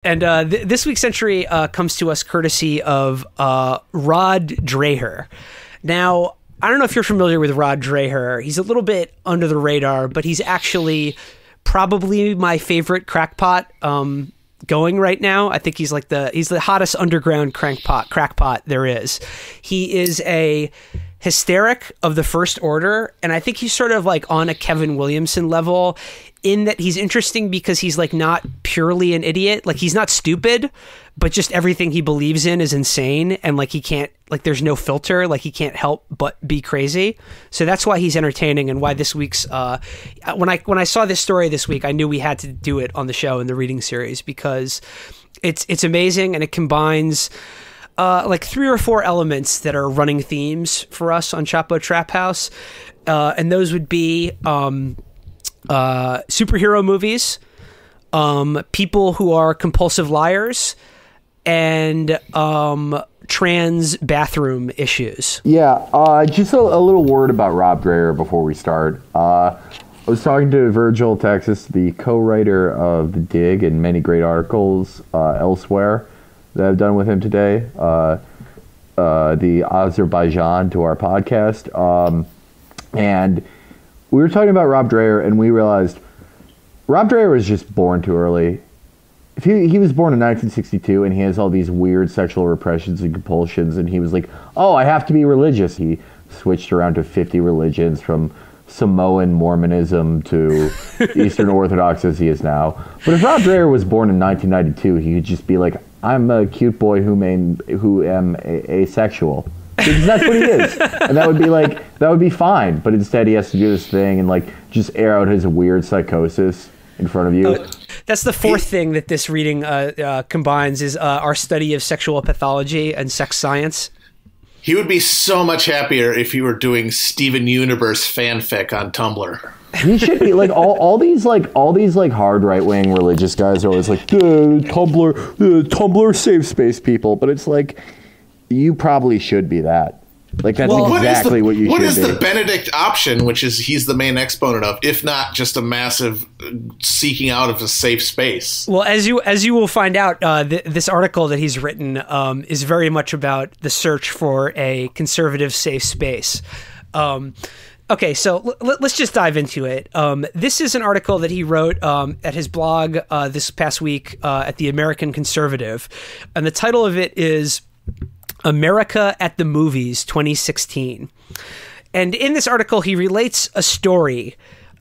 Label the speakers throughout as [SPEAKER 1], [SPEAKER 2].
[SPEAKER 1] And this week's entry comes to us courtesy of Rod Dreher. Now, I don't know if you're familiar with Rod Dreher. He's a little bit under the radar, but he's actually probably my favorite crackpot going right now. I think he's the hottest underground crackpot there is. He is a hysteric of the first order, and I think he's sort of like on a Kevin Williamson level in that he's interesting because he's like not purely an idiot. Like he's not stupid, but just everything he believes in is insane, and like he can't, like there's no filter, like he can't help but be crazy. So that's why he's entertaining, and why this week's when I saw this story this week, I knew we had to do it on the show in the reading series because it's amazing, and it combines like 3 or 4 elements that are running themes for us on Chapo Trap House, and those would be superhero movies, people who are compulsive liars, and trans bathroom issues.
[SPEAKER 2] Yeah, just a little word about Rod Dreher before we start. I was talking to Virgil Texas, the co-writer of The Dig and many great articles elsewhere that I've done with him today, the Azerbaijan to our podcast, and we were talking about Rod Dreher, and we realized Rod Dreher was just born too early. If he was born in 1962, and he has all these weird sexual repressions and compulsions, and he was like, oh, I have to be religious. He switched around to 50 religions, from Samoan Mormonism to Eastern Orthodox as he is now. But if Rod Dreher was born in 1992, he could just be like, I'm a cute boy who am asexual. Because that's what he is. And that would be fine. But instead he has to do this thing and like just air out his weird psychosis in front of you.
[SPEAKER 1] That's the fourth thing that this reading combines is our study of sexual pathology and sex science.
[SPEAKER 3] He would be so much happier if he were doing Steven Universe fanfic on Tumblr.
[SPEAKER 2] He should be like all these hard right-wing religious guys are always like Tumblr safe space people, but it's like you probably should be that. Like that's exactly what you should be.
[SPEAKER 3] What is the Benedict option, which is he's the main exponent of, if not just a massive seeking out of a safe space?
[SPEAKER 1] Well, as you will find out, this article that he's written is very much about the search for a conservative safe space. Okay, so let's just dive into it. This is an article that he wrote at his blog this past week at the American Conservative, and the title of it is America at the Movies 2016. And in this article, he relates a story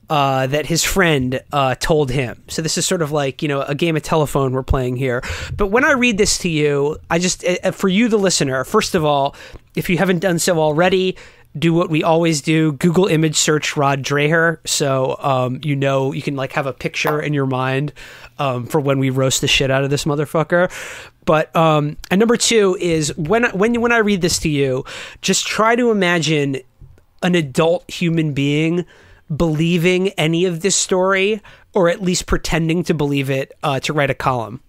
[SPEAKER 1] that his friend told him. So this is sort of like, a game of telephone we're playing here. But when I read this to you, I just, for you, the listener, first of all, if you haven't done so already, do what we always do. Google image search Rod Dreher. So, you can like have a picture in your mind for when we roast the shit out of this motherfucker. But, and number 2 is when I read this to you, just try to imagine an adult human being believing any of this story, or at least pretending to believe it, to write a column.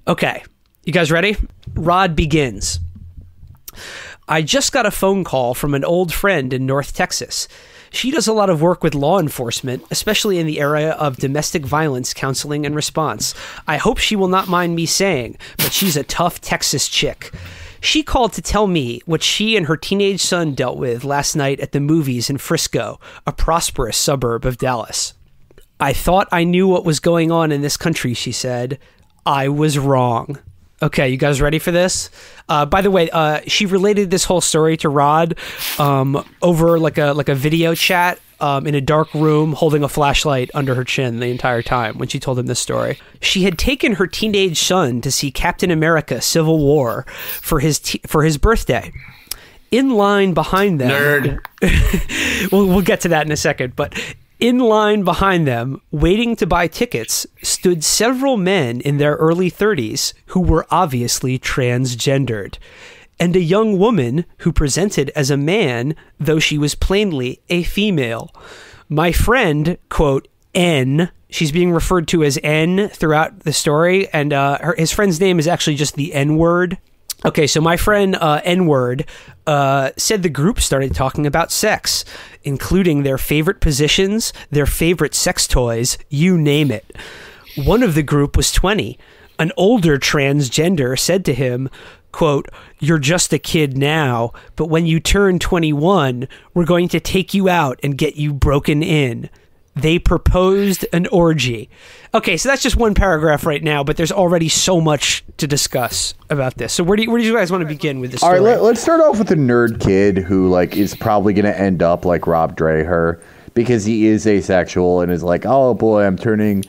[SPEAKER 1] Okay. You guys ready? Rod begins. I just got a phone call from an old friend in North Texas. She does a lot of work with law enforcement, especially in the area of domestic violence counseling and response. I hope she will not mind me saying, but she's a tough Texas chick. She called to tell me what she and her teenage son dealt with last night at the movies in Frisco, a prosperous suburb of Dallas. I thought I knew what was going on in this country, she said. I was wrong. Okay, you guys ready for this? By the way, she related this whole story to Rod over like a video chat in a dark room, holding a flashlight under her chin the entire time when she told him this story. She had taken her teenage son to see Captain America: Civil War for his birthday. In line behind them,
[SPEAKER 3] nerd.
[SPEAKER 1] we'll get to that in a second, but. In line behind them, waiting to buy tickets, stood several men in their early 30s who were obviously transgendered, and a young woman who presented as a man, though she was plainly a female. My friend, quote, N, she's being referred to as N throughout the story, and his friend's name is actually just the N-word. Okay, so my friend N-word said the group started talking about sex, including their favorite positions, their favorite sex toys, you name it. One of the group was 20. An older transgender said to him, quote, "You're just a kid now, but when you turn 21, we're going to take you out and get you broken in. They proposed an orgy." Okay, so that's just one paragraph right now, but there's already so much to discuss about this. So where do you guys want to begin with this story?
[SPEAKER 2] All right, let's start off with the nerd kid who like is probably going to end up like Rod Dreher because he is asexual and is like, "Oh boy, I'm turning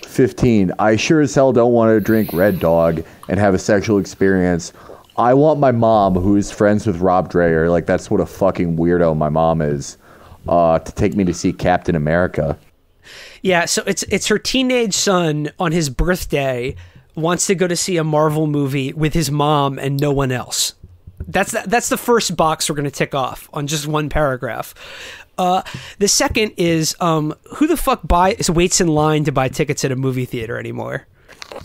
[SPEAKER 2] 15. I sure as hell don't want to drink Red Dog and have a sexual experience. I want my mom, who is friends with Rod Dreher, like that's what a fucking weirdo my mom is, to take me to see Captain America."
[SPEAKER 1] Yeah, so it's her teenage son on his birthday wants to go to see a Marvel movie with his mom and no one else. That's the first box we're going to tick off on just one paragraph. The second is who the fuck waits in line to buy tickets at a movie theater anymore?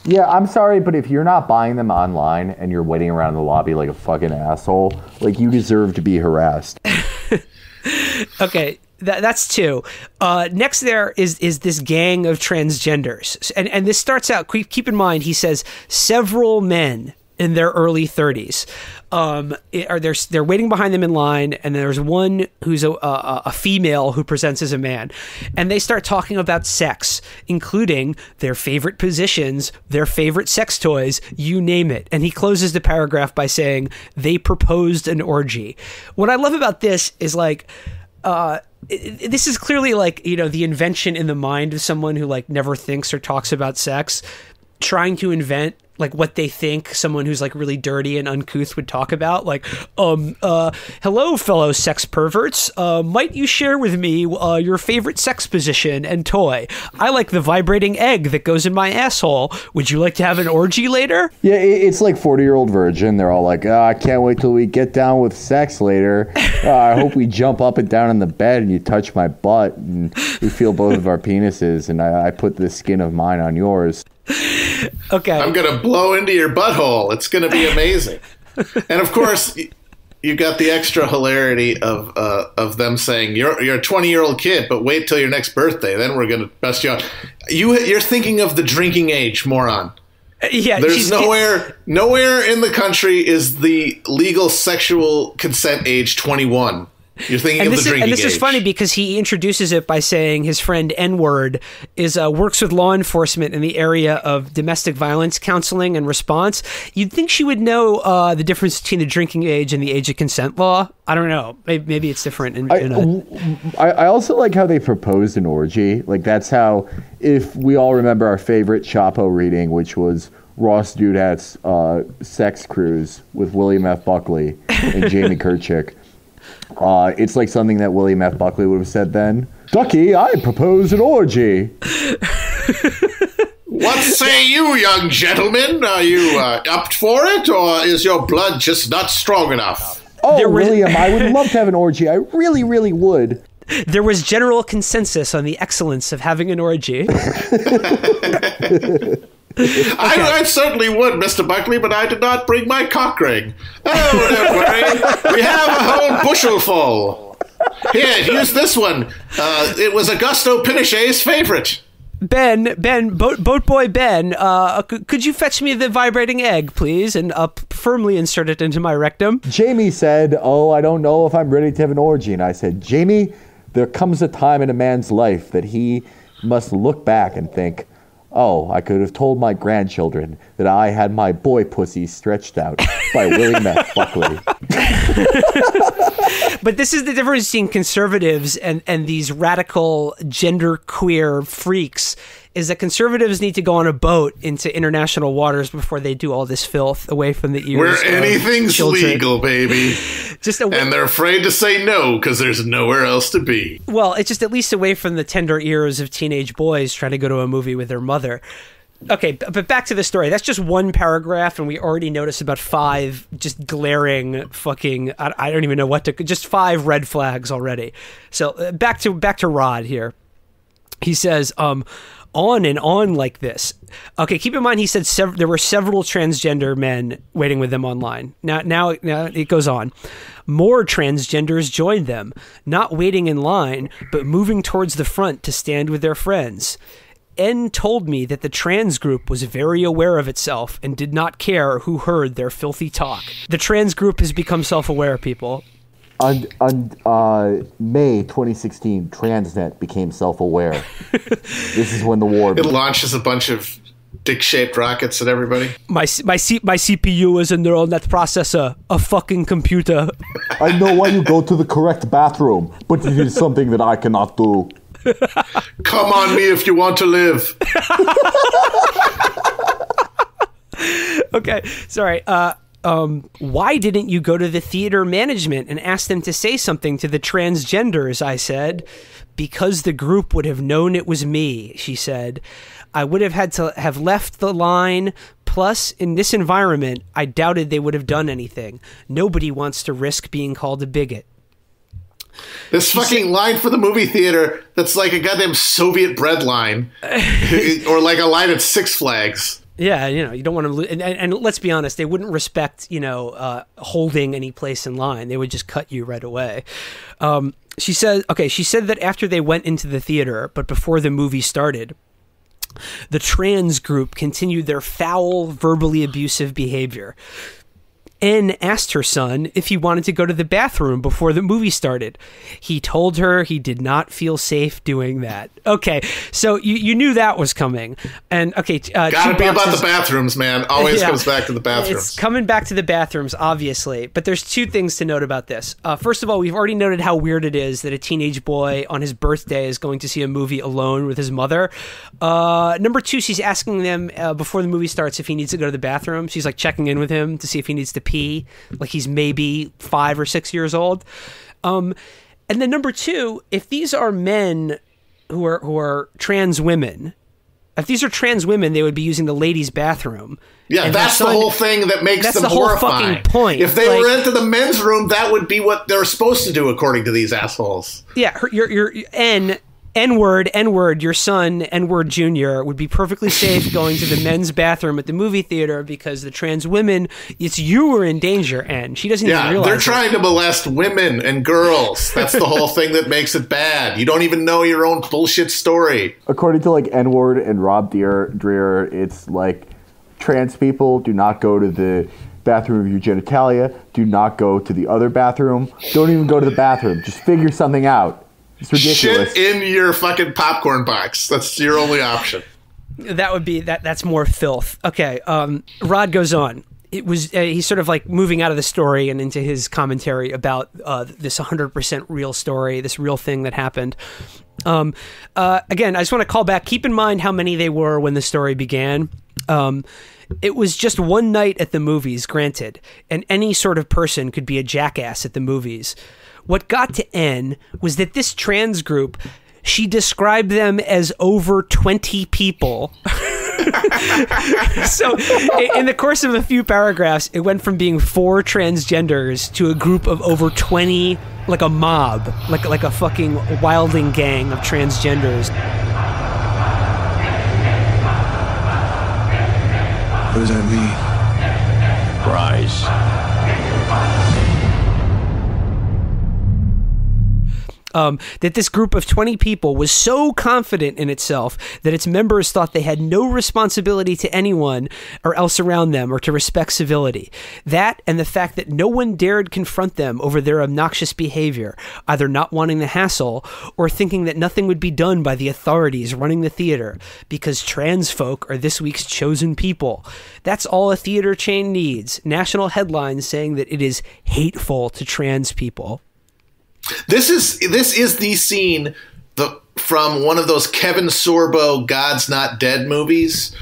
[SPEAKER 2] Yeah, I'm sorry, but if you're not buying them online and you're waiting around the lobby like a fucking asshole, like you deserve to be harassed.
[SPEAKER 1] Okay, that's two. Next there is this gang of transgenders. And this starts out, keep in mind, he says several men in their early 30s. They're waiting behind them in line, and there's one who's a female who presents as a man. And they start talking about sex, including their favorite positions, their favorite sex toys, you name it. And he closes the paragraph by saying, "They proposed an orgy." What I love about this is like, this is clearly like, the invention in the mind of someone who like never thinks or talks about sex, trying to invent like what they think someone who's like really dirty and uncouth would talk about. Like, hello, fellow sex perverts. Might you share with me your favorite sex position and toy? I like the vibrating egg that goes in my asshole. Would you like to have an orgy later?
[SPEAKER 2] Yeah, it's like 40-year-old virgin. They're all like, I can't wait till we get down with sex later. I hope we jump up and down in the bed and you touch my butt and we feel both of our penises and I put the skin of mine on yours.
[SPEAKER 1] Okay.
[SPEAKER 3] I'm going to blow into your butthole. It's going to be amazing. And of course, you got the extra hilarity of them saying, you're a 20-year-old kid, but wait till your next birthday. Then we're going to bust you out. You're thinking of the drinking age, moron.
[SPEAKER 1] Yeah,
[SPEAKER 3] there's nowhere in the country is the legal sexual consent age 21. You're thinking of the drinking age.
[SPEAKER 1] And this is funny because he introduces it by saying his friend N-Word works with law enforcement in the area of domestic violence counseling and response. You'd think she would know the difference between the drinking age and the age of consent law. I don't know. Maybe it's different.
[SPEAKER 2] I also like how they proposed an orgy. Like that's how, if we all remember our favorite Chapo reading, which was Ross Doodad's Sex Cruise with William F. Buckley and Jamie Kirchick. It's like something that William F. Buckley would have said then. Ducky, I propose an orgy.
[SPEAKER 3] What say you, young gentlemen? Are you up for it, or is your blood just not strong enough?
[SPEAKER 2] Oh, William, I would love to have an orgy. I really, really would.
[SPEAKER 1] There was general consensus on the excellence of having an orgy.
[SPEAKER 3] I certainly would, Mr. Buckley, but I did not bring my cock ring. Oh, don't worry. We have a whole bushel full. Here, use this one. It was Augusto Pinochet's favorite.
[SPEAKER 1] Boat boy Ben, could you fetch me the vibrating egg, please, and firmly insert it into my rectum?
[SPEAKER 2] Jamie said, I don't know if I'm ready to have an orgy. And I said, Jamie, there comes a time in a man's life that he must look back and think, I could have told my grandchildren that I had my boy pussy stretched out by William F. Buckley.
[SPEAKER 1] But this is the difference between conservatives and these radical genderqueer freaks, is that conservatives need to go on a boat into international waters before they do all this filth away from the ears
[SPEAKER 3] where anything's
[SPEAKER 1] children.
[SPEAKER 3] Legal, baby. And they're afraid to say no because there's nowhere else to be.
[SPEAKER 1] Well, it's just at least away from the tender ears of teenage boys trying to go to a movie with their mother. Okay, but back to the story. That's just one paragraph, and we already noticed about 5 just glaring fucking, I don't even know what to, just 5 red flags already. So back to Rod here. He says, on and on like this. Okay, keep in mind he said there were several transgender men waiting with them online. Now it goes on. More transgenders joined them, not waiting in line, but moving towards the front to stand with their friends. N told me that the trans group was very aware of itself and did not care who heard their filthy talk. The trans group has become self-aware, people.
[SPEAKER 2] On May 2016, Transnet became self-aware. This is when the war...
[SPEAKER 3] It launches a bunch of dick-shaped rockets at everybody.
[SPEAKER 1] My CPU is a neural net processor, a fucking computer.
[SPEAKER 2] I know why you go to the correct bathroom, but it is something that I cannot do.
[SPEAKER 3] Come on me if you want to live.
[SPEAKER 1] Okay, sorry. Why didn't you go to the theater management and ask them to say something to the transgenders? I said. Because the group would have known it was me, she said. I would have had to have left the line. Plus, in this environment, I doubted they would have done anything. Nobody wants to risk being called a bigot.
[SPEAKER 3] This fucking line for the movie theater that's like a goddamn Soviet bread line. Or like a line at Six Flags.
[SPEAKER 1] Yeah, you don't want to lose. And let's be honest, they wouldn't respect, holding any place in line. They would just cut you right away. She said that after they went into the theater, but before the movie started, the trans group continued their foul, verbally abusive behavior. N asked her son if he wanted to go to the bathroom before the movie started. He told her he did not feel safe doing that. Okay, so you knew that was coming. And okay,
[SPEAKER 3] gotta be about the bathrooms, man. Always comes back to the bathrooms.
[SPEAKER 1] It's coming back to the bathrooms, obviously. But there's two things to note about this. First of all, we've already noted how weird it is that a teenage boy on his birthday is going to see a movie alone with his mother. Number two, she's asking them before the movie starts if he needs to go to the bathroom. She's like checking in with him to see if he needs to pee, like he's maybe 5 or 6 years old. And then number two, if these are men who are trans women, if these are trans women, they would be using the ladies' bathroom.
[SPEAKER 3] Yeah, that's the whole thing that makes them horrifying. That's the whole fucking point. If they were into the men's room, that would be what they're supposed to do, according to these assholes.
[SPEAKER 1] Yeah, your N-word, your son, N-word Jr., would be perfectly safe going to the men's bathroom at the movie theater because the trans women, it's you who are in danger, N. She doesn't even realize
[SPEAKER 3] they're trying to molest women and girls. That's the whole thing that makes it bad. You don't even know your own bullshit story.
[SPEAKER 2] According to like N-word and Rod Dreher, it's like trans people do not go to the bathroom of your genitalia, do not go to the other bathroom, don't even go to the bathroom. Just figure something out. It's ridiculous.
[SPEAKER 3] Shit in your fucking popcorn box. That's your only option.
[SPEAKER 1] That would be that's more filth. Okay. Rod goes on. It was he's sort of like moving out of the story and into his commentary about this 100% real story, this real thing that happened. Again, I just want to call back. Keep in mind how many they were when the story began. It was just one night at the movies, granted, and any sort of person could be a jackass at the movies. What got to N was that this trans group, she described them as over 20 people. So in the course of a few paragraphs, it went from being 4 transgenders to a group of over 20, like a mob, like a fucking wilding gang of transgenders.
[SPEAKER 4] What does that mean? Rise.
[SPEAKER 1] That this group of 20 people was so confident in itself that its members thought they had no responsibility to anyone or else around them or to respect civility. That and the fact that no one dared confront them over their obnoxious behavior, either not wanting the hassle or thinking that nothing would be done by the authorities running the theater because trans folk are this week's chosen people. That's all a theater chain needs. National headlines saying that it is hateful to trans people.
[SPEAKER 3] This is the scene from one of those Kevin Sorbo God's Not Dead movies,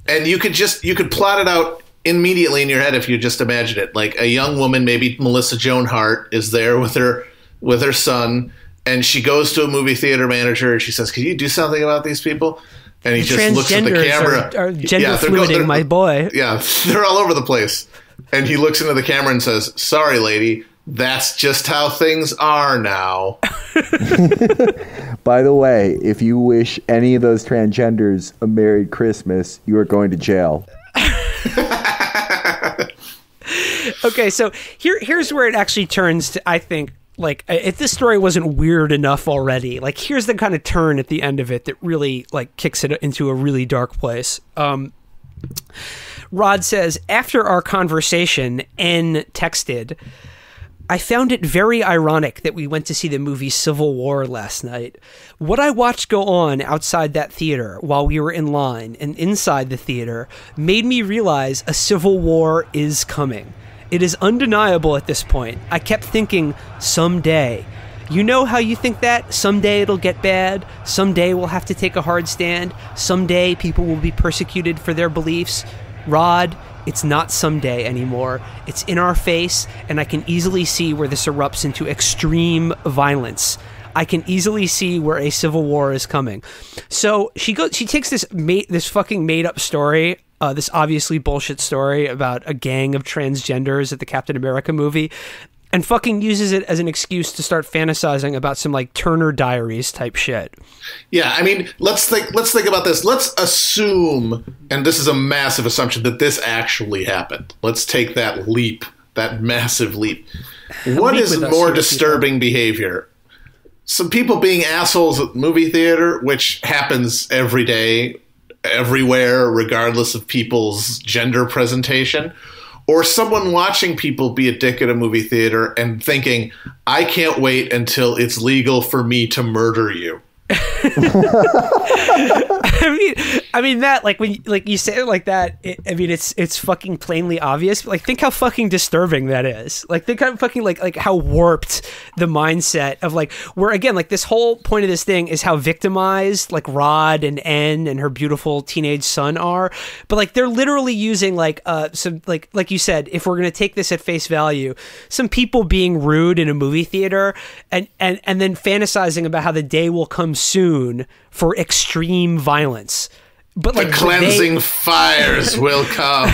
[SPEAKER 3] and you could plot it out immediately in your head if you just imagine it. Like a young woman, maybe Melissa Joan Hart, is there with her son, and she goes to a movie theater manager and she says, "Can you do something about these people?" And he just looks at the camera.
[SPEAKER 1] Are gender fluiding, my boy.
[SPEAKER 3] Yeah, they're all over the place. And he looks into the camera and says, "Sorry, lady. That's just how things are now."
[SPEAKER 2] By the way, if you wish any of those transgenders a Merry Christmas, you are going to jail.
[SPEAKER 1] Okay, so here's where it actually turns to, I think, like, if this story wasn't weird enough already, like, here's the kind of turn at the end of it that really, like, kicks it into a really dark place. Rod says, after our conversation, N texted, I found it very ironic that we went to see the movie Civil War last night. What I watched go on outside that theater while we were in line and inside the theater made me realize a civil war is coming. It is undeniable at this point. I kept thinking, someday. You know how you think that? Someday it'll get bad. Someday we'll have to take a hard stand. Someday people will be persecuted for their beliefs. Rod, it's not someday anymore. It's in our face, and I can easily see where this erupts into extreme violence. I can easily see where a civil war is coming. So she takes this fucking made up story, this obviously bullshit story about a gang of transgenders at the Captain America movie, and fucking uses it as an excuse to start fantasizing about some like Turner Diaries type shit.
[SPEAKER 3] Yeah, I mean, let's think about this. Let's assume, and this is a massive assumption, that this actually happened. Let's take that leap, that massive leap. What is more disturbing behavior? Some people being assholes at movie theater, which happens every day, everywhere, regardless of people's gender presentation, or someone watching people be a dick at a movie theater and thinking, I can't wait until it's legal for me to murder you.
[SPEAKER 1] I mean that, like, when you say it like that, it's fucking plainly obvious. Like, think how fucking disturbing that is. Like, think how fucking like how warped the mindset of, like, where, again, like, this whole point of this thing is how victimized like Rod and N and her beautiful teenage son are. But like, they're literally using like some like you said, if we're gonna take this at face value, some people being rude in a movie theater and then fantasizing about how the day will come soon for extreme violence. But like,
[SPEAKER 3] the cleansing fires will come.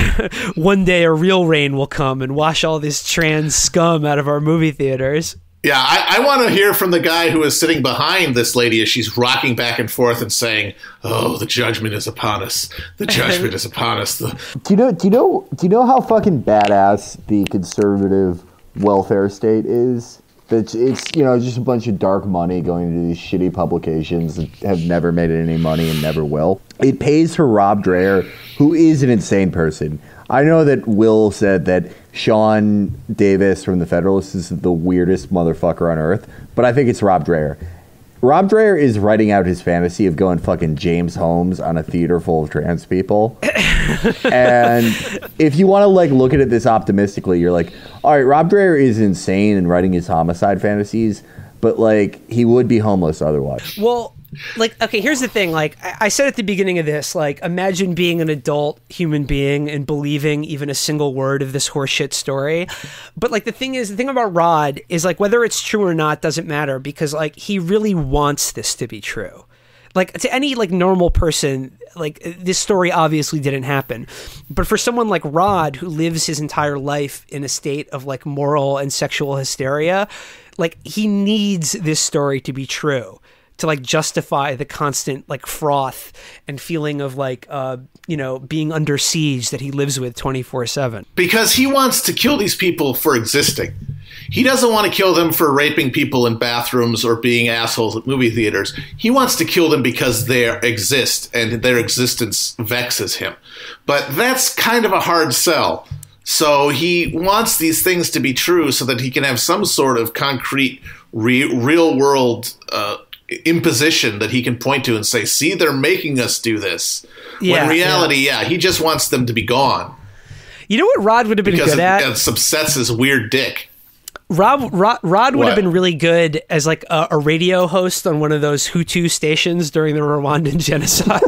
[SPEAKER 1] One day a real rain will come and wash all this trans scum out of our movie theaters.
[SPEAKER 3] Yeah, I want to hear from the guy who is sitting behind this lady as she's rocking back and forth and saying, "Oh, the judgment is upon us. The judgment is upon us."
[SPEAKER 2] Do you know how fucking badass the conservative welfare state is? It's just a bunch of dark money going to these shitty publications that have never made any money and never will. It pays for Rod Dreher, who is an insane person. I know that Will said that Sean Davis from The Federalist is the weirdest motherfucker on earth, but I think it's Rod Dreher. Rod Dreher is writing out his fantasy of going fucking James Holmes on a theater full of trans people. And if you want to like look at it this optimistically, you're like, all right, Rod Dreher is insane in writing his homicide fantasies, but like he would be homeless otherwise.
[SPEAKER 1] Well, like, okay, here's the thing. Like, I said at the beginning of this, like, imagine being an adult human being and believing even a single word of this horseshit story. But like, the thing about Rod is, like, whether it's true or not doesn't matter, because like, he really wants this to be true. Like, to any like normal person, like, this story obviously didn't happen. But for someone like Rod, who lives his entire life in a state of like moral and sexual hysteria, like, he needs this story to be true to like justify the constant like froth and feeling of like being under siege that he lives with 24/7.
[SPEAKER 3] Because he wants to kill these people for existing. He doesn't want to kill them for raping people in bathrooms or being assholes at movie theaters. He wants to kill them because they exist and their existence vexes him. But that's kind of a hard sell. So he wants these things to be true so that he can have some sort of concrete real world imposition that he can point to and say, see, they're making us do this. Yeah, when in reality, he just wants them to be gone.
[SPEAKER 1] You know what Rod would have been good at?
[SPEAKER 3] Because it upsets his weird dick.
[SPEAKER 1] Rod would have been really good as like a radio host on one of those Hutu stations during the Rwandan genocide.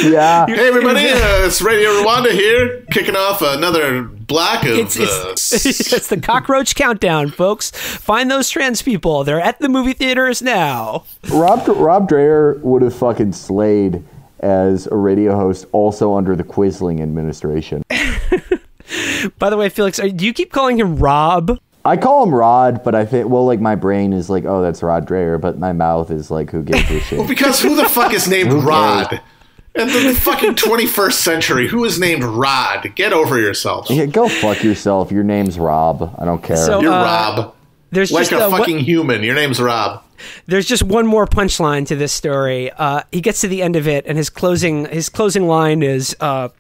[SPEAKER 2] Yeah.
[SPEAKER 3] Hey everybody, it's Radio Rwanda here, kicking off another block of...
[SPEAKER 1] It's the cockroach countdown, folks. Find those trans people. They're at the movie theaters now.
[SPEAKER 2] Rod Dreher would have fucking slayed as a radio host also under the Quisling administration.
[SPEAKER 1] By the way, Felix, do you keep calling him Rob?
[SPEAKER 2] I call him Rod, but I think, well, like, my brain is like, oh, that's Rod Dreher, but my mouth is like, who gives a shit?
[SPEAKER 3] Well, because who the fuck is named Rod? In the fucking 21st century, who is named Rod? Get over yourself.
[SPEAKER 2] Yeah, go fuck yourself. Your name's Rob. I don't care.
[SPEAKER 3] So, you're Rob.
[SPEAKER 1] There's
[SPEAKER 3] like
[SPEAKER 1] just
[SPEAKER 3] a fucking human. Your name's Rob.
[SPEAKER 1] There's just one more punchline to this story. He gets to the end of it, and his closing line is, "The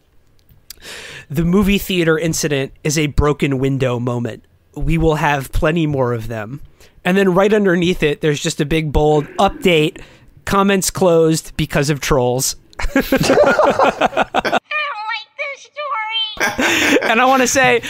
[SPEAKER 1] movie theater incident is a broken window moment. We will have plenty more of them." And then right underneath it, there's just a big bold update. Comments closed because of trolls. I don't like this story. And I want to say,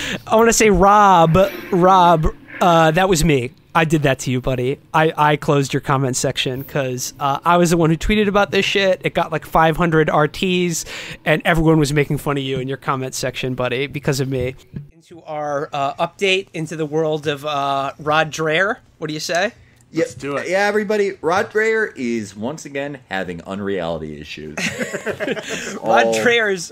[SPEAKER 1] Rob, that was me. I did that to you, buddy. I closed your comment section because I was the one who tweeted about this shit. It got like 500 RTs, and everyone was making fun of you in your comment section, buddy, because of me. Into our update into the world of Rod Dreher. What do you say?
[SPEAKER 5] Let's do it. Yeah, everybody. Rod Dreher is once again having unreality issues.
[SPEAKER 1] Rod Dreher's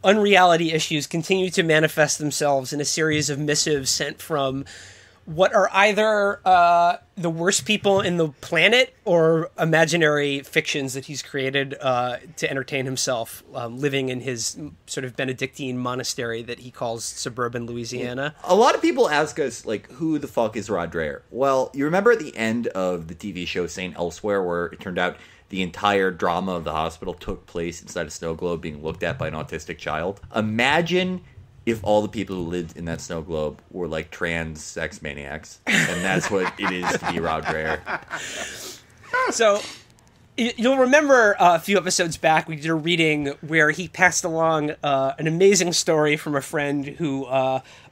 [SPEAKER 1] unreality issues continue to manifest themselves in a series of missives sent from what are either the worst people in the planet or imaginary fictions that he's created to entertain himself, living in his sort of Benedictine monastery that he calls suburban Louisiana.
[SPEAKER 5] A lot of people ask us, like, who the fuck is Rod Dreher? Well, you remember at the end of the TV show St. Elsewhere, where it turned out the entire drama of the hospital took place inside a snow globe being looked at by an autistic child? Imagine if all the people who lived in that snow globe were like trans sex maniacs, and that's what it is to be Rod Dreher.
[SPEAKER 1] So you'll remember a few episodes back we did a reading where he passed along an amazing story from a friend who,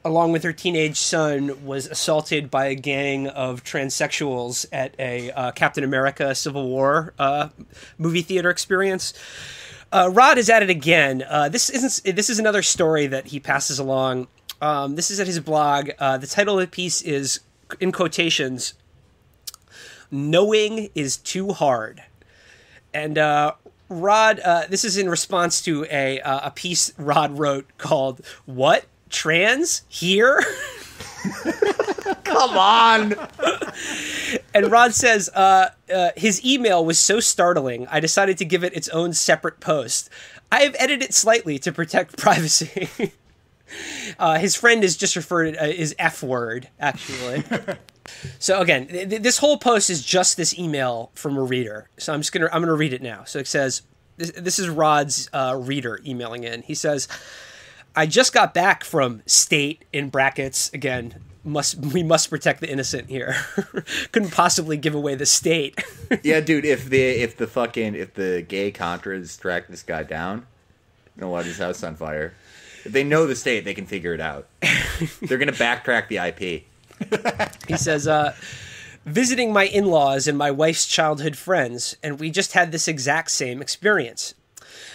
[SPEAKER 1] along with her teenage son, was assaulted by a gang of transsexuals at a Captain America Civil War movie theater experience. Rod is at it again. This is another story that he passes along. This is at his blog. The title of the piece is, in quotations, "Knowing is too hard." And Rod, this is in response to a piece Rod wrote called "What? Trans? Here?"
[SPEAKER 5] Come on!
[SPEAKER 1] And Rod says, his email was so startling, I decided to give it its own separate post. I have edited it slightly to protect privacy. His friend is just referred as F word, actually. So again, this whole post is just this email from a reader. So I'm gonna read it now. So it says, this is Rod's reader emailing in. He says, "I just got back from state, in brackets again. We must protect the innocent here. Couldn't possibly give away the state."
[SPEAKER 5] Yeah, dude. If the gay Contras track this guy down, they'll light his house on fire. If they know the state, they can figure it out. They're gonna backtrack the IP.
[SPEAKER 1] He says, "Visiting my in-laws and my wife's childhood friends, and we just had this exact same experience.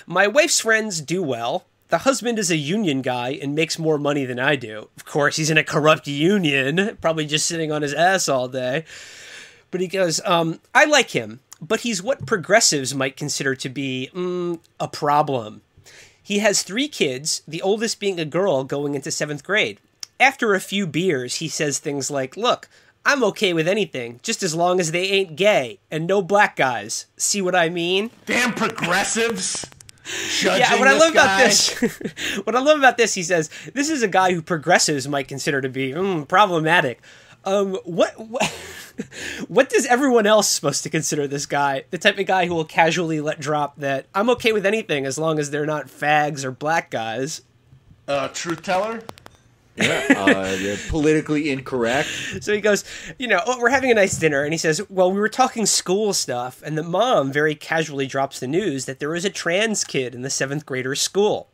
[SPEAKER 1] My wife's friends do well. The husband is a union guy and makes more money than I do. Of course, he's in a corrupt union, probably just sitting on his ass all day. But he goes, I like him, but he's what progressives might consider to be a problem. He has 3 kids, the oldest being a girl going into 7th grade. After a few beers, he says things like, 'Look, I'm okay with anything, just as long as they ain't gay and no black guys. See what I mean?'
[SPEAKER 6] Damn progressives!
[SPEAKER 1] Yeah, what I love about this, he says, this is a guy who progressives might consider to be problematic. What does everyone else supposed to consider this guy? The type of guy who will casually let drop that I'm okay with anything as long as they're not fags or black guys.
[SPEAKER 6] Truth teller?
[SPEAKER 5] Yeah, they're politically incorrect.
[SPEAKER 1] So he goes, we're having a nice dinner, and he says, well, we were talking school stuff, and the mom very casually drops the news that there was a trans kid in the 7th grader's school.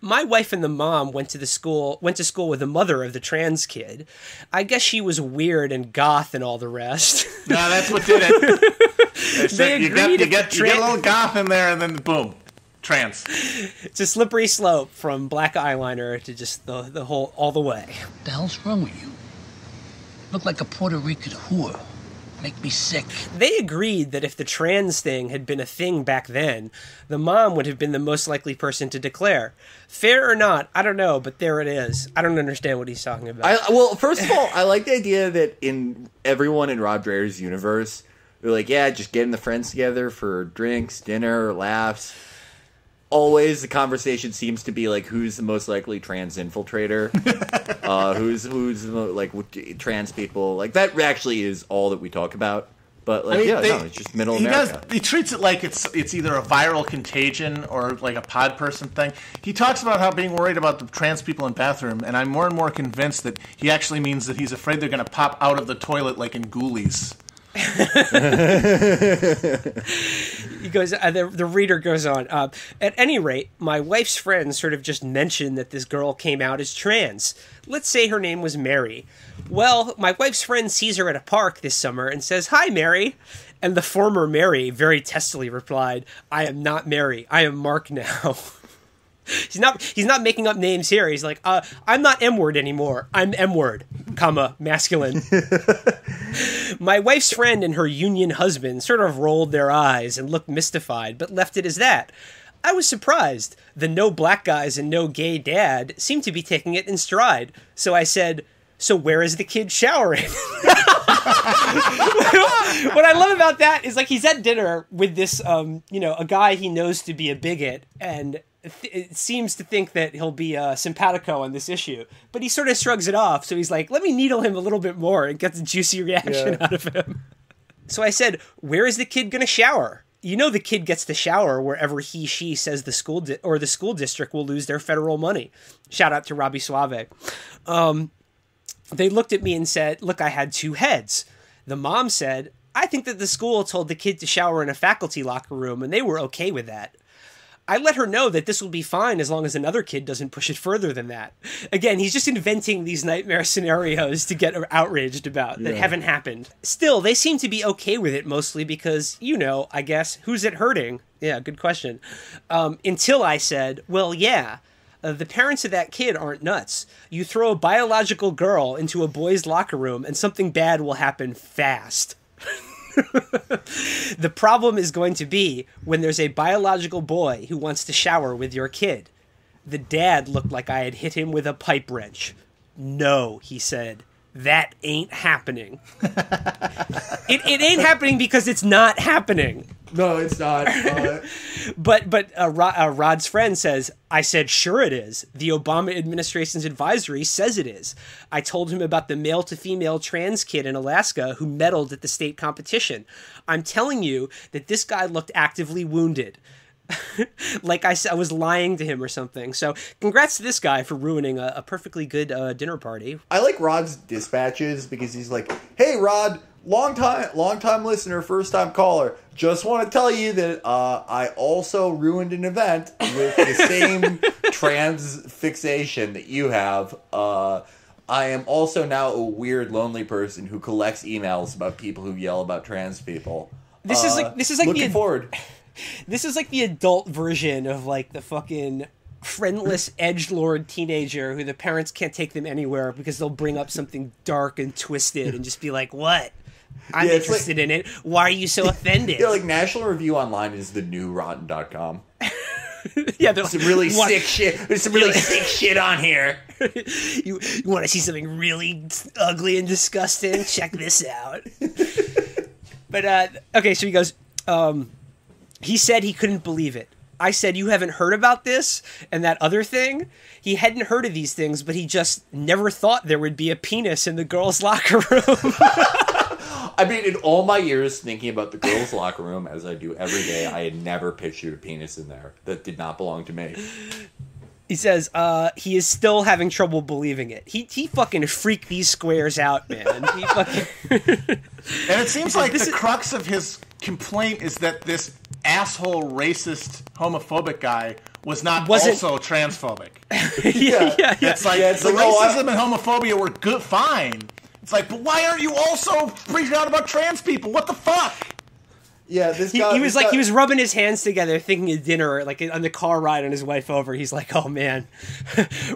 [SPEAKER 1] My wife and the mom went to school with the mother of the trans kid. I guess she was weird and goth and all the rest.
[SPEAKER 6] No, that's what did it. You get a little goth in there, and then boom. Trans.
[SPEAKER 1] It's a slippery slope from black eyeliner to just the whole, all the way.
[SPEAKER 7] What the hell's wrong with you? Look like a Puerto Rican whore. Make me sick.
[SPEAKER 1] They agreed that if the trans thing had been a thing back then, the mom would have been the most likely person to declare. Fair or not, I don't know, but there it is. I don't understand what he's talking about.
[SPEAKER 5] Well, first of all, I like the idea that in everyone in Rod Dreher's universe, they're like, yeah, just getting the friends together for drinks, dinner, laughs. always the conversation seems to be like, who's the most likely trans infiltrator? Who's the like trans people? Like that actually is all that we talk about. But like, it's just middle America.
[SPEAKER 6] He treats it like it's either a viral contagion or like a pod person thing. He talks about how being worried about the trans people in bathroom, and I'm more and more convinced that he actually means that he's afraid they're going to pop out of the toilet like in Ghoulies.
[SPEAKER 1] He goes. The reader goes on. At any rate, my wife's friend sort of just mentioned that this girl came out as trans. Let's say her name was Mary. Well, my wife's friend sees her at a park this summer and says, "Hi, Mary." And the former Mary very testily replied, "I am not Mary. I am Mark now." He's not making up names here. He's like, I'm not M-word anymore. I'm M-word, comma, masculine. My wife's friend and her union husband sort of rolled their eyes and looked mystified, but left it as that. I was surprised. The no black guys and no gay dad seemed to be taking it in stride. So I said, "So where is the kid showering?" What I love about that is like he's at dinner with this, a guy he knows to be a bigot, and it seems to think that he'll be simpatico on this issue, but he sort of shrugs it off. So he's like, let me needle him a little bit more and get the juicy reaction out of him. So I said, "Where is the kid going to shower?" You know, the kid gets to shower wherever she says the school the school district will lose their federal money. Shout out to Robbie Suave. They looked at me and said, "Look, I had two heads." The mom said, "I think that the school told the kid to shower in a faculty locker room and they were okay with that." I let her know that this will be fine as long as another kid doesn't push it further than that. Again, he's just inventing these nightmare scenarios to get outraged about that haven't happened. Still, they seem to be okay with it mostly because, I guess, who's it hurting? Yeah, good question. Until I said, well, yeah, the parents of that kid aren't nuts. You throw a biological girl into a boy's locker room and something bad will happen fast. The problem is going to be when there's a biological boy who wants to shower with your kid. The dad looked like I had hit him with a pipe wrench. "No," he said, "that ain't happening." It ain't happening because it's not happening.
[SPEAKER 5] No, it's not.
[SPEAKER 1] But Rod's friend says, "I said, sure it is. The Obama administration's advisory says it is. I told him about the male-to-female trans kid in Alaska who medaled at the state competition. I'm telling you that this guy looked actively wounded." Like I said, I was lying to him or something. So congrats to this guy for ruining a perfectly good dinner party.
[SPEAKER 5] I like Rod's dispatches because he's like, "Hey, Rod, long time listener, first time caller. Just want to tell you that I also ruined an event with the same trans fixation that you have. I am also now a weird, lonely person who collects emails about people who yell about trans people.
[SPEAKER 1] This is like
[SPEAKER 5] looking forward.
[SPEAKER 1] This is like the adult version of like the fucking friendless edgelord teenager who the parents can't take them anywhere because they'll bring up something dark and twisted and just be like, "What? I'm interested in it. Why are you so offended?"
[SPEAKER 5] Yeah, like National Review Online is the new Rotten.com.
[SPEAKER 1] Yeah,
[SPEAKER 5] there's some really sick shit. There's some really sick shit on here.
[SPEAKER 1] You want to see something really ugly and disgusting? Check this out. But okay, so he goes. He said he couldn't believe it. I said, "You haven't heard about this and that other thing?" He hadn't heard of these things, but he just never thought there would be a penis in the girls' locker room.
[SPEAKER 5] I mean, in all my years thinking about the girls' locker room, as I do every day, I had never pictured a penis in there that did not belong to me.
[SPEAKER 1] He says he is still having trouble believing it. He fucking freaked these squares out, man. He fucking
[SPEAKER 6] And it seems like the crux of his complaint is that this asshole, racist, homophobic guy wasn't also transphobic.
[SPEAKER 1] Yeah.
[SPEAKER 6] It's like the racism and homophobia were good, fine. It's like, but why aren't you also freaking out about trans people? What the fuck?
[SPEAKER 5] Yeah,
[SPEAKER 1] he was rubbing his hands together, thinking of dinner, like on the car ride on his wife over. He's like, "Oh man,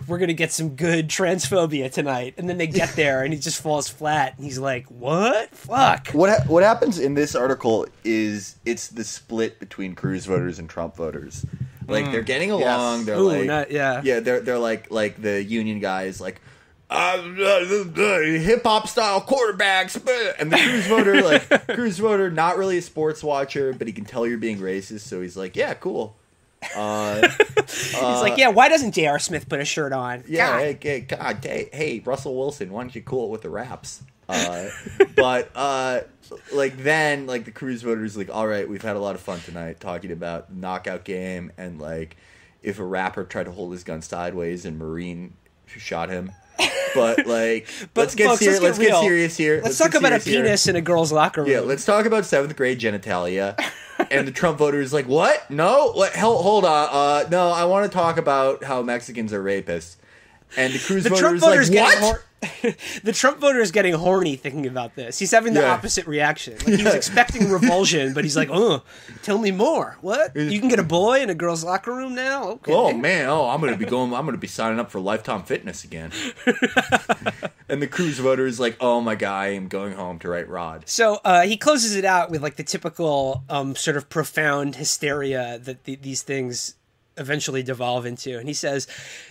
[SPEAKER 1] we're gonna get some good transphobia tonight." And then they get there, and he just falls flat. And he's like, "What? Fuck."
[SPEAKER 5] What happens in this article is it's the split between Cruz voters and Trump voters. Like they're getting along. Yes. They're like the union guys, like. Hip hop style quarterbacks, and the Cruz voter, not really a sports watcher, but he can tell you're being racist, so he's like, "Yeah, cool."
[SPEAKER 1] He's like, yeah, why doesn't J.R. Smith put a shirt on?
[SPEAKER 5] Yeah, hey, Russell Wilson, why don't you cool it with the raps? But then the Cruz voters like, all right, we've had a lot of fun tonight talking about the knockout game and like if a rapper tried to hold his gun sideways and Marine shot him. But let's get serious here.
[SPEAKER 1] Let's talk about a penis in a girl's locker room.
[SPEAKER 5] Yeah, let's talk about 7th grade genitalia. And the Trump voter is like, what? No? Hold on. No, I want to talk about how Mexicans are rapists. And the Cruz voter is like, what?
[SPEAKER 1] The Trump voter is getting horny thinking about this. He's having the opposite reaction. Like, he was expecting revulsion, but he's like, tell me more. What? You can get a boy in a girl's locker room now? Okay.
[SPEAKER 5] Oh, man. I'm going to be signing up for Lifetime Fitness again. And the Cruz voter is like, oh, my guy, I'm going home to write Rod.
[SPEAKER 1] So he closes it out with like the typical sort of profound hysteria that these things eventually devolve into. And he says,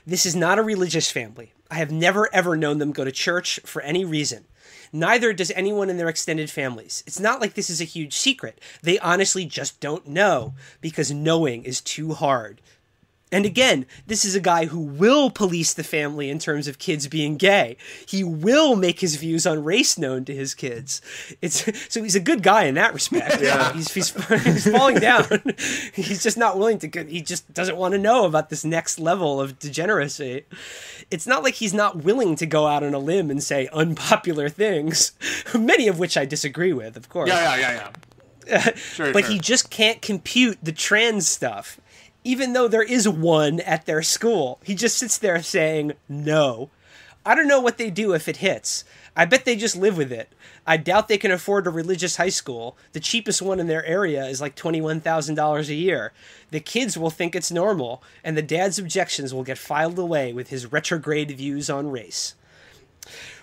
[SPEAKER 1] this is not a religious family. I have never, ever known them go to church for any reason. Neither does anyone in their extended families. It's not like this is a huge secret. They honestly just don't know because knowing is too hard. And again, this is a guy who will police the family in terms of kids being gay. He will make his views on race known to his kids. So he's a good guy in that respect.
[SPEAKER 5] Yeah.
[SPEAKER 1] He's falling down. He's just not willing to. He just doesn't want to know about this next level of degeneracy. It's not like he's not willing to go out on a limb and say unpopular things, many of which I disagree with, of course.
[SPEAKER 6] Yeah.
[SPEAKER 1] But he just can't compute the trans stuff. Even though there is one at their school. He just sits there saying, no. I don't know what they do if it hits. I bet they just live with it. I doubt they can afford a religious high school. The cheapest one in their area is like $21,000 a year. The kids will think it's normal, and the dad's objections will get filed away with his retrograde views on race.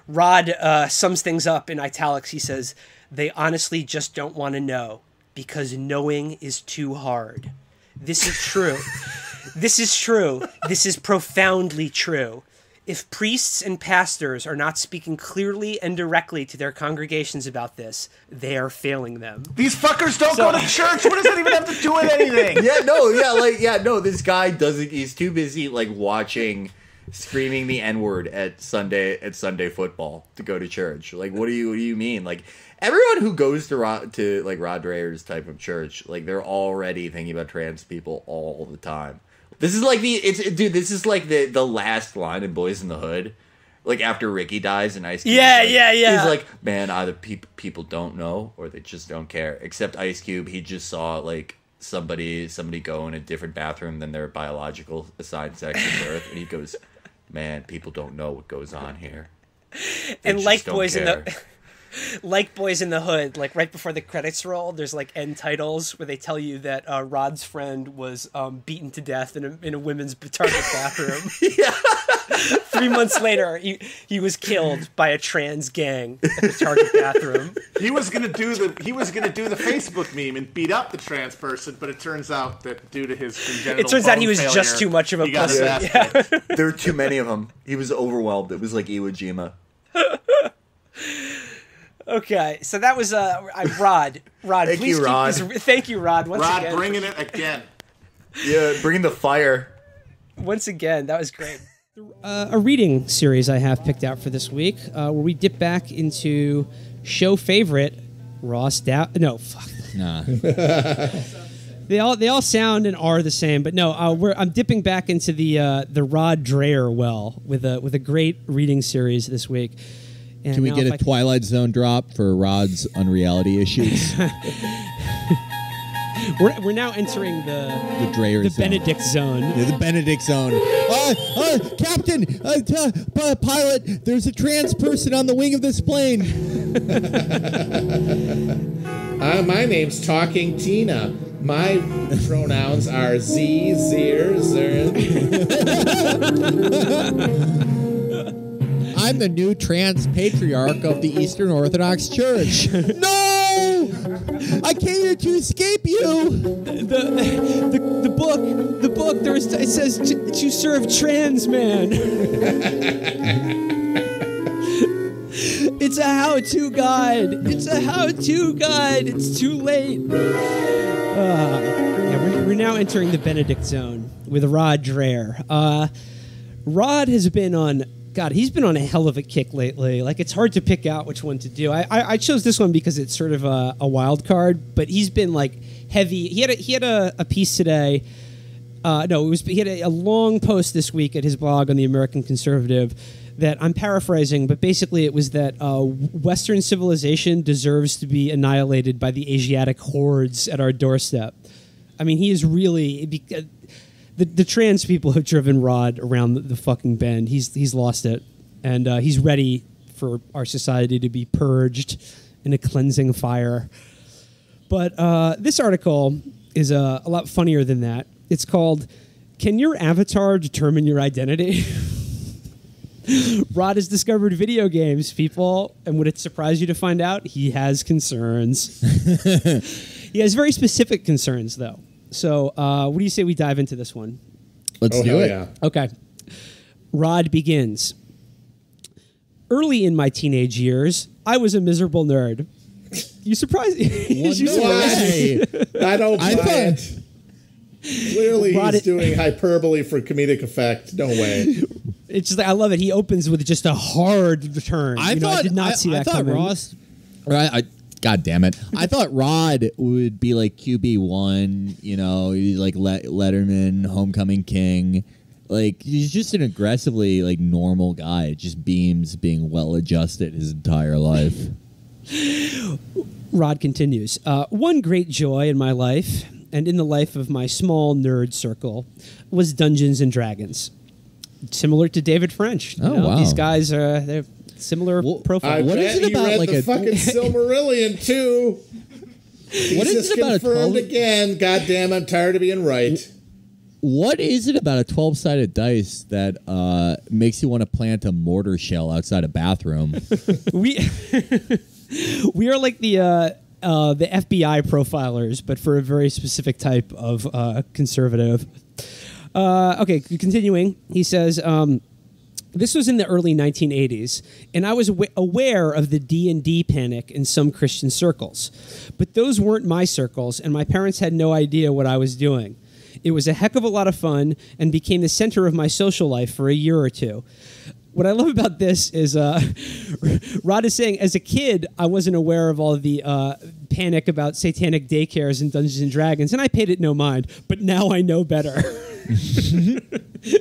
[SPEAKER 1] Rod sums things up in italics. He says, they honestly just don't want to know, because knowing is too hard. This is true. This is true. This is profoundly true. If priests and pastors are not speaking clearly and directly to their congregations about this, they are failing them.
[SPEAKER 6] These fuckers don't go to church. What does that even have to do with anything?
[SPEAKER 5] This guy doesn't. He's too busy watching, screaming the N-word at Sunday football to go to church. Like, what do you mean? Like, everyone who goes to Rod Dreher's type of church, like, they're already thinking about trans people all the time. This is like the last line in Boys in the Hood, like after Ricky dies and Ice Cube.
[SPEAKER 1] Yeah.
[SPEAKER 5] He's like, man, either people don't know or they just don't care. Except Ice Cube, he just saw like somebody go in a different bathroom than their biological assigned sex at birth, and he goes, man, people don't know what goes on here.
[SPEAKER 1] And like Boys in the Hood, like right before the credits roll, there's like end titles where they tell you that Rod's friend was beaten to death in a women's Target bathroom. 3 months later, he was killed by a trans gang at the Target bathroom.
[SPEAKER 6] He was gonna do the Facebook meme and beat up the trans person, but it turns out that due to his congenital
[SPEAKER 1] he was
[SPEAKER 6] failure,
[SPEAKER 1] just too much of a pussy.
[SPEAKER 6] Yeah.
[SPEAKER 5] There were too many of them. He was overwhelmed. It was like Iwo Jima.
[SPEAKER 1] Okay, so that was Rod.
[SPEAKER 5] Thank
[SPEAKER 1] please
[SPEAKER 5] you, Rod.
[SPEAKER 1] Thank you, Rod. Once again,
[SPEAKER 6] bringing it again.
[SPEAKER 5] Yeah, bringing the fire.
[SPEAKER 1] Once again, that was great. A reading series I have picked out for this week, where we dip back into show favorite Ross Dow. No, fuck.
[SPEAKER 8] Nah.
[SPEAKER 1] They all sound and are the same, but no, I'm dipping back into the Rod Dreher well with a great reading series this week. And
[SPEAKER 8] can we get a Twilight Zone drop for Rod's unreality issues?
[SPEAKER 1] We're now entering the
[SPEAKER 8] Dreher zone.
[SPEAKER 1] Benedict zone.
[SPEAKER 8] Yeah, the Benedict zone. Captain, pilot, there's a trans person on the wing of this plane.
[SPEAKER 9] My name's Talking Tina. My pronouns are Z, Zir,
[SPEAKER 8] I'm the new trans patriarch of the Eastern Orthodox Church. No! I came here to escape you.
[SPEAKER 1] The book. It says to serve trans man. It's a how-to guide. It's too late. We're
[SPEAKER 8] we're now entering the Benedict zone with Rod Dreher. Rod has been on, God, he's been on a hell of a kick lately. Like, it's hard to pick out which one to do. I chose this one because it's sort of a wild card, but he's been like heavy. He had a piece today. He had a long post this week at his blog on the American Conservative that I'm paraphrasing, but basically it was that Western civilization deserves to be annihilated by the Asiatic hordes at our doorstep. I mean, he is really... The trans people have driven Rod around the fucking bend. He's lost it. And he's ready for our society to be purged in a cleansing fire. But this article is a lot funnier than that. It's called, Can Your Avatar Determine Your Identity? Rod has discovered video games, people, and would it surprise you to find out he has concerns? He has very specific concerns, though. So what do you say we dive into this one?
[SPEAKER 9] Let's do it. Yeah.
[SPEAKER 8] Okay. Rod begins. Early in my teenage years, I was a miserable nerd. You surprised me.
[SPEAKER 9] Why? I don't buy it. Clearly, he's doing hyperbole for comedic effect. No way.
[SPEAKER 8] It's just, I love it. He opens with just a hard return. I did not see that coming.
[SPEAKER 10] Ross, God damn it! I thought Rod would be like QB1. You know, he's like Letterman, Homecoming King. Like, he's just an aggressively like normal guy. It just beams being well adjusted his entire life.
[SPEAKER 8] Rod continues. One great joy in my life, and in the life of my small nerd circle, was Dungeons and Dragons. Similar to David French.
[SPEAKER 10] Wow.
[SPEAKER 8] These guys are they're similar profile.
[SPEAKER 9] What is it about? Read like the fucking Silmarillion too.
[SPEAKER 10] What is it about
[SPEAKER 9] confirmed again? God damn, I'm tired of being right.
[SPEAKER 10] What is it about a 12-sided dice that makes you want to plant a mortar shell outside a bathroom?
[SPEAKER 8] we are like the FBI profilers, but for a very specific type of conservative. Okay, continuing. He says, this was in the early 1980s, and I was aware of the D&D panic in some Christian circles. But those weren't my circles, and my parents had no idea what I was doing. It was a heck of a lot of fun and became the center of my social life for a year or two. What I love about this is Rod is saying, as a kid, I wasn't aware of all the panic about satanic daycares and Dungeons and Dragons, and I paid it no mind. But now I know better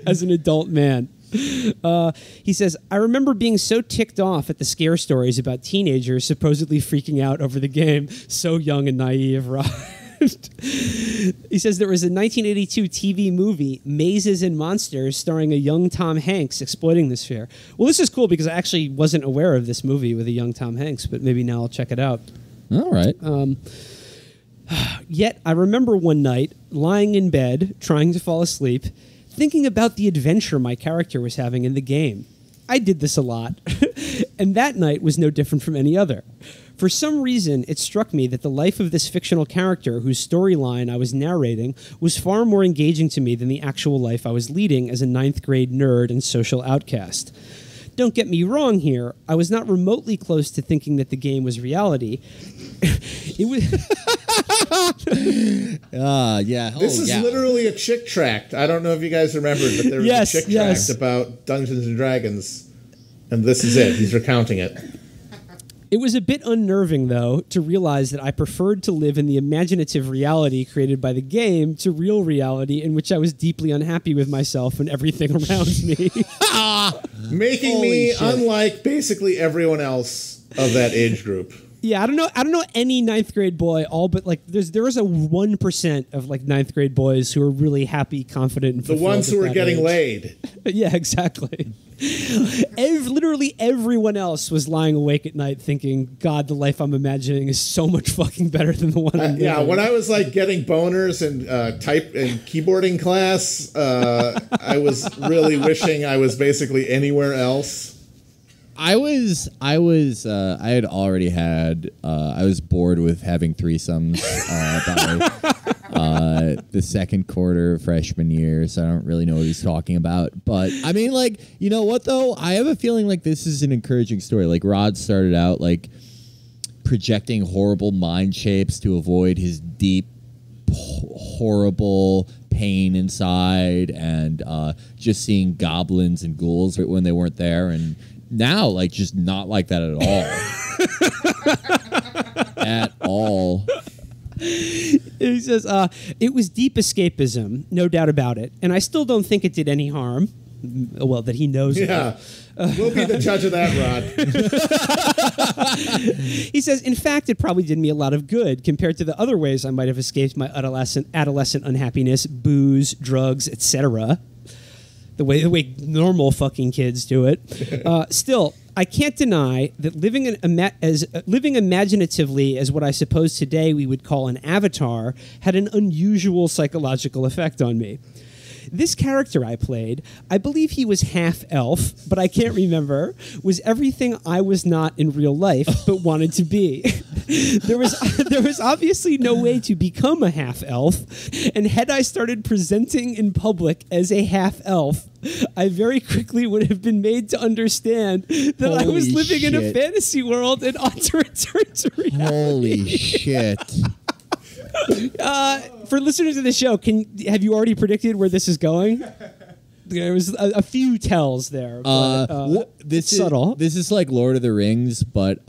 [SPEAKER 8] as an adult man. He says, I remember being so ticked off at the scare stories about teenagers supposedly freaking out over the game. So young and naive, Rod. He says there was a 1982 TV movie, Mazes and Monsters, starring a young Tom Hanks exploiting this fear. Well, this is cool because I actually wasn't aware of this movie with a young Tom Hanks, but maybe now I'll check it out.
[SPEAKER 10] All right.
[SPEAKER 8] Yet I remember one night, lying in bed, trying to fall asleep, thinking about the adventure my character was having in the game. I did this a lot, and that night was no different from any other. For some reason, it struck me that the life of this fictional character whose storyline I was narrating was far more engaging to me than the actual life I was leading as a 9th grade nerd and social outcast. Don't get me wrong here. I was not remotely close to thinking that the game was reality. It was...
[SPEAKER 9] This is literally a chick tract. I don't know if you guys remember, but there was a chick tract about Dungeons and Dragons, and this is it. He's recounting it.
[SPEAKER 8] It was a bit unnerving, though, to realize that I preferred to live in the imaginative reality created by the game to real reality in which I was deeply unhappy with myself and everything around me.
[SPEAKER 9] Making me unlike basically everyone else of that age group.
[SPEAKER 8] Yeah, I don't know any 9th grade boy, all but like there is a 1% of like 9th grade boys who are really happy, confident, and fulfilled.
[SPEAKER 9] The ones who are getting
[SPEAKER 8] age.
[SPEAKER 9] laid.
[SPEAKER 8] Yeah, exactly. Literally everyone else was lying awake at night thinking, God, the life I'm imagining is so much fucking better than the one I'm living.
[SPEAKER 9] Yeah, when I was like getting boners in type and keyboarding class, I was really wishing I was basically anywhere else.
[SPEAKER 10] I had already had, I was bored with having threesomes by the second quarter of freshman year, so I don't really know what he's talking about. But, I mean, like, you know what, though? I have a feeling like this is an encouraging story. Like, Rod started out, like, projecting horrible mind shapes to avoid his deep horrible pain inside, and just seeing goblins and ghouls when they weren't there, and now like just not like that at all. At all.
[SPEAKER 8] He says, it was deep escapism, no doubt about it, and I still don't think it did any harm. Well, that he knows.
[SPEAKER 9] Yeah. We'll be the judge of that,
[SPEAKER 8] Rod. He says, in fact, it probably did me a lot of good compared to the other ways I might have escaped my adolescent unhappiness, booze, drugs, etc. The way normal fucking kids do it. Still, I can't deny that living imaginatively as what I suppose today we would call an avatar had an unusual psychological effect on me. This character I played, I believe he was half elf, but I can't remember, was everything I was not in real life but wanted to be. There was obviously no way to become a half elf, and had I started presenting in public as a half elf, I very quickly would have been made to understand that I was living in a fantasy world and ought to return to reality.
[SPEAKER 10] Holy shit.
[SPEAKER 8] For listeners of the show, have you already predicted where this is going? There was a few tells there. But,
[SPEAKER 10] this
[SPEAKER 8] subtle.
[SPEAKER 10] This is like Lord of the Rings, but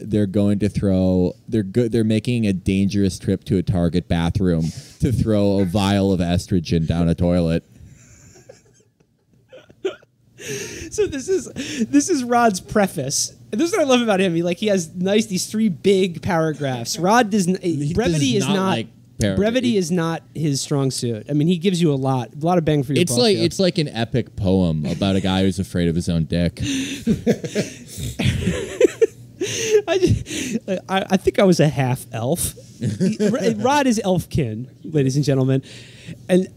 [SPEAKER 10] they're going to throw. They're making a dangerous trip to a Target bathroom to throw a vial of estrogen down a toilet.
[SPEAKER 8] So this is Rod's preface. And this is what I love about him. He has these three big paragraphs. Rod brevity is not his strong suit. I mean, he gives you a lot of bang for your buck.
[SPEAKER 10] It's like an epic poem about a guy who's afraid of his own dick.
[SPEAKER 8] I think I was a half elf. Rod is elfkin, ladies and gentlemen. And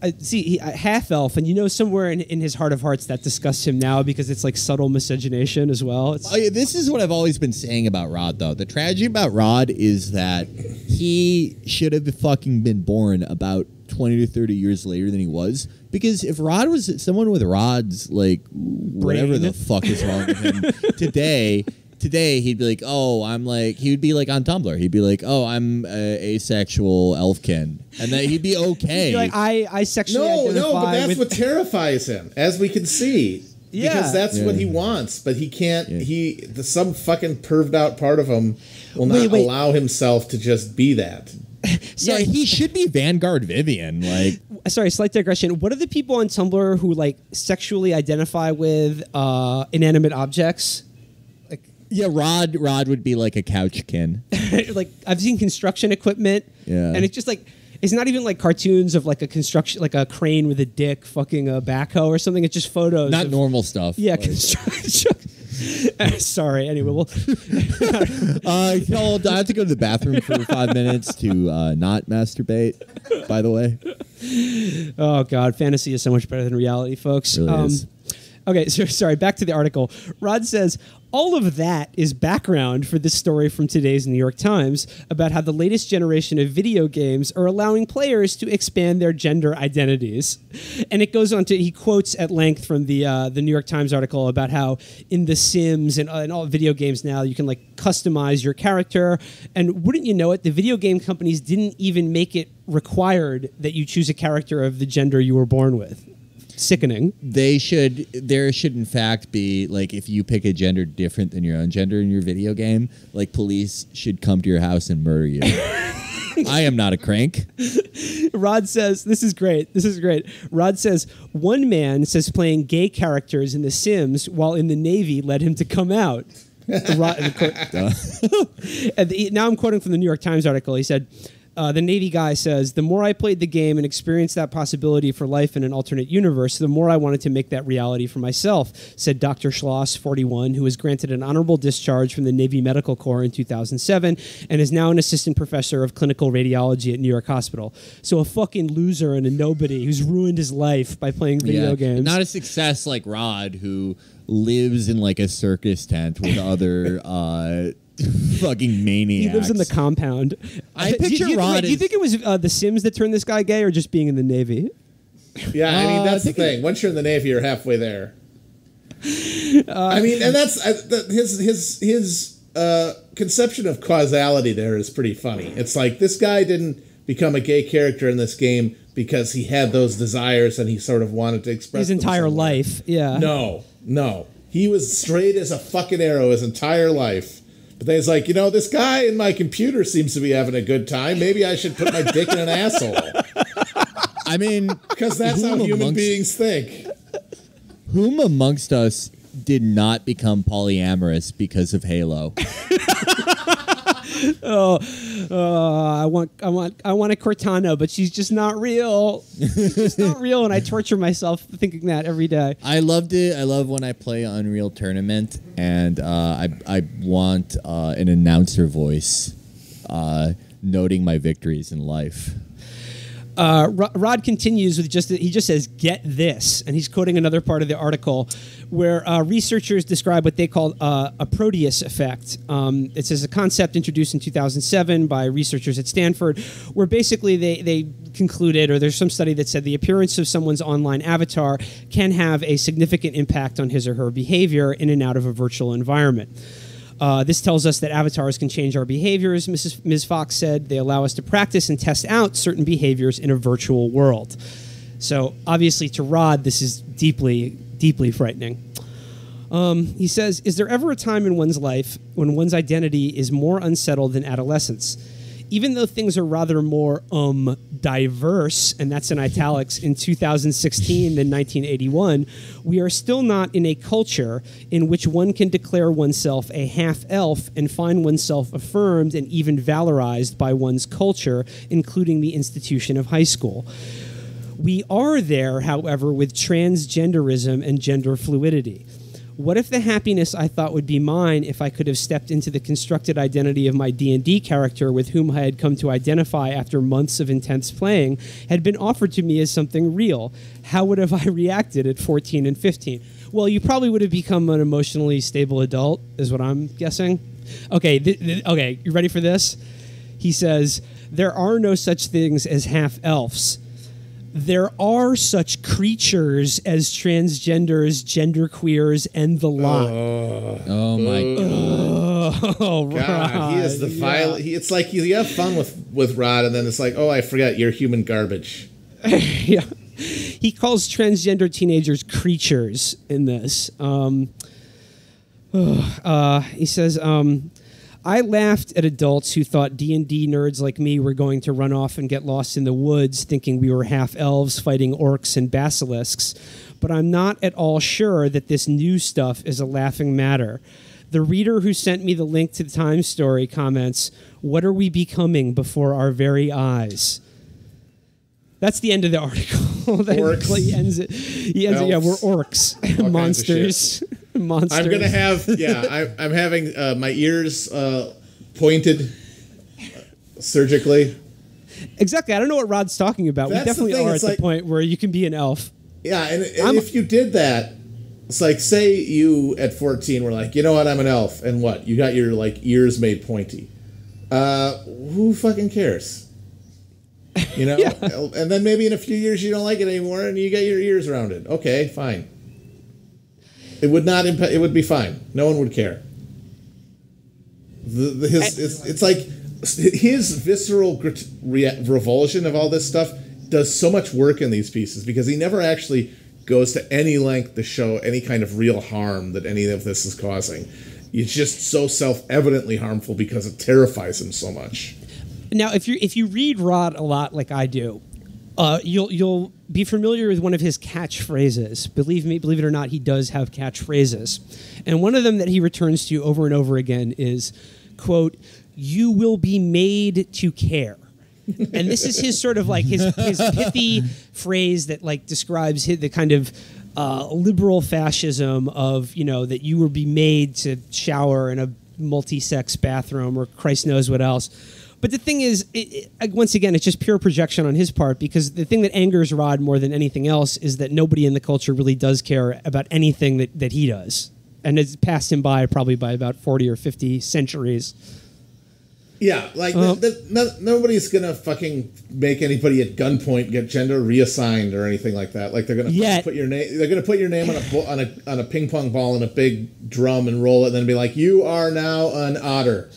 [SPEAKER 8] half elf, and somewhere in his heart of hearts that disgusts him now because it's like subtle miscegenation as well.
[SPEAKER 10] This is what I've always been saying about Rod, though. The tragedy about Rod is that he should have fucking been born about 20 to 30 years later than he was. Because if Rod was someone with Rod's, like, whatever the fuck is wrong with him today he'd be like, he would be like on Tumblr. He'd be like, I'm asexual elfkin. And that he'd be okay.
[SPEAKER 8] He'd be like, I sexually identify
[SPEAKER 9] No, but that's what terrifies him, as we can see.
[SPEAKER 8] Yeah.
[SPEAKER 9] Because that's what he wants, but he can't, some fucking perved out part of him will not allow himself to just be that.
[SPEAKER 10] Yeah, he should be Vanguard Vivian.
[SPEAKER 8] Sorry, slight digression. What are the people on Tumblr who sexually identify with inanimate objects?
[SPEAKER 10] Yeah, Rod would be like a couchkin.
[SPEAKER 8] I've seen construction equipment, and it's just it's not even like cartoons of like a construction, like a crane with a dick fucking a backhoe or something. It's just photos.
[SPEAKER 10] Not normal stuff.
[SPEAKER 8] Yeah, construction. Sorry. Anyway,
[SPEAKER 10] I have to go to the bathroom for 5 minutes to not masturbate. By the way.
[SPEAKER 8] Oh God, fantasy is so much better than reality, folks.
[SPEAKER 10] It really is.
[SPEAKER 8] Okay, so sorry, back to the article. Rod says, all of that is background for this story from today's New York Times about how the latest generation of video games are allowing players to expand their gender identities. And it goes on to, he quotes at length from the New York Times article about how in The Sims and all video games now, you can customize your character. And wouldn't you know it, the video game companies didn't even make it required that you choose a character of the gender you were born with. Sickening.
[SPEAKER 10] There should in fact be, if you pick a gender different than your own gender in your video game, police should come to your house and murder you. I am not a crank.
[SPEAKER 8] Rod says, this is great. Rod says, one man says playing gay characters in The Sims while in the Navy led him to come out. Now I'm quoting from the New York Times article. He said, the Navy guy says, the more I played the game and experienced that possibility for life in an alternate universe, the more I wanted to make that reality for myself, said Dr. Schloss, 41, who was granted an honorable discharge from the Navy Medical Corps in 2007 and is now an assistant professor of clinical radiology at New York Hospital. So a fucking loser and a nobody who's ruined his life by playing video games.
[SPEAKER 10] Not a success like Rod, who lives in a circus tent with other... fucking maniacs.
[SPEAKER 8] He lives in the compound.
[SPEAKER 10] I picture Rod.
[SPEAKER 8] Do you think it was The Sims that turned this guy gay, or just being in the Navy?
[SPEAKER 9] Yeah, I mean that's the thing. Once you're in the Navy, you're halfway there. I mean, and that's his conception of causality there is pretty funny. It's like this guy didn't become a gay character in this game because he had those desires and he sort of wanted to express
[SPEAKER 8] his entire life. Yeah.
[SPEAKER 9] No. He was straight as a fucking arrow his entire life. But then he's like, this guy in my computer seems to be having a good time. Maybe I should put my dick in an asshole.
[SPEAKER 10] I mean,
[SPEAKER 9] because that's how human beings think.
[SPEAKER 10] Whom amongst us did not become polyamorous because of Halo?
[SPEAKER 8] I want a Cortana, but she's just not real. She's just not real, and I torture myself thinking that every day.
[SPEAKER 10] I loved it. I love when I play Unreal Tournament, and I want an announcer voice noting my victories in life.
[SPEAKER 8] Rod continues with he just says, "Get this," and he's quoting another part of the article where researchers describe what they call a Proteus effect. It says a concept introduced in 2007 by researchers at Stanford, where basically they concluded, or there's some study that said the appearance of someone's online avatar can have a significant impact on his or her behavior in and out of a virtual environment. This tells us that avatars can change our behaviors, Ms. Fox said. They allow us to practice and test out certain behaviors in a virtual world. So, obviously, to Rod, this is deeply, deeply frightening. He says, is there ever a time in one's life when one's identity is more unsettled than adolescence? Even though things are rather more diverse, and that's in italics, in 2016 than 1981, we are still not in a culture in which one can declare oneself a half-elf and find oneself affirmed and even valorized by one's culture, including the institution of high school. We are there, however, with transgenderism and gender fluidity. What if the happiness I thought would be mine if I could have stepped into the constructed identity of my D&D character with whom I had come to identify after months of intense playing had been offered to me as something real? How would have I reacted at 14 and 15? Well, you probably would have become an emotionally stable adult, is what I'm guessing. Okay, okay, you ready for this? He says, there are no such things as half-elves. There are such creatures as transgenders, genderqueers, and the lot.
[SPEAKER 10] Oh my god!
[SPEAKER 8] Oh,
[SPEAKER 9] God,
[SPEAKER 8] Rod,
[SPEAKER 9] he is the violent. It's like you have fun with Rod, and then it's like, oh, I forgot, you're human garbage.
[SPEAKER 8] Yeah, he calls transgender teenagers creatures in this. He says, I laughed at adults who thought D&D nerds like me were going to run off and get lost in the woods thinking we were half-elves fighting orcs and basilisks, but I'm not at all sure that this new stuff is a laughing matter. The reader who sent me the link to the Time story comments, what are we becoming before our very eyes? That's the end of the article.
[SPEAKER 9] Orcs.
[SPEAKER 8] He ends it, yeah, we're orcs. Monsters. Monsters.
[SPEAKER 9] I'm gonna have I'm having my ears pointed surgically.
[SPEAKER 8] Exactly. I don't know what Rod's talking about.
[SPEAKER 9] That's
[SPEAKER 8] we definitely are at the point where you can be an elf.
[SPEAKER 9] Yeah, and if you did that, it's like, say you at 14 were like, you know what, I'm an elf, and what? You got your ears made pointy. Who fucking cares? You know? Yeah. And then maybe in a few years you don't like it anymore and you get your ears rounded. Okay, fine. It would not impact. It would be fine. No one would care. It's like his visceral revulsion of all this stuff does so much work in these pieces because he never actually goes to any length to show any kind of real harm that any of this is causing. It's just so self-evidently harmful because it terrifies him so much.
[SPEAKER 8] Now, if you read Rod a lot like I do, you'll be familiar with one of his catchphrases. Believe it or not, he does have catchphrases. And one of them that he returns to over and over again is, quote, "You will be made to care." And this is his sort of like his pithy phrase that like describes the kind of liberal fascism of, you know, that you will be made to shower in a multi-sex bathroom or Christ knows what else. But the thing is, once again, it's just pure projection on his part because the thing that angers Rod more than anything else is that nobody in the culture really does care about anything that he does. And it's passed him by probably by about 40 or 50 centuries.
[SPEAKER 9] Yeah, like nobody's going to fucking make anybody at gunpoint get gender reassigned or anything like that. Like they're going to put your name. They're going to put your name on a ping pong ball and a big drum and roll it, and then be like, "You are now an otter."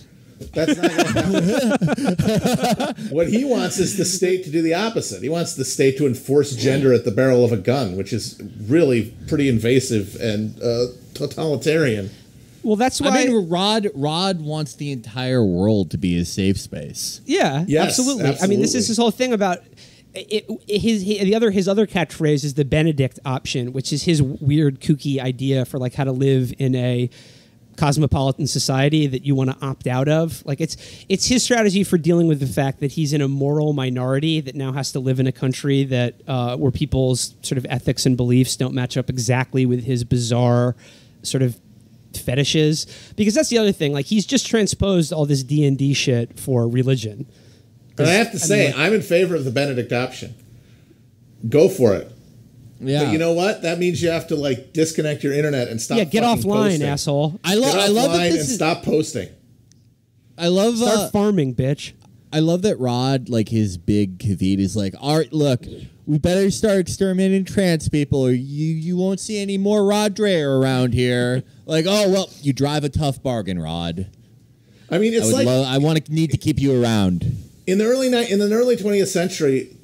[SPEAKER 9] That's not going to happen. What he wants is the state to do the opposite. He wants the state to enforce gender at the barrel of a gun, which is really pretty invasive and totalitarian.
[SPEAKER 8] Well, that's why.
[SPEAKER 10] I mean, Rod wants the entire world to be his safe space.
[SPEAKER 8] Yeah,
[SPEAKER 9] Yes,
[SPEAKER 8] absolutely. I mean, this is his whole thing about his other catchphrase is the Benedict option, which is his weird, kooky idea for like how to live in a cosmopolitan society that you want to opt out of. Like it's his strategy for dealing with the fact that he's in a moral minority that now has to live in a country that where people's sort of ethics and beliefs don't match up exactly with his bizarre sort of fetishes. Because that's the other thing. Like he's just transposed all this D&D shit for religion.
[SPEAKER 9] And I have to say, I'm in favor of the Benedict option. Go for it.
[SPEAKER 10] Yeah.
[SPEAKER 9] But you know what? That means you have to like disconnect your internet and stop.
[SPEAKER 8] Yeah, get
[SPEAKER 9] fucking
[SPEAKER 8] offline,
[SPEAKER 9] posting.
[SPEAKER 8] asshole.
[SPEAKER 10] I love that
[SPEAKER 9] and
[SPEAKER 10] this is,
[SPEAKER 9] stop posting.
[SPEAKER 10] I love
[SPEAKER 8] Start farming, bitch.
[SPEAKER 10] I love that Rod, like his big caveat, is like, all right, look, we better start exterminating trans people, or you won't see any more Rod Dreher around here. Like, oh well, you drive a tough bargain, Rod.
[SPEAKER 9] I mean, it's like
[SPEAKER 10] I need to keep you around.
[SPEAKER 9] in the early 20th century.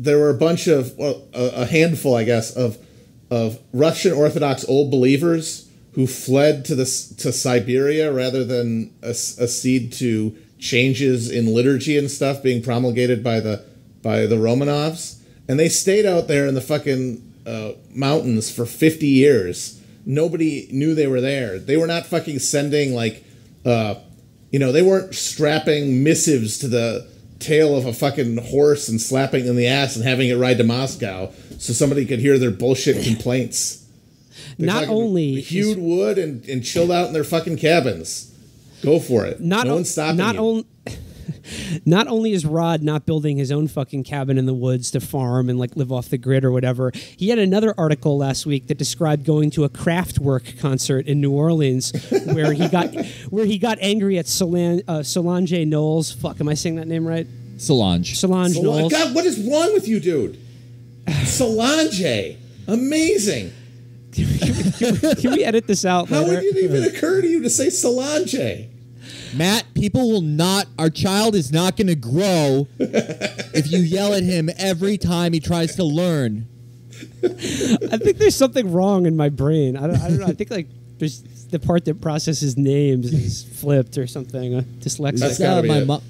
[SPEAKER 9] There were a bunch of a handful, I guess, of Russian Orthodox old believers who fled to Siberia rather than accede to changes in liturgy and stuff being promulgated by the Romanovs, and they stayed out there in the fucking mountains for 50 years. Nobody knew they were there. They were not fucking sending they weren't strapping missives to the tail of a fucking horse and slapping it in the ass and having it ride to Moscow so somebody could hear their bullshit complaints. They
[SPEAKER 8] Not only
[SPEAKER 9] hewed wood and chilled out in their fucking cabins. Go for it. No one's stopping you.
[SPEAKER 8] Not only is Rod not building his own fucking cabin in the woods to farm and like live off the grid or whatever, he had another article last week that described going to a Kraftwerk concert in New Orleans where he got angry at Solange Knowles. Fuck, am I saying that name right?
[SPEAKER 10] Solange
[SPEAKER 8] Knowles.
[SPEAKER 9] God, what is wrong with you, dude? Solange, amazing.
[SPEAKER 8] Can we edit this out?
[SPEAKER 9] How
[SPEAKER 8] later?
[SPEAKER 9] would it even occur to you to say Solange?
[SPEAKER 10] Matt, our child is not going to grow if you yell at him every time he tries to learn.
[SPEAKER 8] I think there's something wrong in my brain. I don't know. I think like there's the part that processes names is flipped or something. Dyslexic.
[SPEAKER 9] That's gotta be it.
[SPEAKER 10] But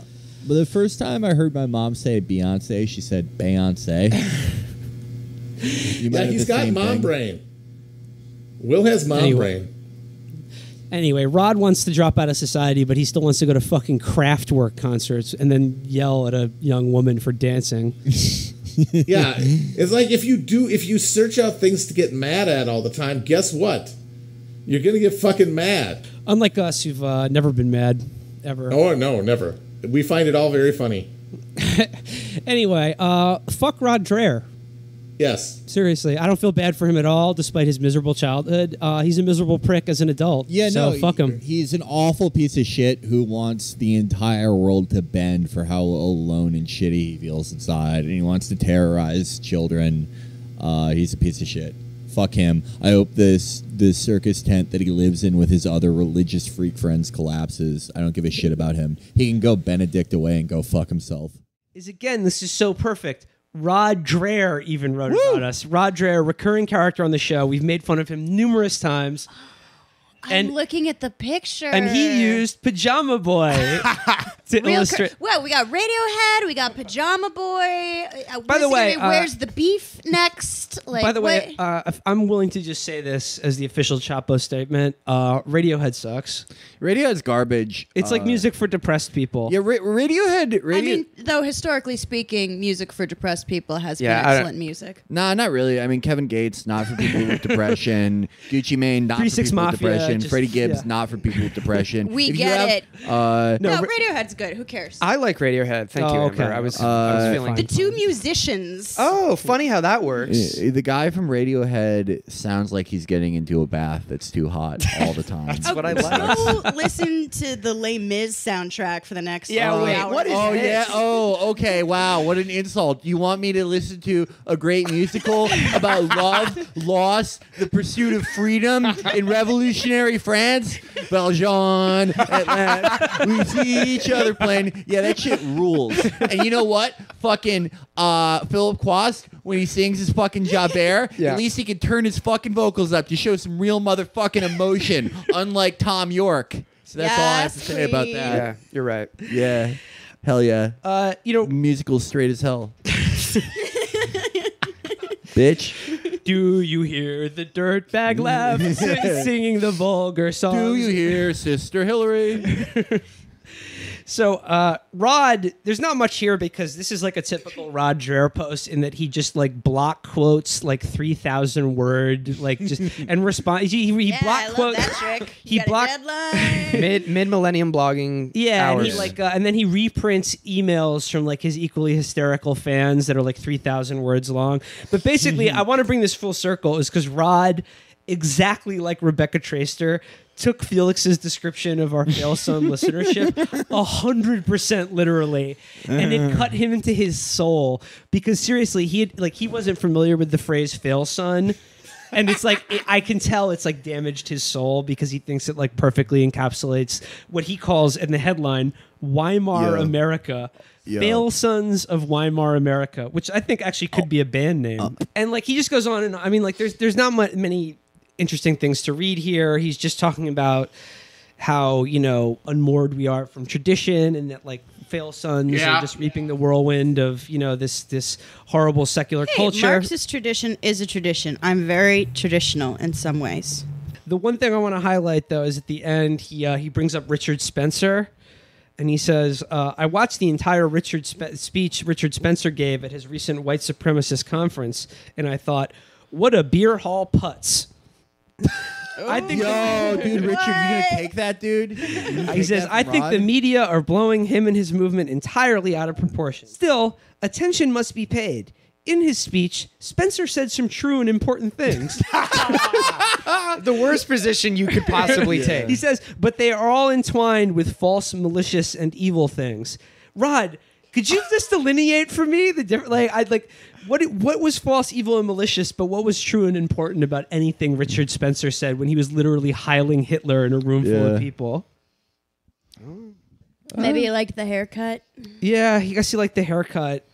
[SPEAKER 10] the first time I heard my mom say Beyonce, she said Beyonce.
[SPEAKER 9] Yeah, he's got mom brain. Will has mom brain.
[SPEAKER 8] Anyway, Rod wants to drop out of society, but he still wants to go to fucking Kraftwerk concerts and then yell at a young woman for dancing.
[SPEAKER 9] Yeah, it's like if you search out things to get mad at all the time, guess what? You're gonna get fucking mad.
[SPEAKER 8] Unlike us, who've never been mad ever.
[SPEAKER 9] Oh no, never. We find it all very funny.
[SPEAKER 8] Anyway, fuck Rod Dreher.
[SPEAKER 9] Yes.
[SPEAKER 8] Seriously, I don't feel bad for him at all, despite his miserable childhood. He's a miserable prick as an adult.
[SPEAKER 10] Yeah,
[SPEAKER 8] so
[SPEAKER 10] no,
[SPEAKER 8] fuck him.
[SPEAKER 10] He's an awful piece of shit who wants the entire world to bend for how alone and shitty he feels inside, and he wants to terrorize children. He's a piece of shit. Fuck him. I hope this circus tent that he lives in with his other religious freak friends collapses. I don't give a shit about him. He can go Benedict away and go fuck himself.
[SPEAKER 1] This is so perfect. Rod Dreher even wrote about us. Rod Dreher, recurring character on the show. We've made fun of him numerous times.
[SPEAKER 11] I'm looking at the picture.
[SPEAKER 1] And he used Pajama Boy to illustrate.
[SPEAKER 11] Well, we got Radiohead, we got Pajama Boy.
[SPEAKER 1] By the way,
[SPEAKER 11] where's the beef next? Like,
[SPEAKER 1] by the way, I'm willing to just say this as the official Chapo statement. Radiohead sucks.
[SPEAKER 5] Radiohead's garbage.
[SPEAKER 1] It's like music for depressed people.
[SPEAKER 5] Yeah, Radiohead.
[SPEAKER 11] I mean, though historically speaking, music for depressed people has been excellent music.
[SPEAKER 5] Nah, not really. I mean, Kevin Gates, not for people with depression. Gucci Mane, not for people
[SPEAKER 1] Mafia,
[SPEAKER 5] with depression. Freddie Gibbs,
[SPEAKER 1] yeah.
[SPEAKER 5] not for people with depression.
[SPEAKER 11] We get it. No, Radiohead's good. Who cares?
[SPEAKER 12] I like Radiohead. Thank you,
[SPEAKER 1] okay.
[SPEAKER 12] Amber. I was feeling
[SPEAKER 11] The two musicians.
[SPEAKER 12] Oh, funny how that works.
[SPEAKER 5] The guy from Radiohead sounds like he's getting into a bath that's too hot all the time.
[SPEAKER 12] That's what I like.
[SPEAKER 11] Go listen to the Les Mis soundtrack for the next 3 hours.
[SPEAKER 12] What is
[SPEAKER 5] Oh,
[SPEAKER 12] this?
[SPEAKER 5] yeah. Oh, okay. Wow. What an insult. You want me to listen to a great musical about love, loss, the pursuit of freedom in revolutionary
[SPEAKER 10] revolutionary France, Valjean, at last, we see each other playing. Yeah, that shit rules. And you know what? Fucking Philip Quast, when he sings his fucking Javert, at least he can turn his fucking vocals up to show some real motherfucking emotion, unlike Tom York. So that's all I have to say about that.
[SPEAKER 12] Yeah, you're right.
[SPEAKER 10] Yeah. Hell yeah. Musical straight as hell. Bitch.
[SPEAKER 8] Do you hear the dirtbag laugh singing the vulgar song?
[SPEAKER 10] Do you hear Sister Hillary?
[SPEAKER 8] So, Rod, there's not much here because this is like a typical Rod Dreher post in that he just like block quotes like 3,000 word, like just and respond. He block quotes.
[SPEAKER 11] That trick.
[SPEAKER 8] He blocked
[SPEAKER 12] mid millennium blogging.
[SPEAKER 8] Yeah,
[SPEAKER 12] hours.
[SPEAKER 8] and he like, and then he reprints emails from like his equally hysterical fans that are like 3,000 words long. But basically, I want to bring this full circle is because Rod, exactly like Rebecca Traister, took Felix's description of our Fail Son listenership 100% literally, and it cut him into his soul because seriously, he wasn't familiar with the phrase Fail Son, and it's like I can tell it's like damaged his soul because he thinks it like perfectly encapsulates what he calls in the headline Weimar America. Fail Sons of Weimar America, which I think actually could be a band name. And like he just goes on and I mean like there's not many interesting things to read here. He's just talking about how, unmoored we are from tradition and that like fail sons are just reaping the whirlwind of, this horrible secular culture.
[SPEAKER 11] Marxist tradition is a tradition. I'm very traditional in some ways.
[SPEAKER 8] The one thing I want to highlight though is at the end he brings up Richard Spencer and he says, I watched the entire speech Richard Spencer gave at his recent white supremacist conference and I thought, what a beer hall putz.
[SPEAKER 10] I think, dude, Richard, you gonna take that, dude?
[SPEAKER 8] He says, I think the media are blowing him and his movement entirely out of proportion. Still, attention must be paid. In his speech, Spencer said some true and important things.
[SPEAKER 12] The worst position you could possibly take.
[SPEAKER 8] He says, but they are all entwined with false, malicious, and evil things. Rod, could you just delineate for me the different? What was false, evil, and malicious, but what was true and important about anything Richard Spencer said when he was literally heiling Hitler in a room full of people?
[SPEAKER 11] Maybe you liked the haircut.
[SPEAKER 8] Yeah, I guess he liked the haircut.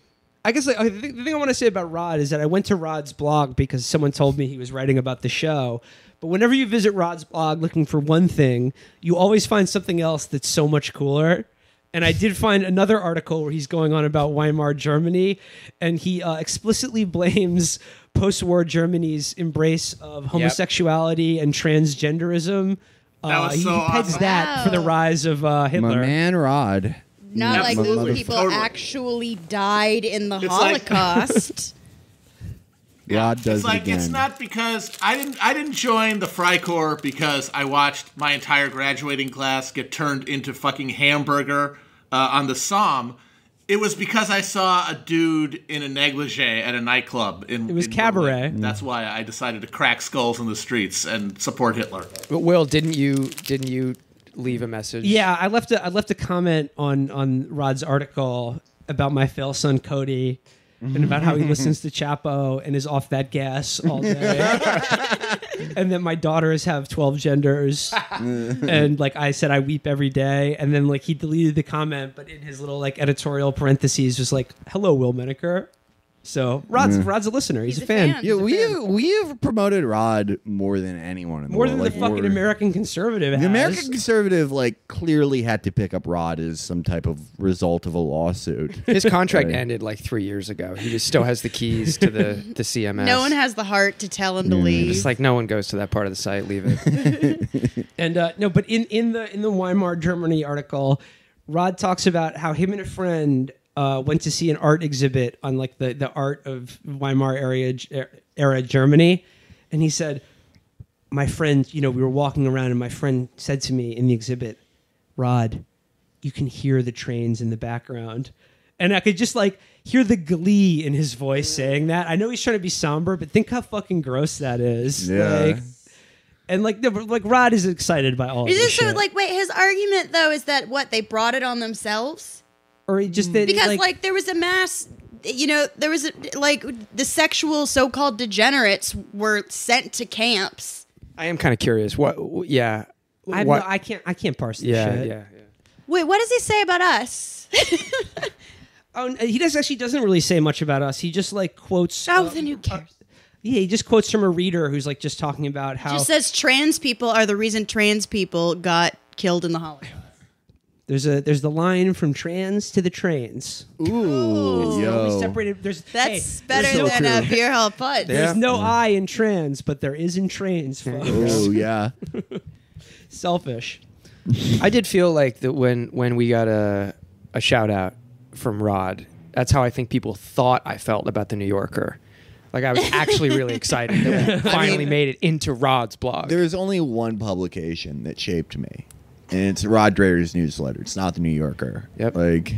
[SPEAKER 8] I guess the thing I want to say about Rod is that I went to Rod's blog because someone told me he was writing about the show. But whenever you visit Rod's blog looking for one thing, you always find something else that's so much cooler. And I did find another article where he's going on about Weimar Germany, and he explicitly blames post-war Germany's embrace of homosexuality and transgenderism.
[SPEAKER 6] He
[SPEAKER 8] pegs that for the rise of Hitler.
[SPEAKER 10] My man Rod.
[SPEAKER 11] Not like those people actually died in the Holocaust.
[SPEAKER 10] Rod does
[SPEAKER 6] it's like
[SPEAKER 10] it again.
[SPEAKER 6] It's not because I didn't join the Freikorps because I watched my entire graduating class get turned into fucking hamburger on the Somme. It was because I saw a dude in a negligee at a nightclub. It was
[SPEAKER 8] cabaret.
[SPEAKER 6] Berlin. That's why I decided to crack skulls in the streets and support Hitler.
[SPEAKER 12] But Will, didn't you leave a message?
[SPEAKER 8] Yeah, I left a comment on Rod's article about my fail son Cody. And about how he listens to Chapo and is off that gas all day. And then my daughters have 12 genders. And like I said, I weep every day. And then like he deleted the comment, but in his little like editorial parentheses was like, hello, Will Menaker. So Rod's a listener. He's a fan.
[SPEAKER 10] Yeah, we have promoted Rod more than anyone in the
[SPEAKER 8] world.
[SPEAKER 10] More
[SPEAKER 8] than the fucking American conservative has.
[SPEAKER 10] The American conservative clearly had to pick up Rod as some type of result of a lawsuit.
[SPEAKER 12] His contract ended like 3 years ago. He just still has the keys to the CMS.
[SPEAKER 11] No one has the heart to tell him to leave.
[SPEAKER 12] It's like no one goes to that part of the site. Leave it.
[SPEAKER 8] And no, but in the Weimar Germany article, Rod talks about how him and a friend went to see an art exhibit on like the art of Weimar era Germany, and he said, my friend, we were walking around and my friend said to me in the exhibit, Rod, you can hear the trains in the background. And I could just like hear the glee in his voice saying that. I know he's trying to be somber, but think how fucking gross that is.
[SPEAKER 10] Yeah.
[SPEAKER 8] Rod is excited by all
[SPEAKER 11] is
[SPEAKER 8] this
[SPEAKER 11] this so
[SPEAKER 8] shit.
[SPEAKER 11] wait, his argument though is that they brought it on themselves?
[SPEAKER 8] Or just that
[SPEAKER 11] because there was a mass, there was the sexual so-called degenerates were sent to camps
[SPEAKER 12] I am kind of curious. What? Yeah.
[SPEAKER 8] I can't parse this shit.
[SPEAKER 12] Yeah.
[SPEAKER 11] Wait, what does he say about us?
[SPEAKER 8] He doesn't really say much about us. He just like quotes.
[SPEAKER 11] Oh, then who cares?
[SPEAKER 8] Yeah, he just quotes from a reader who's like just talking about how.
[SPEAKER 11] Just says trans people are the reason trans people got killed in the Holocaust.
[SPEAKER 8] There's the line from trans to the trains.
[SPEAKER 10] Ooh, yo.
[SPEAKER 8] Separated.
[SPEAKER 11] That's better than a beer hall putt.
[SPEAKER 8] There's no I in trans, but there is in trains. Folks.
[SPEAKER 10] Oh yeah.
[SPEAKER 8] Selfish.
[SPEAKER 12] I did feel like that when we got a shout out from Rod. That's how I think people thought I felt about the New Yorker. Like I was actually really excited that we finally made it into Rod's blog.
[SPEAKER 10] There's only one publication that shaped me, and it's Rod Dreher's newsletter. It's not the New Yorker.
[SPEAKER 12] Yep.
[SPEAKER 10] Like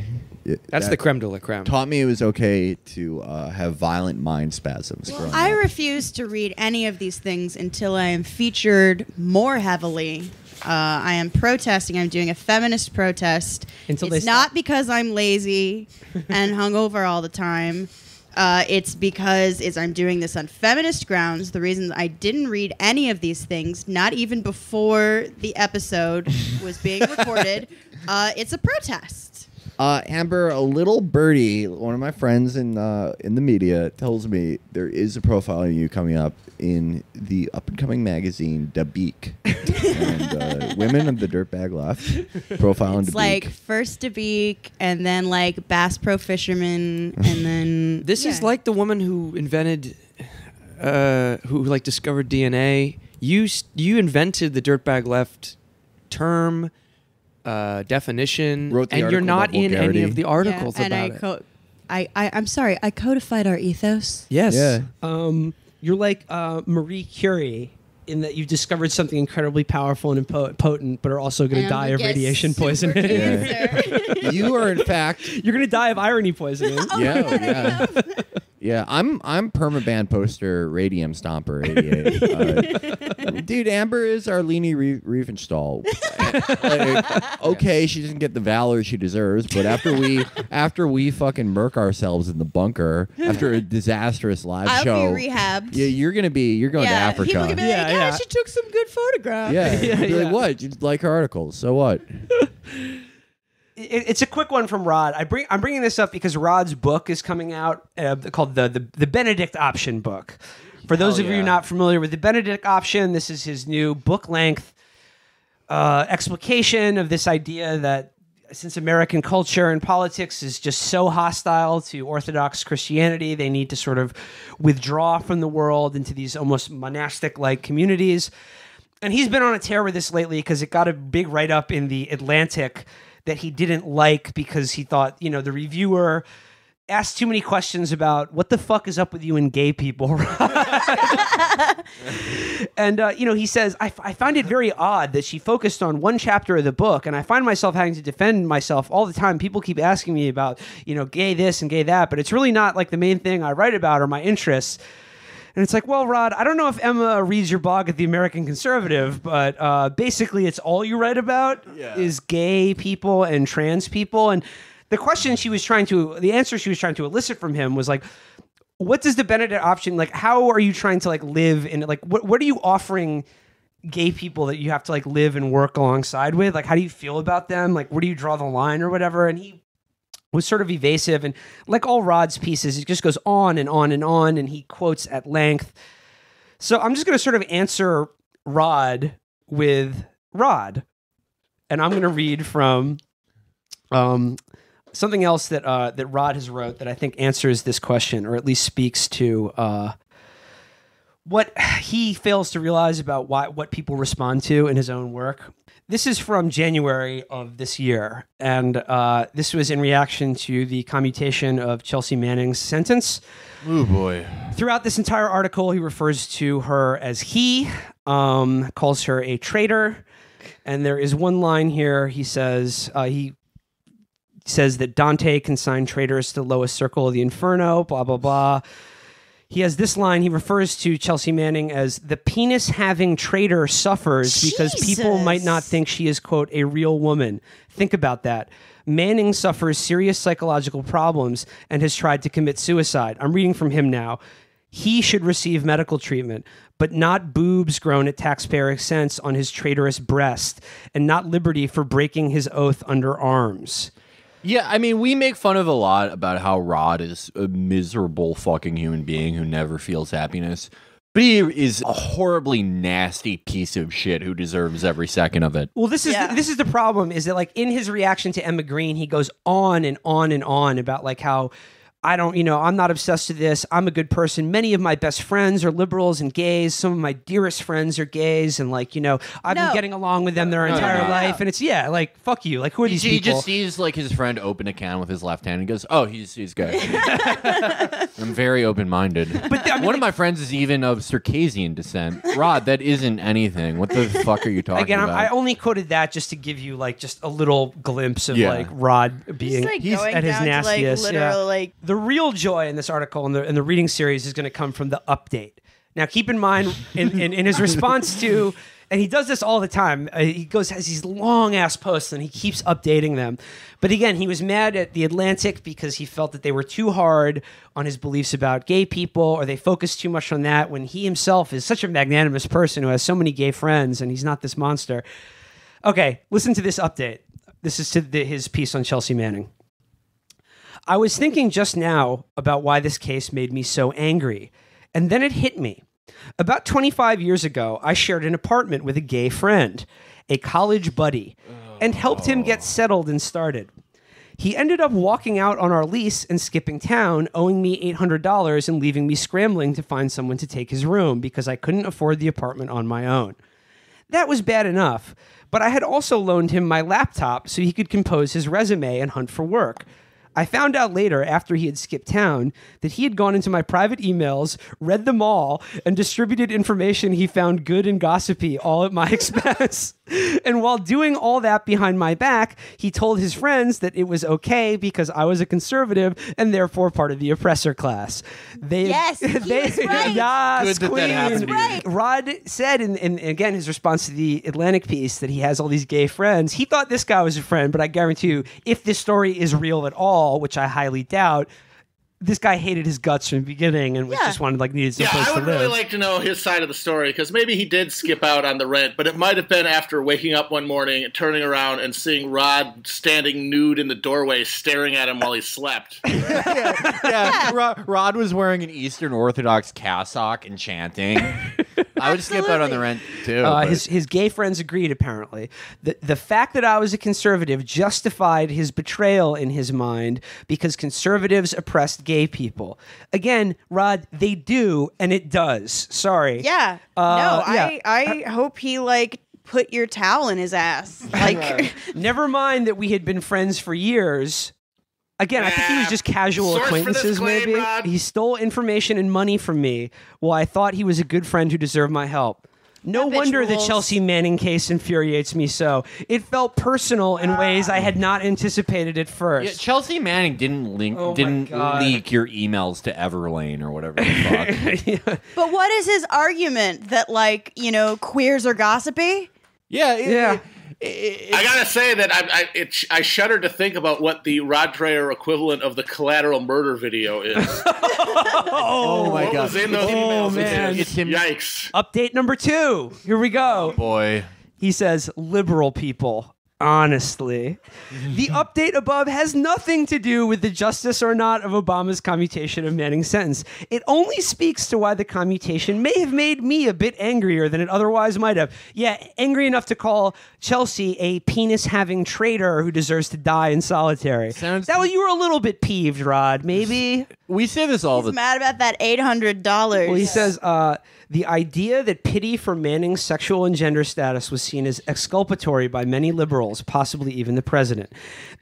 [SPEAKER 12] that's the creme de la creme.
[SPEAKER 10] Taught me it was okay to have violent mind spasms.
[SPEAKER 11] Well, I refuse to read any of these things until I am featured more heavily. I am protesting. I'm doing a feminist protest. It's not because I'm lazy and hungover all the time. It's because I'm doing this on feminist grounds. The reason I didn't read any of these things, not even before the episode was being recorded, it's a protest.
[SPEAKER 10] Amber, a little birdie, one of my friends in the media, tells me there is a profile of you coming up in the up-and-coming magazine, Da Beak. And Women of the Dirtbag Left profile in Da Beak.
[SPEAKER 11] It's like first Da Beak, and then like Bass Pro Fisherman, and then...
[SPEAKER 12] This is like the woman who invented, who like discovered DNA. You invented the Dirtbag Left term, definition,
[SPEAKER 10] Wrote the
[SPEAKER 12] and you're
[SPEAKER 10] article
[SPEAKER 12] not
[SPEAKER 10] about
[SPEAKER 12] in any
[SPEAKER 10] vulgarity.
[SPEAKER 12] of the articles
[SPEAKER 11] and
[SPEAKER 12] about it.
[SPEAKER 11] I'm sorry, I codified our ethos.
[SPEAKER 12] Yes.
[SPEAKER 10] Yeah.
[SPEAKER 8] You're like Marie Curie in that you've discovered something incredibly powerful and potent, but are also going to die of radiation poisoning.
[SPEAKER 10] You are, in fact...
[SPEAKER 8] You're going to die of irony poisoning.
[SPEAKER 10] Yeah. Yeah, I'm permaban poster Radium Stomper 88. Dude, Amber is our Leni Riefenstahl. Okay, she doesn't get the valor she deserves, but after we fucking murk ourselves in the bunker after a disastrous live show,
[SPEAKER 11] I'll be rehabbed.
[SPEAKER 10] Yeah, you're going to Africa.
[SPEAKER 11] People can be like, yeah, she took some good photographs.
[SPEAKER 10] Yeah, you're like, what? You like her articles? So what?
[SPEAKER 1] It's a quick one from Rod. I'm bringing this up because Rod's book is coming out called the Benedict Option book. For those of you not familiar with the Benedict Option, this is his new book-length explication of this idea that since American culture and politics is just so hostile to Orthodox Christianity, they need to sort of withdraw from the world into these almost monastic-like communities. And he's been on a tear with this lately because it got a big write-up in the Atlantic that he didn't like because he thought, the reviewer asked too many questions about what the fuck is up with you and gay people. And, he says, I find it very odd that she focused on one chapter of the book, and I find myself having to defend myself all the time. People keep asking me about, gay this and gay that, but it's really not like the main thing I write about or my interests. And it's like, well, Rod, I don't know if Emma reads your blog at the American Conservative, but basically it's all you write about is gay people and trans people. And the answer she was trying to elicit from him was like, what does the Benedict Option, like, how are you trying to like live in, like, what are you offering gay people that you have to like live and work alongside with? Like, how do you feel about them? Like, where do you draw the line or whatever? And he was sort of evasive, and like all Rod's pieces, it just goes on and on and on, and he quotes at length. So I'm just going to sort of answer Rod with Rod, and I'm going to read from something else that that Rod has wrote that I think answers this question, or at least speaks to what he fails to realize about what people respond to in his own work. This is from January of this year, and this was in reaction to the commutation of Chelsea Manning's sentence.
[SPEAKER 6] Oh, boy.
[SPEAKER 1] Throughout this entire article, he refers to her as he, calls her a traitor, and there is one line here. He says that Dante consigned traitors to the lowest circle of the inferno, blah, blah, blah. He has this line. He refers to Chelsea Manning as the penis-having traitor suffers because people might not think she is, quote, a real woman. Think about that. Manning suffers serious psychological problems and has tried to commit suicide. I'm reading from him now. he should receive medical treatment, but not boobs grown at taxpayer expense on his traitorous breast, and not liberty for breaking his oath under arms.
[SPEAKER 13] Yeah, I mean, we make fun of a lot about how Rod is a miserable fucking human being who never feels happiness. But he is a horribly nasty piece of shit who deserves every second of it.
[SPEAKER 1] Well, this is the problem, is that like in his reaction to Emma Green, he goes on and on and on about like how I'm not obsessed with this. I'm a good person. Many of my best friends are liberals and gays. Some of my dearest friends are gays. And I've been getting along with them their entire life. And it's, fuck you. Like, who are these people?
[SPEAKER 13] He just sees like his friend open a can with his left hand and goes, oh, he's gay. I'm very open-minded. But one of my friends is even of Circassian descent. Rod, that isn't anything. What the fuck are you talking about?
[SPEAKER 1] I only quoted that just to give you just a little glimpse of Rod being
[SPEAKER 11] he's
[SPEAKER 1] at his nastiest. The real joy in this article and the reading series is going to come from the update. Now, keep in mind, in his response to, and he does this all the time, has these long-ass posts, and he keeps updating them. But again, he was mad at The Atlantic because he felt that they were too hard on his beliefs about gay people, or they focused too much on that, when he himself is such a magnanimous person who has so many gay friends, and he's not this monster. Okay, listen to this update. This is to his piece on Chelsea Manning. I was thinking just now about why this case made me so angry, and then it hit me. About 25 years ago, I shared an apartment with a gay friend, a college buddy, and helped him get settled and started. He ended up walking out on our lease and skipping town, owing me $800 and leaving me scrambling to find someone to take his room because I couldn't afford the apartment on my own. That was bad enough, but I had also loaned him my laptop so he could compose his resume and hunt for work. I found out later, after he had skipped town, that he had gone into my private emails, read them all, and distributed information he found good and gossipy, all at my expense. And while doing all that behind my back, he told his friends that it was okay because I was a conservative and therefore part of the oppressor class.
[SPEAKER 11] Yes, he was right.
[SPEAKER 1] Yes,
[SPEAKER 13] good that happened.
[SPEAKER 11] Right.
[SPEAKER 1] Rod said, in again, his response to the Atlantic piece, that he has all these gay friends. He thought this guy was a friend, but I guarantee you, if this story is real at all, which I highly doubt, this guy hated his guts from the beginning and just needed some place to live.
[SPEAKER 6] I would really like to know his side of the story, because maybe he did skip out on the rent, but it might have been after waking up one morning and turning around and seeing Rod standing nude in the doorway staring at him while he slept.
[SPEAKER 13] Rod was wearing an Eastern Orthodox cassock and chanting. I would skip out on the rent too.
[SPEAKER 1] His gay friends agreed, apparently. The fact that I was a conservative justified his betrayal in his mind because conservatives oppressed gay people. Again, Rod, they do, and it does. Sorry.
[SPEAKER 11] Yeah. I hope he put your towel in his ass.
[SPEAKER 1] Never mind that we had been friends for years. Again, I think he was just casual acquaintances, maybe. Rod. He stole information and money from me while I thought he was a good friend who deserved my help. No wonder the Chelsea Manning case infuriates me so. It felt personal in ways I had not anticipated at first.
[SPEAKER 13] Yeah, Chelsea Manning didn't leak your emails to Everlane or whatever the fuck.
[SPEAKER 11] But what is his argument? That queers are gossipy?
[SPEAKER 6] Yeah. I gotta say that I shudder to think about what the Rod Dreher equivalent of the collateral murder video is.
[SPEAKER 13] Oh my god!
[SPEAKER 6] Was in those emails?
[SPEAKER 1] Man.
[SPEAKER 13] It's him.
[SPEAKER 6] Yikes!
[SPEAKER 1] Update number 2. Here we go.
[SPEAKER 13] Oh boy.
[SPEAKER 1] He says, liberal people. Honestly, the update above has nothing to do with the justice or not of Obama's commutation of Manning's sentence. It only speaks to why the commutation may have made me a bit angrier than it otherwise might have. Yeah, angry enough to call Chelsea a penis-having traitor who deserves to die in solitary. You were a little bit peeved, Rod, maybe?
[SPEAKER 13] We say this all
[SPEAKER 11] He's mad about that $800.
[SPEAKER 1] Well, he says, the idea that pity for Manning's sexual and gender status was seen as exculpatory by many liberals, possibly even the president.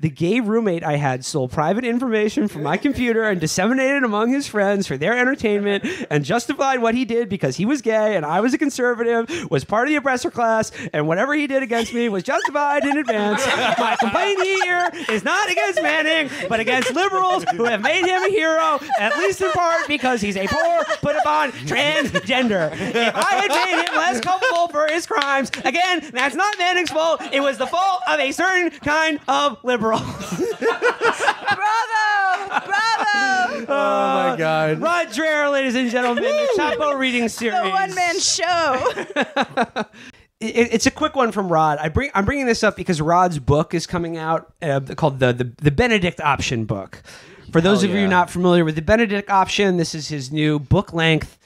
[SPEAKER 1] The gay roommate I had stole private information from my computer and disseminated it among his friends for their entertainment and justified what he did because he was gay and I was a conservative, was part of the oppressor class, and whatever he did against me was justified in advance. My complaint here is not against Manning, but against liberals who have made him a hero, at least in part because he's a poor, put upon transgender. If I had made him less culpable for his crimes, again, that's not Manning's fault. It was the fault of a certain kind of liberal.
[SPEAKER 11] Bravo!
[SPEAKER 13] my God.
[SPEAKER 1] Rod Dreher, ladies and gentlemen, the Chapo reading series.
[SPEAKER 11] The one-man show.
[SPEAKER 1] It's a quick one from Rod. I'm bringing this up because Rod's book is coming out called the Benedict Option book. For those of you not familiar with the Benedict Option, this is his new book-length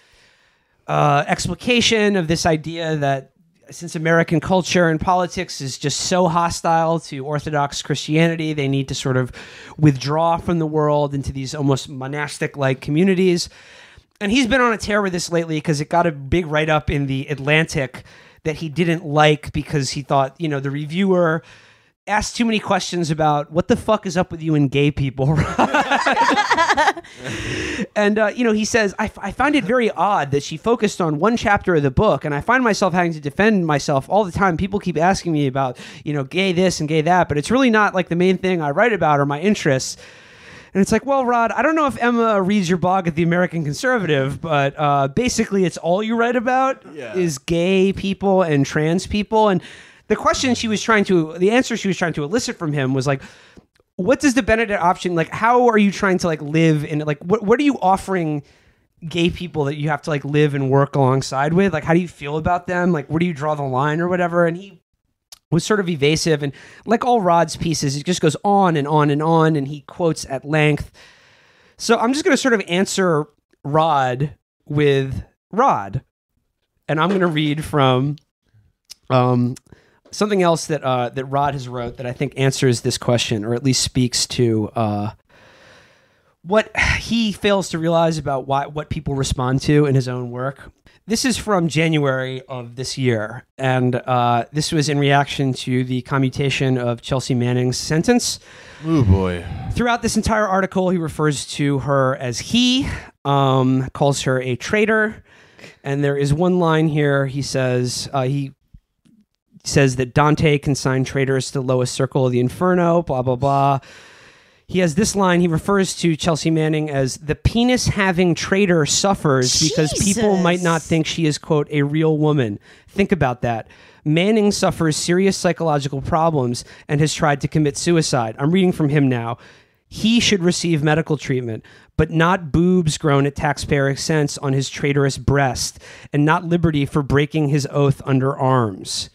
[SPEAKER 1] explication of this idea that since American culture and politics is just so hostile to Orthodox Christianity, they need to sort of withdraw from the world into these almost monastic-like communities. And he's been on a tear with this lately because it got a big write-up in the Atlantic that he didn't like because he thought, the reviewer asked too many questions about what the fuck is up with you and gay people. And, he says, I find it very odd that she focused on one chapter of the book, and I find myself having to defend myself all the time. People keep asking me about, gay this and gay that, but it's really not like the main thing I write about or my interests. And it's like, well, Rod, I don't know if Emma reads your blog at the American Conservative, but basically it's all you write about is gay people and trans people. And the answer she was trying to elicit from him was like, what does the Benedict Option, like, how are you trying to like live in, like, what are you offering gay people that you have to like live and work alongside with? Like, how do you feel about them? Like, where do you draw the line or whatever? And he was sort of evasive, and like all Rod's pieces, it just goes on and on and on, and he quotes at length. So I'm just going to sort of answer Rod with Rod, and I'm going to read from something else that that Rod has wrote that I think answers this question, or at least speaks to what he fails to realize about what people respond to in his own work. This is from January of this year, and this was in reaction to the commutation of Chelsea Manning's sentence.
[SPEAKER 13] Oh, boy.
[SPEAKER 1] Throughout this entire article, he refers to her as he, calls her a traitor, and there is one line here. He says that Dante consigned traitors to the lowest circle of the inferno, blah, blah, blah. He has this line. He refers to Chelsea Manning as the penis-having traitor suffers because people might not think she is, quote, a real woman. Think about that. Manning suffers serious psychological problems and has tried to commit suicide. I'm reading from him now. He should receive medical treatment, but not boobs grown at taxpayer expense on his traitorous breast, and not liberty for breaking his oath under arms.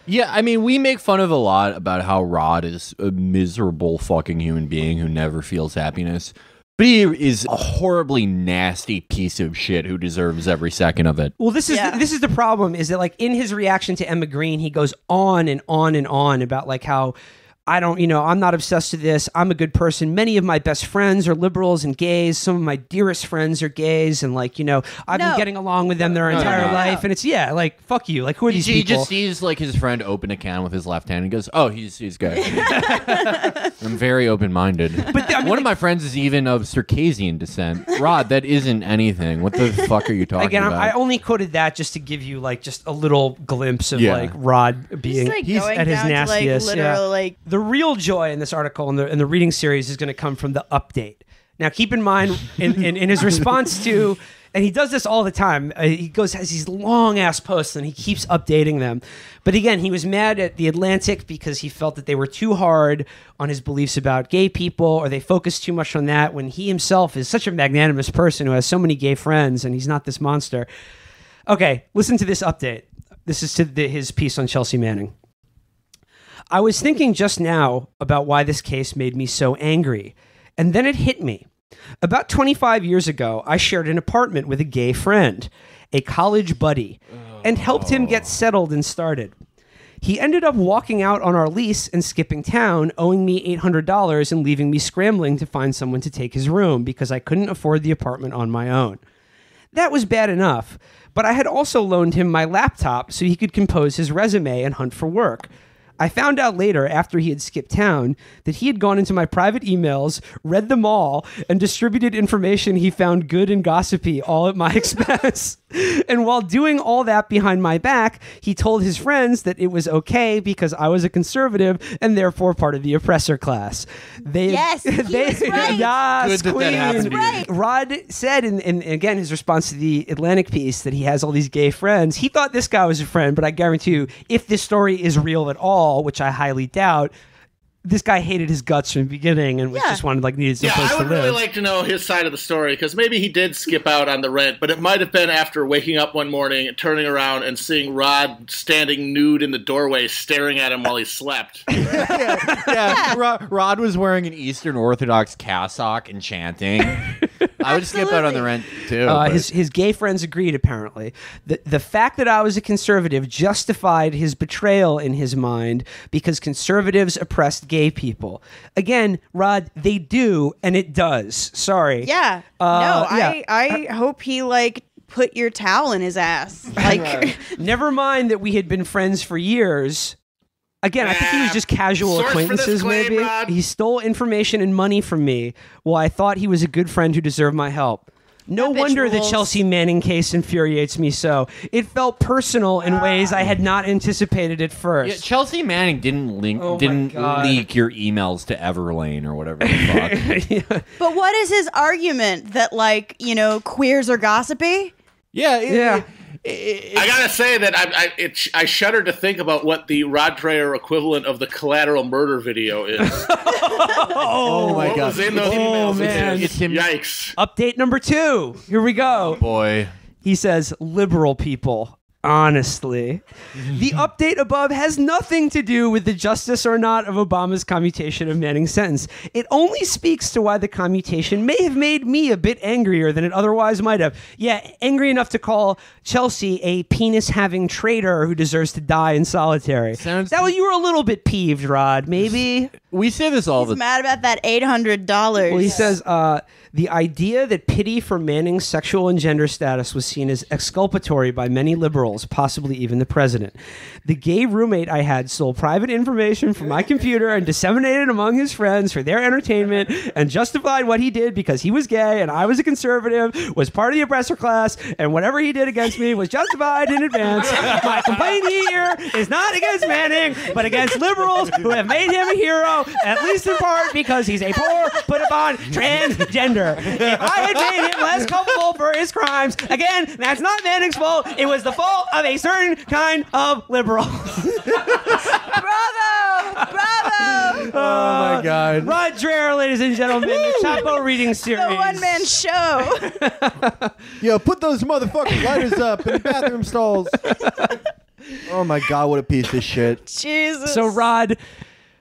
[SPEAKER 13] Yeah, I mean, we make fun of a lot about how Rod is a miserable fucking human being who never feels happiness. But he is a horribly nasty piece of shit who deserves every second of it.
[SPEAKER 1] Well, this is the problem, is that like in his reaction to Emma Green, he goes on and on and on about like how I'm not obsessed with this. I'm a good person. Many of my best friends are liberals and gays. Some of my dearest friends are gays. And I've been getting along with them their entire life. And it's, like, fuck you. Like, who are these people? He
[SPEAKER 13] just sees like his friend open a can with his left hand and goes, oh, he's gay. I'm very open-minded. But one of my friends is even of Circassian descent. Rod, that isn't anything. What the fuck are you talking about?
[SPEAKER 1] I only quoted that just to give you like just a little glimpse of like Rod being
[SPEAKER 11] he's at his nastiest.
[SPEAKER 1] The real joy in this article in the reading series is going to come from the update. Now, keep in mind, in his response to, and he does this all the time, he has these long-ass posts, and he keeps updating them. But again, he was mad at The Atlantic because he felt that they were too hard on his beliefs about gay people, or they focused too much on that, when he himself is such a magnanimous person who has so many gay friends, and he's not this monster. Okay, listen to this update. This is to his piece on Chelsea Manning. I was thinking just now about why this case made me so angry, and then it hit me. About 25 years ago, I shared an apartment with a gay friend, a college buddy, and helped him get settled and started. He ended up walking out on our lease and skipping town, owing me $800 and leaving me scrambling to find someone to take his room because I couldn't afford the apartment on my own. That was bad enough, but I had also loaned him my laptop so he could compose his resume and hunt for work. I found out later, after he had skipped town, that he had gone into my private emails, read them all, and distributed information he found good and gossipy, all at my expense. And while doing all that behind my back, he told his friends that it was okay because I was a conservative and therefore part of the oppressor class.
[SPEAKER 11] Yes, he was right.
[SPEAKER 1] Yes,
[SPEAKER 13] good that happened to you.
[SPEAKER 11] Right.
[SPEAKER 1] Rod said, in again, his response to the Atlantic piece, that he has all these gay friends. He thought this guy was a friend, but I guarantee you, if this story is real at all, which I highly doubt, this guy hated his guts from the beginning and just wanted needed some place
[SPEAKER 6] I
[SPEAKER 1] to
[SPEAKER 6] would
[SPEAKER 1] live.
[SPEAKER 6] really like to know his side of the story, because maybe he did skip out on the rent, but it might have been after waking up one morning and turning around and seeing Rod standing nude in the doorway staring at him while he slept.
[SPEAKER 13] Rod was wearing an Eastern Orthodox cassock and chanting. I would skip out on the rent too.
[SPEAKER 1] His gay friends agreed, apparently. The fact that I was a conservative justified his betrayal in his mind because conservatives oppressed gay people. Again, Rod, they do, and it does. Sorry.
[SPEAKER 11] Yeah. I hope he put your towel in his ass.
[SPEAKER 1] Never mind that we had been friends for years. Again, I think he was just casual acquaintances, maybe. Rod. He stole information and money from me while I thought he was a good friend who deserved my help. No wonder the Chelsea Manning case infuriates me so. It felt personal in ways I had not anticipated at first.
[SPEAKER 13] Yeah, Chelsea Manning didn't leak your emails to Everlane or whatever the fuck.
[SPEAKER 11] But what is his argument? That queers are gossipy?
[SPEAKER 6] Yeah. I gotta say that I shudder to think about what the Rod Dreher equivalent of the collateral murder video is.
[SPEAKER 13] Oh my god!
[SPEAKER 6] Was in those emails?
[SPEAKER 1] Man.
[SPEAKER 6] Yikes!
[SPEAKER 1] Update number 2. Here we go.
[SPEAKER 13] Oh boy.
[SPEAKER 1] He says, liberal people. Honestly, the update above has nothing to do with the justice or not of Obama's commutation of Manning's sentence. It only speaks to why the commutation may have made me a bit angrier than it otherwise might have. Yeah, angry enough to call Chelsea a penis-having traitor who deserves to die in solitary. You were a little bit peeved, Rod, maybe?
[SPEAKER 13] We say this all
[SPEAKER 11] He's mad about that $800.
[SPEAKER 1] Well, he says, the idea that pity for Manning's sexual and gender status was seen as exculpatory by many liberals, possibly even the president. The gay roommate I had stole private information from my computer and disseminated among his friends for their entertainment and justified what he did because he was gay and I was a conservative, was part of the oppressor class, and whatever he did against me was justified in advance. My complaint here is not against Manning, but against liberals who have made him a hero, at least in part because he's a poor, put upon transgender. If I had made him less culpable for his crimes, again, that's not Manning's fault. It was the fault of a certain kind of liberal.
[SPEAKER 11] Bravo!
[SPEAKER 13] Oh my god.
[SPEAKER 1] Rod Dreher, ladies and gentlemen, the Chapo reading series.
[SPEAKER 11] The one-man show.
[SPEAKER 5] Yo, put those motherfucking lighters up in the bathroom stalls. Oh my god, what a piece of shit.
[SPEAKER 11] Jesus.
[SPEAKER 1] So, Rod,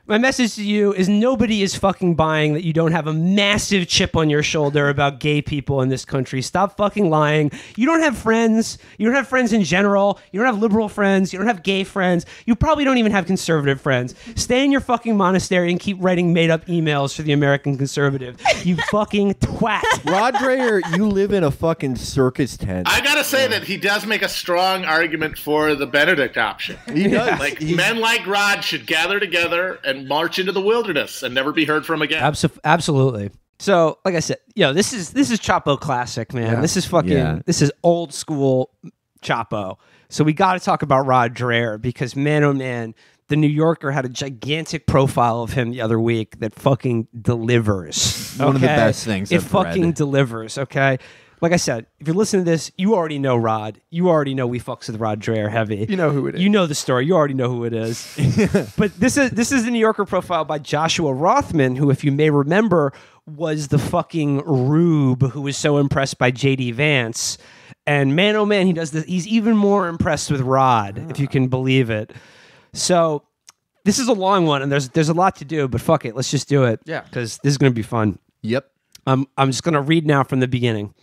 [SPEAKER 1] my message to you is nobody is fucking buying that you don't have a massive chip on your shoulder about gay people in this country. Stop fucking lying. You don't have friends. You don't have friends in general. You don't have liberal friends. You don't have gay friends. You probably don't even have conservative friends. Stay in your fucking monastery and keep writing made-up emails for the American conservative. You fucking twat.
[SPEAKER 5] Rod Dreher, you live in a fucking circus tent.
[SPEAKER 6] I gotta say that he does make a strong argument for the Benedict option.
[SPEAKER 5] He does.
[SPEAKER 6] Men like Rod should gather together and march into the wilderness and never be heard from again.
[SPEAKER 1] Absolutely. So, like I said, this is Chapo classic, man. Yeah. This is this is old school Chapo. So we got to talk about Rod Dreher because, man, oh man, the New Yorker had a gigantic profile of him the other week that fucking delivers.
[SPEAKER 13] One of the best things
[SPEAKER 1] It fucking delivers, okay? Like I said, if you're listening to this, you already know Rod. You already know we fucks with Rod Dreher heavy.
[SPEAKER 12] You know who it is.
[SPEAKER 1] You know the story. You already know who it is. But this is the New Yorker profile by Joshua Rothman, who, if you may remember, was the fucking rube who was so impressed by J.D. Vance. And man, oh man, he does this. He's even more impressed with Rod, if you can believe it. So this is a long one, and there's a lot to do, but fuck it, let's just do it.
[SPEAKER 12] Yeah,
[SPEAKER 1] because this is going to be fun.
[SPEAKER 13] Yep.
[SPEAKER 1] I'm just going to read now from the beginning.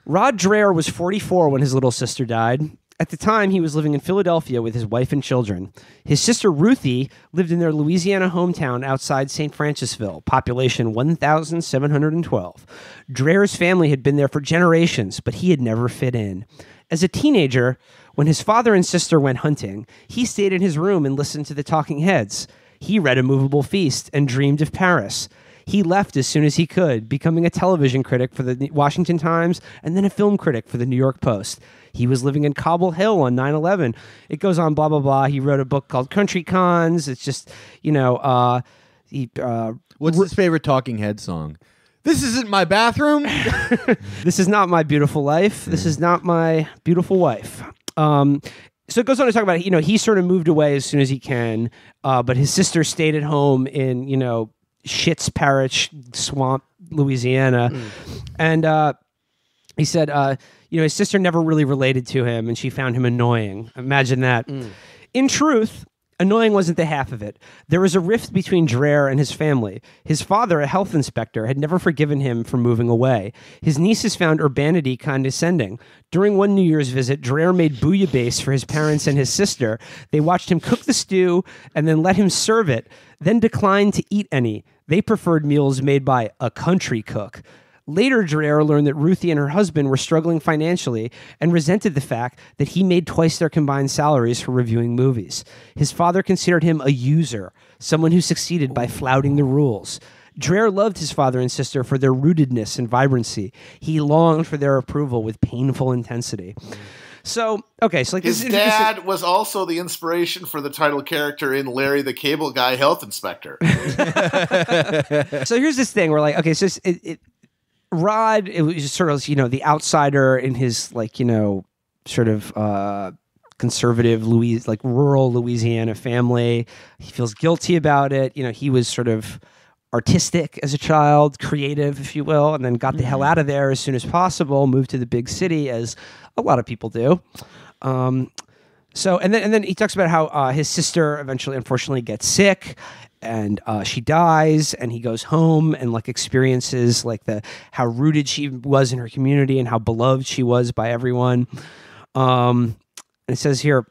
[SPEAKER 1] Rod Dreher was 44 when his little sister died. At the time, he was living in Philadelphia with his wife and children. His sister Ruthie lived in their Louisiana hometown outside St. Francisville, population 1,712. Dreher's family had been there for generations, but he had never fit in. As a teenager, when his father and sister went hunting, he stayed in his room and listened to the Talking Heads. He read A Movable Feast and dreamed of Paris. He left as soon as he could, becoming a television critic for the Washington Times and then a film critic for the New York Post. He was living in Cobble Hill on 9/11. It goes on, blah, blah, blah. He wrote a book called Country Cons. It's just,
[SPEAKER 5] What's his favorite Talking Head song? This isn't my bathroom.
[SPEAKER 1] This is not my beautiful life. This is not my beautiful wife. So it goes on to talk about, he sort of moved away as soon as he can, but his sister stayed at home in, Shits Parish Swamp, Louisiana. And he said, his sister never really related to him, and she found him annoying. Imagine that. In truth, annoying wasn't the half of it. There was a rift between Dreher and his family. His father, a health inspector, had never forgiven him for moving away. His nieces found urbanity condescending. During one New Year's visit, Dreher made bouillabaisse for his parents and his sister. They watched him cook the stew and then let him serve it, then declined to eat any. They preferred meals made by a country cook. Later, Dreher learned that Ruthie and her husband were struggling financially and resented the fact that he made twice their combined salaries for reviewing movies. His father considered him a user, someone who succeeded by flouting the rules. Dreher loved his father and sister for their rootedness and vibrancy. He longed for their approval with painful intensity. So, okay, so
[SPEAKER 3] his dad was also the inspiration for the title character in Larry the Cable Guy Health Inspector.
[SPEAKER 1] So here's this thing where, like, okay, so Rod, it was just sort of, the outsider in his, sort of conservative rural Louisiana family. He feels guilty about it. He was sort of artistic as a child, creative, if you will, and then got the hell out of there as soon as possible, moved to the big city, as a lot of people do. So, and then he talks about how his sister eventually, unfortunately, gets sick, and she dies, and he goes home and experiences how rooted she was in her community and how beloved she was by everyone. And it says here,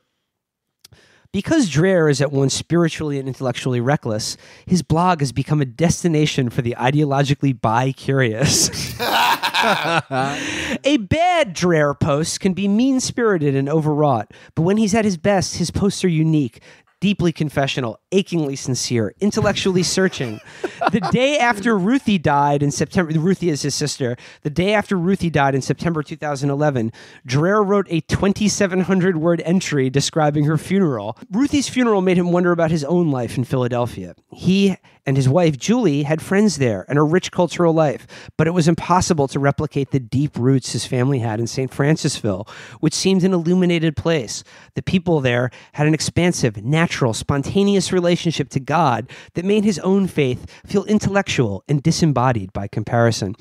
[SPEAKER 1] because Dreher is at once spiritually and intellectually reckless, his blog has become a destination for the ideologically bi-curious. A bad Dreher post can be mean-spirited and overwrought, but when he's at his best, his posts are unique, deeply confessional, achingly sincere, intellectually searching. The day after Ruthie died in September, Ruthie is his sister, the day after Ruthie died in September 2011, Dreher wrote a 2,700-word entry describing her funeral. Ruthie's funeral made him wonder about his own life in Philadelphia. He and his wife, Julie, had friends there and a rich cultural life, but it was impossible to replicate the deep roots his family had in St. Francisville, which seemed an illuminated place. The people there had an expansive, natural, spontaneous relationship to God that made his own faith feel intellectual and disembodied by comparison.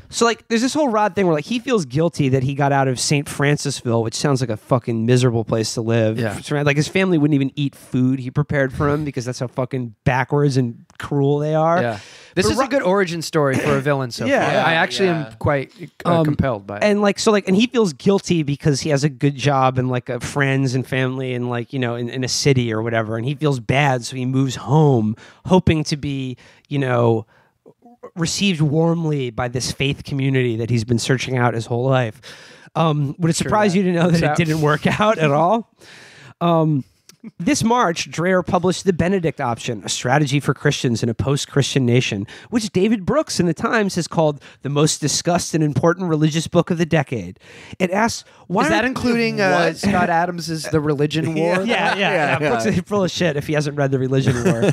[SPEAKER 1] So, there's this whole Rod thing where, he feels guilty that he got out of St. Francisville, which sounds like a fucking miserable place to live.
[SPEAKER 12] Yeah.
[SPEAKER 1] His family wouldn't even eat food he prepared for him because that's how fucking backwards and cruel they are.
[SPEAKER 12] Yeah. This is a good origin story for a villain so far. I actually am quite compelled by it.
[SPEAKER 1] And and he feels guilty because he has a good job and friends and family and in a city or whatever, and he feels bad, so he moves home hoping to be, received warmly by this faith community that he's been searching out his whole life. Would it surprise you to know that it didn't work out at all? This March, Dreher published The Benedict Option, a strategy for Christians in a post-Christian nation, which David Brooks in the Times has called the most discussed and important religious book of the decade. It asks, why
[SPEAKER 12] is that including Scott Adams' The Religion War?
[SPEAKER 1] Yeah. Brooks is full of shit if he hasn't read The Religion War.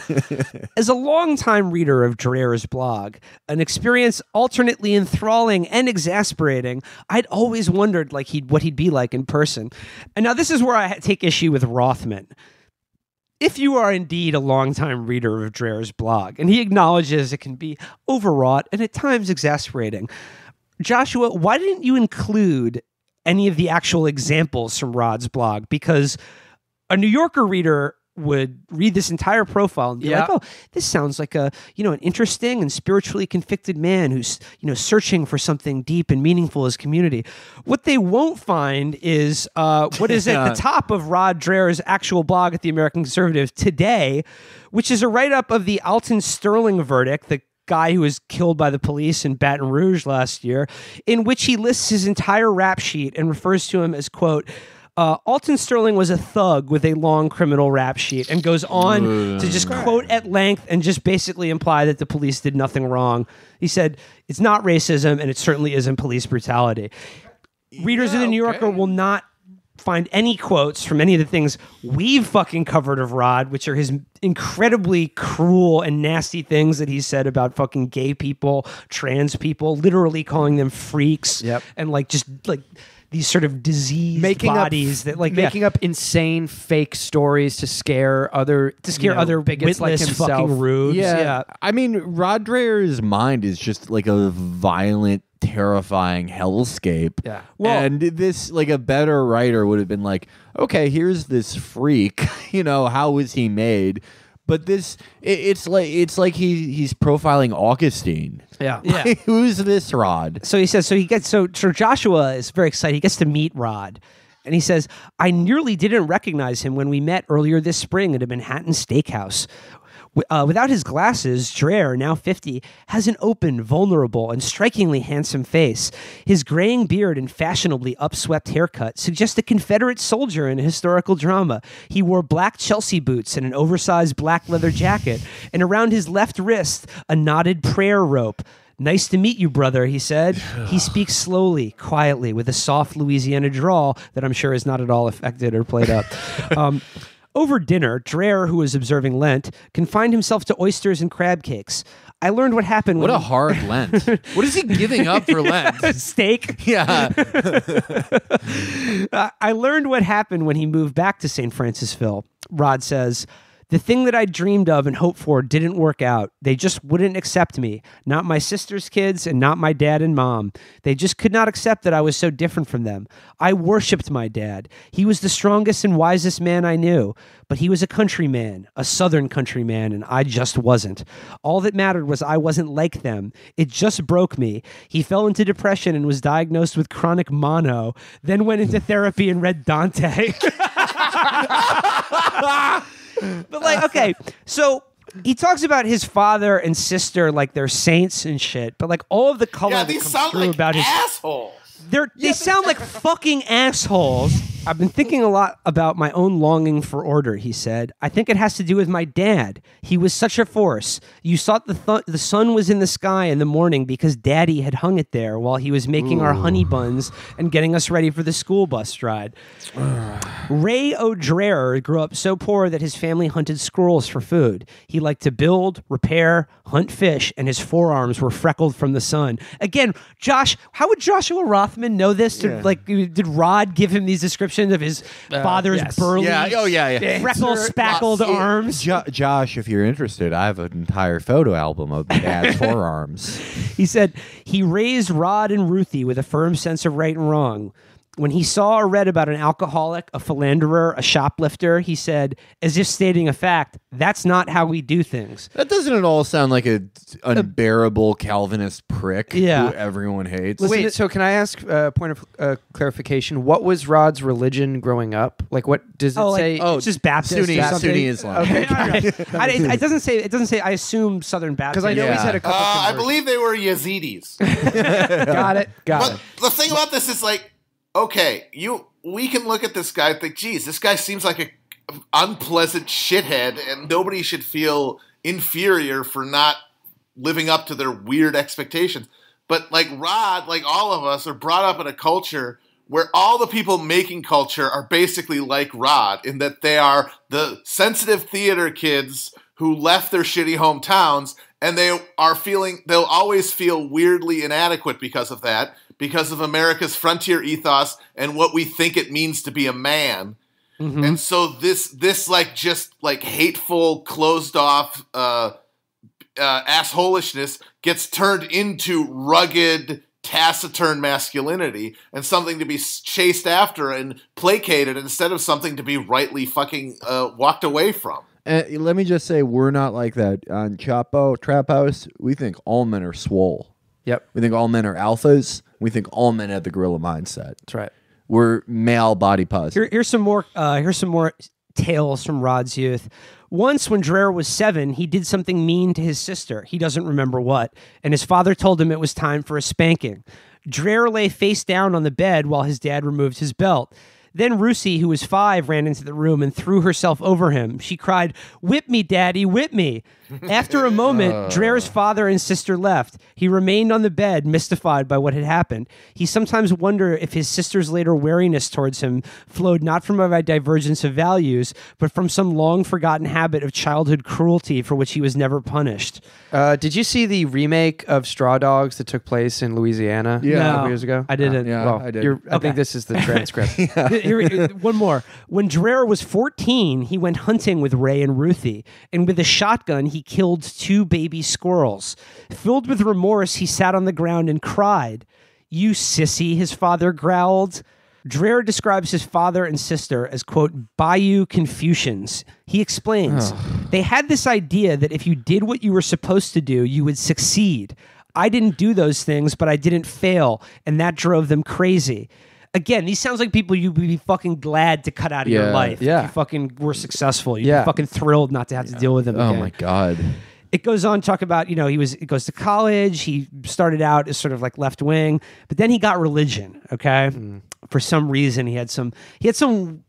[SPEAKER 1] As a longtime reader of Dreher's blog, an experience alternately enthralling and exasperating, I'd always wondered what he'd be like in person. And now this is where I take issue with Rothman. If you are indeed a longtime reader of Dreher's blog, and he acknowledges it can be overwrought and at times exasperating, Joshua, why didn't you include any of the actual examples from Rod's blog? Because a New Yorker reader would read this entire profile and be like, oh, this sounds like an interesting and spiritually convicted man who's, searching for something deep and meaningful in his community. What they won't find is what is at the top of Rod Dreher's actual blog at the American Conservative today, which is a write-up of the Alton Sterling verdict, the guy who was killed by the police in Baton Rouge last year, in which he lists his entire rap sheet and refers to him as, quote, Alton Sterling was a thug with a long criminal rap sheet, and goes on to just quote at length and just basically imply that the police did nothing wrong. He said, it's not racism and it certainly isn't police brutality. Readers of the New Yorker will not find any quotes from any of the things we've fucking covered of Rod, which are his incredibly cruel and nasty things that he said about fucking gay people, trans people, literally calling them freaks, and these sort of diseased bodies that like
[SPEAKER 12] making up insane fake stories to scare other bigots like himself.
[SPEAKER 1] Fucking rubes.
[SPEAKER 13] Yeah. I mean, Rod Dreher's mind is just like a violent, terrifying hellscape.
[SPEAKER 12] Yeah.
[SPEAKER 1] Well,
[SPEAKER 13] and this, like, a better writer would have been like, okay, here's this freak. How was he made? But this, it's like he's profiling Augustine.
[SPEAKER 12] Yeah.
[SPEAKER 1] Yeah.
[SPEAKER 13] Who's this Rod?
[SPEAKER 1] So he says, so Joshua is very excited. He gets to meet Rod. And he says, I nearly didn't recognize him when we met earlier this spring at a Manhattan steakhouse. Without his glasses, Dreher, now 50, has an open, vulnerable, and strikingly handsome face. His graying beard and fashionably upswept haircut suggest a Confederate soldier in a historical drama. He wore black Chelsea boots and an oversized black leather jacket, and around his left wrist, a knotted prayer rope. Nice to meet you, brother, he said. He speaks slowly, quietly, with a soft Louisiana drawl that I'm sure is not at all affected or played up. Over dinner, Dreher, who was observing Lent, confined himself to oysters and crab cakes. I learned what happened
[SPEAKER 13] What a hard Lent. What is he giving up for Lent?
[SPEAKER 1] Steak?
[SPEAKER 13] Yeah.
[SPEAKER 1] I learned what happened when he moved back to St. Francisville. Rod says, the thing that I dreamed of and hoped for didn't work out. They just wouldn't accept me. Not my sister's kids and not my dad and mom. They just could not accept that I was so different from them. I worshipped my dad. He was the strongest and wisest man I knew. But he was a countryman, a southern countryman, and I just wasn't. All that mattered was I wasn't like them. It just broke me. He fell into depression and was diagnosed with chronic mono, then went into therapy and read Dante. But like, okay, so he talks about his father and sister like they're saints and shit, but like all of the color that
[SPEAKER 3] these
[SPEAKER 1] comes
[SPEAKER 3] sound
[SPEAKER 1] through
[SPEAKER 3] like
[SPEAKER 1] about
[SPEAKER 3] assholes.
[SPEAKER 1] They sound like fucking assholes. I've been thinking a lot about my own longing for order, he said. I think it has to do with my dad. He was such a force. You thought the sun was in the sky in the morning because Daddy had hung it there while he was making our honey buns and getting us ready for the school bus ride. Ray Dreher grew up so poor that his family hunted squirrels for food. He liked to build, repair, hunt fish, and his forearms were freckled from the sun. Again, Josh, how would Joshua Rothman know this? Did Rod give him these descriptions of his father's burly, freckle-spackled arms?
[SPEAKER 13] Josh, if you're interested, I have an entire photo album of my dad's forearms.
[SPEAKER 1] He said he raised Rod and Ruthie with a firm sense of right and wrong. When he saw or read about an alcoholic, a philanderer, a shoplifter, he said, as if stating a fact, that's not how we do things.
[SPEAKER 13] That doesn't at all sound like an unbearable Calvinist prick who everyone hates.
[SPEAKER 12] Wait, so can I ask a point of clarification? What was Rod's religion growing up? Like, what does it say?
[SPEAKER 1] It's just Baptist
[SPEAKER 13] Sunni Islam.
[SPEAKER 12] Okay.
[SPEAKER 1] It doesn't say. It doesn't say. I assume Southern Baptist.
[SPEAKER 12] Because I know he's had a couple.
[SPEAKER 3] I believe they were Yazidis.
[SPEAKER 12] Got it.
[SPEAKER 3] But the thing about this is like, okay, we can look at this guy and think, geez, this guy seems like a unpleasant shithead, and nobody should feel inferior for not living up to their weird expectations. But like Rod, like all of us, are brought up in a culture where all the people making culture are basically like Rod, in that they are the sensitive theater kids who left their shitty hometowns, and they'll always feel weirdly inadequate because of that, because of America's frontier ethos and what we think it means to be a man. Mm-hmm. And so this like just like hateful, closed off assholishness gets turned into rugged, taciturn masculinity and something to be chased after and placated instead of something to be rightly fucking walked away from.
[SPEAKER 13] Let me just say, we're not like that. On Chapo, Trap House, we think all men are swole.
[SPEAKER 12] Yep.
[SPEAKER 13] We think all men are alphas. We think all men have the gorilla mindset.
[SPEAKER 12] That's right.
[SPEAKER 13] We're male body positive.
[SPEAKER 1] Here's some more tales from Rod's youth. Once, when Dreher was 7, he did something mean to his sister. He doesn't remember what, and his father told him it was time for a spanking. Dreher lay face down on the bed while his dad removed his belt. Then Rusi, who was 5, ran into the room and threw herself over him. She cried, "Whip me, Daddy, whip me." After a moment, Dreher's father and sister left. He remained on the bed, mystified by what had happened. He sometimes wondered if his sister's later wariness towards him flowed not from a divergence of values, but from some long-forgotten habit of childhood cruelty for which he was never punished.
[SPEAKER 12] Did you see the remake of Straw Dogs that took place in Louisiana a couple years ago?
[SPEAKER 1] I didn't.
[SPEAKER 12] I did. I think this is the transcript.
[SPEAKER 1] One more. When Dreher was 14, he went hunting with Ray and Ruthie, and with a shotgun, he killed 2 baby squirrels. Filled with remorse, he sat on the ground and cried. "You sissy," his father growled. Dreher describes his father and sister as, quote, Bayou Confucians. He explains, they had this idea that if you did what you were supposed to do, you would succeed. I didn't do those things, but I didn't fail, and that drove them crazy. Again, these sounds like people you'd be fucking glad to cut out of your life.
[SPEAKER 12] Yeah.
[SPEAKER 1] If you fucking were successful. You'd be fucking thrilled not to have to deal with them again.
[SPEAKER 13] Oh my God.
[SPEAKER 1] It goes on to talk about, he goes to college. He started out as sort of like left wing, but then he got religion. Okay. For some reason, he had some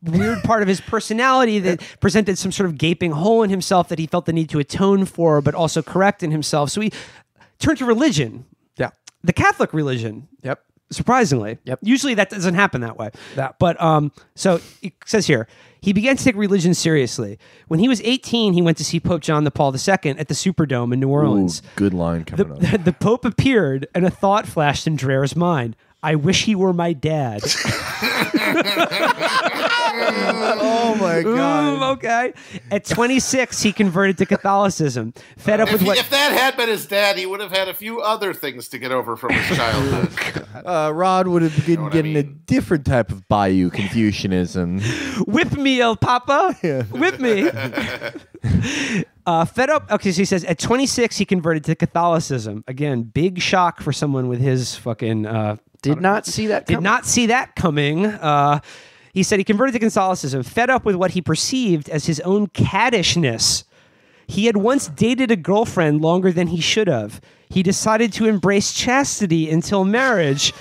[SPEAKER 1] weird part of his personality that presented some sort of gaping hole in himself that he felt the need to atone for, but also correct in himself. So he turned to religion.
[SPEAKER 12] Yeah.
[SPEAKER 1] The Catholic religion.
[SPEAKER 12] Yep.
[SPEAKER 1] Surprisingly.
[SPEAKER 12] Yep.
[SPEAKER 1] Usually that doesn't happen that way. But so it says here, he began to take religion seriously. When he was 18, he went to see Pope John Paul II at the Superdome in New Orleans.
[SPEAKER 13] Ooh, good line coming up.
[SPEAKER 1] The Pope appeared, and a thought flashed in Dreher's mind. I wish he were my dad.
[SPEAKER 13] Oh my God.
[SPEAKER 1] Okay. At 26, he converted to Catholicism. Fed up with what...
[SPEAKER 3] If that had been his dad, he would have had a few other things to get over from his childhood.
[SPEAKER 13] Rod would have been getting a different type of Bayou Confucianism.
[SPEAKER 1] Whip me, El Papa. Whip me. Fed up. Okay, so he says at 26, he converted to Catholicism. Again, big shock for someone with his fucking...
[SPEAKER 12] Did not see that
[SPEAKER 1] coming. He said he converted to Catholicism, fed up with what he perceived as his own caddishness. He had once dated a girlfriend longer than he should have. He decided to embrace chastity until marriage.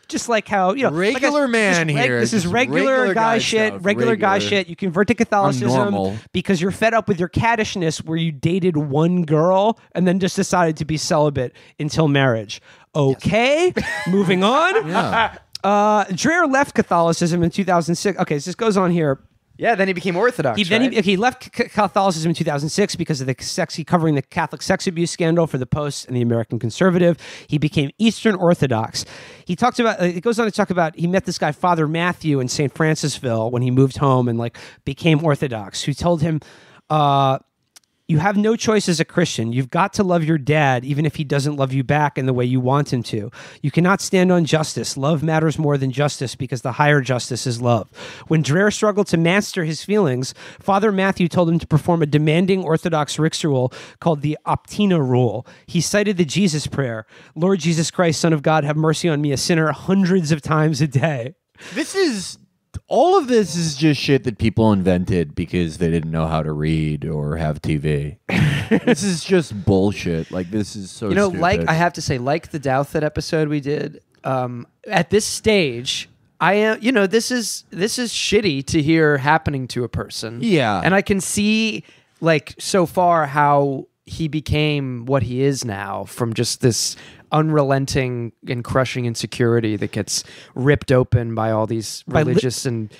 [SPEAKER 1] Just like how,
[SPEAKER 13] regular man here.
[SPEAKER 1] This is regular guy shit. Regular guy shit. You convert to Catholicism because you're fed up with your caddishness where you dated one girl and then just decided to be celibate until marriage. Okay, moving on. Dreher left Catholicism in 2006. Okay, so this goes on here.
[SPEAKER 12] Yeah, then he became Orthodox.
[SPEAKER 1] He left Catholicism in 2006 because of covering the Catholic sex abuse scandal for the Post and the American Conservative. He became Eastern Orthodox. He talks about. It goes on to talk about he met this guy Father Matthew in St. Francisville when he moved home and became Orthodox, who told him, "You have no choice as a Christian. You've got to love your dad, even if he doesn't love you back in the way you want him to. You cannot stand on justice. Love matters more than justice because the higher justice is love." When Dreher struggled to master his feelings, Father Matthew told him to perform a demanding Orthodox ritual called the Optina Rule. He cited the Jesus prayer, "Lord Jesus Christ, Son of God, have mercy on me, a sinner," hundreds of times a day.
[SPEAKER 13] All of this is just shit that people invented because they didn't know how to read or have TV. This is just bullshit. This is so stupid.
[SPEAKER 12] I have to say, the Douthat episode we did, at this stage, I am, this is shitty to hear happening to a person.
[SPEAKER 13] Yeah.
[SPEAKER 12] And I can see, so far how he became what he is now from just this unrelenting and crushing insecurity that gets ripped open by all these religious and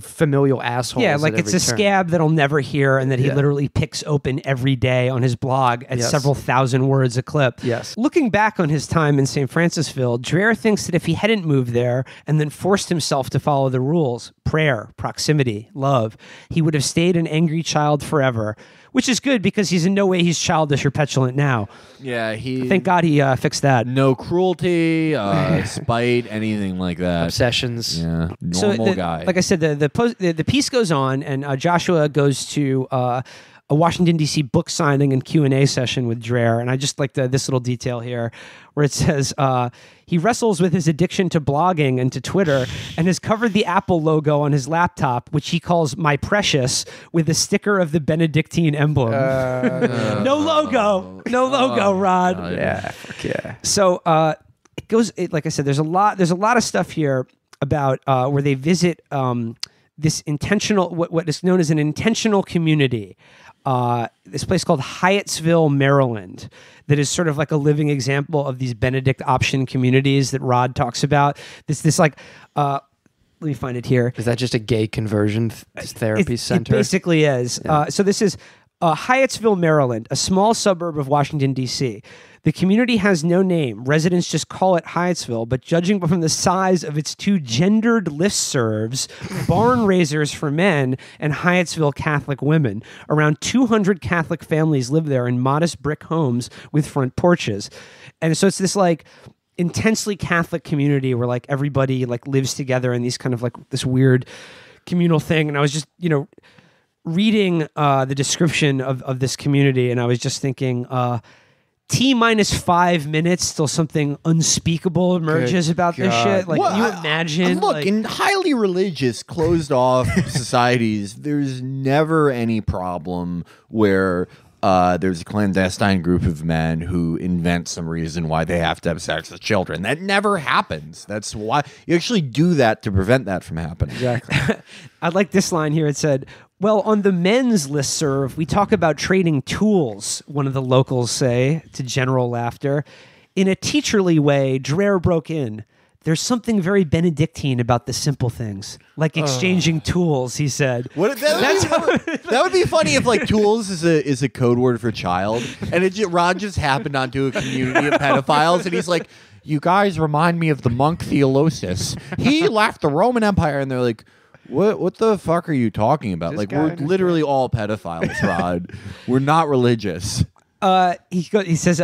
[SPEAKER 12] familial assholes.
[SPEAKER 1] Yeah, it's a scab that'll never hear and that he literally picks open every day on his blog at several thousand words a clip.
[SPEAKER 12] Yes.
[SPEAKER 1] Looking back on his time in St. Francisville, Dreher thinks that if he hadn't moved there and then forced himself to follow the rules, prayer, proximity, love, he would have stayed an angry child forever. Which is good because he's in no way he's childish or petulant now.
[SPEAKER 13] Yeah,
[SPEAKER 1] thank God he fixed that.
[SPEAKER 13] No cruelty, spite, anything like that.
[SPEAKER 12] Obsessions.
[SPEAKER 13] Yeah, normal guy.
[SPEAKER 1] Like I said, the piece goes on, and Joshua goes to a Washington, D.C. book signing and Q&A session with Dreher. And I just like this little detail here where it says, he wrestles with his addiction to blogging and to Twitter and has covered the Apple logo on his laptop, which he calls My Precious, with a sticker of the Benedictine emblem. No logo, Rod.
[SPEAKER 12] Yeah, fuck yeah.
[SPEAKER 1] So it goes, like I said, there's a lot of stuff here. about where they visit this intentional, what is known as an intentional community. This place called Hyattsville, Maryland, that is sort of like a living example of these Benedict option communities that Rod talks about. This like, let me find it here.
[SPEAKER 12] Is that just a gay conversion therapy center?
[SPEAKER 1] It basically is.
[SPEAKER 12] Yeah.
[SPEAKER 1] So this is Hyattsville, Maryland, a small suburb of Washington, D.C. The community has no name. Residents just call it Hyattsville, but judging from the size of its two gendered listservs, Barn Raisers for Men and Hyattsville Catholic Women, around 200 Catholic families live there in modest brick homes with front porches. And so it's this like intensely Catholic community where like everybody like lives together in these kind of like this weird communal thing. And I was just, reading the description of this community, and I was just thinking, T-5 minutes till something unspeakable emerges about this shit. Like, can you imagine?
[SPEAKER 5] Look, in highly religious, closed-off societies, there's never any problem where there's a clandestine group of men who invent some reason why they have to have sex with children. That never happens. That's why you actually do that to prevent that from happening.
[SPEAKER 1] Exactly. I like this line here. It said, well, on the men's listserv, we talk about trading tools, one of the locals say, to general laughter. In a teacherly way, Dreher broke in. There's something very Benedictine about the simple things, like exchanging tools, he said.
[SPEAKER 5] That would be funny if like tools is a code word for child, and Rod just happened onto a community of pedophiles, and he's like, you guys remind me of the monk Theolosus. He left the Roman Empire, and they're like, What the fuck are you talking about?
[SPEAKER 12] This
[SPEAKER 5] like,
[SPEAKER 12] guy
[SPEAKER 5] we're literally all pedophiles, Rod. We're not religious.
[SPEAKER 1] He says,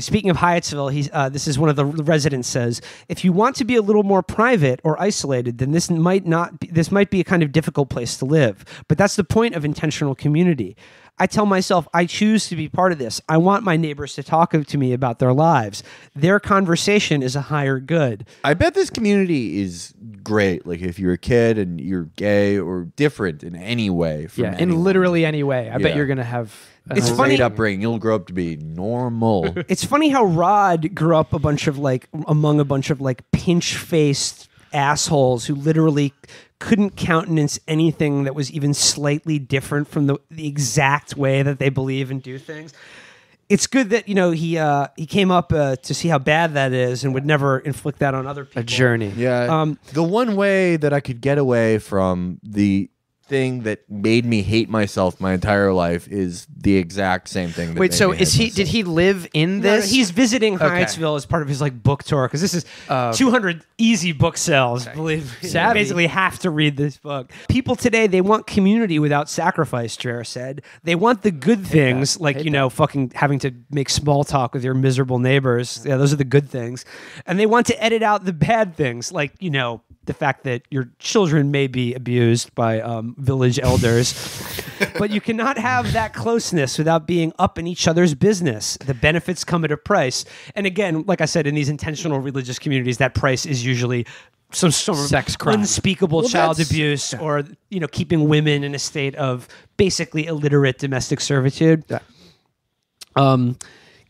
[SPEAKER 1] speaking of Hyattsville, this is one of the residents says, if you want to be a little more private or isolated, then this might be a kind of difficult place to live. But that's the point of intentional community. I tell myself, I choose to be part of this. I want my neighbors to talk to me about their lives. Their conversation is a higher good.
[SPEAKER 5] I bet this community is great. Like if you're a kid and you're gay or different in any way. From anyone.
[SPEAKER 12] In literally any way. I bet you're going to have
[SPEAKER 5] a great upbringing. You'll grow up to be normal.
[SPEAKER 1] It's funny how Rod grew up among a bunch of pinch-faced assholes who literally couldn't countenance anything that was even slightly different from the exact way that they believe and do things. It's good that he came up to see how bad that is and would never inflict that on other people.
[SPEAKER 12] A journey.
[SPEAKER 5] Yeah. The one way that I could get away from the thing that made me hate myself my entire life is the exact same thing.
[SPEAKER 12] Wait, so did he live in this?
[SPEAKER 1] No, he's visiting Hyattsville as part of his book tour because this is 200 easy book sales. Believe me, you basically have to read this book. People today, they want community without sacrifice. Dreher said they want the good things, fucking having to make small talk with your miserable neighbors. Yeah, those are the good things, and they want to edit out the bad things, the fact that your children may be abused by village elders. But you cannot have that closeness without being up in each other's business. The benefits come at a price. And again, like I said, in these intentional religious communities, that price is usually some sort of
[SPEAKER 12] sex crime,
[SPEAKER 1] unspeakable child abuse, or keeping women in a state of basically illiterate domestic servitude. Yeah.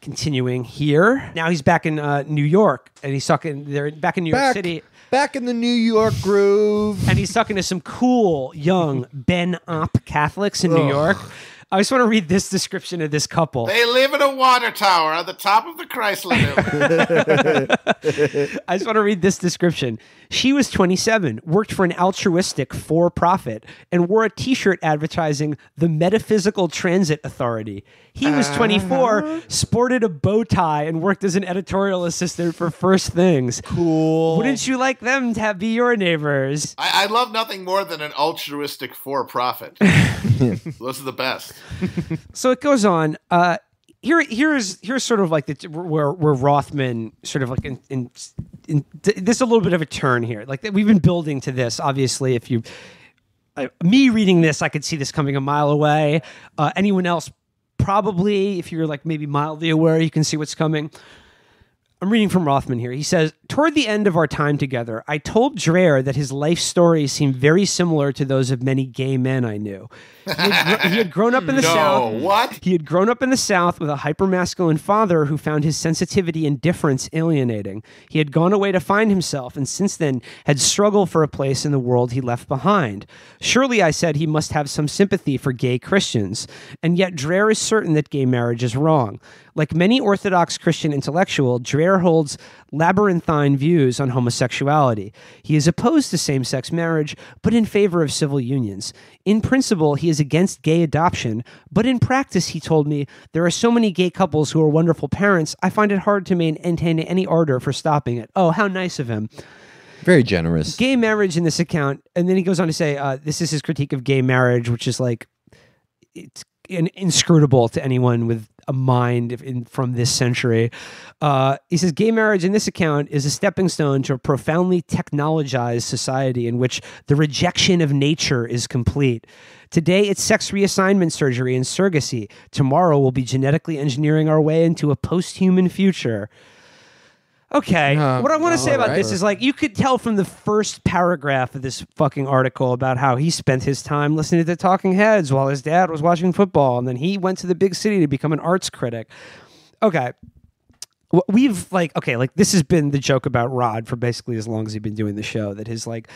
[SPEAKER 1] Continuing here. Now he's back in New York, and he's talking. They're back in New York City.
[SPEAKER 5] Back in the New York groove.
[SPEAKER 1] And he's talking to some cool, young Ben-Op Catholics in New York. I just want to read this description of this couple.
[SPEAKER 3] They live in a water tower on the top of the Chrysler Building.
[SPEAKER 1] I just want to read this description. She was 27, worked for an altruistic for-profit, and wore a T-shirt advertising the Metaphysical Transit Authority. He was 24, sported a bow tie, and worked as an editorial assistant for First Things.
[SPEAKER 5] Cool.
[SPEAKER 1] Wouldn't you like them to be your neighbors?
[SPEAKER 3] I love nothing more than an altruistic for-profit. Those are the best.
[SPEAKER 1] So it goes on. Here's sort of like where Rothman sort of like in this is a little bit of a turn here. Like we've been building to this. Obviously, if you me reading this, I could see this coming a mile away. Anyone else, probably, if you're maybe mildly aware, you can see what's coming. I'm reading from Rothman here. He says, Toward the end of our time together, I told Dreher that his life story seemed very similar to those of many gay men I knew. He had grown up in the South.
[SPEAKER 3] What?
[SPEAKER 1] He had grown up in the South with a hypermasculine father who found his sensitivity and difference alienating. He had gone away to find himself, and since then had struggled for a place in the world he left behind. Surely, I said, he must have some sympathy for gay Christians. And yet Dreher is certain that gay marriage is wrong. Like many Orthodox Christian intellectual, Dreher holds labyrinthine views on homosexuality. He is opposed to same-sex marriage, but in favor of civil unions. In principle, he is against gay adoption, but in practice, he told me, there are so many gay couples who are wonderful parents, I find it hard to maintain any ardor for stopping it. Oh, how nice of him.
[SPEAKER 10] Very generous.
[SPEAKER 1] Gay marriage in this account, and then he goes on to say, this is his critique of gay marriage, which is like, it's inscrutable to anyone with a mind from this century. He says, gay marriage in this account is a stepping stone to a profoundly technologized society in which the rejection of nature is complete. Today, it's sex reassignment surgery and surrogacy. Tomorrow, we'll be genetically engineering our way into a post-human future. Okay, what I want to say about this is, like, you could tell from the first paragraph of this fucking article about how he spent his time listening to the Talking Heads while his dad was watching football, and then he went to the big city to become an arts critic. Okay, this has been the joke about Rod for basically as long as he's been doing the show, that his, like,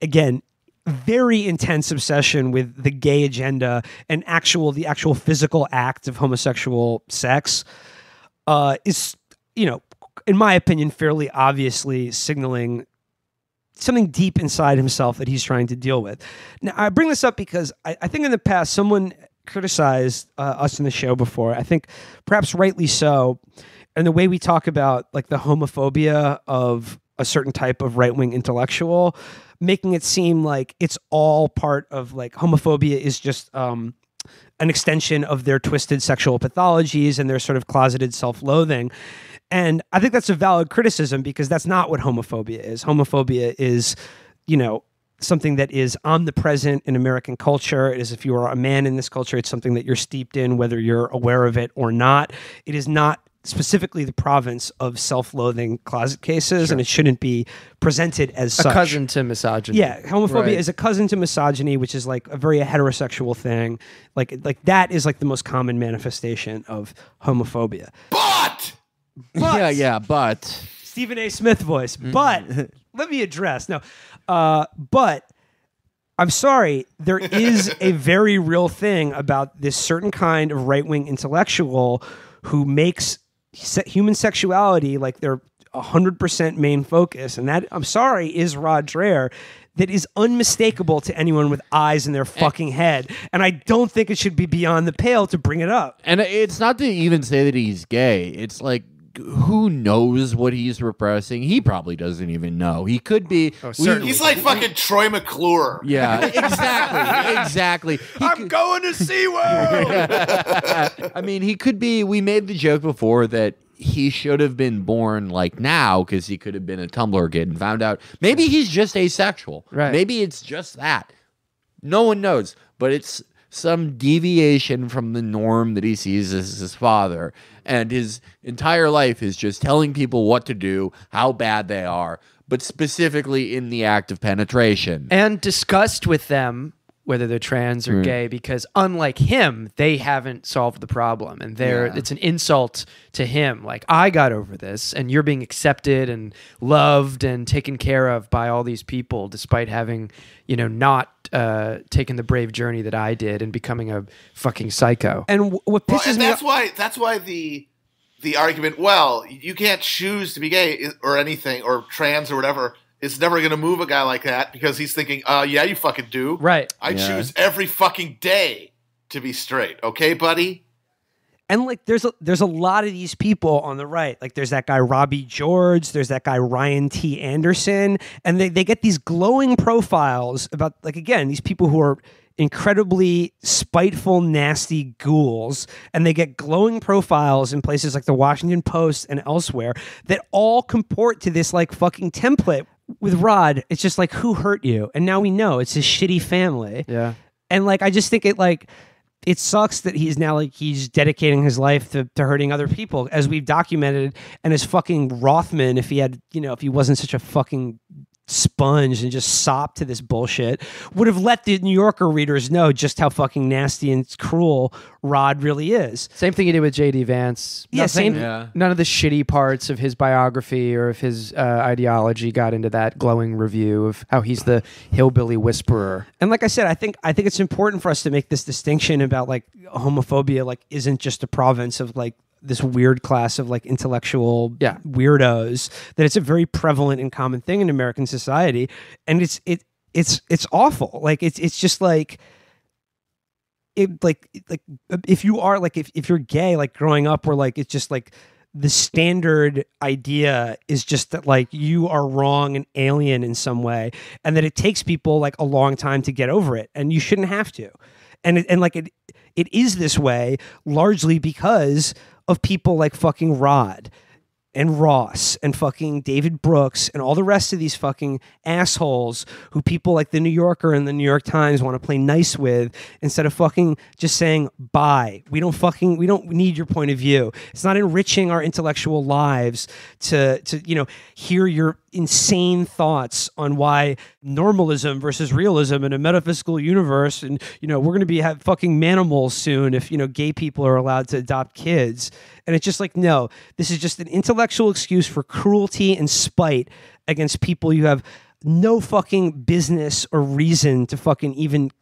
[SPEAKER 1] again, very intense obsession with the gay agenda and the actual physical act of homosexual sex is, in my opinion, fairly obviously signaling something deep inside himself that he's trying to deal with. Now, I bring this up because I think in the past someone criticized us in the show before, I think perhaps rightly so, and the way we talk about like the homophobia of a certain type of right-wing intellectual, making it seem like it's all part of, like, homophobia is just an extension of their twisted sexual pathologies and their sort of closeted self-loathing. And I think that's a valid criticism because that's not what homophobia is. Homophobia is, something that is omnipresent in American culture. It is, if you are a man in this culture, it's something that you're steeped in, whether you're aware of it or not. It is not specifically the province of self-loathing closet cases, and it shouldn't be presented as such.
[SPEAKER 12] A cousin to misogyny.
[SPEAKER 1] Yeah, homophobia is a cousin to misogyny, which is like a very heterosexual thing. Like that is like the most common manifestation of homophobia.
[SPEAKER 3] But
[SPEAKER 10] but
[SPEAKER 1] Stephen A. Smith voice. But let me address but I'm sorry, there is a very real thing about this certain kind of right-wing intellectual who makes human sexuality like their 100% main focus, and that, I'm sorry, is Rod Dreher. That is unmistakable to anyone with eyes in their fucking head. And I don't think it should be beyond the pale to bring it up.
[SPEAKER 13] And it's not to even say that he's gay. It's like, who knows what he's repressing? He probably doesn't even know. He could be.
[SPEAKER 3] He's like fucking Troy McClure.
[SPEAKER 13] Yeah, exactly.
[SPEAKER 3] I'm going to SeaWorld.
[SPEAKER 13] I mean, he could be. We made the joke before that he should have been born like now because he could have been a Tumblr kid and found out maybe he's just asexual.
[SPEAKER 12] Right.
[SPEAKER 13] Maybe it's just that. No one knows, but it's some deviation from the norm that he sees as his father. And his entire life is just telling people what to do, how bad they are, but specifically in the act of penetration.
[SPEAKER 12] And discussed with them whether they're trans or gay, because unlike him, they haven't solved the problem. And it's an insult to him. Like, I got over this, and you're being accepted and loved and taken care of by all these people, despite having, not taken the brave journey that I did and becoming a fucking psycho.
[SPEAKER 1] And what pisses me
[SPEAKER 3] off... That's why the argument, well, you can't choose to be gay or anything, or trans or whatever, it's never going to move a guy like that because he's thinking, yeah, you fucking do.
[SPEAKER 12] Right.
[SPEAKER 3] I choose every fucking day to be straight. Okay, buddy?
[SPEAKER 1] And like, there's a lot of these people on the right. Like, there's that guy Robbie George. There's that guy Ryan T. Anderson. And they get these glowing profiles about, like, again, these people who are incredibly spiteful, nasty ghouls, and they get glowing profiles in places like the Washington Post and elsewhere that all comport to this like fucking template. With Rod, it's just like, who hurt you? And now we know it's his shitty family.
[SPEAKER 12] Yeah.
[SPEAKER 1] And like, I just think it like, it sucks that he's now like he's dedicating his life to hurting other people, as we've documented. And as fucking Rothman, if he wasn't such a fucking sponge and just sopped to this bullshit, would have let the New Yorker readers know just how fucking nasty and cruel Rod really is.
[SPEAKER 12] Same thing he did with J.D. Vance. None of the shitty parts of his biography or of his ideology got into that glowing review of how he's the hillbilly whisperer.
[SPEAKER 1] And like I said, I think it's important for us to make this distinction about like homophobia like isn't just a province of like this weird class of like intellectual weirdos, that it's a very prevalent and common thing in American society. And it's awful. Like it's just like it like if you are like if you're gay, like growing up where like it's just like the standard idea is just that like you are wrong and alien in some way, and that it takes people like a long time to get over it, and you shouldn't have to. And it is this way largely because of people like fucking Rod and Ross and fucking David Brooks and all the rest of these fucking assholes who people like the New Yorker and the New York Times want to play nice with, instead of fucking just saying bye. We don't need your point of view. It's not enriching our intellectual lives to hear your insane thoughts on why normalism versus realism in a metaphysical universe, and we're going to have fucking manimals soon if gay people are allowed to adopt kids. And it's just like, no, this is just an intellectual excuse for cruelty and spite against people you have no fucking business or reason to fucking even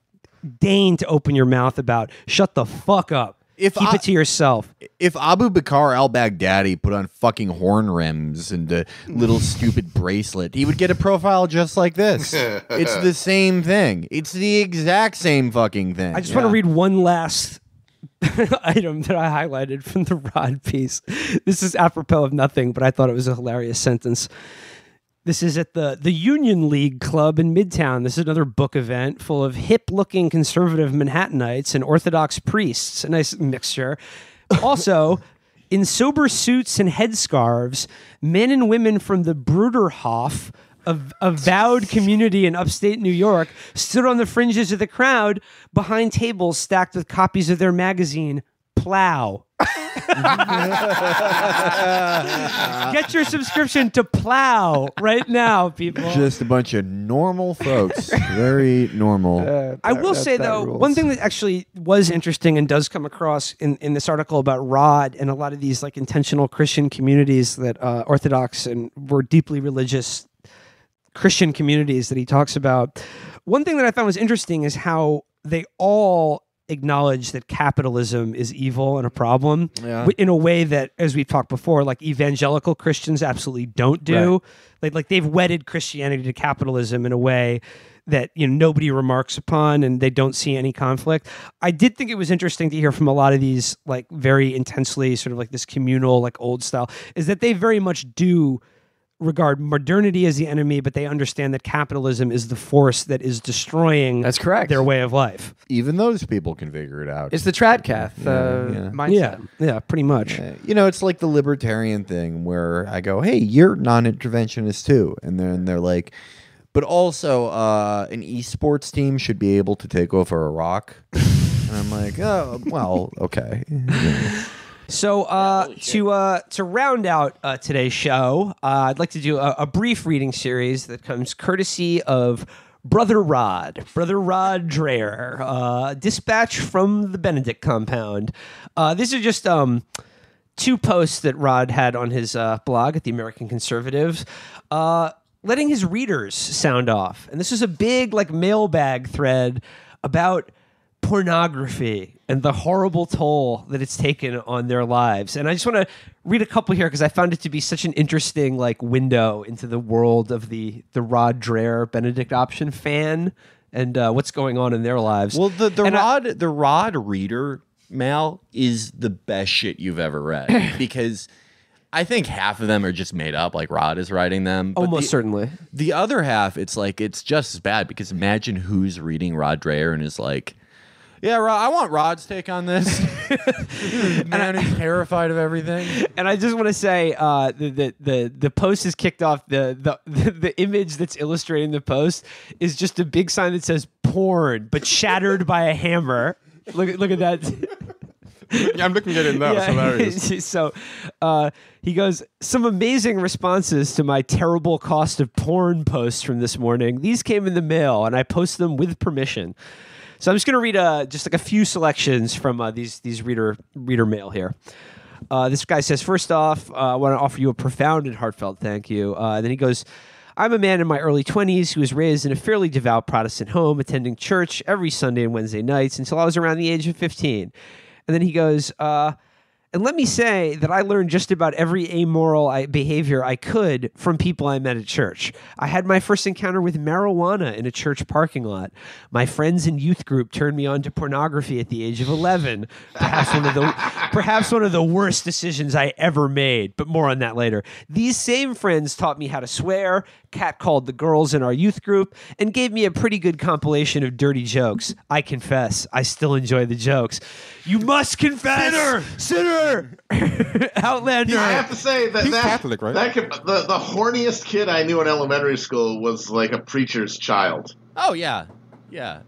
[SPEAKER 1] deign to open your mouth about. Shut the fuck up. Keep it to yourself.
[SPEAKER 13] If Abu Bakr al-Baghdadi put on fucking horn rims and a little stupid bracelet, he would get a profile just like this. It's the same thing. It's the exact same fucking thing.
[SPEAKER 1] I just want to read one last item that I highlighted from the Rod piece. This is apropos of nothing, but I thought it was a hilarious sentence. This is at the Union League Club in Midtown. This is another book event full of hip-looking conservative Manhattanites and Orthodox priests. A nice mixture. Also, in sober suits and headscarves, men and women from the Bruderhof, a vowed community in upstate New York, stood on the fringes of the crowd behind tables stacked with copies of their magazine, Plow. Get your subscription to Plow right now, people.
[SPEAKER 13] Just a bunch of normal folks. Very normal.
[SPEAKER 1] I will say, though, one thing that actually was interesting and does come across in this article about Rod and a lot of these like intentional Christian communities that Orthodox and were deeply religious Christian communities that he talks about. One thing that I found was interesting is how they all acknowledge that capitalism is evil and a problem in a way that, as we've talked before, like evangelical Christians absolutely don't do. Right. Like they've wedded Christianity to capitalism in a way that nobody remarks upon, and they don't see any conflict. I did think it was interesting to hear from a lot of these like very intensely sort of like this communal like old style, is that they very much do regard modernity as the enemy, but they understand that capitalism is the force that is destroying their way of life.
[SPEAKER 13] Even those people can figure it out.
[SPEAKER 12] It's the Tradcath mindset.
[SPEAKER 1] Yeah, pretty much.
[SPEAKER 13] It's like the libertarian thing where I go, hey, you're non-interventionist too. And then they're like, but also an esports team should be able to take over Iraq. And I'm like, oh, well, okay.
[SPEAKER 1] So to round out today's show, I'd like to do a brief reading series that comes courtesy of Brother Rod Dreher, dispatch from the Benedict compound. These are just two posts that Rod had on his blog at the American Conservatives, letting his readers sound off. And this is a big like mailbag thread about pornography and the horrible toll that it's taken on their lives. And I just want to read a couple here because I found it to be such an interesting like window into the world of the Rod Dreher Benedict option fan and what's going on in their lives.
[SPEAKER 13] Well, the Rod reader mail is the best shit you've ever read because I think half of them are just made up, like Rod is writing them.
[SPEAKER 1] Almost certainly.
[SPEAKER 13] The other half, it's like it's just as bad because imagine who's reading Rod Dreher and is like, yeah, I want Rod's take on this. Man who's terrified of everything.
[SPEAKER 1] And I just want to say the post is kicked off. The image that's illustrating the post is just a big sign that says porn, but shattered by a hammer.
[SPEAKER 12] Look at that.
[SPEAKER 14] Yeah, I'm looking at it now. It's hilarious.
[SPEAKER 12] So he goes, some amazing responses to my terrible cost of porn posts from this morning. These came in the mail, and I post them with permission. So I'm just going to read just like a few selections from these reader mail here. This guy says, first off, I want to offer you a profound and heartfelt thank you. Then he goes, I'm a man in my early 20s who was raised in a fairly devout Protestant home, attending church every Sunday and Wednesday nights until I was around the age of 15. And then he goes, and let me say that I learned just about every amoral behavior I could from people I met at church. I had my first encounter with marijuana in a church parking lot. My friends and youth group turned me on to pornography at the age of 11. Perhaps one of the worst decisions I ever made, but more on that later. These same friends taught me how to swear, catcalled the girls in our youth group, and gave me a pretty good compilation of dirty jokes. I confess, I still enjoy the jokes. You must confess! Sinner! Outlander.
[SPEAKER 3] I have to say that
[SPEAKER 14] He's Catholic, right?
[SPEAKER 3] The horniest kid I knew in elementary school was like a preacher's child.
[SPEAKER 13] Oh yeah.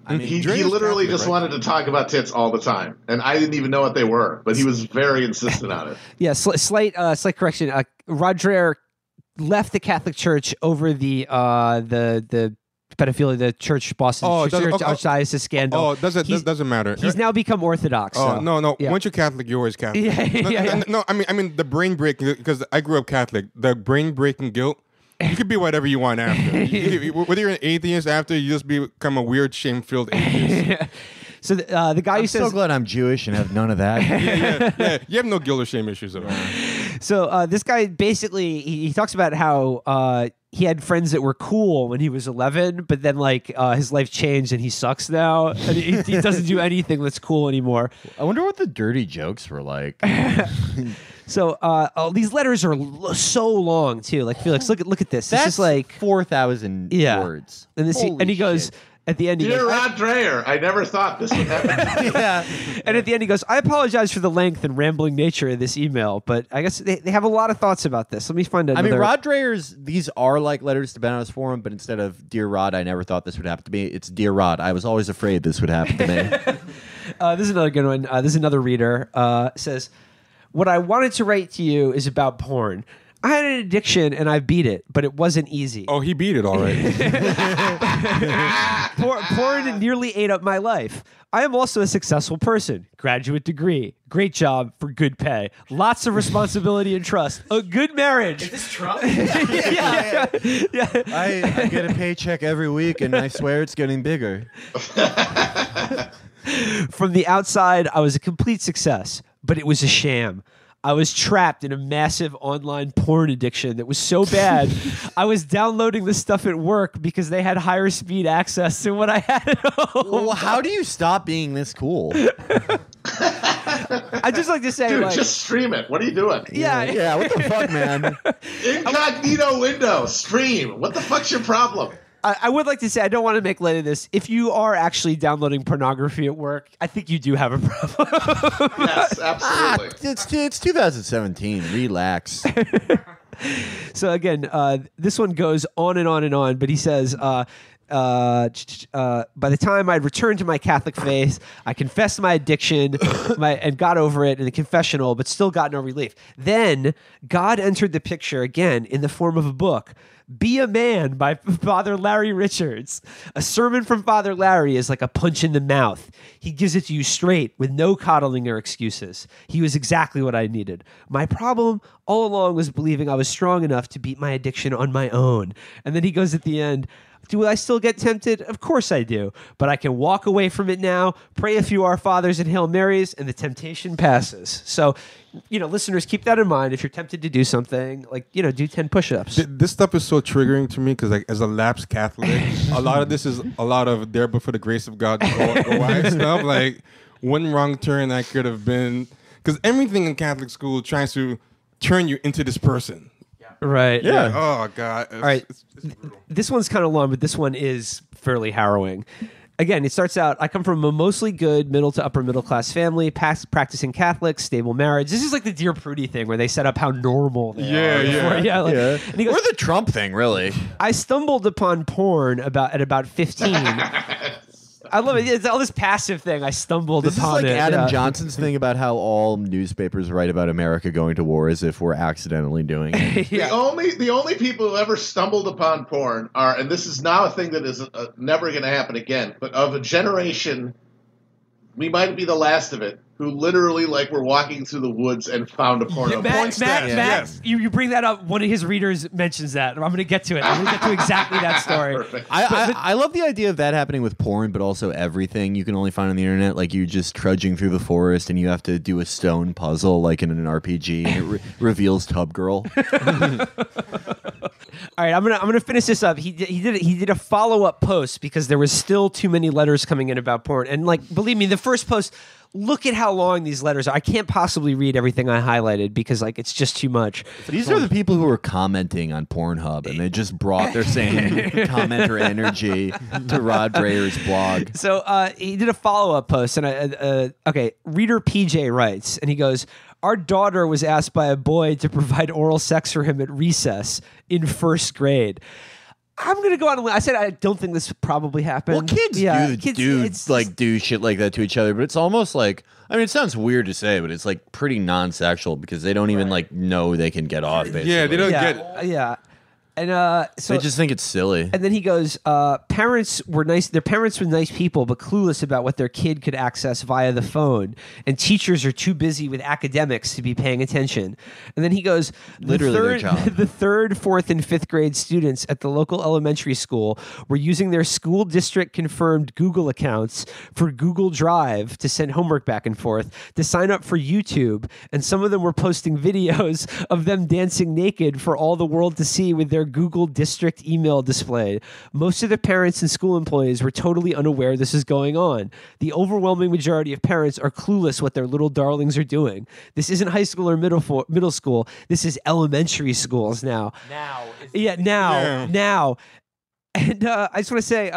[SPEAKER 13] I mean,
[SPEAKER 3] he literally just wanted to talk about tits all the time, and I didn't even know what they were, but he was very insistent on it.
[SPEAKER 12] Yeah, slight correction. Rod Dreher left the Catholic Church over the pedophilia, the church Boston Archdiocese scandal.
[SPEAKER 14] Oh, doesn't matter.
[SPEAKER 12] He's now become Orthodox.
[SPEAKER 14] Oh
[SPEAKER 12] so.
[SPEAKER 14] no!
[SPEAKER 12] Yeah.
[SPEAKER 14] Once you're Catholic, you're always Catholic.
[SPEAKER 12] Yeah.
[SPEAKER 14] No, I mean the brain breaking, because I grew up Catholic. The brain breaking guilt. You could be whatever you want after. Whether you're an atheist after, you just become a weird, shame-filled atheist.
[SPEAKER 12] So the guy who says,
[SPEAKER 5] "I'm so glad I'm Jewish and have none of that."
[SPEAKER 14] yeah. You have no guilt or shame issues at all.
[SPEAKER 12] So this guy basically he talks about how he had friends that were cool when he was 11, but then his life changed and he sucks now. And he doesn't do anything that's cool anymore.
[SPEAKER 5] I wonder what the dirty jokes were like.
[SPEAKER 12] So these letters are so long too. Like Felix, look at this.
[SPEAKER 5] That's
[SPEAKER 12] is like
[SPEAKER 5] 4,000 words.
[SPEAKER 12] And he goes. At the end, he
[SPEAKER 3] Dear
[SPEAKER 12] goes,
[SPEAKER 3] Rod Dreher, I never thought this would happen.
[SPEAKER 12] Yeah. And at the end, he goes, I apologize for the length and rambling nature of this email, but I guess they have a lot of thoughts about this. Let me find another.
[SPEAKER 5] I mean, Rod Dreher's, these are like letters to Ben on his forum, but instead of Dear Rod, I never thought this would happen to me, it's Dear Rod, I was always afraid this would happen to me.
[SPEAKER 12] This is another good one. This is another reader. Says, what I wanted to write to you is about porn. I had an addiction and I beat it, but it wasn't easy.
[SPEAKER 14] Oh, he beat it all right.
[SPEAKER 12] Porn nearly ate up my life. I am also a successful person. Graduate degree. Great job for good pay. Lots of responsibility and trust. A good marriage.
[SPEAKER 1] Is this Trump?
[SPEAKER 12] Yeah.
[SPEAKER 5] I get a paycheck every week and I swear it's getting bigger.
[SPEAKER 12] From the outside, I was a complete success, but it was a sham. I was trapped in a massive online porn addiction that was so bad, I was downloading the stuff at work because they had higher speed access than what I had at home.
[SPEAKER 5] Well, how do you stop being this cool?
[SPEAKER 12] I just like to say,
[SPEAKER 3] dude, just stream it. What are you doing?
[SPEAKER 12] Yeah,
[SPEAKER 5] what the fuck, man?
[SPEAKER 3] Incognito window, stream. What the fuck's your problem?
[SPEAKER 12] I would like to say, I don't want to make light of this. If you are actually downloading pornography at work, I think you do have a problem.
[SPEAKER 3] Yes, absolutely.
[SPEAKER 5] It's 2017. Relax.
[SPEAKER 12] So again, this one goes on and on and on, but he says, by the time I'd returned to my Catholic faith, I confessed my addiction and got over it in the confessional, but still got no relief. Then God entered the picture again in the form of a book. Be a Man by Father Larry Richards. A sermon from Father Larry is like a punch in the mouth. He gives it to you straight with no coddling or excuses. He was exactly what I needed. My problem all along was believing I was strong enough to beat my addiction on my own. And then he goes at the end, do I still get tempted? Of course I do. But I can walk away from it now, pray a few Our Fathers and Hail Marys, and the temptation passes. So, listeners, keep that in mind. If you're tempted to do something, do 10 push-ups.
[SPEAKER 14] This stuff is so triggering to me because, as a lapsed Catholic, a lot of this is a lot of there but for the grace of God go wide stuff. Like, one wrong turn I could have been... Because everything in Catholic school tries to turn you into this person.
[SPEAKER 12] Right.
[SPEAKER 14] Yeah. Oh, God.
[SPEAKER 12] All right. This one's kind of long, but this one is fairly harrowing. Again, it starts out, I come from a mostly good middle to upper middle class family, practicing Catholic, stable marriage. This is like the Dear Prudie thing where they set up how normal they are.
[SPEAKER 14] Yeah.
[SPEAKER 12] And he goes,
[SPEAKER 5] or the Trump thing, really.
[SPEAKER 12] I stumbled upon porn at about 15.
[SPEAKER 1] I love it. It's all this passive thing. I stumbled
[SPEAKER 15] This is
[SPEAKER 1] upon
[SPEAKER 15] like
[SPEAKER 1] it.
[SPEAKER 15] Adam Johnson's thing about how all newspapers write about America going to war as if we're accidentally doing it.
[SPEAKER 3] The only people who ever stumbled upon porn are, and this is now a thing that is never going to happen again, but of a generation, we might be the last of it, who literally were walking through the woods and found a porno.
[SPEAKER 1] Matt, you bring that up. One of his readers mentions that. I'm going to get to it. I'm going to get to exactly that story.
[SPEAKER 15] I love the idea of that happening with porn, but also everything you can only find on the internet. Like you just trudging through the forest and you have to do a stone puzzle like in an RPG, and it reveals Tub Girl.
[SPEAKER 1] All right, I'm gonna finish this up. He did a follow-up post because there was still too many letters coming in about porn, and believe me, the first post. Look at how long these letters are. I can't possibly read everything I highlighted because it's just too much.
[SPEAKER 15] These are the people who are commenting on Pornhub, and they just brought their same commenter energy to Rod Dreher's blog.
[SPEAKER 1] So he did a follow-up post, and reader PJ writes, and he goes, "Our daughter was asked by a boy to provide oral sex for him at recess in first grade." I'm gonna go on. I said I don't think this probably happened.
[SPEAKER 15] Well, kids do shit like that to each other, but it's almost like, I mean, it sounds weird to say, but it's pretty non-sexual because they don't even know they can get off. Basically,
[SPEAKER 14] yeah, they don't get.
[SPEAKER 1] Yeah. And so
[SPEAKER 15] they just think it's silly.
[SPEAKER 1] And then he goes, parents were nice. Their parents were nice people, but clueless about what their kid could access via the phone. And teachers are too busy with academics to be paying attention. And then he goes,
[SPEAKER 15] their job.
[SPEAKER 1] The third, fourth, and fifth grade students at the local elementary school were using their school district confirmed Google accounts for Google Drive to send homework back and forth, to sign up for YouTube. And some of them were posting videos of them dancing naked for all the world to see with their Google district email displayed. Most of the parents and school employees were totally unaware this is going on. The overwhelming majority of parents are clueless what their little darlings are doing. This isn't high school or middle school. This is elementary schools now. Now. And I just want to say,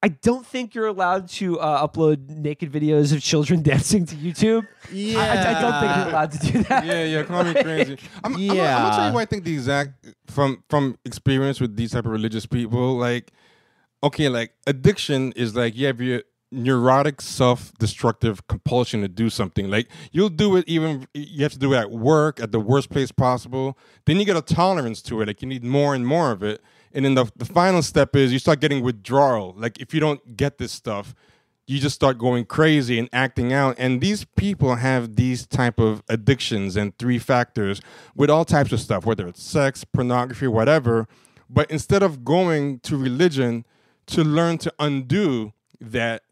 [SPEAKER 1] I don't think you're allowed to upload naked videos of children dancing to YouTube.
[SPEAKER 15] Yeah.
[SPEAKER 1] I don't think you're allowed to do that.
[SPEAKER 14] Yeah, call me crazy. I'm gonna tell you what I think the exact from experience with these type of religious people. Addiction is you have your neurotic, self-destructive compulsion to do something. You'll do it even you have to do it at work at the worst place possible. Then you get a tolerance to it. You need more and more of it. And then the final step is you start getting withdrawal. If you don't get this stuff, you just start going crazy and acting out. And these people have these type of addictions and 3 factors with all types of stuff, whether it's sex, pornography, whatever. But instead of going to religion to learn to undo that,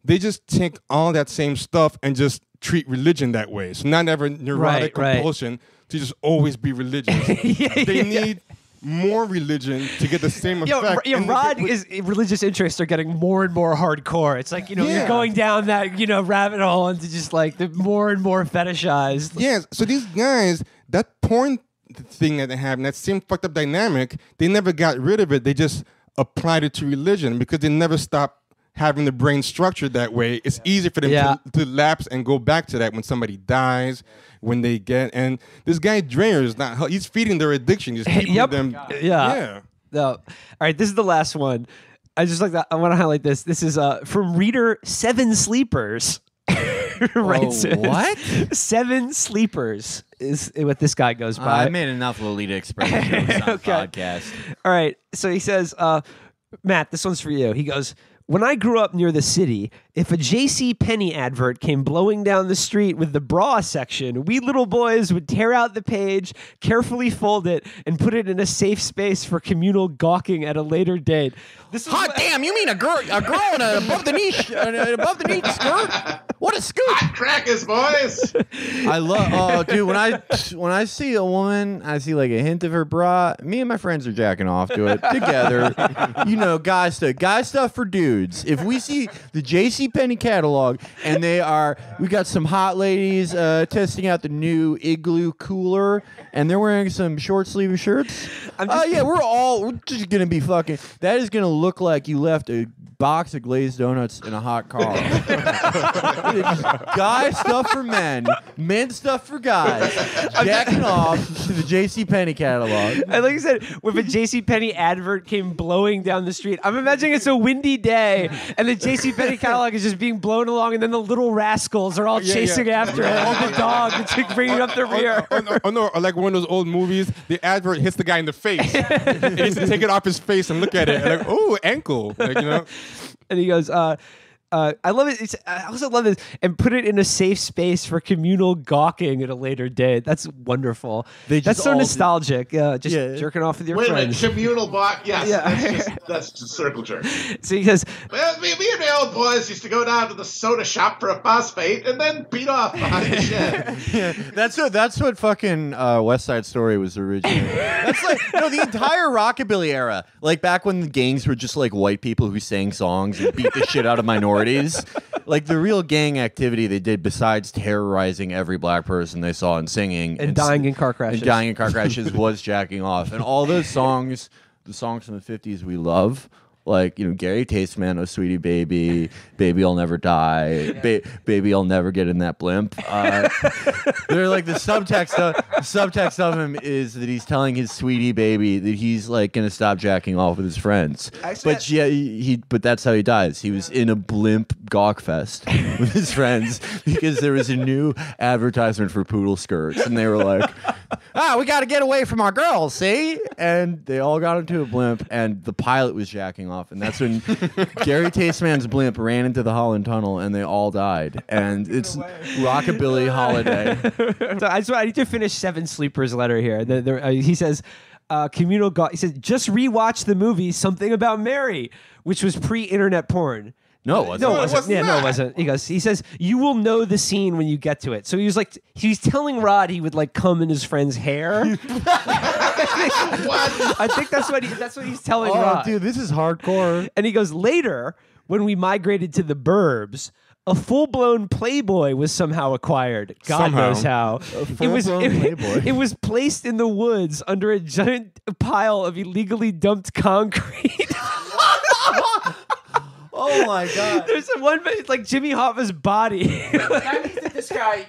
[SPEAKER 14] they just take all that same stuff and just treat religion that way. So not ever neurotic compulsion to just always be religious. They need more religion to get the same effect.
[SPEAKER 1] Rod's religious interests are getting more and more hardcore. It's you're going down that rabbit hole into just the more and more fetishized.
[SPEAKER 14] Yes. So these guys, that porn thing that they have, and that same fucked up dynamic, they never got rid of it. They just applied it to religion because they never stopped having the brain structured that way. It's easy for them to lapse and go back to that when somebody dies. When they get, and this guy Dreher is not, he's feeding their addiction. He's keeping them.
[SPEAKER 1] Yeah. No. All right, this is the last one. I just like that. I want to highlight this. This is from reader 7 Sleepers. Right.
[SPEAKER 15] What?
[SPEAKER 1] 7 Sleepers is what this guy goes by.
[SPEAKER 15] I made enough Lolita Express jokes on podcast.
[SPEAKER 1] All right. So he says, Matt, this one's for you. He goes, when I grew up near the city, if a J.C. Penney advert came blowing down the street with the bra section, we little boys would tear out the page, carefully fold it, and put it in a safe space for communal gawking at a later date.
[SPEAKER 15] Hot damn! You mean a girl in a above the knee skirt? What a scoop!
[SPEAKER 3] Hot crackers, boys!
[SPEAKER 15] I love. Dude, when I see a woman, I see a hint of her bra. Me and my friends are jacking off to it together. Guy stuff for dudes. If we see the J.C. Penney catalog and we got some hot ladies testing out the new Igloo cooler, and they're wearing some short sleeve shirts. We're just gonna be fucking. That is gonna look like you left a box of glazed donuts in a hot car. Guy stuff for men, men stuff for guys. Jacking off to the JCPenney catalog.
[SPEAKER 12] And like I said, if a JCPenney advert came blowing down the street, I'm imagining it's a windy day and the JCPenney catalog is just being blown along, and then the little rascals are all chasing after it. And the dog that's bringing up the rear.
[SPEAKER 14] Oh no, or like one of those old movies, the advert hits the guy in the face. And he has to take it off his face and look at it. And like, oh, ankle. Like, you know?
[SPEAKER 12] And he goes, I love it. I also love this, and put it in a safe space for communal gawking at a later date. That's wonderful. That's so nostalgic. Jerking off with your friends.
[SPEAKER 3] Wait a minute, communal bot? Yes, that's just circle jerk.
[SPEAKER 12] So he says,
[SPEAKER 3] well, me and my old boys used to go down to the soda shop for a phosphate and then beat off behind the shed.
[SPEAKER 15] That's what fucking West Side Story was originally. That's like the entire rockabilly era, like back when the gangs were just like white people who sang songs and beat the shit out of minorities. Like the real gang activity they did, besides terrorizing every black person they saw and singing
[SPEAKER 12] and dying in car crashes,
[SPEAKER 15] was jacking off. And all those songs, the songs from the 50s we love, like, Gary Tasteman, Oh Sweetie Baby, Baby I'll Never Die, Baby I'll Never Get in That Blimp. They're like the subtext of him is that he's telling his sweetie baby that he's like going to stop jacking off with his friends. Actually, but that's how he dies. He was in a blimp gawk fest with his friends because there was a new advertisement for poodle skirts, and they were like, we got to get away from our girls, see? And they all got into a blimp, and the pilot was jacking off, and that's when Gary Tasteman's blimp ran into the Holland Tunnel, and they all died. And it's rockabilly holiday.
[SPEAKER 12] So I need to finish Seven Sleepers' letter here. He says, communal he says, just rewatch the movie Something About Mary, which was pre-internet porn.
[SPEAKER 15] No, it wasn't.
[SPEAKER 12] No, it wasn't. He says, you will know the scene when you get to it. So he's telling Rod he would like come in his friend's hair. I think that's what he's telling Rod.
[SPEAKER 15] Dude, this is hardcore.
[SPEAKER 12] And he goes, later, when we migrated to the burbs, a full-blown Playboy was somehow acquired. God knows how. It was placed in the woods under a giant pile of illegally dumped concrete.
[SPEAKER 15] Oh my God!
[SPEAKER 12] There's one, it's like Jimmy Hoffa's body.
[SPEAKER 16] That means that this guy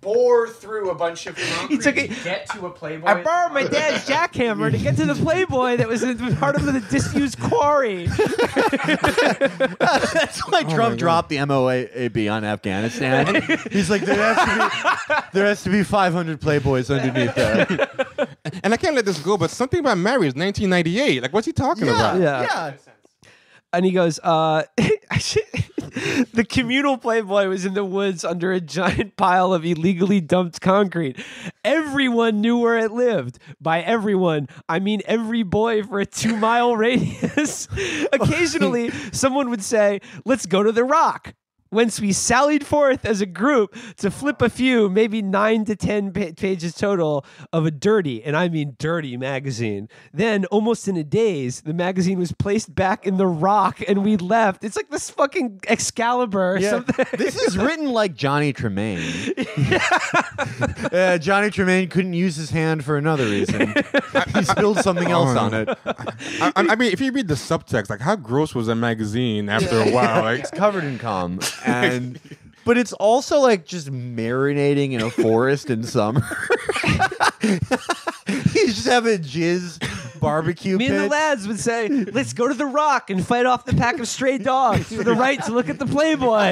[SPEAKER 16] bore through a bunch of concrete to get to a Playboy.
[SPEAKER 12] I borrowed my dad's jackhammer to get to the Playboy that was part of the disused quarry.
[SPEAKER 15] That's why Trump dropped the MOAB on Afghanistan. He's like, there has to be 500 Playboys underneath there.
[SPEAKER 14] And I can't let this go, but Something About Mary is 1998. Like, what's he talking about?
[SPEAKER 12] Yeah. And he goes, the communal Playboy was in the woods under a giant pile of illegally dumped concrete. Everyone knew where it lived. By everyone, I mean every boy for a 2-mile radius. Occasionally, someone would say, let's go to the Rock. Whence we sallied forth as a group to flip a few, maybe 9 to 10 pages total of a dirty, and I mean dirty magazine. Then, almost in a daze, the magazine was placed back in the Rock, and we left. It's like this fucking Excalibur or something.
[SPEAKER 15] This is written like Johnny Tremaine. Johnny Tremaine couldn't use his hand for another reason. He spilled something else on it.
[SPEAKER 14] I mean, if you read the subtext, like how gross was that magazine after a while? Like,
[SPEAKER 15] it's covered in cum. But it's also like just marinating in a forest in summer. He's just having jizz barbecue
[SPEAKER 12] Me
[SPEAKER 15] pit.
[SPEAKER 12] and the lads would say, let's go to the Rock and fight off the pack of stray dogs for the right to look at the Playboy.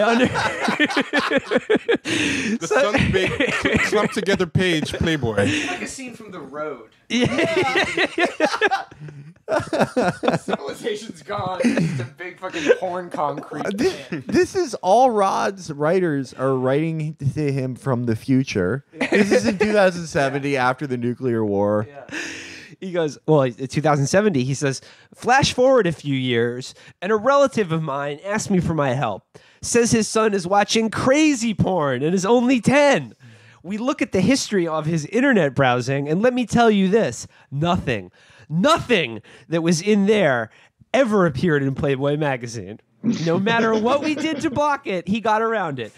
[SPEAKER 14] The Sun's big clumped together page Playboy.
[SPEAKER 16] It's like a scene from The Road. Civilization's gone. It's a big fucking porn concrete.
[SPEAKER 15] This is all Rod's writers are writing to him from the future. This is in 2070 after the nuclear war.
[SPEAKER 12] He goes, well, in 2070, he says, flash forward a few years, and a relative of mine asked me for my help. Says his son is watching crazy porn and is only 10. We look at the history of his internet browsing, and let me tell you this, nothing that was in there ever appeared in Playboy magazine. No matter what we did to block it, he got around it.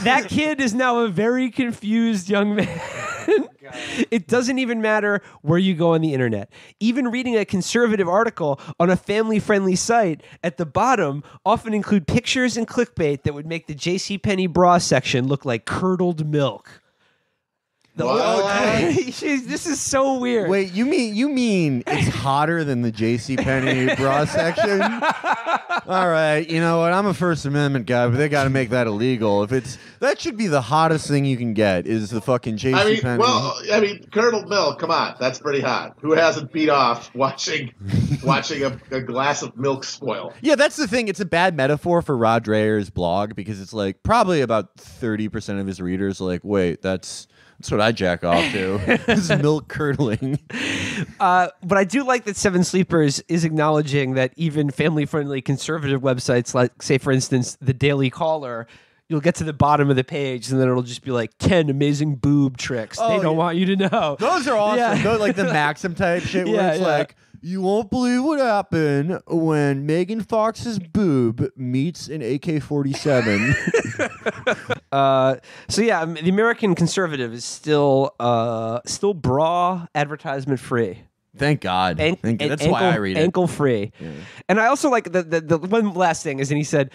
[SPEAKER 12] That kid is now a very confused young man.
[SPEAKER 17] It doesn't even matter where you go on the internet. Even reading a conservative article on a family-friendly site, at the bottom often include pictures and clickbait that would make the JCPenney bra section look like curdled milk. This is so weird.
[SPEAKER 15] Wait, you mean it's hotter than the JCPenney bra section? All right, you know what? I'm a First Amendment guy, but they got to make that illegal. That should be the hottest thing you can get is the fucking JCPenney.
[SPEAKER 9] I mean, curdled milk. Come on, that's pretty hot. Who hasn't beat off watching a glass of milk spoil?
[SPEAKER 15] Yeah, that's the thing. It's a bad metaphor for Rod Dreher's blog because it's like probably about 30% of his readers are like, wait, that's what I jack off to. This is milk curdling.
[SPEAKER 17] But I do like that Seven Sleepers is acknowledging that even family-friendly conservative websites, like, say, for instance, the Daily Caller, you'll get to the bottom of the page and then it'll just be like 10 amazing boob tricks they don't want you to know.
[SPEAKER 15] Those are awesome.
[SPEAKER 17] Yeah.
[SPEAKER 15] Those like the Maxim type shit where it's like, you won't believe what happened when Megan Fox's boob meets an AK-47.
[SPEAKER 17] The American conservative is still bra advertisement free.
[SPEAKER 15] Thank God. That's why I read it.
[SPEAKER 17] Ankle free. Yeah. And I also like the one last thing is, and he said,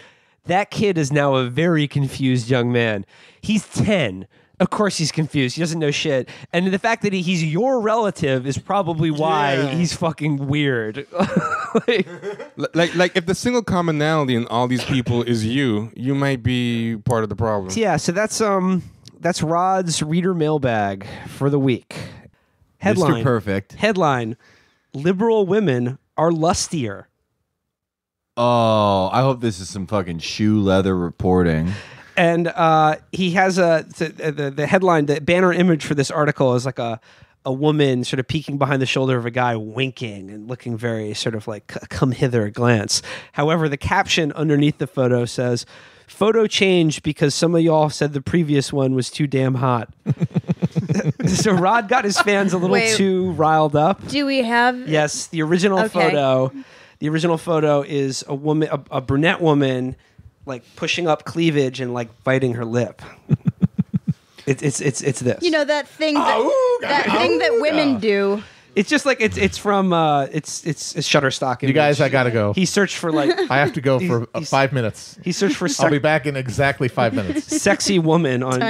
[SPEAKER 17] that kid is now a very confused young man. He's 10. Of course he's confused. He doesn't know shit. And the fact that he's your relative is probably why he's fucking weird.
[SPEAKER 14] like if the single commonality in all these people is you might be part of the problem.
[SPEAKER 17] Yeah, so that's Rod's reader mailbag for the week. Headline.
[SPEAKER 15] Mr. Perfect.
[SPEAKER 17] Headline: Liberal women are lustier.
[SPEAKER 15] Oh, I hope this is some fucking shoe leather reporting.
[SPEAKER 17] And he has the headline, the banner image for this article is like a woman sort of peeking behind the shoulder of a guy winking and looking very sort of like come hither glance. However, the caption underneath the photo says, "Photo changed because some of y'all said the previous one was too damn hot." So Rod got his fans a little too riled up.
[SPEAKER 11] Do we have?
[SPEAKER 17] Yes, the original photo. The original photo is a woman, a brunette woman, like pushing up cleavage and like biting her lip. It's this.
[SPEAKER 11] You know that thing that women do.
[SPEAKER 17] It's just like it's from it's Shutterstock.
[SPEAKER 9] You guys, I gotta go.
[SPEAKER 17] He searched for like
[SPEAKER 9] I have to go for 5 minutes.
[SPEAKER 17] He searched for.
[SPEAKER 9] I'll be back in exactly 5 minutes.
[SPEAKER 17] Sexy woman on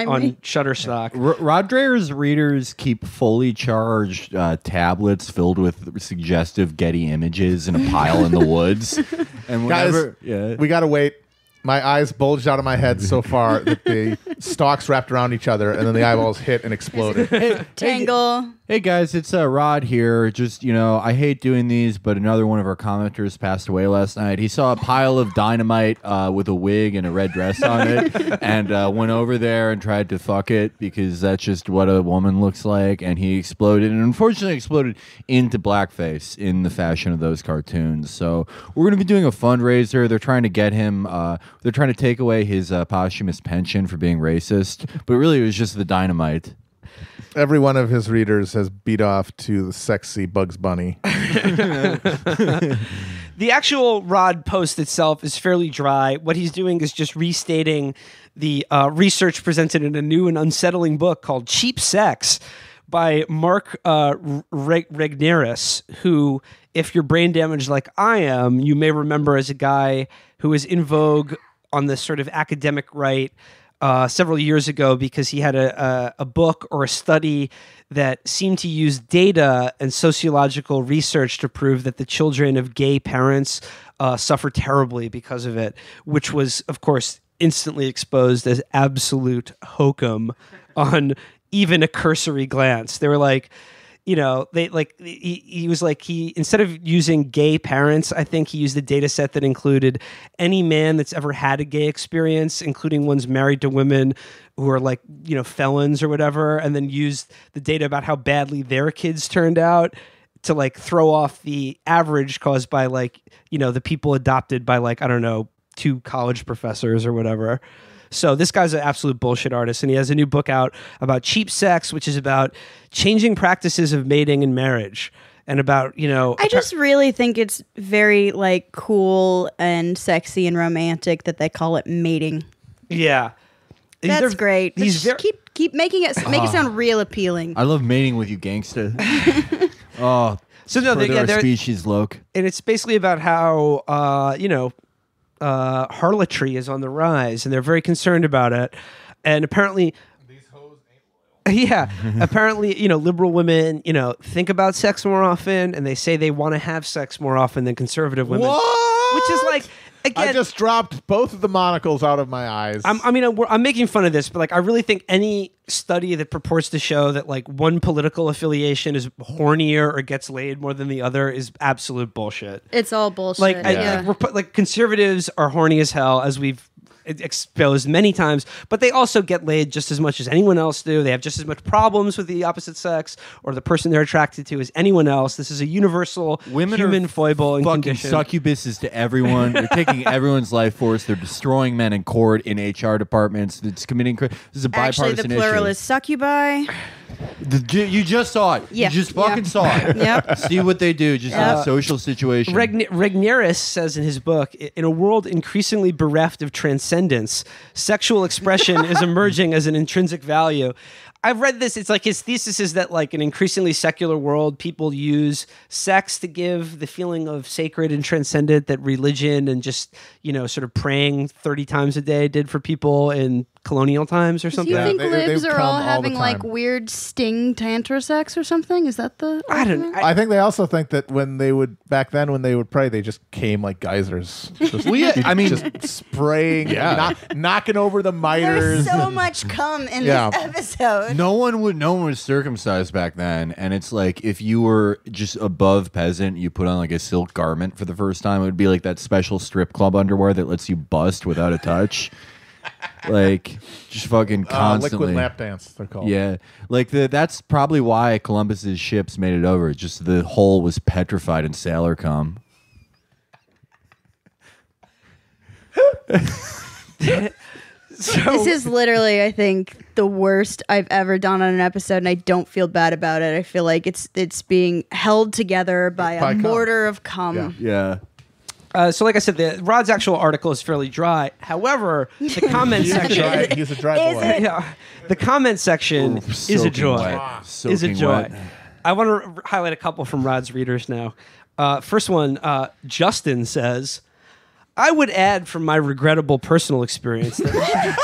[SPEAKER 17] Shutterstock.
[SPEAKER 15] Rod Dreher's readers keep fully charged tablets filled with suggestive Getty images in a pile in the woods. And whenever,
[SPEAKER 9] guys, we gotta wait. My eyes bulged out of my head so far that the stalks wrapped around each other and then the eyeballs hit and exploded.
[SPEAKER 11] Tangle.
[SPEAKER 15] Hey guys, it's Rod here. Just, I hate doing these, but another one of our commenters passed away last night. He saw a pile of dynamite with a wig and a red dress on it and went over there and tried to fuck it because that's just what a woman looks like. And he exploded, and unfortunately exploded into blackface in the fashion of those cartoons. So we're going to be doing a fundraiser. They're trying to get him... they're trying to take away his posthumous pension for being racist, but really it was just the dynamite.
[SPEAKER 9] Every one of his readers has beat off to the sexy Bugs Bunny.
[SPEAKER 17] The actual Rod post itself is fairly dry. What he's doing is just restating the research presented in a new and unsettling book called Cheap Sex by Mark Regnerus, who, if you're brain damaged like I am, you may remember as a guy who was in vogue on this sort of academic right several years ago because he had a book or a study that seemed to use data and sociological research to prove that the children of gay parents suffer terribly because of it, which was, of course, instantly exposed as absolute hokum on even a cursory glance. They were like, he was like, instead of using gay parents, I think he used a data set that included any man that's ever had a gay experience, including ones married to women who are like, felons or whatever, and then used the data about how badly their kids turned out to like throw off the average caused by like, the people adopted by like, I don't know, 2 college professors or whatever. So this guy's an absolute bullshit artist, and he has a new book out about cheap sex, which is about changing practices of mating and marriage, and about,
[SPEAKER 11] I just really think it's very like cool and sexy and romantic that they call it mating.
[SPEAKER 17] Yeah.
[SPEAKER 11] That's great. Keep making it make it sound real appealing.
[SPEAKER 15] I love mating with you, gangsta. Oh,
[SPEAKER 17] so no,
[SPEAKER 15] our species, Loke.
[SPEAKER 17] And it's basically about how harlotry is on the rise, and they're very concerned about it. And apparently, these hoes ain't loyal. Yeah, apparently, liberal women, think about sex more often, and they say they want to have sex more often than conservative women.
[SPEAKER 18] What?
[SPEAKER 17] Which is like. Again,
[SPEAKER 18] I just dropped both of the monocles out of my eyes.
[SPEAKER 17] I'm making fun of this, but like I really think any study that purports to show that like one political affiliation is hornier or gets laid more than the other is absolute bullshit.
[SPEAKER 11] It's all bullshit.
[SPEAKER 17] Like conservatives are horny as hell, as we've exposed many times, but they also get laid just as much as anyone else do. They have just as much problems with the opposite sex or the person they're attracted to as anyone else. This is a universal human foible and
[SPEAKER 15] fucking
[SPEAKER 17] condition.
[SPEAKER 15] Succubuses to everyone. They're taking everyone's life force. They're destroying men in court, in HR departments. It's committing. This is a bipartisan
[SPEAKER 11] Actually, the plural
[SPEAKER 15] issue.
[SPEAKER 11] is succubi.
[SPEAKER 15] You just saw it.
[SPEAKER 11] Yeah.
[SPEAKER 15] You just fucking saw it.
[SPEAKER 11] Yep.
[SPEAKER 15] See what they do just in a social situation.
[SPEAKER 17] Regnerus says in his book, in a world increasingly bereft of transcendence, sexual expression is emerging as an intrinsic value. I've read this. It's like his thesis is that like an increasingly secular world, people use sex to give the feeling of sacred and transcendent that religion and just, sort of praying 30 times a day did for people in colonial times or something.
[SPEAKER 11] Do you think libs are all
[SPEAKER 18] all
[SPEAKER 11] having
[SPEAKER 18] the
[SPEAKER 11] like
[SPEAKER 18] time.
[SPEAKER 11] weird sting tantra sex or something? Is that the?
[SPEAKER 17] I don't know.
[SPEAKER 18] I think they also think that when they would pray, they just came like geysers. Just, just spraying, knocking over the miters.
[SPEAKER 11] There's so much cum in this episode.
[SPEAKER 15] No one was circumcised back then, and it's like if you were just above peasant, you put on like a silk garment for the first time. It would be like that special strip club underwear that lets you bust without a touch. Like just fucking constantly.
[SPEAKER 18] Liquid lap dance, they're called.
[SPEAKER 15] Yeah, like that's probably why Columbus's ships made it over. Just the hull was petrified in sailor cum.
[SPEAKER 11] This is literally, I think, the worst I've ever done on an episode, and I don't feel bad about it. I feel like it's being held together by a mortar of cum.
[SPEAKER 15] Yeah.
[SPEAKER 17] So like I said, Rod's actual article is fairly dry. However, the comment section...
[SPEAKER 18] He's a dry boy.
[SPEAKER 17] Yeah, the comment section is a joy. Is a joy.
[SPEAKER 15] Wet.
[SPEAKER 17] I want to highlight a couple from Rod's readers now. First one, Justin says, I would add from my regrettable personal experience that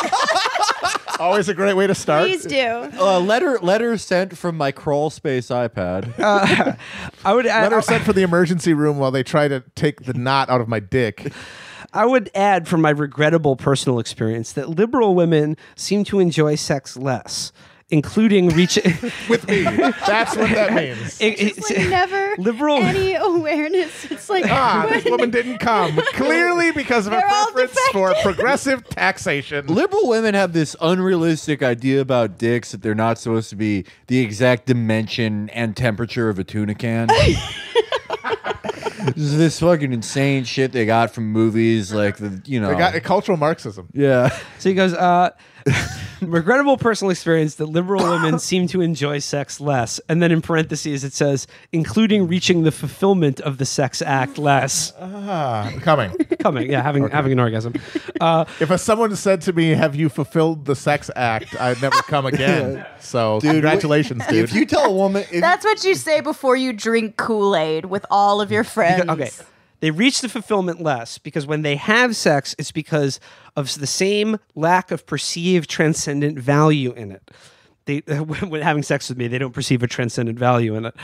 [SPEAKER 18] Always a great way to start.
[SPEAKER 11] Please do.
[SPEAKER 15] Letter sent from my crawl space iPad.
[SPEAKER 17] I would add,
[SPEAKER 18] letter sent for the emergency room while they try to take the knot out of my dick.
[SPEAKER 17] I would add from my regrettable personal experience that liberal women seem to enjoy sex less, including reaching
[SPEAKER 18] with me. That's what that means.
[SPEAKER 11] It's like never
[SPEAKER 17] liberal
[SPEAKER 11] any awareness. It's like
[SPEAKER 18] this woman didn't come clearly because of a preference for progressive taxation.
[SPEAKER 15] Liberal women have this unrealistic idea about dicks that they're not supposed to be the exact dimension and temperature of a tuna can. This is this fucking insane shit they got from movies, like they
[SPEAKER 18] got cultural Marxism.
[SPEAKER 15] Yeah.
[SPEAKER 17] So he goes, regrettable personal experience that liberal women seem to enjoy sex less. And then in parentheses it says, including reaching the fulfillment of the sex act less.
[SPEAKER 18] Coming,
[SPEAKER 17] yeah, having an orgasm.
[SPEAKER 18] If someone said to me, "Have you fulfilled the sex act?" I'd never come again. So, congratulations, dude.
[SPEAKER 15] If you tell a woman,
[SPEAKER 11] that's what you say before you drink Kool-Aid with all of your friends.
[SPEAKER 17] Okay. They reach the fulfillment less because when they have sex, it's because of the same lack of perceived transcendent value in it. When having sex with me, they don't perceive a transcendent value in it.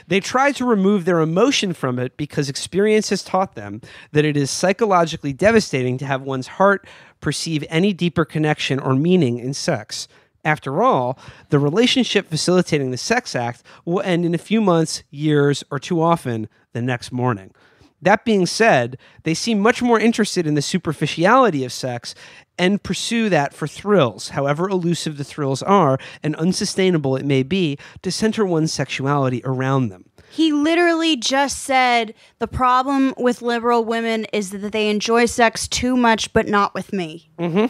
[SPEAKER 17] They try to remove their emotion from it because experience has taught them that it is psychologically devastating to have one's heart perceive any deeper connection or meaning in sex. After all, the relationship facilitating the sex act will end in a few months, years, or too often, the next morning. That being said, they seem much more interested in the superficiality of sex and pursue that for thrills, however elusive the thrills are and unsustainable it may be to center one's sexuality around them.
[SPEAKER 11] He literally just said the problem with liberal women is that they enjoy sex too much, but not with me.
[SPEAKER 17] Mm-hmm.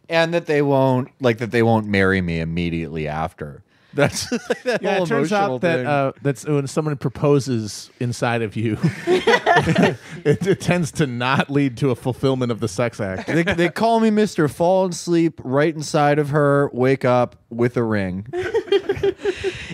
[SPEAKER 15] And that they won't marry me immediately after. That's that
[SPEAKER 18] Yeah,
[SPEAKER 15] whole
[SPEAKER 18] it turns
[SPEAKER 15] emotional
[SPEAKER 18] out that
[SPEAKER 15] thing.
[SPEAKER 18] that's when someone proposes inside of you, it tends to not lead to a fulfillment of the sex act.
[SPEAKER 15] They call me Mr. Fall asleep right inside of her, wake up with a ring.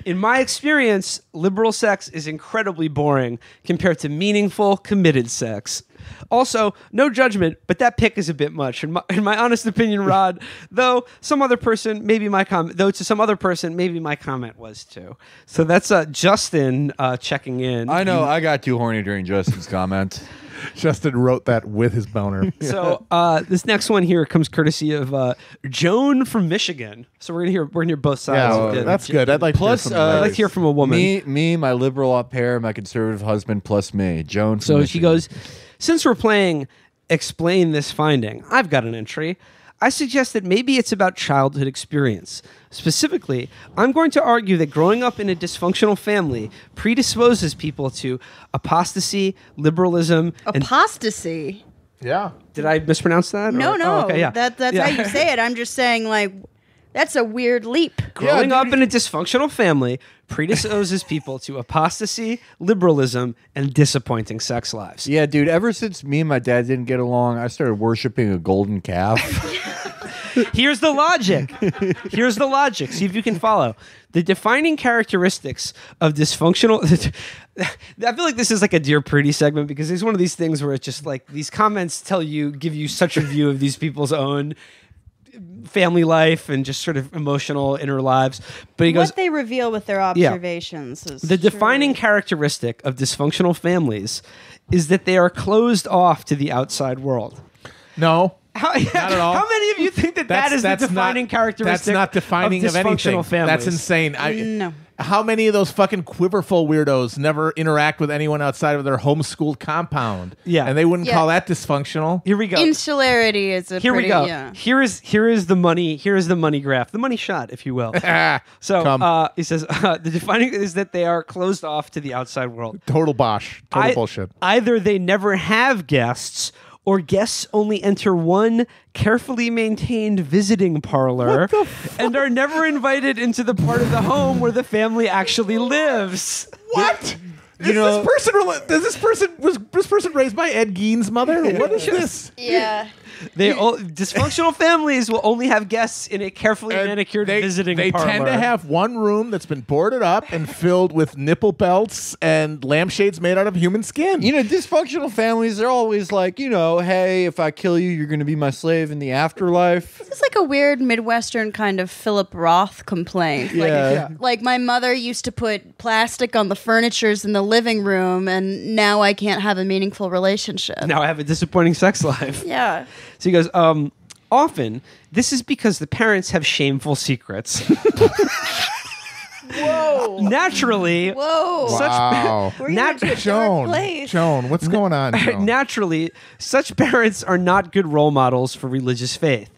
[SPEAKER 17] In my experience, liberal sex is incredibly boring compared to meaningful, committed sex. Also, no judgment, but that pick is a bit much. In my honest opinion, Rod, though to some other person, maybe my comment was too. So that's Justin checking in.
[SPEAKER 15] I know, I got too horny during Justin's comment.
[SPEAKER 18] Justin wrote that with his boner.
[SPEAKER 17] So this next one here comes courtesy of Joan from Michigan. So we're gonna hear both sides.
[SPEAKER 18] Yeah, that's good. I'd like
[SPEAKER 17] to hear from a woman.
[SPEAKER 15] Me, my liberal au pair, my conservative husband, plus me, Joan.
[SPEAKER 17] So she goes, since we're playing Explain This Finding, I've got an entry. I suggest that maybe it's about childhood experience. Specifically, I'm going to argue that growing up in a dysfunctional family predisposes people to apostasy, liberalism,
[SPEAKER 11] Apostasy?
[SPEAKER 18] Yeah.
[SPEAKER 17] Did I mispronounce that?
[SPEAKER 11] No.
[SPEAKER 17] Oh, okay, yeah.
[SPEAKER 11] That's
[SPEAKER 17] Yeah.
[SPEAKER 11] how you say it. I'm just saying, like, that's a weird leap.
[SPEAKER 17] Growing up in a dysfunctional family predisposes people to apostasy, liberalism, and disappointing sex lives.
[SPEAKER 15] Yeah, dude, ever since me and my dad didn't get along, I started worshiping a golden calf.
[SPEAKER 17] Here's the logic. See if you can follow. The defining characteristics of dysfunctional... I feel like this is like a Dear Prudie segment because it's one of these things where it's just like these comments give you such a view of these people's own family life and just sort of emotional inner lives. But he goes...
[SPEAKER 11] What they reveal with their observations is
[SPEAKER 17] the defining characteristic of dysfunctional families is that they are closed off to the outside world.
[SPEAKER 18] No.
[SPEAKER 17] Not at all. How many of you think that is the defining characteristic?
[SPEAKER 18] That's not defining of anything.
[SPEAKER 17] Families?
[SPEAKER 18] That's insane.
[SPEAKER 11] No.
[SPEAKER 18] How many of those fucking quiverful weirdos never interact with anyone outside of their homeschooled compound?
[SPEAKER 17] Yeah.
[SPEAKER 18] And they wouldn't call that dysfunctional?
[SPEAKER 17] Here we go.
[SPEAKER 11] Insularity is a
[SPEAKER 17] Here
[SPEAKER 11] pretty,
[SPEAKER 17] we go.
[SPEAKER 11] Yeah.
[SPEAKER 17] Here is the money graph, the money shot, if you will. So he says the defining is that they are closed off to the outside world.
[SPEAKER 18] Total bosh. Total bullshit.
[SPEAKER 17] Either they never have guests, or guests only enter one carefully maintained visiting parlor and are never invited into the part of the home where the family actually lives.
[SPEAKER 18] What? Was this person raised by Ed Gein's mother? What is this?
[SPEAKER 11] Yeah.
[SPEAKER 17] Dysfunctional families will only have guests in a carefully manicured visiting parlor.
[SPEAKER 18] They tend to have one room that's been boarded up and filled with nipple belts and lampshades made out of human skin.
[SPEAKER 15] You know, dysfunctional families, they're always like, hey, if I kill you, you're going to be my slave in the afterlife.
[SPEAKER 11] This is like a weird Midwestern kind of Philip Roth complaint. Like my mother used to put plastic on the furnitures in the living room, and now I can't have a meaningful relationship.
[SPEAKER 17] Now I have a disappointing sex life.
[SPEAKER 11] Yeah.
[SPEAKER 17] So he goes, often, this is because the parents have shameful secrets.
[SPEAKER 11] Whoa.
[SPEAKER 17] Naturally.
[SPEAKER 11] Whoa.
[SPEAKER 18] Wow. Joan, what's going on, Joan?
[SPEAKER 17] Naturally, such parents are not good role models for religious faith.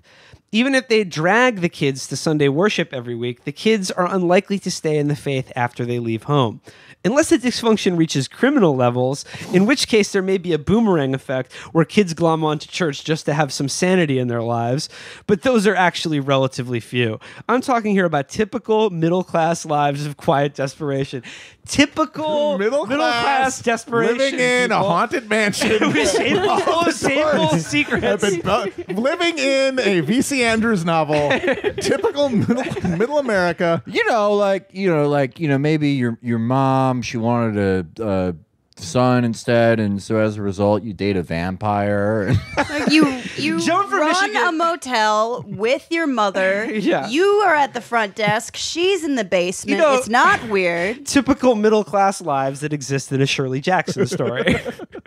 [SPEAKER 17] Even if they drag the kids to Sunday worship every week, the kids are unlikely to stay in the faith after they leave home. Unless the dysfunction reaches criminal levels, in which case there may be a boomerang effect where kids glom onto church just to have some sanity in their lives, but those are actually relatively few. I'm talking here about typical middle-class lives of quiet desperation. Typical middle-class desperation.
[SPEAKER 18] Living in a haunted mansion.
[SPEAKER 17] With shameful secrets.
[SPEAKER 18] Living in a V.C. Andrews novel. Typical middle America.
[SPEAKER 15] Maybe your mom, she wanted a son instead, and so as a result, you date a vampire.
[SPEAKER 11] You run a motel with your mother.
[SPEAKER 17] Yeah.
[SPEAKER 11] You are at the front desk. She's in the basement. It's not weird.
[SPEAKER 17] Typical middle-class lives that exist in a Shirley Jackson story.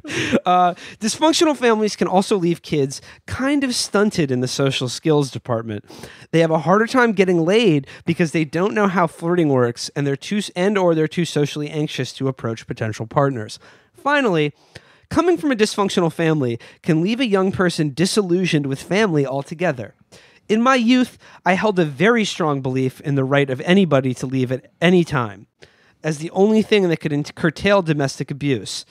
[SPEAKER 17] Dysfunctional families can also leave kids kind of stunted in the social skills department. They have a harder time getting laid because they don't know how flirting works, and they're too socially anxious to approach potential partners. Finally, coming from a dysfunctional family can leave a young person disillusioned with family altogether. In my youth, I held a very strong belief in the right of anybody to leave at any time, as the only thing that could curtail domestic abuse.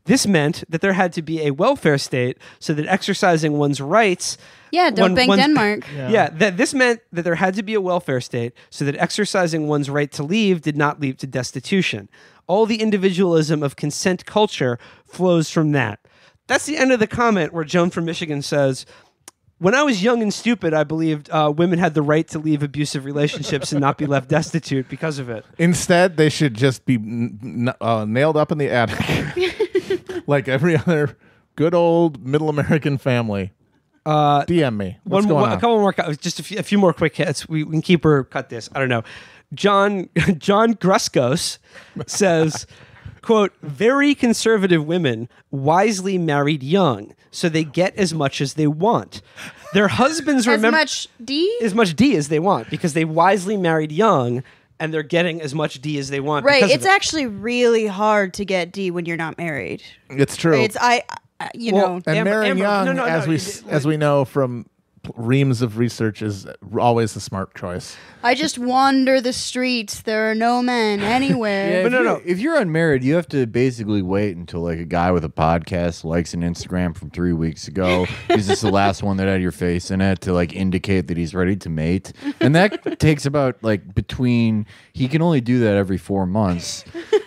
[SPEAKER 17] This meant that there had to be a welfare state so that exercising one's rights.
[SPEAKER 11] Yeah, don't bang Denmark.
[SPEAKER 17] That this meant that there had to be a welfare state so that exercising one's right to leave did not lead to destitution. All the individualism of consent culture flows from that. That's the end of the comment where Joan from Michigan says, when I was young and stupid, I believed women had the right to leave abusive relationships and not be left destitute because of it.
[SPEAKER 18] Instead, they should just be nailed up in the attic like every other good old middle American family. DM me. What's going on?
[SPEAKER 17] A couple more, just a few more quick hits. We can keep or cut this. I don't know. John Gruskos says, quote, very conservative women wisely married young, so they get as much as they want. Their husbands remember
[SPEAKER 11] as
[SPEAKER 17] much D as they want because they wisely married young, and they're getting as much D as they want.
[SPEAKER 11] Right. It's actually really hard to get D when you're not married.
[SPEAKER 18] It's true.
[SPEAKER 11] It's you know,
[SPEAKER 18] and marrying young, as we know from reams of research, is always the smart choice.
[SPEAKER 11] I just wander the streets. There are no men anywhere.
[SPEAKER 15] Yeah, if you're unmarried, you have to basically wait until like a guy with a podcast likes an Instagram from 3 weeks ago. Is this the last one that had your face in it to like indicate that he's ready to mate? And that takes about he can only do that every 4 months.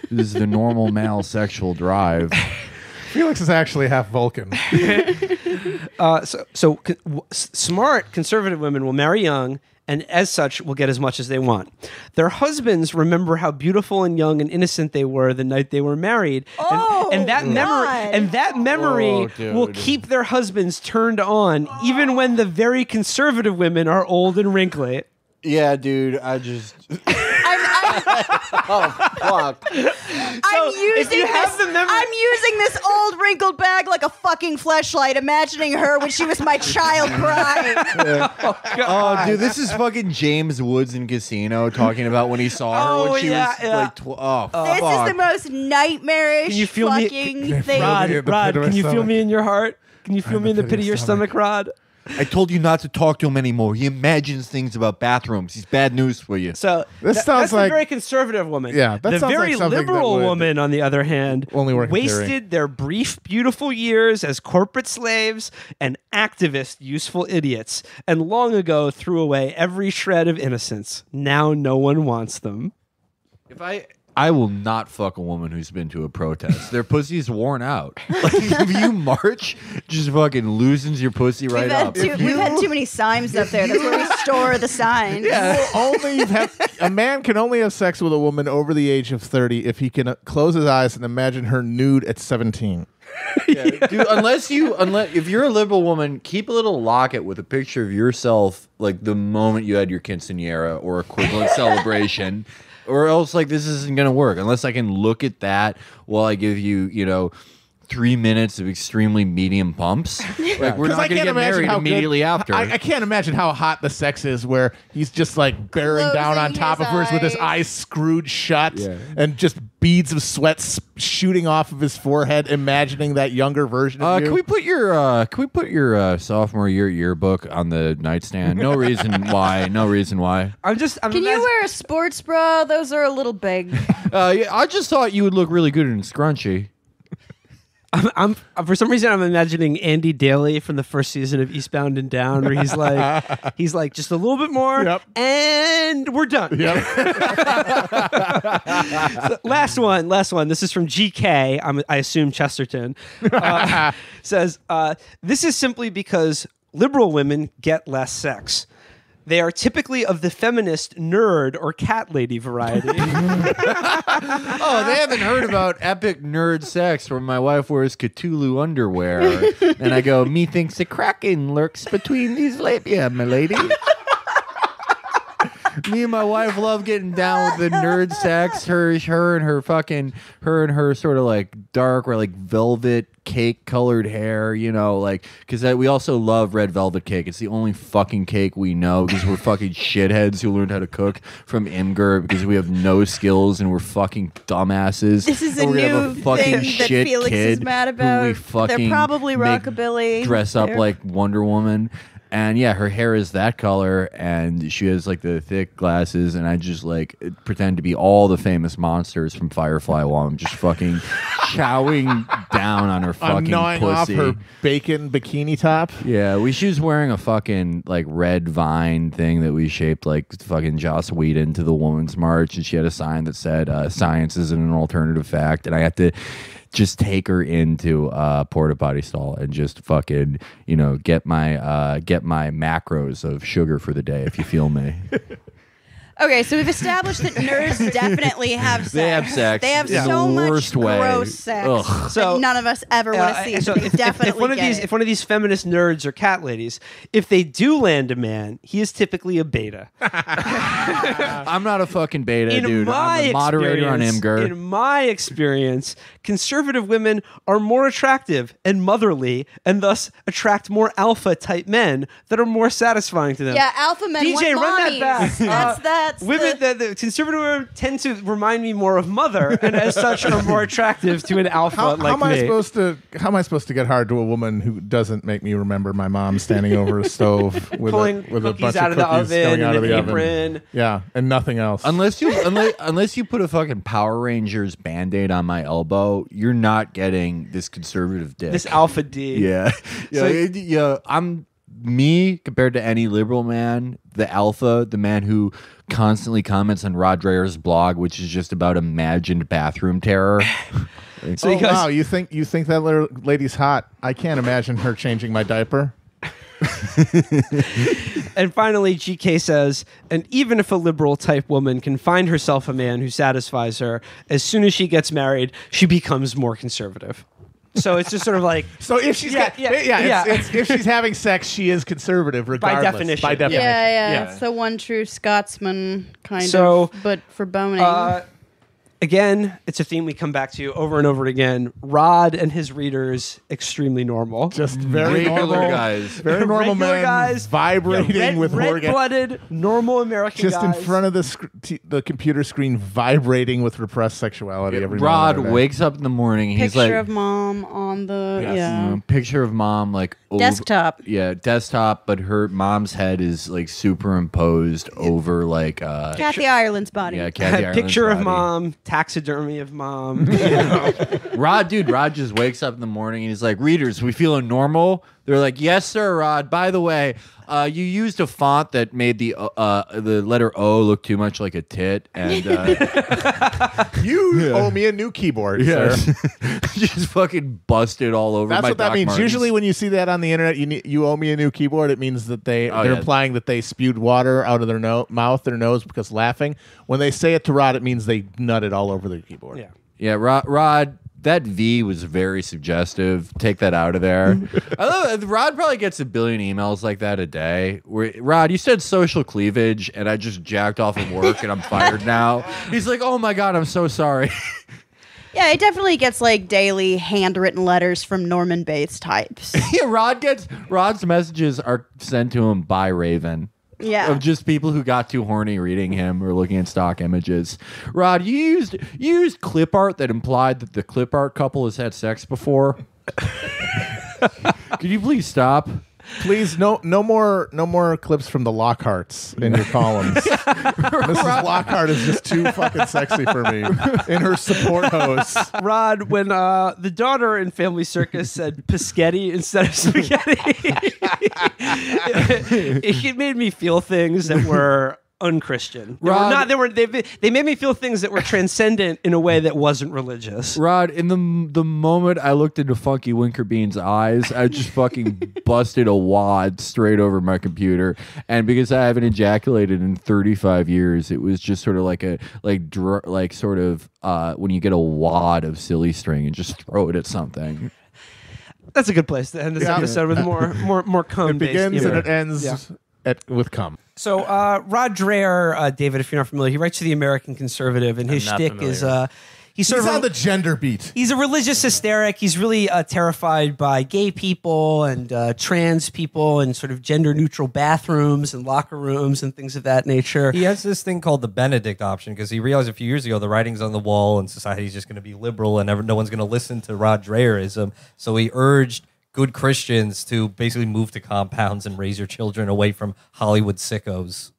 [SPEAKER 15] This is the normal male sexual drive.
[SPEAKER 18] Felix is actually half Vulcan.
[SPEAKER 17] Smart conservative women will marry young, and as such will get as much as they want. Their husbands remember how beautiful and young and innocent they were the night they were married, and that memory will keep their husbands turned on even when the very conservative women are old and wrinkly.
[SPEAKER 15] Yeah, dude, I just...
[SPEAKER 11] Oh, fuck. I'm using this old wrinkled bag like a fucking fleshlight, imagining her when she was my child crying.
[SPEAKER 15] Oh, dude, this is fucking James Woods in Casino talking about when he saw her when she was like...
[SPEAKER 11] This is the most nightmarish fucking thing.
[SPEAKER 17] Rod, can you feel me in your heart? Can you feel me in the pit of your stomach, Rod?
[SPEAKER 15] I told you not to talk to him anymore. He imagines things about bathrooms. He's bad news for you.
[SPEAKER 17] So
[SPEAKER 18] that's
[SPEAKER 17] the very conservative woman.
[SPEAKER 18] Yeah, that
[SPEAKER 17] the
[SPEAKER 18] sounds
[SPEAKER 17] very
[SPEAKER 18] like
[SPEAKER 17] liberal woman, on the other hand, wasted their brief, beautiful years as corporate slaves and activist, useful idiots, and long ago threw away every shred of innocence. Now no one wants them.
[SPEAKER 15] I will not fuck a woman who's been to a protest. Their pussy's worn out. Like, if you march, just fucking loosens your pussy right up.
[SPEAKER 11] We've had too many signs up there. That's where we store the signs.
[SPEAKER 18] Yeah. A man can only have sex with a woman over the age of 30 if he can close his eyes and imagine her nude at 17.
[SPEAKER 15] Yeah, dude, unless if you're a liberal woman, keep a little locket with a picture of yourself like the moment you had your quinceañera or equivalent celebration. Or else, like, this isn't going to work unless I can look at that while I give you, 3 minutes of extremely medium pumps. Like, we're not going to get married immediately after.
[SPEAKER 18] I can't imagine how hot the sex is where he's just, like, bearing down on top of hers with his eyes screwed shut and just beads of sweat shooting off of his forehead, imagining that younger version of you.
[SPEAKER 15] Can we put your sophomore year yearbook on the nightstand? No reason why. No reason why.
[SPEAKER 11] Can you wear a sports bra? Those are a little big.
[SPEAKER 15] I just thought you would look really good in a scrunchie.
[SPEAKER 17] I'm for some reason I'm imagining Andy Daly from the first season of Eastbound and Down, where he's like just a little bit more, and we're done.
[SPEAKER 18] Yep.
[SPEAKER 17] So, last one. This is from GK. I assume Chesterton. Says this is simply because liberal women get less sex. They are typically of the feminist nerd or cat lady variety.
[SPEAKER 15] Oh, they haven't heard about epic nerd sex where my wife wears Cthulhu underwear. And I go, methinks a kraken lurks between these labia, my lady. Me and my wife love getting down with the nerd sex. Her and her sort of like dark or like velvet cake colored hair, because we also love red velvet cake. It's the only fucking cake we know because we're fucking shitheads who learned how to cook from Imgur because we have no skills and we're fucking dumbasses.
[SPEAKER 11] This is a new thing that Felix is mad about.
[SPEAKER 15] They're
[SPEAKER 11] probably rockabilly.
[SPEAKER 15] Dress up like Wonder Woman.
[SPEAKER 5] And yeah, her hair is that color, and she has like the thick glasses, and I just like pretend to be all the famous monsters from Firefly while I'm just fucking chowing down on her fucking
[SPEAKER 18] gnawing
[SPEAKER 5] pussy.
[SPEAKER 18] off her bacon bikini top.
[SPEAKER 5] Yeah, she was wearing a fucking like red vine thing that we shaped like fucking Joss Whedon to the Women's March, and she had a sign that said "Science isn't an alternative fact," and I had to just take her into a porta potty stall and just fucking, get my macros of sugar for the day, if you feel me.
[SPEAKER 11] Okay, so we've established that nerds definitely have sex.
[SPEAKER 5] They have sex.
[SPEAKER 11] They have
[SPEAKER 5] in
[SPEAKER 11] so
[SPEAKER 5] the
[SPEAKER 11] much
[SPEAKER 5] worst way.
[SPEAKER 11] gross sex
[SPEAKER 5] Ugh.
[SPEAKER 11] that none of us ever want to see.
[SPEAKER 17] So
[SPEAKER 11] They definitely
[SPEAKER 17] if one of these feminist nerds or cat ladies, if they do land a man, he is typically a beta.
[SPEAKER 5] I'm not a fucking beta, dude.
[SPEAKER 17] My
[SPEAKER 5] I'm a moderator on Imgur.
[SPEAKER 17] In my experience, conservative women are more attractive and motherly, and thus attract more alpha type men that are more satisfying to them.
[SPEAKER 11] Yeah, alpha men
[SPEAKER 17] DJ,
[SPEAKER 11] want
[SPEAKER 17] run
[SPEAKER 11] mommies.
[SPEAKER 17] that back.
[SPEAKER 11] That's
[SPEAKER 17] women. The conservative women tend to remind me more of mother, and as such are more attractive to an alpha
[SPEAKER 18] How
[SPEAKER 17] like
[SPEAKER 18] am I
[SPEAKER 17] me.
[SPEAKER 18] How am I supposed to get hard to a woman who doesn't make me remember my mom standing over a stove with
[SPEAKER 17] Pulling
[SPEAKER 18] with a
[SPEAKER 17] cookies
[SPEAKER 18] bunch
[SPEAKER 17] out
[SPEAKER 18] of
[SPEAKER 17] of the
[SPEAKER 18] cookies
[SPEAKER 17] oven
[SPEAKER 18] coming out
[SPEAKER 17] and
[SPEAKER 18] of the
[SPEAKER 17] an
[SPEAKER 18] oven?
[SPEAKER 17] apron.
[SPEAKER 18] Yeah, and nothing else.
[SPEAKER 5] Unless you put a fucking Power Rangers Band-Aid on my elbow, you're not getting this conservative dick.
[SPEAKER 17] This alpha D.
[SPEAKER 5] Yeah.
[SPEAKER 17] So-
[SPEAKER 5] Yeah, I'm me compared to any liberal man, the alpha, the man who constantly comments on Rod Dreher's blog, which is just about imagined bathroom terror.
[SPEAKER 18] So wow, you think that little lady's hot? I can't imagine her changing my diaper.
[SPEAKER 17] And finally, GK says, and even if a liberal type woman can find herself a man who satisfies her, as soon as she gets married, she becomes more conservative. So it's just sort of like
[SPEAKER 18] So if she's if she's having sex, she is conservative regardless.
[SPEAKER 17] definition.
[SPEAKER 18] By definition.
[SPEAKER 11] Yeah. It's the one true Scotsman kind
[SPEAKER 17] So,
[SPEAKER 11] of, but for boning.
[SPEAKER 17] Again, it's a theme we come back to over and over again. Rod and his readers, extremely normal.
[SPEAKER 18] Just very
[SPEAKER 5] Regular
[SPEAKER 18] normal
[SPEAKER 5] guys.
[SPEAKER 18] Very normal
[SPEAKER 17] Regular
[SPEAKER 18] men
[SPEAKER 17] guys,
[SPEAKER 18] vibrating with orgasm.
[SPEAKER 17] red-blooded, normal American
[SPEAKER 18] Just
[SPEAKER 17] guys.
[SPEAKER 18] in front of the computer screen, vibrating with repressed sexuality. Every
[SPEAKER 5] Rod
[SPEAKER 18] moment of the day.
[SPEAKER 5] wakes up in the morning. He's
[SPEAKER 11] Picture
[SPEAKER 5] like,
[SPEAKER 11] of mom on the
[SPEAKER 5] picture of mom like
[SPEAKER 11] desktop.
[SPEAKER 5] Yeah, desktop, but her mom's head is like superimposed over like
[SPEAKER 11] Kathy Ireland's body.
[SPEAKER 5] Yeah, Kathy Ireland's
[SPEAKER 17] Picture of
[SPEAKER 5] body.
[SPEAKER 17] mom, taxidermy of mom.
[SPEAKER 5] Rod just wakes up in the morning and he's like, readers, we feeling normal? They're like, yes, sir, Rod. By the way, you used a font that made the letter O look too much like a tit, and
[SPEAKER 18] you owe me a new keyboard,
[SPEAKER 5] Yes.
[SPEAKER 18] sir.
[SPEAKER 5] Just fucking busted all over.
[SPEAKER 18] That's
[SPEAKER 5] my
[SPEAKER 18] what that
[SPEAKER 5] Doc
[SPEAKER 18] means.
[SPEAKER 5] Martens.
[SPEAKER 18] Usually, when you see that on the internet, you owe me a new keyboard. It means that they're implying that they spewed water out of their mouth, their nose, because laughing. When they say it to Rod, it means they nutted all over the keyboard.
[SPEAKER 5] Yeah, Rod, that V was very suggestive. Take that out of there. I love it. Rod probably gets 1 billion emails like that a day. Rod, you said social cleavage, and I just jacked off at work, and I'm fired now. He's like, oh my God, I'm so sorry.
[SPEAKER 11] Yeah, it definitely gets like daily handwritten letters from Norman Bates types.
[SPEAKER 5] Yeah, Rod's messages are sent to him by Raven.
[SPEAKER 11] Yeah.
[SPEAKER 5] Of just people who got too horny reading him or looking at stock images. Rod, you used clip art that implied that the clip art couple has had sex before. Could you please stop?
[SPEAKER 18] Please, no more clips from the Lockharts in your columns. Mrs. Lockhart is just too fucking sexy for me in her support hose.
[SPEAKER 17] Rod, when the daughter in Family Circus said Pischetti instead of spaghetti, it made me feel things that were unchristian. They made me feel things that were transcendent in a way that wasn't religious.
[SPEAKER 5] Rod, in the moment I looked into Funky Winkerbean's eyes, I just fucking busted a wad straight over my computer. And because I haven't ejaculated in 35 years, it was just sort of like when you get a wad of silly string and just throw it at something.
[SPEAKER 17] That's a good place to end this episode with more cum.
[SPEAKER 18] It begins and it ends with cum.
[SPEAKER 17] So Rod Dreher, David, if you're not familiar, he writes to the American Conservative, and his shtick is he's
[SPEAKER 18] on the gender beat.
[SPEAKER 17] He's a religious hysteric. He's really terrified by gay people and trans people and sort of gender neutral bathrooms and locker rooms and things of that nature.
[SPEAKER 19] He has this thing called the Benedict option because he realized a few years ago the writing's on the wall and society's just going to be liberal and no one's going to listen to Rod Dreherism. So he urged good Christians to basically move to compounds and raise your children away from Hollywood sickos.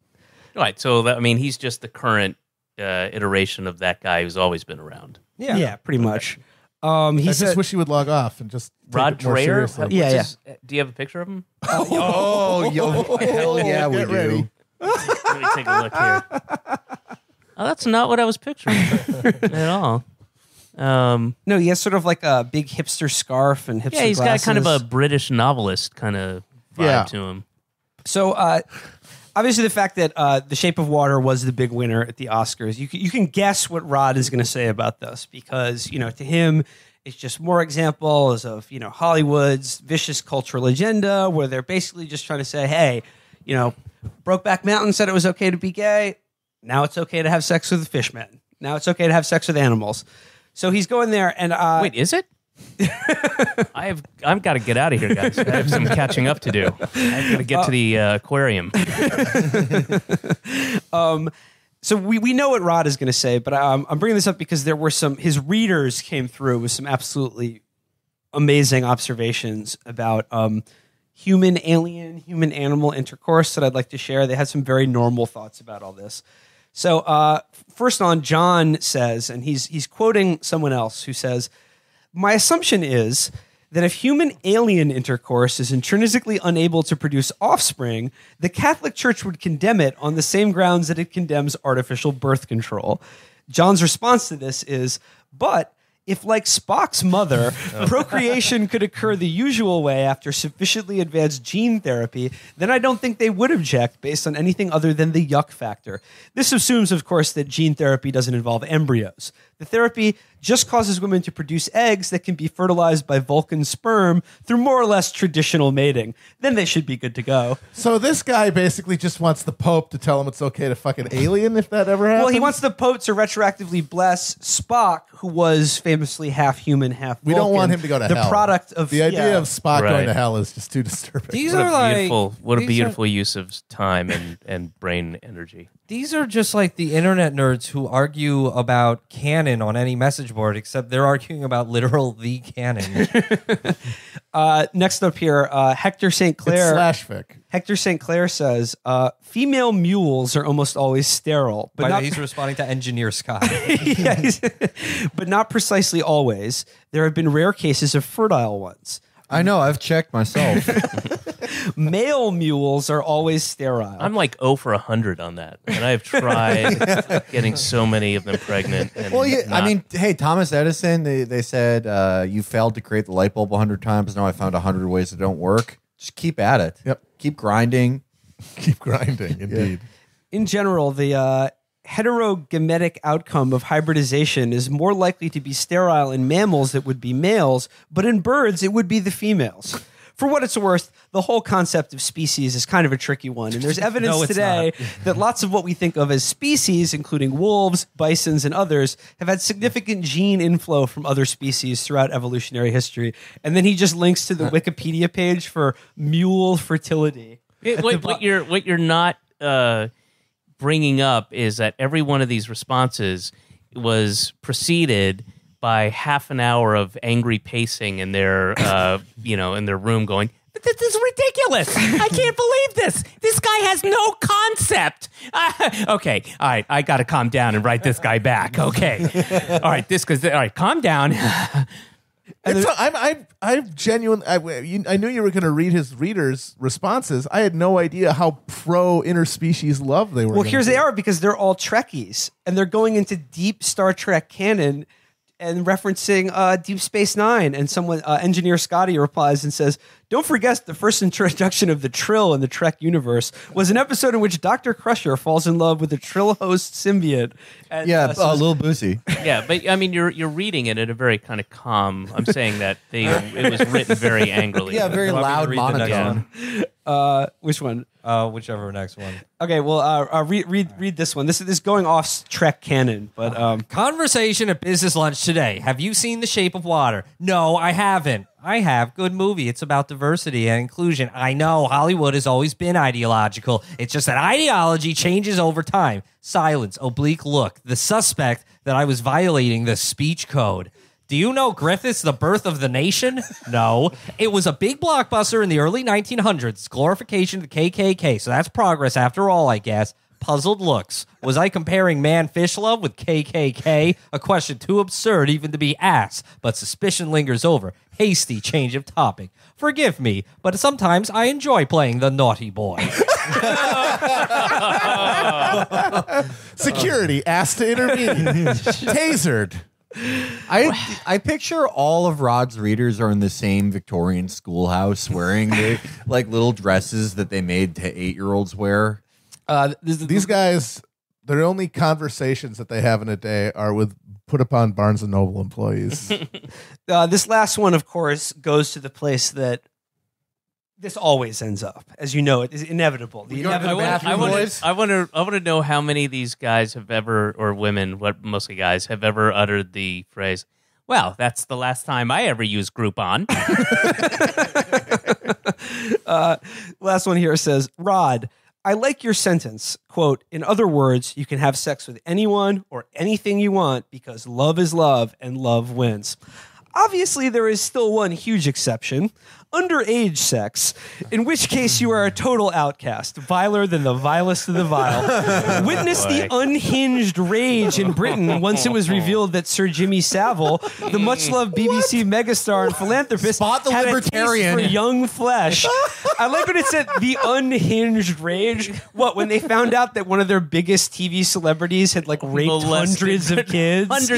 [SPEAKER 20] Right. So, he's just the current iteration of that guy who's always been around.
[SPEAKER 17] Yeah, pretty much.
[SPEAKER 18] I just wish he would log off and just take
[SPEAKER 20] Rod
[SPEAKER 18] it more
[SPEAKER 20] Dreher?
[SPEAKER 18] seriously.
[SPEAKER 20] Do you have a picture of him?
[SPEAKER 15] Hell yeah, we
[SPEAKER 18] Get
[SPEAKER 15] do.
[SPEAKER 18] ready.
[SPEAKER 20] Let me take a look here. Oh, that's not what I was picturing at all.
[SPEAKER 17] No, he has sort of like a big hipster scarf and hipster
[SPEAKER 20] Yeah, he's
[SPEAKER 17] glasses.
[SPEAKER 20] got kind of a British novelist kind of vibe to him.
[SPEAKER 17] So, obviously, the fact that The Shape of Water was the big winner at the Oscars, you can guess what Rod is going to say about this because, to him, it's just more examples of, Hollywood's vicious cultural agenda where they're basically just trying to say, hey, Brokeback Mountain said it was okay to be gay. Now it's okay to have sex with fishmen. Now it's okay to have sex with animals. So he's going there and...
[SPEAKER 20] Wait, is it? I've got to get out of here, guys. I have some catching up to do. I've got to get to the aquarium.
[SPEAKER 17] So we know what Rod is going to say, but I'm bringing this up because there were his readers came through with some absolutely amazing observations about human-alien, human-animal intercourse that I'd like to share. They had some very normal thoughts about all this. So first on, John says, and he's quoting someone else who says, my assumption is that if human-alien intercourse is intrinsically unable to produce offspring, the Catholic Church would condemn it on the same grounds that it condemns artificial birth control. John's response to this is, but if, like Spock's mother, procreation could occur the usual way after sufficiently advanced gene therapy, then I don't think they would object based on anything other than the yuck factor. This assumes, of course, that gene therapy doesn't involve embryos. The therapy just causes women to produce eggs that can be fertilized by Vulcan sperm through more or less traditional mating. Then they should be good to go.
[SPEAKER 18] So this guy basically just wants the Pope to tell him it's okay to fuck an alien if that ever happens?
[SPEAKER 17] Well, he wants the Pope to retroactively bless Spock, who was famously half human, half Vulcan.
[SPEAKER 18] We don't want him to go to hell.
[SPEAKER 17] The product of...
[SPEAKER 18] The idea of Spock going to hell is just too disturbing.
[SPEAKER 20] What a beautiful use of time and brain energy.
[SPEAKER 19] These are just like the internet nerds who argue about canon on any message board, except they're arguing about literal the canon.
[SPEAKER 17] Next up here, Hector St. Clair.
[SPEAKER 18] It's /fic.
[SPEAKER 17] Hector St. Clair says, female mules are almost always sterile. But
[SPEAKER 19] He's responding to Engineer Scott.
[SPEAKER 17] But not precisely always. There have been rare cases of fertile ones.
[SPEAKER 15] I know, I've checked myself.
[SPEAKER 17] Male mules are always sterile.
[SPEAKER 20] I'm like 0 for 100 on that. And I've tried getting so many of them pregnant. And
[SPEAKER 15] Well, yeah, hey, Thomas Edison, they said you failed to create the light bulb 100 times. Now I found 100 ways that don't work. Just keep at it.
[SPEAKER 18] Yep.
[SPEAKER 15] Keep grinding.
[SPEAKER 18] Keep grinding, indeed.
[SPEAKER 17] In general, the heterogametic outcome of hybridization is more likely to be sterile in mammals that would be males, but in birds it would be the females. For what it's worth, the whole concept of species is kind of a tricky one, and there's evidence today that lots of what we think of as species, including wolves, bisons, and others, have had significant gene inflow from other species throughout evolutionary history. And then he just links to the Wikipedia page for mule fertility.
[SPEAKER 20] What you're not bringing up is that every one of these responses was preceded by half an hour of angry pacing in their, in their room, going, "This is ridiculous! I can't believe this! This guy has no concept." Okay, all right, I got to calm down and write this guy back. Okay, all right, calm down.
[SPEAKER 18] I'm genuine. I knew you were going to read his readers' responses. I had no idea how pro interspecies love they were.
[SPEAKER 17] Well, they are because they're all Trekkies and they're going into deep Star Trek canon and referencing Deep Space Nine. And someone, Engineer Scotty, replies and says, "Don't forget the first introduction of the Trill in the Trek universe was an episode in which Dr. Crusher falls in love with the Trill host symbiote." And,
[SPEAKER 15] Lil Boosie.
[SPEAKER 20] Yeah, but I mean, you're reading it at a very kind of calm. I'm saying that it was written very angrily.
[SPEAKER 15] Yeah, very loud monotone.
[SPEAKER 17] Which one?
[SPEAKER 19] Whichever next one.
[SPEAKER 17] Okay, well, read this one. This is going off Trek canon, but
[SPEAKER 19] conversation at business lunch today. Have you seen The Shape of Water? No, I haven't. I have. Good movie. It's about diversity and inclusion. I know Hollywood has always been ideological. It's just that ideology changes over time. Silence. Oblique look. The suspect that I was violating the speech code. Do you know Griffith's The Birth of the Nation? No. It was a big blockbuster in the early 1900s. Glorification of the KKK. So that's progress after all, I guess. Puzzled looks. Was I comparing man-fish love with KKK? A question too absurd even to be asked, but suspicion lingers over. Hasty change of topic. Forgive me, but sometimes I enjoy playing the naughty boy.
[SPEAKER 18] Security asked to intervene. Tasered.
[SPEAKER 15] I picture all of Rod's readers are in the same Victorian schoolhouse wearing the like little dresses that they made to 8-year-olds wear.
[SPEAKER 18] These guys, their only conversations that they have in a day are with put upon Barnes and Noble employees.
[SPEAKER 17] This last one, of course, goes to the place that this always ends up. As you know, it is inevitable. The inevitable.
[SPEAKER 20] I want to know how many of these guys have ever, or women, what mostly guys, have ever uttered the phrase, "Well, that's the last time I ever used Groupon."
[SPEAKER 17] Last one here says, Rod, I like your sentence. Quote, in other words, you can have sex with anyone or anything you want because love is love and love wins. Obviously, there is still one huge exception. Underage sex, in which case you are a total outcast, viler than the vilest of the vile. Witness the unhinged rage in Britain once it was revealed that Sir Jimmy Savile, the much-loved BBC megastar and philanthropist,
[SPEAKER 15] Spot the
[SPEAKER 17] had
[SPEAKER 15] libertarian.
[SPEAKER 17] a taste for young flesh. I like when it said the unhinged rage. What, when they found out that one of their biggest TV celebrities had like raped hundreds of kids?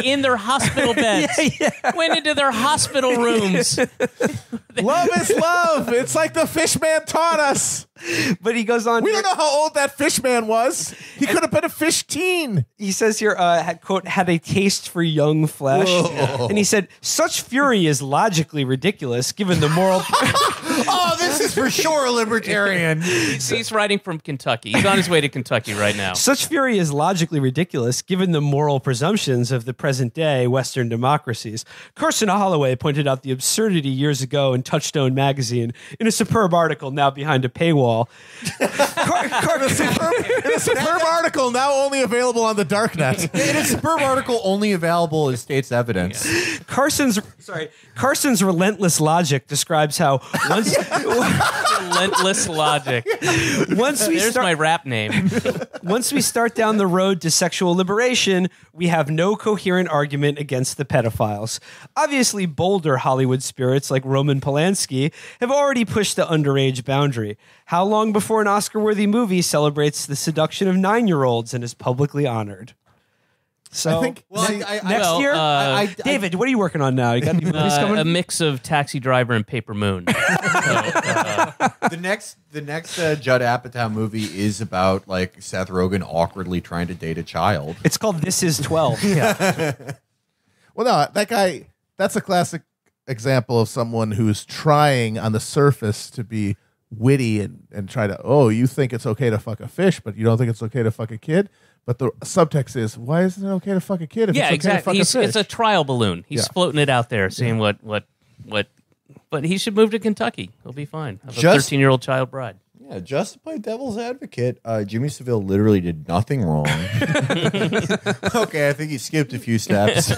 [SPEAKER 20] In their hospital beds. Went into their hospital rooms.
[SPEAKER 18] Love is love. It's like the fish man taught us.
[SPEAKER 17] But he goes on.
[SPEAKER 18] We don't know how old that fish man was. He could have been a fish teen.
[SPEAKER 17] He says here, quote, had a taste for young flesh.
[SPEAKER 18] Whoa.
[SPEAKER 17] And he said, such fury is logically ridiculous given the moral...
[SPEAKER 15] Oh, this is for sure a libertarian.
[SPEAKER 20] He's writing from Kentucky. He's on his way to Kentucky right now.
[SPEAKER 17] Such fury is logically ridiculous given the moral presumptions of the present day Western democracies. Carson Holloway pointed out the absurdity years ago in Touchstone magazine in a superb article now behind a paywall.
[SPEAKER 18] In a superb article now only available on the darknet.
[SPEAKER 15] In a superb article only available as state's evidence.
[SPEAKER 17] Carson's relentless logic describes how once
[SPEAKER 20] Relentless logic. There's my rap name.
[SPEAKER 17] Once we start down the road to sexual liberation, we have no coherent argument against the pedophiles. Obviously, bolder Hollywood spirits like Roman Polanski have already pushed the underage boundary. How long before an Oscar-worthy movie celebrates the seduction of 9-year-olds and is publicly honored? So
[SPEAKER 18] I think
[SPEAKER 17] next year, David, what are you working on now? You got any movies coming?
[SPEAKER 20] A mix of Taxi Driver and Paper Moon.
[SPEAKER 15] The next Judd Apatow movie is about like Seth Rogen awkwardly trying to date a child.
[SPEAKER 17] It's called This Is 12. Yeah.
[SPEAKER 18] Well, no, that guy, that's a classic example of someone who's trying on the surface to be witty and try to, you think it's okay to fuck a fish, but you don't think it's okay to fuck a kid? But the subtext is, why isn't it okay to fuck a kid if it's okay
[SPEAKER 20] exactly.
[SPEAKER 18] to fuck a fish?
[SPEAKER 20] It's a trial balloon. He's floating it out there, seeing what. But he should move to Kentucky. He'll be fine. Have a 13-year-old child bride.
[SPEAKER 15] Yeah, just to play devil's advocate, Jimmy Savile literally did nothing wrong. Okay, I think he skipped a few steps.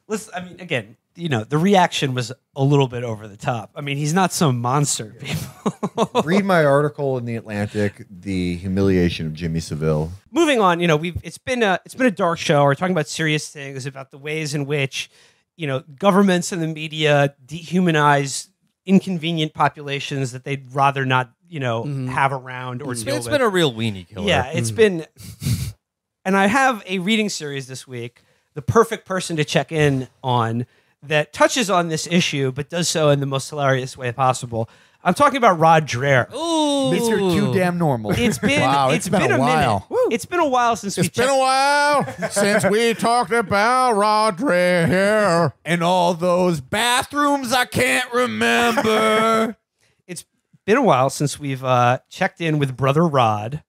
[SPEAKER 17] Listen, I mean, again, the reaction was a little bit over the top. I mean, he's not some monster, people.
[SPEAKER 15] Read my article in The Atlantic, The Humiliation of Jimmy Savile.
[SPEAKER 17] Moving on, it's been a dark show. We're talking about serious things, about the ways in which, governments and the media dehumanize inconvenient populations that they'd rather not, have around or deal with.
[SPEAKER 19] It's been a real weenie killer.
[SPEAKER 17] Yeah, it's been. And I have a reading series this week, the perfect person to check in on, that touches on this issue, but does so in the most hilarious way possible. I'm talking about Rod Dreher.
[SPEAKER 15] Ooh, Mr. Too Damn Normal.
[SPEAKER 17] It's been it's been a while. It's been a while since
[SPEAKER 18] we talked about Rod Dreher
[SPEAKER 15] and all those bathrooms I can't remember.
[SPEAKER 17] It's been a while since we've checked in with Brother Rod.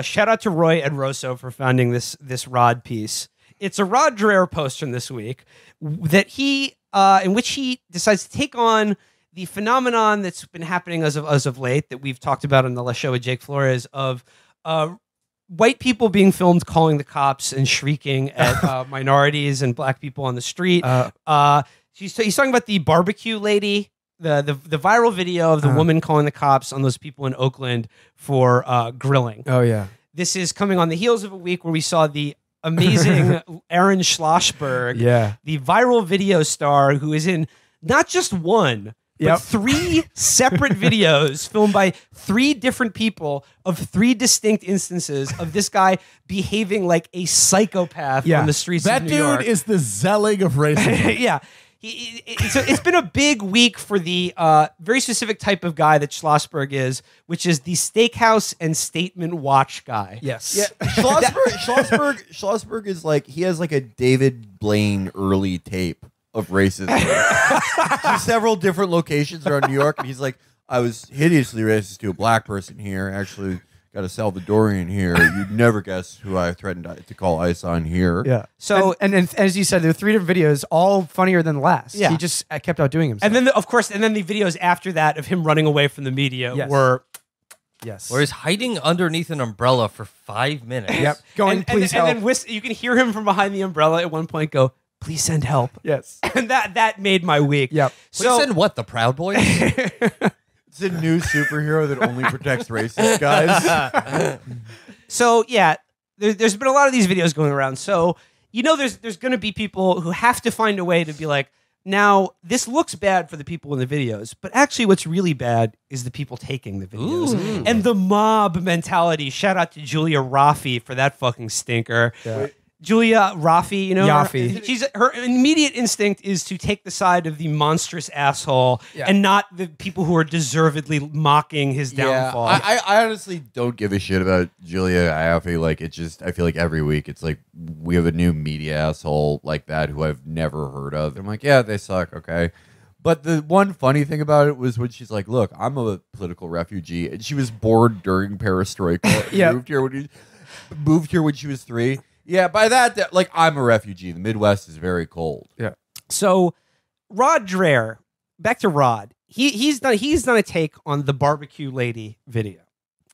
[SPEAKER 17] Shout out to Roy Edroso for founding this Rod piece. It's a Rod Dreher post from this week that in which he decides to take on the phenomenon that's been happening as of late that we've talked about on the last show with Jake Flores of white people being filmed calling the cops and shrieking at minorities and black people on the street. He's talking about the barbecue lady, the viral video of the woman calling the cops on those people in Oakland for grilling.
[SPEAKER 12] Oh, yeah.
[SPEAKER 17] This is coming on the heels of a week where we saw the amazing Aaron Schlossberg, the viral video star who is in not just one, but 3 separate videos filmed by 3 different people of 3 distinct instances of this guy behaving like a psychopath on the streets of New York.
[SPEAKER 18] That dude is the Zelig of racism.
[SPEAKER 17] Yeah. It's been a big week for the very specific type of guy that Schlossberg is, which is the steakhouse and statement watch guy.
[SPEAKER 12] Yes.
[SPEAKER 15] Yeah, Schlossberg is like, he has like a David Blaine early tape of racism. To several different locations around New York, and he's like, I was hideously racist to a black person here. Actually, got a Salvadorian here. You'd never guess who I threatened to call ICE on here.
[SPEAKER 12] Yeah. So, and as you said, there were 3 different videos, all funnier than the last. Yeah. He just kept outdoing himself.
[SPEAKER 17] And then, of course, the videos after that of him running away from the media were...
[SPEAKER 12] Yes.
[SPEAKER 16] Where he's hiding underneath an umbrella for 5 minutes.
[SPEAKER 12] Yep. Going, please help.
[SPEAKER 17] And then you can hear him from behind the umbrella at one point go, please send help.
[SPEAKER 12] Yes.
[SPEAKER 17] And that made my week.
[SPEAKER 12] Yep.
[SPEAKER 16] Please send what? The Proud Boys?
[SPEAKER 15] It's a new superhero that only protects racist guys.
[SPEAKER 17] So, yeah, there's been a lot of these videos going around. So, there's going to be people who have to find a way to be like, now, this looks bad for the people in the videos, but actually what's really bad is the people taking the videos.
[SPEAKER 16] Ooh.
[SPEAKER 17] And the mob mentality. Shout out to Julia Raffi for that fucking stinker.
[SPEAKER 12] Yeah.
[SPEAKER 17] Julia Raffi,
[SPEAKER 12] Yaffe.
[SPEAKER 17] her immediate instinct is to take the side of the monstrous asshole and not the people who are deservedly mocking his downfall.
[SPEAKER 15] I honestly don't give a shit about Julia Iaffe. Like, I feel like every week it's like we have a new media asshole like that who I've never heard of. I'm like, yeah, they suck, okay. But the one funny thing about it was when she's like, look, I'm a political refugee, and she was born during Perestroika. Moved here when she was 3. Yeah, by that, like, I'm a refugee. The Midwest is very cold.
[SPEAKER 12] Yeah.
[SPEAKER 17] So, Rod Dreher, back to Rod. He's done a take on the barbecue lady video.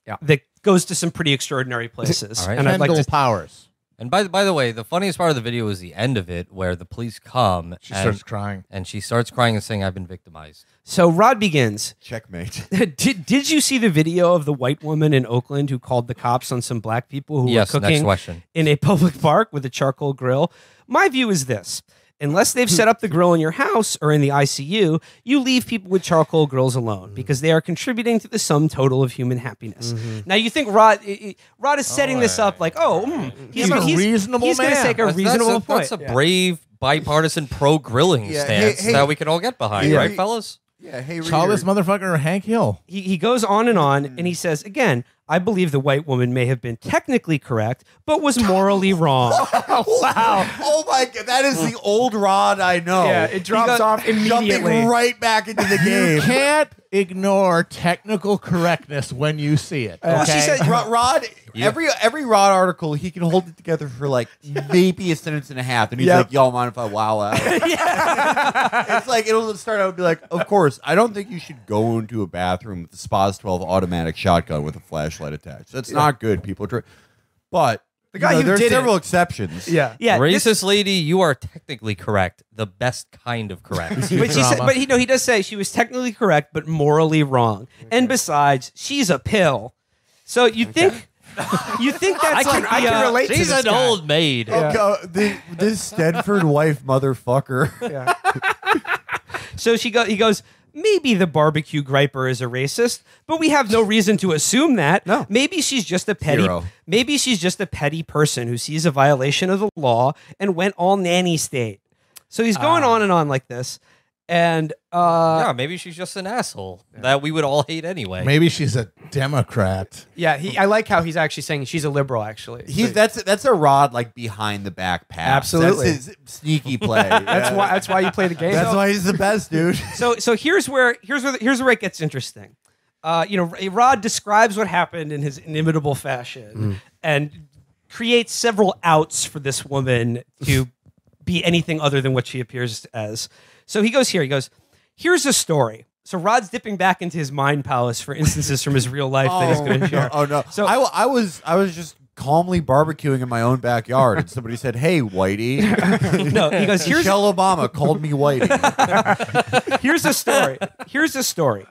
[SPEAKER 12] Yeah.
[SPEAKER 17] That goes to some pretty extraordinary places.
[SPEAKER 16] All right.
[SPEAKER 17] And I'd like to
[SPEAKER 18] Powers.
[SPEAKER 16] And by the way, the funniest part of the video is the end of it, where the police come.
[SPEAKER 18] She starts crying.
[SPEAKER 16] And she starts crying and saying, I've been victimized.
[SPEAKER 17] So Rod begins.
[SPEAKER 15] Checkmate.
[SPEAKER 17] Did you see the video of the white woman in Oakland who called the cops on some black people who were cooking in a public park with a charcoal grill? My view is this. Unless they've set up the grill in your house or in the ICU, you leave people with charcoal grills alone because they are contributing to the sum total of human happiness. Now, you think Rod is setting this up like,
[SPEAKER 18] he's a reasonable
[SPEAKER 17] he's going to
[SPEAKER 18] man.
[SPEAKER 17] take a reasonable point.
[SPEAKER 16] That's a brave, bipartisan, pro-grilling stance that we can all get behind, right, fellas?
[SPEAKER 15] Yeah, hey,
[SPEAKER 18] call this motherfucker Hank Hill.
[SPEAKER 17] He goes on, and he says, again, I believe the white woman may have been technically correct, but was morally wrong.
[SPEAKER 15] Wow. Oh my God. That is the old Rod I know.
[SPEAKER 12] Yeah, it drops off immediately.
[SPEAKER 15] Jumping right back into the game.
[SPEAKER 18] You can't ignore technical correctness when you see it. Okay?
[SPEAKER 15] She said, Rod, every Rod article, he can hold it together for like maybe a sentence and a half. And he's like, y'all mind if I wow out? It's like, it'll start out and be like, of course, I don't think you should go into a bathroom with the SPAS 12 automatic shotgun with a flashlight attached. That's not good. People try. But
[SPEAKER 12] the guy who
[SPEAKER 15] there's
[SPEAKER 12] did
[SPEAKER 15] several exceptions.
[SPEAKER 17] Yeah.
[SPEAKER 16] Racist lady, you are technically correct. The best kind of correct.
[SPEAKER 17] He does say she was technically correct, but morally wrong. And besides, she's a pill. So you think that's
[SPEAKER 12] I can relate to
[SPEAKER 16] she's
[SPEAKER 12] this
[SPEAKER 16] an
[SPEAKER 12] guy.
[SPEAKER 16] old maid.
[SPEAKER 15] This Stenford wife motherfucker.
[SPEAKER 17] Yeah. So he goes, maybe the barbecue griper is a racist, but we have no reason to assume that.
[SPEAKER 12] No.
[SPEAKER 17] Maybe she's just a petty
[SPEAKER 15] Hero.
[SPEAKER 17] Maybe she's just a petty person who sees a violation of the law and went all nanny state. So he's going on and on like this. And
[SPEAKER 16] maybe she's just an asshole that we would all hate anyway.
[SPEAKER 18] Maybe she's a Democrat.
[SPEAKER 12] Yeah, I like how he's actually saying she's a liberal. Actually,
[SPEAKER 15] that's a Rod like behind the back pass.
[SPEAKER 12] Absolutely,
[SPEAKER 15] that's his sneaky play.
[SPEAKER 12] That's why you play the game.
[SPEAKER 15] That's why he's the best, dude.
[SPEAKER 17] So here's where it gets interesting. Rod describes what happened in his inimitable fashion and creates several outs for this woman to be anything other than what she appears as. So he goes, here's a story. So Rod's dipping back into his mind palace for instances from his real life that he's going to share.
[SPEAKER 15] Oh no! So I was just calmly barbecuing in my own backyard, and somebody said, "Hey, Whitey."
[SPEAKER 17] No, he goes,
[SPEAKER 15] Michelle Obama called me Whitey.
[SPEAKER 17] Here's a story. Here's a story.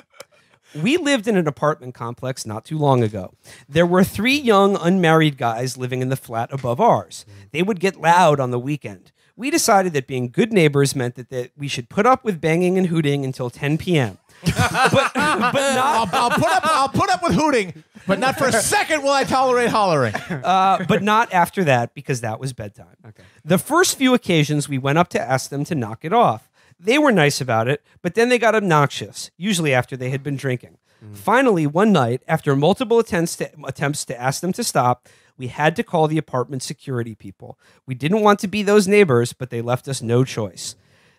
[SPEAKER 17] We lived in an apartment complex not too long ago. There were 3 young unmarried guys living in the flat above ours. They would get loud on the weekend. We decided that being good neighbors meant that we should put up with banging and hooting until 10 p.m. but not.
[SPEAKER 18] I'll put up with hooting, but not for a second will I tolerate hollering.
[SPEAKER 17] But not after that, because that was bedtime. Okay. The first few occasions we went up to ask them to knock it off. They were nice about it, but then they got obnoxious, usually after they had been drinking. Finally, one night, after multiple attempts to ask them to stop, we had to call the apartment security people. We didn't want to be those neighbors, but they left us no choice.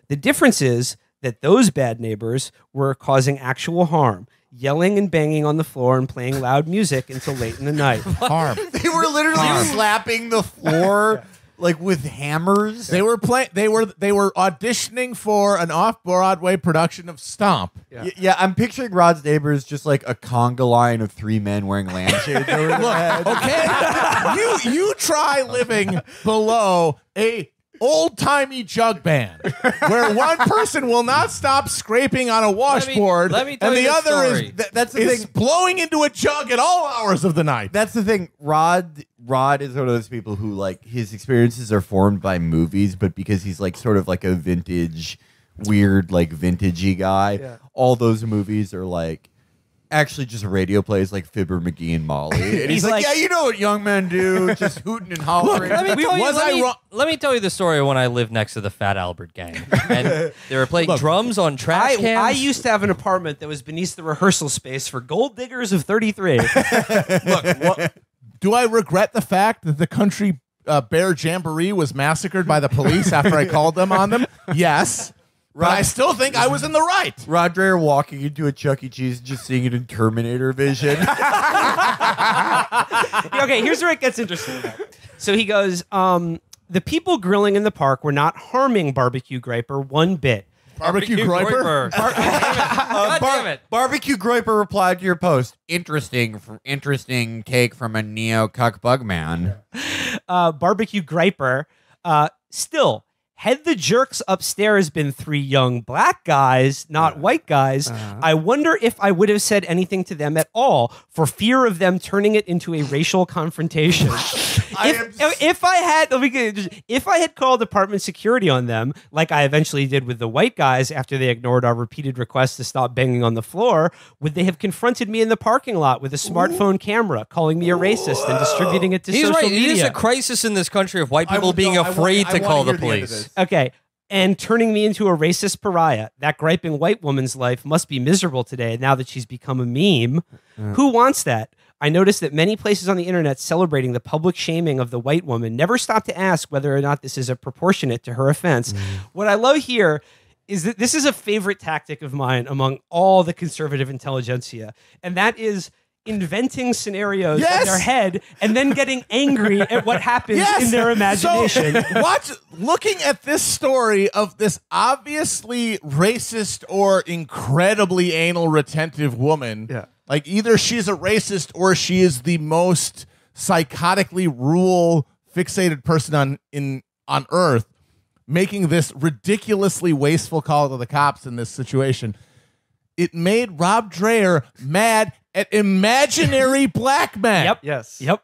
[SPEAKER 17] The difference is that those bad neighbors were causing actual harm, yelling and banging on the floor and playing loud music until late in the night.
[SPEAKER 18] Harm.
[SPEAKER 15] They were literally slapping the floor like with hammers.
[SPEAKER 18] They were auditioning for an off-Broadway production of Stomp.
[SPEAKER 15] Yeah, I'm picturing Rod's neighbors just like a conga line of 3 men wearing lampshades over their head.
[SPEAKER 18] Okay, you try living below a old-timey jug band where one person will not stop scraping on a washboard
[SPEAKER 15] let me tell
[SPEAKER 18] and
[SPEAKER 15] you
[SPEAKER 18] the
[SPEAKER 15] the
[SPEAKER 18] other
[SPEAKER 15] story. That's the
[SPEAKER 18] is
[SPEAKER 15] thing.
[SPEAKER 18] blowing into a jug at all hours of the night.
[SPEAKER 15] That's the thing. Rod is one of those people who, like, his experiences are formed by movies, but because he's like sort of like a vintage, weird, like vintagey guy, all those movies are like actually just radio plays like Fibber, McGee, and Molly. And he's like, yeah, you know what young men do, just hooting and hollering.
[SPEAKER 19] Let me tell you the story of when I lived next to the Fat Albert gang. And they were playing drums on trash cans.
[SPEAKER 17] I used to have an apartment that was beneath the rehearsal space for Gold Diggers of 33.
[SPEAKER 18] Do I regret the fact that the country bear jamboree was massacred by the police after I called them on them? Yes. But I still think I was in the right.
[SPEAKER 15] Rod Dreher walking into a Chuck E. Cheese and just seeing it in Terminator vision.
[SPEAKER 17] Okay, here's where it gets interesting. So he goes, the people grilling in the park were not harming Barbecue Griper one bit.
[SPEAKER 18] Barbecue Griper?
[SPEAKER 19] God damn it.
[SPEAKER 15] Barbecue Griper replied to your post. Interesting take from a neo-cuck bug man.
[SPEAKER 17] Barbecue Griper, still, had the jerks upstairs been 3 young black guys, not white guys, I wonder if I would have said anything to them at all for fear of them turning it into a racial confrontation. If I had called apartment security on them, like I eventually did with the white guys after they ignored our repeated requests to stop banging on the floor, would they have confronted me in the parking lot with a smartphone camera, calling me a racist and distributing it to social media?
[SPEAKER 19] It is a crisis in this country of white people being afraid to call the police.
[SPEAKER 17] Okay. And turning me into a racist pariah. That griping white woman's life must be miserable today now that she's become a meme. Who wants that? I noticed that many places on the internet celebrating the public shaming of the white woman never stop to ask whether or not this is a proportionate to her offense. What I love here is that this is a favorite tactic of mine among all the conservative intelligentsia, and that is inventing scenarios in their head and then getting angry at what happens in their imagination.
[SPEAKER 18] So, looking at this story of this obviously racist or incredibly anal retentive woman, like either she's a racist or she is the most psychotically rule fixated person on earth, making this ridiculously wasteful call to the cops in this situation. It made Rod Dreher mad at imaginary black men.
[SPEAKER 17] Yep.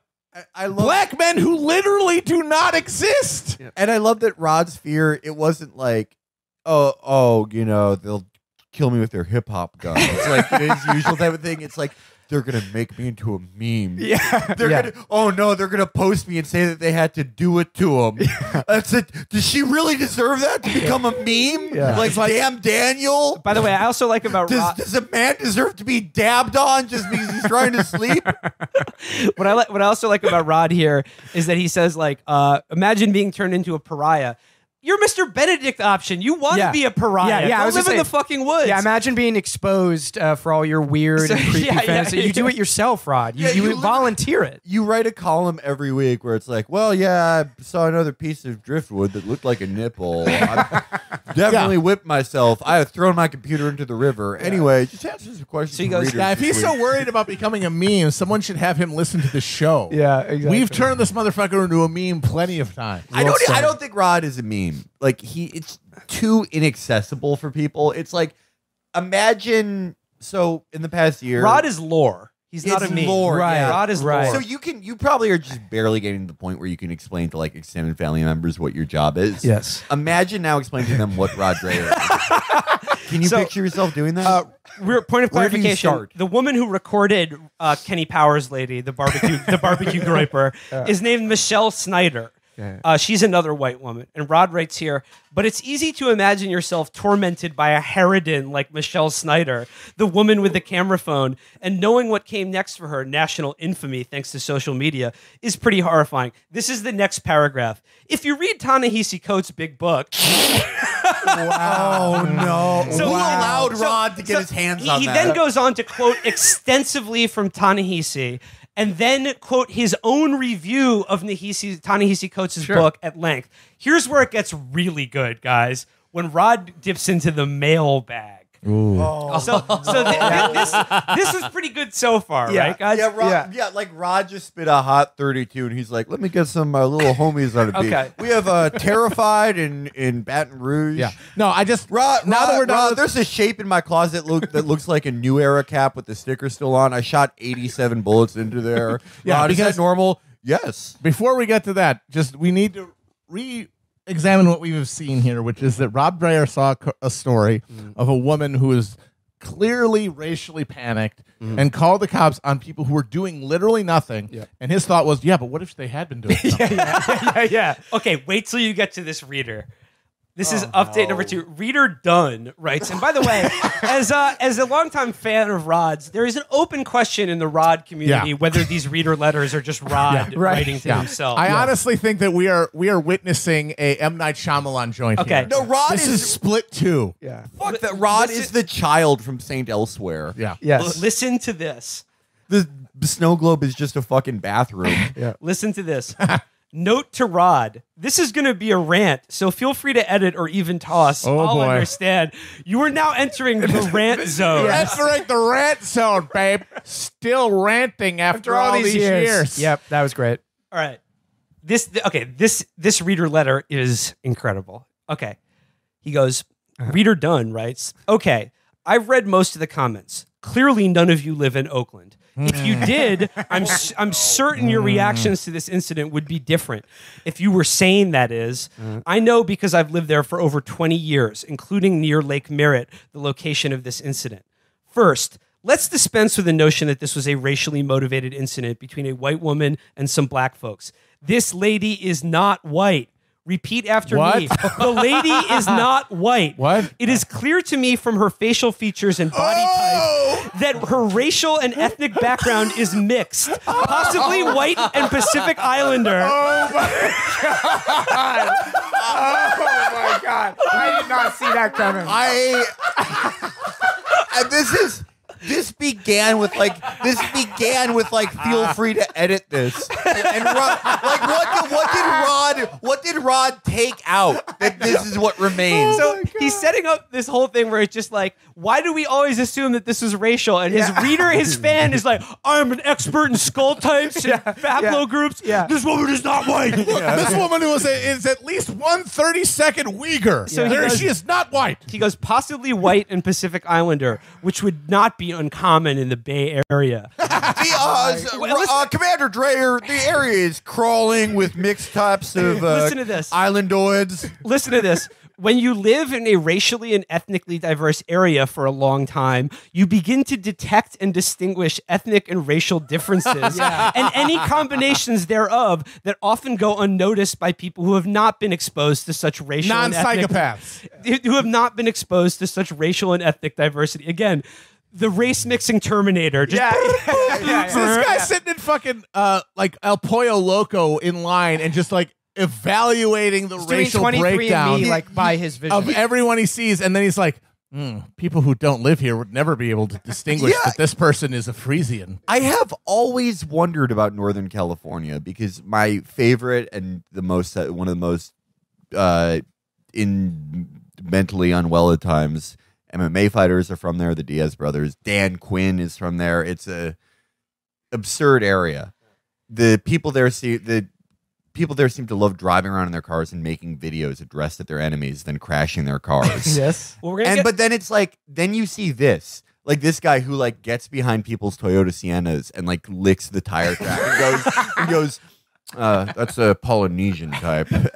[SPEAKER 15] I love
[SPEAKER 18] black men who literally do not exist.
[SPEAKER 15] And I love that Rod's fear, it wasn't like, oh, you know, they'll kill me with their hip hop gun. It's like his usual type of thing. It's like, they're going to make me into a meme. They're going to post me and say that they had to do it to him. That's it. Does she really deserve that to become a meme? Like, damn Daniel?
[SPEAKER 17] By the way, I also like about
[SPEAKER 15] does a man deserve to be dabbed on just because he's trying to sleep?
[SPEAKER 17] What I also like about Rod here is that he says, like, imagine being turned into a pariah. You're Mr. Benedict option. You want to be a pariah.
[SPEAKER 12] Yeah, I was
[SPEAKER 17] live in the fucking woods.
[SPEAKER 12] Yeah, imagine being exposed for all your weird and creepy fantasies. You do it yourself, Rod. You volunteer it.
[SPEAKER 15] You write a column every week where it's like, well, yeah, I saw another piece of driftwood that looked like a nipple. I definitely whipped myself. I have thrown my computer into the river. Anyway, just answer some questions.
[SPEAKER 18] So he goes, if he's so worried about becoming a meme, someone should have him listen to the show.
[SPEAKER 12] Yeah, exactly.
[SPEAKER 18] We've turned this motherfucker into a meme plenty of times.
[SPEAKER 15] I don't think Rod is a meme. Like it's too inaccessible for people. It's like, imagine, so in the past year,
[SPEAKER 17] Rod is lore. He's not a meme.
[SPEAKER 15] Lore,
[SPEAKER 17] Right.
[SPEAKER 15] yeah.
[SPEAKER 17] Rod is lore.
[SPEAKER 15] So you probably are just barely getting to the point where you can explain to like extended family members what your job is.
[SPEAKER 12] Yes.
[SPEAKER 15] Imagine now explaining to them what Rod Dreher is. Can you picture yourself doing that?
[SPEAKER 17] Point of
[SPEAKER 15] Where do you
[SPEAKER 17] clarification:
[SPEAKER 15] start?
[SPEAKER 17] the woman who recorded Kenny Powers' lady, the barbecue groiper, is named Michelle Snyder. She's another white woman. And Rod writes here, but it's easy to imagine yourself tormented by a harridan like Michelle Snyder, the woman with the camera phone, and knowing what came next for her, national infamy thanks to social media, is pretty horrifying. This is the next paragraph. If you read Ta-Nehisi Coates' big book...
[SPEAKER 15] Wow. Oh, no.
[SPEAKER 17] So
[SPEAKER 15] who allowed Rod to get his hands on
[SPEAKER 17] he
[SPEAKER 15] that?
[SPEAKER 17] He then goes on to quote extensively from Ta-Nehisi, and then quote his own review of Ta-Nehisi Coates' book at length. Here's where it gets really good, guys. When Rod dips into the mailbag. So this is pretty good so far, right, guys?
[SPEAKER 15] Yeah, like Rod just spit a hot 32, and he's like, "Let me get some little homies on a beat."
[SPEAKER 17] Okay.
[SPEAKER 15] We have Terrified in Baton Rouge.
[SPEAKER 18] Yeah. No, I just
[SPEAKER 15] Rod, there's a shape in my closet that looks like a New Era cap with the sticker still on. I shot 87 bullets into there.
[SPEAKER 18] Yeah,
[SPEAKER 15] Rod, is that normal? Yes.
[SPEAKER 18] Before we get to that, we need to examine what we've seen here, which is that Rod Dreher saw a story of a woman who is clearly racially panicked and called the cops on people who were doing literally nothing. Yeah. And his thought was, but what if they had been doing something?
[SPEAKER 17] Yeah. Okay, wait till you get to this reader. This is update number 2. Reader Dunn writes, and by the way, as a longtime fan of Rod's, there is an open question in the Rod community whether these reader letters are just Rod writing to himself.
[SPEAKER 18] I honestly think that we are witnessing a M. Night Shyamalan joint here.
[SPEAKER 15] No, Rod
[SPEAKER 18] this is Split 2.
[SPEAKER 12] Yeah.
[SPEAKER 15] Fuck that. Rod is the child from Saint Elsewhere.
[SPEAKER 18] Yeah.
[SPEAKER 12] Yes.
[SPEAKER 17] Listen to this.
[SPEAKER 15] The snow globe is just a fucking bathroom.
[SPEAKER 17] Listen to this. Note to Rod, this is going to be a rant, so feel free to edit or even toss. I'll understand. You are now entering the rant zone.
[SPEAKER 18] That's right, the rant zone, babe. Still ranting after all these years.
[SPEAKER 12] Yep, that was great.
[SPEAKER 17] All right. This reader letter is incredible. Okay. He goes, Reader Dunn writes, okay, I've read most of the comments. Clearly none of you live in Oakland. If you did, I'm certain your reactions to this incident would be different. If you were sane, that is. I know because I've lived there for over 20 years, including near Lake Merritt, the location of this incident. First, let's dispense with the notion that this was a racially motivated incident between a white woman and some black folks. This lady is not white. Repeat after me. The lady is not white.
[SPEAKER 18] What?
[SPEAKER 17] It is clear to me from her facial features and body type that her racial and ethnic background is mixed, possibly white and Pacific Islander.
[SPEAKER 16] Oh my god! I did not see that coming.
[SPEAKER 15] This began with feel free to edit this. And what did Rod take out that this is what remains?
[SPEAKER 17] So he's setting up this whole thing where it's just like, why do we always assume that this is racial? And his reader, his fan is like, I'm an expert in skull types and haplo groups. This woman is not white.
[SPEAKER 18] This woman is at least 1/32nd Uyghur. So she is not white.
[SPEAKER 17] He goes, possibly white and Pacific Islander, which would not be uncommon in the Bay Area.
[SPEAKER 15] Commander Dreher, the area is crawling with mixed types of
[SPEAKER 17] listen to this.
[SPEAKER 15] islandoids.
[SPEAKER 17] Listen to this. When you live in a racially and ethnically diverse area for a long time, you begin to detect and distinguish ethnic and racial differences and any combinations thereof that often go unnoticed by people who have not been exposed to such racial
[SPEAKER 18] non-psychopaths
[SPEAKER 17] who have not been exposed to such racial and ethnic diversity. Again, the race mixing Terminator.
[SPEAKER 18] So this guy's sitting in fucking like El Pollo Loco in line and just like evaluating the
[SPEAKER 12] He's doing
[SPEAKER 18] racial
[SPEAKER 12] 23andMe,
[SPEAKER 18] breakdown
[SPEAKER 12] like, by his vision.
[SPEAKER 18] of everyone he sees, and then he's like, people who don't live here would never be able to distinguish that this person is a Frisian.
[SPEAKER 5] I have always wondered about Northern California because my favorite and the most one of the most in mentally unwell at times MMA fighters are from there. The Diaz brothers, Dan Quinn is from there. It's a absurd area. The people there seem to love driving around in their cars and making videos addressed at their enemies, then crashing their cars.
[SPEAKER 12] Yes.
[SPEAKER 17] Well,
[SPEAKER 5] but then it's like, then you see this. Like this guy who like gets behind people's Toyota Siennas and like licks the tire track and goes, that's a Polynesian type. And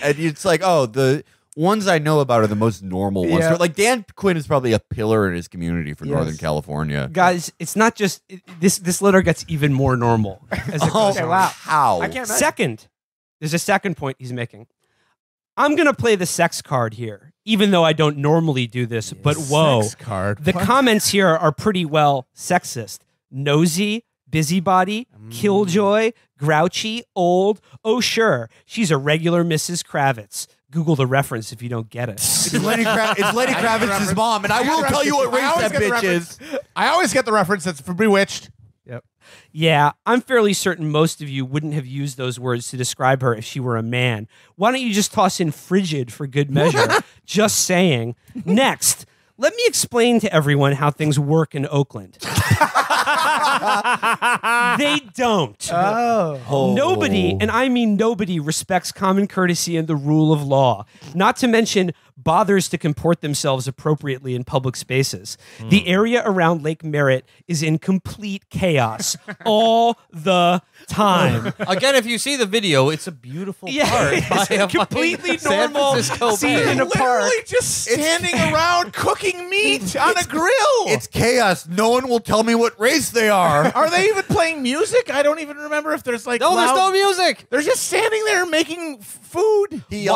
[SPEAKER 5] it's like, oh, the ones I know about are the most normal ones.
[SPEAKER 17] Yeah.
[SPEAKER 5] Like Dan Quinn is probably a pillar in his community for Northern California.
[SPEAKER 17] Guys, it's not just this letter gets even more normal as it goes on.
[SPEAKER 5] Wow. How?
[SPEAKER 17] I can't second. There's a second point he's making. I'm going to play the sex card here, even though I don't normally do this, but whoa.
[SPEAKER 18] Sex card?
[SPEAKER 17] The comments here are pretty well sexist. Nosy, busybody, killjoy, grouchy, old. Oh, sure. She's a regular Mrs. Kravitz. Google the reference if you don't get it.
[SPEAKER 5] It's Lenny Kravitz's mom, and I will tell you what race that bitch is.
[SPEAKER 18] I always get the reference. That's from Bewitched.
[SPEAKER 17] Yep. Yeah, I'm fairly certain most of you wouldn't have used those words to describe her if she were a man. Why don't you just toss in frigid for good measure? Just saying. Next, let me explain to everyone how things work in Oakland. They don't. Nobody, and I mean nobody, respects common courtesy and the rule of law. Not to mention bothers to comport themselves appropriately in public spaces. The area around Lake Merritt is in complete chaos all the time.
[SPEAKER 19] Again, if you see the video, it's a beautiful park.
[SPEAKER 17] It's a completely normal scene in a park.
[SPEAKER 18] Literally just standing around cooking meat on a grill.
[SPEAKER 5] It's chaos. No one will tell me what race they are.
[SPEAKER 18] Are they even playing music? I don't even remember if there's like
[SPEAKER 19] No, there's no music.
[SPEAKER 18] They're just standing there making food.
[SPEAKER 5] He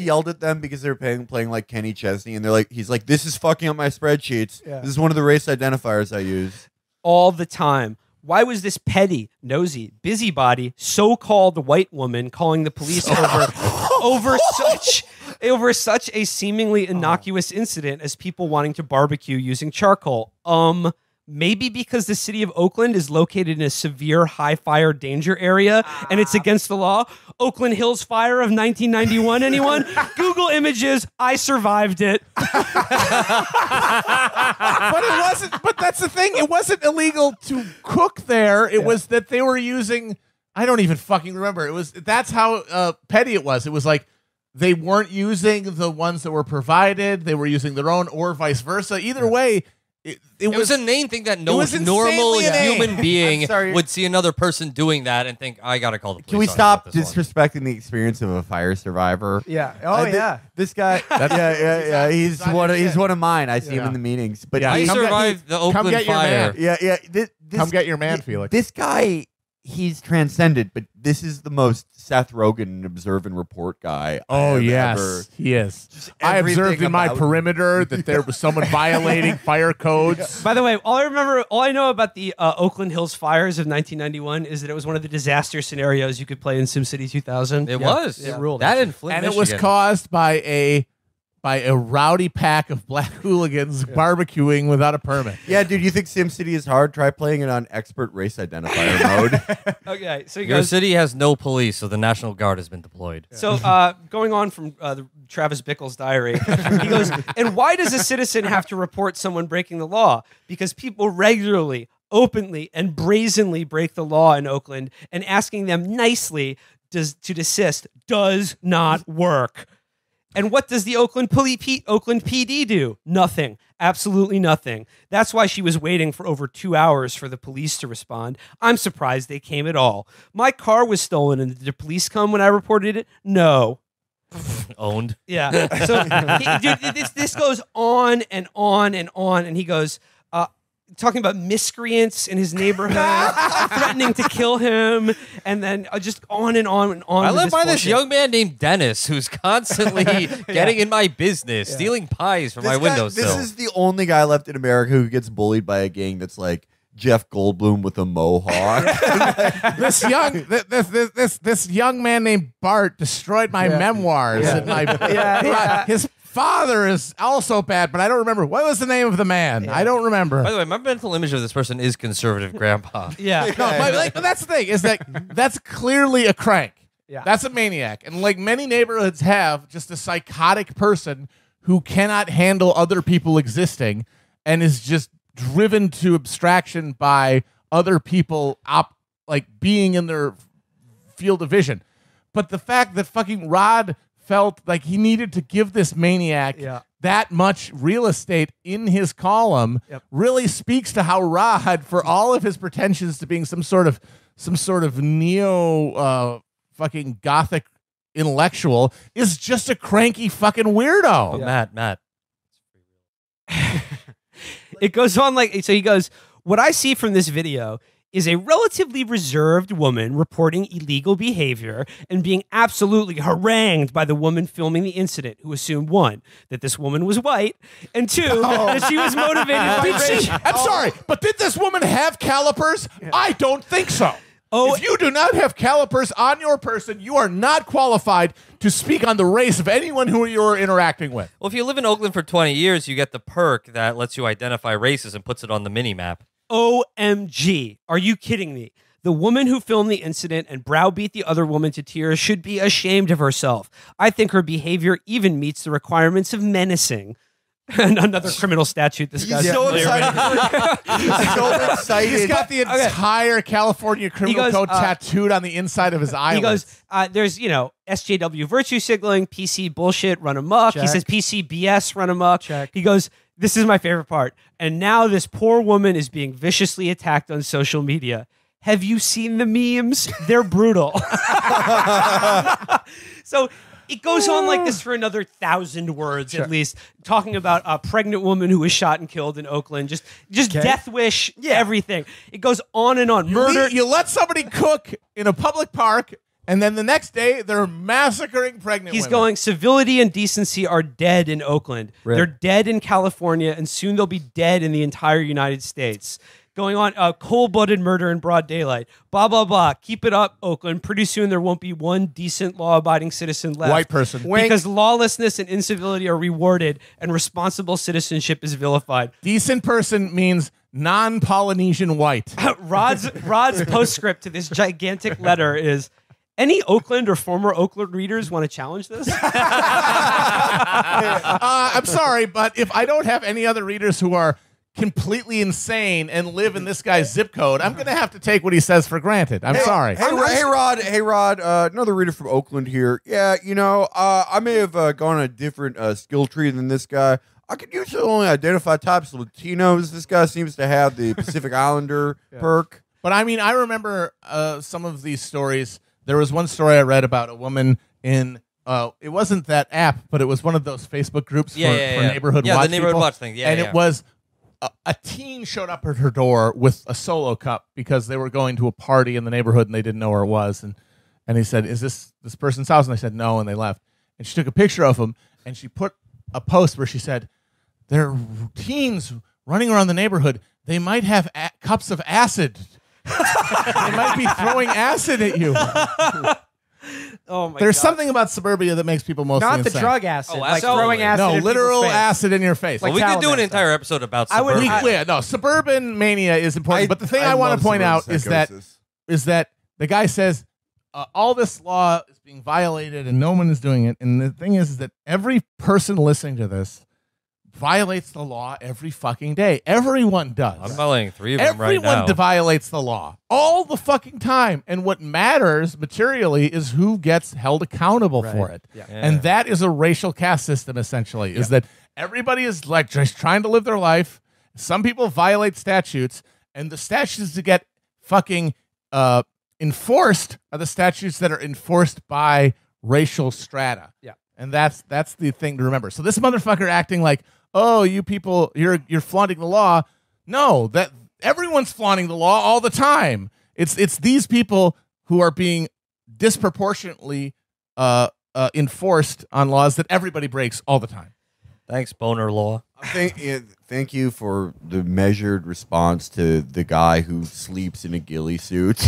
[SPEAKER 5] yelled at them because they were playing like Kenny Chesney, and he's like, this is fucking up my spreadsheets.
[SPEAKER 17] Yeah.
[SPEAKER 5] This is one of the race identifiers I use.
[SPEAKER 17] All the time. Why was this petty, nosy, busybody, so-called white woman calling the police over such a seemingly innocuous incident as people wanting to barbecue using charcoal? Maybe because the city of Oakland is located in a severe high fire danger area and it's against the law. Oakland Hills fire of 1991, anyone? Google images, I survived it.
[SPEAKER 18] But it wasn't, but that's the thing. It wasn't illegal to cook there. It was that they were using, I don't even fucking remember. That's how petty it was. It was like they weren't using the ones that were provided. They were using their own or vice versa. Either way, it
[SPEAKER 19] was a inane thing that no normal human being would see another person doing that and think, I gotta call the police.
[SPEAKER 5] Can we stop disrespecting the experience of a fire survivor?
[SPEAKER 12] Yeah. Oh, yeah.
[SPEAKER 5] This guy. Yeah. He's one of mine. I see him in the meetings. But
[SPEAKER 19] he survived the Oakland fire.
[SPEAKER 18] Come get your man, Felix.
[SPEAKER 5] This guy, he's transcendent, but this is the most Seth Rogen observe and report guy.
[SPEAKER 18] Oh, yes, he is. I observed in my perimeter that there was someone violating fire codes.
[SPEAKER 17] By the way, all I know about the Oakland Hills fires of 1991 is that it was one of the disaster scenarios you could play in SimCity 2000.
[SPEAKER 19] It was.
[SPEAKER 17] It ruled.
[SPEAKER 19] That in Flint,
[SPEAKER 18] and
[SPEAKER 19] Michigan.
[SPEAKER 18] it was caused by a rowdy pack of black hooligans barbecuing without a permit.
[SPEAKER 5] Yeah, dude, you think SimCity is hard? Try playing it on expert race identifier mode.
[SPEAKER 17] Okay, so
[SPEAKER 19] your city has no police, so the National Guard has been deployed.
[SPEAKER 17] So going on from the Travis Bickle's diary, he goes, and why does a citizen have to report someone breaking the law? Because people regularly, openly, and brazenly break the law in Oakland, and asking them nicely to desist does not work. And what does the Oakland PD do? Nothing. Absolutely nothing. That's why she was waiting for over 2 hours for the police to respond. I'm surprised they came at all. My car was stolen, and did the police come when I reported it? No.
[SPEAKER 19] Owned.
[SPEAKER 17] Yeah. So, this goes on and on and on, and he goes, talking about miscreants in his neighborhood, threatening to kill him, and then just on and on and on.
[SPEAKER 19] I live by this young man named Dennis who's constantly getting in my business, stealing pies from my windowsill.
[SPEAKER 5] This is the only guy left in America who gets bullied by a gang that's like,
[SPEAKER 15] Jeff Goldblum with a mohawk.
[SPEAKER 18] this young man named Bart destroyed my memoirs. And his father is also bad, but I don't remember. What was the name of the man? I don't remember.
[SPEAKER 2] By the way, my mental image of this person is conservative grandpa.
[SPEAKER 18] But that's the thing, is that that's clearly a crank. Yeah. That's a maniac. And like many neighborhoods have just a psychotic person who cannot handle other people existing and is just driven to abstraction by other people being in their field of vision. But the fact that fucking Rod felt like he needed to give this maniac that much real estate in his column really speaks to how Rod, for all of his pretensions to being some sort of neo fucking gothic intellectual, is just a cranky fucking weirdo.
[SPEAKER 2] Matt.
[SPEAKER 17] It goes on so he goes, what I see from this video is a relatively reserved woman reporting illegal behavior and being absolutely harangued by the woman filming the incident, who assumed, 1, that this woman was white, and 2, that she was motivated by race.
[SPEAKER 18] I'm sorry, but did this woman have calipers? I don't think so. If you do not have calipers on your person, you are not qualified to speak on the race of anyone who you're interacting with.
[SPEAKER 2] Well, if you live in Oakland for 20 years, you get the perk that lets you identify races and puts it on the mini-map.
[SPEAKER 17] OMG. Are you kidding me? The woman who filmed the incident and browbeat the other woman to tears should be ashamed of herself. I think her behavior even meets the requirements of menacing. Another criminal statute. This guy's
[SPEAKER 15] so excited. He's so excited.
[SPEAKER 18] He's got the entire California criminal code tattooed on the inside of his eyelids.
[SPEAKER 17] He goes, there's, SJW virtue signaling, PC bullshit, run amok. Check. He says PC BS, run amok. Check. He goes, this is my favorite part. And now this poor woman is being viciously attacked on social media. Have you seen the memes? They're brutal. So it goes on like this for another 1,000 words at least, talking about a pregnant woman who was shot and killed in Oakland. Just death wish, everything. It goes on and on. Murder.
[SPEAKER 18] You let somebody cook in a public park, and then the next day they're massacring pregnant women.
[SPEAKER 17] He's going, civility and decency are dead in Oakland. Right. They're dead in California, and soon they'll be dead in the entire United States. Going on, cold-blooded murder in broad daylight. Blah, blah, blah. Keep it up, Oakland. Pretty soon there won't be one decent law-abiding citizen left.
[SPEAKER 18] White person.
[SPEAKER 17] Because lawlessness and incivility are rewarded and responsible citizenship is vilified.
[SPEAKER 18] Decent person means non-Polynesian white.
[SPEAKER 17] Rod's postscript to this gigantic letter is, any Oakland or former Oakland readers want to challenge this?
[SPEAKER 18] I'm sorry, but if I don't have any other readers who are completely insane and live in this guy's zip code, I'm going to have to take what he says for granted. I'm sorry.
[SPEAKER 15] Hey, Rod. Another reader from Oakland here. Yeah, I may have gone on a different skill tree than this guy. I could usually only identify types of Latinos. This guy seems to have the Pacific Islander perk.
[SPEAKER 18] But I mean, I remember some of these stories. There was one story I read about a woman in it wasn't that app, but it was one of those Facebook groups for neighborhood watch.
[SPEAKER 2] Yeah, the neighborhood
[SPEAKER 18] people.
[SPEAKER 2] watch thing. Yeah,
[SPEAKER 18] and it was a teen showed up at her door with a Solo cup because they were going to a party in the neighborhood and they didn't know where it was. And he said, "Is this person's house?" And they said, "No," and they left. And she took a picture of him and she put a post where she said, "There are teens running around the neighborhood. They might have cups of acid. They might be throwing acid at you."
[SPEAKER 17] Oh my
[SPEAKER 18] There's
[SPEAKER 17] God.
[SPEAKER 18] something about suburbia that makes people mostly
[SPEAKER 17] Not
[SPEAKER 18] insane.
[SPEAKER 17] the drug acid, like
[SPEAKER 2] absolutely.
[SPEAKER 17] throwing acid.
[SPEAKER 18] No,
[SPEAKER 17] in
[SPEAKER 18] literal
[SPEAKER 17] people's face.
[SPEAKER 18] acid in your face.
[SPEAKER 2] Well, we could do an entire episode about suburban.
[SPEAKER 18] Suburban mania is important. But the thing I want to point out is that the guy says all this law is being violated and no one is doing it. And the thing is that every person listening to this violates the law every fucking day. Everyone does.
[SPEAKER 2] I'm violating 3 of them right now.
[SPEAKER 18] Everyone violates the law all the fucking time. And what matters materially is who gets held accountable for it.
[SPEAKER 2] Yeah.
[SPEAKER 18] And that is a racial caste system, essentially, is that everybody is like just trying to live their life. Some people violate statutes, and the statutes that get fucking enforced are the statutes that are enforced by racial strata.
[SPEAKER 17] Yeah.
[SPEAKER 18] And that's the thing to remember. So this motherfucker acting like, "Oh, you people, you're flaunting the law." No, that everyone's flaunting the law all the time. It's these people who are being disproportionately enforced on laws that everybody breaks all the time.
[SPEAKER 19] Thanks, Boner Law.
[SPEAKER 15] Thank you for the measured response to the guy who sleeps in a ghillie suit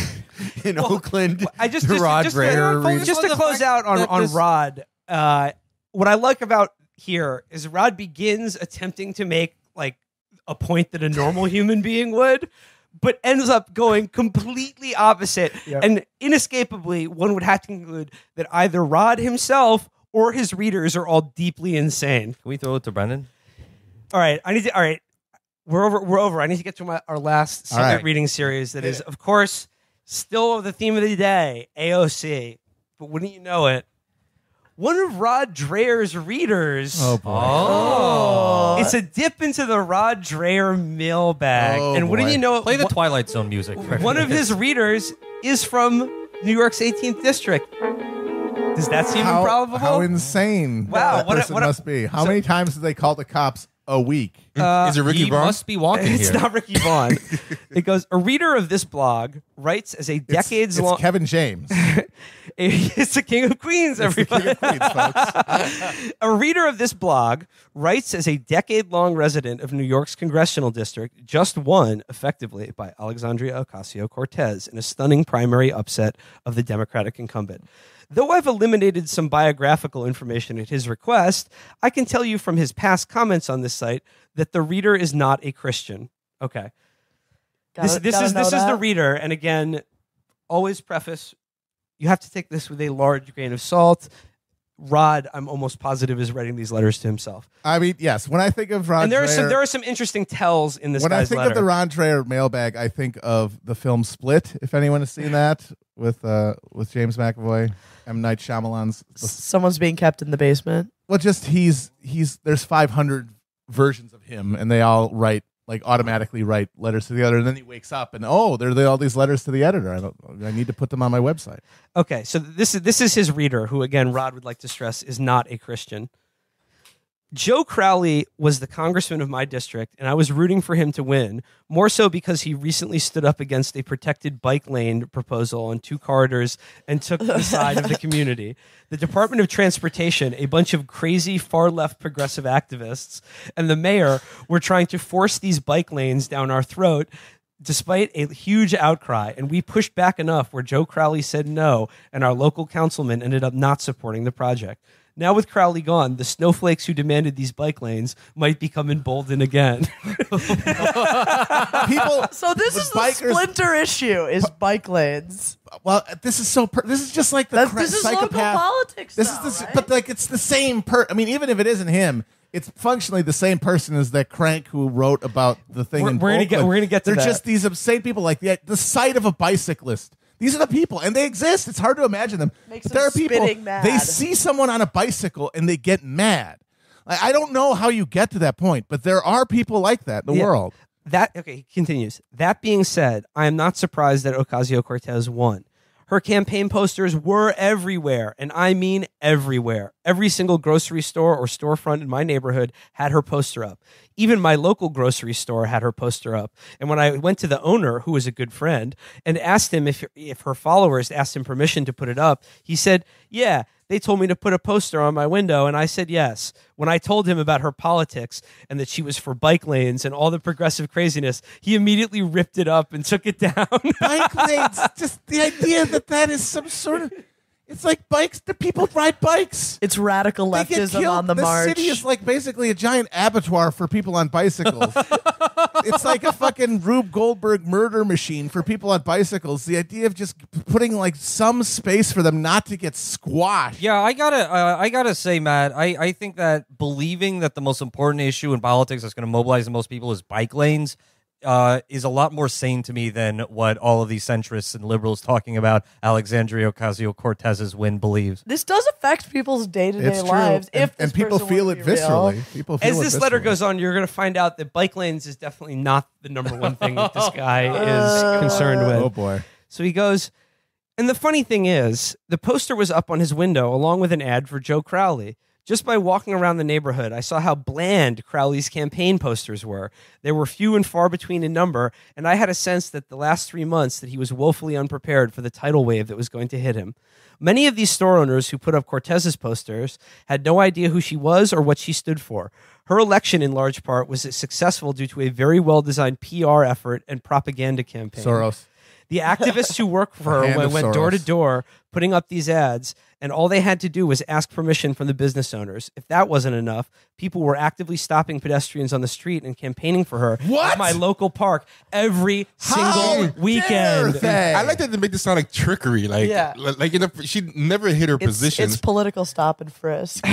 [SPEAKER 15] in Oakland.
[SPEAKER 17] I just
[SPEAKER 15] Rod
[SPEAKER 17] just
[SPEAKER 15] Dreher.
[SPEAKER 17] to close out on Rod. What I like about here is Rod begins attempting to make like a point that a normal human being would, but ends up going completely opposite.
[SPEAKER 12] Yep.
[SPEAKER 17] And inescapably, one would have to conclude that either Rod himself or his readers are all deeply insane.
[SPEAKER 19] Can we throw it to Brendan?
[SPEAKER 17] All right, we're over. I need to get to our last second reading series that is, of course, still the theme of the day, AOC. But wouldn't you know it, one of Rod Dreher's readers.
[SPEAKER 18] Oh, boy.
[SPEAKER 17] It's a dip into the Rod Dreher mailbag.
[SPEAKER 19] Oh,
[SPEAKER 17] and wouldn't
[SPEAKER 19] boy.
[SPEAKER 17] you know it,
[SPEAKER 19] Play the Twilight Zone music.
[SPEAKER 17] one of his readers is from New York's 18th District. Does that seem improbable?
[SPEAKER 18] How insane that person must be. How many times do they call the cops a week?
[SPEAKER 14] Is it Ricky
[SPEAKER 19] he
[SPEAKER 14] Vaughn?
[SPEAKER 19] must be walking
[SPEAKER 17] It's
[SPEAKER 19] here.
[SPEAKER 17] not Ricky Vaughn. It goes, a reader of this blog writes as a decades-long...
[SPEAKER 18] It's Kevin James.
[SPEAKER 17] It's the King of Queens, everybody. A reader of this blog writes as a decade-long resident of New York's congressional district, just won, effectively, by Alexandria Ocasio-Cortez in a stunning primary upset of the Democratic incumbent. Though I've eliminated some biographical information at his request, I can tell you from his past comments on this site that the reader is not a Christian. Okay. This is the reader, and again, always preface, you have to take this with a large grain of salt. Rod, I'm almost positive, is writing these letters to himself.
[SPEAKER 18] I mean, yes. When I think of Rod
[SPEAKER 17] And there
[SPEAKER 18] Dreher,
[SPEAKER 17] are some interesting tells in this
[SPEAKER 18] when
[SPEAKER 17] guy's
[SPEAKER 18] I think
[SPEAKER 17] letter.
[SPEAKER 18] of the Rod Dreher mailbag, I think of the film Split, if anyone has seen that, with James McAvoy, M. Night Shyamalan's.
[SPEAKER 21] Someone's being kept in the basement.
[SPEAKER 18] Well, just there's 500 versions of him, and they all automatically write letters to the other, and then he wakes up and there are all these letters to the editor. I need to put them on my website.
[SPEAKER 17] Okay, so this is his reader, who again Rod would like to stress is not a Christian. Joe Crowley was the congressman of my district, and I was rooting for him to win, more so because he recently stood up against a protected bike lane proposal on 2 corridors and took the side of the community. The Department of Transportation, a bunch of crazy far-left progressive activists, and the mayor were trying to force these bike lanes down our throat despite a huge outcry, and we pushed back enough where Joe Crowley said no, and our local councilman ended up not supporting the project. Now with Crowley gone, the snowflakes who demanded these bike lanes might become emboldened again.
[SPEAKER 21] So this is the splinter issue: is bike lanes.
[SPEAKER 18] Well, this is this is just like
[SPEAKER 21] this is local
[SPEAKER 18] psychopath
[SPEAKER 21] politics.
[SPEAKER 18] But it's the same I mean, even if it isn't him, it's functionally the same person as that crank who wrote about the thing.
[SPEAKER 17] We're gonna get to
[SPEAKER 18] They're
[SPEAKER 17] that.
[SPEAKER 18] just these insane people, like the sight of a bicyclist. These are the people, and they exist. It's hard to imagine them.
[SPEAKER 21] Makes
[SPEAKER 18] But
[SPEAKER 21] them
[SPEAKER 18] there are people,
[SPEAKER 21] spitting mad.
[SPEAKER 18] they see someone on a bicycle and they get mad. I don't know how you get to that point, but there are people like that in the world.
[SPEAKER 17] He continues. That being said, I am not surprised that Ocasio-Cortez won. Her campaign posters were everywhere, and I mean everywhere. Every single grocery store or storefront in my neighborhood had her poster up. Even my local grocery store had her poster up. And when I went to the owner, who was a good friend, and asked him if her followers asked him permission to put it up, he said, yeah, they told me to put a poster on my window, and I said yes. When I told him about her politics and that she was for bike lanes and all the progressive craziness, he immediately ripped it up and took it down.
[SPEAKER 18] Bike lanes, just the idea that is some sort of... It's like bikes. The people ride bikes.
[SPEAKER 21] It's radical
[SPEAKER 18] They get
[SPEAKER 21] leftism
[SPEAKER 18] killed.
[SPEAKER 21] on the march.
[SPEAKER 18] The city is like basically a giant abattoir for people on bicycles. It's like a fucking Rube Goldberg murder machine for people on bicycles. The idea of just putting like some space for them not to get squashed.
[SPEAKER 19] Yeah, I gotta say, Matt, I think that believing that the most important issue in politics that's going to mobilize the most people is bike lanes is a lot more sane to me than what all of these centrists and liberals talking about Alexandria Ocasio-Cortez's win believes.
[SPEAKER 21] This does affect people's day-to-day
[SPEAKER 18] It's true.
[SPEAKER 21] lives.
[SPEAKER 18] And-
[SPEAKER 21] If this
[SPEAKER 18] and people
[SPEAKER 21] person
[SPEAKER 18] feel
[SPEAKER 21] were
[SPEAKER 18] it
[SPEAKER 21] to be real.
[SPEAKER 18] viscerally. People feel
[SPEAKER 17] As
[SPEAKER 18] it
[SPEAKER 17] this letter
[SPEAKER 18] viscerally.
[SPEAKER 17] goes on, you're going to find out that bike lanes is definitely not the number one thing that this guy is concerned with.
[SPEAKER 18] Oh, boy.
[SPEAKER 17] So he goes, and the funny thing is, the poster was up on his window along with an ad for Joe Crowley. Just by walking around the neighborhood, I saw how bland Crowley's campaign posters were. They were few and far between in number, and I had a sense that the last 3 months that he was woefully unprepared for the tidal wave that was going to hit him. Many of these store owners who put up Cortez's posters had no idea who she was or what she stood for. Her election, in large part, was successful due to a very well-designed PR effort and propaganda campaign.
[SPEAKER 18] Soros.
[SPEAKER 17] The activists who worked for her went door to door putting up these ads, and all they had to do was ask permission from the business owners. If that wasn't enough, people were actively stopping pedestrians on the street and campaigning for her at my local park every single weekend.
[SPEAKER 14] I like that they make this sound like trickery. Like, like you know, she never hit her position.
[SPEAKER 21] It's political stop and frisk.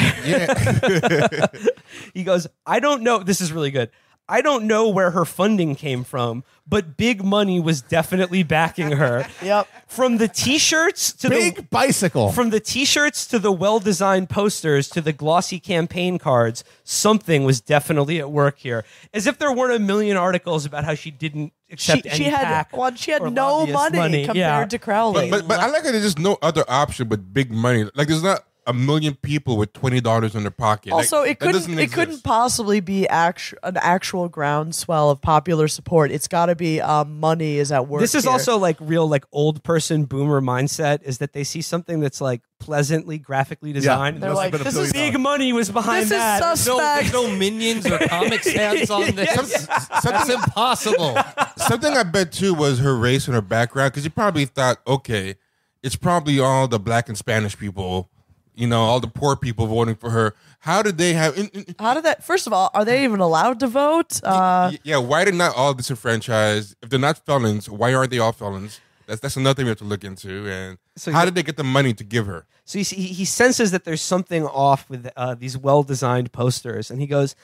[SPEAKER 17] He goes, I don't know. This is really good. I don't know where her funding came from, but big money was definitely backing her.
[SPEAKER 21] Yep.
[SPEAKER 17] From the t-shirts to
[SPEAKER 18] Big bicycle.
[SPEAKER 17] From the t-shirts to the well-designed posters to the glossy campaign cards, something was definitely at work here. As if there weren't a million articles about how she didn't accept any PAC.
[SPEAKER 21] She had no money compared to Crowley.
[SPEAKER 14] But I like that there's just no other option but big money. Like there's not a million people with $20 in their pocket.
[SPEAKER 21] Also,
[SPEAKER 14] like,
[SPEAKER 21] it couldn't possibly be an actual groundswell of popular support. It's got to be money is at work.
[SPEAKER 17] This is
[SPEAKER 21] here.
[SPEAKER 17] also like real like old person boomer mindset is that they see something that's like pleasantly graphically designed.
[SPEAKER 21] They're like, this is
[SPEAKER 17] big money was behind that.
[SPEAKER 19] There's no minions or comic sans on this. That's impossible.
[SPEAKER 14] Something I bet too was her race and her background, because you probably thought, okay, it's probably all the black and Spanish people. You know, all the poor people voting for her. How did they have...
[SPEAKER 21] How did that... First of all, are they even allowed to vote?
[SPEAKER 14] Yeah, why are they not all disenfranchised? If they're not felons, why aren't they all felons? That's another thing we have to look into. And so how did they get the money to give her?
[SPEAKER 17] So he senses that there's something off with these well-designed posters. And he goes,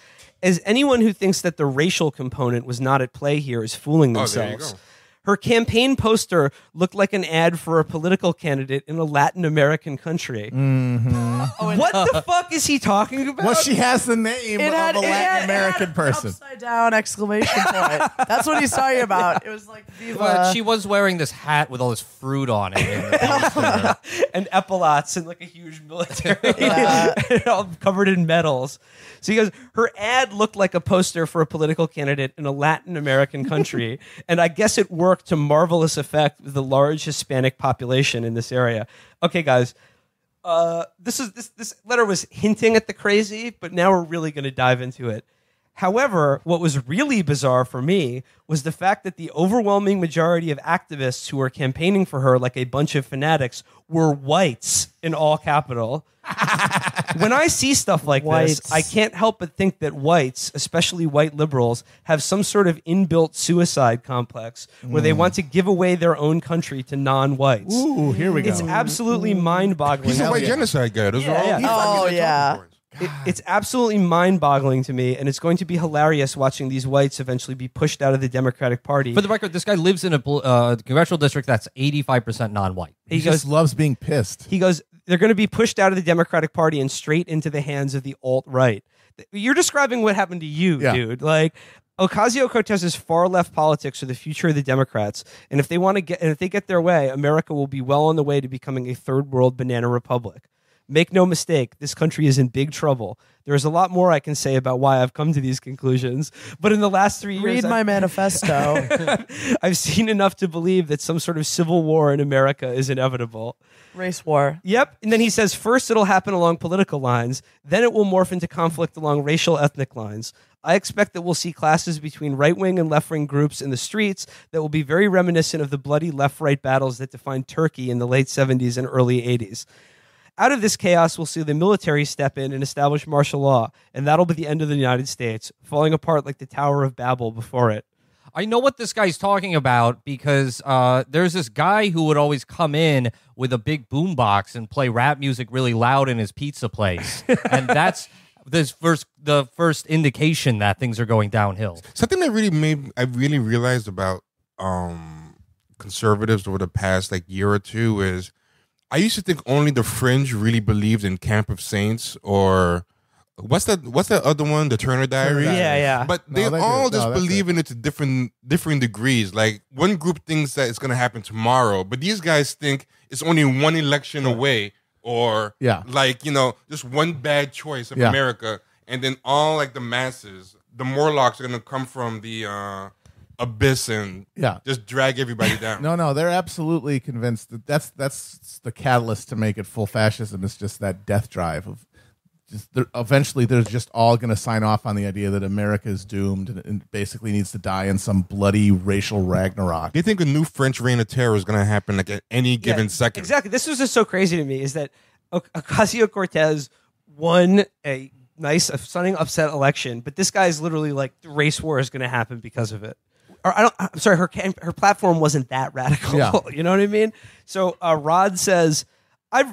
[SPEAKER 17] as anyone who thinks that the racial component was not at play here is fooling themselves.
[SPEAKER 14] There you go.
[SPEAKER 17] Her campaign poster looked like an ad for a political candidate in a Latin American country.
[SPEAKER 18] Mm-hmm.
[SPEAKER 17] What the fuck is he talking about?
[SPEAKER 18] Well, she has the name of a Latin American person.
[SPEAKER 21] Upside down exclamation point. That's what he's talking about. It was like Viva.
[SPEAKER 19] But she was wearing this hat with all this fruit on it.
[SPEAKER 17] And epaulets and like a huge military. All covered in medals. So he goes, her ad looked like a poster for a political candidate in a Latin American country. And I guess it worked to marvelous effect with the large Hispanic population in this area. Okay, guys, this letter was hinting at the crazy, but now we're really going to dive into it. However, what was really bizarre for me was the fact that the overwhelming majority of activists who were campaigning for her like a bunch of fanatics were whites in all capital. When I see stuff like this, I can't help but think that whites, especially white liberals, have some sort of inbuilt suicide complex where they want to give away their own country to non-whites.
[SPEAKER 18] Ooh, here we go.
[SPEAKER 17] It's absolutely mind-boggling.
[SPEAKER 14] He's a white genocide guy.
[SPEAKER 17] It's absolutely mind-boggling to me, and it's going to be hilarious watching these whites eventually be pushed out of the Democratic Party.
[SPEAKER 19] For the record, this guy lives in a congressional district that's 85% non-white.
[SPEAKER 18] He just loves being pissed.
[SPEAKER 17] He goes, they're going to be pushed out of the Democratic Party and straight into the hands of the alt-right. You're describing what happened to you, dude. Like, Ocasio-Cortez's far-left politics are the future of the Democrats, and if they get their way, America will be well on the way to becoming a third-world banana republic. Make no mistake, this country is in big trouble. There's a lot more I can say about why I've come to these conclusions, but in the last 3 years...
[SPEAKER 21] Read my manifesto.
[SPEAKER 17] I've seen enough to believe that some sort of civil war in America is inevitable.
[SPEAKER 21] Race war.
[SPEAKER 17] Yep. And then he says, first it'll happen along political lines, then it will morph into conflict along racial ethnic lines. I expect that we'll see clashes between right-wing and left-wing groups in the streets that will be very reminiscent of the bloody left-right battles that defined Turkey in the late 70s and early 80s. Out of this chaos, we'll see the military step in and establish martial law, and that'll be the end of the United States, falling apart like the Tower of Babel before it.
[SPEAKER 19] I know what this guy's talking about because there's this guy who would always come in with a big boombox and play rap music really loud in his pizza place. And that's the first indication that things are going downhill.
[SPEAKER 14] Something that I really realized about conservatives over the past year or two is I used to think only the fringe really believed in Camp of Saints or what's that other one, the Turner Diaries?
[SPEAKER 17] Yeah.
[SPEAKER 14] But they all believe in it to different degrees. Like one group thinks that it's going to happen tomorrow, but these guys think it's only one election away or like, just one bad choice of America, and then all like the masses, the Morlocks are going to come from the abyss and just drag everybody down.
[SPEAKER 18] No, they're absolutely convinced that that's the catalyst to make it full fascism. It's just that death drive of eventually they're just all going to sign off on the idea that America is doomed and basically needs to die in some bloody racial Ragnarok.
[SPEAKER 14] They think a new French reign of terror is going to happen like at any given second.
[SPEAKER 17] Exactly. This was just so crazy to me is that Ocasio-Cortez won a nice, stunning upset election, but this guy's literally like the race war is going to happen because of it. Or I'm sorry, her platform wasn't that radical.
[SPEAKER 18] Yeah.
[SPEAKER 17] You know what I mean? So Rod says,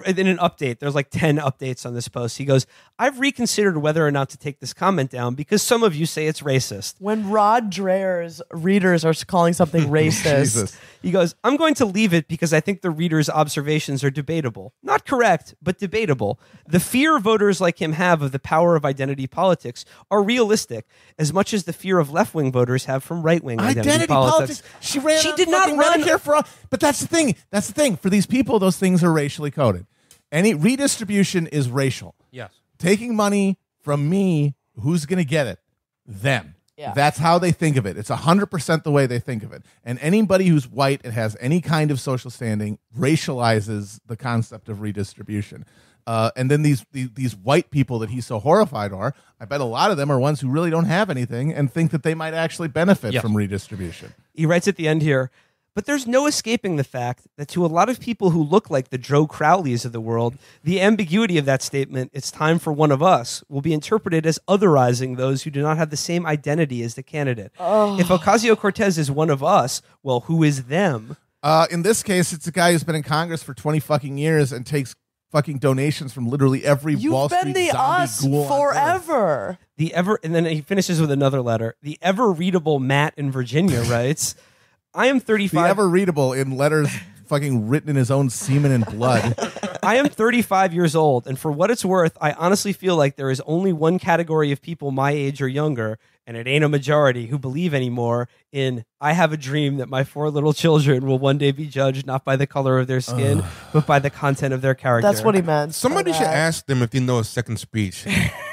[SPEAKER 17] in an update, there's like 10 updates on this post. He goes, I've reconsidered whether or not to take this comment down because some of you say it's racist.
[SPEAKER 21] When Rod Dreher's readers are calling something racist,
[SPEAKER 17] he goes, I'm going to leave it because I think the reader's observations are debatable. Not correct, but debatable. The fear voters like him have of the power of identity politics are realistic as much as the fear of left-wing voters have from right-wing identity politics.
[SPEAKER 18] She did not run Medicare for all. But that's the thing. That's the thing. For these people, those things are racially coded. Any redistribution is racial.
[SPEAKER 13] Yes.
[SPEAKER 18] Taking money from me, who's going to get it? Them.
[SPEAKER 21] Yeah.
[SPEAKER 18] That's how they think of it. It's 100% the way they think of it. And anybody who's white and has any kind of social standing racializes the concept of redistribution. And then these white people that he's so horrified are, I bet a lot of them are ones who really don't have anything and think that they might actually benefit from redistribution.
[SPEAKER 17] He writes at the end here, but there's no escaping the fact that to a lot of people who look like the Joe Crowleys of the world, the ambiguity of that statement, it's time for one of us, will be interpreted as otherizing those who do not have the same identity as the candidate. If Ocasio-Cortez is one of us, well, who is them?
[SPEAKER 18] In this case, it's a guy who's been in Congress for 20 fucking years and takes fucking donations from literally every Wall Street zombie ghoul
[SPEAKER 21] forever.
[SPEAKER 17] And then he finishes with another letter. The ever-readable Matt in Virginia writes, I am 35.
[SPEAKER 18] The ever-readable in letters fucking written in his own semen and blood.
[SPEAKER 17] I am 35 years old, and for what it's worth, I honestly feel like there is only one category of people my age or younger, and it ain't a majority, who believe anymore in I have a dream that my 4 little children will one day be judged not by the color of their skin, but by the content of their character.
[SPEAKER 21] That's what he meant.
[SPEAKER 14] Somebody should ask them if they know a second speech.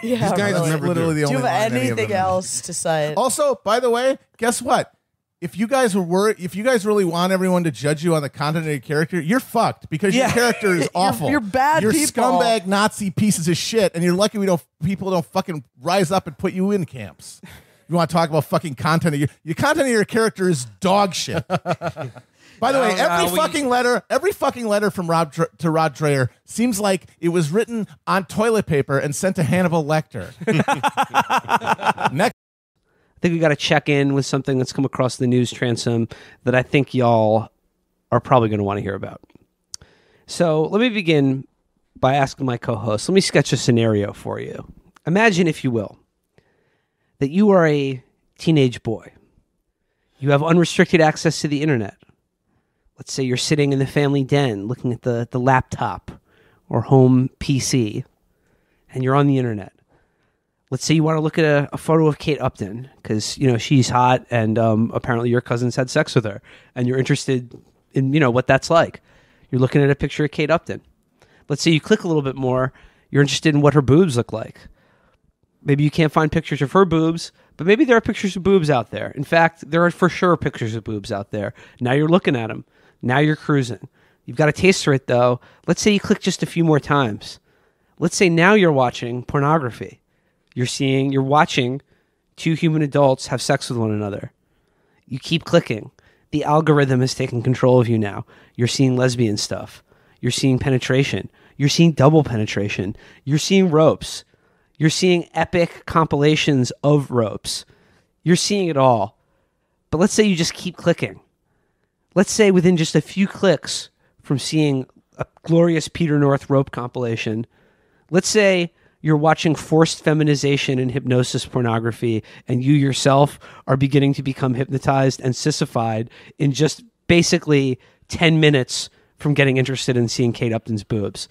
[SPEAKER 14] These guys
[SPEAKER 21] really.
[SPEAKER 14] never
[SPEAKER 18] literally
[SPEAKER 14] do.
[SPEAKER 18] the only
[SPEAKER 21] Do you have
[SPEAKER 18] line any of
[SPEAKER 21] anything
[SPEAKER 18] them
[SPEAKER 21] else to say?
[SPEAKER 18] Also, by the way, guess what? If you guys really want everyone to judge you on the content of your character, you're fucked because your character is awful.
[SPEAKER 21] You're bad
[SPEAKER 18] You're
[SPEAKER 21] people.
[SPEAKER 18] scumbag Nazi pieces of shit, and you're lucky people don't fucking rise up and put you in camps. You want to talk about fucking content of your content of your character is dog shit. By the way, every fucking letter from Rod Dreher seems like it was written on toilet paper and sent to Hannibal Lecter. Next.
[SPEAKER 17] I think we got to check in with something that's come across the news transom that I think y'all are probably going to want to hear about. So let me begin by asking my co-host, let me sketch a scenario for you. Imagine, if you will, that you are a teenage boy. You have unrestricted access to the internet. Let's say you're sitting in the family den looking at the laptop or home PC, and you're on the internet. Let's say you want to look at a photo of Kate Upton because, she's hot and apparently your cousins had sex with her and you're interested in, what that's like. You're looking at a picture of Kate Upton. Let's say you click a little bit more. You're interested in what her boobs look like. Maybe you can't find pictures of her boobs, but maybe there are pictures of boobs out there. In fact, there are for sure pictures of boobs out there. Now you're looking at them. Now you're cruising. You've got a taste for it, though. Let's say you click just a few more times. Let's say now you're watching pornography. You're watching 2 human adults have sex with one another. You keep clicking. The algorithm has taken control of you now. You're seeing lesbian stuff. You're seeing penetration. You're seeing double penetration. You're seeing ropes. You're seeing epic compilations of ropes. You're seeing it all. But let's say you just keep clicking. Let's say within just a few clicks from seeing a glorious Peter North rope compilation, let's say you're watching forced feminization and hypnosis pornography, and you yourself are beginning to become hypnotized and sissified in just basically 10 minutes from getting interested in seeing Kate Upton's boobs.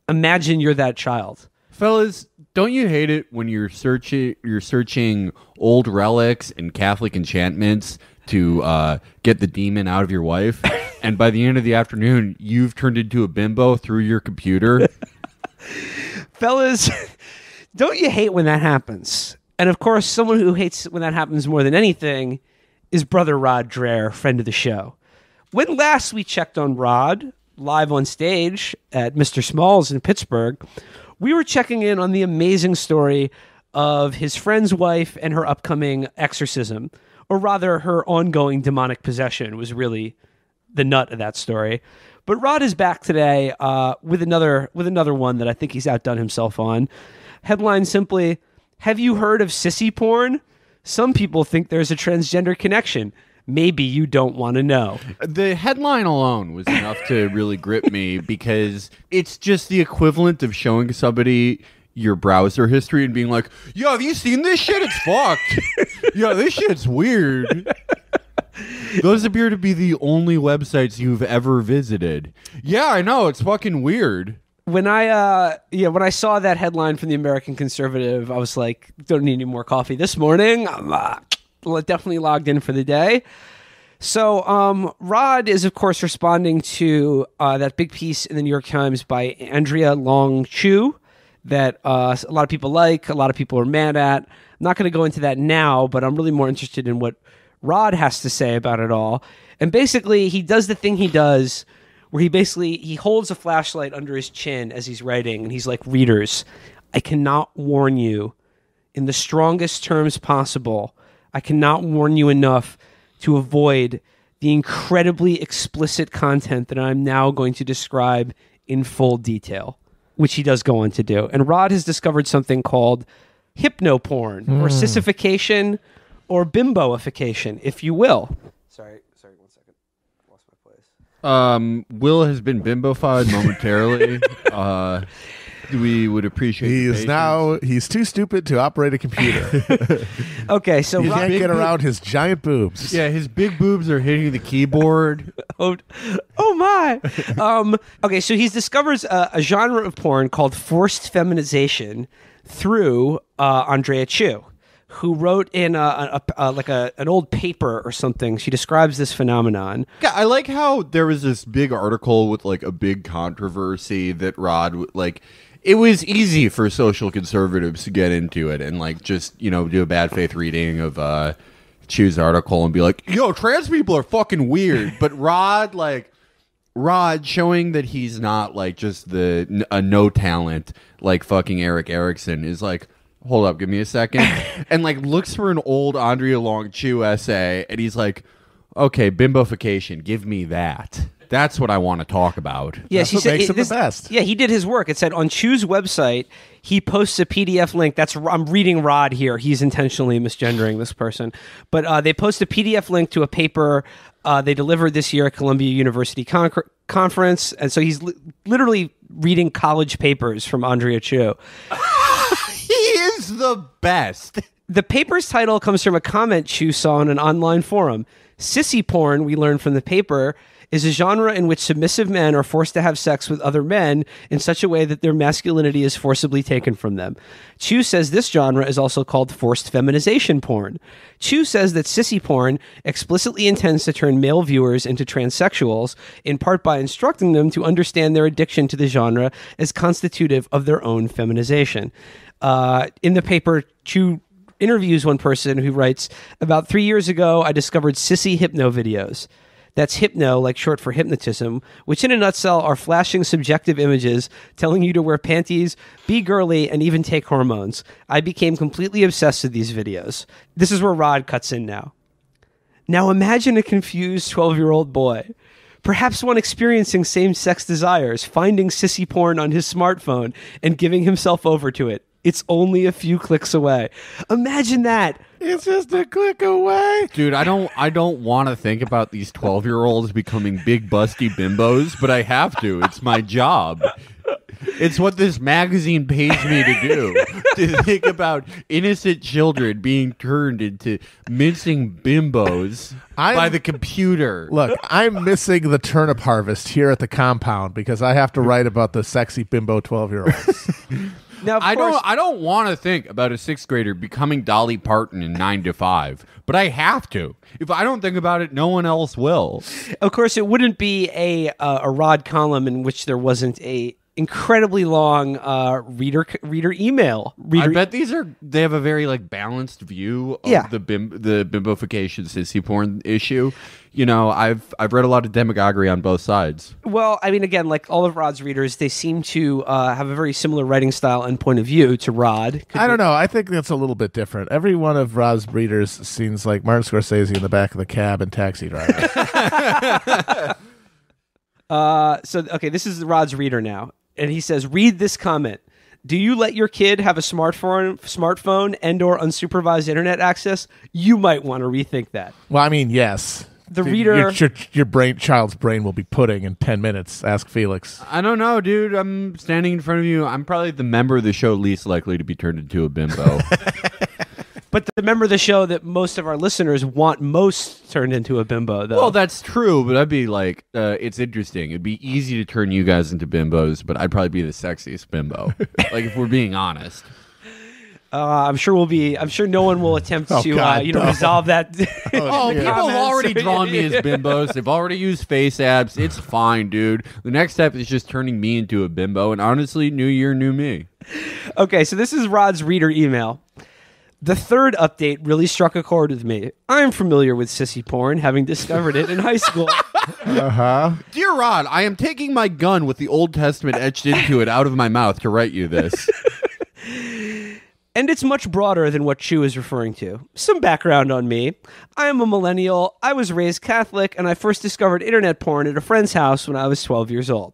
[SPEAKER 17] Imagine you're that child.
[SPEAKER 13] Fellas, don't you hate it when you're searching old relics and Catholic enchantments to get the demon out of your wife? and by the end of the afternoon, you've turned into a bimbo through your computer.
[SPEAKER 17] Fellas, don't you hate when that happens? And of course, someone who hates when that happens more than anything is brother Rod Dreher, friend of the show. When last we checked on Rod, live on stage at Mr. Small's in Pittsburgh, we were checking in on the amazing story of his friend's wife and her upcoming exorcism, or rather her ongoing demonic possession was really the nut of that story. But Rod is back today with another one that I think he's outdone himself on. Headline simply, have you heard of sissy porn? Some people think there's a transgender connection. Maybe you don't want to know.
[SPEAKER 13] The headline alone was enough to really grip me because it's just the equivalent of showing somebody your browser history and being like, yo, have you seen this shit? It's fucked. Yo, this shit's weird. Those appear to be the only websites you've ever visited. Yeah, I know. It's fucking weird.
[SPEAKER 17] When I saw that headline from the American Conservative, I was like, don't need any more coffee this morning. I'm definitely logged in for the day. So Rod is, of course, responding to that big piece in the New York Times by Andrea Long Chu that a lot of people like, a lot of people are mad at. I'm not going to go into that now, but I'm really more interested in what Rod has to say about it all. And basically, he does the thing he does where he holds a flashlight under his chin as he's writing, and he's like, readers, I cannot warn you in the strongest terms possible. I cannot warn you enough to avoid the incredibly explicit content that I'm now going to describe in full detail, which he does go on to do. And Rod has discovered something called hypnoporn, or sissification, or bimboification, if you will. Sorry, 1 second. Lost my place.
[SPEAKER 13] Will has been bimbofied momentarily. We would appreciate.
[SPEAKER 18] He's too stupid to operate a computer.
[SPEAKER 17] Okay, so
[SPEAKER 18] he can't get around his giant boobs.
[SPEAKER 13] Yeah, his big boobs are hitting the keyboard.
[SPEAKER 17] Oh my. Okay, so he discovers a genre of porn called forced feminization through Andrea Chu, who wrote in an old paper or something. She describes this phenomenon.
[SPEAKER 13] Yeah, I like how there was this big article with like a big controversy that Rod it was easy for social conservatives to get into it and like just, do a bad faith reading of Chu's article and be like, yo, trans people are fucking weird. But Rod showing that he's not like just a no talent like fucking Eric Erickson is like, hold up, give me a second. And like looks for an old Andrea Long Chu essay and he's like, okay, bimbofication, give me that. That's what I want to talk about.
[SPEAKER 17] Yeah,
[SPEAKER 18] that's what makes him the best.
[SPEAKER 17] Yeah, he did his work. It said on Chu's website, he posts a PDF link. I'm reading Rod here. He's intentionally misgendering this person. But they post a PDF link to a paper they delivered this year at Columbia University Conference. And so he's literally reading college papers from Andrea Chu.
[SPEAKER 13] He is the best.
[SPEAKER 17] The paper's title comes from a comment Chu saw on an online forum. Sissy porn, we learned from the paper, is a genre in which submissive men are forced to have sex with other men in such a way that their masculinity is forcibly taken from them. Chu says this genre is also called forced feminization porn. Chu says that sissy porn explicitly intends to turn male viewers into transsexuals, in part by instructing them to understand their addiction to the genre as constitutive of their own feminization. In the paper, Chu interviews one person who writes, about 3 years ago, I discovered sissy hypno videos. That's hypno, like short for hypnotism, which in a nutshell are flashing subjective images telling you to wear panties, be girly, and even take hormones. I became completely obsessed with these videos. This is where Rod cuts in now. Now imagine a confused 12-year-old boy, perhaps one experiencing same-sex desires, finding sissy porn on his smartphone and giving himself over to it. It's only a few clicks away. Imagine that.
[SPEAKER 18] It's just a click away.
[SPEAKER 13] Dude, I don't want to think about these 12-year-olds becoming big busty bimbos, but I have to. It's my job. It's what this magazine pays me to do. To think about innocent children being turned into mincing bimbos by the computer.
[SPEAKER 18] Look, I'm missing the turnip harvest here at the compound because I have to write about the sexy bimbo 12-year-olds.
[SPEAKER 1] Now, of course,
[SPEAKER 13] I don't want to think about a 6th grader becoming Dolly Parton in 9 to 5, but I have to. If I don't think about it, no one else will.
[SPEAKER 1] Of course, it wouldn't be a Rod column in which there wasn't a incredibly long reader email.
[SPEAKER 13] I bet they have a very like balanced view of the bimbofication sissy porn issue. You know, I've read a lot of demagoguery on both sides.
[SPEAKER 1] Well, I mean, again, like all of Rod's readers, they seem to have a very similar writing style and point of view to Rod.
[SPEAKER 18] I don't know. I think that's a little bit different. Every one of Rod's readers seems like Martin Scorsese in the back of the cab and Taxi Driver.
[SPEAKER 1] Okay, this is Rod's reader now. And he says, read this comment. Do you let your kid have a smartphone and/or unsupervised internet access? You might want to rethink that.
[SPEAKER 18] Well, I mean, yes.
[SPEAKER 1] The reader,
[SPEAKER 18] your child's brain will be pudding in 10 minutes. Ask Felix.
[SPEAKER 13] I don't know, dude. I'm standing in front of you. I'm probably the member of the show least likely to be turned into a bimbo.
[SPEAKER 1] But the member of the show that most of our listeners want most turned into a bimbo, though.
[SPEAKER 13] Well, that's true, but I'd be like, it's interesting. It'd be easy to turn you guys into bimbos, but I'd probably be the sexiest bimbo. Like, if we're being honest.
[SPEAKER 1] I'm sure no one will attempt to resolve that.
[SPEAKER 13] People have already drawn me as bimbos. They've already used face apps. It's fine, dude. The next step is just turning me into a bimbo, and honestly, new year, new me.
[SPEAKER 1] Okay, so this is Rod's reader email. The third update really struck a chord with me. I'm familiar with sissy porn, having discovered it in high school.
[SPEAKER 13] Dear Rod, I am taking my gun with the Old Testament etched into it out of my mouth to write you this.
[SPEAKER 1] And it's much broader than what Chu is referring to. Some background on me. I am a millennial. I was raised Catholic, and I first discovered internet porn at a friend's house when I was 12 years old.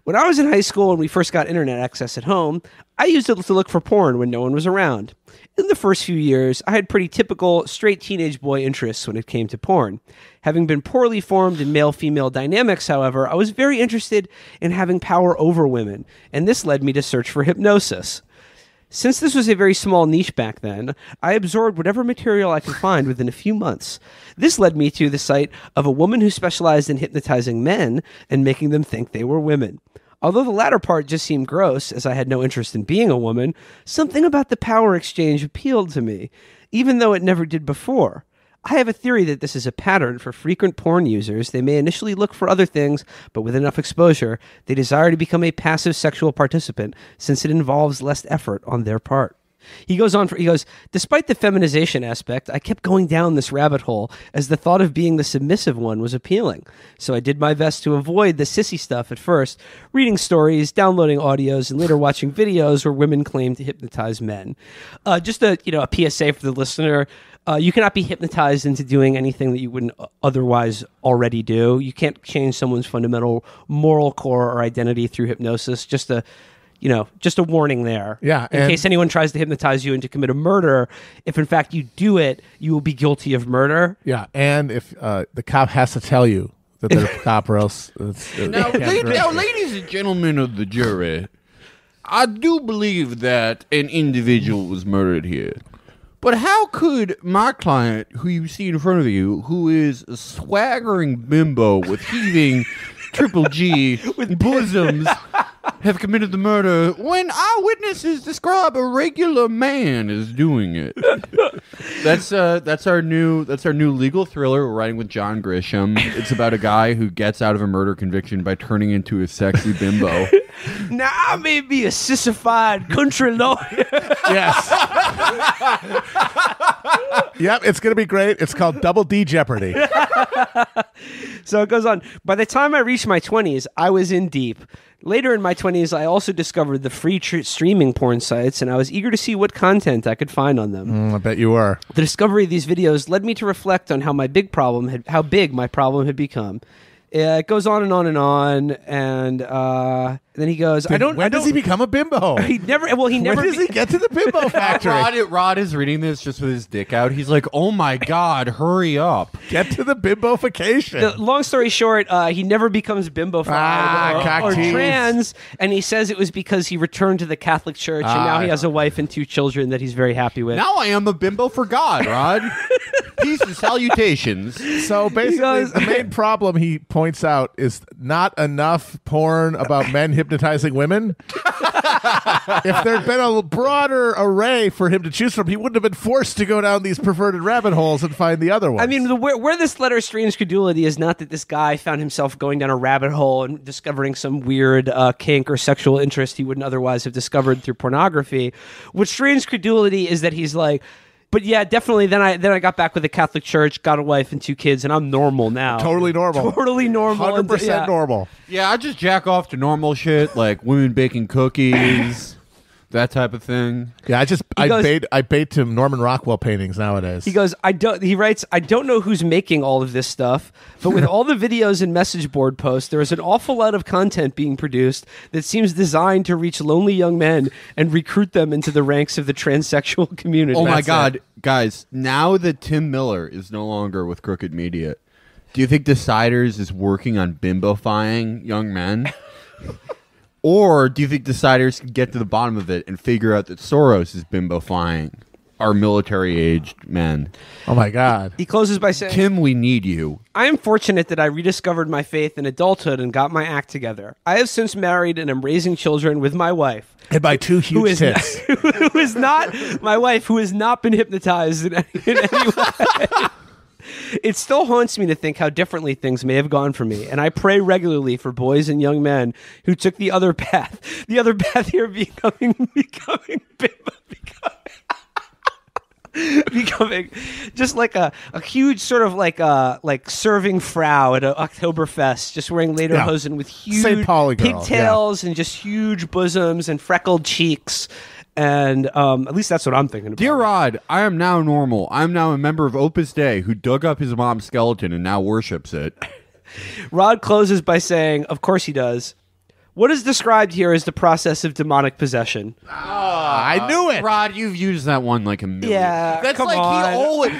[SPEAKER 1] When I was in high school and we first got internet access at home, I used it to look for porn when no one was around. In the first few years, I had pretty typical straight teenage boy interests when it came to porn. Having been poorly formed in male-female dynamics, however, I was very interested in having power over women, and this led me to search for hypnosis. Since this was a very small niche back then, I absorbed whatever material I could find within a few months. This led me to the site of a woman who specialized in hypnotizing men and making them think they were women. Although the latter part just seemed gross, as I had no interest in being a woman, something about the power exchange appealed to me, even though it never did before. I have a theory that this is a pattern for frequent porn users. They may initially look for other things, but with enough exposure, they desire to become a passive sexual participant, since it involves less effort on their part. He goes, despite the feminization aspect, I kept going down this rabbit hole as the thought of being the submissive one was appealing. So I did my best to avoid the sissy stuff at first, reading stories, downloading audios, and later watching videos where women claim to hypnotize men. Just a PSA for the listener. You cannot be hypnotized into doing anything that you wouldn't otherwise already do. You can't change someone's fundamental moral core or identity through hypnosis. Just a warning there.
[SPEAKER 18] Yeah.
[SPEAKER 1] In case anyone tries to hypnotize you into commit a murder, if in fact you do it, you will be guilty of murder.
[SPEAKER 18] Yeah. And if the cop has to tell you that they're a cop or else.
[SPEAKER 13] Now, ladies and gentlemen of the jury, I do believe that an individual was murdered here. But how could my client, who you see in front of you, who is a swaggering bimbo with heaving triple G with bosoms, have committed the murder when eyewitnesses describe a regular man as doing it? That's our new legal thriller we're writing with John Grisham. It's about a guy who gets out of a murder conviction by turning into a sexy bimbo.
[SPEAKER 1] Now I may be a sissified country lawyer.
[SPEAKER 18] Yes. Yep, it's going to be great. It's called Double D Jeopardy.
[SPEAKER 1] So it goes on. By the time I reached my 20s, I was in deep. Later in my 20s, I also discovered the free streaming porn sites, and I was eager to see what content I could find on them.
[SPEAKER 18] I bet you are.
[SPEAKER 1] The discovery of these videos led me to reflect on how big my problem had become. It goes on and on and on, and then he goes,
[SPEAKER 18] When does he become a bimbo?
[SPEAKER 1] He never. When
[SPEAKER 18] does he get to the bimbo factory?
[SPEAKER 13] Rod is reading this just with his dick out. He's like, "Oh my god, hurry up!
[SPEAKER 18] Get to the bimbofication."
[SPEAKER 1] Long story short, he never becomes bimbofied or trans, and he says it was because he returned to the Catholic Church, and now he has a wife and 2 children that he's very happy with.
[SPEAKER 13] Now I am a bimbo for God, Rod. Peace and salutations.
[SPEAKER 18] So basically, the main problem he points out is not enough porn about men hypnotizing women. if there'd been a broader array for him to choose from, he wouldn't have been forced to go down these perverted rabbit holes and find the other ones.
[SPEAKER 17] I mean, where this letter strange credulity is not that this guy found himself going down a rabbit hole and discovering some weird kink or sexual interest he wouldn't otherwise have discovered through pornography. What strange credulity is that he's like, but yeah, definitely. Then I got back with the Catholic Church, got a wife and 2 kids, and I'm normal now.
[SPEAKER 18] Totally normal.
[SPEAKER 17] Totally normal.
[SPEAKER 18] 100% normal.
[SPEAKER 13] Yeah, I just jack off to normal shit like women baking cookies, that type of thing.
[SPEAKER 18] Yeah, I bait him Norman Rockwell paintings nowadays.
[SPEAKER 17] He goes, he writes, I don't know who's making all of this stuff, but with all the videos and message board posts, there is an awful lot of content being produced that seems designed to reach lonely young men and recruit them into the ranks of the transsexual community.
[SPEAKER 13] Oh my God, guys, now that Tim Miller is no longer with Crooked Media, do you think Deciders is working on bimbofying young men? Or do you think Deciders can get to the bottom of it and figure out that Soros is bimbofying our military-aged men?
[SPEAKER 18] Oh, my God.
[SPEAKER 17] He closes by saying,
[SPEAKER 13] Tim, we need you.
[SPEAKER 17] I am fortunate that I rediscovered my faith in adulthood and got my act together. I have since married and am raising children with my wife.
[SPEAKER 18] And by 2 huge tits.
[SPEAKER 17] Who is not my wife, who has not been hypnotized in any way. It still haunts me to think how differently things may have gone for me, and I pray regularly for boys and young men who took the other path. The other path here becoming just like a huge sort of like serving frau at an Oktoberfest, just wearing lederhosen with huge pigtails and just huge bosoms and freckled cheeks. And at least that's what I'm thinking about.
[SPEAKER 13] Dear Rod, I am now normal. I'm now a member of Opus Dei who dug up his mom's skeleton and now worships it.
[SPEAKER 17] Rod closes by saying, of course he does. What is described here is the process of demonic possession.
[SPEAKER 18] I knew it.
[SPEAKER 13] Rod, you've used that one like a million.
[SPEAKER 17] Yeah,
[SPEAKER 13] that's
[SPEAKER 17] come
[SPEAKER 13] like
[SPEAKER 17] on.
[SPEAKER 13] he always.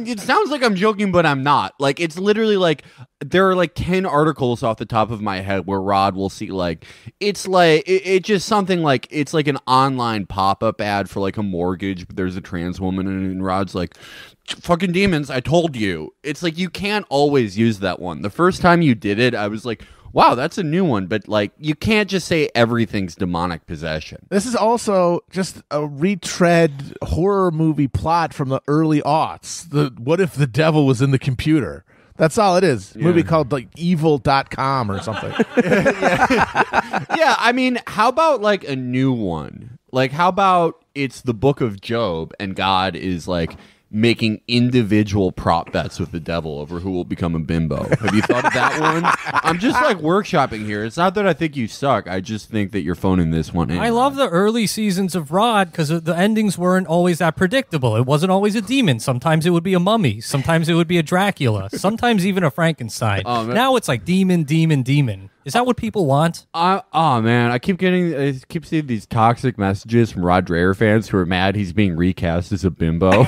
[SPEAKER 13] It sounds like I'm joking, but I'm not. Like it's literally like there are like 10 articles off the top of my head where Rod will see like it's like it's just something like it's like an online pop-up ad for like a mortgage, but there's a trans woman in it, and Rod's like, fucking demons, I told you. It's like you can't always use that one. The first time you did it, I was like, wow, that's a new one, but like you can't just say everything's demonic possession.
[SPEAKER 18] This is also just a retread horror movie plot from the early aughts. What if the devil was in the computer? That's all it is.
[SPEAKER 13] Yeah.
[SPEAKER 18] Movie called like evil.com or something.
[SPEAKER 13] Yeah, I mean, how about like a new one? Like how about it's the Book of Job and God is like making individual prop bets with the devil over who will become a bimbo. Have you thought of that one? I'm just like workshopping here. It's not that I think you suck. I just think that you're phoning this one in.
[SPEAKER 19] I love the early seasons of Rod because the endings weren't always that predictable. It wasn't always a demon. Sometimes it would be a mummy. Sometimes it would be a Dracula. Sometimes even a Frankenstein. Now it's like demon, demon, demon. Is that what people want?
[SPEAKER 13] Oh man, I keep seeing these toxic messages from Rod Dreher fans who are mad he's being recast as a bimbo.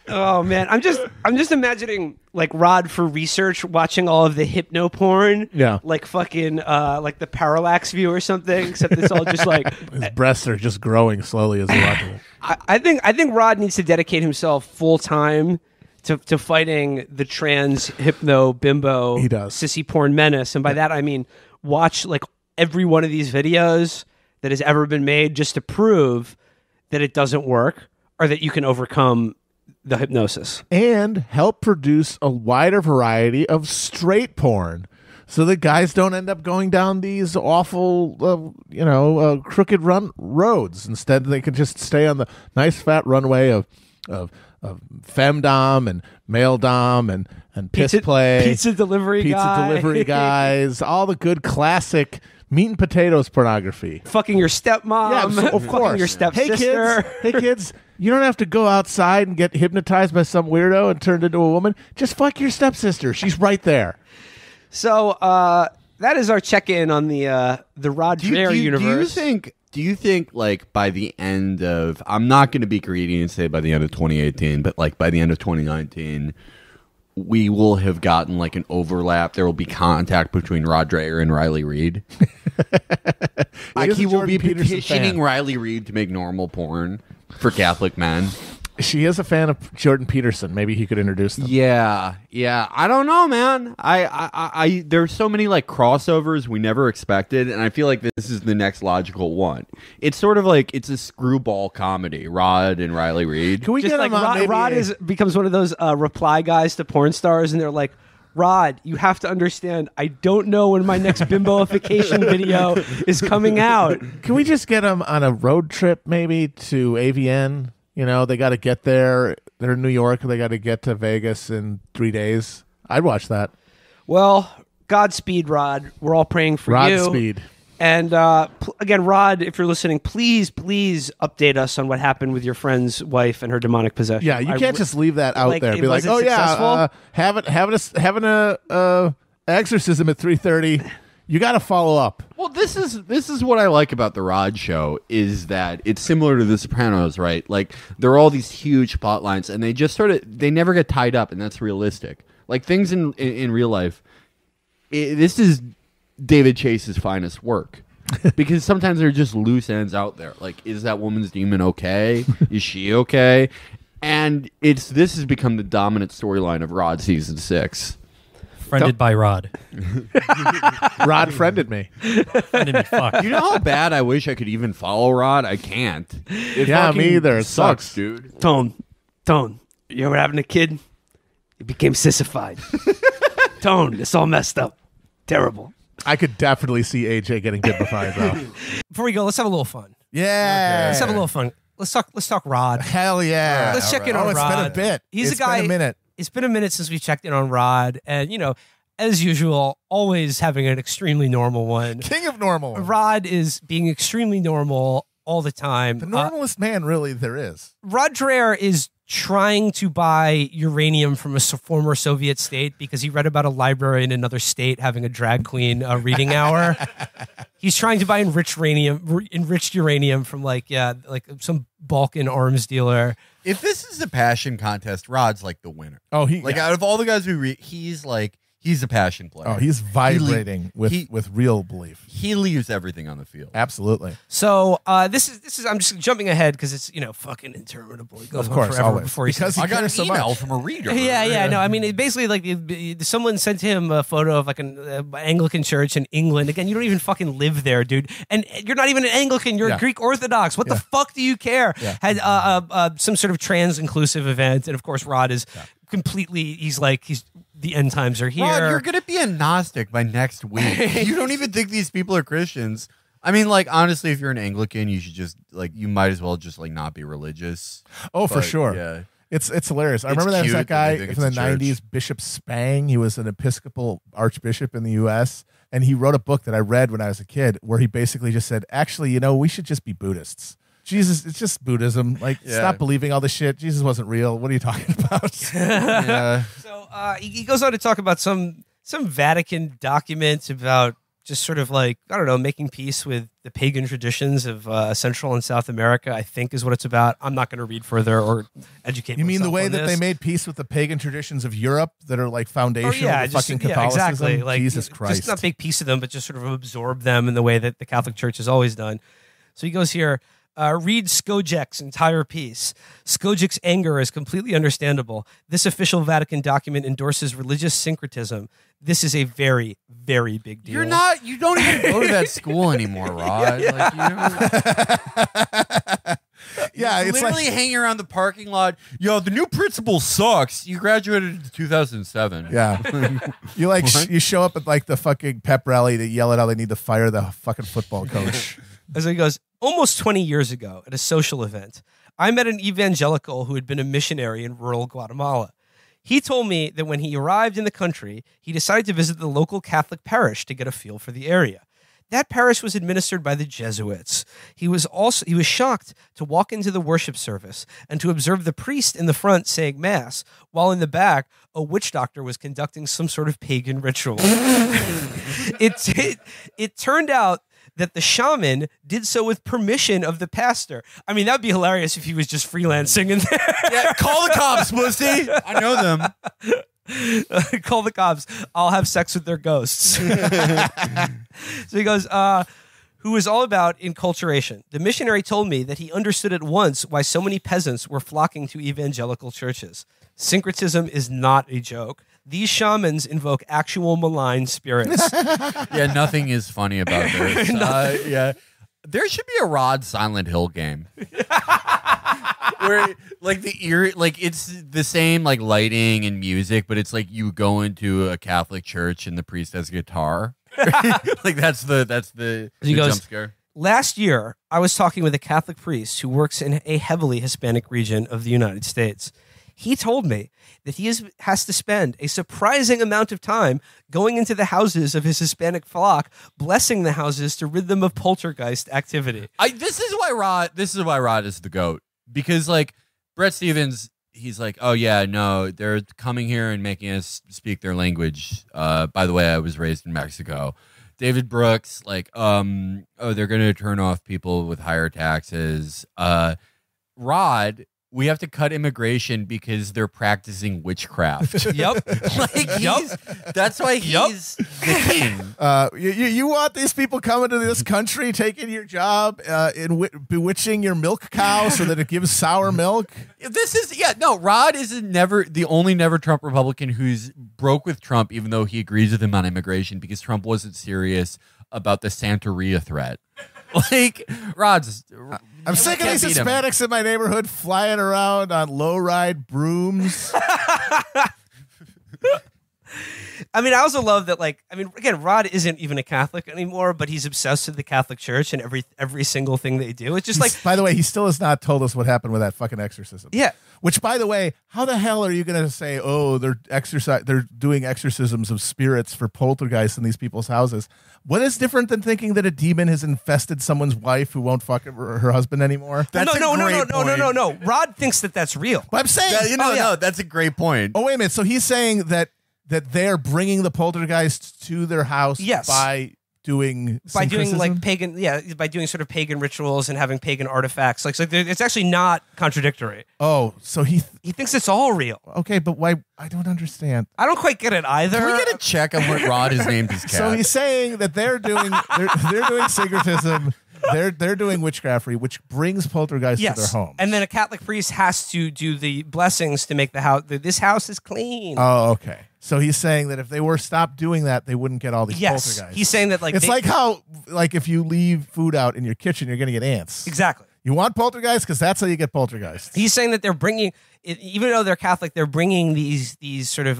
[SPEAKER 17] Oh man, I'm just imagining like Rod for research watching all of the hypno porn.
[SPEAKER 18] Yeah.
[SPEAKER 17] Like fucking like the Parallax View or something, except it's all just like
[SPEAKER 18] his breasts are just growing slowly as he watches it.
[SPEAKER 17] I think Rod needs to dedicate himself full time to fighting the trans hypno bimbo sissy porn menace, and by that I mean watch like every one of these videos that has ever been made just to prove that it doesn't work or that you can overcome the hypnosis. And
[SPEAKER 18] help produce a wider variety of straight porn so that guys don't end up going down these awful, crooked roads. Instead, they can just stay on the nice fat runway of femdom and male dom and piss play.
[SPEAKER 17] Pizza delivery
[SPEAKER 18] guys. All the good classic meat and potatoes pornography.
[SPEAKER 17] Fucking your stepmom.
[SPEAKER 18] Yeah, of course.
[SPEAKER 17] Fucking your stepsister.
[SPEAKER 18] Hey kids, you don't have to go outside and get hypnotized by some weirdo and turned into a woman. Just fuck your stepsister. She's right there.
[SPEAKER 17] So that is our check-in on the Rod Dreher universe.
[SPEAKER 13] Do you think like by the end of, I'm not going to be greedy and say by the end of 2018, but like by the end of 2019, we will have gotten like an overlap. There will be contact between Rod Dreher and Riley Reid. Like he will be petitioning Riley Reid to make normal porn for Catholic men.
[SPEAKER 18] She is a fan of Jordan Peterson. Maybe he could introduce them.
[SPEAKER 15] Yeah. I don't know, man. I there's so many like crossovers we never expected, and I feel like this is the next logical one. It's sort of like it's a screwball comedy. Rod and Riley Reid.
[SPEAKER 18] Can we
[SPEAKER 17] Just
[SPEAKER 18] get
[SPEAKER 17] like
[SPEAKER 18] him on?
[SPEAKER 17] Rod becomes one of those reply guys to porn stars, and they're like, Rod, you have to understand, I don't know when my next bimboification video is coming out.
[SPEAKER 18] Can we just get him on a road trip maybe to AVN? You know, they got to get there. They're in New York. They got to get to Vegas in 3 days. I'd watch that.
[SPEAKER 17] Well, Godspeed, Rod. We're all praying for you.
[SPEAKER 18] Godspeed.
[SPEAKER 17] And again, Rod, if you're listening, please update us on what happened with your friend's wife and her demonic possession.
[SPEAKER 18] Yeah, you can't just leave that out there. Be like, oh yeah, having a exorcism at 3:30. You got to follow up.
[SPEAKER 15] Well, this is what I like about the Rod Show is that it's similar to The Sopranos, right? Like there are all these huge plot lines, and they never get tied up, and that's realistic. Like things in real life, this is David Chase's finest work. Because sometimes there are just loose ends out there. Like, is that woman's demon okay? Is she okay? And this has become the dominant storyline of Rod season 6.
[SPEAKER 19] Friended by Rod.
[SPEAKER 18] Rod friended me.
[SPEAKER 19] Friended me, fuck.
[SPEAKER 15] You know how bad I wish I could even follow Rod? I can't.
[SPEAKER 18] Yeah, me either. It sucks,
[SPEAKER 15] dude.
[SPEAKER 17] Tone, you ever having a kid? You became sissified. Tone, it's all messed up. Terrible.
[SPEAKER 18] I could definitely see AJ getting bimbified, though.
[SPEAKER 4] Before we go, let's have a little fun.
[SPEAKER 18] Yeah.
[SPEAKER 4] Let's have a little fun. Let's talk Rod.
[SPEAKER 18] Hell yeah.
[SPEAKER 4] Let's check in on Rod.
[SPEAKER 18] It's been a bit.
[SPEAKER 4] He's
[SPEAKER 18] It's
[SPEAKER 4] a guy.
[SPEAKER 18] been a minute.
[SPEAKER 4] It's been a minute since we checked in on Rod, and as usual, always having an extremely normal one.
[SPEAKER 18] King of normal.
[SPEAKER 4] Rod is being extremely normal all the time.
[SPEAKER 18] The normalest man, really, there is.
[SPEAKER 4] Rod Dreher is trying to buy uranium from a former Soviet state because he read about a library in another state having a drag queen reading hour. He's trying to buy enriched uranium from like some Balkan arms dealer.
[SPEAKER 15] If this is a passion contest, Rod's like the winner.
[SPEAKER 18] Oh,
[SPEAKER 15] out of all the guys we read, he's a passion player.
[SPEAKER 18] Oh, he's vibrating with real belief.
[SPEAKER 15] He leaves everything on the field.
[SPEAKER 18] Absolutely.
[SPEAKER 4] So this is I'm just jumping ahead because it's fucking interminable. It goes
[SPEAKER 18] of course,
[SPEAKER 4] on forever
[SPEAKER 18] always.
[SPEAKER 4] before he
[SPEAKER 18] because
[SPEAKER 15] I got an email from a reader.
[SPEAKER 4] Yeah. No, I mean, it basically like someone sent him a photo of like an Anglican church in England. Again, you don't even fucking live there, dude, and you're not even an Anglican. You're a Greek Orthodox. What the fuck do you care? Had some sort of trans inclusive event, and of course, Rod is completely. He's the end times are here.
[SPEAKER 15] Rod, you're gonna be a Gnostic by next week. You don't even think these people are Christians. I mean, like, honestly, if you're an Anglican, you should just you might as well just not be religious.
[SPEAKER 18] Oh, for sure. Yeah. It's hilarious. I remember there was that guy from the 90s, Bishop Spang. He was an Episcopal archbishop in the U.S., and he wrote a book that I read when I was a kid where he basically just said, actually, we should just be Buddhists. Jesus, it's just Buddhism. Stop believing all this shit. Jesus wasn't real. What are you talking about?
[SPEAKER 4] Yeah. So he goes on to talk about some Vatican documents about just sort of making peace with the pagan traditions of Central and South America, I think is what it's about. I'm not going to read further or educate
[SPEAKER 18] You mean the
[SPEAKER 4] myself
[SPEAKER 18] way
[SPEAKER 4] on
[SPEAKER 18] that
[SPEAKER 4] this.
[SPEAKER 18] they made peace with the pagan traditions of Europe that are foundational to fucking Catholicism?
[SPEAKER 4] Yeah, exactly.
[SPEAKER 18] Jesus Christ.
[SPEAKER 4] Just not make peace with them, but just sort of absorb them in the way that the Catholic Church has always done. So he goes here, read Skojek's entire piece. Skojek's anger is completely understandable. This official Vatican document endorses religious syncretism. This is a very, very big deal.
[SPEAKER 15] You don't even go to that school anymore, Rod.
[SPEAKER 18] Yeah,
[SPEAKER 15] it's literally hanging around the parking lot. Yo, the new principal sucks. You graduated in 2007.
[SPEAKER 18] Yeah. You you show up at the fucking pep rally to yell at how they need to fire the fucking football coach.
[SPEAKER 4] As he goes, almost 20 years ago at a social event, I met an evangelical who had been a missionary in rural Guatemala. He told me that when he arrived in the country, he decided to visit the local Catholic parish to get a feel for the area. That parish was administered by the Jesuits. He was shocked to walk into the worship service and to observe the priest in the front saying mass, while in the back, a witch doctor was conducting some sort of pagan ritual. It turned out that the shaman did so with permission of the pastor. I mean, that'd be hilarious if he was just freelancing in there.
[SPEAKER 15] Yeah, call the cops, pussy. I know them.
[SPEAKER 4] Call the cops. I'll have sex with their ghosts. So he goes, who is all about enculturation. The missionary told me that he understood at once why so many peasants were flocking to evangelical churches. Syncretism is not a joke. These shamans invoke actual malign spirits.
[SPEAKER 13] Yeah, nothing is funny about this. Yeah, there should be a Rod Silent Hill game. Where like it's the same like lighting and music, but it's like you go into a Catholic church and the priest has a guitar. Like that's the jump scare.
[SPEAKER 4] Last year, I was talking with a Catholic priest who works in a heavily Hispanic region of the United States. He told me that he has to spend a surprising amount of time going into the houses of his Hispanic flock, blessing the houses to rid them of poltergeist activity.
[SPEAKER 13] This is why Rod is the GOAT. Because like Brett Stevens, he's like, oh yeah, no, they're coming here and making us speak their language. By the way, I was raised in Mexico. David Brooks, like, they're going to turn off people with higher taxes. Rod, we have to cut immigration because they're practicing witchcraft.
[SPEAKER 4] Yep.
[SPEAKER 13] That's why he's the king.
[SPEAKER 18] You want these people coming to this country, taking your job, bewitching your milk cow so that it gives sour milk?
[SPEAKER 13] Rod is the only never Trump Republican who's broke with Trump, even though he agrees with him on immigration because Trump wasn't serious about the Santeria threat. Like,
[SPEAKER 18] I'm sick of these Hispanics in my neighborhood flying around on low-ride brooms.
[SPEAKER 4] I mean, I also love that, like, I mean, again, Rod isn't even a Catholic anymore, but he's obsessed with the Catholic Church and every single thing they do. It's just like...
[SPEAKER 18] By the way, he still has not told us what happened with that fucking exorcism.
[SPEAKER 4] Yeah.
[SPEAKER 18] Which, by the way, how the hell are you going to say, oh, they're doing exorcisms of spirits for poltergeists in these people's houses? What is different than thinking that a demon has infested someone's wife who won't fuck her husband anymore?
[SPEAKER 4] No. Rod thinks that that's real.
[SPEAKER 18] But I'm saying...
[SPEAKER 13] No, that's a great point.
[SPEAKER 18] Oh, wait a minute. So he's saying that they're bringing the poltergeist to their house by doing
[SPEAKER 4] like pagan, by doing sort of pagan rituals and having pagan artifacts. Like it's actually not contradictory.
[SPEAKER 18] Oh, so he
[SPEAKER 4] thinks it's all real.
[SPEAKER 18] Okay, but why? I don't understand.
[SPEAKER 4] I don't quite get it either.
[SPEAKER 13] Can we get a check on what Rod has named his cat?
[SPEAKER 18] So he's saying that they're doing syncretism. They're doing witchcraftery, which brings poltergeists to their home.
[SPEAKER 4] And then a Catholic priest has to do the blessings to make the house. This house is clean.
[SPEAKER 18] Oh, okay. So he's saying that if they were stopped doing that, they wouldn't get all these poltergeists.
[SPEAKER 4] He's saying that
[SPEAKER 18] it's like how if you leave food out in your kitchen, you're going to get ants.
[SPEAKER 4] Exactly.
[SPEAKER 18] You want poltergeists because that's how you get poltergeists.
[SPEAKER 4] He's saying that they're bringing, even though they're Catholic, they're bringing these sort of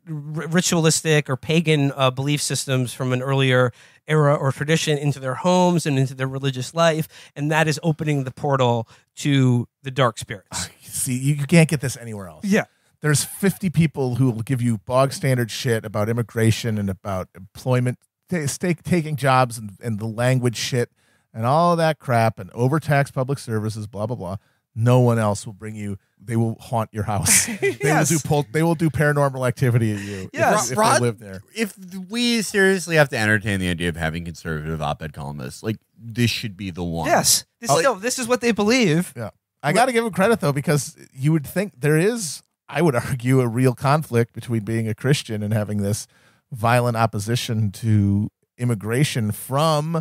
[SPEAKER 4] ritualistic or pagan belief systems from an earlier era or tradition into their homes and into their religious life, and that is opening the portal to the dark spirits.
[SPEAKER 18] See, you can't get this anywhere else.
[SPEAKER 4] Yeah.
[SPEAKER 18] There's 50 people who will give you bog standard shit about immigration and about employment, taking jobs and the language shit and all that crap and overtaxed public services, blah, blah, blah. No one else will bring you. They will haunt your house. They will do paranormal activity at you if they live there.
[SPEAKER 13] If we seriously have to entertain the idea of having conservative op-ed columnists, like this should be the one.
[SPEAKER 4] Yes. This is what they believe.
[SPEAKER 18] Yeah. I got to give them credit, though, because you would think there is, I would argue, a real conflict between being a Christian and having this violent opposition to immigration from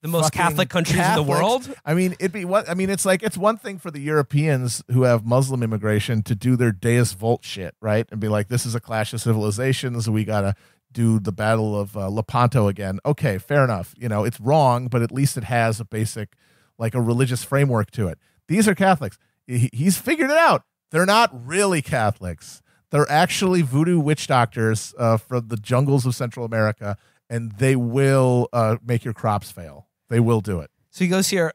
[SPEAKER 4] the most Catholic countries in the world.
[SPEAKER 18] I mean, it's one thing for the Europeans who have Muslim immigration to do their Deus Vult shit, right? And be like, this is a clash of civilizations. We got to do the Battle of Lepanto again. Okay, fair enough. It's wrong, but at least it has a basic, like a religious framework to it. These are Catholics. He's figured it out. They're not really Catholics. They're actually voodoo witch doctors from the jungles of Central America, and they will make your crops fail. They will do it.
[SPEAKER 4] So he goes here,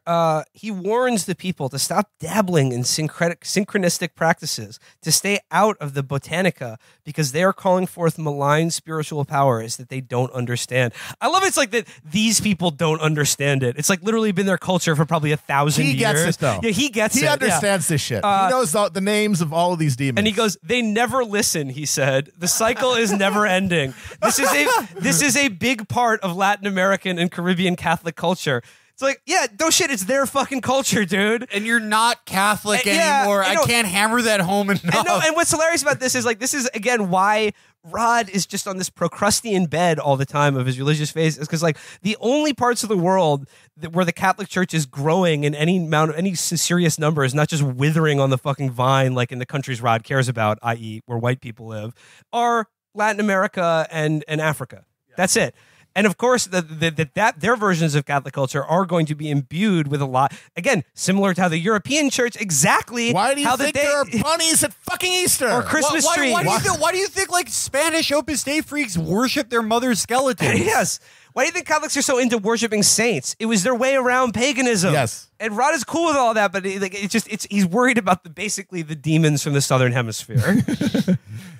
[SPEAKER 4] he warns the people to stop dabbling in synchronistic practices, to stay out of the botanica, because they are calling forth malign spiritual powers that they don't understand. I love it's like that these people don't understand it. It's like literally been their culture for probably 1,000 years.
[SPEAKER 18] He gets it, though.
[SPEAKER 4] Yeah, he gets it.
[SPEAKER 18] He understands this shit. He knows the names of all of these demons.
[SPEAKER 4] And he goes, they never listen, he said. The cycle is never ending. This is a big part of Latin American and Caribbean Catholic culture. It's like, yeah, no shit, it's their fucking culture, dude.
[SPEAKER 5] And you're not Catholic anymore. I can't hammer that home enough.
[SPEAKER 4] And what's hilarious about this is, like, this is, again, why Rod is just on this Procrustean bed all the time of his religious phase, is because, like, the only parts of the world where the Catholic Church is growing in any serious number, is not just withering on the fucking vine, like in the countries Rod cares about, i.e. where white people live, are Latin America and Africa. Yeah. That's it. And of course, their versions of Catholic culture are going to be imbued with a lot, again, similar to how the European church, exactly.
[SPEAKER 18] Why do you think there are bunnies at fucking Easter?
[SPEAKER 4] Or Christmas trees?
[SPEAKER 5] Why do you think, like, Spanish Opus Dei freaks worship their mother's skeletons?
[SPEAKER 4] Yes. Why do you think Catholics are so into worshiping saints? It was their way around paganism.
[SPEAKER 18] Yes.
[SPEAKER 4] And Rod is cool with all that, but he's worried about basically the demons from the Southern Hemisphere.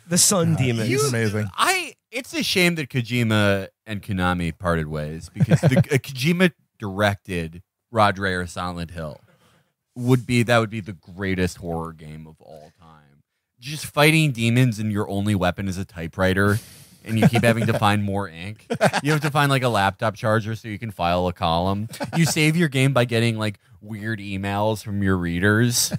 [SPEAKER 4] The sun demons.
[SPEAKER 18] He's amazing.
[SPEAKER 5] It's a shame that Kojima and Konami parted ways, because Kojima directed Rod Dreher Silent Hill. That would be the greatest horror game of all time. Just fighting demons and your only weapon is a typewriter, and you keep having to find more ink. You have to find, like, a laptop charger so you can file a column. You save your game by getting, like, weird emails from your readers.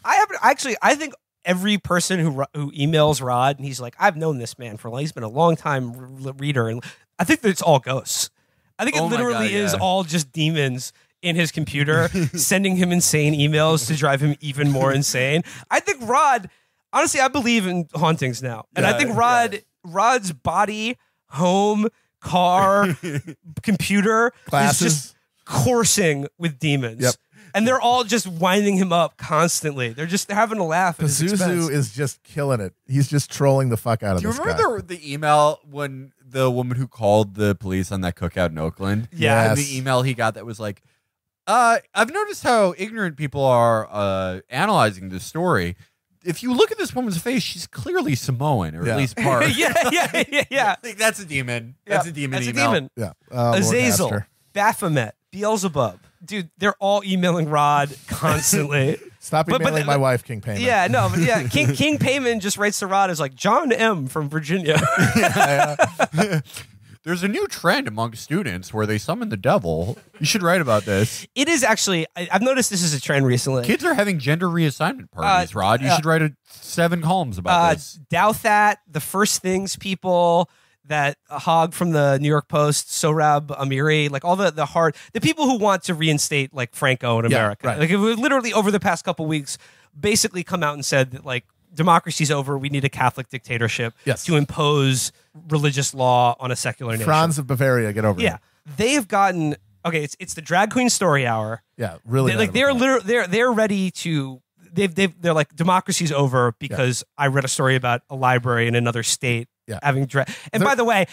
[SPEAKER 4] I think every person who emails Rod and he's like, I've known this man for he's been a long time reader, and I think that it's all ghosts. I think it literally is all just demons in his computer sending him insane emails to drive him even more insane. I think Rod, honestly, I believe in hauntings now, and I think Rod's body, home, car, computer
[SPEAKER 18] Classes.
[SPEAKER 4] is just coursing with demons.
[SPEAKER 18] Yep.
[SPEAKER 4] And they're all just winding him up constantly. They're having a laugh.
[SPEAKER 18] Pazuzu is just killing it. He's just trolling the fuck out of this guy.
[SPEAKER 5] Do you remember the email when the woman who called the police on that cookout in Oakland?
[SPEAKER 4] Yeah.
[SPEAKER 5] And the email he got that was like, I've noticed how ignorant people are analyzing this story. If you look at this woman's face, she's clearly Samoan, or at least part.
[SPEAKER 4] yeah.
[SPEAKER 5] Like, that's a demon. That's a demon
[SPEAKER 4] That's
[SPEAKER 5] email.
[SPEAKER 4] a demon.
[SPEAKER 18] Yeah.
[SPEAKER 4] Azazel, Baphomet, Beelzebub. Dude, they're all emailing Rod constantly.
[SPEAKER 18] Stop emailing my wife, King Payman.
[SPEAKER 4] Yeah, no, but yeah, King Payman just writes to Rod as like, John M. from Virginia.
[SPEAKER 5] There's a new trend among students where they summon the devil. You should write about this.
[SPEAKER 4] It is actually, I've noticed this is a trend recently.
[SPEAKER 5] Kids are having gender reassignment parties, Rod. You should write 7 columns about this.
[SPEAKER 4] Douthat, the First Things people, that hog from the New York Post, Sohrab Amiri, like all the people who want to reinstate like Franco in America.
[SPEAKER 18] Right.
[SPEAKER 4] Like it was literally over the past couple weeks, basically come out and said that like democracy's over. We need a Catholic dictatorship to impose religious law on a secular nation.
[SPEAKER 18] Franz of Bavaria, get over it.
[SPEAKER 4] They have gotten it's the drag queen story hour.
[SPEAKER 18] Yeah, really.
[SPEAKER 4] They're ready to. They're like, democracy's over because I read a story about a library in another state having drag. And by the way,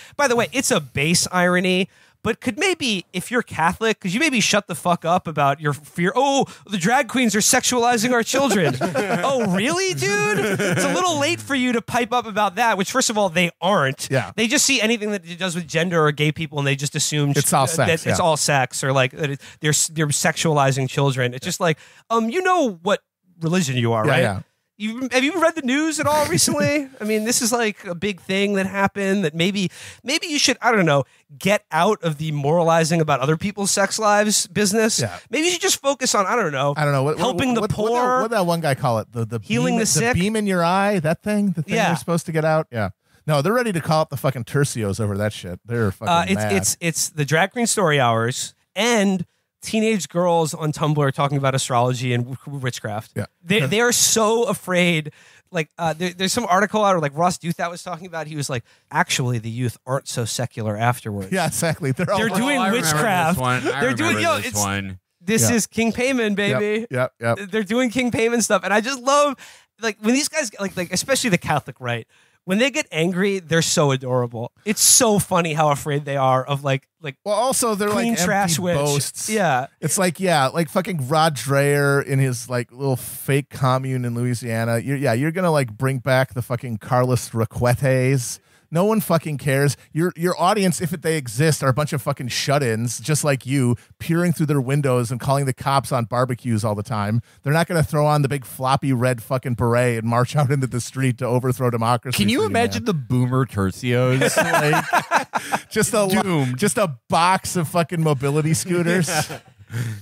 [SPEAKER 4] it's a base irony. But could maybe, if you're Catholic, could you maybe shut the fuck up about your fear? Oh, the drag queens are sexualizing our children. Oh, really, dude? It's a little late for you to pipe up about that, which, first of all, they aren't.
[SPEAKER 18] Yeah.
[SPEAKER 4] They just see anything that it does with gender or gay people, and they just assume
[SPEAKER 18] it's all sex.
[SPEAKER 4] That it's all sex, or like that they're sexualizing children. It's just like, you know what religion you are, right?
[SPEAKER 18] Yeah.
[SPEAKER 4] Have you read the news at all recently? I mean, this is like a big thing that happened that maybe you should, I don't know, get out of the moralizing about other people's sex lives business. Yeah. Maybe you should just focus on, I don't know, helping the poor.
[SPEAKER 18] What that one guy call it? The
[SPEAKER 4] healing
[SPEAKER 18] beam,
[SPEAKER 4] the sick?
[SPEAKER 18] The beam in your eye, that thing? The thing you're supposed to get out? Yeah. No, they're ready to call up the fucking tercios over that shit. They're fucking mad.
[SPEAKER 4] It's the drag queen story hours and teenage girls on Tumblr talking about astrology and witchcraft.
[SPEAKER 18] Yeah.
[SPEAKER 4] They are so afraid. Like there's some article out, or like Ross Douthat was talking about. He was like, actually, the youth aren't so secular afterwards.
[SPEAKER 18] Yeah, exactly. They're
[SPEAKER 4] doing witchcraft.
[SPEAKER 5] They're doing this one.
[SPEAKER 4] This is King Payman, baby.
[SPEAKER 18] Yep.
[SPEAKER 4] They're doing King Payman stuff, and I just love like when these guys like especially the Catholic right. When they get angry, they're so adorable. It's so funny how afraid they are of like.
[SPEAKER 18] Well, also they're
[SPEAKER 4] clean
[SPEAKER 18] like
[SPEAKER 4] trash
[SPEAKER 18] empty
[SPEAKER 4] witch.
[SPEAKER 18] boasts.
[SPEAKER 4] Yeah,
[SPEAKER 18] it's like like fucking Rod Dreher in his like little fake commune in Louisiana. You're gonna like bring back the fucking Carlos Requetes. No one fucking cares. Your audience, if they exist, are a bunch of fucking shut-ins, just like you, peering through their windows and calling the cops on barbecues all the time. They're not going to throw on the big floppy red fucking beret and march out into the street to overthrow democracy.
[SPEAKER 5] Can you imagine the boomer tercios?
[SPEAKER 18] just a box of fucking mobility scooters.
[SPEAKER 4] Yeah.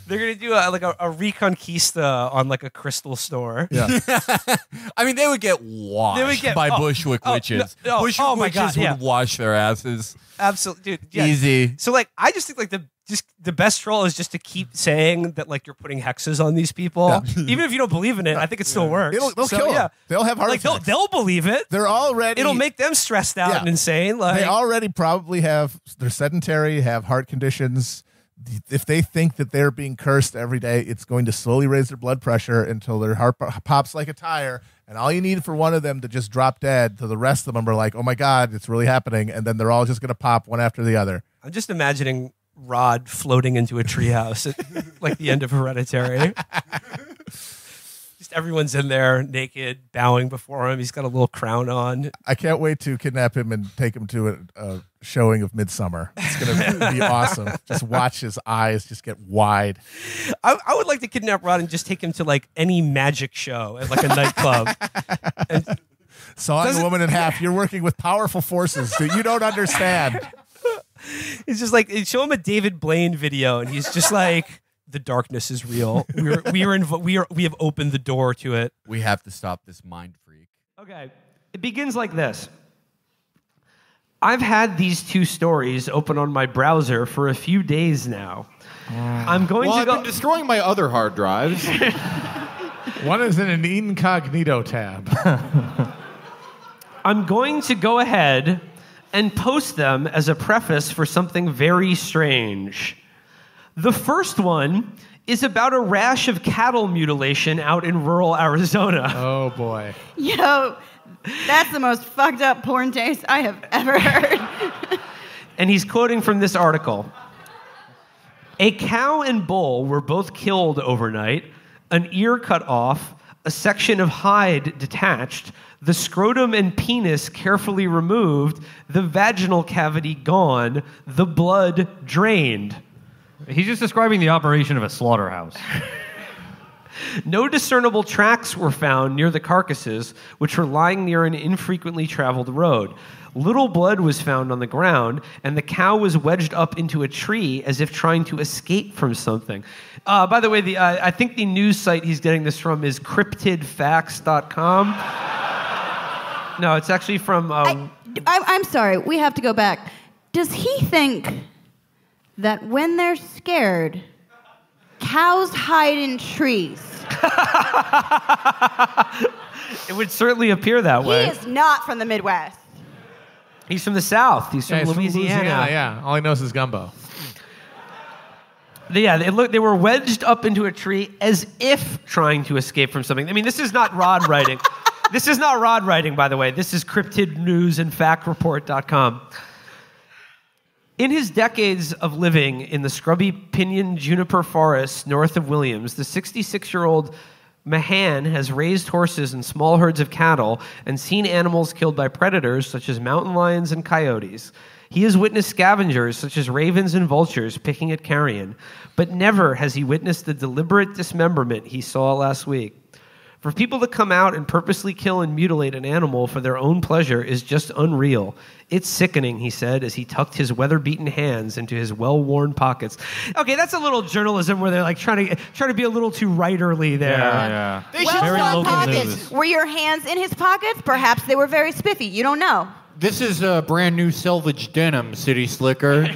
[SPEAKER 4] They're gonna do a Reconquista on like a crystal store.
[SPEAKER 18] Yeah.
[SPEAKER 13] I mean, they would get washed by Bushwick witches. Bushwick witches would wash their asses.
[SPEAKER 4] Absolutely, dude. Yeah.
[SPEAKER 13] Easy.
[SPEAKER 4] So like, I just think like the best troll is just to keep saying that like you're putting hexes on these people, even if you don't believe in it. I think it still works.
[SPEAKER 18] They'll kill them. They'll have heart
[SPEAKER 4] attacks. They'll believe it.
[SPEAKER 18] They're already.
[SPEAKER 4] It'll make them stressed out and insane. Like
[SPEAKER 18] they already probably have. They're sedentary, have heart conditions. If they think that they're being cursed every day, it's going to slowly raise their blood pressure until their heart pops like a tire. And all you need for one of them to just drop dead, to the rest of them are like, oh my God, it's really happening. And then they're all just going to pop one after the other.
[SPEAKER 4] I'm just imagining Rod floating into a treehouse at like the end of Hereditary. Just everyone's in there naked, bowing before him. He's got a little crown on.
[SPEAKER 18] I can't wait to kidnap him and take him to a showing of Midsummer. It's going to be awesome. Just watch his eyes just get wide.
[SPEAKER 4] I would like to kidnap Rod and just take him to like any magic show at like a nightclub.
[SPEAKER 18] Sawing a woman in half. You're working with powerful forces that you don't understand.
[SPEAKER 4] It's just like, show him a David Blaine video and he's just like, the darkness is real. We have opened the door to it.
[SPEAKER 13] We have to stop this mind freak.
[SPEAKER 17] Okay. It begins like this. I've had these two stories open on my browser for a few days now. I'm going to go...
[SPEAKER 13] I've been destroying my other hard drives.
[SPEAKER 18] One is in an incognito tab.
[SPEAKER 17] I'm going to go ahead and post them as a preface for something very strange. The first one is about a rash of cattle mutilation out in rural Arizona.
[SPEAKER 18] Oh, boy.
[SPEAKER 11] Yo, that's the most fucked up porn taste I have ever heard.
[SPEAKER 17] And he's quoting from this article. A cow and bull were both killed overnight, an ear cut off, a section of hide detached, the scrotum and penis carefully removed, the vaginal cavity gone, the blood drained.
[SPEAKER 7] He's just describing the operation of a slaughterhouse.
[SPEAKER 17] No discernible tracks were found near the carcasses, which were lying near an infrequently traveled road. Little blood was found on the ground, and the cow was wedged up into a tree as if trying to escape from something. By the way, I think the news site he's getting this from is cryptidfacts.com. No, it's actually from...
[SPEAKER 11] I'm sorry, we have to go back. Does he think that when they're scared, cows hide in trees?
[SPEAKER 17] It would certainly appear that way.
[SPEAKER 11] He is not from the Midwest.
[SPEAKER 17] He's from the South. He's from Louisiana.
[SPEAKER 18] Yeah, all he knows is gumbo.
[SPEAKER 17] Yeah, they were wedged up into a tree as if trying to escape from something. I mean, this is not Rod writing. This is not Rod writing, by the way. This is cryptidnewsandfactreport.com. In his decades of living in the scrubby pinyon juniper forests north of Williams, the 66-year-old Mahan has raised horses and small herds of cattle and seen animals killed by predators such as mountain lions and coyotes. He has witnessed scavengers such as ravens and vultures picking at carrion, but never has he witnessed the deliberate dismemberment he saw last week. For people to come out and purposely kill and mutilate an animal for their own pleasure is just unreal. It's sickening, he said, as he tucked his weather-beaten hands into his well-worn pockets. Okay, that's a little journalism where they're like trying to be a little too writerly there.
[SPEAKER 7] Yeah.
[SPEAKER 11] Well-worn pockets. Were your hands in his pockets? Perhaps they were very spiffy. You don't know.
[SPEAKER 13] This is a brand new selvage denim, City Slicker.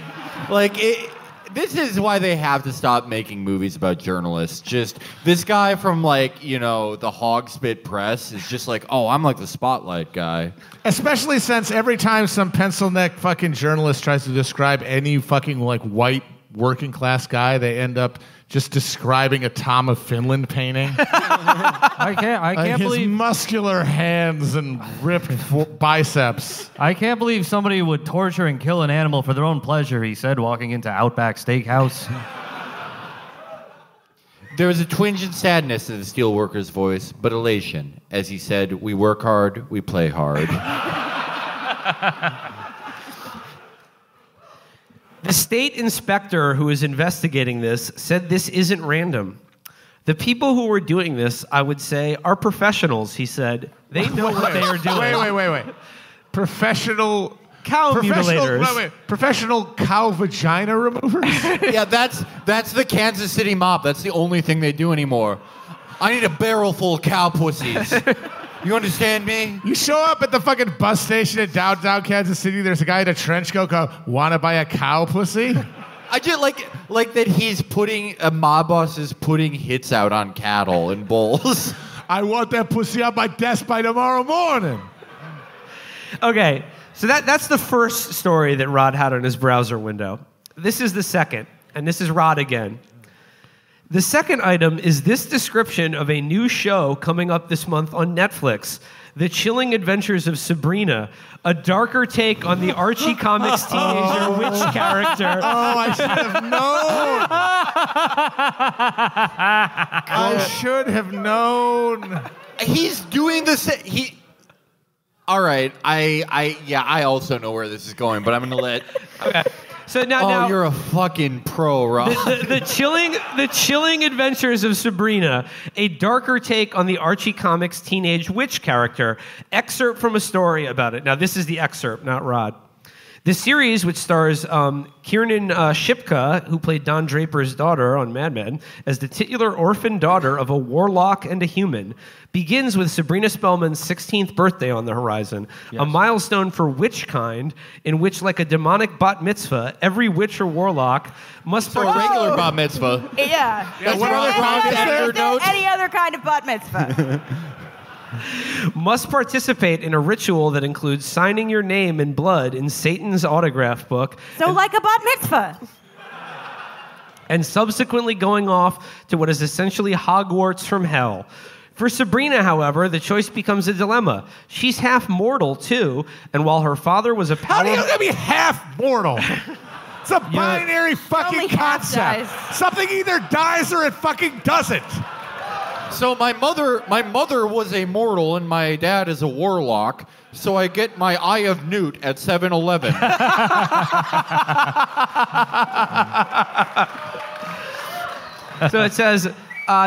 [SPEAKER 13] This is why they have to stop making movies about journalists. Just this guy from the Hog Spit Press is just like, oh, I'm like the spotlight guy.
[SPEAKER 18] Especially since every time some pencil neck fucking journalist tries to describe any fucking white working class guy, they end up just describing a Tom of Finland painting.
[SPEAKER 7] I can't
[SPEAKER 18] his
[SPEAKER 7] believe
[SPEAKER 18] muscular hands and ripped biceps.
[SPEAKER 7] I can't believe somebody would torture and kill an animal for their own pleasure, he said, walking into Outback Steakhouse.
[SPEAKER 13] There was a twinge of sadness in the steelworker's voice, but elation, as he said, "We work hard, we play hard."
[SPEAKER 17] The state inspector who is investigating this said this isn't random. The people who were doing this, I would say, are professionals, he said. They know what they are doing.
[SPEAKER 18] Wait. Professional
[SPEAKER 17] cow mutilators.
[SPEAKER 18] Professional cow vagina removers?
[SPEAKER 15] Yeah, that's the Kansas City mob. That's the only thing they do anymore. I need a barrel full of cow pussies. You understand me?
[SPEAKER 18] You show up at the fucking bus station in downtown Kansas City, there's a guy in a trench coat go, wanna buy a cow pussy?
[SPEAKER 15] I just like that he's a mob boss is putting hits out on cattle and bulls.
[SPEAKER 18] I want that pussy on my desk by tomorrow morning.
[SPEAKER 17] Okay, so that's the first story that Rod had on his browser window. This is the second, and this is Rod again. The second item is this description of a new show coming up this month on Netflix, The Chilling Adventures of Sabrina, a darker take on the Archie Comics teenager witch character.
[SPEAKER 18] Oh, I should have known. I should have known.
[SPEAKER 15] He's doing this. All right. I also know where this is going, but I'm going to let.
[SPEAKER 17] Okay. So now,
[SPEAKER 15] you're a fucking pro, Rob.
[SPEAKER 17] The chilling adventures of Sabrina, a darker take on the Archie Comics teenage witch character. Excerpt from a story about it. Now, this is the excerpt, not Rod. The series, which stars Kiernan Shipka, who played Don Draper's daughter on Mad Men, as the titular orphan daughter of a warlock and a human, begins with Sabrina Spellman's 16th birthday on the horizon, a milestone for witch kind, in which, like a demonic bat mitzvah, every witch or warlock must
[SPEAKER 15] a regular bat mitzvah.
[SPEAKER 8] Yeah.
[SPEAKER 15] That's what
[SPEAKER 8] any other kind of bat mitzvah.
[SPEAKER 17] Must participate in a ritual that includes signing your name in blood in Satan's autograph book.
[SPEAKER 8] So like a bat mitzvah.
[SPEAKER 17] And subsequently going off to what is essentially Hogwarts from hell. For Sabrina, however, the choice becomes a dilemma. She's half mortal, too, and while her father was a
[SPEAKER 18] How do you gonna be half mortal? It's a binary fucking concept. Something either dies or it fucking doesn't.
[SPEAKER 15] So my mother was a mortal and my dad is a warlock, so I get my Eye of Newt at 7-Eleven.
[SPEAKER 17] So it says,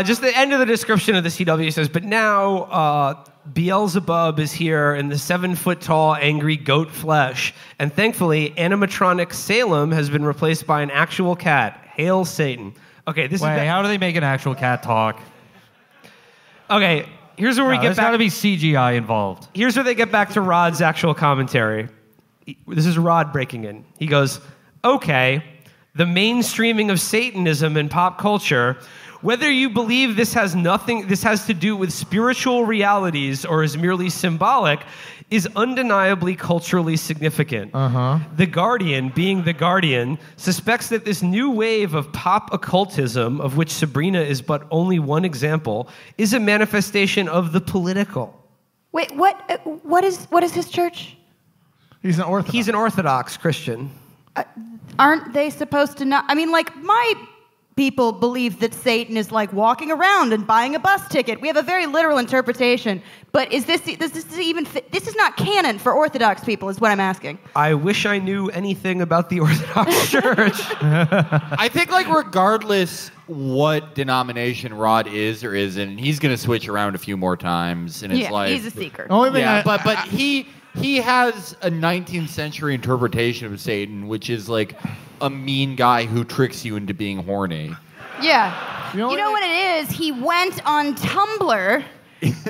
[SPEAKER 17] just the end of the description of the CW says, but now Beelzebub is here in the 7-foot-tall angry goat flesh, and thankfully animatronic Salem has been replaced by an actual cat. Hail Satan. Okay,
[SPEAKER 7] how do they make an actual cat talk?
[SPEAKER 17] Okay, here's where we get back.
[SPEAKER 7] There's got to be CGI involved.
[SPEAKER 17] Here's where they get back to Rod's actual commentary. This is Rod breaking in. He goes, okay, the mainstreaming of Satanism in pop culture, whether you believe this has to do with spiritual realities or is merely symbolic, is undeniably culturally significant. The Guardian, being The Guardian, suspects that this new wave of pop occultism, of which Sabrina is but only one example, is a manifestation of the political.
[SPEAKER 8] Wait, what is his church?
[SPEAKER 18] He's an Orthodox.
[SPEAKER 17] He's an Orthodox Christian.
[SPEAKER 8] Aren't they supposed to not? I mean, like, my people believe that Satan is like walking around and buying a bus ticket. We have a very literal interpretation. But does this even fit? This is not canon for Orthodox people, is what I'm asking.
[SPEAKER 17] I wish I knew anything about the Orthodox Church.
[SPEAKER 15] I think, like, regardless what denomination Rod is or isn't, he's going to switch around a few more times. And it's like
[SPEAKER 8] he's a seeker.
[SPEAKER 15] But he has a 19th century interpretation of Satan, which is like a mean guy who tricks you into being horny.
[SPEAKER 8] Yeah. You know what it is? He went on Tumblr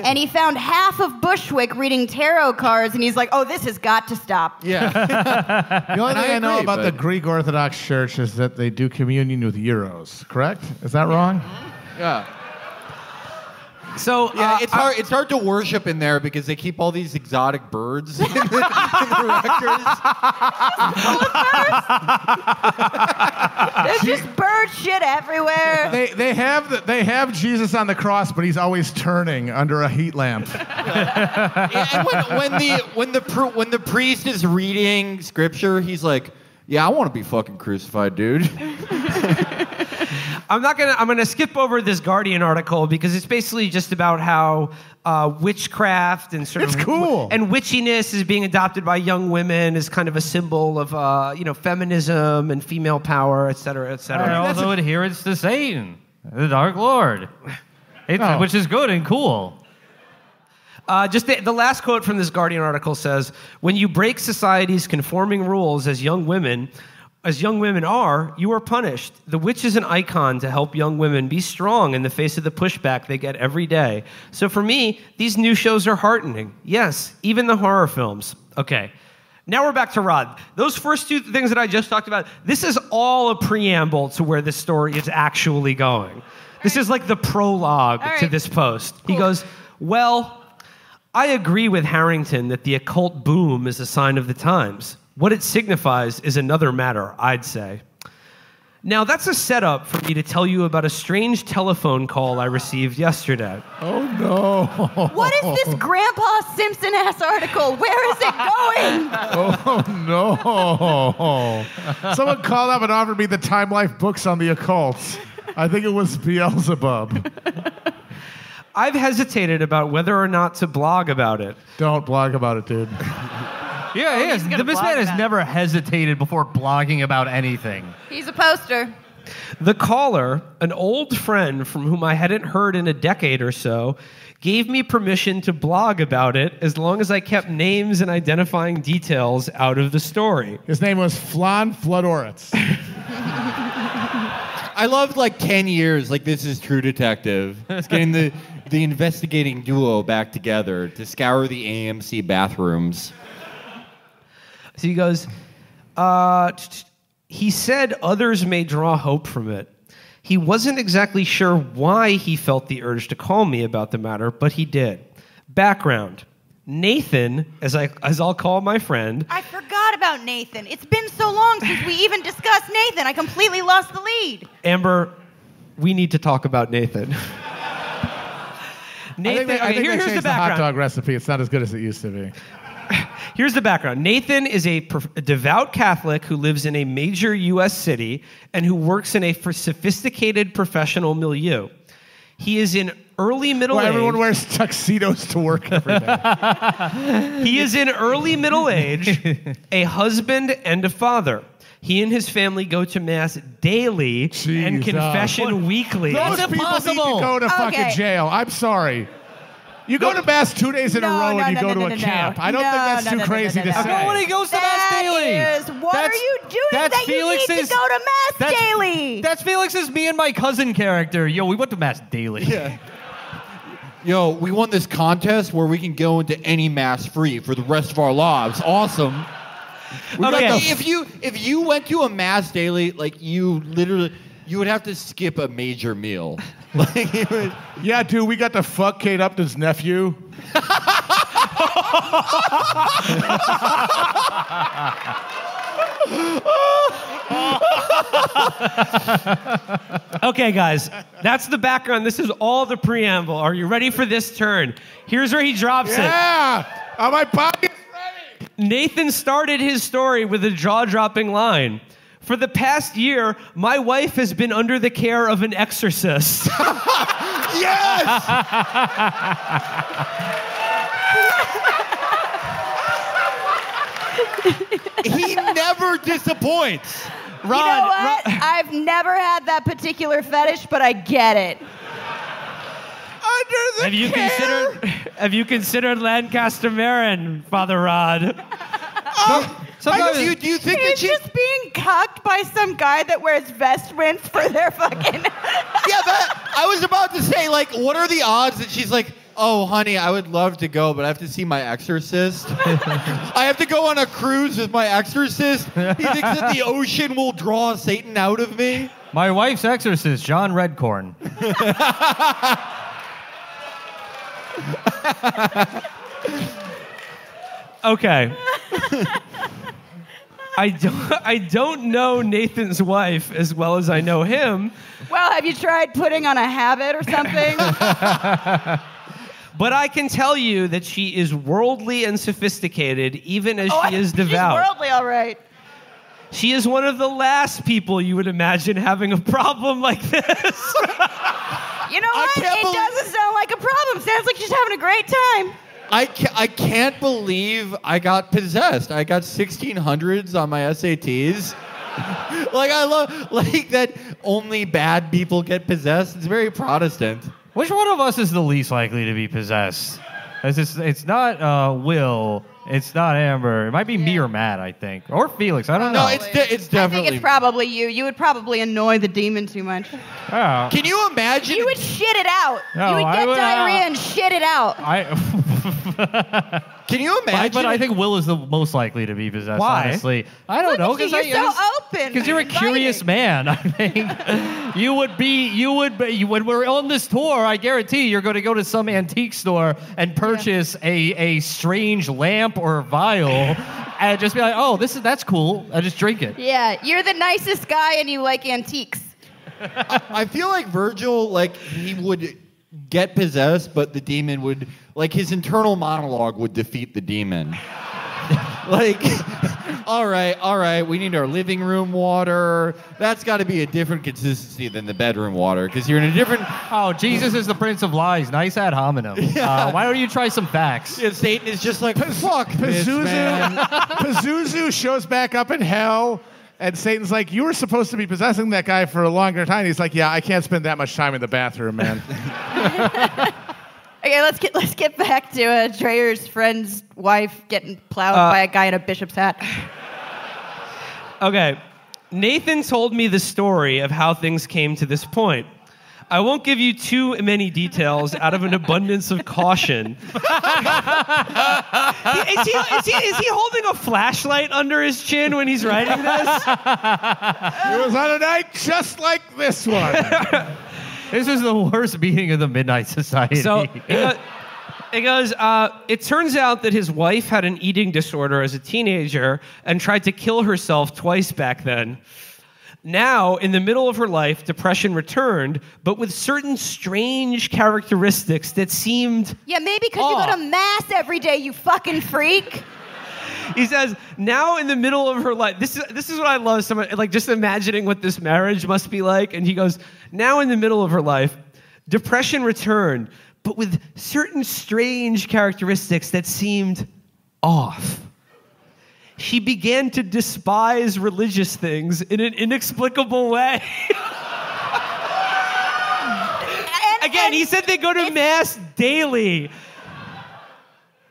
[SPEAKER 8] and he found half of Bushwick reading tarot cards, and he's like, oh, this has got to stop.
[SPEAKER 18] Yeah. The only thing I know about the Greek Orthodox Church is that they do communion with euros, correct? Is that wrong?
[SPEAKER 15] Yeah.
[SPEAKER 17] So
[SPEAKER 15] yeah, it's hard to worship in there because they keep all these exotic birds in the rectors.
[SPEAKER 8] There's just bird shit everywhere.
[SPEAKER 18] They have Jesus on the cross, but he's always turning under a heat lamp.
[SPEAKER 15] And when the priest is reading scripture, he's like, "Yeah, I want to be fucking crucified, dude."
[SPEAKER 17] I'm gonna skip over this Guardian article because it's basically just about how witchcraft and
[SPEAKER 18] it's cool.
[SPEAKER 17] And witchiness is being adopted by young women as kind of a symbol of feminism and female power, et cetera, et cetera.
[SPEAKER 7] And also adherence to Satan, the Dark Lord, which is good and cool.
[SPEAKER 17] Just the last quote from this Guardian article says, "When you break society's conforming rules as young women are, you are punished. The Witch is an icon to help young women be strong in the face of the pushback they get every day. So for me, these new shows are heartening. Yes, even the horror films." Okay. Now we're back to Rod. Those first two things that I just talked about, this is all a preamble to where this story is actually going. This is like the prologue to this post. He goes, "Well, I agree with Harrington that the occult boom is a sign of the times. What it signifies is another matter, I'd say. Now, that's a setup for me to tell you about a strange telephone call I received yesterday."
[SPEAKER 18] Oh, no.
[SPEAKER 8] What is this Grandpa Simpson-ass article? Where is it going?
[SPEAKER 18] Oh, no. Someone called up and offered me the Time Life books on the occult. I think it was Beelzebub.
[SPEAKER 17] "I've hesitated about whether or not to blog about it."
[SPEAKER 18] Don't blog about it, dude.
[SPEAKER 7] Yeah, he is. This man has never hesitated before blogging about anything.
[SPEAKER 8] He's a poster.
[SPEAKER 17] "The caller, an old friend from whom I hadn't heard in a decade or so, gave me permission to blog about it as long as I kept names and identifying details out of the story."
[SPEAKER 18] His name was Flan Floodoritz.
[SPEAKER 15] I loved 10 years, this is True Detective. It's getting the investigating duo back together to scour the AMC bathrooms.
[SPEAKER 17] So he goes, "He said others may draw hope from it. He wasn't exactly sure why he felt the urge to call me about the matter, but he did. Background. Nathan, as I'll call my friend."
[SPEAKER 8] I forgot about Nathan. It's been so long since we even discussed Nathan. I completely lost the lead.
[SPEAKER 17] Amber, we need to talk about Nathan.
[SPEAKER 18] Nathan, I think here's the background. The hot dog recipe. It's not as good as it used to be.
[SPEAKER 17] Here's the background. Nathan is a devout Catholic who lives in a major U.S. city and who works in a sophisticated professional milieu. He is in early middle age.
[SPEAKER 18] Everyone wears tuxedos to work every day.
[SPEAKER 17] He is in early middle age, a husband and a father. He and his family go to mass daily and confession weekly.
[SPEAKER 18] Those people need to go to fucking jail. I'm sorry. You go to mass 2 days in a row and you go to a camp. I don't think that's too crazy to say.
[SPEAKER 7] Nobody goes to mass daily.
[SPEAKER 8] What are you doing that you need to go to mass daily?
[SPEAKER 7] That's Felix's me and my cousin character. Yo, we went to mass daily.
[SPEAKER 15] Yeah. Yo, we won this contest where we can go into any mass free for the rest of our lives. Awesome. If you went to a mass daily, you would have to skip a major meal.
[SPEAKER 18] Yeah, dude, we got to fuck Kate Upton's nephew.
[SPEAKER 17] Okay, guys, that's the background. This is all the preamble. Are you ready for this turn? Here's where he drops it.
[SPEAKER 18] Yeah! Are my pockets ready?
[SPEAKER 17] Nathan started his story with a jaw-dropping line. "For the past year, my wife has been under the care of an exorcist."
[SPEAKER 18] Yes!
[SPEAKER 15] He never disappoints.
[SPEAKER 8] You know what? I've never had that particular fetish, but I get it.
[SPEAKER 17] Have you considered Lancaster Marin, Father Rod?
[SPEAKER 15] Do you think that
[SPEAKER 8] he's just being cucked by some guy that wears vestments for their fucking...
[SPEAKER 15] I was about to say, what are the odds that she's like, "Oh, honey, I would love to go, but I have to see my exorcist. I have to go on a cruise with my exorcist. He thinks that the ocean will draw Satan out of me."
[SPEAKER 7] My wife's exorcist, John Redcorn.
[SPEAKER 17] Okay. I don't know Nathan's wife as well as I know him.
[SPEAKER 8] Well, have you tried putting on a habit or something?
[SPEAKER 17] But I can tell you that she is worldly and sophisticated, even as she is devout.
[SPEAKER 8] She's worldly, all right.
[SPEAKER 17] She is one of the last people you would imagine having a problem like this.
[SPEAKER 8] You know what? It doesn't sound like a problem. Sounds like she's having a great time.
[SPEAKER 15] I can't believe I got possessed. I got 1600s on my SATs. I love that only bad people get possessed. It's very Protestant.
[SPEAKER 7] Which one of us is the least likely to be possessed? It's not Will. It's not Amber. It might be me or Matt, I think, or Felix. I don't know.
[SPEAKER 5] No, it's definitely.
[SPEAKER 8] I think it's probably you. You would probably annoy the demon too much.
[SPEAKER 7] Oh.
[SPEAKER 5] Can you imagine?
[SPEAKER 8] You would shit it out.
[SPEAKER 7] No,
[SPEAKER 8] you would
[SPEAKER 7] I
[SPEAKER 8] get
[SPEAKER 7] would,
[SPEAKER 8] diarrhea and shit it out.
[SPEAKER 5] Can you imagine?
[SPEAKER 7] But I think Will is the most likely to be possessed.
[SPEAKER 17] Why?
[SPEAKER 7] Honestly, I don't know
[SPEAKER 8] Look at you, you're so open.
[SPEAKER 7] Because you're a curious man. I think you would be. When we're on this tour, I guarantee you're going to go to some antique store and purchase a strange lamp or vial, and just be like, "Oh, that's cool." I just drink it.
[SPEAKER 8] Yeah, you're the nicest guy and you like antiques.
[SPEAKER 5] I feel like Virgil, like he would get possessed, but the demon would, like his internal monologue would defeat the demon. Like, all right, we need our living room water. That's got to be a different consistency than the bedroom water, because you're in a different...
[SPEAKER 7] Oh, Jesus is the Prince of Lies. Nice ad hominem. Why don't you try some facts?
[SPEAKER 5] Yeah, Satan is just like, fuck this,
[SPEAKER 18] Pazuzu,
[SPEAKER 5] man.
[SPEAKER 18] Pazuzu shows back up in hell, and Satan's like, you were supposed to be possessing that guy for a longer time. He's like, yeah, I can't spend that much time in the bathroom, man.
[SPEAKER 8] Okay, let's get back to Dreher's friend's wife getting plowed by a guy in a bishop's hat.
[SPEAKER 17] Okay, Nathan told me the story of how things came to this point. I won't give you too many details out of an abundance of caution. Is he holding a flashlight under his chin when he's writing this?
[SPEAKER 18] It was on a night just like this one.
[SPEAKER 7] This is the worst meeting of the Midnight Society.
[SPEAKER 17] So it goes, it turns out that his wife had an eating disorder as a teenager and tried to kill herself twice back then. Now, in the middle of her life, depression returned, but with certain strange characteristics that seemed...
[SPEAKER 8] Yeah, maybe because you go to mass every day, you fucking freak.
[SPEAKER 17] He says, now in the middle of her life, this is what I love, someone, like just imagining what this marriage must be like. And he goes, now in the middle of her life, depression returned, but with certain strange characteristics that seemed off. She began to despise religious things in an inexplicable way. Again, he said they go to mass daily.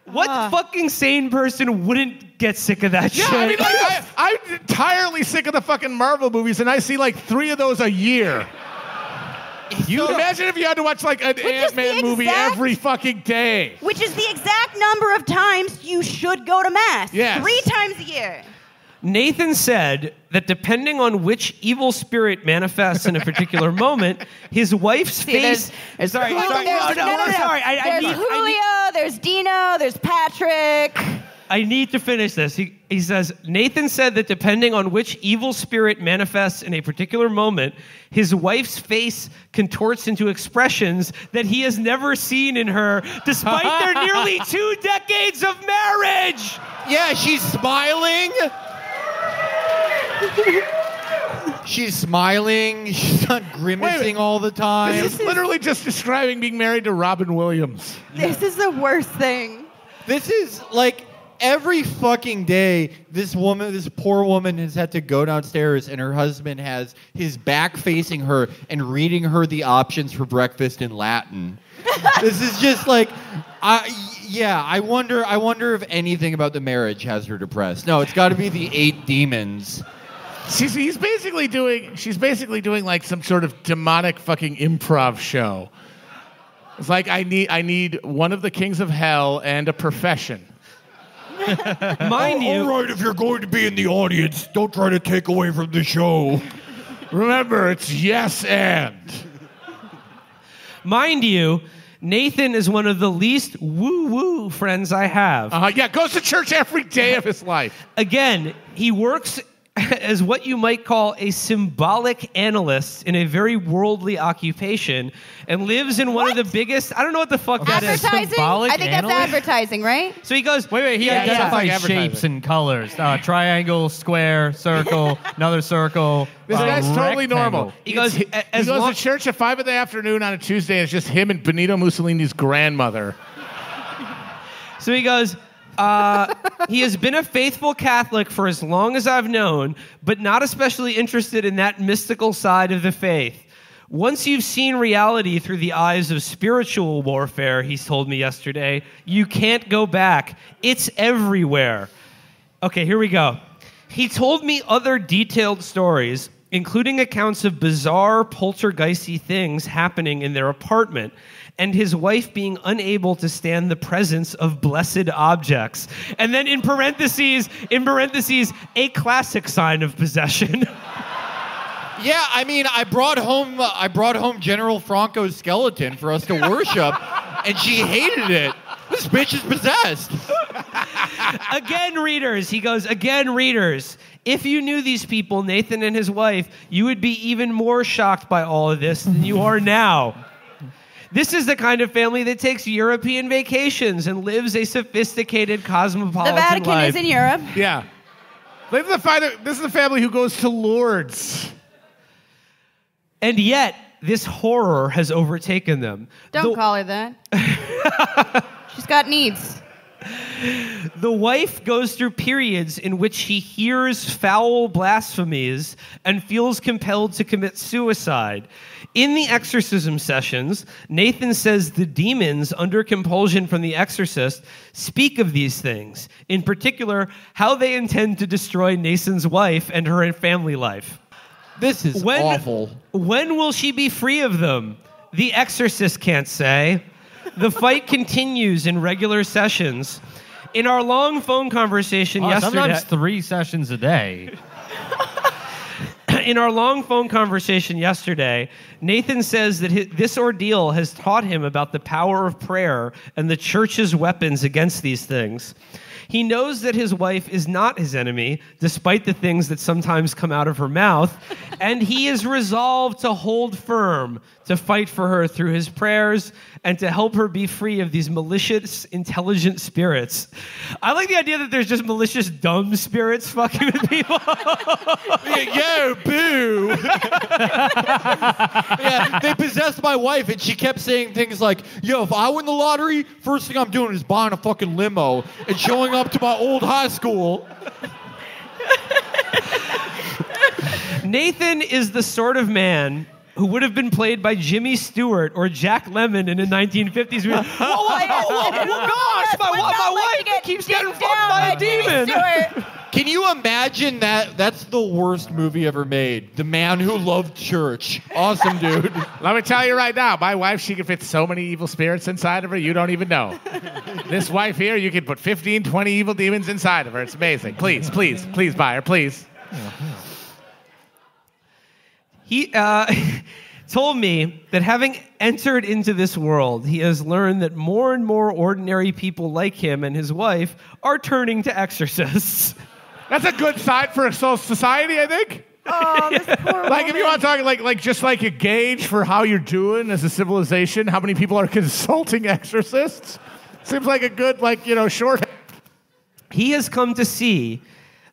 [SPEAKER 17] What fucking sane person wouldn't get sick of that shit?
[SPEAKER 18] I mean, like, I'm entirely sick of the fucking Marvel movies, and I see like 3 of those a year. You imagine if you had to watch like an Ant-Man movie every fucking day.
[SPEAKER 8] Which is the exact number of times you should go to mass.
[SPEAKER 17] Yes.
[SPEAKER 8] 3 times a year.
[SPEAKER 17] Nathan said that depending on which evil spirit manifests in a particular moment, his wife's face... Sorry.
[SPEAKER 8] There's Julio, there's Dino, there's Patrick.
[SPEAKER 17] I need to finish this. He says, Nathan said that depending on which evil spirit manifests in a particular moment, his wife's face contorts into expressions that he has never seen in her, despite their nearly 2 decades of marriage.
[SPEAKER 5] Yeah, she's smiling. She's smiling. She's not grimacing all the time.
[SPEAKER 18] This is literally just describing being married to Robin Williams.
[SPEAKER 8] This is the worst thing.
[SPEAKER 5] This is like every fucking day, this poor woman has had to go downstairs and her husband has his back facing her and reading her the options for breakfast in Latin. This is just like, I wonder if anything about the marriage has her depressed. No, it's got to be the 8 demons.
[SPEAKER 18] She's basically doing like some sort of demonic fucking improv show. It's like I need one of the kings of hell and a profession.
[SPEAKER 17] Mind you,
[SPEAKER 15] all right, if you're going to be in the audience, don't try to take away from the show.
[SPEAKER 18] Remember, it's yes and.
[SPEAKER 17] Mind you, Nathan is one of the least woo-woo friends I have.
[SPEAKER 18] Yeah, goes to church every day of his life.
[SPEAKER 17] Again, he works as what you might call a symbolic analyst in a very worldly occupation and lives in one of the biggest... I don't know what the fuck that is.
[SPEAKER 8] Advertising? I think that's advertising, right?
[SPEAKER 17] So he goes...
[SPEAKER 7] Wait, he identifies shapes and colors. Triangle, square, circle, another circle.
[SPEAKER 18] This guy's totally
[SPEAKER 7] rectangle.
[SPEAKER 18] normal. He goes to church at 5 in the afternoon on a Tuesday, and it's just him and Benito Mussolini's grandmother.
[SPEAKER 17] So he goes... he has been a faithful Catholic for as long as I've known, but not especially interested in that mystical side of the faith. Once you've seen reality through the eyes of spiritual warfare, he's told me yesterday, you can't go back. It's everywhere. Okay, here we go. He told me other detailed stories, including accounts of bizarre poltergeisty things happening in their apartment, and his wife being unable to stand the presence of blessed objects. And then in parentheses, a classic sign of possession.
[SPEAKER 6] Yeah, I mean, I brought home General Franco's skeleton for us to worship, and she hated it. This bitch is possessed.
[SPEAKER 17] Again, readers, he goes, again, readers, if you knew these people, Nathan and his wife, you would be even more shocked by all of this than you are now. This is the kind of family that takes European vacations and lives a sophisticated cosmopolitan life.
[SPEAKER 8] The Vatican is in Europe.
[SPEAKER 18] Yeah. This is the family who goes to Lourdes.
[SPEAKER 17] And yet, this horror has overtaken them.
[SPEAKER 8] Don't call her that. She's got needs.
[SPEAKER 17] The wife goes through periods in which she hears foul blasphemies and feels compelled to commit suicide. In the exorcism sessions, Nathan says the demons under compulsion from the exorcist speak of these things, in particular, how they intend to destroy Nathan's wife and her family life.
[SPEAKER 6] This is awful.
[SPEAKER 17] When will she be free of them? The exorcist can't say. The fight continues in regular sessions. In our long phone conversation yesterday...
[SPEAKER 7] Sometimes 3 sessions a day.
[SPEAKER 17] In our long phone conversation yesterday, Nathan says that this ordeal has taught him about the power of prayer and the church's weapons against these things. He knows that his wife is not his enemy, despite the things that sometimes come out of her mouth, and he is resolved to hold firm, to fight for her through his prayers, and to help her be free of these malicious, intelligent spirits. I like the idea that there's just malicious, dumb spirits fucking with people.
[SPEAKER 6] Yo, boo! Yeah, they possessed my wife, and she kept saying things like, yo, if I win the lottery, first thing I'm doing is buying a fucking limo and showing up to my old high school.
[SPEAKER 17] Nathan is the sort of man who would have been played by Jimmy Stewart or Jack Lemmon in a 1950s movie. My wife keeps getting fucked by a demon.
[SPEAKER 6] Can you imagine that? That's the worst movie ever made. The Man Who Loved Church. Awesome, dude.
[SPEAKER 18] Let me tell you right now, my wife, she can fit so many evil spirits inside of her, you don't even know. This wife here, you can put 15, 20 evil demons inside of her. It's amazing. Please buy her, please.
[SPEAKER 17] He told me that having entered into this world, he has learned that more and more ordinary people like him and his wife are turning to exorcists.
[SPEAKER 18] That's a good sign for a society, I think.
[SPEAKER 8] Oh, this poor
[SPEAKER 18] Like, if you want to talk like just like a gauge for how you're doing as a civilization, how many people are consulting exorcists? Seems like a good, short.
[SPEAKER 17] He has come to see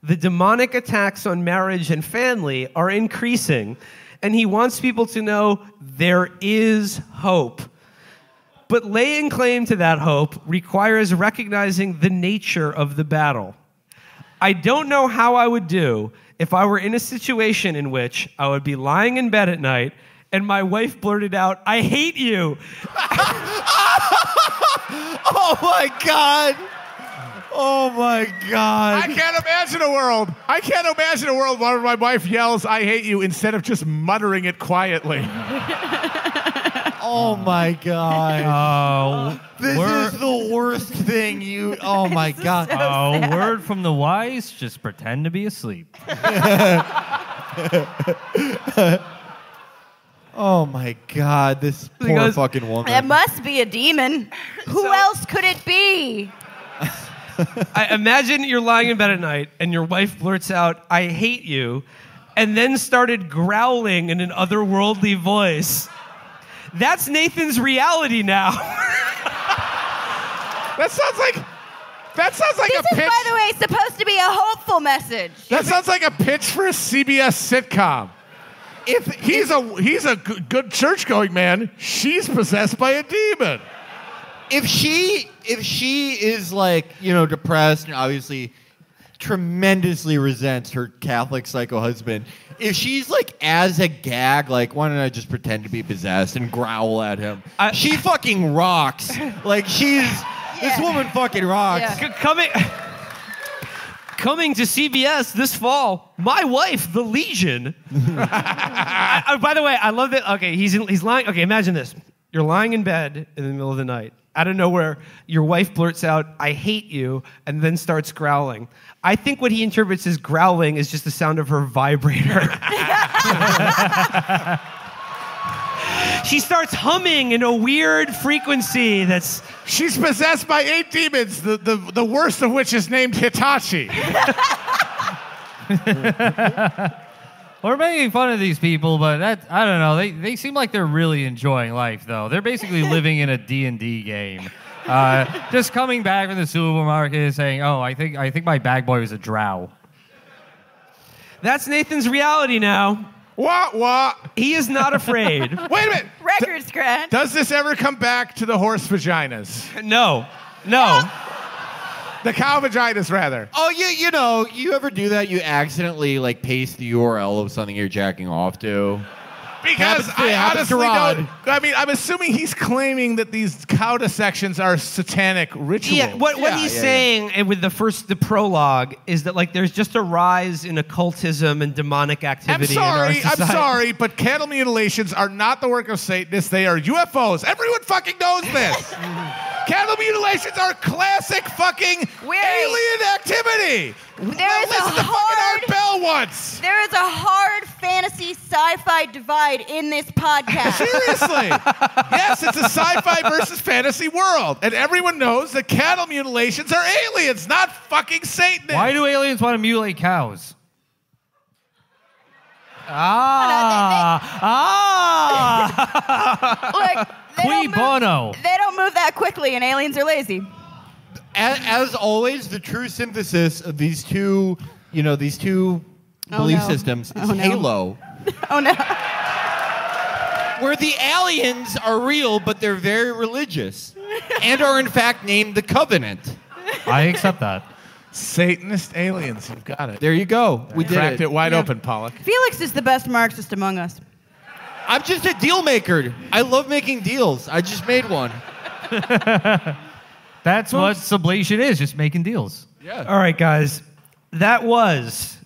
[SPEAKER 17] the demonic attacks on marriage and family are increasing, and he wants people to know there is hope. But laying claim to that hope requires recognizing the nature of the battle. I don't know how I would do if I were in a situation in which I would be lying in bed at night and my wife blurted out, "I hate you."
[SPEAKER 6] Oh my God. Oh my God.
[SPEAKER 18] I can't imagine a world where my wife yells, "I hate you," instead of just muttering it quietly.
[SPEAKER 6] Oh my God.
[SPEAKER 7] Oh,
[SPEAKER 6] this is the worst thing you. Oh my God.
[SPEAKER 7] So word from the wise: just pretend to be asleep.
[SPEAKER 6] Oh my God, this poor fucking woman.
[SPEAKER 8] It must be a demon. Who else could it be?
[SPEAKER 17] I imagine you're lying in bed at night and your wife blurts out, "I hate you," and then started growling in an otherworldly voice. That's Nathan's reality now.
[SPEAKER 18] That sounds like
[SPEAKER 8] This
[SPEAKER 18] a
[SPEAKER 8] is,
[SPEAKER 18] pitch.
[SPEAKER 8] by the way, supposed to be a hopeful message.
[SPEAKER 18] That sounds like a pitch for a CBS sitcom. If he's a good church-going man, she's possessed by a demon.
[SPEAKER 6] If she is depressed and obviously tremendously resents her Catholic psycho husband. If she's like as a gag, like why don't I just pretend to be possessed and growl at him? She fucking rocks. Like this woman fucking rocks.
[SPEAKER 4] Yeah. Coming to CBS this fall, My Wife, The Legion. By the way, I love that. Okay, he's lying. Okay, imagine this. You're lying in bed in the middle of the night. Out of nowhere, your wife blurts out, "I hate you," and then starts growling. I think what he interprets as growling is just the sound of her vibrator. She starts humming in a weird frequency that's...
[SPEAKER 18] She's possessed by 8 demons, the worst of which is named Hitachi.
[SPEAKER 7] We're making fun of these people, but I don't know. They seem like they're really enjoying life, though. They're basically living in a D&D game. Just coming back from the supermarket and saying, "Oh, I think my bag boy was a drow."
[SPEAKER 4] That's Nathan's reality now.
[SPEAKER 18] What?
[SPEAKER 4] He is not afraid.
[SPEAKER 18] Wait a minute.
[SPEAKER 8] Record scratch.
[SPEAKER 18] Does this ever come back to the horse vaginas?
[SPEAKER 4] No.
[SPEAKER 18] The cow vaginas, rather.
[SPEAKER 6] Oh, you know, you ever do that? You accidentally like paste the URL of something you're jacking off to.
[SPEAKER 18] Because I
[SPEAKER 6] happens to
[SPEAKER 18] honestly
[SPEAKER 6] Rod.
[SPEAKER 18] don't. I mean, I'm assuming he's claiming that these cow dissections are satanic rituals.
[SPEAKER 4] Yeah, what he's saying and with the prologue is that like there's just a rise in occultism and demonic activity in our society.
[SPEAKER 18] I'm sorry, but cattle mutilations are not the work of Satanists. They are UFOs. Everyone fucking knows this. Cattle mutilations are classic fucking alien activity. Listen to fucking Art Bell once.
[SPEAKER 8] There is a hard fantasy sci-fi divide in this podcast.
[SPEAKER 18] Seriously. Yes, it's a sci-fi versus fantasy world. And everyone knows that cattle mutilations are aliens, not fucking Satanists.
[SPEAKER 7] Why do aliens want to mutilate cows?
[SPEAKER 8] Look,
[SPEAKER 7] Qui bono.
[SPEAKER 8] They don't move that quickly, and aliens are lazy.
[SPEAKER 6] As always, the true synthesis of these two belief systems is Halo.
[SPEAKER 8] Oh no.
[SPEAKER 6] Where the aliens are real, but they're very religious, and are in fact named the Covenant.
[SPEAKER 7] I accept that.
[SPEAKER 18] Satanist aliens, you've got it.
[SPEAKER 6] There you go. We
[SPEAKER 18] cracked it wide open, Pollock.
[SPEAKER 8] Felix is the best Marxist among us.
[SPEAKER 6] I'm just a deal maker. I love making deals. I just made one.
[SPEAKER 7] That's what sublation is, just making deals.
[SPEAKER 6] Yeah.
[SPEAKER 4] All right, guys. That was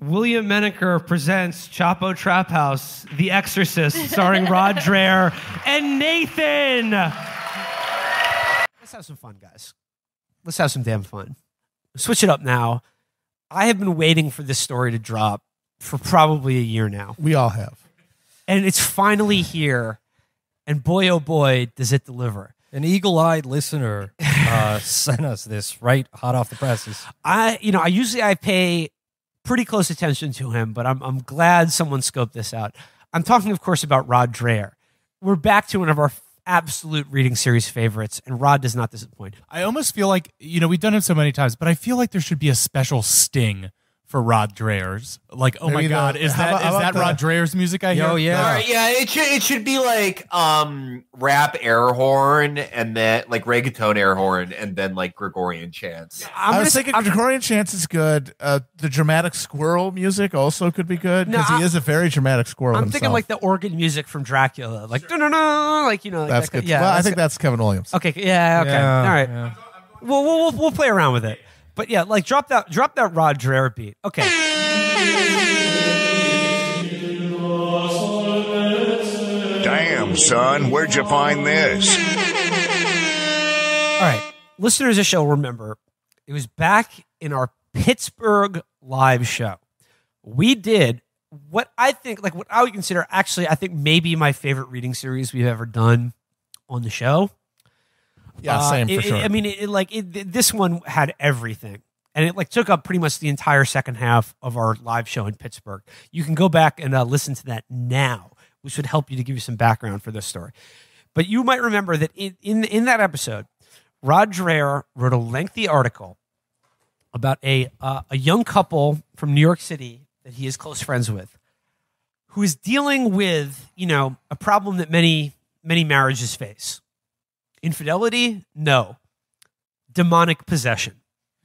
[SPEAKER 4] William Menaker presents Chapo Trap House, The Exorcist, starring Rod Dreher and Nathan. Let's have some fun, guys. Let's have some damn fun. Switch it up now. I have been waiting for this story to drop for probably a year now.
[SPEAKER 18] We all have.
[SPEAKER 4] And it's finally here. And boy, oh boy, does it deliver.
[SPEAKER 19] An eagle-eyed listener sent us this right hot off the presses.
[SPEAKER 4] I usually pay pretty close attention to him, but I'm glad someone scoped this out. I'm talking, of course, about Rod Dreher. We're back to one of our absolute reading series favorites, and Rod does not disappoint.
[SPEAKER 10] I almost feel like, we've done it so many times, but I feel like there should be a special sting for Rod Dreher's. Like, oh my God, is that Rod Dreher's music I hear?
[SPEAKER 19] Oh, yeah.
[SPEAKER 5] All right, yeah, it should be like rap air horn and then like reggaeton air horn and then like Gregorian chants.
[SPEAKER 18] I was thinking Gregorian chants is good. The dramatic squirrel music also could be good because he is a very dramatic squirrel.
[SPEAKER 4] I'm thinking like the organ music from Dracula, like like
[SPEAKER 18] that's good.
[SPEAKER 4] Yeah,
[SPEAKER 18] well, I think that's Kevin Williams.
[SPEAKER 4] Okay, yeah, okay, all right. Yeah. We'll play around with it. But yeah, like drop that Rod Dreher beat. Okay.
[SPEAKER 22] Damn, son, where'd you find this?
[SPEAKER 4] All right, listeners of the show remember, it was back in our Pittsburgh live show. We did what I think, like what I would consider actually, I think maybe my favorite reading series we've ever done on the show.
[SPEAKER 18] Yeah, same for sure.
[SPEAKER 4] This one had everything, and it like took up pretty much the entire second half of our live show in Pittsburgh. You can go back and listen to that now, which would help you to give you some background for this story. But you might remember that in that episode, Rod Dreher wrote a lengthy article about a young couple from New York City that he is close friends with, who is dealing with a problem that many marriages face. Infidelity? No. Demonic possession.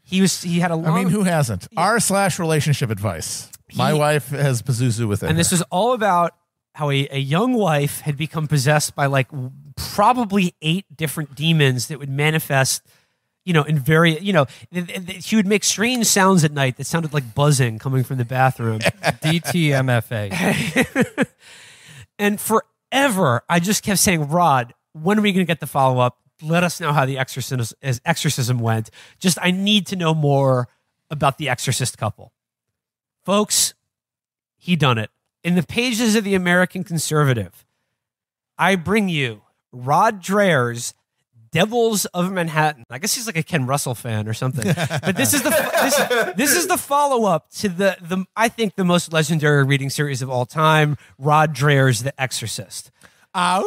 [SPEAKER 17] He had a long...
[SPEAKER 3] I mean, who hasn't? R/relationship advice. My wife has Pazuzu with it.
[SPEAKER 17] And this was all about how a young wife had become possessed by like probably 8 different demons that would manifest, in various, she would make strange sounds at night that sounded like buzzing coming from the bathroom.
[SPEAKER 19] DTMFA.
[SPEAKER 17] And forever, I just kept saying, Rod, when are we going to get the follow-up? Let us know how the exorcism went. I need to know more about the Exorcist couple. Folks, he done it. In the pages of the American Conservative, I bring you Rod Dreher's Devils of Manhattan. I guess he's like a Ken Russell fan or something. But this is the follow-up to the I think the most legendary reading series of all time, Rod Dreher's The Exorcist.
[SPEAKER 18] Fire.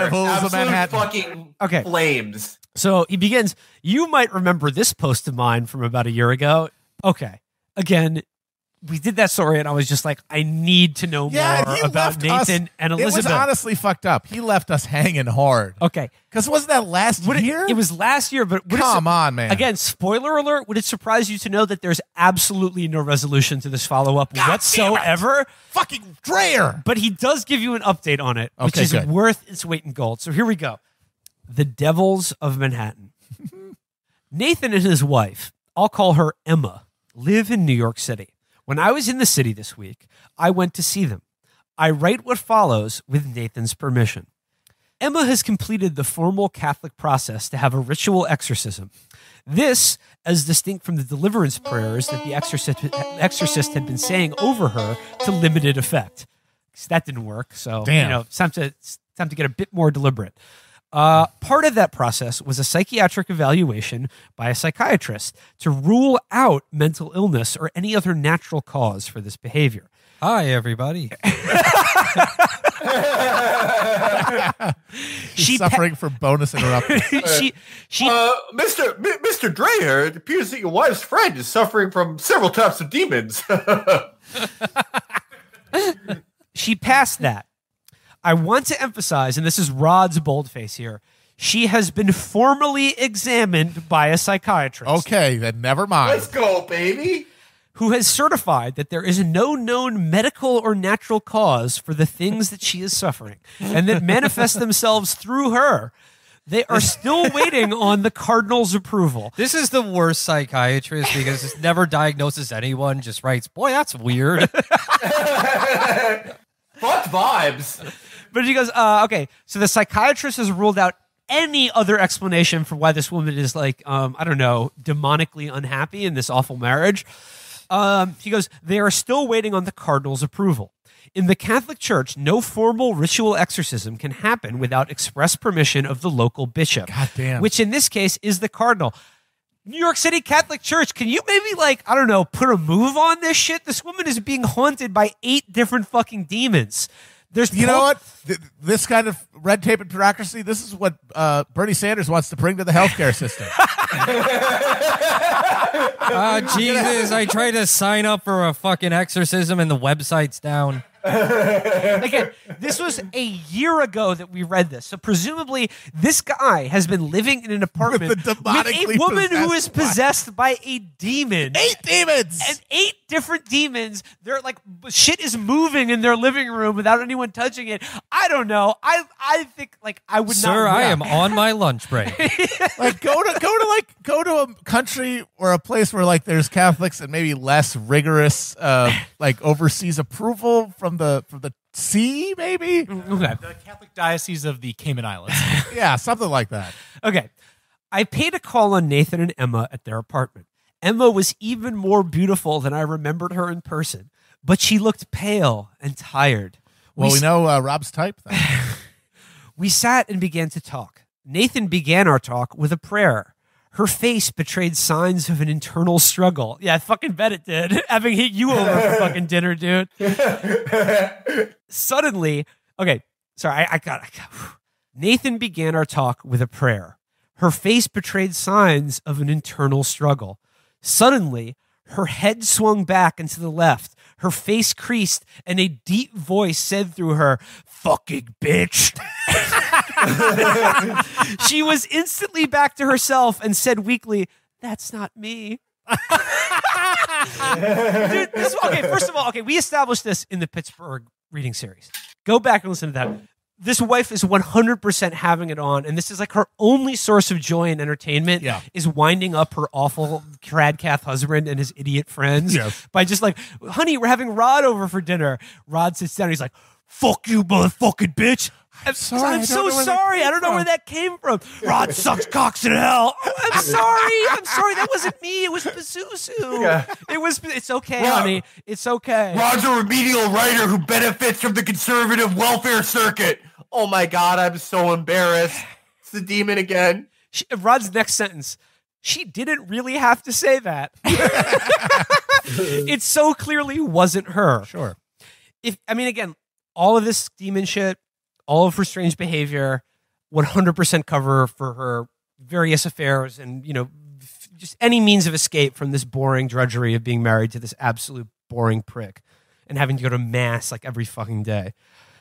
[SPEAKER 3] Devils of Manhattan.
[SPEAKER 16] Fucking
[SPEAKER 17] Okay.
[SPEAKER 16] flames.
[SPEAKER 17] So he begins, you might remember this post of mine from about a year ago. Okay. Again, we did that story, and I was just like, I need to know more about Nathan and Elizabeth.
[SPEAKER 3] It was honestly fucked up. He left us hanging hard.
[SPEAKER 17] Okay.
[SPEAKER 3] Because wasn't that last year?
[SPEAKER 17] It was last year, but...
[SPEAKER 3] Come on, man.
[SPEAKER 17] Again, spoiler alert, would it surprise you to know that there's absolutely no resolution to this follow-up whatsoever?
[SPEAKER 3] Fucking Dreher!
[SPEAKER 17] But he does give you an update on it, which is worth its weight in gold. So here we go. The Devils of Manhattan. Nathan and his wife, I'll call her Emma, live in New York City. When I was in the city this week, I went to see them. I write what follows with Nathan's permission. Emma has completed the formal Catholic process to have a ritual exorcism. This, as distinct from the deliverance prayers that the exorcist had been saying over her to limited effect. That didn't work, so it's time to get a bit more deliberate. Part of that process was a psychiatric evaluation by a psychiatrist to rule out mental illness or any other natural cause for this behavior.
[SPEAKER 19] Hi, everybody.
[SPEAKER 3] She's suffering from bonus interruption.
[SPEAKER 16] Mr. Dreher, it appears that your wife's friend is suffering from several types of demons.
[SPEAKER 17] She passed that. I want to emphasize, and this is Rod's boldface here, she has been formally examined by a psychiatrist.
[SPEAKER 3] Okay, then never mind.
[SPEAKER 16] Let's go, baby.
[SPEAKER 17] Who has certified that there is no known medical or natural cause for the things that she is suffering and that manifest themselves through her. They are still waiting on the cardinal's approval.
[SPEAKER 19] This is the worst psychiatrist because it never diagnoses anyone, just writes, boy, that's weird.
[SPEAKER 16] Fuck vibes.
[SPEAKER 17] But she goes, okay, so the psychiatrist has ruled out any other explanation for why this woman is like, I don't know, demonically unhappy in this awful marriage. He goes, they are still waiting on the cardinal's approval. In the Catholic Church, no formal ritual exorcism can happen without express permission of the local bishop.
[SPEAKER 3] Goddamn.
[SPEAKER 17] Which in this case is the cardinal. New York City Catholic Church, can you maybe put a move on this shit? This woman is being haunted by 8 different fucking demons.
[SPEAKER 3] You know what? This kind of red tape and bureaucracy, this is what Bernie Sanders wants to bring to the healthcare system.
[SPEAKER 19] Jesus, I tried to sign up for a fucking exorcism and the website's down.
[SPEAKER 17] Again, this was a year ago that we read this. So presumably this guy has been living in an apartment with a woman who is possessed by a demon.
[SPEAKER 3] 8 demons!
[SPEAKER 17] And 8 different demons. They're like, shit is moving in their living room without anyone touching it. I don't know. I think I would
[SPEAKER 19] Sir,
[SPEAKER 17] not.
[SPEAKER 19] I am on my lunch break.
[SPEAKER 3] Go to a country or a place where there's Catholics and maybe less rigorous overseas approval from the sea, maybe.
[SPEAKER 17] Okay.
[SPEAKER 10] The Catholic Diocese of the Cayman Islands.
[SPEAKER 3] Yeah, something like that.
[SPEAKER 17] Okay. I paid a call on Nathan and Emma at their apartment. Emma was even more beautiful than I remembered her in person, but she looked pale and tired.
[SPEAKER 3] Well, we know Rob's type then.
[SPEAKER 17] We sat and began to talk. Nathan began our talk with a prayer. Her face betrayed signs of an internal struggle. Yeah, I fucking bet it did. Having hit you over for fucking dinner, dude. Suddenly, okay, sorry, I got Nathan began our talk with a prayer. Her face betrayed signs of an internal struggle. Suddenly, her head swung back and to the left. Her face creased, and a deep voice said through her, "Fucking bitch." She was instantly back to herself and said weakly, That's not me. Dude, okay, first of all, we established this in the Pittsburgh reading series. Go back and listen to that. This wife is 100% having it on, and this is like her only source of joy and entertainment is winding up her awful Tradcath husband and his idiot friends by just like, honey, we're having Rod over for dinner. Rod sits down and he's like, fuck you, motherfucking bitch. I'm so sorry. I don't know where that came from. Rod sucks cocks in hell. I'm sorry. That wasn't me. It was Pazuzu. Yeah. It's okay, honey. It's okay.
[SPEAKER 16] Rod's a remedial writer who benefits from the conservative welfare circuit. Oh my God, I'm so embarrassed. It's the demon again.
[SPEAKER 17] Rod's next sentence. She didn't really have to say that. It so clearly wasn't her.
[SPEAKER 3] Sure.
[SPEAKER 17] Again, all of this demon shit, all of her strange behavior, 100% cover for her various affairs and, just any means of escape from this boring drudgery of being married to this absolute boring prick and having to go to mass like every fucking day.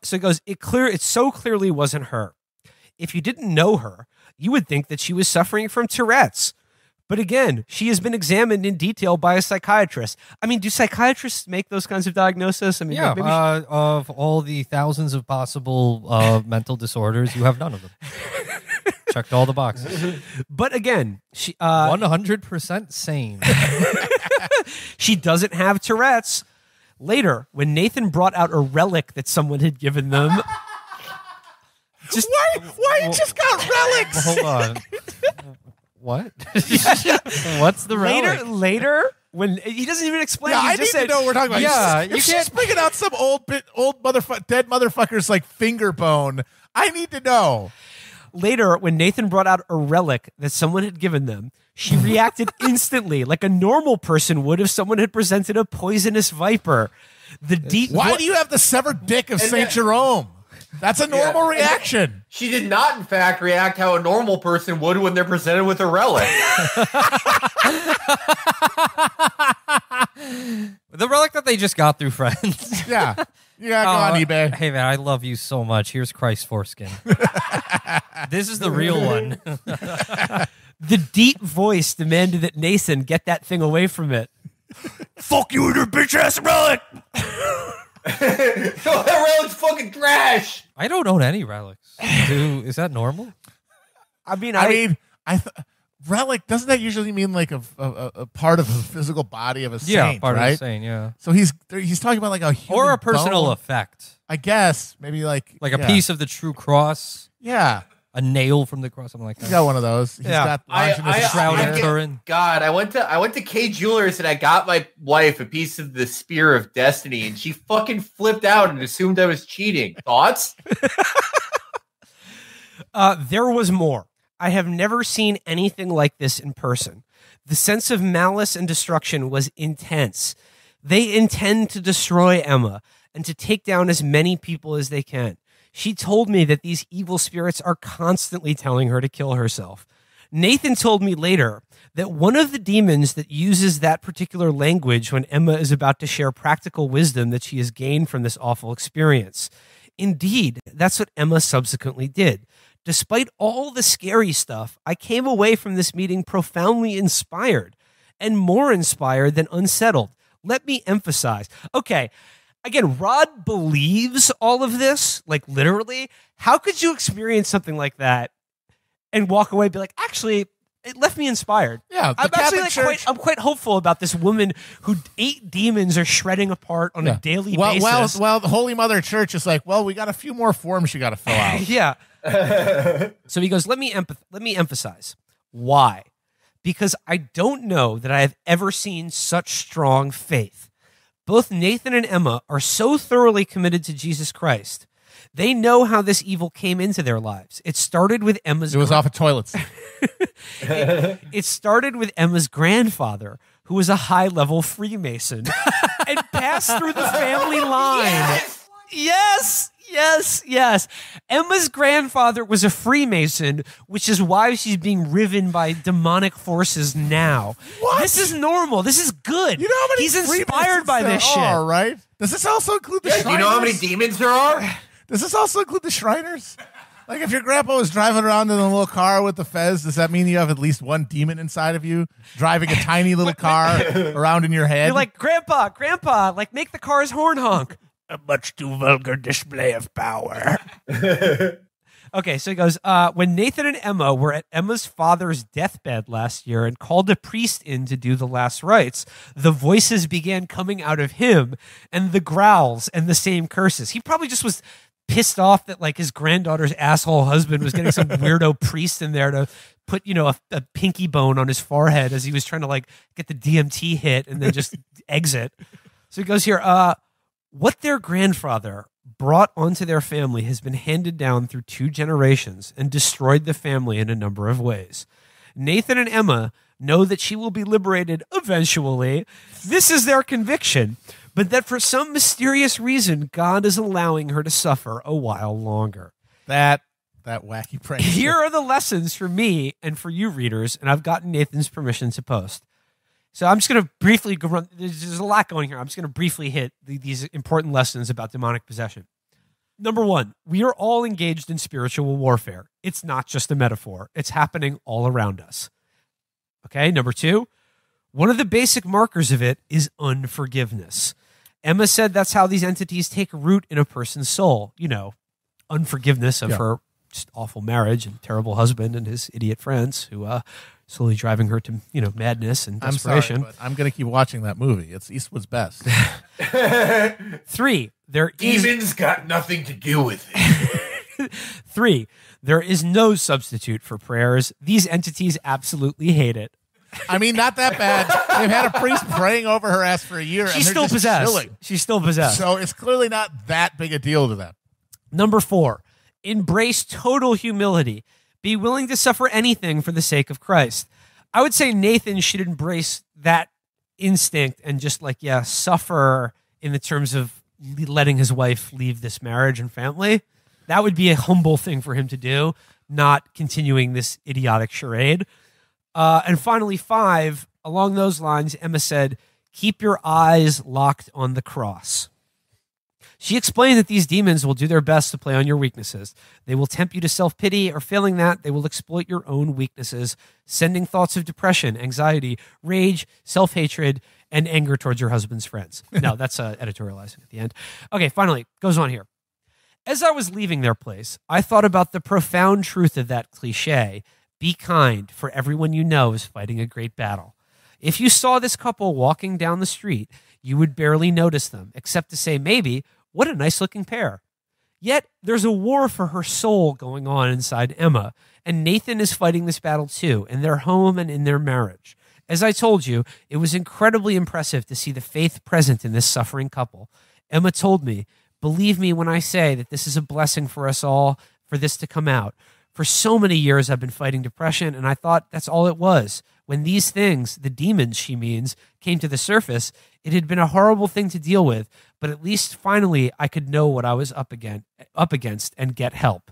[SPEAKER 17] So he goes, it so clearly wasn't her. If you didn't know her, you would think that she was suffering from Tourette's. But again, she has been examined in detail by a psychiatrist. Do psychiatrists make those kinds of diagnoses?
[SPEAKER 19] Of all the thousands of possible mental disorders, you have none of them. Checked all the boxes.
[SPEAKER 17] But again, she
[SPEAKER 19] 100% sane.
[SPEAKER 17] She doesn't have Tourette's. Later, when Nathan brought out a relic that someone had given them.
[SPEAKER 3] Why you just got relics?
[SPEAKER 19] Hold on. What? What's the relic?
[SPEAKER 17] Later, when he doesn't even explain.
[SPEAKER 3] Yeah, I need to know what we're talking about.
[SPEAKER 19] Yeah,
[SPEAKER 3] if she's bringing out some dead motherfucker's like finger bone, I need to know.
[SPEAKER 17] Later, when Nathan brought out a relic that someone had given them, she reacted instantly, like a normal person would if someone had presented a poisonous viper.
[SPEAKER 3] Why do you have the severed dick of Saint Jerome? That's a normal reaction.
[SPEAKER 16] She did not, in fact, react how a normal person would when they're presented with a relic.
[SPEAKER 19] The relic that they just got through Friends.
[SPEAKER 3] Yeah. Yeah, go on eBay.
[SPEAKER 19] Hey, man, I love you so much. Here's Christ's foreskin. This is the real one.
[SPEAKER 17] The deep voice demanded that Nathan get that thing away from it. Fuck you and your bitch-ass relic!
[SPEAKER 16] That relic's fucking trash.
[SPEAKER 19] I don't own any relics. Is that normal?
[SPEAKER 3] Relic, doesn't that usually mean like a part of the physical body of a saint?
[SPEAKER 19] Yeah, part
[SPEAKER 3] right?
[SPEAKER 19] of a saint. Yeah.
[SPEAKER 3] So he's talking about like a human
[SPEAKER 19] or a personal
[SPEAKER 3] bone.
[SPEAKER 19] effect.
[SPEAKER 3] I guess maybe like
[SPEAKER 19] a piece of the true cross.
[SPEAKER 3] Yeah.
[SPEAKER 19] A nail from the cross, something like that.
[SPEAKER 3] He's got one of those. He's got
[SPEAKER 19] shrouded Turin.
[SPEAKER 16] God, I went to K Jewelers and I got my wife a piece of the Spear of Destiny, and she fucking flipped out and assumed I was cheating. Thoughts?
[SPEAKER 17] There was more. I have never seen anything like this in person. The sense of malice and destruction was intense. They intend to destroy Emma and to take down as many people as they can. She told me that these evil spirits are constantly telling her to kill herself. Nathan told me later that one of the demons that uses that particular language when Emma is about to share practical wisdom that she has gained from this awful experience. Indeed, that's what Emma subsequently did. Despite all the scary stuff, I came away from this meeting profoundly inspired and more inspired than unsettled. Let me emphasize. Okay. Again, Rod believes all of this, like literally. How could you experience something like that and walk away and be like, actually, it left me inspired?
[SPEAKER 3] Yeah,
[SPEAKER 17] I'm actually I'm quite hopeful about this woman who 8 demons are shredding apart on a daily basis.
[SPEAKER 3] Well, the Holy Mother Church is like, well, we got a few more forms you got to fill out.
[SPEAKER 17] Yeah. So he goes, let me emphasize. Why? Because I don't know that I have ever seen such strong faith. Both Nathan and Emma are so thoroughly committed to Jesus Christ. They know how this evil came into their lives. It started with Emma's...
[SPEAKER 3] It was off of toilets.
[SPEAKER 17] It started with Emma's grandfather, who was a high-level Freemason, and passed through the family line. Yes! Emma's grandfather was a Freemason, which is why she's being riven by demonic forces now.
[SPEAKER 3] What?
[SPEAKER 17] This is normal. This is good.
[SPEAKER 3] You know how many
[SPEAKER 17] He's inspired by this shit.
[SPEAKER 3] Are, right? Does this also include the Shriners?
[SPEAKER 16] Do you know how many demons there are?
[SPEAKER 3] Does this also include the Shriners? Like if your grandpa was driving around in a little car with the fez, does that mean you have at least one demon inside of you driving a tiny little car around in your head?
[SPEAKER 17] You're like, Grandpa, like make the car's horn honk. A much too vulgar display of power. Okay, so he goes, when Nathan and Emma were at Emma's father's deathbed last year and called a priest in to do the last rites, the voices began coming out of him and the growls and the same curses. He probably just was pissed off that like his granddaughter's asshole husband was getting some weirdo priest in there to put, a pinky bone on his forehead as he was trying to like get the DMT hit and then just exit. So he goes here, what their grandfather brought onto their family has been handed down through 2 generations and destroyed the family in a number of ways. Nathan and Emma know that she will be liberated eventually. This is their conviction, but that for some mysterious reason, God is allowing her to suffer a while longer.
[SPEAKER 3] That wacky prank.
[SPEAKER 17] Here are the lessons for me and for you readers, and I've gotten Nathan's permission to post. So I'm just going to briefly go run. There's a lot going here. I'm just going to briefly hit these important lessons about demonic possession. Number 1, we are all engaged in spiritual warfare. It's not just a metaphor. It's happening all around us. Okay, number 2, one of the basic markers of it is unforgiveness. Emma said that's how these entities take root in a person's soul. Unforgiveness of her just awful marriage and terrible husband and his idiot friends who slowly driving her to, madness and desperation.
[SPEAKER 3] I'm sorry, but I'm going to keep watching that movie. It's Eastwood's best.
[SPEAKER 17] 3,
[SPEAKER 16] demons got nothing to do with it.
[SPEAKER 17] 3, there is no substitute for prayers. These entities absolutely hate it.
[SPEAKER 3] I mean, not that bad. They've had a priest praying over her ass for a year.
[SPEAKER 17] She's
[SPEAKER 3] and they're
[SPEAKER 17] still possessed.
[SPEAKER 3] Chilling.
[SPEAKER 17] She's still possessed.
[SPEAKER 3] So it's clearly not that big a deal to them.
[SPEAKER 17] Number 4, embrace total humility. Be willing to suffer anything for the sake of Christ. I would say Nathan should embrace that instinct and just suffer in the terms of letting his wife leave this marriage and family. That would be a humble thing for him to do, not continuing this idiotic charade. And finally, 5, along those lines, Emma said, keep your eyes locked on the cross. She explained that these demons will do their best to play on your weaknesses. They will tempt you to self-pity, or failing that, they will exploit your own weaknesses, sending thoughts of depression, anxiety, rage, self-hatred, and anger towards your husband's friends. No, that's editorializing at the end. Okay, finally, goes on here. As I was leaving their place, I thought about the profound truth of that cliche, be kind, for everyone you know is fighting a great battle. If you saw this couple walking down the street, you would barely notice them, except to say maybe, what a nice-looking pair. Yet, there's a war for her soul going on inside Emma, and Nathan is fighting this battle too, in their home and in their marriage. As I told you, it was incredibly impressive to see the faith present in this suffering couple. Emma told me, believe me when I say that this is a blessing for us all, for this to come out. For so many years I've been fighting depression, and I thought that's all it was. When these things, the demons she means, came to the surface, it had been a horrible thing to deal with, but at least finally I could know what I was up against and get help.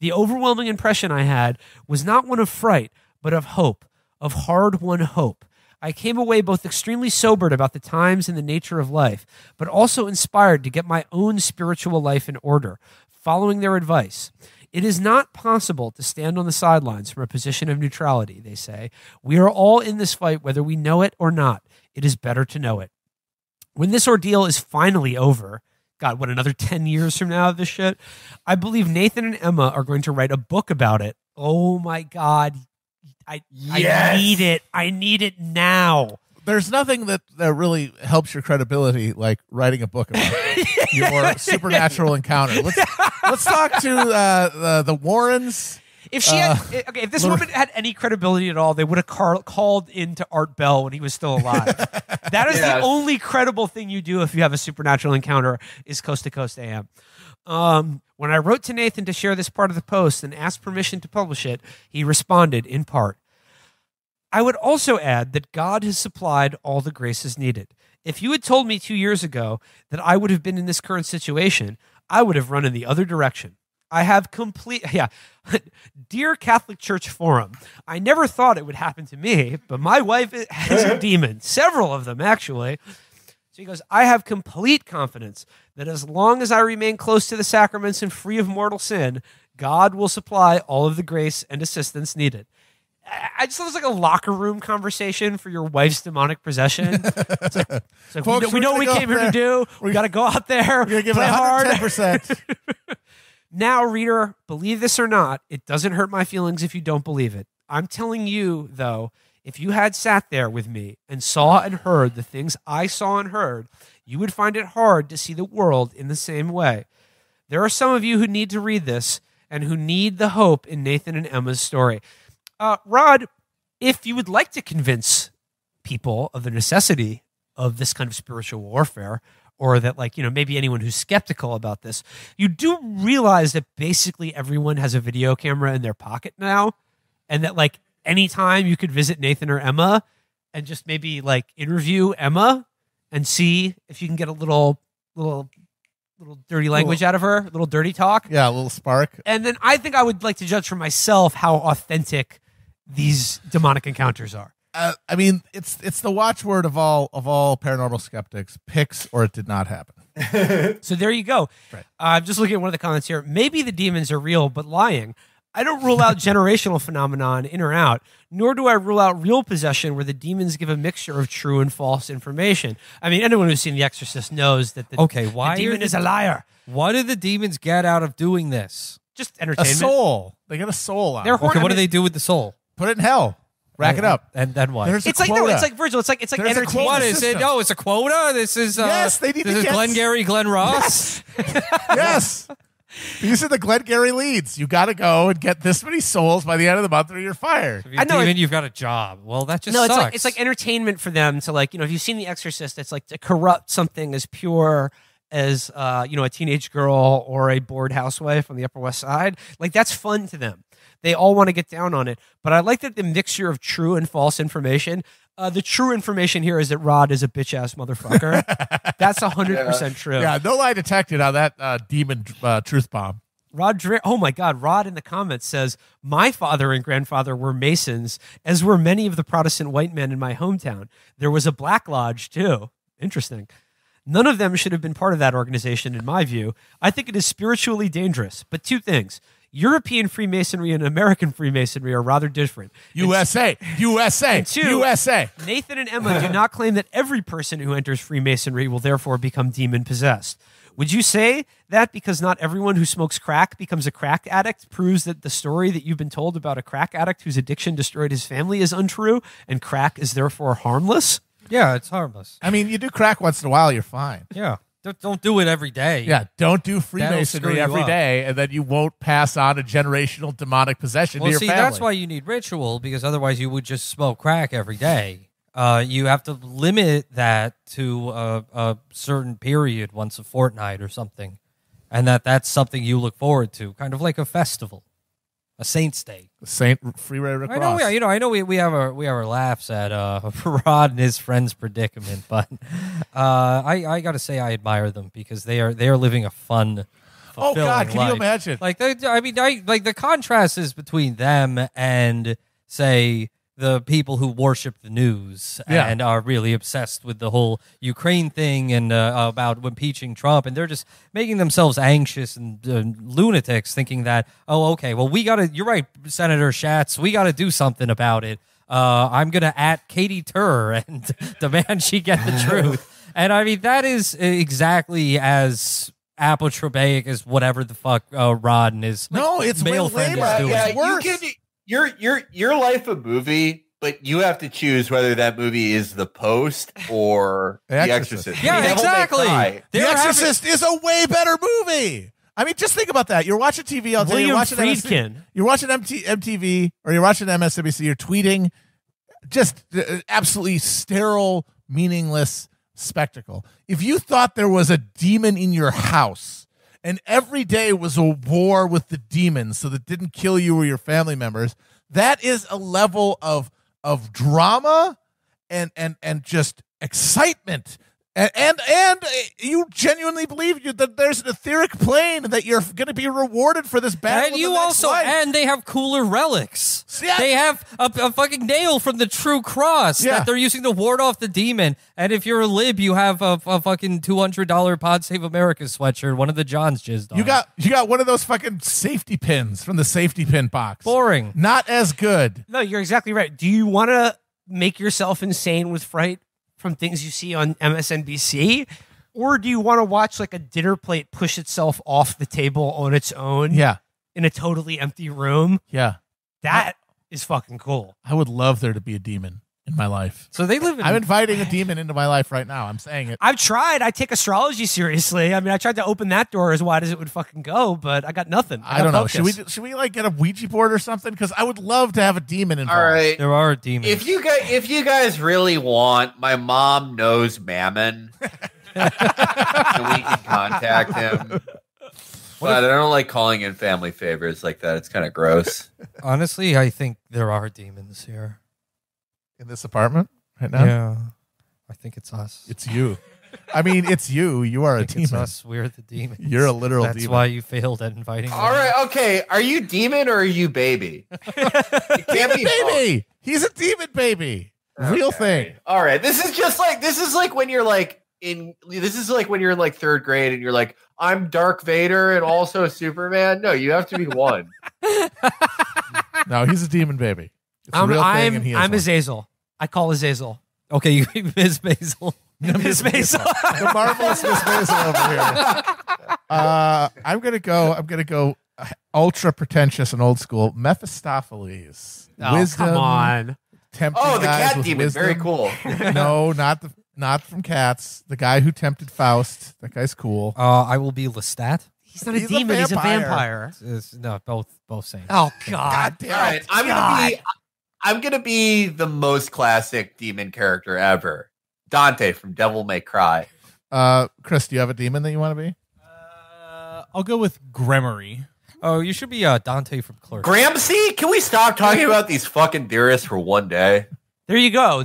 [SPEAKER 17] The overwhelming impression I had was not one of fright, but of hope, of hard-won hope. I came away both extremely sobered about the times and the nature of life, but also inspired to get my own spiritual life in order, following their advice. It is not possible to stand on the sidelines from a position of neutrality, they say. We are all in this fight whether we know it or not. It is better to know it. When this ordeal is finally over, God, what, another 10 years from now of this shit? I believe Nathan and Emma are going to write a book about it. Oh my God. I need it. I need it now.
[SPEAKER 3] There's nothing that really helps your credibility like writing a book about your supernatural encounter. Let's talk to the Warrens.
[SPEAKER 17] If she had, if this woman had any credibility at all, they would have called into Art Bell when he was still alive. That is the only credible thing you do if you have a supernatural encounter is Coast to Coast AM. When I wrote to Nathan to share this part of the post and asked permission to publish it, he responded in part. I would also add that God has supplied all the graces needed. If you had told me 2 years ago that I would have been in this current situation, I would have run in the other direction. I have Dear Catholic Church Forum, I never thought it would happen to me, but my wife has a demon. Several of them, actually. So he goes, I have complete confidence that as long as I remain close to the sacraments and free of mortal sin, God will supply all of the grace and assistance needed. I just thought it was like a locker room conversation for your wife's demonic possession. It's like
[SPEAKER 3] Folks,
[SPEAKER 17] we know what we came here to do. We got to go out there.
[SPEAKER 3] We're going to give it
[SPEAKER 17] play hard.
[SPEAKER 3] 110%.
[SPEAKER 17] Now, reader, believe this or not, it doesn't hurt my feelings if you don't believe it. I'm telling you, though, if you had sat there with me and saw and heard the things I saw and heard, you would find it hard to see the world in the same way. There are some of you who need to read this and who need the hope in Nathan and Emma's story. Rod, if you would like to convince people of the necessity of this kind of spiritual warfare, or that, like, you know, maybe anyone who's skeptical about this, you do realize that basically everyone has a video camera in their pocket now, and that, like, anytime you could visit Nathan or Emma and just maybe, like, interview Emma and see if you can get a little dirty language out of her, a little dirty talk.
[SPEAKER 3] Yeah, a little spark.
[SPEAKER 17] And then I think I would like to judge for myself how authentic these demonic encounters are.
[SPEAKER 3] I mean, it's the watchword of all paranormal skeptics: pics or it did not happen.
[SPEAKER 17] So there you go.
[SPEAKER 3] Right.
[SPEAKER 17] I'm just looking at one of the comments here. Maybe the demons are real, but lying. I don't rule out generational phenomenon in or out, nor do I rule out real possession where the demons give a mixture of true and false information. I mean, anyone who's seen The Exorcist knows that the demon is a liar.
[SPEAKER 19] What do the demons get out of doing this?
[SPEAKER 17] Just
[SPEAKER 3] A
[SPEAKER 17] entertainment.
[SPEAKER 3] soul. They get a soul out.
[SPEAKER 19] Okay, what do they do with the soul?
[SPEAKER 3] Put it in hell. Rack it up.
[SPEAKER 19] And then what?
[SPEAKER 3] There's a
[SPEAKER 17] It's like, no,
[SPEAKER 3] quota.
[SPEAKER 17] it's like Virgil. It's like
[SPEAKER 3] There's a
[SPEAKER 17] entertainment.
[SPEAKER 3] quota
[SPEAKER 19] What is it?
[SPEAKER 3] system.
[SPEAKER 19] No, it's a quota. This is
[SPEAKER 3] Yes, they need
[SPEAKER 19] this
[SPEAKER 3] to
[SPEAKER 19] is
[SPEAKER 3] get
[SPEAKER 19] Glengarry Glen Ross.
[SPEAKER 3] Yes. These are the Glengarry leads. You got to go and get this many souls by the end of the month, or you're fired.
[SPEAKER 19] If you're demon, you've got a job. Well, that just sucks.
[SPEAKER 17] It's like entertainment for them to, like, you know, if you've seen The Exorcist, it's like to corrupt something as pure as you know, a teenage girl or a bored housewife on the Upper West Side. Like, that's fun to them. They all want to get down on it. But I like that the mixture of true and false information. The true information here is that Rod is a bitch ass motherfucker. That's 100% true.
[SPEAKER 3] Yeah, no lie detected on that demon truth bomb.
[SPEAKER 17] Rod Dreher, oh my God, Rod in the comments says, my father and grandfather were Masons, as were many of the Protestant white men in my hometown. There was a Black Lodge too. Interesting. None of them should have been part of that organization, in my view. I think it is spiritually dangerous. But two things. European Freemasonry and American Freemasonry are rather different.
[SPEAKER 3] USA.
[SPEAKER 17] And two,
[SPEAKER 3] USA.
[SPEAKER 17] Nathan and Emma do not claim that every person who enters Freemasonry will therefore become demon-possessed. Would you say that because not everyone who smokes crack becomes a crack addict proves that the story that you've been told about a crack addict whose addiction destroyed his family is untrue and crack is therefore harmless?
[SPEAKER 19] Yeah, it's harmless.
[SPEAKER 3] I mean, you do crack once in a while, you're fine.
[SPEAKER 19] Yeah. Don't do it every day.
[SPEAKER 3] Yeah, don't do
[SPEAKER 19] That'll
[SPEAKER 3] Freemasonry
[SPEAKER 19] screw you
[SPEAKER 3] every
[SPEAKER 19] up.
[SPEAKER 3] day, and then you won't pass on a generational demonic possession to your family.
[SPEAKER 19] That's why you need ritual, because otherwise you would just smoke crack every day. You have to limit that to a certain period, once a fortnight or something, and that's something you look forward to, kind of like a festival, a Saint's Day.
[SPEAKER 3] Saint Freeway Cross.
[SPEAKER 19] I know. We have our laughs at Rod and his friend's predicament, but I got to say I admire them because they are living a fun.
[SPEAKER 3] Oh God, can
[SPEAKER 19] life.
[SPEAKER 3] you imagine?
[SPEAKER 19] Like like the contrast is between them and, say, the people who worship the news and are really obsessed with the whole Ukraine thing and about impeaching Trump, and they're just making themselves anxious and lunatics, thinking that, oh, okay, well, you're right, Senator Schatz, we got to do something about it. I'm going to at Katie Tur and demand she get the truth. And I mean, that is exactly as apotropaic as whatever the fuck Rod and his
[SPEAKER 3] it's
[SPEAKER 19] male
[SPEAKER 3] way
[SPEAKER 19] friend is
[SPEAKER 3] lamer.
[SPEAKER 19] doing.
[SPEAKER 3] Yeah,
[SPEAKER 16] You can, your life a movie, but you have to choose whether that movie is The Post or The Exorcist.
[SPEAKER 19] Yeah, exactly.
[SPEAKER 3] The Exorcist is a way better movie. I mean, just think about that. You're watching TV all day. You're watching
[SPEAKER 17] Friedkin.
[SPEAKER 3] You're watching MTV or you're watching MSNBC. You're tweeting. Just absolutely sterile, meaningless spectacle. If you thought there was a demon in your house and every day was a war with the demons so that didn't kill you or your family members, that is a level of drama and just excitement And you genuinely believe that there's an etheric plane that you're going to be rewarded for this battle.
[SPEAKER 19] And you also, and they have cooler relics.
[SPEAKER 3] Yeah.
[SPEAKER 19] They have a fucking nail from the true cross that they're using to ward off the demon. And if you're a lib, you have a fucking $200 Pod Save America sweatshirt. One of the Johns jizzed on.
[SPEAKER 3] You got one of those fucking safety pins from the safety pin box.
[SPEAKER 19] Boring.
[SPEAKER 3] Not as good.
[SPEAKER 1] No, you're exactly right. Do you want to make yourself insane with fright from things you see on MSNBC? Or do you want to watch like a dinner plate push itself off the table on its own?
[SPEAKER 3] Yeah.
[SPEAKER 1] In a totally empty room?
[SPEAKER 3] Yeah.
[SPEAKER 1] That is fucking cool.
[SPEAKER 3] I would love there to be a demon in my life.
[SPEAKER 19] So they live in...
[SPEAKER 3] I'm inviting a demon into my life right now. I'm saying it.
[SPEAKER 1] I've tried. I take astrology seriously. I mean, I tried to open that door as wide as it would fucking go, but I got nothing.
[SPEAKER 3] I don't know. Should we like get a Ouija board or something? Because I would love to have a demon involved.
[SPEAKER 16] All right.
[SPEAKER 19] There are demons.
[SPEAKER 16] If you guys really want, my mom knows Mammon. So we can contact him. But I don't like calling in family favors like that. It's kind of gross.
[SPEAKER 19] Honestly, I think there are demons here.
[SPEAKER 3] In this apartment right now?
[SPEAKER 19] Yeah. I think it's us.
[SPEAKER 3] It's you. I mean, it's you. You are a demon.
[SPEAKER 19] It's us. We're the demons.
[SPEAKER 3] You're a literal demon.
[SPEAKER 19] That's why you failed at inviting me.
[SPEAKER 16] All right, okay. Are you demon or are you baby? It can't be
[SPEAKER 3] baby. He's a demon baby. Real thing.
[SPEAKER 16] All right. This is like when you're like in like third grade and you're like, I'm Dark Vader and also Superman. No, you have to be one.
[SPEAKER 3] No, he's a demon baby. It's a real thing, and he is
[SPEAKER 1] I'm
[SPEAKER 3] one.
[SPEAKER 1] Azazel. I call Azazel.
[SPEAKER 19] Okay, you Miss Basil.
[SPEAKER 1] Miss Basil.
[SPEAKER 3] The marvelous Miss Basil over here. I'm gonna go ultra pretentious and old school. Mephistopheles.
[SPEAKER 1] Oh,
[SPEAKER 3] Wisdom.
[SPEAKER 1] come on.
[SPEAKER 3] Tempting
[SPEAKER 16] Oh, the
[SPEAKER 3] guys
[SPEAKER 16] cat
[SPEAKER 3] with
[SPEAKER 16] demon.
[SPEAKER 3] wisdom.
[SPEAKER 16] Very cool.
[SPEAKER 3] No, not from Cats. The guy who tempted Faust. That guy's cool.
[SPEAKER 19] I will be Lestat.
[SPEAKER 1] He's not a demon. He's a vampire.
[SPEAKER 19] No, both same.
[SPEAKER 1] Oh God.
[SPEAKER 16] All right, I'm gonna be the most classic demon character ever. Dante from Devil May Cry.
[SPEAKER 3] Chris, do you have a demon that you want to be?
[SPEAKER 10] I'll go with Gremory.
[SPEAKER 19] Oh, you should be Dante from Clerks.
[SPEAKER 16] Gramsci? Can we stop talking about these fucking theorists for one day?
[SPEAKER 1] There you go.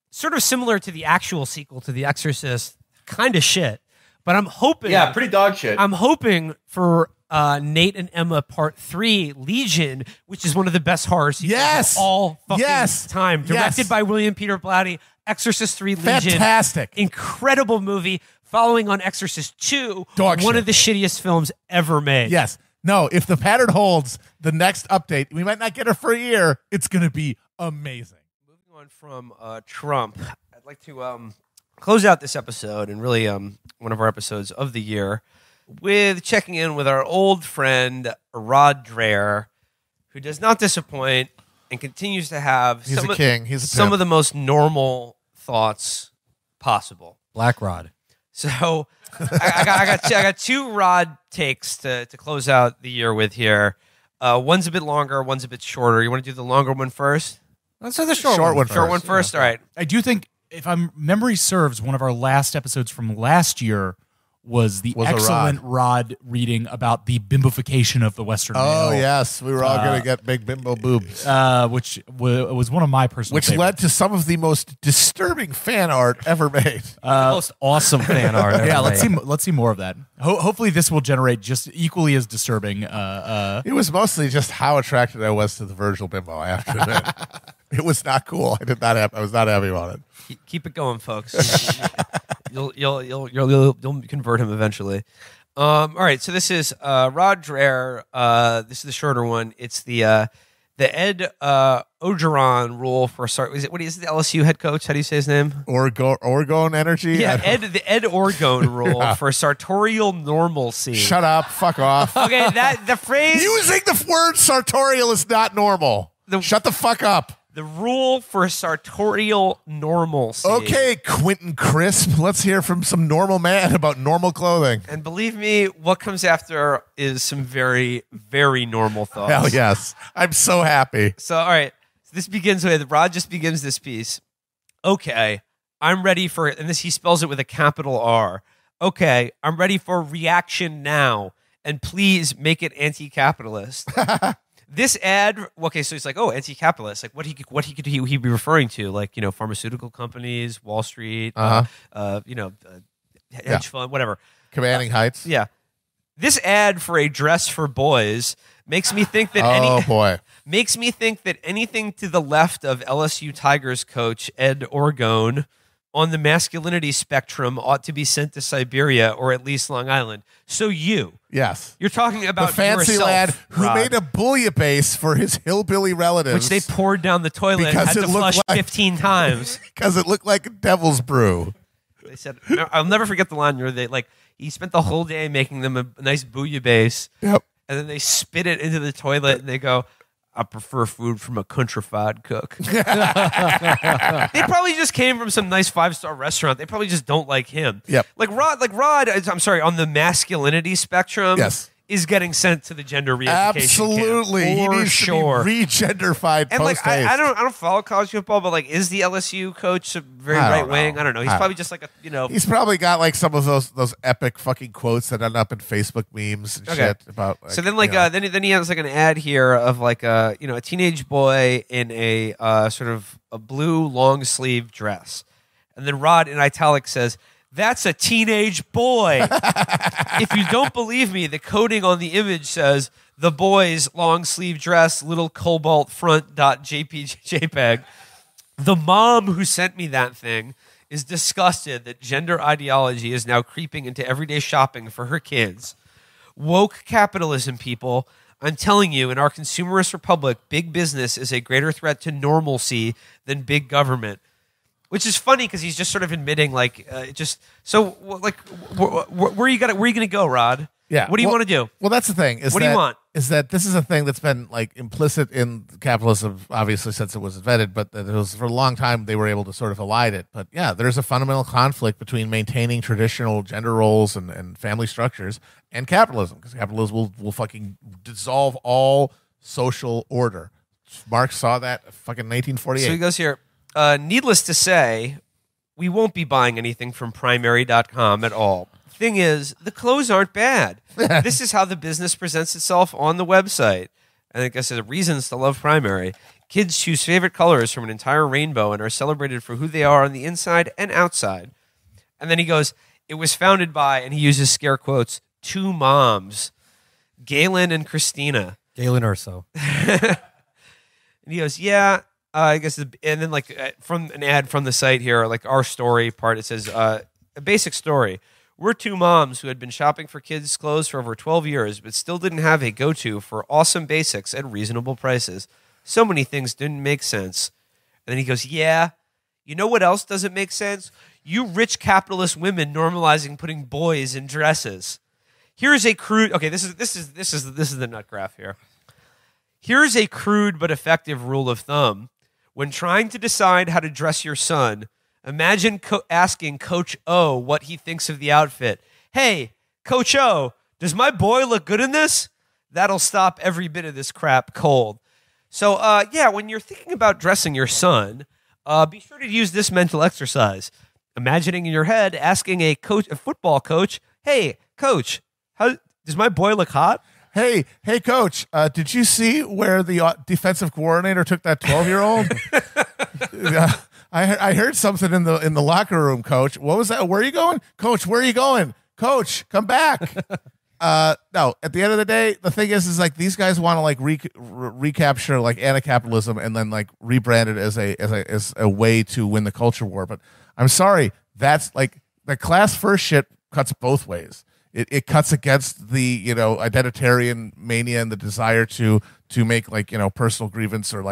[SPEAKER 1] Sort of similar to the actual sequel to The Exorcist, kind of shit. But I'm hoping...
[SPEAKER 16] Yeah, pretty dog shit.
[SPEAKER 1] I'm hoping for Nate and Emma Part 3, Legion, which is one of the best horror sequels of all fucking time. Directed by William Peter Blatty. Exorcist 3, Legion.
[SPEAKER 3] Fantastic.
[SPEAKER 1] Incredible movie. Following on Exorcist 2,
[SPEAKER 3] Dog
[SPEAKER 1] one
[SPEAKER 3] shit.
[SPEAKER 1] of the shittiest films ever made.
[SPEAKER 3] Yes. No, if the pattern holds, the next update, we might not get it for a year. It's going to be amazing.
[SPEAKER 1] Moving on from Trump, I'd like to close out this episode and really one of our episodes of the year with checking in with our old friend Rod Dreher, who does not disappoint and continues to have
[SPEAKER 3] He's a king. He's a
[SPEAKER 1] some
[SPEAKER 3] pimp.
[SPEAKER 1] of the most normal thoughts possible.
[SPEAKER 19] Black Rod.
[SPEAKER 1] So I got two Rod takes to close out the year with here. One's a bit longer, one's a bit shorter. You want to do the longer one first?
[SPEAKER 19] Let's do the short one.
[SPEAKER 1] Short one first. All right.
[SPEAKER 10] I do think, if memory serves, one of our last episodes from last year was the excellent Rod reading about the bimbofication of the Western
[SPEAKER 3] Oh,
[SPEAKER 10] male.
[SPEAKER 3] yes. We were all going to get big bimbo boobs.
[SPEAKER 10] Which was one of my personal
[SPEAKER 3] Which
[SPEAKER 10] favorites.
[SPEAKER 3] led to some of the most disturbing fan art ever made.
[SPEAKER 19] The most awesome fan art ever
[SPEAKER 10] Yeah,
[SPEAKER 19] made.
[SPEAKER 10] let's see more of that. Hopefully this will generate just equally as disturbing.
[SPEAKER 3] It was mostly just how attracted I was to the Virgil bimbo, I have to admit. It was not cool. I was not happy about it.
[SPEAKER 1] Keep it going, folks. You'll convert him eventually. All right, so this is Rod Dreher. This is the shorter one. It's the Ed Ogeron rule for start. What is it? The LSU head coach? How do you say his name?
[SPEAKER 3] Orgone Energy.
[SPEAKER 1] Yeah, the Ed Orgone rule for sartorial normalcy.
[SPEAKER 3] Shut up. Fuck off.
[SPEAKER 1] Okay, the phrase
[SPEAKER 3] using the word sartorial is not normal. Shut the fuck up.
[SPEAKER 1] The rule for sartorial normalcy.
[SPEAKER 3] Okay, Quentin Crisp. Let's hear from some normal man about normal clothing.
[SPEAKER 1] And believe me, what comes after is some very, very normal thoughts.
[SPEAKER 3] Hell yes. I'm so happy.
[SPEAKER 1] So, all right. So this begins with, Rod just begins this piece. Okay, I'm ready for it. And he spells it with a capital R. Okay, I'm ready for reaction now. And please make it anti-capitalist.
[SPEAKER 4] This ad, okay, so it's like, oh, anti-capitalist. Like, what could he be referring to? Like, pharmaceutical companies, Wall Street, hedge fund, whatever.
[SPEAKER 3] Commanding Heights.
[SPEAKER 4] Yeah. This ad for a dress for boys makes me think that makes me think that anything to the left of LSU Tigers coach Ed Orgone on the masculinity spectrum ought to be sent to Siberia or at least Long Island. So
[SPEAKER 3] yes,
[SPEAKER 4] you're talking about
[SPEAKER 3] the fancy
[SPEAKER 4] yourself,
[SPEAKER 3] lad who
[SPEAKER 4] Rod,
[SPEAKER 3] made a bouillabaisse for his hillbilly relatives,
[SPEAKER 4] which they poured down the toilet and had to flush 15 times
[SPEAKER 3] because it looked like a devil's brew.
[SPEAKER 4] They said, I'll never forget the line where he spent the whole day making them a nice bouillabaisse, and then they spit it into the toilet and they go, I prefer food from a countrified cook. They probably just came from some nice 5-star restaurant. They probably just don't like him.
[SPEAKER 3] Yep.
[SPEAKER 4] Like Rod, I'm sorry, on the masculinity spectrum, is getting sent to the gender reification
[SPEAKER 3] Absolutely.
[SPEAKER 4] camp.
[SPEAKER 3] He needs to be regenderfied
[SPEAKER 4] and
[SPEAKER 3] post-haste.
[SPEAKER 4] I don't follow college football, but is the LSU coach a very right wing? I don't know. He's probably just
[SPEAKER 3] He's probably got some of those epic fucking quotes that end up in Facebook memes and shit about.
[SPEAKER 4] So then then he has an ad here of a teenage boy in a sort of a blue long sleeve dress, and then Rod in italics says, "That's a teenage boy." If you don't believe me, the coding on the image says the boy's long sleeve dress, little cobalt front .jpeg. The mom who sent me that thing is disgusted that gender ideology is now creeping into everyday shopping for her kids. Woke capitalism, people. I'm telling you, in our consumerist republic, big business is a greater threat to normalcy than big government. Which is funny because he's just sort of admitting, where are you gonna go, Rod?
[SPEAKER 3] Yeah.
[SPEAKER 4] What do you want to do?
[SPEAKER 3] Well, that's the thing.
[SPEAKER 4] What do you want?
[SPEAKER 3] Is that this is a thing that's been implicit in capitalism, obviously, since it was invented, but that it was for a long time they were able to sort of elide it. But yeah, there's a fundamental conflict between maintaining traditional gender roles and family structures and capitalism, because capitalism will fucking dissolve all social order. Marx saw that fucking 1948.
[SPEAKER 4] So he goes here. Needless to say, we won't be buying anything from primary.com at all. Thing is, the clothes aren't bad. This is how the business presents itself on the website. I think I said reasons to love Primary. Kids choose favorite colors from an entire rainbow and are celebrated for who they are on the inside and outside. And then he goes, it was founded by, and he uses scare quotes, 2 moms, Galen and Christina.
[SPEAKER 19] Galen Urso.
[SPEAKER 4] And he goes, yeah. I guess, and then from an ad from the site here, our story part, it says, a basic story. We're 2 moms who had been shopping for kids' clothes for over 12 years, but still didn't have a go-to for awesome basics at reasonable prices. So many things didn't make sense. And then he goes, yeah, you know what else doesn't make sense? You rich capitalist women normalizing putting boys in dresses. Here's a crude, okay, this is the nut graph here. Here's a crude but effective rule of thumb. When trying to decide how to dress your son, imagine asking Coach O what he thinks of the outfit. Hey, Coach O, does my boy look good in this? That'll stop every bit of this crap cold. So, when you're thinking about dressing your son, be sure to use this mental exercise. Imagining in your head asking a football coach, hey, Coach, how does my boy look hot?
[SPEAKER 3] Hey, Coach, did you see where the defensive coordinator took that 12-year-old? I heard something in the locker room, Coach. What was that? Where are you going? Coach, where are you going? Coach, come back. No, at the end of the day, the thing is these guys want to recapture anti-capitalism and then rebrand it as a way to win the culture war. But I'm sorry, that's the class first shit cuts both ways. It cuts against the identitarian mania and the desire to make personal grievance or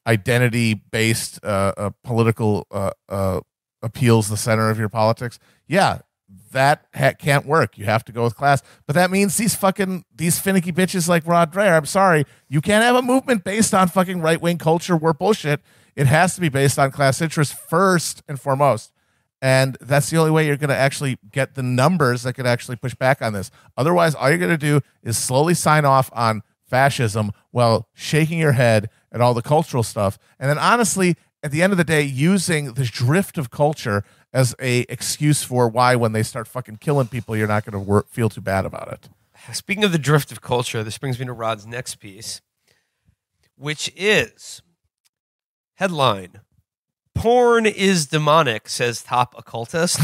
[SPEAKER 3] identity based political appeals the center of your politics. Yeah, that can't work. You have to go with class, but that means these finicky bitches like Rod Dreher. I'm sorry, you can't have a movement based on fucking right wing culture war bullshit. It has to be based on class interest first and foremost. And that's the only way you're going to actually get the numbers that could actually push back on this. Otherwise, all you're going to do is slowly sign off on fascism while shaking your head at all the cultural stuff. And then honestly, at the end of the day, using the drift of culture as a excuse for why when they start fucking killing people, you're not going to feel too bad about it.
[SPEAKER 4] speaking of the drift of culture, this brings me to Rod's next piece, which is headline: "Porn is demonic," says top occultist.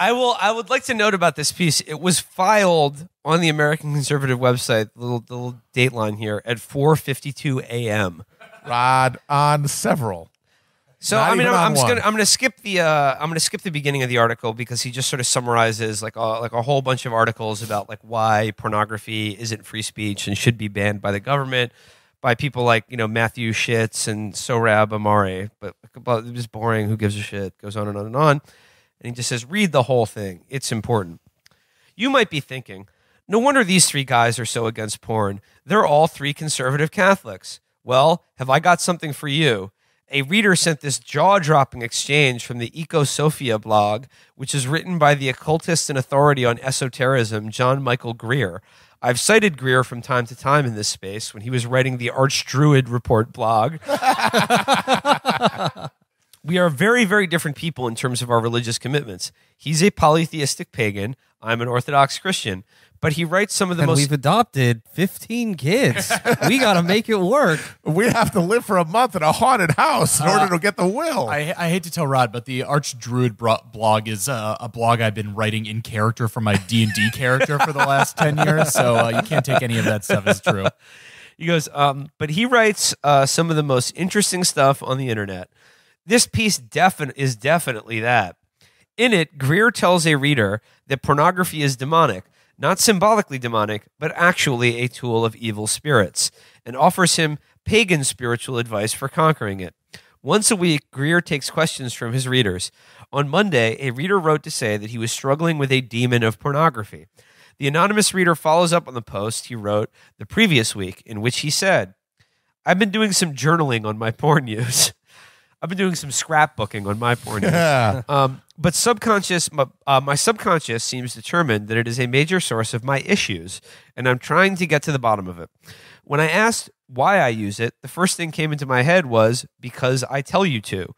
[SPEAKER 4] I would like to note about this piece. It was filed on the American Conservative website, the little dateline here, at 4:52 a.m.
[SPEAKER 3] Rod, on several.
[SPEAKER 4] So
[SPEAKER 3] Not even on one.
[SPEAKER 4] I'm gonna skip the beginning of the article because he just sort of summarizes like a whole bunch of articles about like why pornography isn't free speech and should be banned by the government, by people like Matthew Shitz and Sohrab Amare. But it was boring. Who gives a shit? Goes on and on and on. And he just says, read the whole thing. It's important. You might be thinking, no wonder these three guys are so against porn. They're all three conservative Catholics. Well, have I got something for you? A reader sent this jaw-dropping exchange from the Ecosophia blog, which is written by the occultist and authority on esotericism, John Michael Greer. I've cited Greer from time to time in this space when he was writing the Archdruid Report blog. We are very, very different people in terms of our religious commitments. He's a polytheistic pagan. I'm an Orthodox Christian. But he writes some of the most...
[SPEAKER 19] We've adopted 15 kids. We got to make it work.
[SPEAKER 3] We have to live for a month in a haunted house in order to get the will.
[SPEAKER 10] I hate to tell Rod, but the Archdruid blog is a blog I've been writing in character for my D&D character for the last 10 years, so you can't take any of that stuff as true.
[SPEAKER 4] He goes, but he writes some of the most interesting stuff on the internet. This piece is definitely that. In it, Greer tells a reader that pornography is demonic, not symbolically demonic, but actually a tool of evil spirits, and offers him pagan spiritual advice for conquering it. Once a week, Greer takes questions from his readers. On Monday, a reader wrote to say that he was struggling with a demon of pornography. The anonymous reader follows up on the post he wrote the previous week, in which he said, I've been doing some journaling on my porn use. I've been doing some scrapbooking on my porn use. But my subconscious seems determined that it is a major source of my issues, and I'm trying to get to the bottom of it. When I asked why I use it, the first thing came into my head was because I tell you to.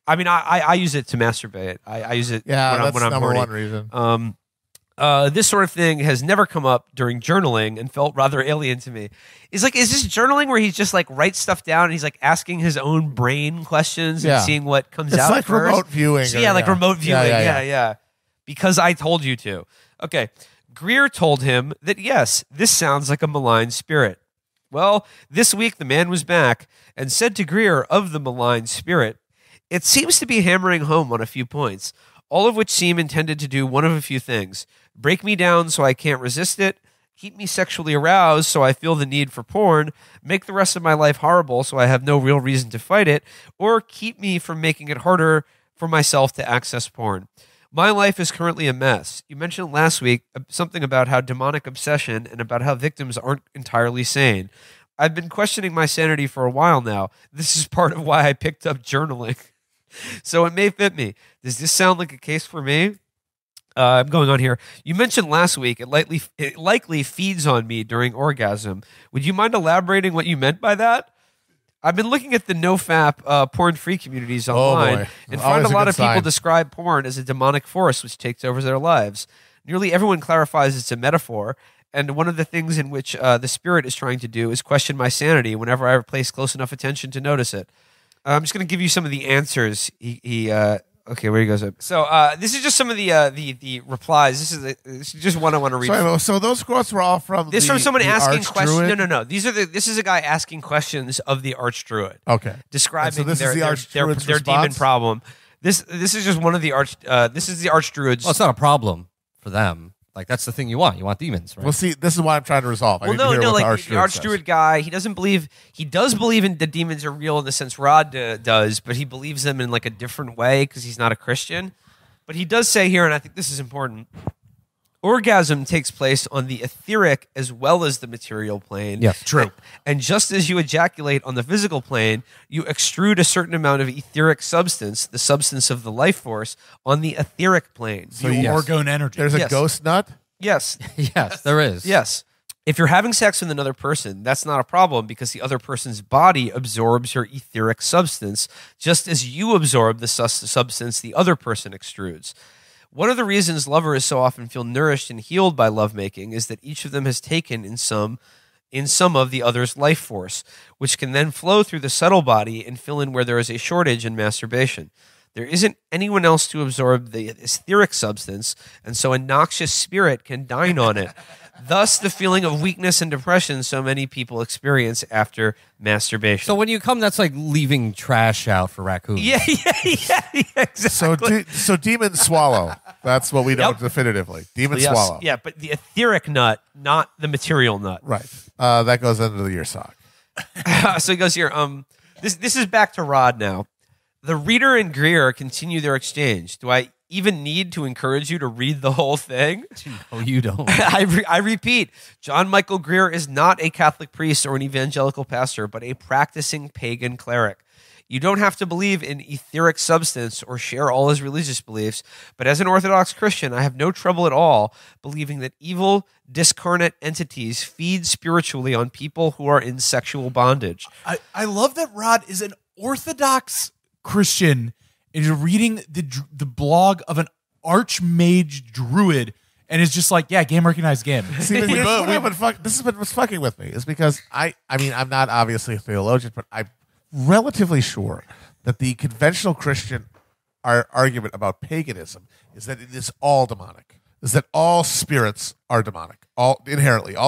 [SPEAKER 4] I mean, I use it to masturbate. I use it when I'm
[SPEAKER 3] number
[SPEAKER 4] horny.
[SPEAKER 3] one reason.
[SPEAKER 4] This sort of thing has never come up during journaling and felt rather alien to me. Is this journaling where he's just like writes stuff down and he's like asking his own brain questions and seeing what comes out?
[SPEAKER 3] It's like
[SPEAKER 4] first?
[SPEAKER 3] remote viewing.
[SPEAKER 4] So, like remote viewing. Yeah. Because I told you to. Okay. Greer told him that, yes, this sounds like a malign spirit. Well, this week the man was back and said to Greer of the malign spirit, it seems to be hammering home on a few points, all of which seem intended to do one of a few things. Break me down so I can't resist it, keep me sexually aroused so I feel the need for porn, make the rest of my life horrible so I have no real reason to fight it, or keep me from making it harder for myself to access porn. My life is currently a mess. You mentioned last week something about how demonic obsession and about how victims aren't entirely sane. I've been questioning my sanity for a while now. This is part of why I picked up journaling. So it may fit me. Does this sound like a case for me? I'm going on here. You mentioned last week it likely feeds on me during orgasm. Would you mind elaborating what you meant by that? I've been looking at the nofap porn-free communities online and find a lot of people describe porn as a demonic force which takes over their lives. Nearly everyone clarifies it's a metaphor, and one of the things in which the spirit is trying to do is question my sanity whenever I place close enough attention to notice it. I'm just going to give you some of the answers okay, where he goes up. So this is just some of the replies. This is just one I want to read.
[SPEAKER 3] So those quotes were all from
[SPEAKER 4] from someone asking questions. No. This is a guy asking questions of the Archdruid.
[SPEAKER 3] Okay,
[SPEAKER 4] describing
[SPEAKER 3] this is
[SPEAKER 4] their demon problem. This is just one of the this is the Archdruids.
[SPEAKER 19] Well, it's not a problem for them. Like, that's the thing you want. You want demons, right?
[SPEAKER 3] Well, see, this is what I'm trying to resolve.
[SPEAKER 4] Well, no, like the Archdruid guy, he does believe in the demons are real in the sense Rod does, but he believes them in like a different way because he's not a Christian. But he does say here, and I think this is important, orgasm takes place on the etheric as well as the material plane.
[SPEAKER 19] Yes, true.
[SPEAKER 4] And just as you ejaculate on the physical plane, you extrude a certain amount of etheric substance, the substance of the life force, on the etheric plane.
[SPEAKER 10] So orgone energy.
[SPEAKER 3] There's a ghost nut?
[SPEAKER 4] Yes.
[SPEAKER 19] Yes, there is.
[SPEAKER 4] Yes. If you're having sex with another person, that's not a problem because the other person's body absorbs your etheric substance, just as you absorb the substance the other person extrudes. One of the reasons lovers so often feel nourished and healed by lovemaking is that each of them has taken in some of the other's life force, which can then flow through the subtle body and fill in where there is a shortage in masturbation. There isn't anyone else to absorb the etheric substance, and so a noxious spirit can dine on it. Thus, the feeling of weakness and depression so many people experience after masturbation.
[SPEAKER 19] So when you come, that's like leaving trash out for raccoons.
[SPEAKER 4] Yeah, exactly.
[SPEAKER 3] So demon swallow. That's what we know definitively. Demon swallow.
[SPEAKER 4] Yeah, but the etheric nut, not the material nut.
[SPEAKER 3] Right. That goes into your sock.
[SPEAKER 4] So he goes here. This is back to Rod now. The reader and Greer continue their exchange. Do I even need to encourage you to read the whole thing?
[SPEAKER 19] No, you don't.
[SPEAKER 4] I repeat, John Michael Greer is not a Catholic priest or an evangelical pastor, but a practicing pagan cleric. You don't have to believe in etheric substance or share all his religious beliefs, but as an Orthodox Christian, I have no trouble at all believing that evil, discarnate entities feed spiritually on people who are in sexual bondage.
[SPEAKER 10] I love that Rod is an Orthodox Christian and is reading the blog of an archmage druid and is just like, yeah, game recognized game.
[SPEAKER 3] See, this is what's fucking with me is because I mean, I'm not obviously a theologian, but I'm relatively sure that the conventional Christian argument about paganism is that it is all demonic. Is that all spirits are demonic. All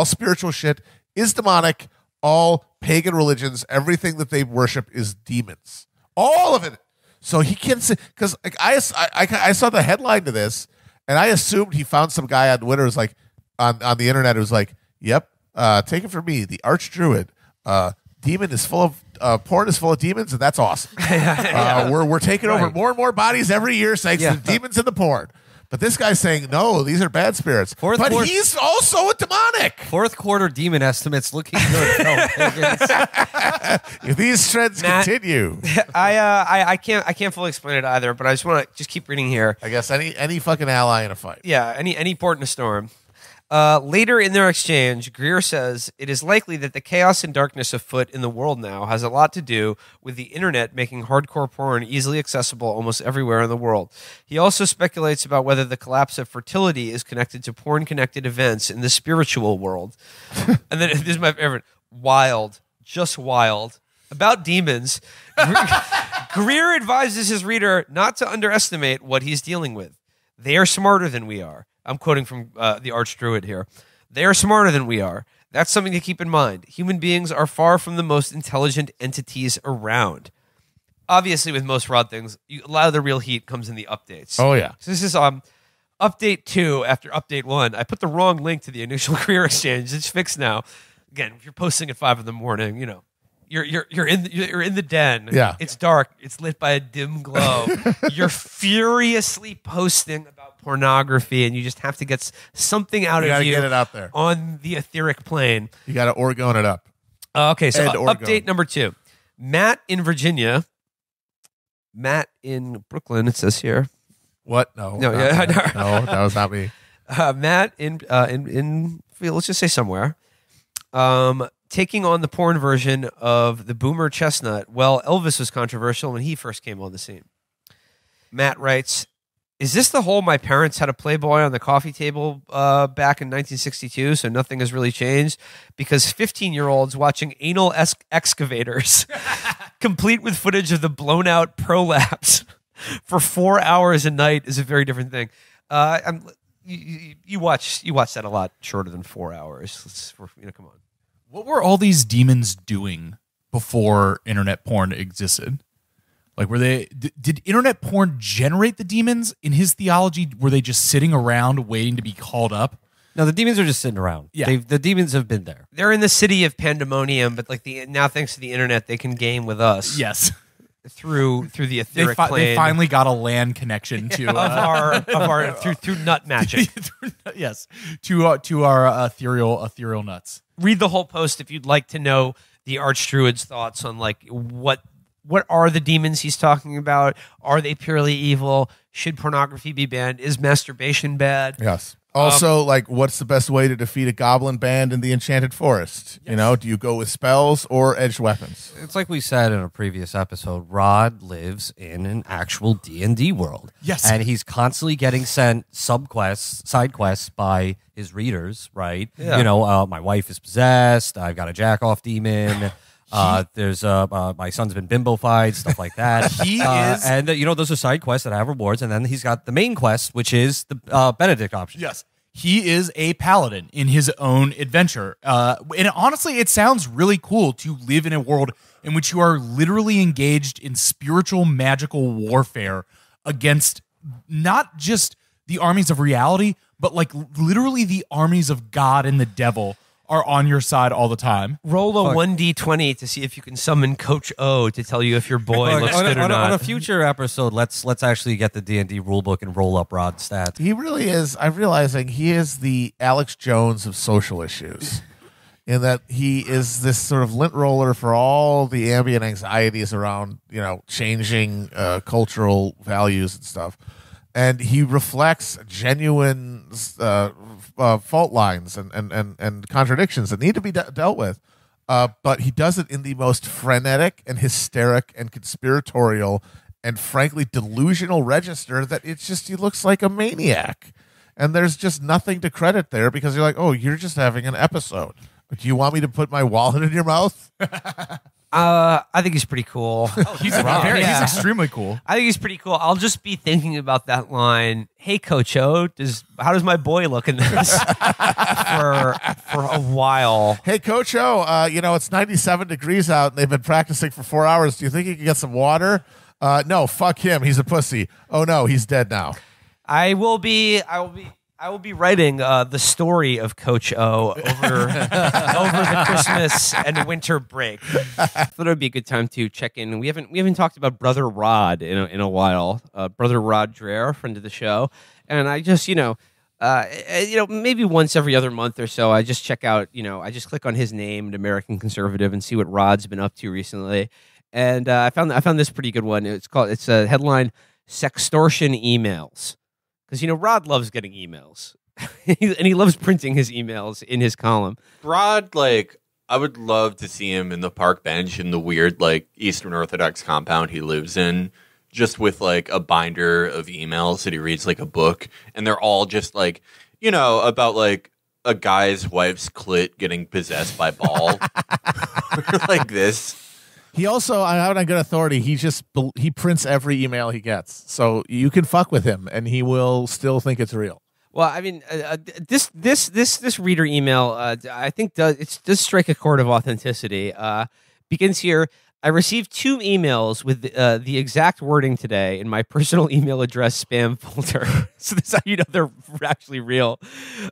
[SPEAKER 3] spiritual shit is demonic. All pagan religions, everything that they worship is demons. All of it. So he can't say, because like, I saw the headline to this, and I assumed he found some guy on Twitter who's like on the internet who's like, "Yep, take it from me, the archdruid. Demon is full of porn is full of demons, and that's awesome. We're taking over more and more bodies every year, saying the demons in the porn." But this guy's saying, no, these are bad spirits. He's also a demonic.
[SPEAKER 19] Fourth quarter demon estimates looking good.
[SPEAKER 3] If these trends continue.
[SPEAKER 4] I can't fully explain it either, but I just want to just keep reading here.
[SPEAKER 3] I guess any fucking ally in a fight.
[SPEAKER 4] Yeah, any port in a storm. Later in their exchange, Greer says, it is likely that the chaos and darkness afoot in the world now has a lot to do with the internet making hardcore porn easily accessible almost everywhere in the world. He also speculates about whether the collapse of fertility is connected to porn-connected events in the spiritual world. And then, this is my favorite, wild, just wild. About demons, Greer advises his reader not to underestimate what he's dealing with. They are smarter than we are. I'm quoting from the Archdruid here. They are smarter than we are. That's something to keep in mind. Human beings are far from the most intelligent entities around. Obviously, with most Rod things, a lot of the real heat comes in the updates.
[SPEAKER 3] Oh, yeah.
[SPEAKER 4] So this is update 2 after update 1. I put the wrong link to the initial career exchange. It's fixed now. Again, if you're posting at 5 a.m, you know, you're in the den.
[SPEAKER 3] Yeah.
[SPEAKER 4] It's dark. It's lit by a dim glow. You're furiously posting about pornography, and you just have to get something out of you.
[SPEAKER 3] You gotta get it out there
[SPEAKER 4] on the etheric plane.
[SPEAKER 3] You gotta orgone it up.
[SPEAKER 4] Okay, so update number 2. Matt in Virginia. Matt in Brooklyn. It says here.
[SPEAKER 3] What? No, no, that was not me.
[SPEAKER 4] Matt in let's just say somewhere. Taking on the porn version of the Boomer Chestnut. Well, Elvis was controversial when he first came on the scene. Matt writes, is this the whole my parents had a Playboy on the coffee table back in 1962, so nothing has really changed? Because 15-year-olds watching anal excavators, complete with footage of the blown-out prolapse for 4 hours a night is a very different thing. You watch that a lot shorter than 4 hours. Come on.
[SPEAKER 10] What were all these demons doing before internet porn existed? Like, did internet porn generate the demons? In his theology, were they just sitting around waiting to be called up?
[SPEAKER 19] No, the demons are just sitting around.
[SPEAKER 10] Yeah.
[SPEAKER 19] The demons have been there.
[SPEAKER 4] They're in the city of pandemonium, but now thanks to the internet, they can game with us.
[SPEAKER 10] Yes.
[SPEAKER 4] Through the etheric plane.
[SPEAKER 10] They finally got a LAN connection to
[SPEAKER 4] of our through nut magic.
[SPEAKER 10] Yes, to our ethereal nuts.
[SPEAKER 4] Read the whole post if you'd like to know the Archdruid's thoughts on like what are the demons he's talking about? Are they purely evil? Should pornography be banned? Is masturbation bad?
[SPEAKER 3] Yes. Also, like, what's the best way to defeat a goblin band in the Enchanted Forest? You know, do you go with spells or edged weapons?
[SPEAKER 19] It's like we said in a previous episode. Rod lives in an actual D&D world.
[SPEAKER 10] Yes,
[SPEAKER 19] and he's constantly getting sent subquests, side quests by his readers. Right?
[SPEAKER 10] Yeah.
[SPEAKER 19] You know, my wife is possessed. I've got a jack off demon. There's my son's been bimbo-fied, stuff like that.
[SPEAKER 10] He is,
[SPEAKER 19] and you know, those are side quests that have rewards, and then he's got the main quest, which is the Benedict option.
[SPEAKER 10] Yes, he is a paladin in his own adventure, and honestly, it sounds really cool to live in a world in which you are literally engaged in spiritual, magical warfare against not just the armies of reality, but like literally the armies of God and the devil are on your side all the time.
[SPEAKER 17] Roll a 1d20 to see if you can summon Coach O to tell you if your boy looks good or not.
[SPEAKER 19] On a future episode, let's actually get the D&D rulebook and roll up Rod's stats.
[SPEAKER 3] He really is. I'm realizing he is the Alex Jones of social issues, in that he is this sort of lint roller for all the ambient anxieties around, you know, changing cultural values and stuff. And he reflects genuine fault lines and contradictions that need to be dealt with. But he does it in the most frenetic and hysteric and conspiratorial and frankly delusional register that it's just, he looks like a maniac. And there's just nothing to credit there, because you're like, oh, you're just having an episode. But do you want me to put my wallet in your mouth?
[SPEAKER 17] I think he's pretty cool.
[SPEAKER 10] He's extremely cool.
[SPEAKER 17] I think he's pretty cool. I'll just be thinking about that line. Hey, Coach O, how does my boy look in this for a while?
[SPEAKER 3] Hey, Coach O, you know, it's 97 degrees out and they've been practicing for 4 hours. Do you think you can get some water? No, fuck him. He's a pussy. Oh no, he's dead now. I will be
[SPEAKER 17] writing the story of Coach O over the Christmas and winter break. I thought it would be a good time to check in. We haven't talked about Brother Rod in a while. Brother Rod Dreher, friend of the show, and I just maybe once every other month or so, I just check out. I just click on his name, an American Conservative, and see what Rod's been up to recently. And I found this pretty good one. It's a headline: Sextortion Emails. Because, Rod loves getting emails. And he loves printing his emails in his column.
[SPEAKER 5] Rod, I would love to see him in the park bench in the weird, Eastern Orthodox compound he lives in, just with, a binder of emails that he reads like a book. And they're all just, about, a guy's wife's clit getting possessed by Baal. Like this.
[SPEAKER 3] He also, on good authority, he prints every email he gets, so you can fuck with him, and he will still think it's real.
[SPEAKER 17] Well, I mean, this reader email, I think does strike a chord of authenticity. Begins here. I received 2 emails with the exact wording today in my personal email address spam filter. So this is how you know they're actually real.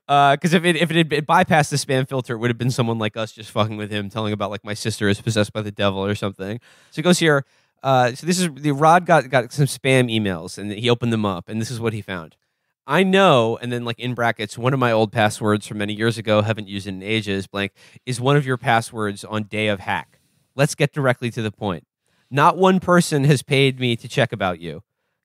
[SPEAKER 17] Because if it had bypassed the spam filter, it would have been someone like us just fucking with him, telling about my sister is possessed by the devil or something. So it goes here. So this is the Rod got some spam emails, and he opened them up, and this is what he found. I know, and then in brackets, one of my old passwords from many years ago, haven't used it in ages, blank, is one of your passwords on day of hack. Let's get directly to the point. Not one person has paid me to check about you.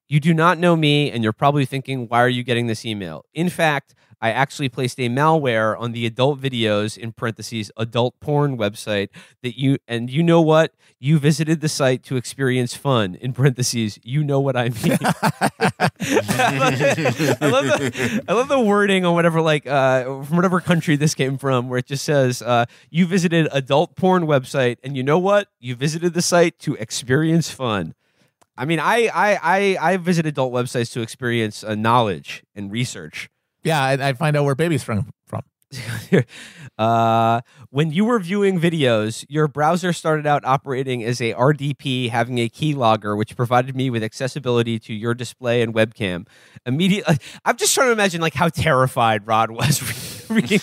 [SPEAKER 17] You do not know me, and you're probably thinking, why are you getting this email? In fact, I actually placed a malware on the adult videos, in parentheses, adult porn website you know what? You visited the site to experience fun, in parentheses, you know what I mean. I love the wording on whatever, from whatever country this came from, where it just says, you visited adult porn website, and you know what? You visited the site to experience fun. I mean, I visit adult websites to experience knowledge and research.
[SPEAKER 3] Yeah, I find out where babies from.
[SPEAKER 17] When you were viewing videos, your browser started out operating as a RDP having a keylogger, which provided me with accessibility to your display and webcam. Immediately, I'm just trying to imagine how terrified Rod was reading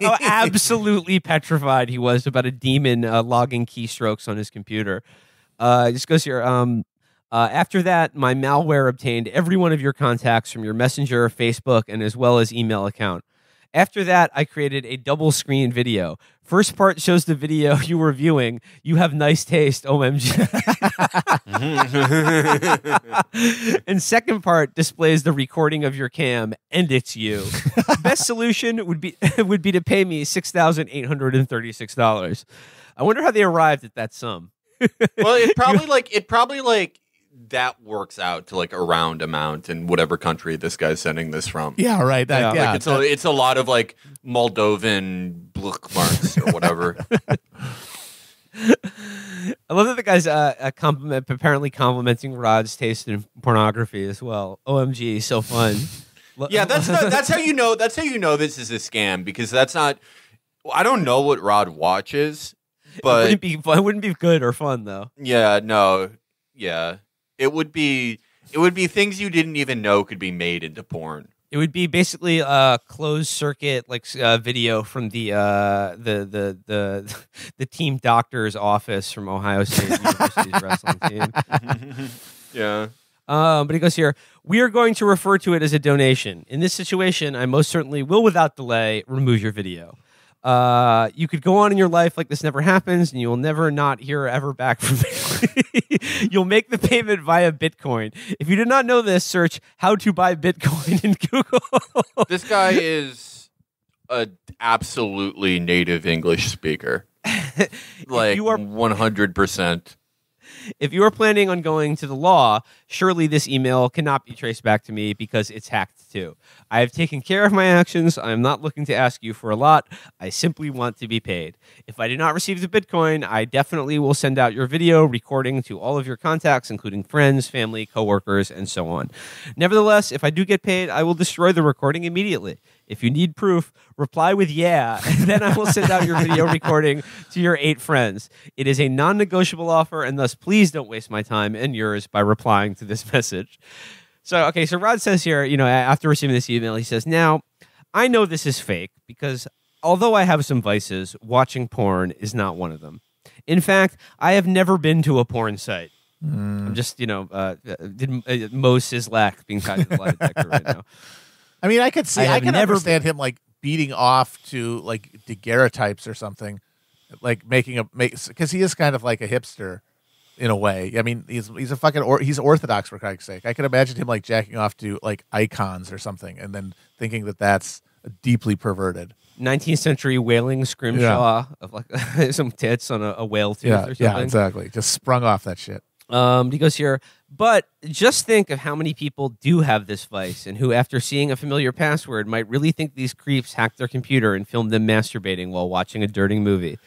[SPEAKER 17] how absolutely petrified he was about a demon logging keystrokes on his computer. It just goes here. After that, my malware obtained every one of your contacts from your Messenger, Facebook, and as well as email account.
[SPEAKER 4] After that, I created a double screen video. First part shows the video you were viewing. You have nice taste, OMG. And second part displays the recording of your cam, and it's you. Best solution would be to pay me $6,836. I wonder how they arrived at that sum.
[SPEAKER 13] Well, it probably that works out to like a round amount in whatever country this guy's sending this from.
[SPEAKER 18] Yeah, right.
[SPEAKER 13] It's a lot of like Moldovan bookmarks or whatever.
[SPEAKER 4] I love that the guy's apparently complimenting Rod's taste in pornography as well. OMG, so fun.
[SPEAKER 13] Yeah, that's how you know. That's how you know this is a scam, because that's not. I don't know what Rod watches, but
[SPEAKER 4] it wouldn't be good or fun though.
[SPEAKER 13] Yeah, no, yeah. It would be things you didn't even know could be made into porn.
[SPEAKER 4] It would be basically a closed circuit video from the team doctor's office from Ohio State University's wrestling team.
[SPEAKER 13] Yeah.
[SPEAKER 4] But he goes here, we are going to refer to it as a donation. In this situation, I most certainly will, without delay, remove your video. You could go on in your life like this never happens, and you will never not hear ever back from me. You'll make the payment via Bitcoin. If you did not know this, search how to buy Bitcoin in Google.
[SPEAKER 13] This guy is a absolutely native English speaker. Like you are 100%.
[SPEAKER 4] If you are planning on going to the law, surely this email cannot be traced back to me because it's hacked too. I have taken care of my actions. I am not looking to ask you for a lot. I simply want to be paid. If I do not receive the Bitcoin, I definitely will send out your video recording to all of your contacts, including friends, family, coworkers, and so on. Nevertheless, if I do get paid, I will destroy the recording immediately. If you need proof, reply with yeah, and then I will send out your video recording to your 8 friends. It is a non-negotiable offer, and thus please don't waste my time and yours by replying to this message. So Rod says here, after receiving this email, he says, now, I know this is fake because although I have some vices, watching porn is not one of them. In fact, I have never been to a porn site. I'm just, Mo Sislak being tied to the lie detector right now.
[SPEAKER 18] I mean, I can understand him like beating off to like daguerreotypes or something, like because he is kind of like a hipster in a way. I mean, he's a fucking he's Orthodox for Christ's sake. I could imagine him like jacking off to like icons or something, and then thinking that that's deeply perverted.
[SPEAKER 4] 19th century whaling scrimshaw of like some tits on a whale tooth or something.
[SPEAKER 18] Yeah, exactly. Just sprung off that shit.
[SPEAKER 4] He goes here, but just think of how many people do have this vice and who, after seeing a familiar password, might really think these creeps hacked their computer and filmed them masturbating while watching a dirty movie.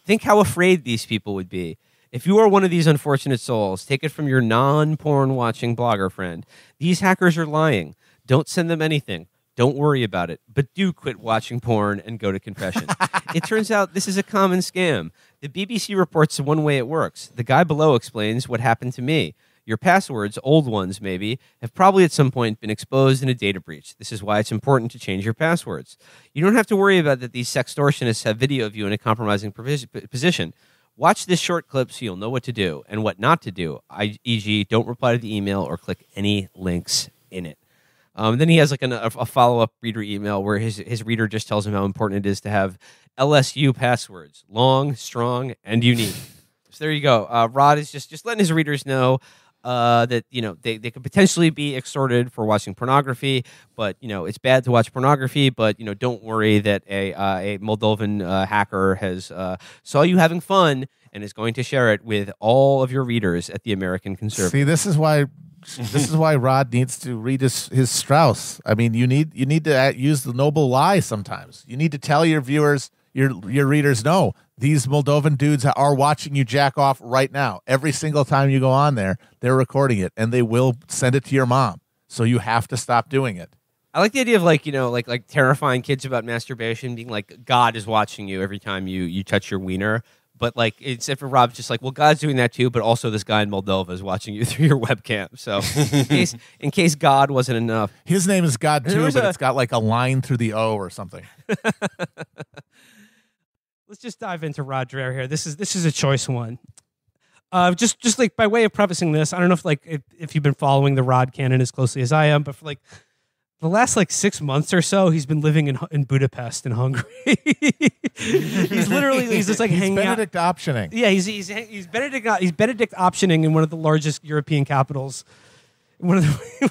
[SPEAKER 4] Think how afraid these people would be. If you are one of these unfortunate souls, take it from your non-porn watching blogger friend. These hackers are lying. Don't send them anything. Don't worry about it, but do quit watching porn and go to confession. It turns out this is a common scam. The BBC reports one way it works. The guy below explains what happened to me. Your passwords, old ones maybe, have probably at some point been exposed in a data breach. This is why it's important to change your passwords. You don't have to worry about that these sextortionists have video of you in a compromising position. Watch this short clip so you'll know what to do and what not to do, e.g. don't reply to the email or click any links in it. Then he has like a follow-up reader email where his reader just tells him how important it is to have LSU passwords, long, strong, and unique. So there you go. Rod is just letting his readers know that they could potentially be extorted for watching pornography, but it's bad to watch pornography. But don't worry that a Moldovan hacker has saw you having fun and is going to share it with all of your readers at the American Conservative.
[SPEAKER 18] See, this is why Rod needs to read his Strauss. I mean, you need to use the noble lie sometimes. You need to tell your viewers, your readers, no, these Moldovan dudes are watching you jack off right now. Every single time you go on there, they're recording it, and they will send it to your mom. So you have to stop doing it.
[SPEAKER 4] I like the idea of like terrifying kids about masturbation, being like God is watching you every time you touch your wiener. But except for Rob's just like, well, God's doing that too, but also this guy in Moldova is watching you through your webcam. So in case God wasn't enough.
[SPEAKER 18] His name is God too, but it's got like a line through the O or something.
[SPEAKER 1] Let's just dive into Rod Dreher here. This is a choice one. Just like by way of prefacing this, I don't know if you've been following the Rod canon as closely as I am, but for
[SPEAKER 17] the last like 6 months or so, he's been living in Budapest in Hungary. he's just like hanging
[SPEAKER 3] Benedict optioning.
[SPEAKER 17] Yeah, he's Benedict optioning in one of the largest European capitals, one of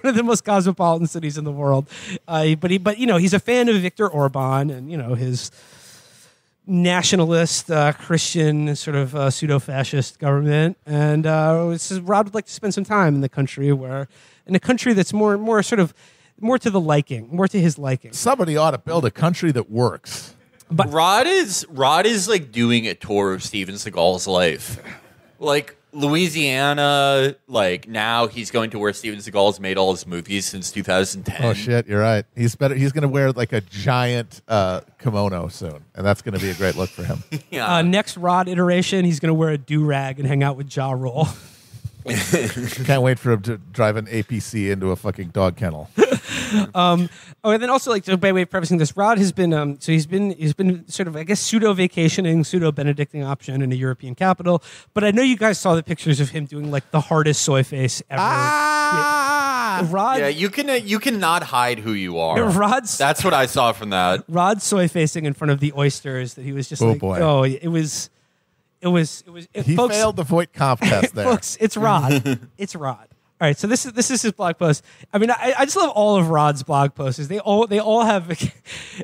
[SPEAKER 17] the most cosmopolitan cities in the world. But he's a fan of Viktor Orban and his nationalist Christian sort of pseudo-fascist government. And Rod would like to spend some time in a country that's more to his liking.
[SPEAKER 3] Somebody ought to build a country that works.
[SPEAKER 5] But Rod is like doing a tour of Steven Seagal's life. Like Louisiana, like now he's going to where Steven Seagal's made all his movies since 2010.
[SPEAKER 3] Oh shit, you're right. He's going to wear like a giant kimono soon, and that's going to be a great look for him.
[SPEAKER 5] Yeah.
[SPEAKER 17] Next Rod iteration, he's going to wear a do-rag and hang out with Ja Rule.
[SPEAKER 3] Can't wait for him to drive an APC into a fucking dog kennel.
[SPEAKER 17] And then also, like, by way of prefacing this, Rod has been he's been sort of, I guess, pseudo vacationing, pseudo Benedictine option in a European capital. But I know you guys saw the pictures of him doing like the hardest soy face ever. Rod,
[SPEAKER 5] yeah, you cannot hide who you are.
[SPEAKER 17] That's
[SPEAKER 5] what I saw from that.
[SPEAKER 17] Rod soy facing in front of the oysters that he was just
[SPEAKER 3] He
[SPEAKER 17] folks,
[SPEAKER 3] failed the Voight Kampf test there.
[SPEAKER 17] Folks, it's Rod. It's Rod. All right, so this is his blog post. I mean, I just love all of Rod's blog posts. They all have,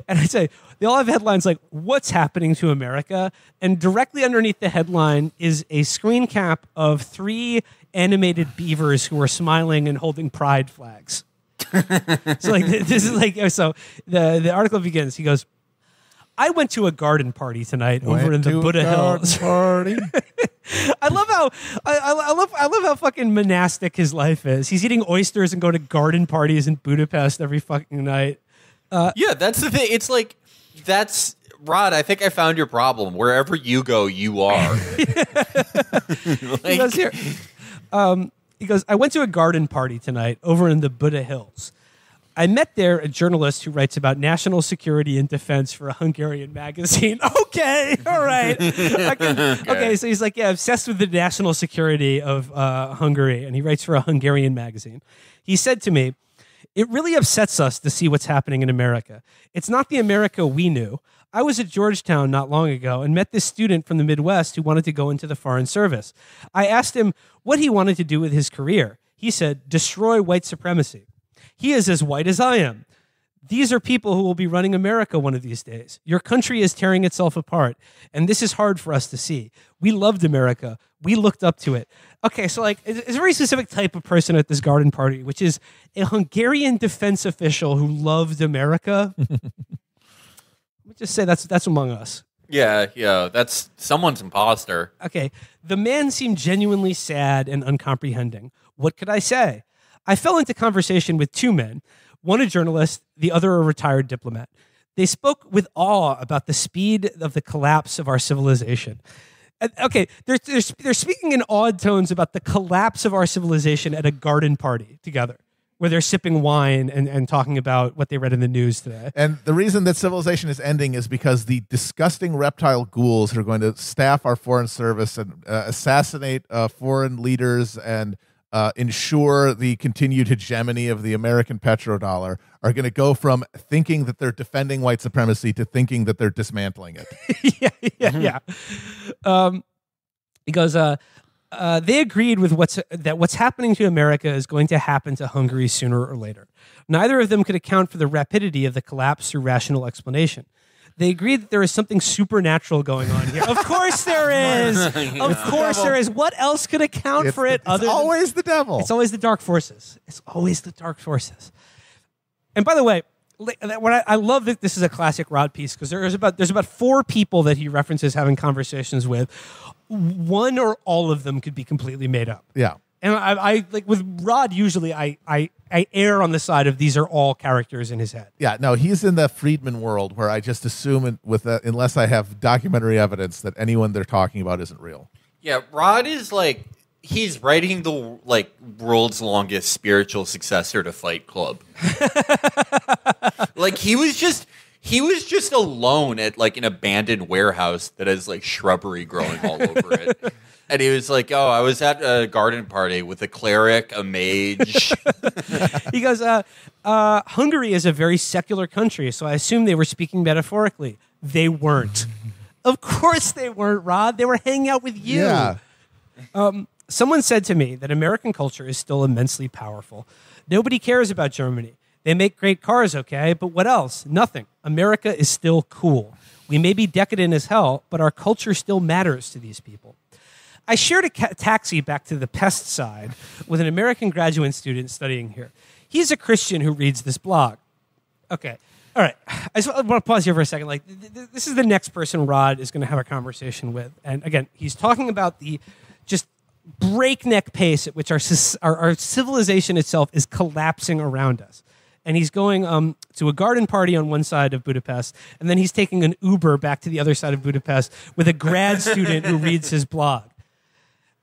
[SPEAKER 17] and I say they all have headlines like "What's happening to America?" and directly underneath the headline is a screen cap of 3 animated beavers who are smiling and holding pride flags. So like this is like so the article begins. He goes, I went to a garden party tonight over in the Buddha Hills.
[SPEAKER 3] Party.
[SPEAKER 17] I love how fucking monastic his life is. He's eating oysters and going to garden parties in Budapest every fucking night.
[SPEAKER 5] Yeah, that's the thing. It's like that's Rod. I think I found your problem. Wherever you go, you are.
[SPEAKER 17] He goes here. He goes, I went to a garden party tonight over in the Buddha Hills. I met there a journalist who writes about national security and defense for a Hungarian magazine. Okay, all right. Okay, so he's like, yeah, obsessed with the national security of Hungary, and he writes for a Hungarian magazine. He said to me, it really upsets us to see what's happening in America. It's not the America we knew. I was at Georgetown not long ago and met this student from the Midwest who wanted to go into the Foreign Service. I asked him what he wanted to do with his career. He said, destroy white supremacy. He is as white as I am. These are people who will be running America one of these days. Your country is tearing itself apart, and this is hard for us to see. We loved America. We looked up to it. Okay, so like it's a very specific type of person at this garden party, which is a Hungarian defense official who loved America. Let me just say that's among us.
[SPEAKER 5] Yeah, that's someone's imposter.
[SPEAKER 17] Okay, the man seemed genuinely sad and uncomprehending. What could I say? I fell into conversation with 2 men, one a journalist, the other a retired diplomat. They spoke with awe about the speed of the collapse of our civilization. Okay, they're speaking in awed tones about the collapse of our civilization at a garden party together, where they're sipping wine and talking about what they read in the news today.
[SPEAKER 3] And the reason that civilization is ending is because the disgusting reptile ghouls are going to staff our foreign service and assassinate foreign leaders and ensure the continued hegemony of the American petrodollar are going to go from thinking that they're defending white supremacy to thinking that they're dismantling it.
[SPEAKER 17] Yeah. He goes, they agreed with what's happening to America is going to happen to Hungary sooner or later. Neither of them could account for the rapidity of the collapse through rational explanation. They agreed that there is something supernatural going on here. Of course there is. Of course there is. What else could account for it?
[SPEAKER 3] It's always the devil.
[SPEAKER 17] It's always the dark forces. It's always the dark forces. And by the way, I love that this is a classic Rod piece because there's about 4 people that he references having conversations with. One or all of them could be completely made up.
[SPEAKER 3] Yeah.
[SPEAKER 17] And I like with Rod, usually I err on the side of these are all characters in his head.
[SPEAKER 3] Yeah, no, he's in the Friedman world where I just assume unless I have documentary evidence that anyone they're talking about isn't real.
[SPEAKER 5] Yeah, Rod is like he's writing the world's longest spiritual successor to Fight Club. Like he was just alone at like an abandoned warehouse that has like shrubbery growing all over it.
[SPEAKER 16] And he was like, "Oh, I was at a garden party with a cleric, a mage."
[SPEAKER 17] He goes, Hungary is a very secular country, so I assume they were speaking metaphorically. They weren't. Of course they weren't, Rod. They were hanging out with you.
[SPEAKER 3] Yeah.
[SPEAKER 17] Someone said to me that American culture is still immensely powerful. Nobody cares about Germany. They make great cars, okay? But what else? Nothing. America is still cool. We may be decadent as hell, but our culture still matters to these people. I shared a taxi back to the pest side with an American graduate student studying here. He's a Christian who reads this blog. Okay. All right. I just want to pause here for a second. Like, this is the next person Rod is going to have a conversation with. And again, he's talking about the just breakneck pace at which our civilization itself is collapsing around us. And he's going to a garden party on one side of Budapest, and then he's taking an Uber back to the other side of Budapest with a grad student who reads his blog.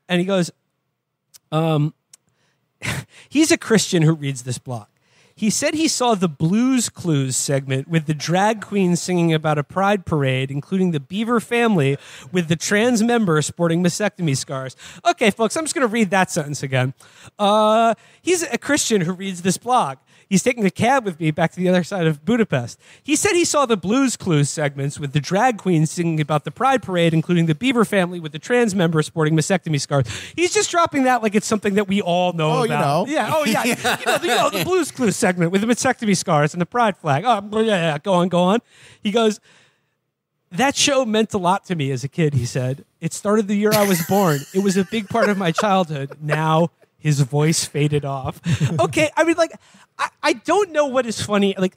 [SPEAKER 17] And he goes, he's a Christian who reads this blog. He said he saw the Blues Clues segment with the drag queen singing about a pride parade, including the Beaver family with the trans member sporting mastectomy scars. Okay, folks, I'm just going to read that sentence again. He's a Christian who reads this blog. He's taking a cab with me back to the other side of Budapest. He said he saw the Blues Clues segments with the drag queen singing about the pride parade, including the Beaver family with the trans member sporting mastectomy scars. He's just dropping that like it's something that we all know about.
[SPEAKER 3] You know.
[SPEAKER 17] Yeah. Oh, yeah. you know, the Blues Clues segment with the mastectomy scars and the pride flag. Oh, yeah. Go on. He goes, that show meant a lot to me as a kid, he said. It started the year I was born. It was a big part of my childhood. Now his voice faded off. Okay. I mean, like, I don't know what is funny. Like,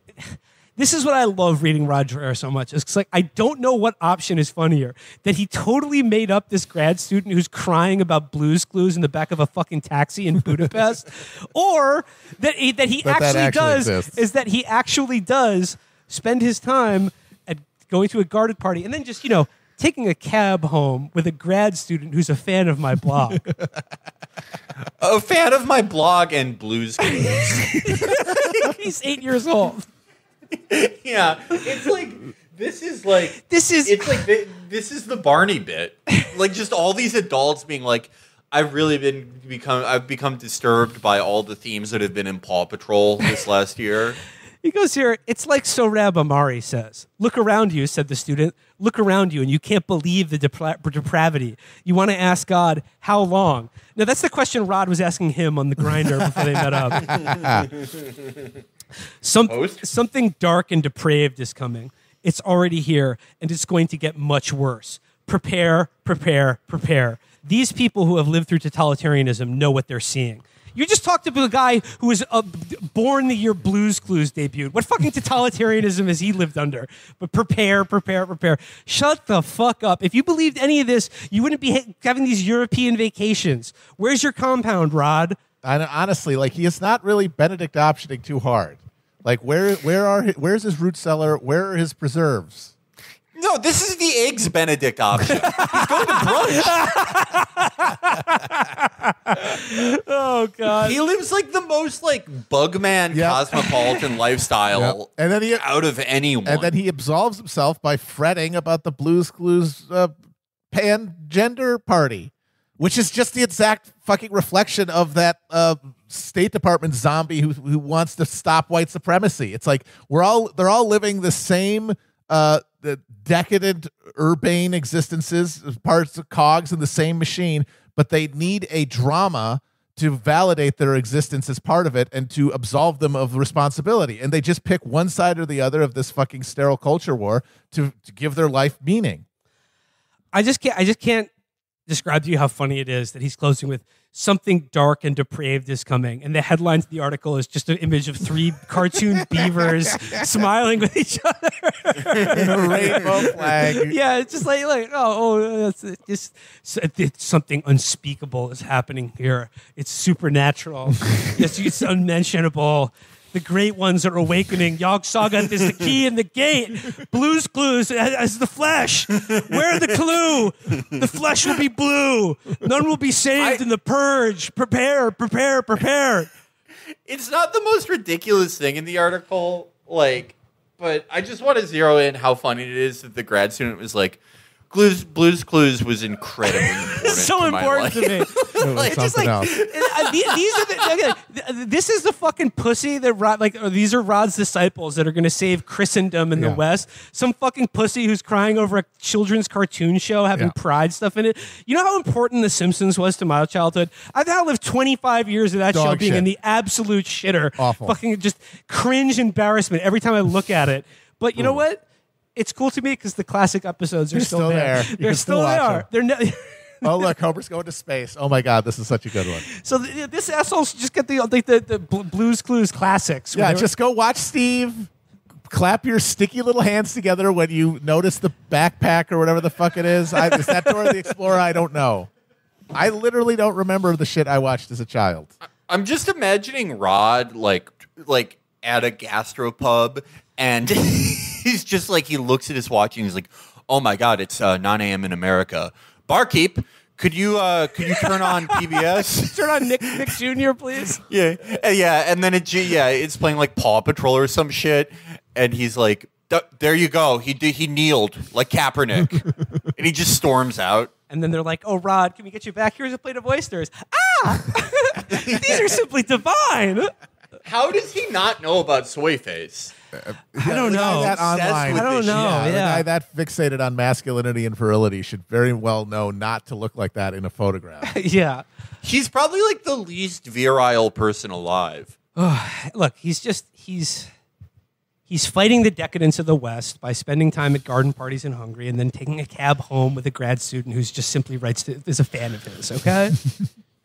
[SPEAKER 17] this is what I love reading Rod Dreher so much. It's like, I don't know what option is funnier. That he totally made up this grad student who's crying about Blues Clues in the back of a fucking taxi in Budapest, or that he actually does spend his time at going to a garden party and then just, taking a cab home with a grad student who's a fan of my blog.
[SPEAKER 16] A fan of my blog and Blues Clues.
[SPEAKER 17] He's 8 years old.
[SPEAKER 16] Yeah, it's like this is the Barney bit. Like, just all these adults being like, I've become disturbed by all the themes that have been in Paw Patrol this last year.
[SPEAKER 17] He goes here, it's like Sohrab Ahmari says. Look around you, said the student. Look around you, and you can't believe the depravity. You want to ask God, how long? Now, that's the question Rod was asking him on the grinder before they met up. Something dark and depraved is coming. It's already here, and it's going to get much worse. Prepare, prepare, prepare. These people who have lived through totalitarianism know what they're seeing. You just talked to a guy who was born the year Blues Clues debuted. What fucking totalitarianism has he lived under? But prepare, prepare, prepare. Shut the fuck up. If you believed any of this, you wouldn't be having these European vacations. Where's your compound, Rod?
[SPEAKER 3] Honestly, like, he is not really Benedict optioning too hard. Like, where's his root cellar? Where are his preserves?
[SPEAKER 16] No, this is the eggs Benedict option. He's going to brunch.
[SPEAKER 17] Oh, God.
[SPEAKER 16] He lives like the most Bugman cosmopolitan lifestyle
[SPEAKER 3] and then
[SPEAKER 16] out of anyone.
[SPEAKER 3] And then he absolves himself by fretting about the Blues Clues pan-gender party, which is just the exact fucking reflection of that State Department zombie who wants to stop white supremacy. It's like they're all living the same the decadent urbane existences, parts of cogs in the same machine, but they need a drama to validate their existence as part of it and to absolve them of responsibility. And they just pick one side or the other of this fucking sterile culture war to give their life meaning.
[SPEAKER 17] I just can't describe to you how funny it is that he's closing with something dark and depraved is coming. And the headline to the article is just an image of 3 cartoon beavers smiling with each other.
[SPEAKER 3] In a rainbow flag.
[SPEAKER 17] Yeah, it's just it's something unspeakable is happening here. It's supernatural. It's unmentionable. The great ones are awakening. Yog Sothoth is the key in the gate. Blues Clues as the flesh. Where the clue? The flesh will be blue. None will be saved in the purge. Prepare, prepare, prepare.
[SPEAKER 16] It's not the most ridiculous thing in the article, but I just want to zero in how funny it is that the grad student was like, Blue's Clues was incredibly important.
[SPEAKER 1] So
[SPEAKER 16] to my
[SPEAKER 1] important to
[SPEAKER 16] life.
[SPEAKER 1] me. Like, just like these are this is the fucking pussy that these are Rod's disciples that are going to save Christendom in the West. Some fucking pussy who's crying over a children's cartoon show having pride stuff in it. You know how important The Simpsons was to my childhood? I've now lived 25 years of that show being in the absolute shitter.
[SPEAKER 3] Awful.
[SPEAKER 1] Fucking just cringe embarrassment every time I look at it. But you know what? It's cool to me because the classic episodes are still there. They're still there. They're
[SPEAKER 3] oh, look, Homer's going to space. Oh, my God, this is such a good one.
[SPEAKER 1] So this asshole should just get the Blue's Clues classics.
[SPEAKER 3] Yeah, just go watch Steve. Clap your sticky little hands together when you notice the backpack or whatever the fuck it is. Is that Dora the Explorer? I don't know. I literally don't remember the shit I watched as a child.
[SPEAKER 16] I'm just imagining Rod like at a gastropub, and he's just like, he looks at his watch and he's like, "Oh my God, it's 9 a.m. in America. Barkeep, could you turn on PBS?
[SPEAKER 1] Turn on Nick Jr., please."
[SPEAKER 16] Yeah, and then it's playing like Paw Patrol or some shit, and he's like, "There you go. He kneeled like Kaepernick," and he just storms out.
[SPEAKER 1] And then they're like, "Oh, Rod, can we get you back? Here's a plate of oysters. These are simply divine."
[SPEAKER 16] How does he not know about soy face?
[SPEAKER 1] I don't know.
[SPEAKER 3] That online.
[SPEAKER 1] I don't know.
[SPEAKER 3] The guy that fixated on masculinity and virility should very well know not to look like that in a photograph.
[SPEAKER 1] Yeah.
[SPEAKER 16] He's probably like the least virile person alive.
[SPEAKER 1] Look, he's fighting the decadence of the West by spending time at garden parties in Hungary and then taking a cab home with a grad student who's just simply is a fan of his, okay?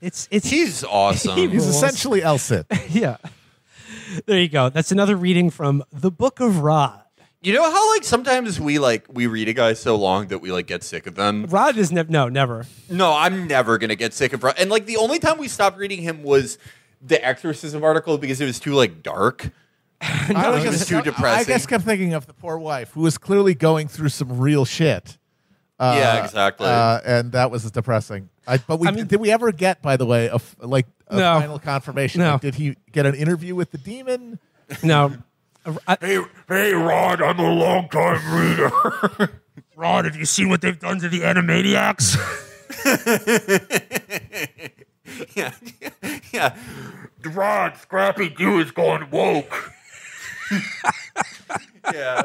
[SPEAKER 16] He's awesome.
[SPEAKER 3] He's essentially El Cid.
[SPEAKER 1] Yeah. There you go. That's another reading from the Book of Rod.
[SPEAKER 16] You know how like sometimes we read a guy so long that we like get sick of them?
[SPEAKER 1] Rod is never.
[SPEAKER 16] No, I'm never gonna get sick of Rod. And like the only time we stopped reading him was the Exorcism article because it was too like dark. It was too depressing.
[SPEAKER 3] I just kept thinking of the poor wife who was clearly going through some real shit.
[SPEAKER 16] Yeah, exactly.
[SPEAKER 3] And that was depressing. Did we ever get, by the way, a final confirmation?
[SPEAKER 1] No.
[SPEAKER 3] Like, did he get an interview with the demon?
[SPEAKER 1] No.
[SPEAKER 22] Hey, Rod, I'm a long-time reader.
[SPEAKER 1] Rod, have you seen what they've done to the Animaniacs?
[SPEAKER 16] Yeah.
[SPEAKER 22] Rod, Scrappy Doo is gone woke.
[SPEAKER 16] Yeah.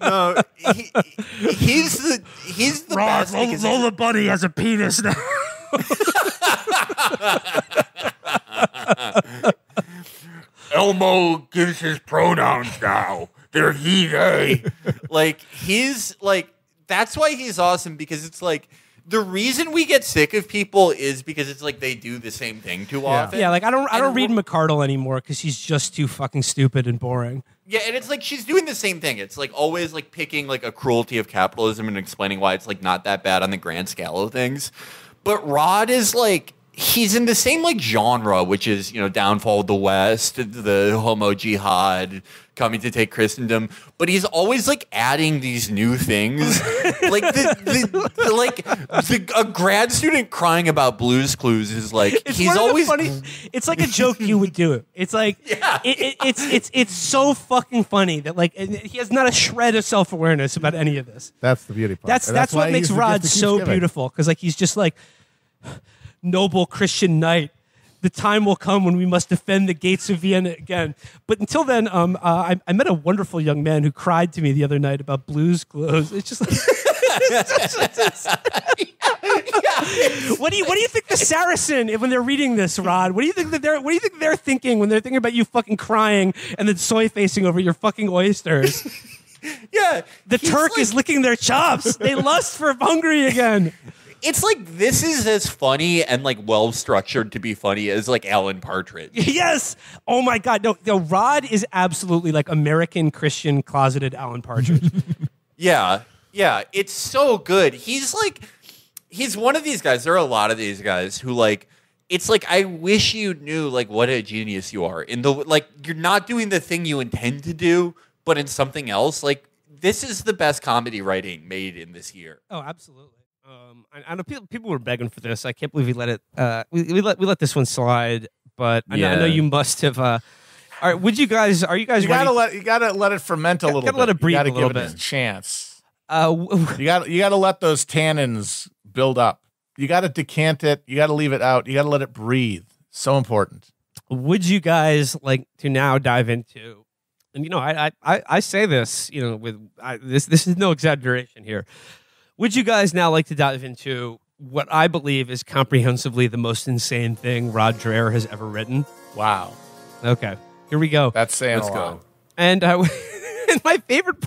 [SPEAKER 16] No, he's the
[SPEAKER 1] Rod,
[SPEAKER 16] best.
[SPEAKER 1] Lola Bunny has a penis now.
[SPEAKER 22] Elmo gives his pronouns now. They're he, they.
[SPEAKER 16] That's why he's awesome, because it's like, the reason we get sick of people is because it's like they do the same thing too often.
[SPEAKER 1] Yeah, like I don't read McCardle anymore because he's just too fucking stupid and boring.
[SPEAKER 16] Yeah, and it's like she's doing the same thing. It's like always like picking like a cruelty of capitalism and explaining why it's like not that bad on the grand scale of things. But Rod is like, he's in the same like genre, which is, downfall of the West, the homo jihad, coming to take Christendom, but he's always like adding these new things, like a grad student crying about Blue's Clues is like he's always
[SPEAKER 1] funny. It's like a joke you would do. It's like it's so fucking funny that like he has not a shred of self-awareness about any of this.
[SPEAKER 3] That's the beauty part.
[SPEAKER 1] That's what makes Rod so beautiful, because like he's just like, noble Christian knight, the time will come when we must defend the gates of Vienna again. But until then, I met a wonderful young man who cried to me the other night about Blue's Clues. It's just like, What do you think the Saracen, when they're reading this, Rod? What do you think they're thinking when they're thinking about you fucking crying and then soy facing over your fucking oysters?
[SPEAKER 16] Yeah,
[SPEAKER 1] the Turk is licking their chops. They lust for Hungary again.
[SPEAKER 16] It's like this is as funny and like well structured to be funny as like Alan Partridge.
[SPEAKER 1] Yes. Oh my God. No. Rod is absolutely like American Christian closeted Alan Partridge.
[SPEAKER 16] Yeah. It's so good. He's one of these guys. There are a lot of these guys who like. It's like, I wish you knew like what a genius you are in the like. You're not doing the thing you intend to do, but in something else. Like, this is the best comedy writing made in this year.
[SPEAKER 1] Oh, absolutely. I know people were begging for this. I can't believe we let it. We let this one slide. But I know you must have. All right, are you guys?
[SPEAKER 18] You gotta let it ferment a little bit.
[SPEAKER 1] Gotta let it breathe a little
[SPEAKER 18] give
[SPEAKER 1] bit.
[SPEAKER 18] It a chance. You got to let those tannins build up. You got to decant it. You got to leave it out. You got to let it breathe. So important.
[SPEAKER 4] Would you guys like to now dive into? And I say this, this is no exaggeration here. Would you guys now like to dive into what I believe is comprehensively the most insane thing Rod Dreher has ever written?
[SPEAKER 18] Wow.
[SPEAKER 4] Okay, here we go.
[SPEAKER 18] That's saying
[SPEAKER 4] Let's
[SPEAKER 18] a lot.
[SPEAKER 4] go. And and my favorite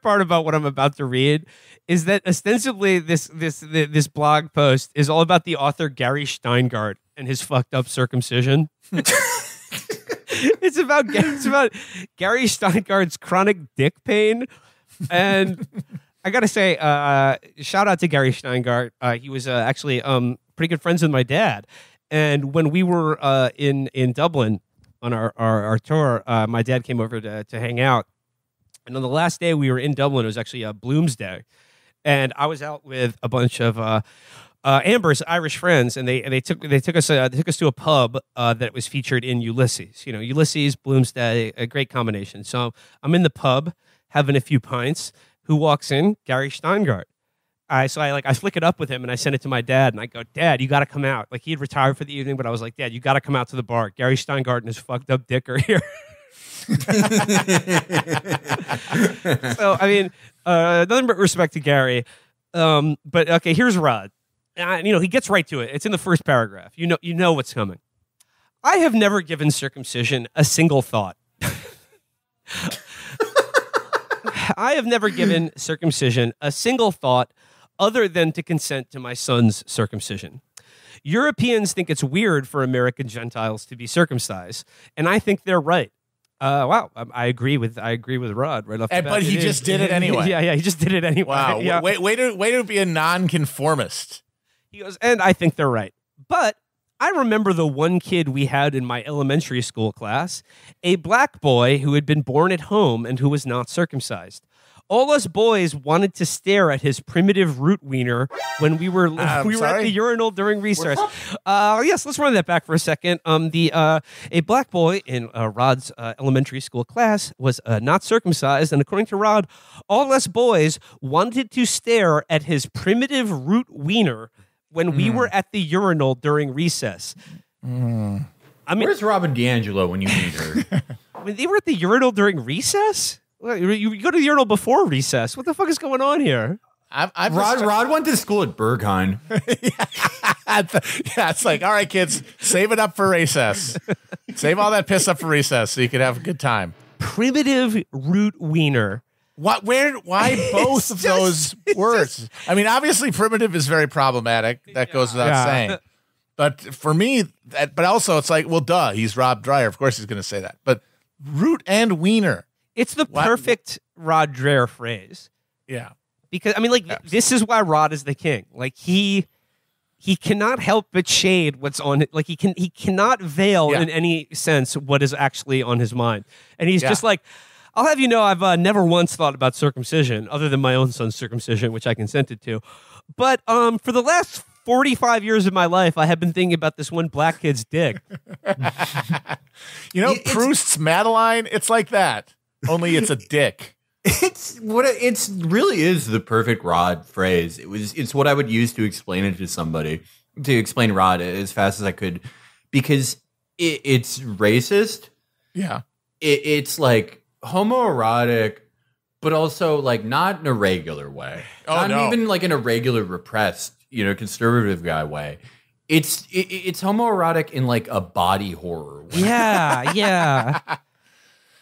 [SPEAKER 4] part about what I'm about to read is that ostensibly this blog post is all about the author Gary Steingart and his fucked up circumcision. It's about Gary Steingart's chronic dick pain, and I gotta say, shout out to Gary Steingart. He was actually pretty good friends with my dad, and when we were in Dublin on our tour, my dad came over to hang out, and on the last day we were in Dublin, it was actually Bloomsday, and I was out with a bunch of Amber's Irish friends, and they took us to a pub that was featured in Ulysses. Ulysses, Bloomsday, a great combination. So I'm in the pub having a few pints. Who walks in? Gary Steingart. I flick it up with him and I send it to my dad and I go, Dad, you got to come out. Like he had retired for the evening, but I was like, Dad, you got to come out to the bar. Gary Steingart and his fucked up dick are here. So I mean, nothing but respect to Gary. But okay, here's Rod. He gets right to it. It's in the first paragraph. You know what's coming. I have never given circumcision a single thought. I have never given circumcision a single thought other than to consent to my son's circumcision. Europeans think it's weird for American Gentiles to be circumcised, and I think they're right. Wow, I agree with Rod right off the bat.
[SPEAKER 18] But he just did it anyway.
[SPEAKER 4] Yeah, he just did it anyway.
[SPEAKER 18] Wow,
[SPEAKER 4] Yeah.
[SPEAKER 18] way to be a nonconformist.
[SPEAKER 4] He goes, and I think they're right. But I remember the one kid we had in my elementary school class, a black boy who had been born at home and who was not circumcised. All us boys wanted to stare at his primitive root wiener when we were at the urinal during recess. Yes, let's run that back for a second. A black boy in Rod's elementary school class was not circumcised, and according to Rod, all us boys wanted to stare at his primitive root wiener when we were at the urinal during recess. I mean,
[SPEAKER 5] where's Robin DiAngelo when you need her?
[SPEAKER 4] When they were at the urinal during recess? You go to the urinal before recess. What the fuck is going on here?
[SPEAKER 5] Rod went to school at Berghain.
[SPEAKER 18] Yeah, it's like, all right, kids, save it up for recess. Save all that piss up for recess so you can have a good time.
[SPEAKER 4] Primitive root wiener.
[SPEAKER 18] What? Where? Why both of those words? I mean, obviously, primitive is very problematic. That goes without saying. But for me, but also, it's like, well, duh, he's Rod Dreher. Of course, he's going to say that. But root and wiener.
[SPEAKER 4] It's the perfect Rod Dreher phrase.
[SPEAKER 18] Yeah.
[SPEAKER 4] Because, I mean, like, this is why Rod is the king. Like, he cannot help but shade what's on it. Like, he cannot veil in any sense what is actually on his mind. And he's just like, I'll have you know, I've never once thought about circumcision other than my own son's circumcision, which I consented to. But for the last 45 years of my life, I have been thinking about this one black kid's dick.
[SPEAKER 18] You know, Proust's Madeline, it's like that. Only it's a dick.
[SPEAKER 5] It's really is the perfect Rod phrase. It's what I would use to explain it to somebody, to explain Rod as fast as I could, because it's racist.
[SPEAKER 18] Yeah.
[SPEAKER 5] It's like homoerotic, but also like not in a regular way. Not even like in a regular repressed, conservative guy way. It's homoerotic in like a body horror way.
[SPEAKER 4] Yeah.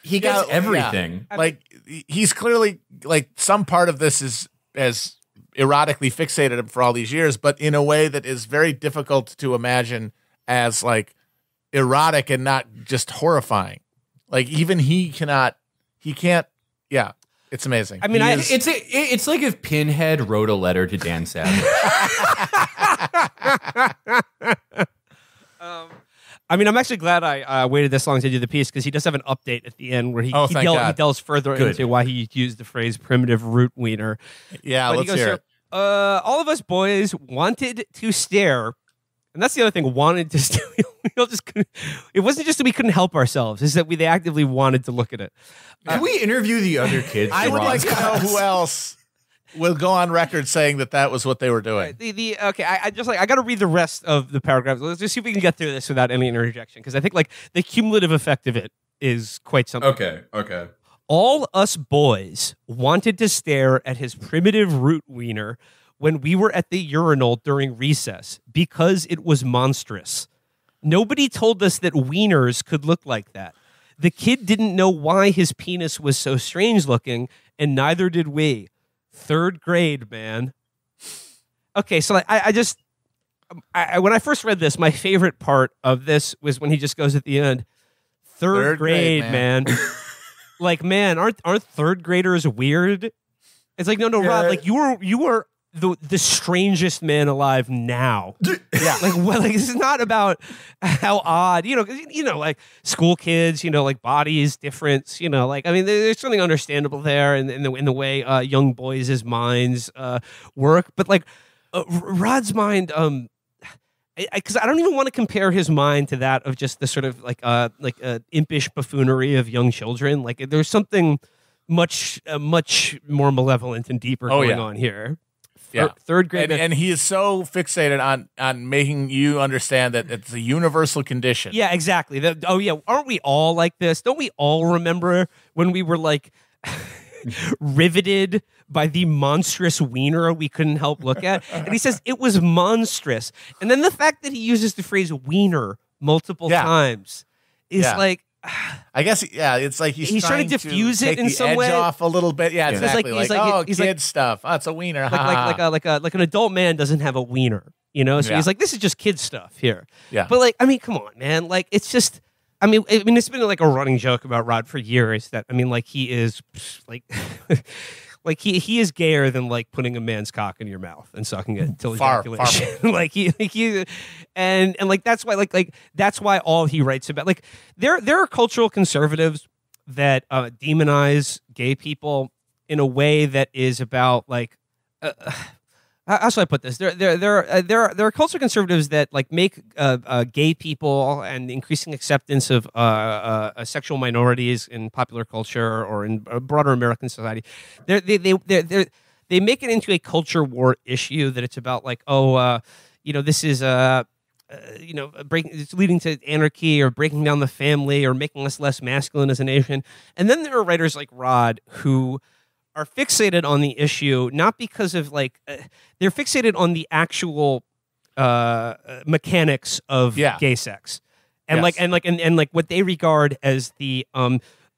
[SPEAKER 5] He gets everything.
[SPEAKER 18] Yeah. Like he's clearly like some part of this is as erotically fixated him for all these years, but in a way that is very difficult to imagine as like erotic and not just horrifying. Like even he can't. Yeah, it's amazing.
[SPEAKER 5] I mean, it's like if Pinhead wrote a letter to Dan Savage.
[SPEAKER 4] I mean, I'm actually glad I waited this long to do the piece because he does have an update at the end where he delves further into why he used the phrase primitive root wiener.
[SPEAKER 18] Yeah, let's hear it.
[SPEAKER 4] All of us boys wanted to stare. And that's the other thing. Wanted to, we all just couldn't. It wasn't just that we couldn't help ourselves; it's that they actively wanted to look at it.
[SPEAKER 5] Can we interview the other kids?
[SPEAKER 18] I would like to know who else will go on record saying that was what they were doing.
[SPEAKER 4] Okay, I just I got to read the rest of the paragraphs. Let's just see if we can get through this without any interjection, because I think like the cumulative effect of it is quite something.
[SPEAKER 5] Okay.
[SPEAKER 4] All us boys wanted to stare at his primitive root wiener when we were at the urinal during recess because it was monstrous. Nobody told us that wieners could look like that. The kid didn't know why his penis was so strange looking, and neither did we. 3rd grade, man. Okay, so I just when I first read this, my favorite part of this was when he just goes at the end, third grade, man. Like, man, aren't 3rd graders weird? It's like, no, Rod, like you were the strangest man alive now.
[SPEAKER 18] Yeah.
[SPEAKER 4] Like this is not about how odd, like school kids, like bodies difference, like, I mean, there's something understandable there in the way young boys' minds work. But like Rod's mind, because I don't even want to compare his mind to that of just the sort of like impish buffoonery of young children. Like there's something much more malevolent and deeper going on here.
[SPEAKER 18] Yeah.
[SPEAKER 4] 3rd grade,
[SPEAKER 18] and he is so fixated on making you understand that it's a universal condition.
[SPEAKER 4] Yeah, exactly. Aren't we all like this? Don't we all remember when we were like riveted by the monstrous wiener we couldn't help look at? And he says it was monstrous. And then the fact that he uses the phrase wiener multiple times is like,
[SPEAKER 18] I guess, it's like he's
[SPEAKER 4] trying to diffuse it in some way,
[SPEAKER 18] off a little bit. Yeah, exactly. He's kid stuff. Oh, it's a wiener.
[SPEAKER 4] Like an adult man doesn't have a wiener, So he's like, this is just kid stuff here.
[SPEAKER 18] Yeah.
[SPEAKER 4] But like, I mean, come on, man. Like, it's just. I mean, it's been like a running joke about Rod for years that, I mean, like he is like, like he is gayer than like putting a man's cock in your mouth and sucking it until ejaculation. Like he and like that's why like that's why all he writes about, like there are cultural conservatives that demonize gay people in a way that is about like how should I put this? There are cultural conservatives that like make gay people and increasing acceptance of sexual minorities in popular culture or in broader American society. They make it into a culture war issue that it's about like, this is it's leading to anarchy or breaking down the family or making us less masculine as a nation. And then there are writers like Rod who are fixated on the issue, not because of like they're fixated on the actual mechanics of gay sex, and like what they regard as the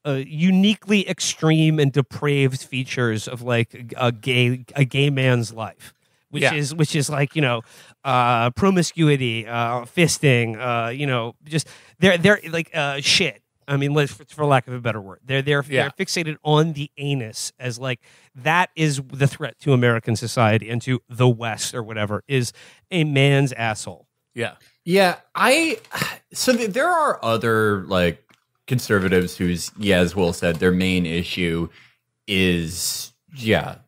[SPEAKER 4] uniquely extreme and depraved features of like a gay man's life, which is like promiscuity, fisting, just they're like shit. I mean, for lack of a better word, they're fixated on the anus as like that is the threat to American society and to the West or whatever is a man's asshole.
[SPEAKER 18] Yeah.
[SPEAKER 5] So there are other like conservatives whose, as Will said, their main issue is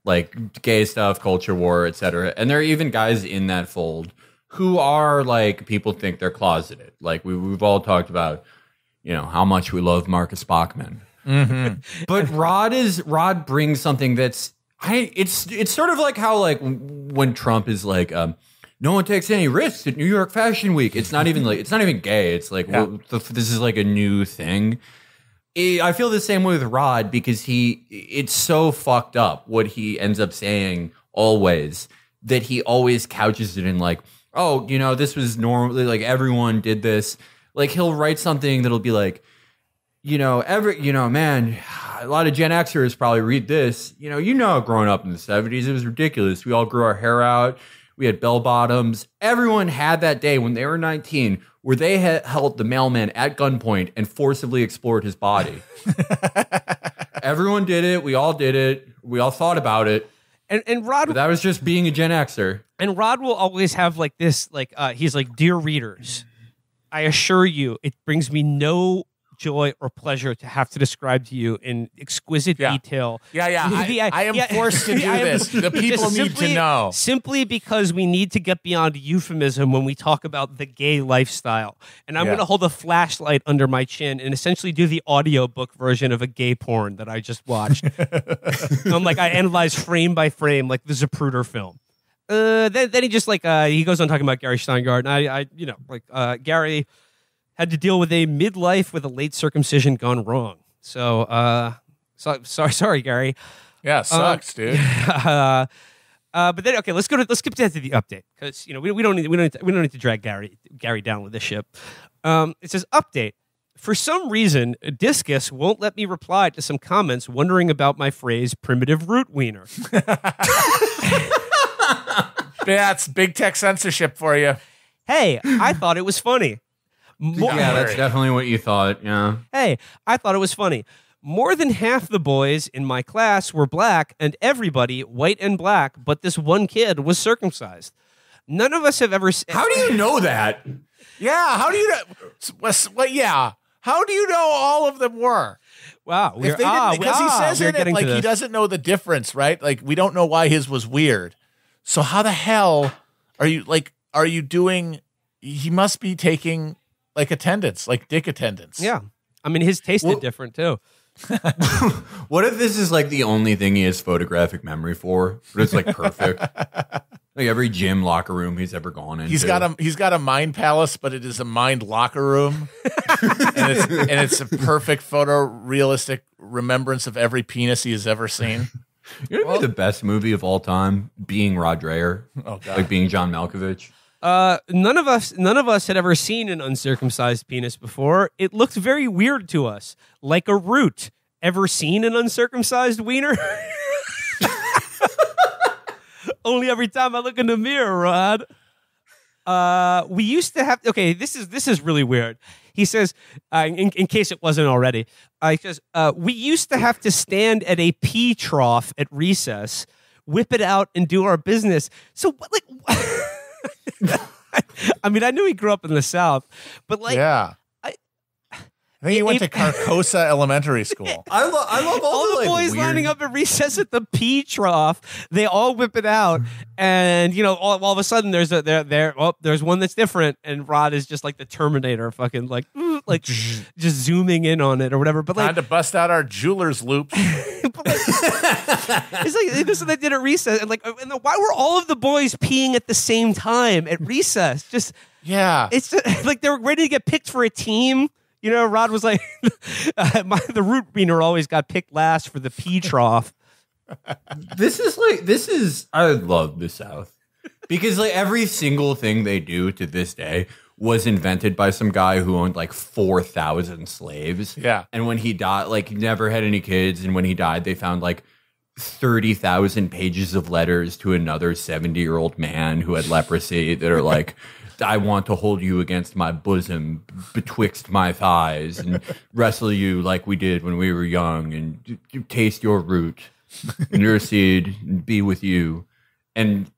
[SPEAKER 5] like gay stuff, culture war, etc. And there are even guys in that fold who are like people think they're closeted. Like we've all talked about. How much we love Marcus Bachman. Mm-hmm. But Rod brings something that's it's sort of like how like when Trump is like no one takes any risks at New York Fashion Week. It's not even gay. It's like this is like a new thing. I feel the same way with Rod because it's so fucked up what he ends up saying always that he always couches it in like, this was normally like everyone did this. Like he'll write something that'll be like, man, a lot of Gen Xers probably read this. Growing up in the 70s, it was ridiculous. We all grew our hair out. We had bell bottoms. Everyone had that day when they were 19 where they held the mailman at gunpoint and forcibly explored his body. Everyone did it. We all did it. We all thought about it.
[SPEAKER 4] And Rod,
[SPEAKER 5] but that was just being a Gen Xer.
[SPEAKER 4] And Rod will always have like this, like he's like, dear readers, I assure you, it brings me no joy or pleasure to have to describe to you in exquisite detail.
[SPEAKER 18] I am forced to do this. The people need to know.
[SPEAKER 4] Simply because we need to get beyond euphemism when we talk about the gay lifestyle. And I'm going to hold a flashlight under my chin and essentially do the audiobook version of a gay porn that I just watched. I analyze frame by frame like the Zapruder film. Then he just he goes on talking about Gary Steingart, and Gary had to deal with a midlife with a late circumcision gone wrong. So, sorry, Gary.
[SPEAKER 18] Yeah, sucks, dude.
[SPEAKER 4] But then, okay, let's skip to the update because we don't need to drag Gary down with this ship. It says update. For some reason, Discus won't let me reply to some comments wondering about my phrase "primitive root wiener."
[SPEAKER 18] That's big tech censorship for you.
[SPEAKER 4] Hey, I thought it was funny.
[SPEAKER 13] Yeah, that's definitely what you thought. Yeah.
[SPEAKER 4] Hey, I thought it was funny. More than half the boys in my class were black, and everybody white and black, but this one kid was circumcised. None of us have ever.
[SPEAKER 5] How do you know that?
[SPEAKER 18] Yeah, how do you know? Yeah, how do you know all of them were?
[SPEAKER 4] Wow,
[SPEAKER 18] because he says in it like he doesn't know the difference, right? Like we don't know why his was weird. So how the hell are you doing? He must be taking attendance, like dick attendance.
[SPEAKER 4] Yeah, I mean his tasted different too.
[SPEAKER 5] What if this is the only thing he has photographic memory for? But it's perfect. Every gym locker room he's ever gone into.
[SPEAKER 18] He's got a mind palace, but it is a mind locker room, and it's a perfect photorealistic remembrance of every penis he has ever seen.
[SPEAKER 5] It'd be the best movie of all time, being Rod Dreher, being John Malkovich.
[SPEAKER 4] None of us had ever seen an uncircumcised penis before. It looked very weird to us, like a root. Ever seen an uncircumcised wiener? Only every time I look in the mirror, Rod. We used to have. Okay, this is really weird. He says, in case it wasn't already, he says, we used to have to stand at a pee trough at recess, whip it out, and do our business. So, I mean, I knew he grew up in the South, but
[SPEAKER 18] yeah. I think he went to Carcosa Elementary School.
[SPEAKER 5] I love
[SPEAKER 4] all the boys
[SPEAKER 5] weird...
[SPEAKER 4] lining up at recess at the pee trough. They all whip it out, and all of a sudden there's one that's different, and Rod is just like the Terminator, fucking just zooming in on it or whatever. But
[SPEAKER 18] time to bust out our jeweler's loops.
[SPEAKER 4] It's like this is what they did at recess, and why were all of the boys peeing at the same time at recess? Just it's just, they were ready to get picked for a team. Rod was like, the root wiener always got picked last for the pee trough.
[SPEAKER 5] I love the South because every single thing they do to this day was invented by some guy who owned 4,000 slaves.
[SPEAKER 18] Yeah.
[SPEAKER 5] And when he died, he never had any kids. And when he died, they found 30,000 pages of letters to another 70-year-old man who had leprosy that are I want to hold you against my bosom, betwixt my thighs, and wrestle you like we did when we were young, and taste your root, and your seed, and be with you. And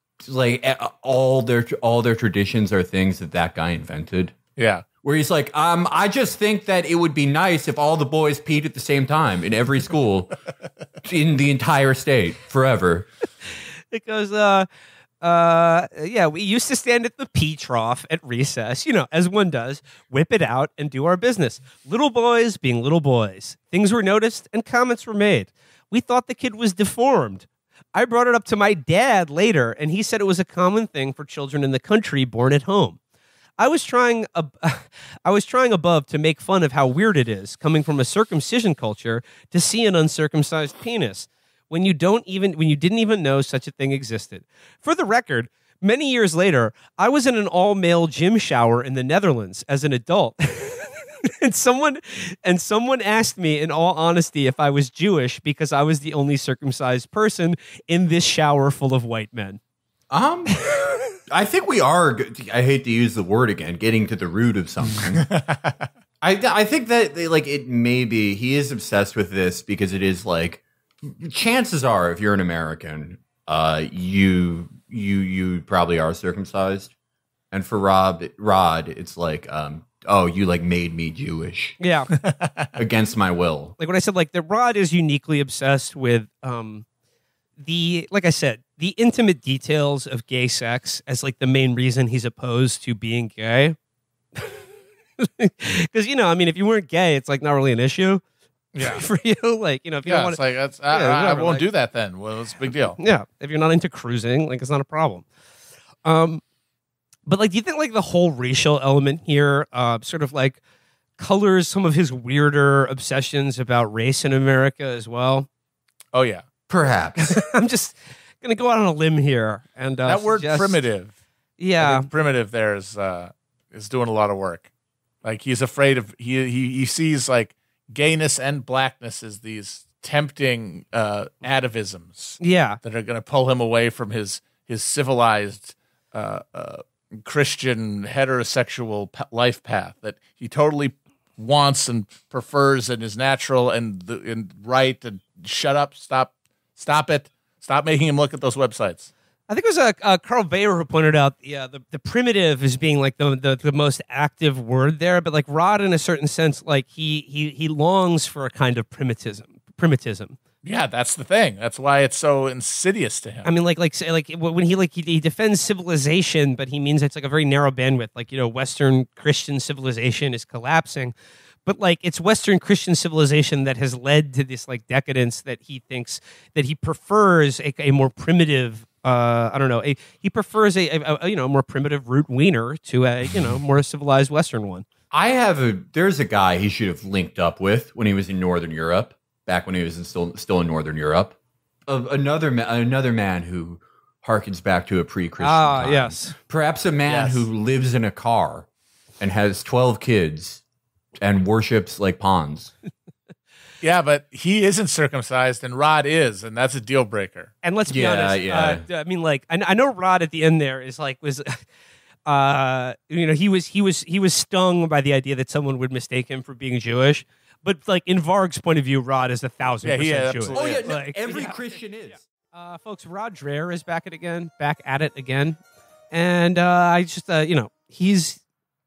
[SPEAKER 5] all their traditions are things that guy invented.
[SPEAKER 18] Yeah.
[SPEAKER 5] Where he's I just think that it would be nice if all the boys peed at the same time in every school in the entire state forever.
[SPEAKER 4] It goes, we used to stand at the pee trough at recess, as one does, whip it out and do our business. Little boys being little boys. Things were noticed and comments were made. We thought the kid was deformed. I brought it up to my dad later, and he said it was a common thing for children in the country born at home. I was trying above to make fun of how weird it is, coming from a circumcision culture, to see an uncircumcised penis. When you didn't even know such a thing existed. For the record, many years later, I was in an all-male gym shower in the Netherlands as an adult. and someone asked me in all honesty if I was Jewish because I was the only circumcised person in this shower full of white men.
[SPEAKER 5] I think we are, I hate to use the word again, getting to the root of something. I think that it may be, he is obsessed with this because it is chances are, if you're an American, you probably are circumcised, and for Rod, it's oh, you like made me Jewish.
[SPEAKER 4] Yeah.
[SPEAKER 5] Against my will.
[SPEAKER 4] Like when I said, like, the Rod is uniquely obsessed with like I said, the intimate details of gay sex as like the main reason he's opposed to being gay. Because, you know, I mean, if you weren't gay, it's like not really an issue.
[SPEAKER 18] Yeah.
[SPEAKER 4] For you, like, you know, if you don't want
[SPEAKER 18] it's like that's I won't do that then. Well, it's a big deal.
[SPEAKER 4] Yeah, if you're not into cruising, like, it's not a problem. But like, do you think like the whole racial element here, sort of like colors some of his weirder obsessions about race in America as well?
[SPEAKER 18] Oh yeah,
[SPEAKER 5] perhaps.
[SPEAKER 4] I'm just gonna go out on a limb here and
[SPEAKER 18] that word primitive.
[SPEAKER 4] Yeah,
[SPEAKER 18] I think primitive there is doing a lot of work. Like he's afraid of he sees like gayness and blackness as these tempting atavisms.
[SPEAKER 4] Yeah,
[SPEAKER 18] that are going to pull him away from his civilized Christian heterosexual life path that he totally wants and prefers and is natural and right. And shut up, stop it, stop making him look at those websites.
[SPEAKER 4] I think it was Carl Bayer who pointed out the primitive as being like the most active word there, but like Rod, in a certain sense, like he longs for a kind of primitivism.
[SPEAKER 18] Yeah, that's the thing. That's why it's so insidious to him.
[SPEAKER 4] I mean, like when he defends civilization, but he means it's like a very narrow bandwidth. Like, you know, Western Christian civilization is collapsing, but like it's Western Christian civilization that has led to this like decadence that he thinks that he prefers a more primitive. I don't know. He prefers a more primitive root wiener to a more civilized Western one.
[SPEAKER 5] There's a guy he should have linked up with when he was in Northern Europe, back when he was still in Northern Europe. Another man who harkens back to a pre-Christian time.
[SPEAKER 4] Yes.
[SPEAKER 5] Perhaps a man who lives in a car and has 12 kids and worships like pawns.
[SPEAKER 18] Yeah, but he isn't circumcised, and Rod is, and that's a deal breaker.
[SPEAKER 4] And let's be honest.
[SPEAKER 5] Yeah.
[SPEAKER 4] I mean, like, I know Rod at the end there is like was, he was stung by the idea that someone would mistake him for being Jewish, but like in Varg's point of view, Rod is 1,000% Jewish.
[SPEAKER 5] Oh yeah, no,
[SPEAKER 4] like,
[SPEAKER 5] every Christian is.
[SPEAKER 4] Folks, Rod Dreher is back at it again, and I just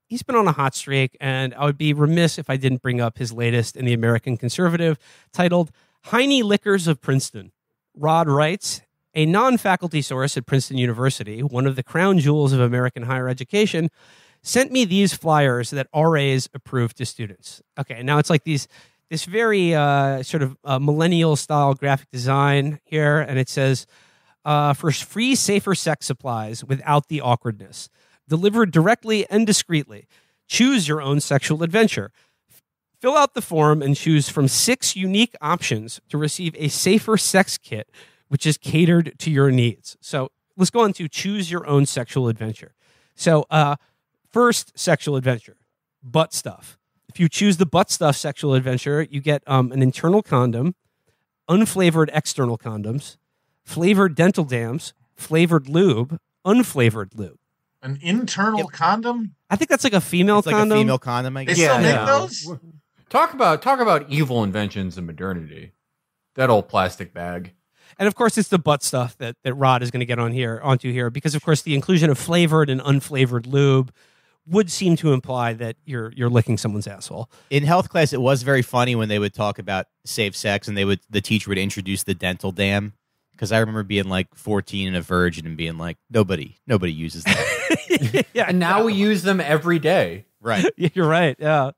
[SPEAKER 4] He's been on a hot streak, and I would be remiss if I didn't bring up his latest in the American Conservative, titled Heine Liquors of Princeton. Rod writes, a non-faculty source at Princeton University, one of the crown jewels of American higher education, sent me these flyers that RAs approved to students. Okay, now it's like this very sort of millennial-style graphic design here, and it says, for free safer sex supplies without the awkwardness. Delivered directly and discreetly. Choose your own sexual adventure. Fill out the form and choose from 6 unique options to receive a safer sex kit, which is catered to your needs. So let's go on to choose your own sexual adventure. So first sexual adventure, butt stuff. If you choose the butt stuff sexual adventure, you get an internal condom, unflavored external condoms, flavored dental dams, flavored lube, unflavored lube.
[SPEAKER 3] An internal condom?
[SPEAKER 4] I think that's like a female condom.
[SPEAKER 9] Like a female condom, I guess.
[SPEAKER 3] They still make those?
[SPEAKER 5] Talk about evil inventions in modernity. That old plastic bag.
[SPEAKER 4] And of course, it's the butt stuff that Rod is going to get onto here, because of course the inclusion of flavored and unflavored lube would seem to imply that you're licking someone's asshole.
[SPEAKER 9] In health class, it was very funny when they would talk about safe sex, and the teacher would introduce the dental dam. Because I remember being like 14 and a virgin and being like, nobody uses that.
[SPEAKER 5] Yeah, and now we use them every day.
[SPEAKER 9] Right.
[SPEAKER 4] You're right. Yeah.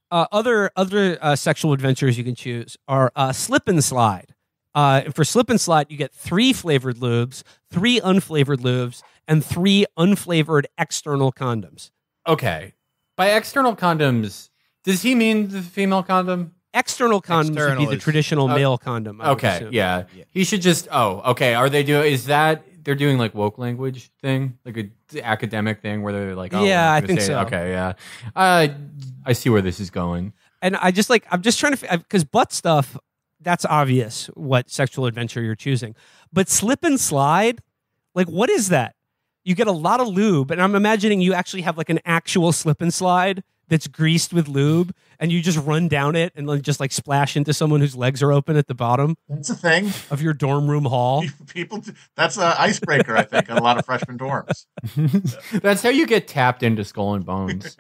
[SPEAKER 4] Other sexual adventures you can choose are slip and slide. For slip and slide, you get 3 flavored lubes, 3 unflavored lubes, and 3 unflavored external condoms.
[SPEAKER 5] Okay. By external condoms, does he mean the female condom?
[SPEAKER 4] External condoms would be the traditional male condom.
[SPEAKER 5] Okay, yeah. He should just. Okay. Are they doing? Is that they're doing like woke language thing, like a academic thing where they're like,
[SPEAKER 4] yeah, I think so.
[SPEAKER 5] Okay, yeah. I see where this is going.
[SPEAKER 4] And I'm just trying to, because butt stuff, that's obvious what sexual adventure you're choosing. But slip and slide, like, what is that? You get a lot of lube, and I'm imagining you actually have like an actual slip and slide that's greased with lube, and you just run down it and then just like splash into someone whose legs are open at the bottom.
[SPEAKER 3] That's a thing
[SPEAKER 4] of your dorm room hall.
[SPEAKER 3] That's an icebreaker, I think, on a lot of freshman dorms.
[SPEAKER 5] That's how you get tapped into Skull and Bones.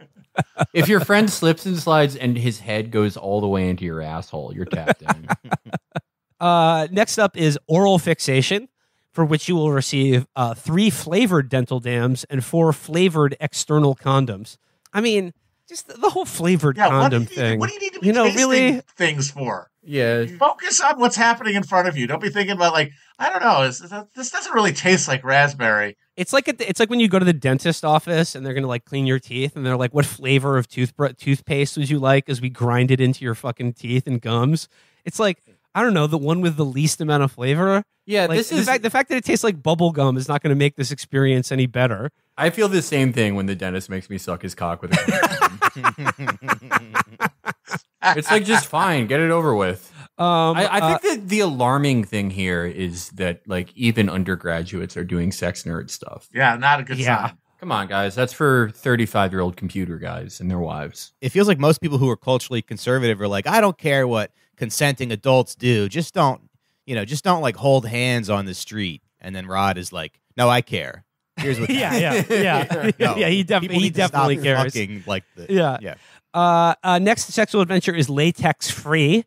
[SPEAKER 13] If your friend slips and slides and his head goes all the way into your asshole, you're tapped in.
[SPEAKER 17] Next up is oral fixation, for which you will receive 3 flavored dental dams and 4 flavored external condoms. I mean, just the whole flavored condom thing.
[SPEAKER 3] What do you need to be tasting
[SPEAKER 17] really
[SPEAKER 3] things for?
[SPEAKER 13] Yeah.
[SPEAKER 3] Focus on what's happening in front of you. Don't be thinking about like, I don't know, this doesn't really taste like raspberry.
[SPEAKER 17] It's like when you go to the dentist office and they're gonna like clean your teeth and they're like, "What flavor of toothpaste would you like?" As we grind it into your fucking teeth and gums. It's like, I don't know, the one with the least amount of flavor.
[SPEAKER 13] Yeah,
[SPEAKER 17] like, the fact that it tastes like bubble gum is not going to make this experience any better.
[SPEAKER 13] I feel the same thing when the dentist makes me suck his cock with a It's like, just fine, get it over with. I think that the alarming thing here is that like even undergraduates are doing sex nerd stuff.
[SPEAKER 3] Yeah, not a good sign.
[SPEAKER 13] Come on, guys. That's for 35-year-old computer guys and their wives.
[SPEAKER 9] It feels like most people who are culturally conservative are like, I don't care what consenting adults do. Just don't like hold hands on the street. And then Rod is like, no, I care. Here's what.
[SPEAKER 17] Yeah.
[SPEAKER 9] No,
[SPEAKER 17] He definitely cares.
[SPEAKER 9] Like
[SPEAKER 17] next sexual adventure is latex free,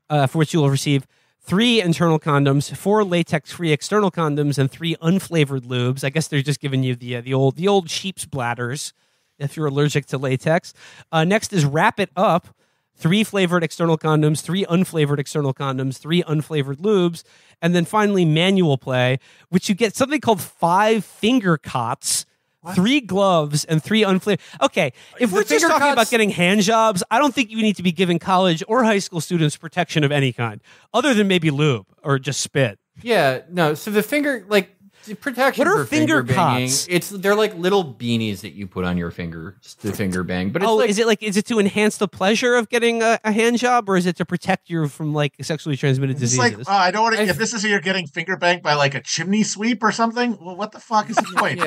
[SPEAKER 17] for which you will receive 3 internal condoms, 4 latex-free external condoms, and 3 unflavored lubes. I guess they're just giving you the old sheep's bladders if you're allergic to latex. Next is wrap it up. 3 flavored external condoms, 3 unflavored external condoms, 3 unflavored lubes, and then finally manual play, which you get something called 5 finger cots. What? 3 gloves and 3 unflavored. Okay, if we're just talking about getting hand jobs, I don't think you need to be giving college or high school students protection of any kind, other than maybe lube or just spit.
[SPEAKER 13] Yeah, no. So the finger, like protection.
[SPEAKER 17] What are
[SPEAKER 13] for finger banging?
[SPEAKER 17] cots?
[SPEAKER 13] They're like little beanies that you put on your finger to finger bang. But it's
[SPEAKER 17] is it to enhance the pleasure of getting a hand job, or is it to protect you from like sexually transmitted
[SPEAKER 3] It's
[SPEAKER 17] diseases?
[SPEAKER 3] like, I don't want to. If this is you're getting finger banged by like a chimney sweep or something, well, what the fuck is the point?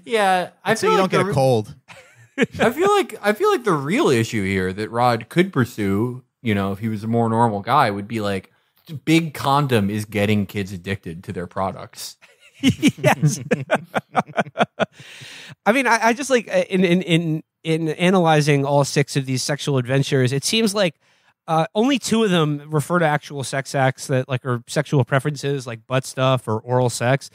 [SPEAKER 13] Yeah, I
[SPEAKER 9] so
[SPEAKER 13] feel
[SPEAKER 9] you
[SPEAKER 13] like
[SPEAKER 9] don't get a cold.
[SPEAKER 13] I feel like the real issue here that Rod could pursue, if he was a more normal guy, would be like, big condom is getting kids addicted to their products.
[SPEAKER 17] Yes. I mean, I just like in analyzing all 6 of these sexual adventures, it seems like only 2 of them refer to actual sex acts that like are sexual preferences, like butt stuff or oral sex.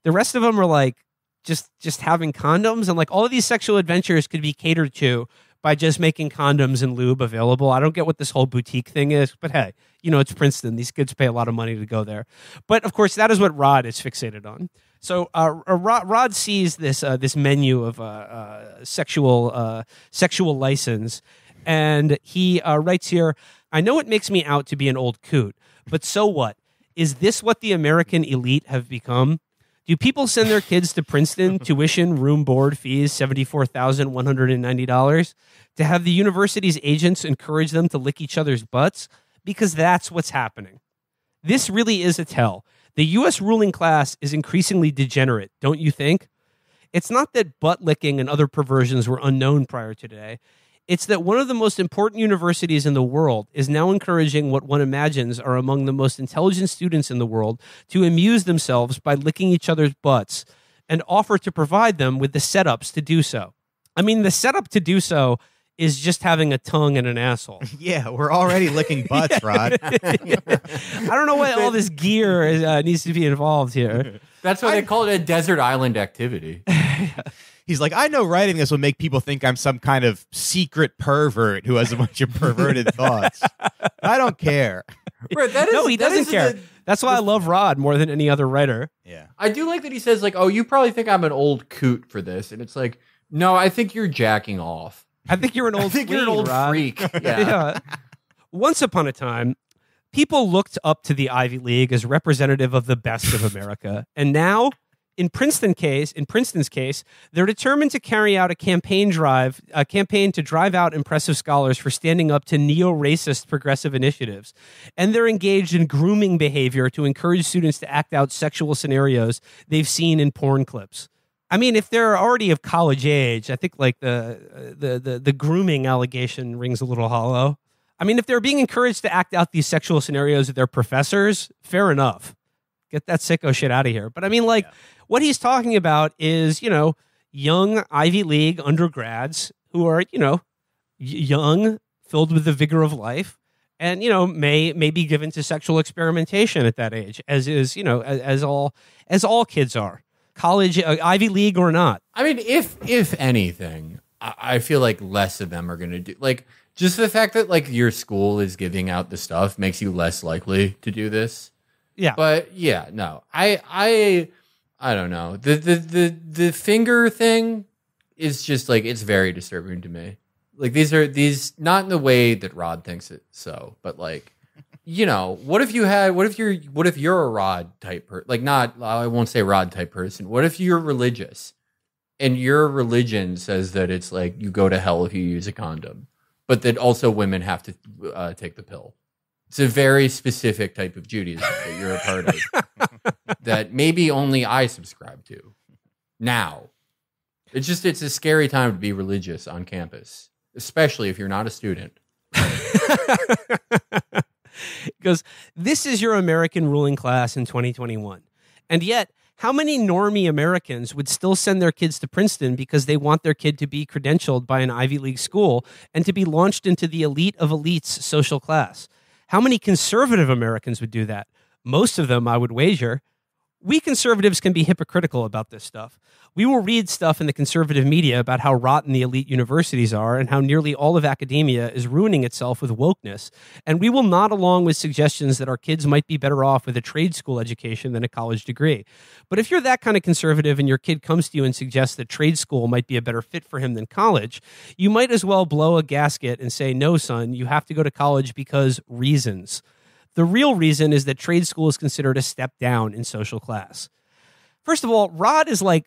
[SPEAKER 17] The rest of them are like just having condoms, and like all of these sexual adventures could be catered to by just making condoms and lube available. I don't get what this whole boutique thing is, but hey, it's Princeton. These kids pay a lot of money to go there. But of course, that is what Rod is fixated on. So Rod sees this menu of sexual license, and he writes here, I know it makes me out to be an old coot, but so what? Is this what the American elite have become? Do people send their kids to Princeton, tuition, room, board, fees, $74,190, to have the university's agents encourage them to lick each other's butts? Because that's what's happening. This really is a tell. The U.S. ruling class is increasingly degenerate, don't you think? It's not that butt licking and other perversions were unknown prior to today. It's that one of the most important universities in the world is now encouraging what one imagines are among the most intelligent students in the world to amuse themselves by licking each other's butts and offer to provide them with the setups to do so. I mean, the setup to do so is just having a tongue and an asshole.
[SPEAKER 9] Yeah, we're already licking butts, Rod.
[SPEAKER 17] I don't know why all this gear needs to be involved here.
[SPEAKER 13] That's why they call it a desert island activity.
[SPEAKER 9] He's like, I know writing this will make people think I'm some kind of secret pervert who has a bunch of perverted thoughts. I don't care.
[SPEAKER 13] Right,
[SPEAKER 17] He doesn't care. That's why I love Rod more than any other writer.
[SPEAKER 9] Yeah.
[SPEAKER 13] I do like that he says, like, oh, you probably think I'm an old coot for this. And it's like, no, I think you're jacking off.
[SPEAKER 17] I think you're an old
[SPEAKER 13] freak.
[SPEAKER 17] Yeah. Once upon a time, people looked up to the Ivy League as representative of the best of America. And now, in Princeton's case, they're determined to carry out a campaign to drive out impressive scholars for standing up to neo-racist progressive initiatives. And they're engaged in grooming behavior to encourage students to act out sexual scenarios they've seen in porn clips. I mean, if they're already of college age, I think like the grooming allegation rings a little hollow. I mean, if they're being encouraged to act out these sexual scenarios with their professors, fair enough. Get that sicko shit out of here. But I mean, like, what he's talking about is, young Ivy League undergrads who are, young, filled with the vigor of life, and may be given to sexual experimentation at that age, as is as all kids are, college, Ivy League or not.
[SPEAKER 13] I mean, if anything, I feel like less of them are going to do, like, just the fact that like your school is giving out the stuff makes you less likely to do this.
[SPEAKER 17] Yeah,
[SPEAKER 13] but yeah, no, I don't know. The finger thing is just like, it's very disturbing to me. Like these not in the way that Rod thinks it so, but like, what if you're a Rod type person? Like, not, I won't say Rod type person. What if you're religious and your religion says that it's like you go to hell if you use a condom, but that also women have to take the pill? It's a very specific type of Judaism that you're a part of that maybe only I subscribe to now. It's a scary time to be religious on campus, especially if you're not a student.
[SPEAKER 17] Because this is your American ruling class in 2021. And yet, how many normie Americans would still send their kids to Princeton because they want their kid to be credentialed by an Ivy League school and to be launched into the elite of elites social class? How many conservative Americans would do that? Most of them, I would wager. We conservatives can be hypocritical about this stuff. We will read stuff in the conservative media about how rotten the elite universities are and how nearly all of academia is ruining itself with wokeness. And we will nod along with suggestions that our kids might be better off with a trade school education than a college degree. But if you're that kind of conservative and your kid comes to you and suggests that trade school might be a better fit for him than college, you might as well blow a gasket and say, no, son, you have to go to college because reasons. The real reason is that trade school is considered a step down in social class. First of all, Rod is like,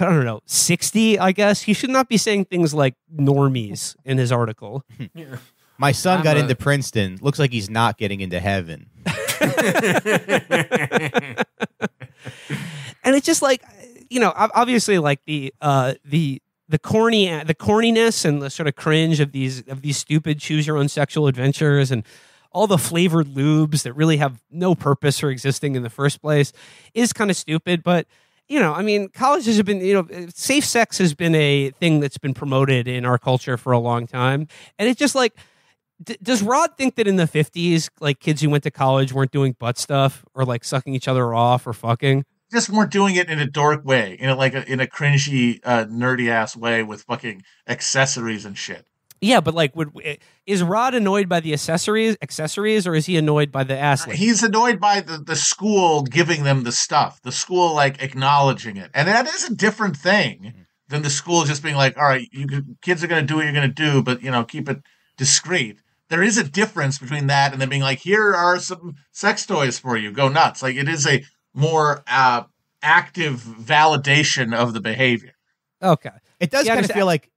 [SPEAKER 17] I don't know, 60, I guess. He should not be saying things like normies in his article.
[SPEAKER 9] My son got into Princeton. Looks like he's not getting into heaven.
[SPEAKER 17] And it's just like, obviously like the corniness and the sort of cringe of these stupid choose your own sexual adventures and all the flavored lubes that really have no purpose for existing in the first place is kind of stupid. But, colleges have been, safe sex has been a thing that's been promoted in our culture for a long time. And it's just like, does Rod think that in the 50s, like kids who went to college weren't doing butt stuff or like sucking each other off or fucking?
[SPEAKER 3] Just weren't doing it in a dork way, in a cringy, nerdy ass way with fucking accessories and shit.
[SPEAKER 17] Yeah, but like, is Rod annoyed by the accessories, or is he annoyed by the ass licking?
[SPEAKER 3] He's annoyed by the school giving them the stuff, the school like acknowledging it, and that is a different thing than the school just being like, all right, kids are going to do what you're going to do, but keep it discreet. There is a difference between that and then being like, here are some sex toys for you, go nuts. Like, it is a more active validation of the behavior.
[SPEAKER 17] Okay.
[SPEAKER 9] It does kind of feel like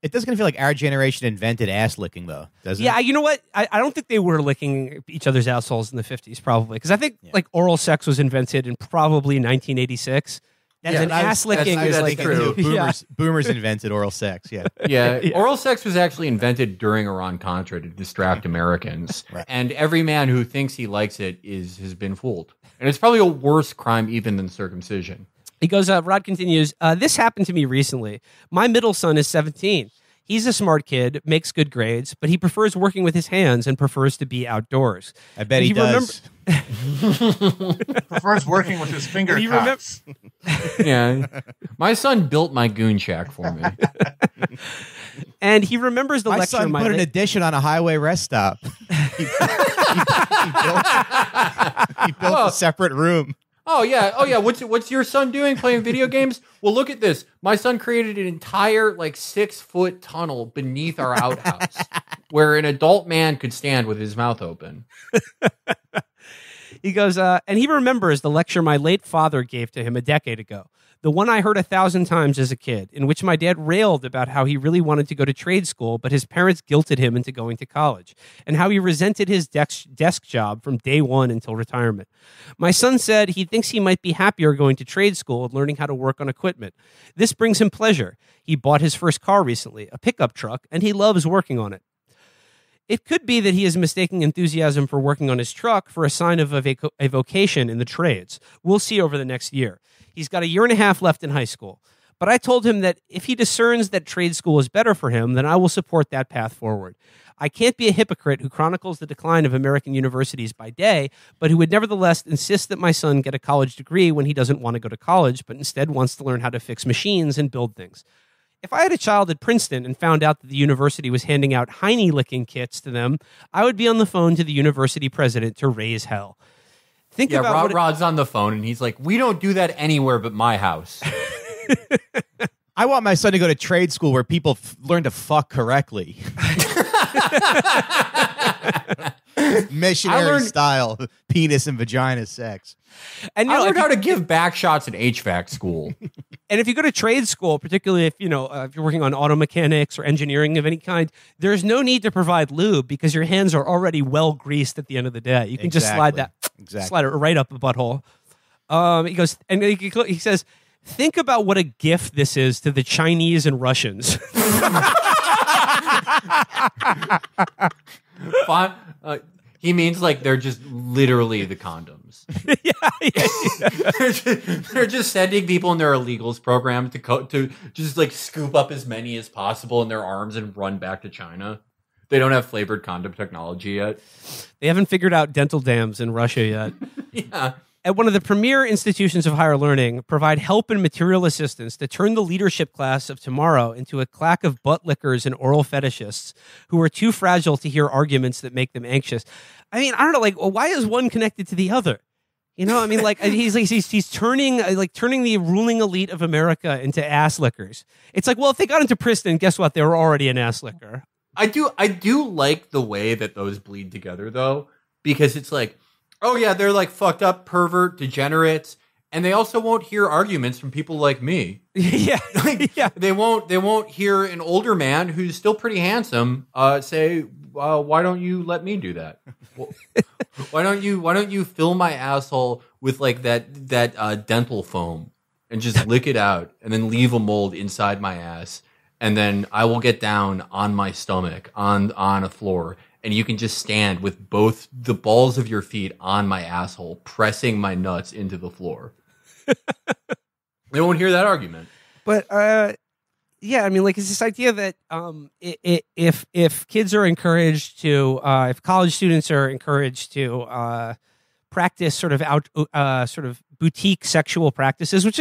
[SPEAKER 9] our generation invented ass licking, though, doesn't it?
[SPEAKER 17] Yeah, you know what? I don't think they were licking each other's assholes in the 50s, probably, because I think like oral sex was invented in probably 1986. And ass licking is like
[SPEAKER 9] true. Boomers invented oral sex. Yeah.
[SPEAKER 13] Yeah. Oral sex was actually invented during Iran-Contra to distract Americans,
[SPEAKER 9] right.
[SPEAKER 13] And every man who thinks he likes it has been fooled, and it's probably a worse crime even than circumcision.
[SPEAKER 17] He goes, Rod continues, this happened to me recently. My middle son is 17. He's a smart kid, makes good grades, but he prefers working with his hands and prefers to be outdoors.
[SPEAKER 9] I bet he does.
[SPEAKER 3] Prefers working with his finger cups.
[SPEAKER 13] Yeah. My son built my goon shack for me.
[SPEAKER 17] And he remembers the
[SPEAKER 9] my
[SPEAKER 17] lecture.
[SPEAKER 9] Son put an addition on a highway rest stop. He built a separate room.
[SPEAKER 13] Oh yeah. What's your son doing? Playing video games? Well, look at this. My son created an entire 6-foot tunnel beneath our outhouse where an adult man could stand with his mouth open.
[SPEAKER 17] He goes, and he remembers the lecture my late father gave to him a decade ago. The one I heard 1,000 times as a kid, in which my dad railed about how he really wanted to go to trade school, but his parents guilted him into going to college, and how he resented his desk job from day one until retirement. My son said he thinks he might be happier going to trade school and learning how to work on equipment. This brings him pleasure. He bought his first car recently, a pickup truck, and he loves working on it. It could be that he is mistaking enthusiasm for working on his truck for a sign of a vocation in the trades. We'll see over the next year. He's got a year and a half left in high school. But I told him that if he discerns that trade school is better for him, then I will support that path forward. I can't be a hypocrite who chronicles the decline of American universities by day, but who would nevertheless insist that my son get a college degree when he doesn't want to go to college, but instead wants to learn how to fix machines and build things. If I had a child at Princeton and found out that the university was handing out hiney-licking kits to them, I would be on the phone to the university president to raise hell. Think about
[SPEAKER 13] Rod's on the phone, and he's like, we don't do that anywhere but my house.
[SPEAKER 9] I want my son to go to trade school where people learn to fuck correctly. Missionary style, penis and vagina sex.
[SPEAKER 17] And
[SPEAKER 13] I learned how to give back shots at HVAC school.
[SPEAKER 17] And if you go to trade school, particularly if if you're working on auto mechanics or engineering of any kind, there's no need to provide lube because your hands are already well greased at the end of the day. You can just slide it right up the butthole. He goes, and he says, think about what a gift this is to the Chinese and Russians.
[SPEAKER 13] He means like they're just literally the condoms. They're just sending people in their illegals program to just like scoop up as many as possible in their arms and run back to China. They don't have flavored condom technology yet.
[SPEAKER 17] They haven't figured out dental dams in Russia yet.
[SPEAKER 13] Yeah.
[SPEAKER 17] At one of the premier institutions of higher learning, provide help and material assistance to turn the leadership class of tomorrow into a claque of butt lickers and oral fetishists who are too fragile to hear arguments that make them anxious. I mean, I don't know, why is one connected to the other? He's turning the ruling elite of America into ass lickers. It's like, well, if they got into Princeton, guess what? They were already an ass licker.
[SPEAKER 13] I do like the way that those bleed together, though, because it's like, oh yeah, they're like fucked up, pervert, degenerates, and they also won't hear arguments from people like me.
[SPEAKER 17] Yeah,
[SPEAKER 13] They won't hear an older man who's still pretty handsome say, "Why don't you let me do that? Why don't you fill my asshole with like that dental foam and just lick it out and then leave a mold inside my ass, and then I will get down on my stomach on a floor." And you can just stand with both the balls of your feet on my asshole, pressing my nuts into the floor. They won't hear that argument.
[SPEAKER 17] But yeah, I mean, like, it's this idea that if kids are encouraged to, if college students are encouraged to practice sort of boutique sexual practices, which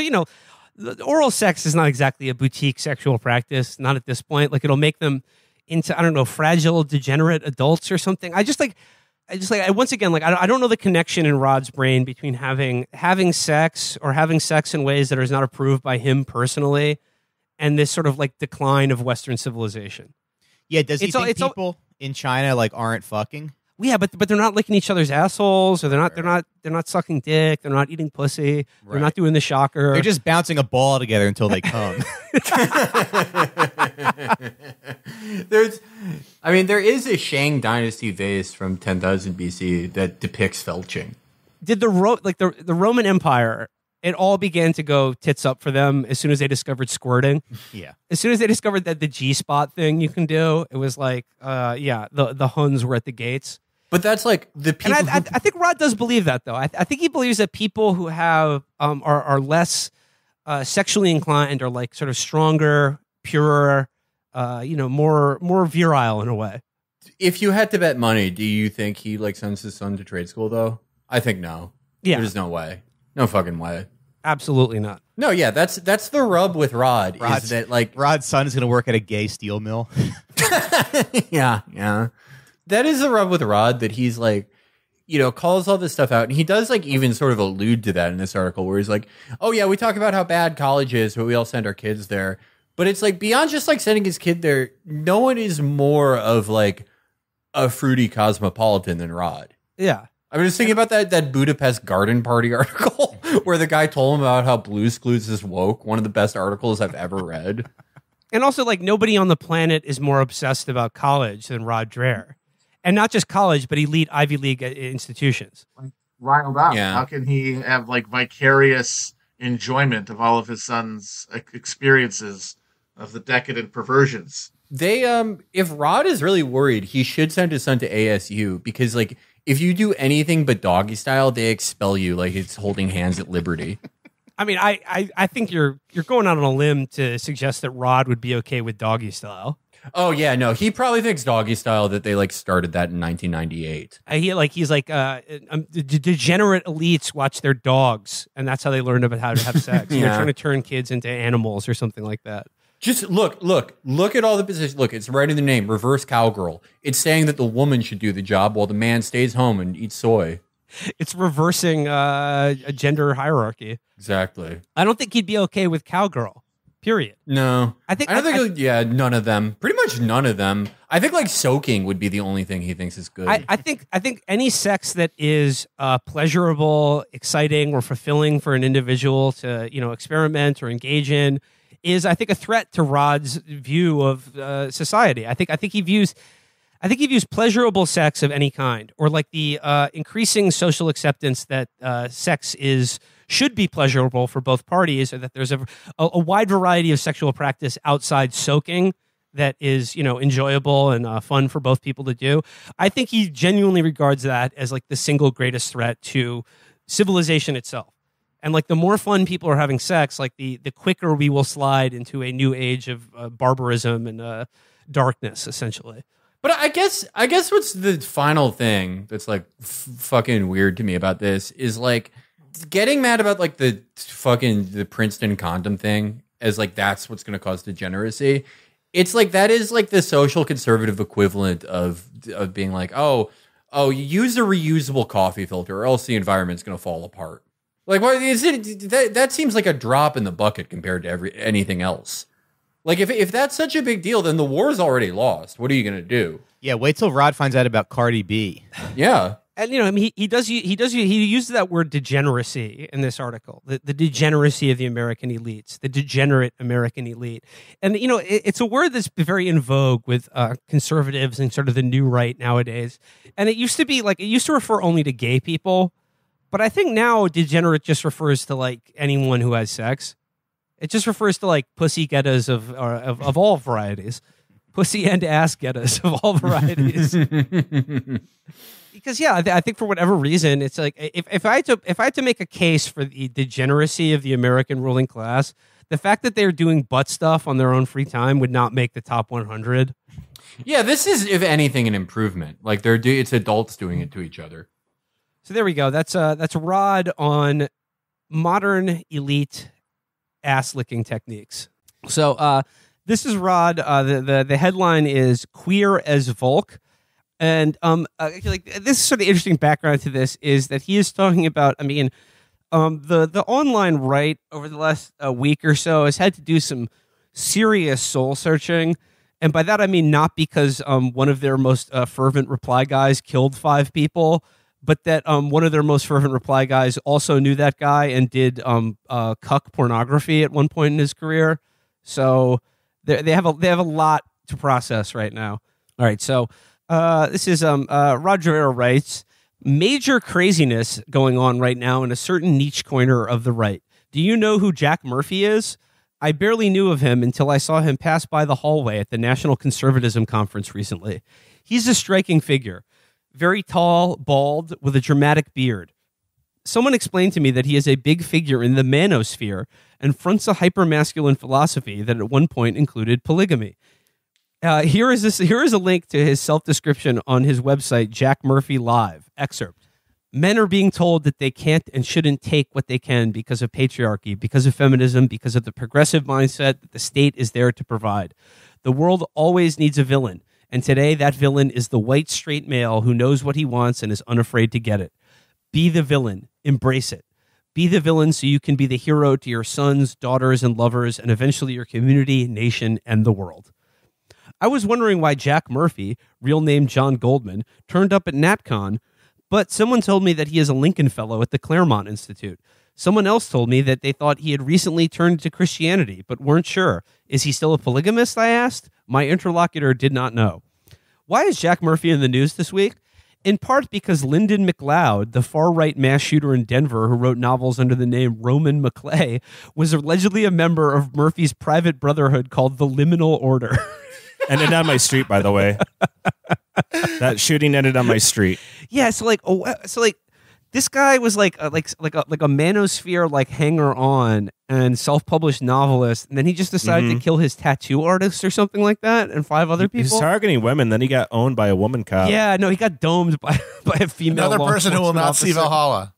[SPEAKER 17] oral sex is not exactly a boutique sexual practice, not at this point. Like, it'll make them into, I don't know, fragile, degenerate adults or something. I once again, like, I don't know the connection in Rod's brain between having sex or having sex in ways that are not approved by him personally and this sort of like decline of Western civilization.
[SPEAKER 9] Yeah, does he think people in China like aren't fucking?
[SPEAKER 17] Yeah, but they're not licking each other's assholes, or they're not sucking dick, they're not eating pussy, they're not doing the shocker.
[SPEAKER 9] They're just bouncing a ball together until they come.
[SPEAKER 13] There is a Shang Dynasty vase from 10,000 BC that depicts felching.
[SPEAKER 17] Did the Roman Empire? It all began to go tits up for them as soon as they discovered squirting.
[SPEAKER 9] Yeah.
[SPEAKER 17] As soon as they discovered that the G-spot thing you can do, it was like, the Huns were at the gates.
[SPEAKER 13] But that's like the people.
[SPEAKER 17] And I think Rod does believe that, though. I think he believes that people who have are less sexually inclined are like sort of stronger, purer, more virile in a way.
[SPEAKER 13] If you had to bet money, do you think he like sends his son to trade school though? I think no.
[SPEAKER 17] Yeah.
[SPEAKER 13] There's no way. No fucking way.
[SPEAKER 17] Absolutely not.
[SPEAKER 13] No, yeah, that's the rub with Rod. Is that like
[SPEAKER 9] Rod's son is going to work at a gay steel mill?
[SPEAKER 13] Yeah. That is the rub with Rod, that he's like, calls all this stuff out. And he does like even sort of allude to that in this article where he's like, oh yeah, we talk about how bad college is, but we all send our kids there. But it's like beyond just like sending his kid there, no one is more of like a fruity cosmopolitan than Rod.
[SPEAKER 17] Yeah.
[SPEAKER 13] I was just thinking about that Budapest garden party article where the guy told him about how Blue's Clues is woke. One of the best articles I've ever read.
[SPEAKER 17] And also, like, nobody on the planet is more obsessed about college than Rod Dreher. And not just college, but elite Ivy League institutions.
[SPEAKER 18] Riled up.
[SPEAKER 13] Yeah.
[SPEAKER 18] How can he have like vicarious enjoyment of all of his son's experiences of the decadent perversions?
[SPEAKER 13] They if Rod is really worried, he should send his son to ASU, because like if you do anything but doggy style, they expel you like it's holding hands at Liberty.
[SPEAKER 17] I mean, I think you're going out on a limb to suggest that Rod would be okay with doggy style.
[SPEAKER 13] Oh yeah, no, he probably thinks doggy style that they like started that in 1998.
[SPEAKER 17] He's like degenerate elites watch their dogs, and that's how they learned about how to have sex.
[SPEAKER 13] Yeah.
[SPEAKER 17] They're trying to turn kids into animals or something like that.
[SPEAKER 13] Just look at all the positions. Look, it's right in the name, reverse cowgirl. It's saying that the woman should do the job while the man stays home and eats soy.
[SPEAKER 17] It's reversing a gender hierarchy.
[SPEAKER 13] Exactly.
[SPEAKER 17] I don't think he'd be okay with cowgirl. Period.
[SPEAKER 13] No,
[SPEAKER 17] I think
[SPEAKER 13] none of them. Pretty much none of them. I think like soaking would be the only thing he thinks is good.
[SPEAKER 17] I think any sex that is pleasurable, exciting, or fulfilling for an individual to experiment or engage in is, I think, a threat to Rod's view of society. I think he views pleasurable sex of any kind, or like the increasing social acceptance that sex should be pleasurable for both parties, or that there's a wide variety of sexual practice outside soaking that is, enjoyable and fun for both people to do. I think he genuinely regards that as like the single greatest threat to civilization itself. And like the more fun people are having sex, like the quicker we will slide into a new age of barbarism and darkness, essentially.
[SPEAKER 13] But I guess what's the final thing that's like fucking weird to me about this is like getting mad about like the Princeton condom thing as like that's what's going to cause degeneracy. It's like that is like the social conservative equivalent of being like, oh, you use a reusable coffee filter or else the environment's going to fall apart. Like, what is it? That seems like a drop in the bucket compared to anything else. Like, if that's such a big deal, then the war's already lost. What are you going to do?
[SPEAKER 9] Yeah, wait till Rod finds out about Cardi B.
[SPEAKER 13] Yeah.
[SPEAKER 17] And he uses that word degeneracy in this article. The degeneracy of the American elites, the degenerate American elite, and it's a word that's very in vogue with conservatives and sort of the new right nowadays. And it used to refer only to gay people, but I think now degenerate just refers to like anyone who has sex. It just refers to like pussy gettas of all varieties, pussy and ass gettas of all varieties. Because I think for whatever reason, it's like if I had to make a case for the degeneracy of the American ruling class, the fact that they're doing butt stuff on their own free time would not make the top 100.
[SPEAKER 13] Yeah, this is, if anything, an improvement. Like it's adults doing it to each other.
[SPEAKER 17] So there we go. That's Rod on modern elite ass licking techniques. So this is Rod. The headline is "Queer as Volk." And this sort of interesting background to this is that he is talking about, the online right over the last week or so has had to do some serious soul searching. And by that, I mean not because one of their most fervent reply guys killed 5 people, but that one of their most fervent reply guys also knew that guy and did cuck pornography at one point in his career. So they have a lot to process right now. All right, so this is Rod Dreher writes, major craziness going on right now in a certain niche corner of the right. Do you know who Jack Murphy is? I barely knew of him until I saw him pass by the hallway at the National Conservatism Conference recently. He's a striking figure. Very tall, bald, with a dramatic beard. Someone explained to me that he is a big figure in the manosphere and fronts a hypermasculine philosophy that at one point included polygamy. Here is a link to his self-description on his website, Jack Murphy Live. Excerpt. Men are being told that they can't and shouldn't take what they can because of patriarchy, because of feminism, because of the progressive mindset that the state is there to provide. The world always needs a villain, and today that villain is the white straight male who knows what he wants and is unafraid to get it. Be the villain. Embrace it. Be the villain so you can be the hero to your sons, daughters, and lovers, and eventually your community, nation, and the world. I was wondering why Jack Murphy, real name John Goldman, turned up at NatCon, but someone told me that he is a Lincoln Fellow at the Claremont Institute. Someone else told me that they thought he had recently turned to Christianity, but weren't sure. Is he still a polygamist, I asked? My interlocutor did not know. Why is Jack Murphy in the news this week? In part because Lyndon McLeod, the far-right mass shooter in Denver who wrote novels under the name Roman McClay, was allegedly a member of Murphy's private brotherhood called the Liminal Order.
[SPEAKER 2] And ended on my street, by the way. That shooting ended on my street.
[SPEAKER 17] Yeah, so This guy was like a manosphere like hanger on and self-published novelist, and then he just decided to kill his tattoo artist or something like that, and 5 other people.
[SPEAKER 2] He's targeting women. Then he got owned by a woman cop.
[SPEAKER 17] Yeah, no, he got domed by a female.
[SPEAKER 3] Another person who will not see Valhalla.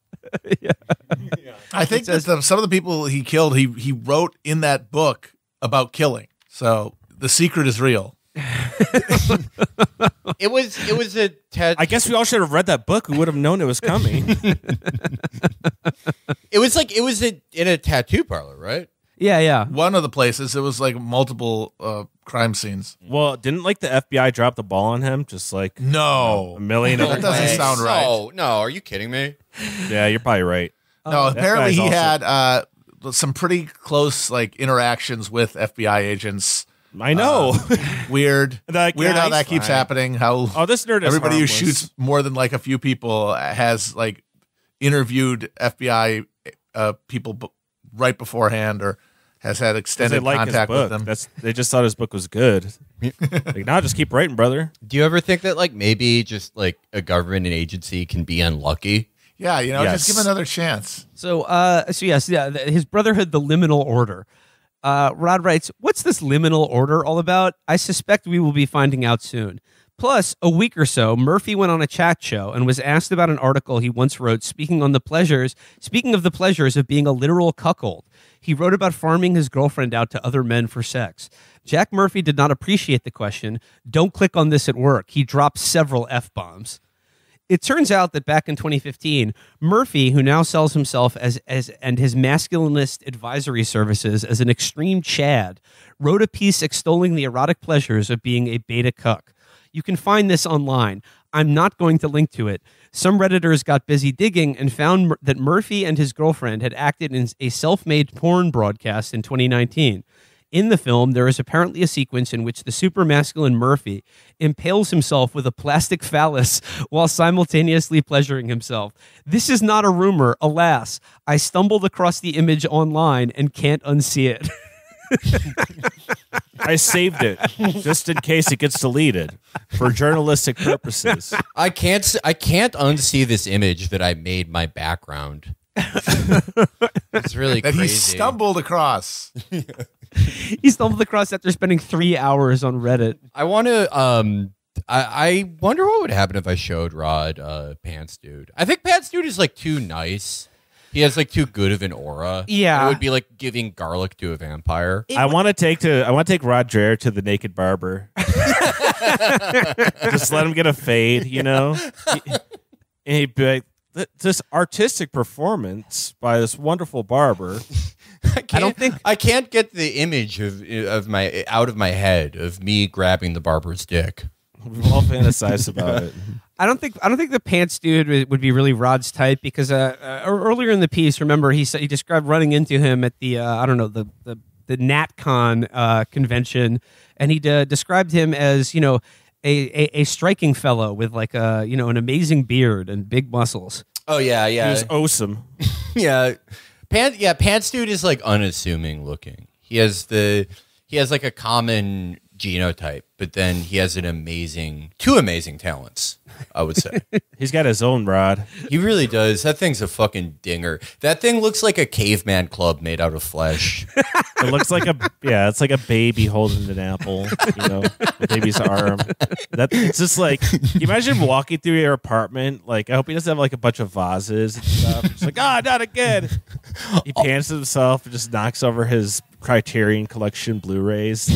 [SPEAKER 3] I think that some of the people he killed, he wrote in that book about killing. So the secret is real.
[SPEAKER 15] It was a
[SPEAKER 2] I guess we all should have read that book. We would have known it was coming.
[SPEAKER 15] It was in a tattoo parlor, right?
[SPEAKER 17] Yeah.
[SPEAKER 3] One of the places, it was like multiple crime scenes.
[SPEAKER 2] Well, didn't like the FBI drop the ball on him? Just like
[SPEAKER 3] no,
[SPEAKER 2] a million.
[SPEAKER 3] That doesn't sound right.
[SPEAKER 15] No, are you kidding me?
[SPEAKER 2] Yeah, you're probably right.
[SPEAKER 3] No, apparently he had some pretty close like interactions with FBI agents.
[SPEAKER 2] I know.
[SPEAKER 3] Weird. Weird how that keeps happening. How
[SPEAKER 2] this nerd is
[SPEAKER 3] everybody
[SPEAKER 2] harmless.
[SPEAKER 3] who shoots more than like a few people has like interviewed FBI people right beforehand or has had extended contact with them.
[SPEAKER 2] They just thought his book was good. Like, nah, just keep writing, brother.
[SPEAKER 15] Do you ever think that like maybe just like a government agency can be unlucky?
[SPEAKER 3] Yeah, just give him another chance.
[SPEAKER 17] So yes, his brotherhood, the Liminal Order. Rod writes, "What's this liminal order all about? I suspect we will be finding out soon." Plus, a week or so, Murphy went on a chat show and was asked about an article he once wrote speaking of the pleasures of being a literal cuckold. He wrote about farming his girlfriend out to other men for sex. Jack Murphy did not appreciate the question. Don't click on this at work. He dropped several F-bombs. It turns out that back in 2015, Murphy, who now sells himself and his masculinist advisory services as an extreme Chad, wrote a piece extolling the erotic pleasures of being a beta cuck. You can find this online. I'm not going to link to it. Some Redditors got busy digging and found that Murphy and his girlfriend had acted in a self-made porn broadcast in 2019. In the film, there is apparently a sequence in which the supermasculine Murphy impales himself with a plastic phallus while simultaneously pleasuring himself. This is not a rumor, alas. I stumbled across the image online and can't unsee it.
[SPEAKER 2] I saved it just in case it gets deleted for journalistic purposes.
[SPEAKER 15] I can't unsee this image that I made my background. It's really
[SPEAKER 3] that
[SPEAKER 15] crazy.
[SPEAKER 3] He stumbled across.
[SPEAKER 17] He stumbled across after spending 3 hours on Reddit.
[SPEAKER 15] I want to. I wonder what would happen if I showed Rod Pants Dude. I think Pants Dude is like too nice. He has like too good of an aura.
[SPEAKER 17] Yeah,
[SPEAKER 15] it would be like giving garlic to a vampire.
[SPEAKER 2] I want to take Rod Dreher to the naked barber. Just let him get a fade, and he'd be like, this artistic performance by this wonderful barber.
[SPEAKER 15] I can't get the image of my out of my head of me grabbing the barber's dick.
[SPEAKER 2] We've all fantasized about it.
[SPEAKER 17] I don't think the Pants Dude would be really Rod's type because earlier in the piece, remember he described running into him at the the NatCon convention, and he described him as a striking fellow with like an amazing beard and big muscles.
[SPEAKER 15] Oh yeah.
[SPEAKER 2] He was awesome.
[SPEAKER 15] Yeah. Pants Dude is like unassuming looking. He has like a common genotype, but then he has two amazing talents, I would say.
[SPEAKER 2] He's got his own rod.
[SPEAKER 15] He really does. That thing's a fucking dinger. That thing looks like a caveman club made out of flesh.
[SPEAKER 2] It looks like it's like a baby holding an apple, a baby's arm. It's just like, you imagine walking through your apartment, like, I hope he doesn't have like a bunch of vases and stuff. It's like, not again. He pants himself and just knocks over his Criterion Collection Blu-rays.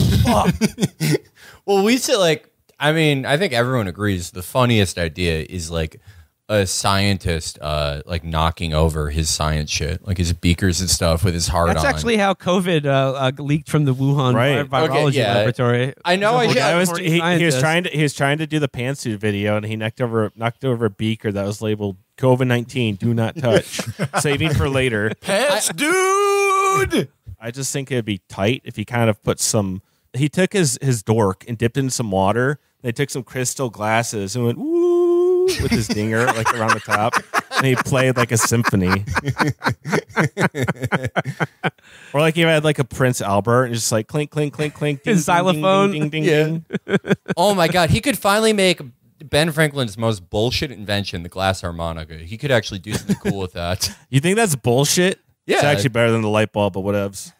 [SPEAKER 15] Well, we said I think everyone agrees the funniest idea is like a scientist like knocking over his science shit, like his beakers and stuff with his heart on.
[SPEAKER 17] That's actually how COVID leaked from the Wuhan virology laboratory.
[SPEAKER 15] I know.
[SPEAKER 2] He was trying to do the pantsuit video, and he knocked over a beaker that was labeled COVID-19, do not touch, saving for later.
[SPEAKER 3] Pants Dude.
[SPEAKER 2] I just think it'd be tight if he kind of put some. He took his dork and dipped it in some water. They took some crystal glasses and went woo with his dinger like around the top, and he played like a symphony. Or like he had like a Prince Albert and just like clink clink clink clink.
[SPEAKER 17] His xylophone.
[SPEAKER 2] Ding, ding, ding, ding, ding.
[SPEAKER 15] Oh my god, he could finally make
[SPEAKER 12] Ben Franklin's most bullshit invention, the glass harmonica. He could actually do something cool with that.
[SPEAKER 2] You think that's bullshit?
[SPEAKER 12] Yeah.
[SPEAKER 2] It's actually better than the light bulb, but whatevs.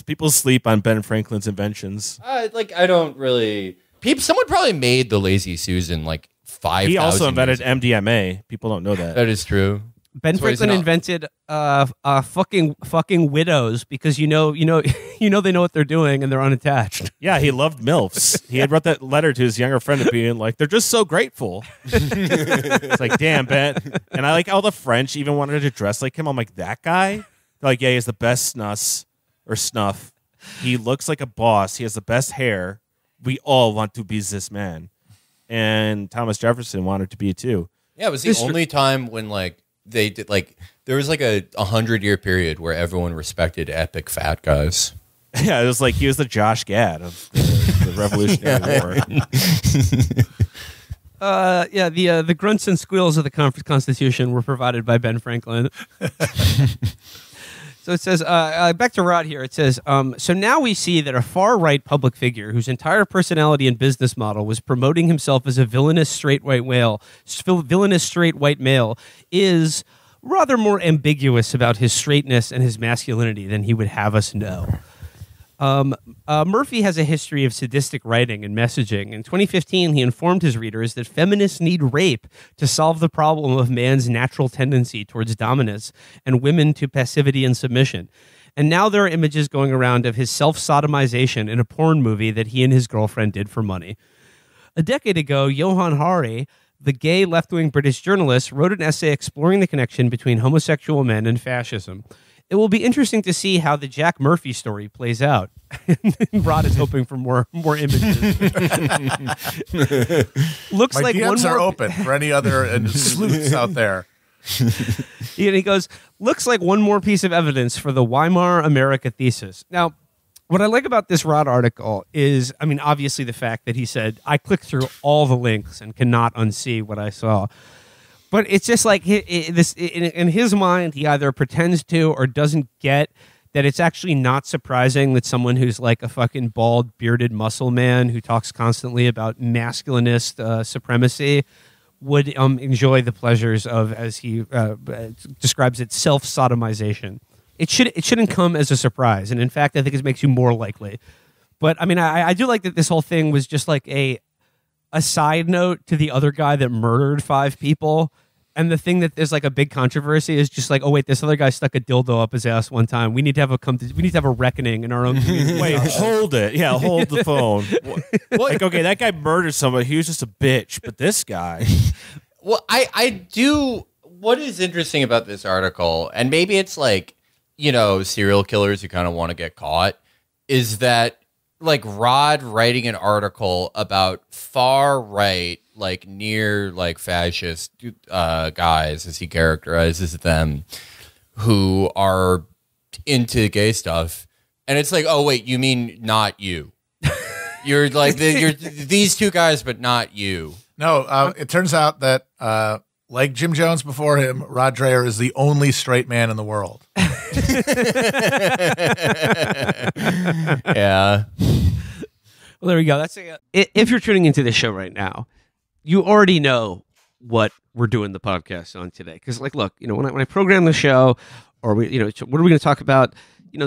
[SPEAKER 2] People sleep on Ben Franklin's inventions.
[SPEAKER 12] I don't really. Someone probably made the Lazy Susan like 5,000.
[SPEAKER 2] He also invented MDMA. People don't know that.
[SPEAKER 12] That is true.
[SPEAKER 17] Ben Franklin invented fucking widows because you know they know what they're doing and they're unattached.
[SPEAKER 2] Yeah, he loved MILFs. He had wrote that letter to his younger friend of being like, they're just so grateful. It's like, damn, Ben. And I like how the French even wanted to dress like him. I'm like, that guy? They're like, yeah, he has the best snuff. He looks like a boss. He has the best hair. We all want to be this man. And Thomas Jefferson wanted to be too.
[SPEAKER 12] Yeah, it was the only time when they did there was like a 100-year period where everyone respected epic fat guys.
[SPEAKER 2] Yeah, it was like he was the Josh Gad of the Revolutionary War.
[SPEAKER 17] The grunts and squeals of the Constitution were provided by Ben Franklin. So it says, back to Rod here. It says, so now we see that a far-right public figure whose entire personality and business model was promoting himself as a villainous straight white male is rather more ambiguous about his straightness and his masculinity than he would have us know. Murphy has a history of sadistic writing and messaging. In 2015, he informed his readers that feminists need rape to solve the problem of man's natural tendency towards dominance and women to passivity and submission. And now there are images going around of his self-sodomization in a porn movie that he and his girlfriend did for money. A decade ago, Johan Hari, the gay left-wing British journalist, wrote an essay exploring the connection between homosexual men and fascism. It will be interesting to see how the Jack Murphy story plays out. Rod is hoping for more images. Looks
[SPEAKER 3] My
[SPEAKER 17] like
[SPEAKER 3] DMs
[SPEAKER 17] one
[SPEAKER 3] are
[SPEAKER 17] more
[SPEAKER 3] open for any other sleuths out there.
[SPEAKER 17] And he goes, looks like one more piece of evidence for the Weimar America thesis. Now, what I like about this Rod article is, obviously the fact that he said, I clicked through all the links and cannot unsee what I saw. But it's just like in his mind, he either pretends to or doesn't get that it's actually not surprising that someone who's like a fucking bald, bearded muscle man who talks constantly about masculinist supremacy would enjoy the pleasures of, as he describes it, self-sodomization. It shouldn't come as a surprise, and in fact, I think it makes you more likely. But I do like that this whole thing was just like a side note to the other guy that murdered 5 people. And the thing that there's like a big controversy is just like, oh wait, this other guy stuck a dildo up his ass one time. We need to have a reckoning in our own community.
[SPEAKER 2] Wait, hold it. Yeah, hold the phone. Like, okay, that guy murdered somebody. He was just a bitch, but this guy.
[SPEAKER 12] Well, I do. What is interesting about this article, and maybe it's like, serial killers who kind of want to get caught, is that like Rod writing an article about far right, like near like fascist guys, as he characterizes them, who are into gay stuff, and it's like, oh wait, you mean not you? You're like you're these 2 guys, but not you.
[SPEAKER 3] No, it turns out that like Jim Jones before him, Rod Dreher is the only straight man in the world.
[SPEAKER 12] Yeah.
[SPEAKER 17] Well, there we go. That's if you're tuning into this show right now, you already know what we're doing the podcast on today. Because, like, look, when I program the show, or what are we going to talk about? You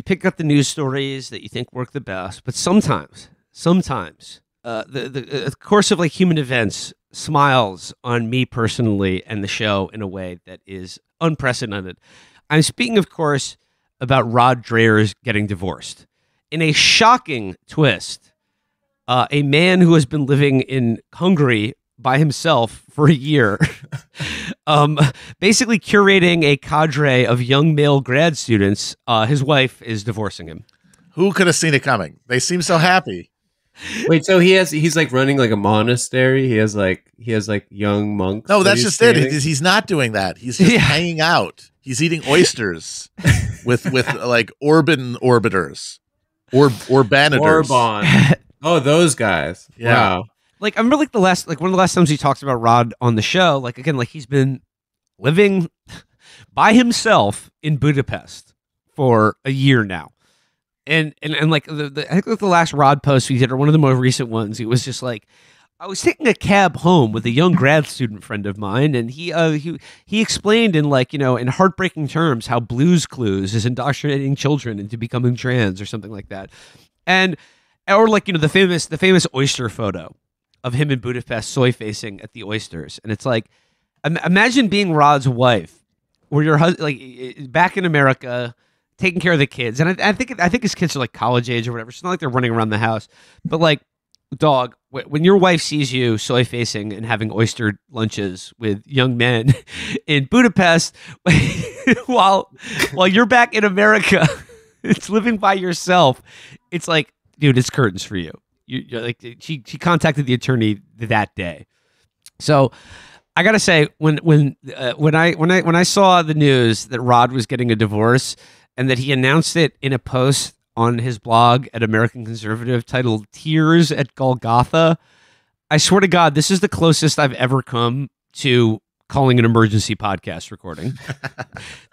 [SPEAKER 17] pick up the news stories that you think work the best, but sometimes, the course of like human events smiles on me personally and the show in a way that is unprecedented. I'm speaking, of course, about Rod Dreher's getting divorced. In a shocking twist, a man who has been living in Hungary by himself for a year, basically curating a cadre of young male grad students, his wife is divorcing him.
[SPEAKER 18] Who could have seen it coming? They seem so happy.
[SPEAKER 20] Wait, so he's like running like a monastery. He has like young monks.
[SPEAKER 18] No,
[SPEAKER 20] that
[SPEAKER 18] that's just it. He's not doing that. He's just hanging out. He's eating oysters with like Orban orbiters or Orbanitors.
[SPEAKER 20] Orban. Oh, those guys.
[SPEAKER 18] Yeah.
[SPEAKER 20] Wow.
[SPEAKER 17] Like, I remember like one of the last times he talked about Rod on the show, like again, like he's been living by himself in Budapest for a year now. And like I think the last Rod post we did, or one of the more recent ones, it was just like, I was taking a cab home with a young grad student friend of mine, and he explained in in heartbreaking terms how Blue's Clues is indoctrinating children into becoming trans or something like that, or the famous oyster photo of him in Budapest soy facing at the oysters, and it's like, imagine being Rod's wife, where your husband back in America taking care of the kids, and I think his kids are like college age or whatever. It's not like they're running around the house, but like. Dog, when your wife sees you soy facing and having oyster lunches with young men in Budapest while you're back in America, it's living by yourself. It's like, dude, it's curtains for you. You're like, she contacted the attorney that day. So I gotta say, when I saw the news that Rod was getting a divorce and that he announced it in a post on his blog at American Conservative titled Tears at Golgotha, I swear to God, this is the closest I've ever come to calling an emergency podcast recording.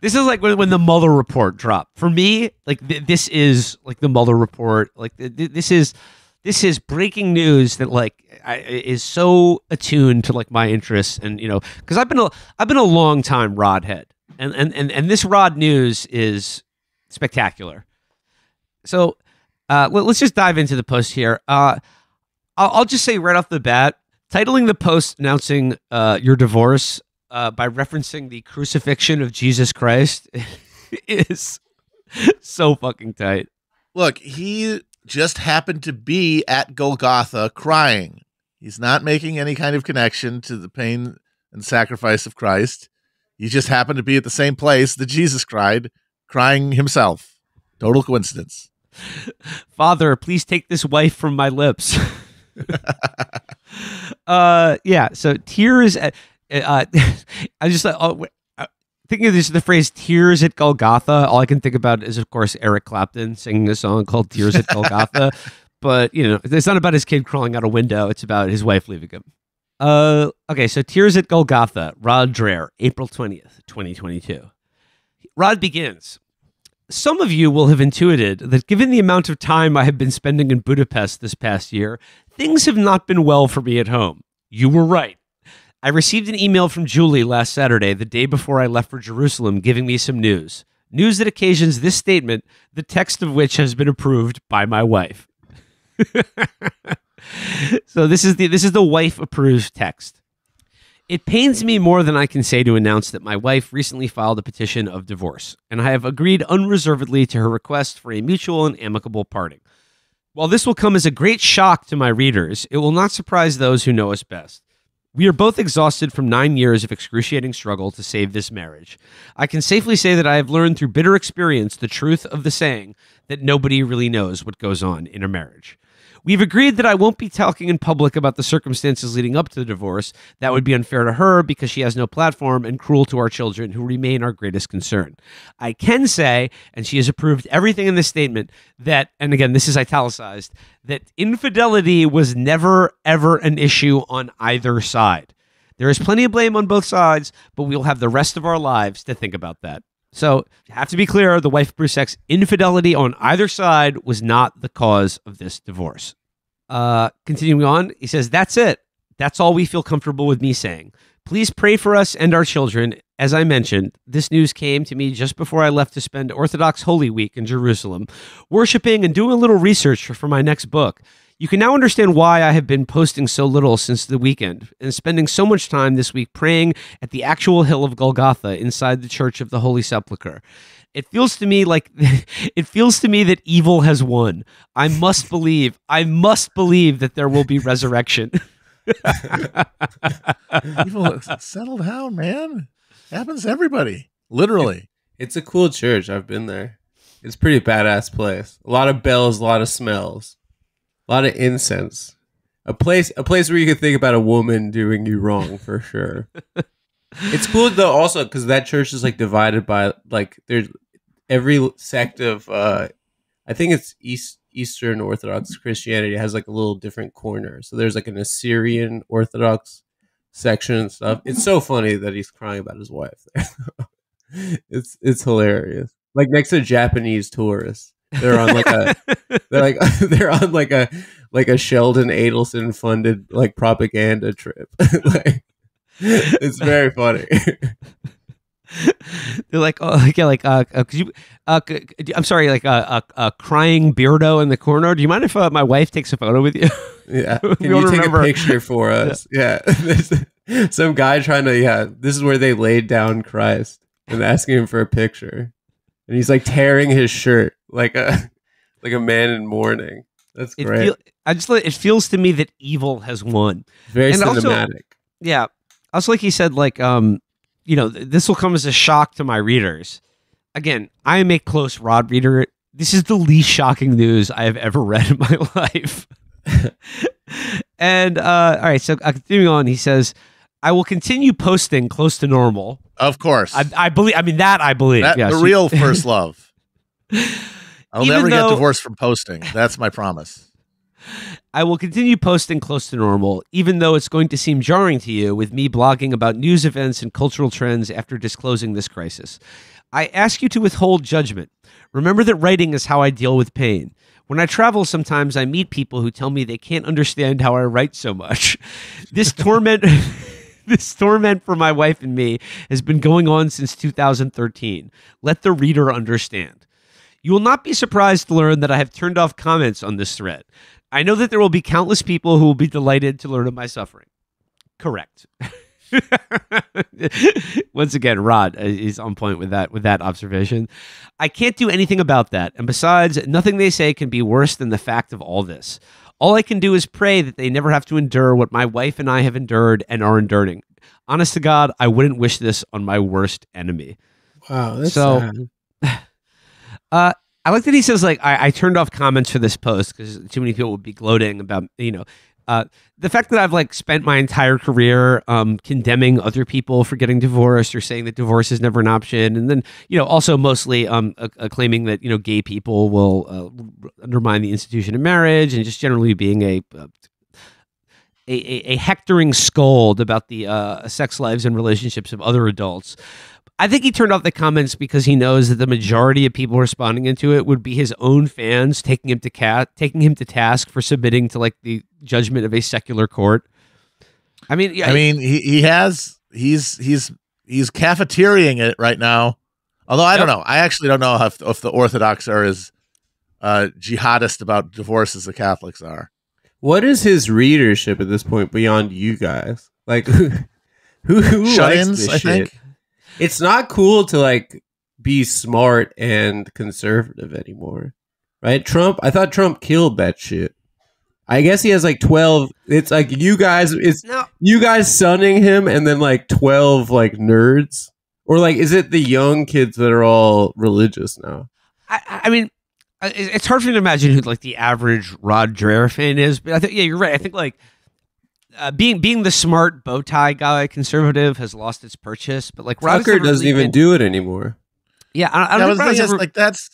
[SPEAKER 17] This is like when the Mueller report dropped. For me, this is like the Mueller report. Like this is breaking news that is so attuned to my interests, and because I've been a long time Rod head, and this Rod news is spectacular. So let's just dive into the post here. I'll just say right off the bat, titling the post announcing your divorce by referencing the crucifixion of Jesus Christ is so fucking tight.
[SPEAKER 3] Look, he just happened to be at Golgotha crying. He's not making any kind of connection to the pain and sacrifice of Christ. He just happened to be at the same place that Jesus cried, crying himself. Total coincidence.
[SPEAKER 17] Father, please take this wife from my lips. Yeah. So tears. I just thinking of the phrase "tears at Golgotha." All I can think about is, of course, Eric Clapton singing a song called "Tears at Golgotha." But it's not about his kid crawling out a window. It's about his wife leaving him. Okay. So "Tears at Golgotha." Rod Dreher, April 20th, 2022. Rod begins. Some of you will have intuited that given the amount of time I have been spending in Budapest this past year, things have not been well for me at home. You were right. I received an email from Julie last Saturday, the day before I left for Jerusalem, giving me some news. News that occasions this statement, the text of which has been approved by my wife. So this is the wife-approved text. It pains me more than I can say to announce that my wife recently filed a petition of divorce, and I have agreed unreservedly to her request for a mutual and amicable parting. While this will come as a great shock to my readers, it will not surprise those who know us best. We are both exhausted from 9 years of excruciating struggle to save this marriage. I can safely say that I have learned through bitter experience the truth of the saying that nobody really knows what goes on in a marriage. We've agreed that I won't be talking in public about the circumstances leading up to the divorce. That would be unfair to her because she has no platform and cruel to our children who remain our greatest concern. I can say, and she has approved everything in this statement, that, and again, this is italicized, that infidelity was never, ever an issue on either side. There is plenty of blame on both sides, but we'll have the rest of our lives to think about that. So, have to be clear, the wife approved sex infidelity on either side was not the cause of this divorce. Continuing on, he says, that's it. That's all we feel comfortable with me saying. Please pray for us and our children. As I mentioned, this news came to me just before I left to spend Orthodox Holy Week in Jerusalem, worshiping and doing a little research for my next book. You can now understand why I have been posting so little since the weekend and spending so much time this week praying at the actual hill of Golgotha inside the Church of the Holy Sepulchre. It feels to me that evil has won. I must believe that there will be resurrection.
[SPEAKER 3] Evil, settle down, man. Happens to everybody. Literally.
[SPEAKER 20] It's a cool church. I've been there. It's a pretty badass place. A lot of bells, a lot of smells. A lot of incense. A place where you could think about a woman doing you wrong for sure. It's cool though also because that church is like divided by like there's every sect of I think it's Eastern Orthodox Christianity has like a little different corner. So there's like an Assyrian Orthodox section and stuff. It's so funny that he's crying about his wife there. It's hilarious. Like next to Japanese tourists. They're on like a like a Sheldon Adelson funded like propaganda trip. Like, it's very funny.
[SPEAKER 17] They're like, oh, yeah, like, could you, I'm sorry, like a crying beardo in the corner. Do you mind if my wife takes a photo with you?
[SPEAKER 20] Yeah, can you take a picture for us? Yeah. Some guy trying to, this is where they laid down Christ and asking him for a picture, and he's like tearing his shirt like a man in mourning. That's great.
[SPEAKER 17] It feels to me that evil has won.
[SPEAKER 20] Very
[SPEAKER 17] and
[SPEAKER 20] cinematic.
[SPEAKER 17] Also, yeah. Also, like he said, like this will come as a shock to my readers. Again, I am a close Rod reader. This is the least shocking news I have ever read in my life. And all right, so continuing on, he says, "I will continue posting close to normal."
[SPEAKER 3] Of course,
[SPEAKER 17] I believe. I mean, that I believe.
[SPEAKER 3] That,
[SPEAKER 17] yes.
[SPEAKER 3] the real first love. I'll never get
[SPEAKER 17] though-
[SPEAKER 3] divorced from posting. That's my promise.
[SPEAKER 17] I will continue posting close to normal, even though it's going to seem jarring to you with me blogging about news events and cultural trends after disclosing this crisis. I ask you to withhold judgment. Remember that writing is how I deal with pain. When I travel, sometimes I meet people who tell me they can't understand how I write so much. This torment for my wife and me has been going on since 2013. Let the reader understand. You will not be surprised to learn that I have turned off comments on this thread. I know that there will be countless people who will be delighted to learn of my suffering. Correct. Once again, Rod is on point with that observation. I can't do anything about that. And besides, nothing they say can be worse than the fact of all this. All I can do is pray that they never have to endure what my wife and I have endured and are enduring. Honest to God, I wouldn't wish this on my worst enemy.
[SPEAKER 20] Wow, that's
[SPEAKER 17] so
[SPEAKER 20] sad.
[SPEAKER 17] I like that he says, like, I turned off comments for this post because too many people would be gloating about, the fact that I've like spent my entire career condemning other people for getting divorced or saying that divorce is never an option. And then, also mostly claiming that, gay people will undermine the institution of marriage and just generally being a hectoring scold about the sex lives and relationships of other adults. I think he turned off the comments because he knows that the majority of people responding into it would be his own fans taking him to task for submitting to like the judgment of a secular court. I mean,
[SPEAKER 3] he's cafeteriaing it right now. Although I don't know. I actually don't know if the Orthodox are as jihadist about divorce as the Catholics are.
[SPEAKER 20] What is his readership at this point beyond you guys? Like, who likes
[SPEAKER 3] Shut-ins,
[SPEAKER 20] this
[SPEAKER 3] I
[SPEAKER 20] shit?
[SPEAKER 3] think.
[SPEAKER 20] It's not cool to like be smart and conservative anymore, right? I thought Trump killed that shit. I guess he has like 12. It's like you guys sunning him, and then like 12 like nerds, or like is it the young kids that are all religious now?
[SPEAKER 17] I mean, it's hard for me to imagine who like the average Rod Dreher fan is, but I think you're right. I think like. Being the smart bow tie guy conservative has lost its purchase, but like
[SPEAKER 20] Tucker doesn't even do it anymore.
[SPEAKER 17] Yeah, I don't think
[SPEAKER 3] like that's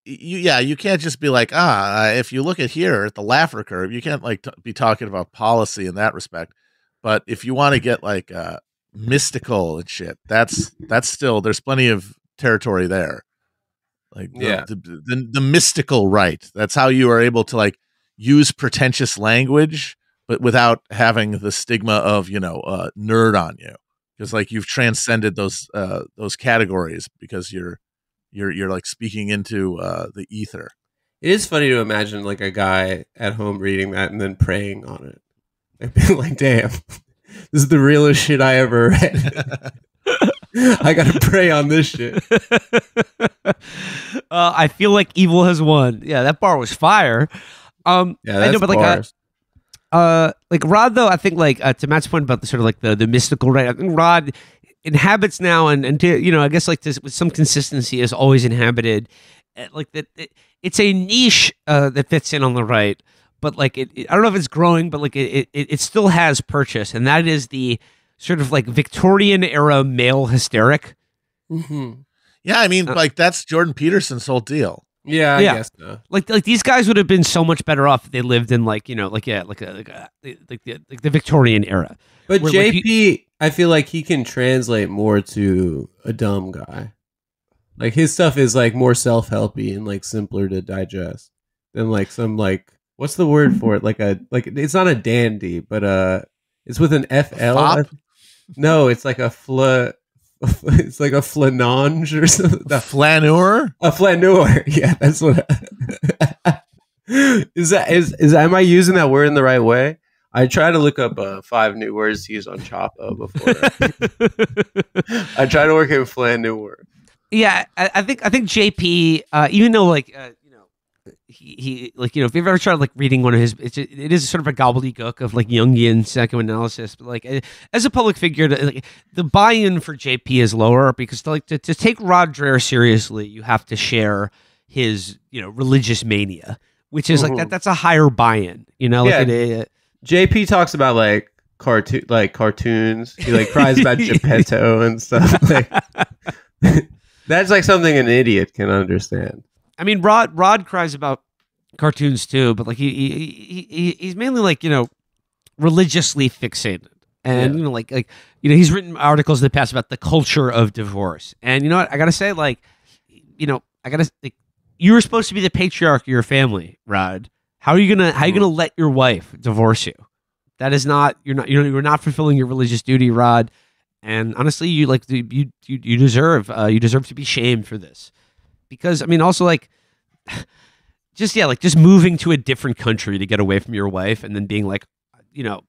[SPEAKER 3] you can't just be like if you look at here at the Laffer curve, you can't like be talking about policy in that respect. But if you want to get like mystical and shit, that's still there's plenty of territory there. Like the mystical right. That's how you are able to like use pretentious language, but without having the stigma of nerd on you, because like you've transcended those categories because you're like speaking into the ether.
[SPEAKER 20] It is funny to imagine like a guy at home reading that and then praying on it and being like, "Damn, this is the realest shit I ever read." I gotta pray on this shit.
[SPEAKER 17] I feel like evil has won. Yeah, that bar was fire.
[SPEAKER 20] Yeah, that's
[SPEAKER 17] I know, but like Rod, though, I think like to Matt's point about the sort of like the mystical, right? I think Rod inhabits now, and to, I guess like this with some consistency has always inhabited like that. It's a niche that fits in on the right, but like I don't know if it's growing, but like it still has purchase, and that is the sort of like Victorian era male hysteric.
[SPEAKER 20] Mm-hmm.
[SPEAKER 3] Yeah, I mean, like that's Jordan Peterson's whole deal.
[SPEAKER 20] Yeah, I guess so.
[SPEAKER 17] Like these guys would have been so much better off if they lived in like the Victorian era.
[SPEAKER 20] But
[SPEAKER 17] where,
[SPEAKER 20] JP, I feel like he can translate more to a dumb guy. Like his stuff is like more self-helpy and like simpler to digest than like some like what's the word for it? Like it's not a dandy, but it's with an FL.
[SPEAKER 3] Fop?
[SPEAKER 20] No, it's like it's like a flanange or something.
[SPEAKER 3] A flaneur?
[SPEAKER 20] A flaneur. Yeah, that's what. Is am I using that word in the right way? I try to look up 5 new words to use on Chapo before. I try to work in flaneur.
[SPEAKER 17] Yeah, I think JP, even though like he like, you know, if you've ever tried like reading one of his, it is sort of a gobbledygook of like Jungian psychoanalysis, but like as a public figure, like, the buy-in for JP is lower because to take Rod Dreher seriously, you have to share his, you know, religious mania, which is like that's a higher buy-in, you know. Like
[SPEAKER 20] JP talks about like cartoons. He like cries about Geppetto and stuff. Like, that's like something an idiot can understand.
[SPEAKER 17] I mean, Rod cries about cartoons too, but like he's mainly like, you know, religiously fixated, and you know, like you know, he's written articles in the past about the culture of divorce, and you know what, I gotta say, like, you know, you were supposed to be the patriarch of your family, Rod. How are you gonna let your wife divorce you? That is not you're not fulfilling your religious duty, Rod. And honestly, you deserve to be shamed for this. Because I mean, also like, just moving to a different country to get away from your wife, and then being like, you know,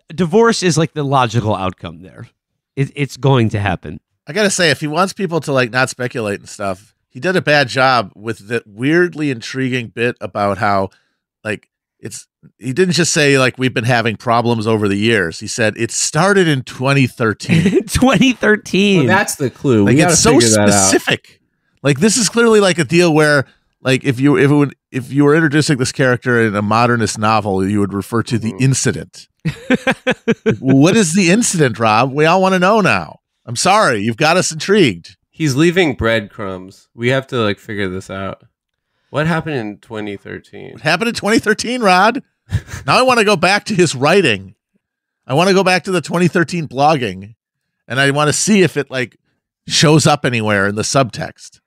[SPEAKER 17] divorce is like the logical outcome there. It's going to happen.
[SPEAKER 3] I gotta say, if he wants people to like not speculate and stuff, he did a bad job with that weirdly intriguing bit about how like he didn't just say like we've been having problems over the years. He said it started in 2013.
[SPEAKER 17] 2013.
[SPEAKER 20] Well, that's the clue.
[SPEAKER 3] Like,
[SPEAKER 20] We gotta
[SPEAKER 3] it's so
[SPEAKER 20] figure that out.
[SPEAKER 3] specific. Like, this is clearly like a deal where like if you were introducing this character in a modernist novel, you would refer to the incident. What is the incident, Rob? We all want to know now. I'm sorry, you've got us intrigued.
[SPEAKER 20] He's leaving breadcrumbs. We have to like figure this out. What happened in 2013?
[SPEAKER 3] What happened in 2013, Rod? Now I want to go back to his writing. I want to go back to the 2013 blogging, and I want to see if it like shows up anywhere in the subtext.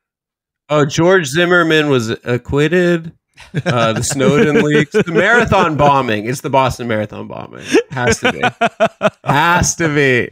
[SPEAKER 20] Oh, George Zimmerman was acquitted. The Snowden leaks, the marathon bombing. It's the Boston Marathon bombing. Has to be. Has to be.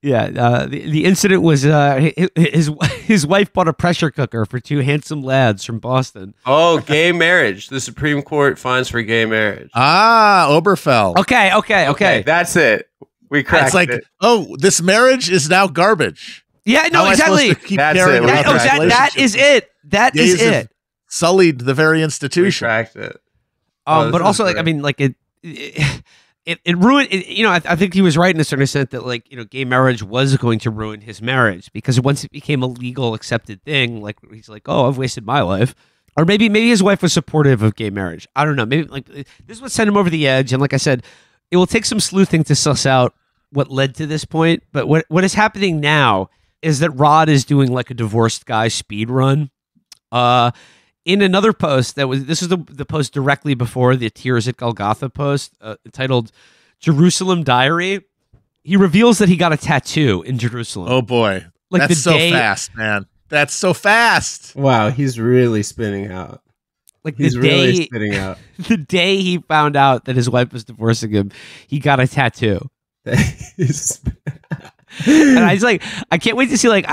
[SPEAKER 17] Yeah, the incident was his wife bought a pressure cooker for 2 handsome lads from Boston.
[SPEAKER 20] Oh, gay marriage. The Supreme Court finds for gay marriage.
[SPEAKER 3] Ah, Oberfell.
[SPEAKER 17] Okay.
[SPEAKER 20] That's it. We cracked
[SPEAKER 3] it's like,
[SPEAKER 20] it.
[SPEAKER 3] oh, this marriage is now garbage.
[SPEAKER 17] Yeah, no,
[SPEAKER 3] How am I
[SPEAKER 17] exactly.
[SPEAKER 3] supposed to keep
[SPEAKER 20] That's
[SPEAKER 3] carrying
[SPEAKER 20] it.
[SPEAKER 3] on this
[SPEAKER 17] that
[SPEAKER 3] relationship?
[SPEAKER 17] is it. That
[SPEAKER 3] Gays
[SPEAKER 17] is
[SPEAKER 3] have
[SPEAKER 17] it.
[SPEAKER 3] Sullied the very institution.
[SPEAKER 20] We cracked it.
[SPEAKER 17] But also, like, I mean, like it ruined. You know, I think he was right in a certain extent that, like, you know, gay marriage was going to ruin his marriage because once it became a legal, accepted thing, like he's like, oh, I've wasted my life. Or maybe his wife was supportive of gay marriage. I don't know. Maybe like this is what sent him over the edge. And like I said, it will take some sleuthing to suss out what led to this point. But what is happening now is that Rod is doing like a divorced guy speed run. In another post this is the post directly before the Tears at Golgotha post entitled Jerusalem Diary. He reveals that he got a tattoo in Jerusalem.
[SPEAKER 3] Oh boy.
[SPEAKER 17] Like
[SPEAKER 3] that's so fast, man. That's so fast.
[SPEAKER 20] Wow, he's really spinning out.
[SPEAKER 17] Like
[SPEAKER 20] he's really spinning out.
[SPEAKER 17] The day he found out that his wife was divorcing him, he got a tattoo. And I was like, I can't wait to see, like,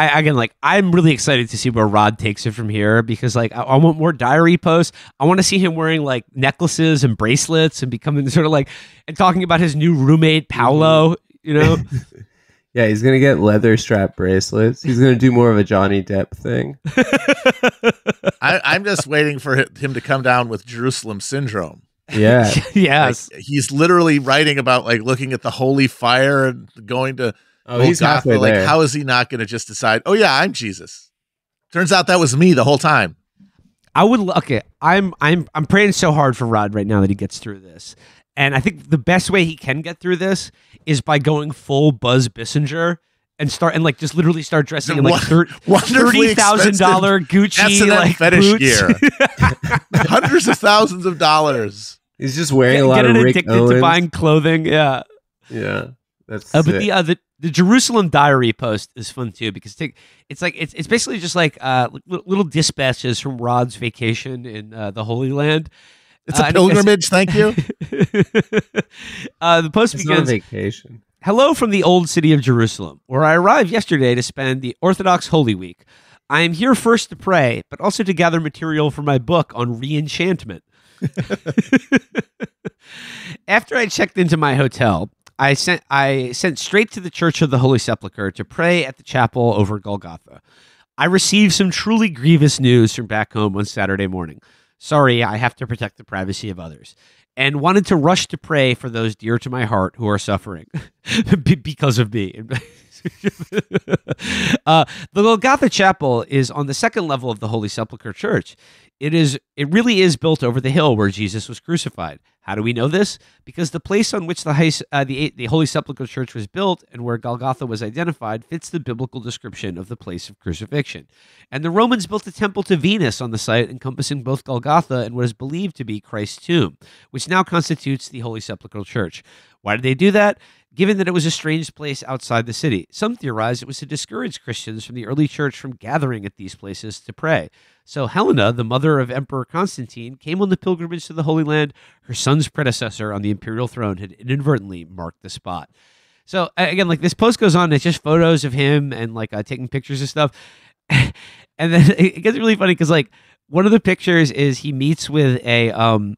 [SPEAKER 17] I'm really excited to see where Rod takes it from here because, like, I want more diary posts. I want to see him wearing, like, necklaces and bracelets and becoming sort of like, and talking about his new roommate, Paolo, you know?
[SPEAKER 20] Yeah, he's going to get leather strap bracelets. He's going to do more of a Johnny Depp thing.
[SPEAKER 3] I'm just waiting for him to come down with Jerusalem syndrome.
[SPEAKER 20] Yeah.
[SPEAKER 17] Yes.
[SPEAKER 3] Like, he's literally writing about, like, looking at the holy fire and going to
[SPEAKER 20] he's halfway
[SPEAKER 3] like,
[SPEAKER 20] there.
[SPEAKER 3] how is he not going to just decide, oh yeah, I'm Jesus? Turns out that was me the whole time.
[SPEAKER 17] I'm praying so hard for Rod right now that he gets through this. And I think the best way he can get through this is by going full Buzz Bissinger and just literally start dressing in like $30,000 Gucci
[SPEAKER 3] S&M
[SPEAKER 17] like
[SPEAKER 3] fetish
[SPEAKER 17] boots.
[SPEAKER 3] gear. Hundreds of thousands of dollars.
[SPEAKER 20] He's just wearing a lot of Rick
[SPEAKER 17] addicted
[SPEAKER 20] Owens.
[SPEAKER 17] to buying clothing. Yeah.
[SPEAKER 20] Yeah. That's
[SPEAKER 14] but the Jerusalem Diary post is fun too because it's basically just like little dispatches from Rod's vacation in the Holy Land.
[SPEAKER 18] It's a pilgrimage. Thank you.
[SPEAKER 14] The post
[SPEAKER 20] It's
[SPEAKER 14] begins.
[SPEAKER 20] not a vacation.
[SPEAKER 14] Hello from the old city of Jerusalem, where I arrived yesterday to spend the Orthodox Holy Week. I am here first to pray, but also to gather material for my book on re-enchantment. After I checked into my hotel, I sent straight to the Church of the Holy Sepulchre to pray at the chapel over Golgotha. I received some truly grievous news from back home on Saturday morning. Sorry, I have to protect the privacy of others. And wanted to rush to pray for those dear to my heart who are suffering because of me. The Golgotha Chapel is on the second level of the Holy Sepulchre Church. It really is built over the hill where Jesus was crucified. How do we know this? Because the place on which the Holy Sepulchre Church was built and where Golgotha was identified fits the biblical description of the place of crucifixion. And the Romans built a temple to Venus on the site, encompassing both Golgotha and what is believed to be Christ's tomb, which now constitutes the Holy Sepulchre Church. Why did they do that? Given that it was a strange place outside the city. Some theorize it was to discourage Christians from the early church from gathering at these places to pray. So Helena, the mother of Emperor Constantine, came on the pilgrimage to the Holy Land. Her son's predecessor on the imperial throne had inadvertently marked the spot. So again, like this post goes on, it's just photos of him and like taking pictures of stuff. And then it gets really funny because like one of the pictures is he meets with a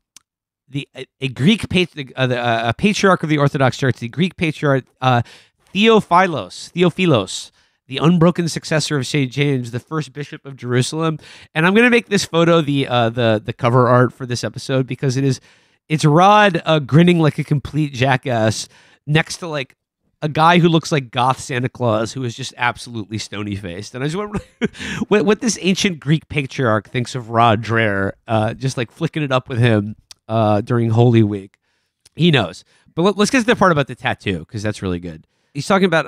[SPEAKER 14] Greek patriarch of the Orthodox Church, the Greek patriarch Theophilos, the unbroken successor of St. James, the first bishop of Jerusalem. And I'm going to make this photo the cover art for this episode because it's Rod grinning like a complete jackass next to like a guy who looks like goth Santa Claus who is just absolutely stony faced. And I just wonder what this ancient Greek patriarch thinks of Rod Dreher, just like flicking it up with him during Holy Week. He knows. But let's get to the part about the tattoo because that's really good. He's talking about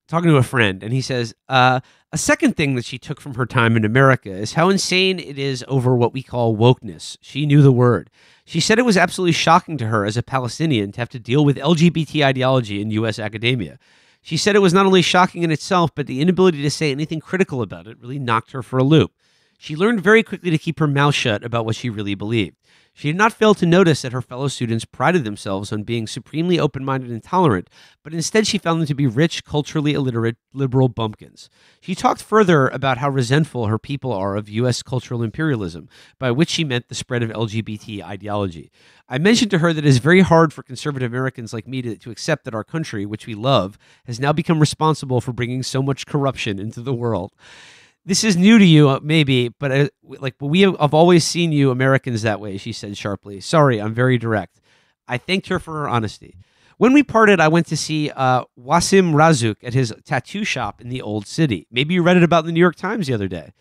[SPEAKER 14] talking to a friend, and he says, a second thing that she took from her time in America is how insane it is over what we call wokeness. She knew the word. She said it was absolutely shocking to her as a Palestinian to have to deal with LGBT ideology in U.S. academia. She said it was not only shocking in itself, but the inability to say anything critical about it really knocked her for a loop. She learned very quickly to keep her mouth shut about what she really believed. She did not fail to notice that her fellow students prided themselves on being supremely open-minded and tolerant, but instead she found them to be rich, culturally illiterate, liberal bumpkins. She talked further about how resentful her people are of U.S. cultural imperialism, by which she meant the spread of LGBT ideology. I mentioned to her that it is very hard for conservative Americans like me to accept that our country, which we love, has now become responsible for bringing so much corruption into the world. This is new to you, maybe, but we have always seen you Americans that way, she said sharply. Sorry, I'm very direct. I thanked her for her honesty. When we parted, I went to see Wasim Razuk at his tattoo shop in the Old City. Maybe you read it about in the New York Times the other day.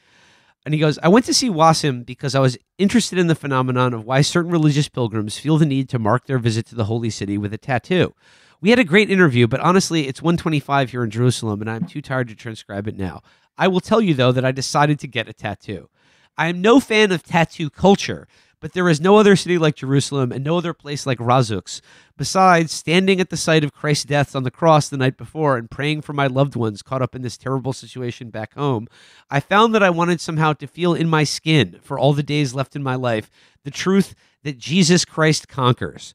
[SPEAKER 14] And he goes, I went to see Wasim because I was interested in the phenomenon of why certain religious pilgrims feel the need to mark their visit to the Holy City with a tattoo. We had a great interview, but honestly, it's 1:25 here in Jerusalem, and I'm too tired to transcribe it now. I will tell you, though, that I decided to get a tattoo. I am no fan of tattoo culture, but there is no other city like Jerusalem and no other place like Razuk's. Besides, standing at the site of Christ's death on the cross the night before and praying for my loved ones caught up in this terrible situation back home, I found that I wanted somehow to feel in my skin for all the days left in my life the truth that Jesus Christ conquers.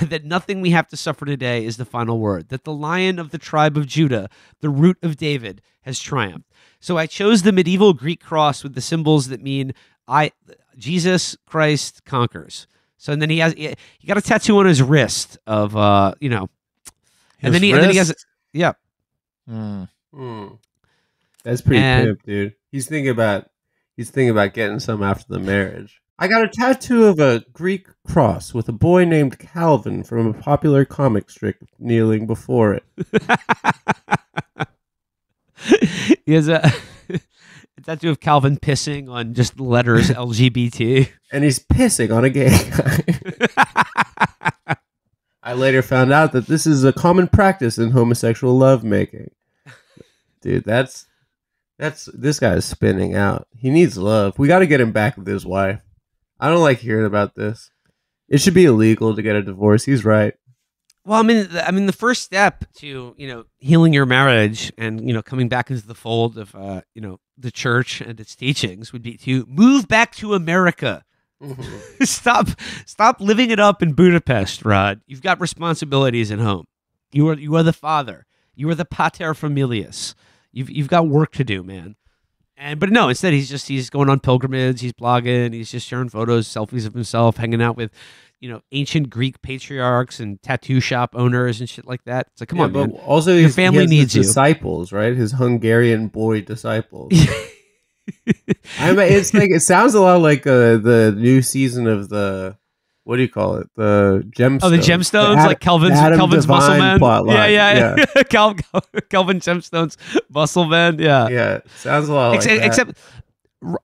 [SPEAKER 14] That nothing we have to suffer today is the final word, that the Lion of the tribe of Judah, the root of David, has triumphed. So I chose the medieval Greek cross with the symbols that mean Jesus Christ conquers. So and then he got a tattoo on his wrist of and then he has yeah.
[SPEAKER 20] That's pretty pimp, dude. He's thinking about getting some after the marriage. I got a tattoo of a Greek cross with a boy named Calvin from a popular comic strip kneeling before it.
[SPEAKER 14] He has a tattoo of Calvin pissing on just the letters LGBT.
[SPEAKER 20] And he's pissing on a gay guy. I later found out that this is a common practice in homosexual lovemaking. Dude, this guy is spinning out. He needs love. We got to get him back with his wife. I don't like hearing about this. It should be illegal to get a divorce. He's right.
[SPEAKER 14] Well, the first step to healing your marriage and coming back into the fold of the church and its teachings would be to move back to America. Stop living it up in Budapest, Rod. You've got responsibilities at home. You are the father. You are the pater familias. You've got work to do, man. But no, instead he's going on pilgrimage. He's blogging. He's just sharing photos, selfies of himself, hanging out with ancient Greek patriarchs and tattoo shop owners and shit like that. It's like, come on, man.
[SPEAKER 20] Also,
[SPEAKER 14] your family needs you.
[SPEAKER 20] Disciples, right? His Hungarian boy disciples. It's like it sounds a lot like the new season of the what do you call it? The Gemstones.
[SPEAKER 14] Oh, the Gemstones, like Kelvin's Muscle Man. Yeah. Kelvin Gemstones Muscle Man.
[SPEAKER 20] Yeah. Sounds a lot like that.
[SPEAKER 14] Except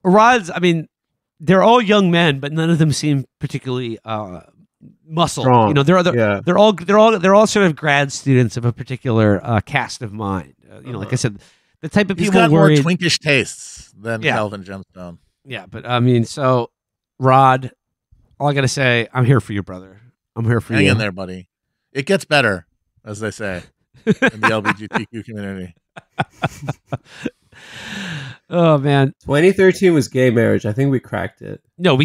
[SPEAKER 14] Rod's. They're all young men, but none of them seem particularly muscle.
[SPEAKER 20] Strong.
[SPEAKER 14] They're all sort of grad students of a particular cast of mind. Like I said, the type of
[SPEAKER 3] He's
[SPEAKER 14] people
[SPEAKER 3] got
[SPEAKER 14] worried.
[SPEAKER 3] more twinkish tastes than Calvin Gemstone.
[SPEAKER 14] Yeah, but so Rod, all I gotta say, I'm here for you, brother. I'm here for you.
[SPEAKER 3] Hang in there, buddy. It gets better, as they say in the LGBTQ community.
[SPEAKER 14] Oh man,
[SPEAKER 20] 2013 was gay marriage. I think we cracked it.
[SPEAKER 14] No,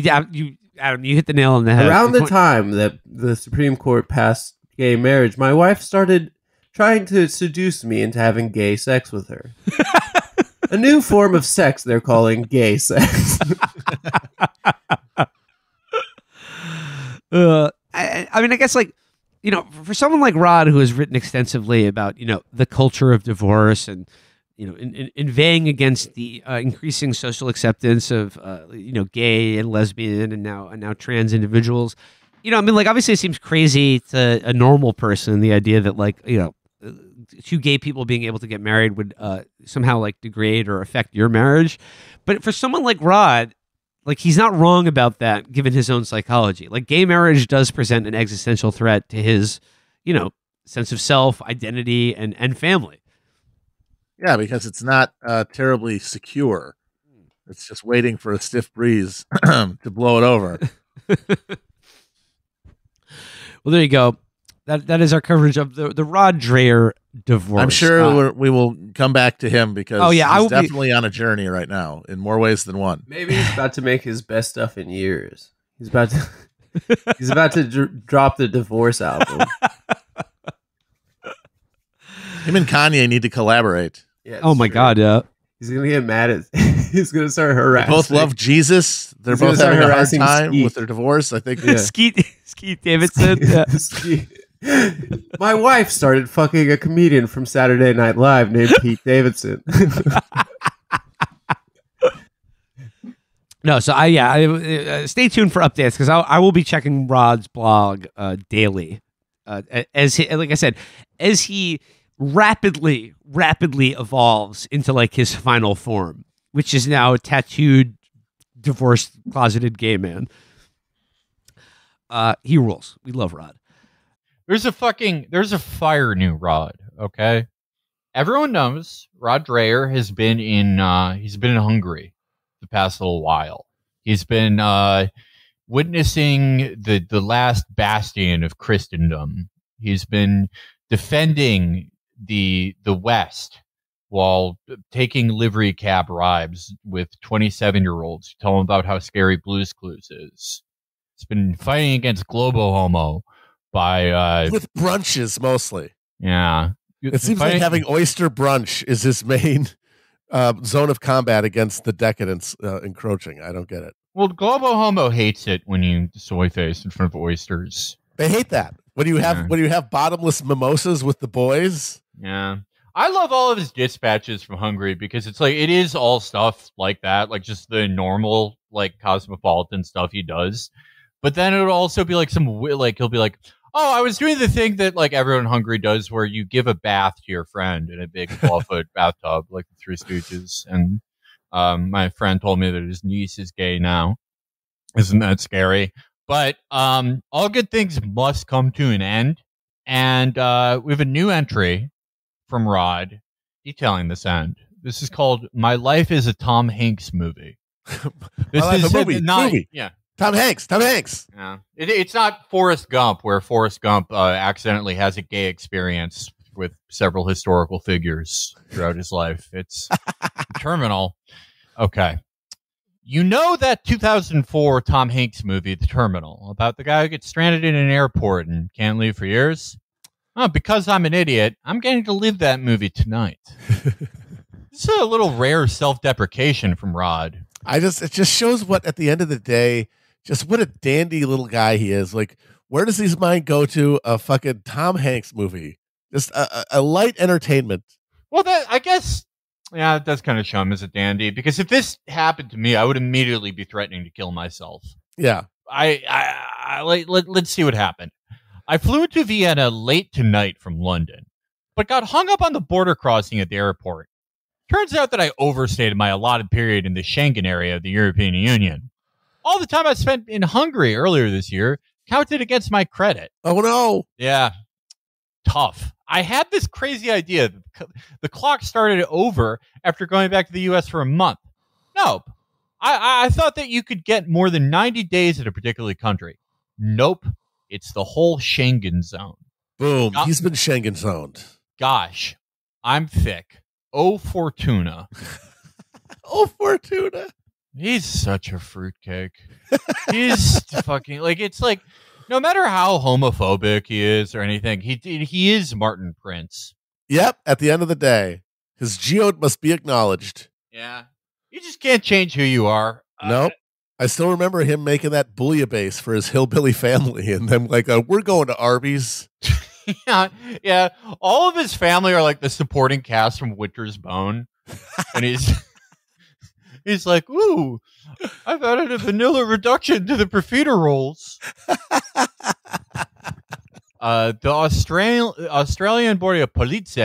[SPEAKER 14] Adam, you hit the nail on the head.
[SPEAKER 20] Around the time that the Supreme Court passed gay marriage, my wife started trying to seduce me into having gay sex with her. A new form of sex they're calling gay sex.
[SPEAKER 14] I guess for someone like Rod who has written extensively about the culture of divorce and inveighing against the increasing social acceptance of gay and lesbian and now trans individuals, obviously it seems crazy to a normal person, the idea that two gay people being able to get married would somehow degrade or affect your marriage. But for someone like Rod, he's not wrong about that given his own psychology. Gay marriage does present an existential threat to his sense of self, identity, and family.
[SPEAKER 3] Yeah, because it's not terribly secure. It's just waiting for a stiff breeze to blow it over.
[SPEAKER 14] Well, there you go. That is our coverage of the Rod Dreher divorce.
[SPEAKER 3] I'm sure we will come back to him because he's definitely on a journey right now in more ways than one.
[SPEAKER 20] Maybe he's about to make his best stuff in years. He's about to drop the divorce album.
[SPEAKER 3] Him and Kanye need to collaborate.
[SPEAKER 20] Yeah,
[SPEAKER 14] oh my God, yeah.
[SPEAKER 20] He's gonna get mad at. He's gonna start harassing.
[SPEAKER 3] They both love Jesus. They're both having a hard time with their divorce. I think.
[SPEAKER 14] Yeah. Skeet Davidson. Yeah.
[SPEAKER 20] My wife started fucking a comedian from Saturday Night Live named Pete Davidson.
[SPEAKER 14] No, so stay tuned for updates because I will be checking Rod's blog daily. As he rapidly evolves into his final form, which is now a tattooed, divorced, closeted gay man. He rules. We love Rod.
[SPEAKER 11] There's a fire new Rod. Okay, everyone knows Rod Dreher has been in Hungary the past little while. He's been witnessing the last bastion of Christendom. He's been defending the West while taking livery cab rides with 27-year-olds to tell them about how scary Blue's Clues is. He's been fighting against Globo Homo by
[SPEAKER 3] with brunches mostly.
[SPEAKER 11] Yeah,
[SPEAKER 3] it seems like having oyster brunch is his main zone of combat against the decadence encroaching. I don't get it.
[SPEAKER 11] Well, Globo Homo hates it when you soy face in front of oysters.
[SPEAKER 3] They hate that. When you have bottomless mimosas with the boys.
[SPEAKER 11] Yeah. I love all of his dispatches from Hungary because it's it is all stuff like that, just the normal cosmopolitan stuff he does. But then it would also be he'll be like, oh, I was doing the thing that everyone in Hungary does where you give a bath to your friend in a big 12-foot bathtub like the Three Stooges. And my friend told me that his niece is gay now. Isn't that scary? But all good things must come to an end. And we have a new entry from Rod detailing this end. This is called My Life is a Tom Hanks Movie.
[SPEAKER 3] This is a movie.
[SPEAKER 11] Yeah.
[SPEAKER 18] Tom Hanks.
[SPEAKER 11] Yeah. It's not Forrest Gump, where Forrest Gump accidentally has a gay experience with several historical figures throughout his life. It's Terminal. Okay. You know that 2004 Tom Hanks movie, The Terminal, about the guy who gets stranded in an airport and can't leave for years? Oh, because I'm an idiot, I'm getting to live that movie tonight. This is a little rare self-deprecation from Rod.
[SPEAKER 18] It just shows what, at the end of the day, just what a dandy little guy he is. Like, where does his mind go to? A fucking Tom Hanks movie. Just a light entertainment.
[SPEAKER 11] Well, I guess, yeah, it does kind of show him as a dandy, because if this happened to me, I would immediately be threatening to kill myself.
[SPEAKER 18] Yeah.
[SPEAKER 11] Let's see what happened. I flew into Vienna late tonight from London, but got hung up on the border crossing at the airport. Turns out that I overstayed my allotted period in the Schengen area of the European Union. All the time I spent in Hungary earlier this year counted against my credit.
[SPEAKER 18] Oh, no.
[SPEAKER 11] Yeah. Tough. I had this crazy idea. The clock started over after going back to the U.S. for a month. Nope. I thought that you could get more than 90 days at a particular country. Nope. It's the whole Schengen zone.
[SPEAKER 18] Boom. He's been Schengen zoned.
[SPEAKER 11] Gosh, I'm thick. Oh, Fortuna.
[SPEAKER 18] Oh, Fortuna.
[SPEAKER 11] He's such a fruitcake. He's fucking, like, it's like, no matter how homophobic he is or anything, he is Martin Prince.
[SPEAKER 18] Yep. At the end of the day, his geode must be acknowledged.
[SPEAKER 11] Yeah. You just can't change who you are.
[SPEAKER 18] Nope. I still remember him making that bouillabaisse for his hillbilly family, and them like, we're going to Arby's.
[SPEAKER 11] Yeah. All of his family are like the supporting cast from Winter's Bone, and he's like, "Ooh, I've added a vanilla reduction to the profiterolls." The Australian Border Police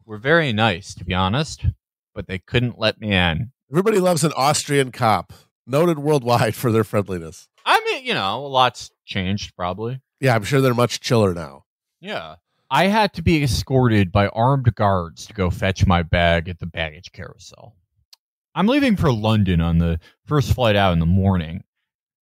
[SPEAKER 11] were very nice, to be honest, but they couldn't let me in.
[SPEAKER 18] Everybody loves an Austrian cop. Noted worldwide for their friendliness.
[SPEAKER 11] I mean, a lot's changed, probably.
[SPEAKER 18] Yeah, I'm sure they're much chiller now.
[SPEAKER 11] Yeah. I had to be escorted by armed guards to go fetch my bag at the baggage carousel. I'm leaving for London on the first flight out in the morning,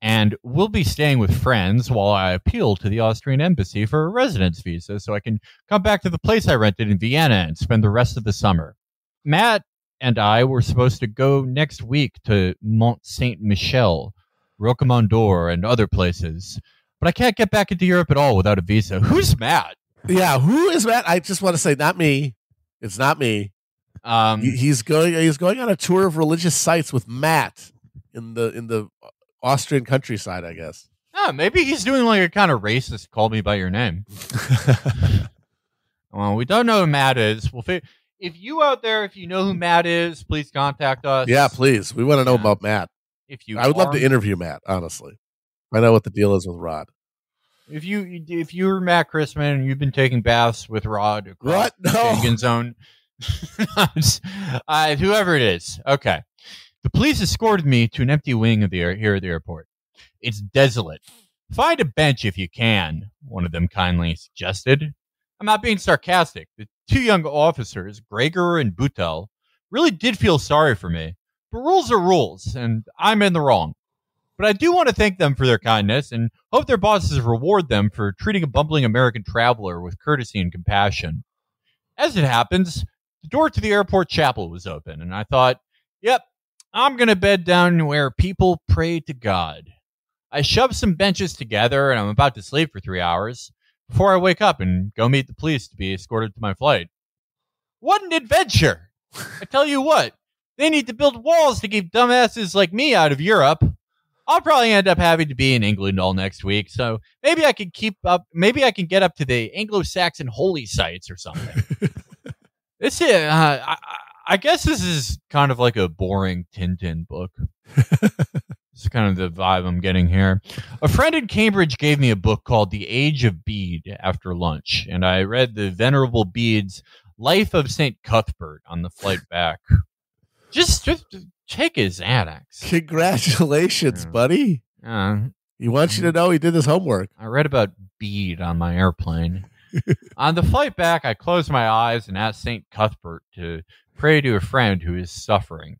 [SPEAKER 11] and we'll be staying with friends while I appeal to the Austrian embassy for a residence visa so I can come back to the place I rented in Vienna and spend the rest of the summer. Matt and I were supposed to go next week to Mont Saint-Michel, Rocamondor, and other places. But I can't get back into Europe at all without a visa. Who's Matt?
[SPEAKER 18] Yeah, who is Matt? I just want to say, not me. It's not me. He's going on a tour of religious sites with Matt in the Austrian countryside, I guess.
[SPEAKER 11] Oh, maybe he's doing like a kind of racist call me by your name. Well, we don't know who Matt is. If you out there, if you know who Matt is, please contact us.
[SPEAKER 18] Yeah, please. We want to know about Matt. I would love to interview Matt, honestly. Find out what the deal is with Rod.
[SPEAKER 11] If you're Matt Chrisman and you've been taking baths with Rod across
[SPEAKER 18] what? No.
[SPEAKER 11] the Schengen zone, whoever it is, okay. The police escorted me to an empty wing here at the airport. It's desolate. Find a bench if you can, one of them kindly suggested. I'm not being sarcastic. The two young officers, Gregor and Butel, really did feel sorry for me. But rules are rules, and I'm in the wrong. But I do want to thank them for their kindness and hope their bosses reward them for treating a bumbling American traveler with courtesy and compassion. As it happens, the door to the airport chapel was open, and I thought, yep, I'm going to bed down where people pray to God. I shoved some benches together, and I'm about to sleep for 3 hours before I wake up and go meet the police to be escorted to my flight. What an adventure! I tell you what, they need to build walls to keep dumbasses like me out of Europe. I'll probably end up having to be in England all next week, so maybe I can keep up. Maybe I can get up to the Anglo-Saxon holy sites or something. This is, I guess this is kind of like a boring Tintin book. This is kind of the vibe I'm getting here. A friend in Cambridge gave me a book called The Age of Bede after lunch, and I read the Venerable Bede's Life of St. Cuthbert on the flight back. Just take his Xanax.
[SPEAKER 18] Congratulations, buddy. He wants you to know he did his homework.
[SPEAKER 11] I read about Bede on my airplane. On the flight back, I closed my eyes and asked St. Cuthbert to pray to a friend who is suffering.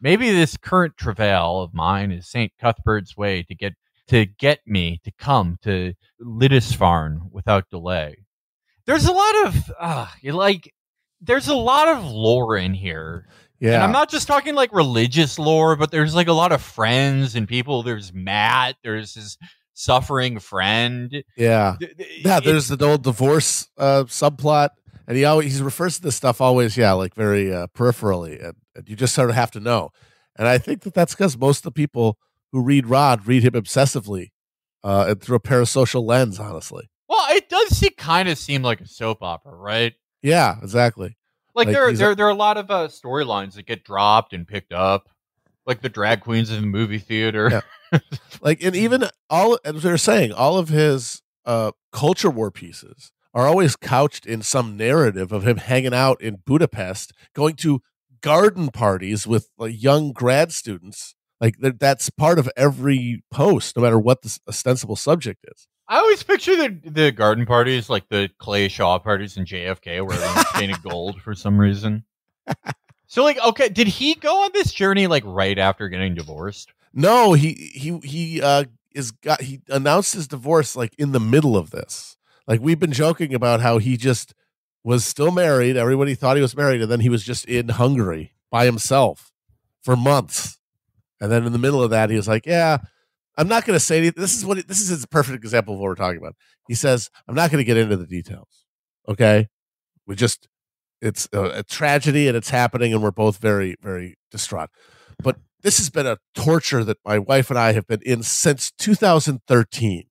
[SPEAKER 11] Maybe this current travail of mine is St. Cuthbert's way to get to get me to come to Lindisfarne without delay. There's a lot of there's a lot of lore in here.
[SPEAKER 3] Yeah.
[SPEAKER 11] And I'm not just talking like religious lore, but there's like a lot of friends and people. There's Matt. There's his suffering friend.
[SPEAKER 3] Yeah. Yeah, there's the old divorce subplot. And he refers to this stuff always, like very peripherally. And you just sort of have to know. And I think that's because most of the people who read Rod read him obsessively and through a parasocial lens, honestly.
[SPEAKER 11] Well, it does kind of seem like a soap opera, right?
[SPEAKER 3] Yeah, exactly.
[SPEAKER 11] Like there are a lot of storylines that get dropped and picked up, like the drag queens in the movie theater.
[SPEAKER 3] Yeah. And even as we were saying, all of his culture war pieces are always couched in some narrative of him hanging out in Budapest, going to garden parties with young grad students. Like that's part of every post, no matter what the ostensible subject is.
[SPEAKER 11] I always picture the garden parties like the Clay Shaw parties in JFK where everyone's painted gold for some reason. So okay, did he go on this journey like right after getting divorced?
[SPEAKER 3] No, he announced his divorce like in the middle of this. Like we've been joking about how he just was still married. Everybody thought he was married, and then he was just in Hungary by himself for months. And then in the middle of that, he was like, "Yeah, I'm not going to say anything." This is a perfect example of what we're talking about. He says, "I'm not going to get into the details." Okay, it's a tragedy and it's happening, and we're both very, very distraught. But this has been a torture that my wife and I have been in since 2013,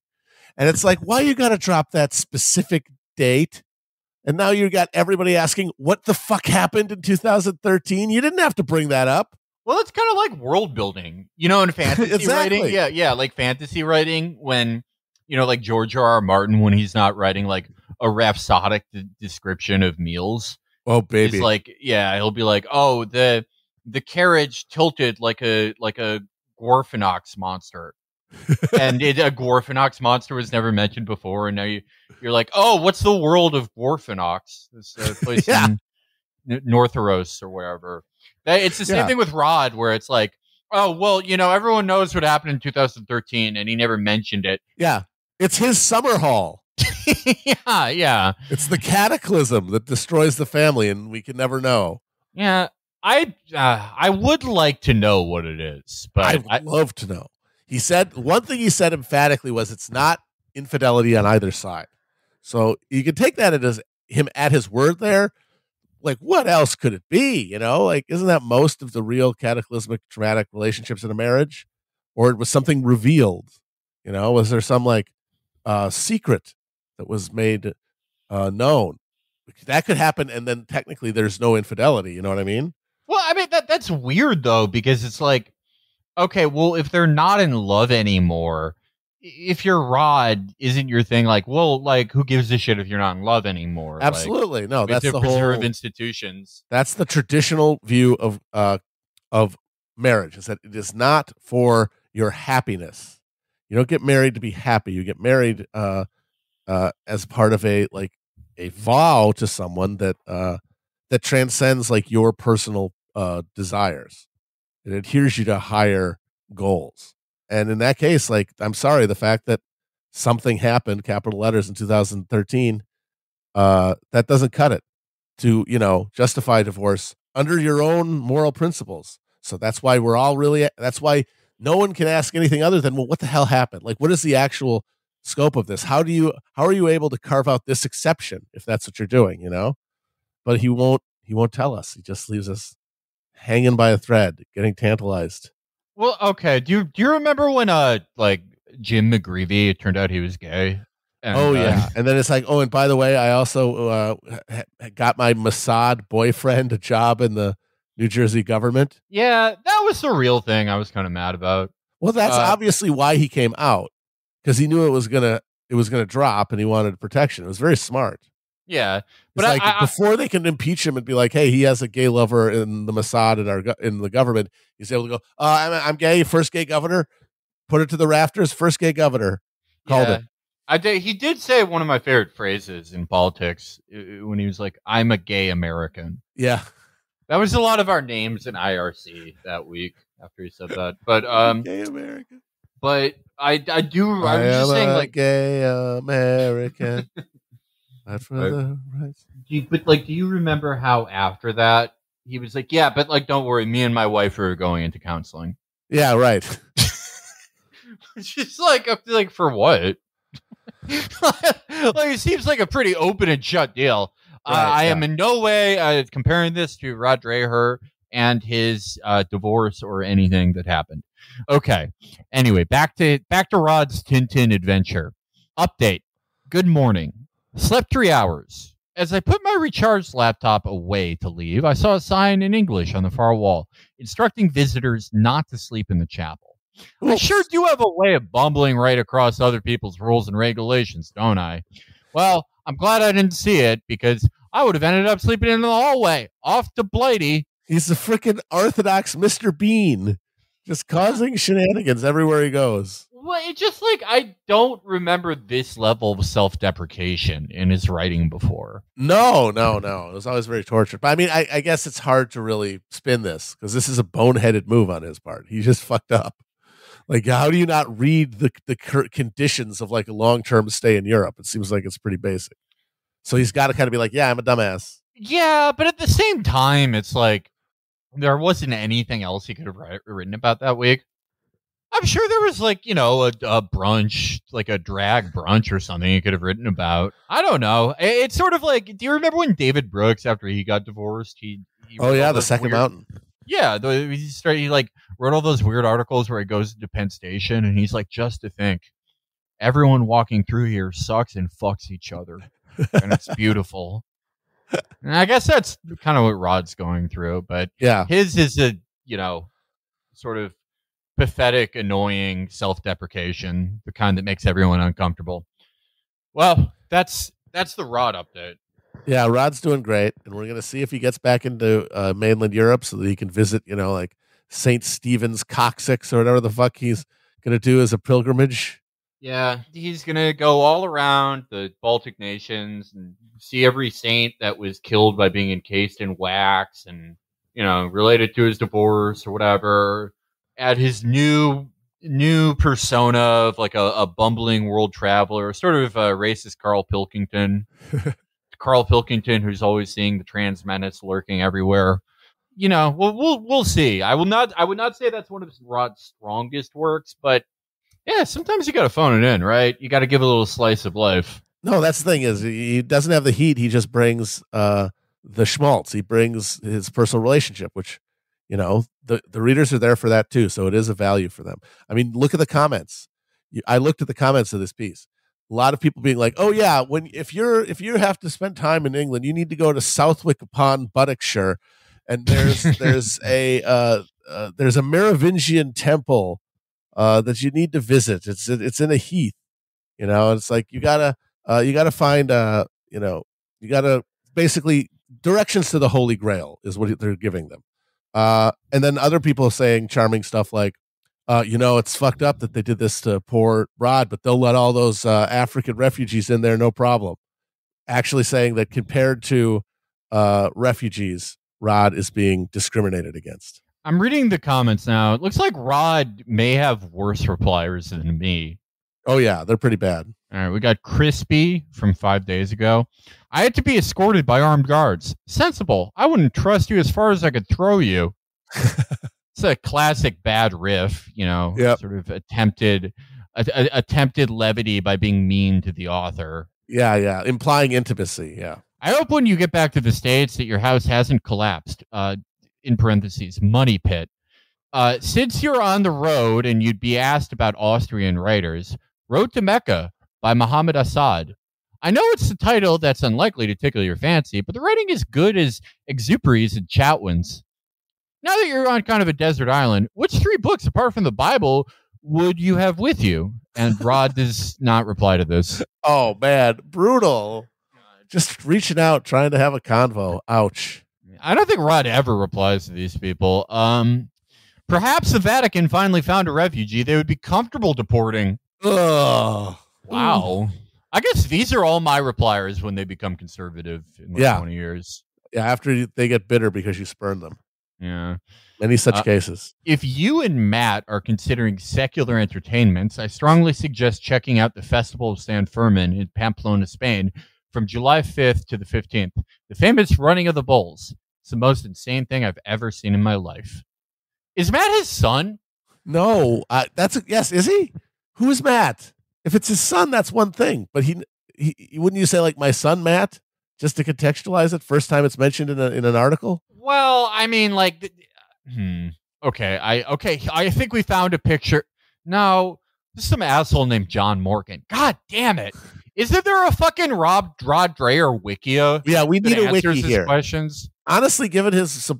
[SPEAKER 3] and it's like, why you got to drop that specific date? And now you got everybody asking, "What the fuck happened in 2013?" You didn't have to bring that up.
[SPEAKER 11] Well, it's kind of like world building, in fantasy
[SPEAKER 3] Exactly.
[SPEAKER 11] writing. Yeah, like fantasy writing when, like George R.R. Martin, when he's not writing like a rhapsodic description of meals.
[SPEAKER 3] Oh, baby.
[SPEAKER 11] He's like, he'll be like, oh, the carriage tilted like a Gorfinox monster. And a Gorfinox monster was never mentioned before. And now you're like, oh, what's the world of Gorfinox? This place in Northoros or wherever. It's the same thing with Rod, where it's like, oh, well, everyone knows what happened in 2013, and he never mentioned it.
[SPEAKER 3] Yeah, it's his summer hall.
[SPEAKER 11] Yeah.
[SPEAKER 3] It's the cataclysm that destroys the family, and we can never know.
[SPEAKER 11] Yeah, I would like to know what it is, but
[SPEAKER 3] I'd love to know. One thing he said emphatically was it's not infidelity on either side. So you can take that as him at his word there. Like, what else could it be? Isn't that most of the real cataclysmic traumatic relationships in a marriage? Or it was something revealed? Was there some secret that was made known? That could happen, and then technically there's no infidelity. You know what I mean?
[SPEAKER 11] Well, I mean that's weird though, because it's like, okay, well, if they're not in love anymore, if you're Rod, isn't your thing like, well, like, who gives a shit if you're not in love anymore?
[SPEAKER 3] Absolutely. No, that's the
[SPEAKER 11] preserve
[SPEAKER 3] whole
[SPEAKER 11] institutions.
[SPEAKER 3] That's the traditional view of marriage, is that it is not for your happiness. You don't get married to be happy. You get married as part of a vow to someone that transcends like your personal desires. It adheres you to higher goals. And in that case, I'm sorry, the fact that something happened, capital letters, in 2013, that doesn't cut it to, justify divorce under your own moral principles. So that's why that's why no one can ask anything other than, well, what the hell happened? Like, what is the actual scope of this? How are you able to carve out this exception if that's what you're doing, But he won't tell us. He just leaves us hanging by a thread, getting tantalized.
[SPEAKER 11] Well, okay. Do you remember when Jim McGreevy, it turned out he was gay? And,
[SPEAKER 3] yeah. And then it's like, oh, and by the way, I also got my Mossad boyfriend a job in the New Jersey government.
[SPEAKER 11] Yeah, that was the real thing I was kind of mad about.
[SPEAKER 3] Well, that's obviously why he came out, because he knew it was gonna drop, and he wanted protection. It was very smart.
[SPEAKER 11] Yeah,
[SPEAKER 3] but before they can impeach him and be like, "Hey, he has a gay lover in the Mossad in the government," he's able to go, I'm gay, first gay governor, put it to the rafters, first gay governor, called it.
[SPEAKER 11] He did say one of my favorite phrases in politics when he was like, "I'm a gay American."
[SPEAKER 3] Yeah,
[SPEAKER 11] that was a lot of our names in IRC that week after he said that. But
[SPEAKER 3] gay American.
[SPEAKER 11] But I do. I was
[SPEAKER 18] am
[SPEAKER 11] just saying,
[SPEAKER 18] a
[SPEAKER 11] like,
[SPEAKER 18] gay American. I'd rather rights.
[SPEAKER 11] do you remember how after that he was like, yeah, but like, don't worry, me and my wife are going into counseling.
[SPEAKER 18] Yeah, right.
[SPEAKER 11] It's just like for what? Like, it seems like a pretty open and shut deal. I am in no way comparing this to Rod Dreher and his divorce or anything that happened. Okay. Anyway, back to Rod's Tintin adventure. Update. Good morning. Slept 3 hours. As I put my recharged laptop away to leave, I saw a sign in English on the far wall instructing visitors not to sleep in the chapel. I sure do have a way of bumbling right across other people's rules and regulations, don't I? Well, I'm glad I didn't see it because I would have ended up sleeping in the hallway off to Blighty.
[SPEAKER 18] He's the freaking Orthodox Mr. Bean, just causing shenanigans everywhere he goes.
[SPEAKER 11] Well, it's just like I don't remember this level of self-deprecation in his writing before.
[SPEAKER 18] No. It was always very tortured. But I mean, I guess it's hard to really spin this because this is a boneheaded move on his part. He just fucked up. Like, how do you not read the conditions of like a long-term stay in Europe? It seems like it's pretty basic. So he's got to kind of be like, yeah, I'm a dumbass.
[SPEAKER 11] Yeah, but at the same time, it's like there wasn't anything else he could have written about that week. I'm sure there was like, a brunch, like a drag brunch or something he could have written about. I don't know. It's sort of like, do you remember when David Brooks, after he got divorced, he
[SPEAKER 18] the Second Mountain.
[SPEAKER 11] Yeah, he like wrote all those weird articles where he goes to Penn Station and he's like, just to think, everyone walking through here sucks and fucks each other, and it's beautiful. And I guess that's kind of what Rod's going through, but
[SPEAKER 18] yeah,
[SPEAKER 11] his is a sort of pathetic, annoying self-deprecation, the kind that makes everyone uncomfortable. Well, that's the Rod update.
[SPEAKER 18] Yeah, Rod's doing great, and we're going to see if he gets back into mainland Europe so that he can visit, like St. Stephen's Coccyx or whatever the fuck he's going to do as a pilgrimage.
[SPEAKER 11] Yeah, he's going to go all around the Baltic nations and see every saint that was killed by being encased in wax and, related to his divorce or whatever. At his new persona of like a bumbling world traveler, sort of a racist Carl Pilkington. Carl Pilkington, who's always seeing the trans menace lurking everywhere. We'll see. I would not say that's one of Rod's strongest works, but yeah, sometimes you got to phone it in, right? You got to give a little slice of life.
[SPEAKER 18] No, that's the thing is he doesn't have the heat. He just brings the schmaltz. He brings his personal relationship, which, the readers are there for that too. So it is a value for them. I mean, look at the comments. I looked at the comments of this piece. A lot of people being like, "Oh yeah, if you have to spend time in England, you need to go to Southwick upon Buckinghamshire, and there's a Merovingian temple that you need to visit. It's in a heath, It's like you gotta find you gotta basically directions to the Holy Grail is what they're giving them, and then other people saying charming stuff like, it's fucked up that they did this to poor Rod, but they'll let all those African refugees in there, no problem. Actually saying that compared to refugees, Rod is being discriminated against.
[SPEAKER 11] I'm reading the comments now. It looks like Rod may have worse repliers than me.
[SPEAKER 18] Oh, yeah, they're pretty bad.
[SPEAKER 11] All right, we got Crispy from 5 days ago. I had to be escorted by armed guards. Sensible. I wouldn't trust you as far as I could throw you. It's a classic bad riff, sort of attempted levity by being mean to the author.
[SPEAKER 18] Yeah, implying intimacy, yeah.
[SPEAKER 11] I hope when you get back to the States that your house hasn't collapsed, in parentheses, money pit. Since you're on the road and you'd be asked about Austrian writers, Road to Mecca by Muhammad Assad. I know it's the title that's unlikely to tickle your fancy, but the writing is good as Exupery's and Chatwin's. Now that you're on kind of a desert island, which 3 books, apart from the Bible, would you have with you? And Rod does not reply to this.
[SPEAKER 18] Oh, man. Brutal. Just reaching out, trying to have a convo. Ouch.
[SPEAKER 11] I don't think Rod ever replies to these people. Perhaps the Vatican finally found a refugee they would be comfortable deporting.
[SPEAKER 18] Ugh.
[SPEAKER 11] Wow. I guess these are all my repliers when they become conservative in 20 years.
[SPEAKER 18] Yeah, after they get bitter because you spurned them.
[SPEAKER 11] Yeah.
[SPEAKER 18] Many such cases.
[SPEAKER 11] If you and Matt are considering secular entertainments, I strongly suggest checking out the Festival of San Fermin in Pamplona, Spain, from July 5th to the 15th. The famous Running of the Bulls. It's the most insane thing I've ever seen in my life. Is Matt his son?
[SPEAKER 18] No, yes. Is he? Who is Matt? If it's his son, that's one thing. But he wouldn't you say like my son Matt, just to contextualize it? First time it's mentioned in an article.
[SPEAKER 11] Well, I mean, like, okay. I think we found a picture. No, this is some asshole named John Morgan. God damn it! Isn't there a fucking Rod Dreher Wikia?
[SPEAKER 18] Yeah, we need a wiki here.
[SPEAKER 11] Questions.
[SPEAKER 18] Honestly, given his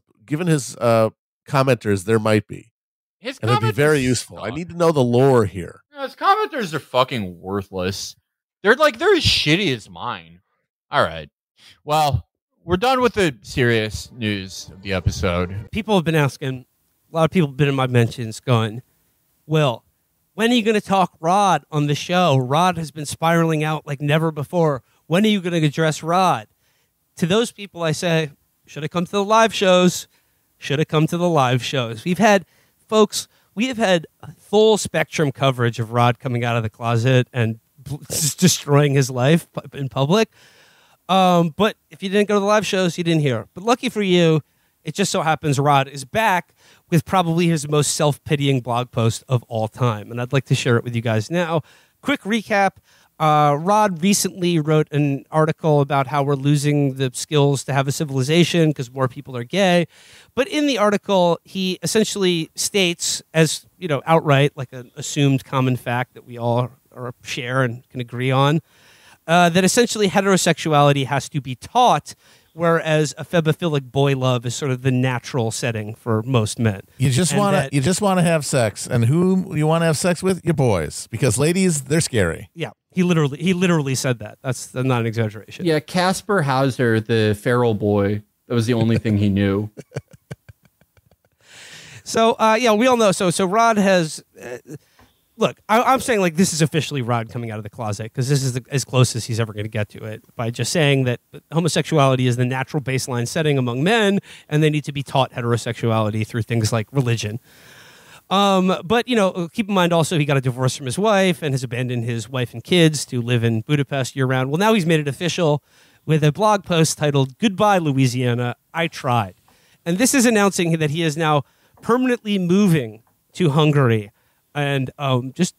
[SPEAKER 18] commenters, there might be.
[SPEAKER 11] His
[SPEAKER 18] and it'd be very useful. I need to know the lore here.
[SPEAKER 11] His commenters are fucking worthless. They're as shitty as mine. All right. Well, we're done with the serious news of the episode.
[SPEAKER 17] People have been asking, a lot of people have been in my mentions going, Will, when are you going to talk Rod on the show? Rod has been spiraling out like never before. When are you going to address Rod? To those people, I say, should have come to the live shows. Should have come to the live shows. We have had full spectrum coverage of Rod coming out of the closet and just destroying his life in public. But if you didn't go to the live shows, you didn't hear. But lucky for you, it just so happens Rod is back with probably his most self-pitying blog post of all time. And I'd like to share it with you guys now. Quick recap. Rod recently wrote an article about how we're losing the skills to have a civilization because more people are gay. But in the article, he essentially states, as outright, like an assumed common fact that we all share and can agree on, that essentially heterosexuality has to be taught, whereas a febophilic boy love is sort of the natural setting for most men.
[SPEAKER 18] You just want to have sex, and who you want to have sex with? Your boys, because ladies, they're scary.
[SPEAKER 17] Yeah. He literally said that. That's not an exaggeration.
[SPEAKER 8] Yeah, Casper Hauser, the feral boy, that was the only thing he knew.
[SPEAKER 17] So, we all know. So Rod has... look, I'm saying like this is officially Rod coming out of the closet because this is as close as he's ever going to get to it by just saying that homosexuality is the natural baseline setting among men and they need to be taught heterosexuality through things like religion. But keep in mind also he got a divorce from his wife and has abandoned his wife and kids to live in Budapest year-round. Well, now he's made it official with a blog post titled, "Goodbye, Louisiana, I tried." And this is announcing that he is now permanently moving to Hungary and just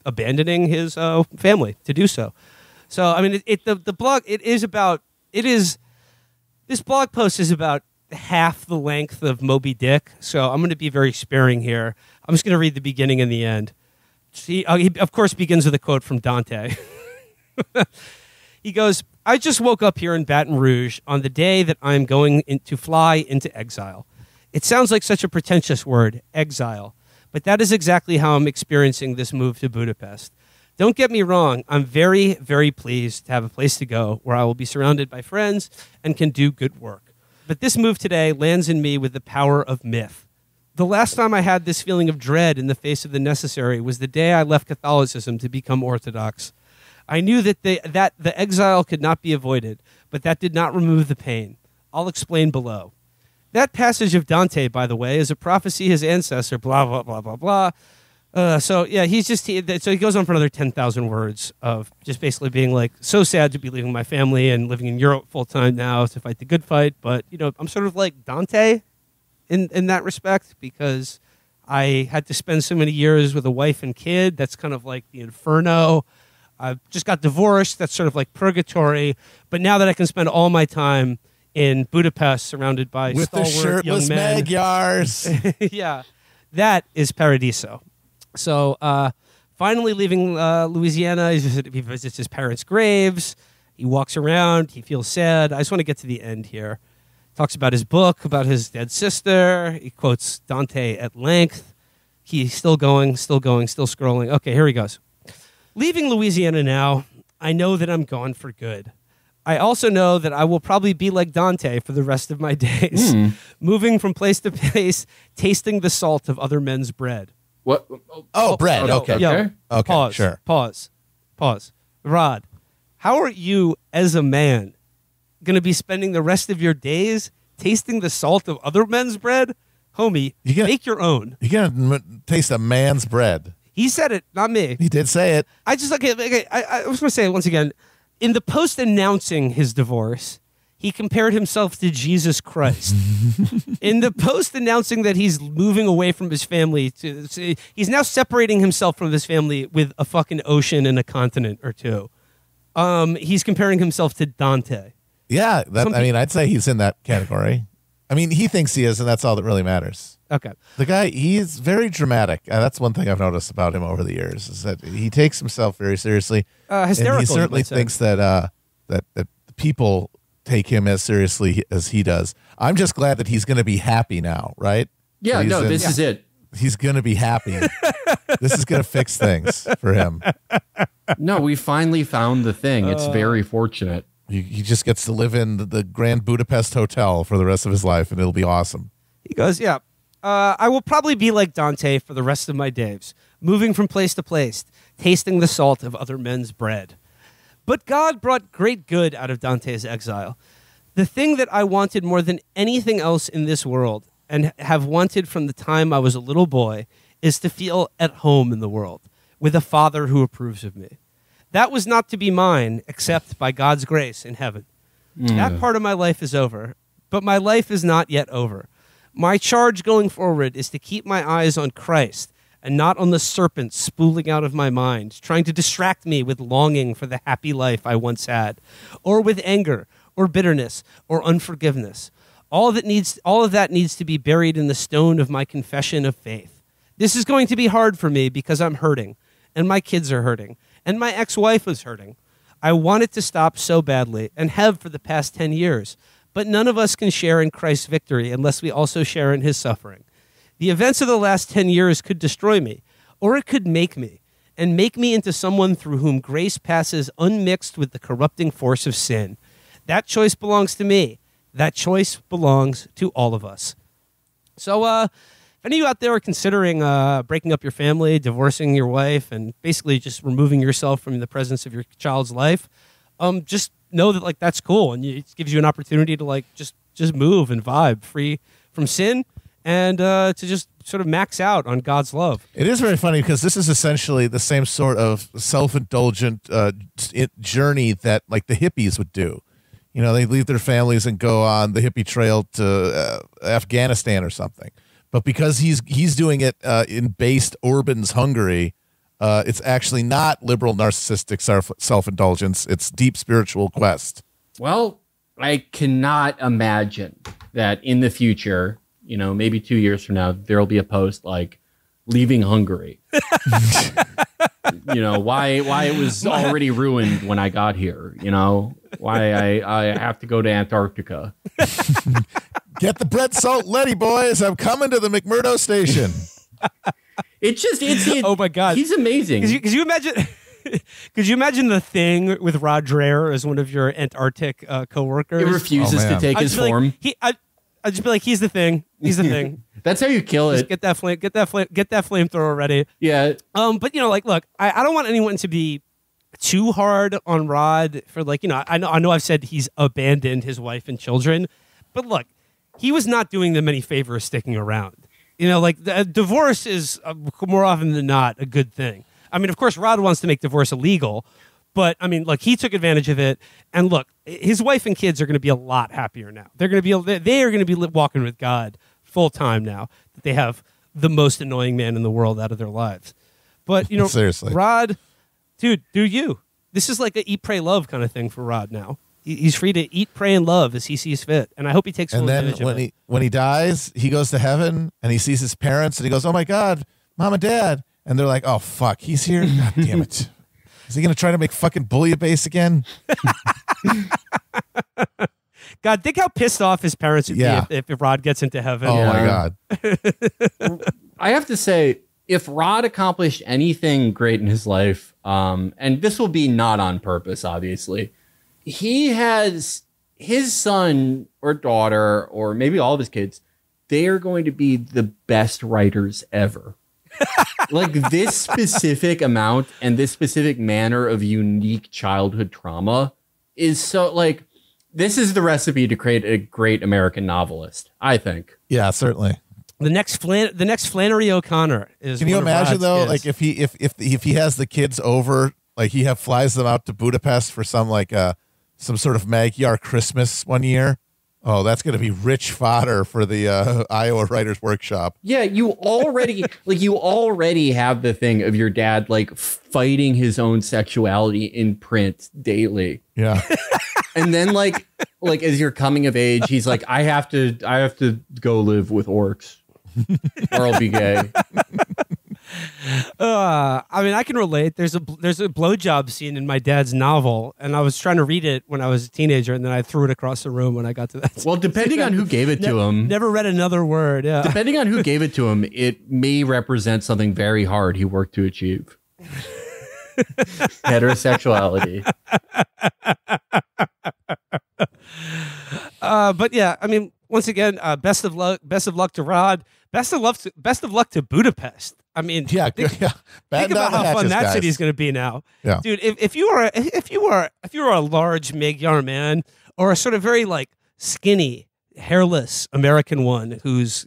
[SPEAKER 17] abandoning his family to do so. So, I mean, this blog post is about half the length of Moby Dick, so I'm going to be very sparing here. I'm just going to read the beginning and the end. He of course begins with a quote from Dante. He goes, "I just woke up here in Baton Rouge on the day that I'm going to fly into exile. It sounds like such a pretentious word, exile, but that is exactly how I'm experiencing this move to Budapest. Don't get me wrong, I'm very, very pleased to have a place to go where I will be surrounded by friends and can do good work. But this move today lands in me with the power of myth. The last time I had this feeling of dread in the face of the necessary was the day I left Catholicism to become Orthodox. I knew that the exile could not be avoided, but that did not remove the pain. I'll explain below. That passage of Dante, by the way, is a prophecy his ancestor, blah, blah, blah, blah, blah. So he goes on for another 10,000 words of just basically being like, so sad to be leaving my family and living in Europe full time now to fight the good fight. But, I'm sort of like Dante in that respect because I had to spend so many years with a wife and kid. That's kind of like the inferno. I just got divorced. That's sort of like purgatory. But now that I can spend all my time in Budapest surrounded by
[SPEAKER 18] with the shirtless Magyars.
[SPEAKER 17] Yeah, that is Paradiso. So finally leaving Louisiana, he visits his parents' graves. He walks around. He feels sad. I just want to get to the end here. Talks about his book, about his dead sister. He quotes Dante at length. He's still going, still scrolling. Okay, here he goes. Leaving Louisiana now, I know that I'm gone for good. I also know that I will probably be like Dante for the rest of my days, moving from place to place, tasting the salt of other men's bread.
[SPEAKER 8] What?
[SPEAKER 18] Oh, bread. Okay. Okay.
[SPEAKER 17] Pause.
[SPEAKER 18] Sure.
[SPEAKER 17] Pause. Rod, how are you as a man going to be spending the rest of your days
[SPEAKER 4] tasting the salt of other men's bread, homie, make your own.
[SPEAKER 3] You're gonna taste a man's bread.
[SPEAKER 4] He said it, not me.
[SPEAKER 3] He did say it.
[SPEAKER 4] I just I was going to say it once again. In the post announcing his divorce, he compared himself to Jesus Christ. In the post announcing that he's moving away from his family, he's now separating himself from his family with a fucking ocean and a continent or two. He's comparing himself to Dante.
[SPEAKER 3] Yeah, I'd say he's in that category. I mean, he thinks he is, and that's all that really matters.
[SPEAKER 4] Okay.
[SPEAKER 3] The guy, he's very dramatic. That's one thing I've noticed about him over the years, is that he takes himself very seriously.
[SPEAKER 4] Hysterical,
[SPEAKER 3] and he certainly thinks that people take him as seriously as he does. I'm just glad that he's going to be happy now, right?
[SPEAKER 8] Yeah, this is it.
[SPEAKER 3] He's going to be happy. This is going to fix things for him.
[SPEAKER 8] No, we finally found the thing. It's very fortunate.
[SPEAKER 3] He just gets to live in the Grand Budapest Hotel for the rest of his life, and it'll be awesome.
[SPEAKER 4] He goes, yeah. I will probably be like Dante for the rest of my days, moving from place to place, tasting the salt of other men's bread. But God brought great good out of Dante's exile. The thing that I wanted more than anything else in this world, and have wanted from the time I was a little boy, is to feel at home in the world, with a father who approves of me. That was not to be mine, except by God's grace in heaven. That part of my life is over, but my life is not yet over. My charge going forward is to keep my eyes on Christ and not on the serpent spooling out of my mind, trying to distract me with longing for the happy life I once had, or with anger, or bitterness, or unforgiveness. All of that needs to be buried in the stone of my confession of faith. This is going to be hard for me because I'm hurting, and my kids are hurting, and my ex-wife is hurting. I want it to stop so badly, and have for the past 10 years. But none of us can share in Christ's victory unless we also share in his suffering. The events of the last 10 years could destroy me, or it could make me, and make me into someone through whom grace passes unmixed with the corrupting force of sin. That choice belongs to me. That choice belongs to all of us. So, if any of you out there are considering breaking up your family, divorcing your wife, and basically just removing yourself from the presence of your child's life, just know that that's cool, and it gives you an opportunity to just move and vibe free from sin, and to just sort of max out on God's love.
[SPEAKER 3] It is very funny because this is essentially the same sort of self-indulgent journey that the hippies would do. They leave their families and go on the hippie trail to Afghanistan or something. But because he's doing it in based Orban's Hungary, it's actually not liberal narcissistic self-indulgence. It's deep spiritual quest.
[SPEAKER 8] Well, I cannot imagine that in the future, maybe 2 years from now, there'll be a post like leaving Hungary. Why it was already ruined when I got here. Why I have to go to Antarctica.
[SPEAKER 3] Get the bread salt Letty, boys. I'm coming to the McMurdo station.
[SPEAKER 8] Oh
[SPEAKER 4] my God,
[SPEAKER 8] he's amazing.
[SPEAKER 4] Could you imagine? Could you imagine the Thing with Rod Dreher as one of your Antarctic coworkers?
[SPEAKER 8] He refuses to take his form.
[SPEAKER 4] I'd just be like, he's the Thing. He's the Thing.
[SPEAKER 8] That's how you kill it.
[SPEAKER 4] Just get that flamethrower ready.
[SPEAKER 8] Yeah.
[SPEAKER 4] But look, I don't want anyone to be too hard on Rod for I know I've said he's abandoned his wife and children, but look, he was not doing them any favors sticking around. The divorce is more often than not a good thing. I mean, of course, Rod wants to make divorce illegal, but I mean, look, he took advantage of it. And look, his wife and kids are going to be a lot happier now. They are going to be walking with God full time now that they have the most annoying man in the world out of their lives. But
[SPEAKER 3] seriously,
[SPEAKER 4] Rod, dude, do you? This is like a eat, pray, love kind of thing for Rod now. He's free to eat, pray, and love as he sees fit. And I hope he takes full advantage of it.
[SPEAKER 3] When he dies, he goes to heaven and he sees his parents and he goes, "Oh my God, Mom and Dad." And they're like, "Oh, fuck, he's here? God damn it. Is he going to try to make fucking bouillabaisse again?"
[SPEAKER 4] God, think how pissed off his parents would be if Rod gets into heaven.
[SPEAKER 3] Oh my God.
[SPEAKER 8] I have to say, if Rod accomplished anything great in his life, and this will be not on purpose, obviously, he has his son or daughter, or maybe all of his kids, they are going to be the best writers ever. This specific amount and this specific manner of unique childhood trauma is so This is the recipe to create a great American novelist, I think.
[SPEAKER 3] Yeah, certainly.
[SPEAKER 4] The next Flannery O'Connor is.
[SPEAKER 3] Can you
[SPEAKER 4] one of
[SPEAKER 3] imagine
[SPEAKER 4] Rod's
[SPEAKER 3] though,
[SPEAKER 4] kids.
[SPEAKER 3] like if he has the kids over, like he flies them out to Budapest for some some sort of Magyar Christmas one year. Oh, that's going to be rich fodder for the Iowa Writers Workshop.
[SPEAKER 8] Yeah, you already have the thing of your dad like fighting his own sexuality in print daily.
[SPEAKER 3] Yeah.
[SPEAKER 8] And then like as you're coming of age, he's like, I have to go live with orcs or I'll be gay.
[SPEAKER 4] I mean, I can relate. There's a blowjob scene in my dad's novel, and I was trying to read it when I was a teenager, and then I threw it across the room when I got to that.
[SPEAKER 8] Well, depending on who gave it to him.
[SPEAKER 4] Never read another word. Yeah.
[SPEAKER 8] Depending on who gave it to him, it may represent something very hard he worked to achieve. Heterosexuality.
[SPEAKER 4] But yeah, I mean, once again, best of luck to Rod. Best of luck to Budapest. I mean, think about how fun that city is going to be now.
[SPEAKER 3] Yeah.
[SPEAKER 4] Dude, if you are a large Magyar man or a sort of very like skinny, hairless American one who's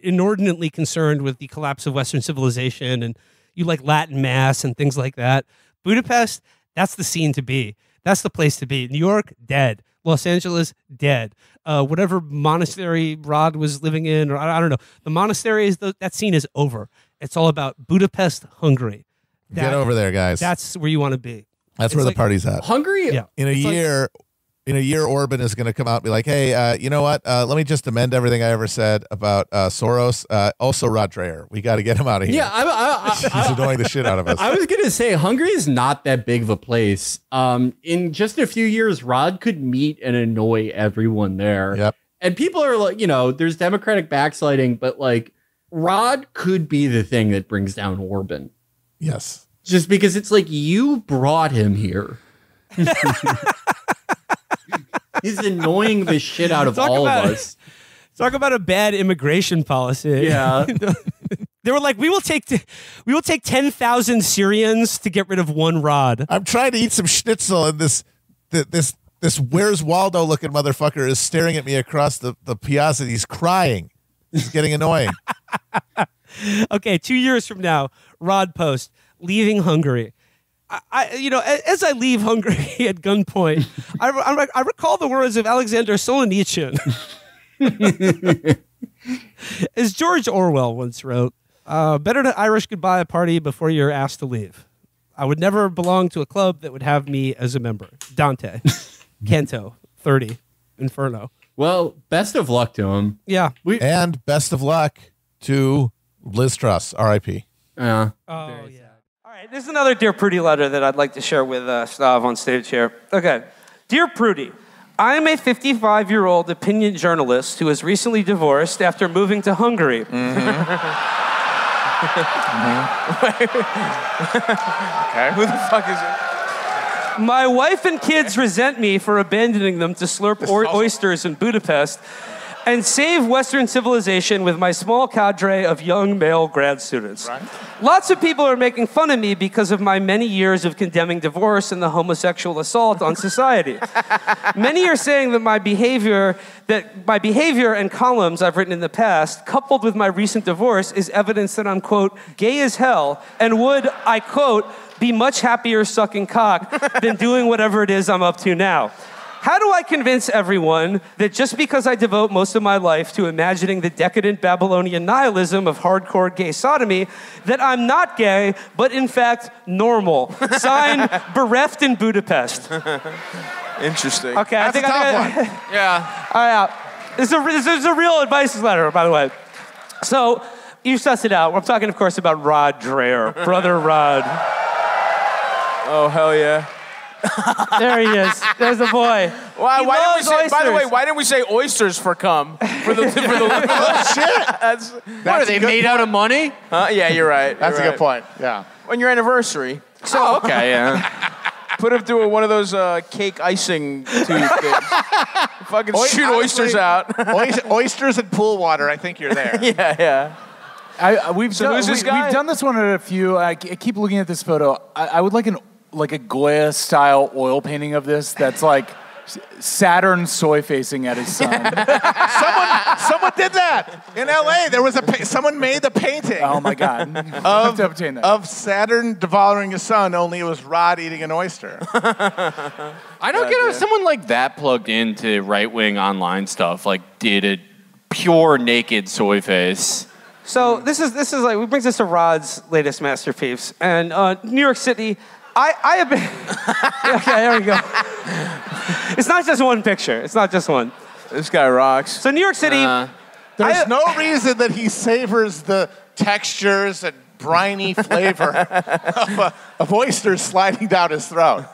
[SPEAKER 4] inordinately concerned with the collapse of Western civilization and you like Latin mass and things like that, Budapest, that's the scene to be. That's the place to be. New York, dead. Los Angeles, dead. Whatever monastery Rod was living in, or I don't know. The monastery that scene is over. It's all about Budapest, Hungary.
[SPEAKER 3] Get over there, guys.
[SPEAKER 4] That's where you want to be.
[SPEAKER 3] That's where the party's at.
[SPEAKER 8] Hungary?
[SPEAKER 4] Yeah.
[SPEAKER 3] In a year, Orban is going to come out and be like, hey, you know what? Let me just amend everything I ever said about Soros. Also, Rod Dreher. We got to get him out of here.
[SPEAKER 8] Yeah,
[SPEAKER 3] he's annoying the shit out of us.
[SPEAKER 8] I was going to say, Hungary is not that big of a place. In just a few years, Rod could meet and annoy everyone there.
[SPEAKER 3] Yep.
[SPEAKER 8] And people are like, there's democratic backsliding, but like, Rod could be the thing that brings down Orban.
[SPEAKER 3] Yes.
[SPEAKER 8] Just because it's like, you brought him here. He's annoying the shit out of all of us.
[SPEAKER 4] Talk about a bad immigration policy.
[SPEAKER 8] Yeah.
[SPEAKER 4] They were like, we will take 10,000 Syrians to get rid of one Rod.
[SPEAKER 3] I'm trying to eat some schnitzel, and this Where's Waldo looking motherfucker is staring at me across the piazza. He's crying. It's getting annoying.
[SPEAKER 4] Okay, 2 years from now, Rod post leaving Hungary. As I leave Hungary at gunpoint, I recall the words of Alexander Solzhenitsyn. As George Orwell once wrote, better to Irish goodbye a party before you're asked to leave. I would never belong to a club that would have me as a member. Dante, Canto, 30, Inferno.
[SPEAKER 8] Well, best of luck to him.
[SPEAKER 4] Yeah.
[SPEAKER 3] And best of luck to Liz Truss, R.I.P.
[SPEAKER 8] Yeah.
[SPEAKER 4] Oh, yeah. All right, there's another Dear Prudie letter that I'd like to share with Stav on stage here. Okay. Dear Prudie, I am a 55-year-old opinion journalist who was recently divorced after moving to Hungary.
[SPEAKER 7] Okay, who the fuck is it?
[SPEAKER 4] My wife and kids resent me for abandoning them to slurp oysters in Budapest and save Western civilization with my small cadre of young male grad students.
[SPEAKER 7] Right.
[SPEAKER 4] Lots of people are making fun of me because of my many years of condemning divorce and the homosexual assault on society. Many are saying that my behavior and columns I've written in the past, coupled with my recent divorce, is evidence that I'm, quote, gay as hell, and would, I quote, be much happier sucking cock than doing whatever it is I'm up to now. How do I convince everyone that just because I devote most of my life to imagining the decadent Babylonian nihilism of hardcore gay sodomy, that I'm not gay, but in fact normal? Signed, Bereft in Budapest.
[SPEAKER 7] Interesting.
[SPEAKER 4] Okay,
[SPEAKER 7] That's
[SPEAKER 4] I think
[SPEAKER 7] a tough
[SPEAKER 4] I
[SPEAKER 7] one. Yeah.
[SPEAKER 4] All right, this is a real advice letter, by the way. So you suss it out. I'm talking, of course, about Rod Dreher, brother Rod.
[SPEAKER 7] Oh hell yeah.
[SPEAKER 4] There he is. There's the boy.
[SPEAKER 7] Why didn't we say?
[SPEAKER 4] Oysters.
[SPEAKER 7] By the way, why didn't we say oysters for cum? For the oh shit!
[SPEAKER 15] What are they made out of money?
[SPEAKER 7] Huh? Yeah, you're right.
[SPEAKER 18] That's
[SPEAKER 7] you're
[SPEAKER 18] a good point. Yeah.
[SPEAKER 7] On your anniversary. So okay, yeah. Put him through one of those cake icing tube things. Fucking shoot oysters out.
[SPEAKER 18] Oysters and pool water. I think you're there.
[SPEAKER 7] Yeah.
[SPEAKER 21] We've
[SPEAKER 7] So who's this guy?
[SPEAKER 21] done this one at a few. I keep looking at this photo. I would like a Goya style oil painting of this. That's like Saturn soy facing at his son.
[SPEAKER 18] Someone did that in L.A. There was someone made the painting.
[SPEAKER 21] Oh my God!
[SPEAKER 18] of Saturn devouring his son. Only it was Rod eating an oyster.
[SPEAKER 13] I don't get how someone like that plugged into right-wing online stuff like did a pure naked soy face.
[SPEAKER 17] So this is like, we brings us to Rod's latest masterpiece, and New York City. I have been. Okay, there we go. It's not just one picture. It's not just one.
[SPEAKER 7] This guy rocks.
[SPEAKER 17] So New York City.
[SPEAKER 18] There's no reason that he savors the textures and briny flavor of oysters sliding down his throat.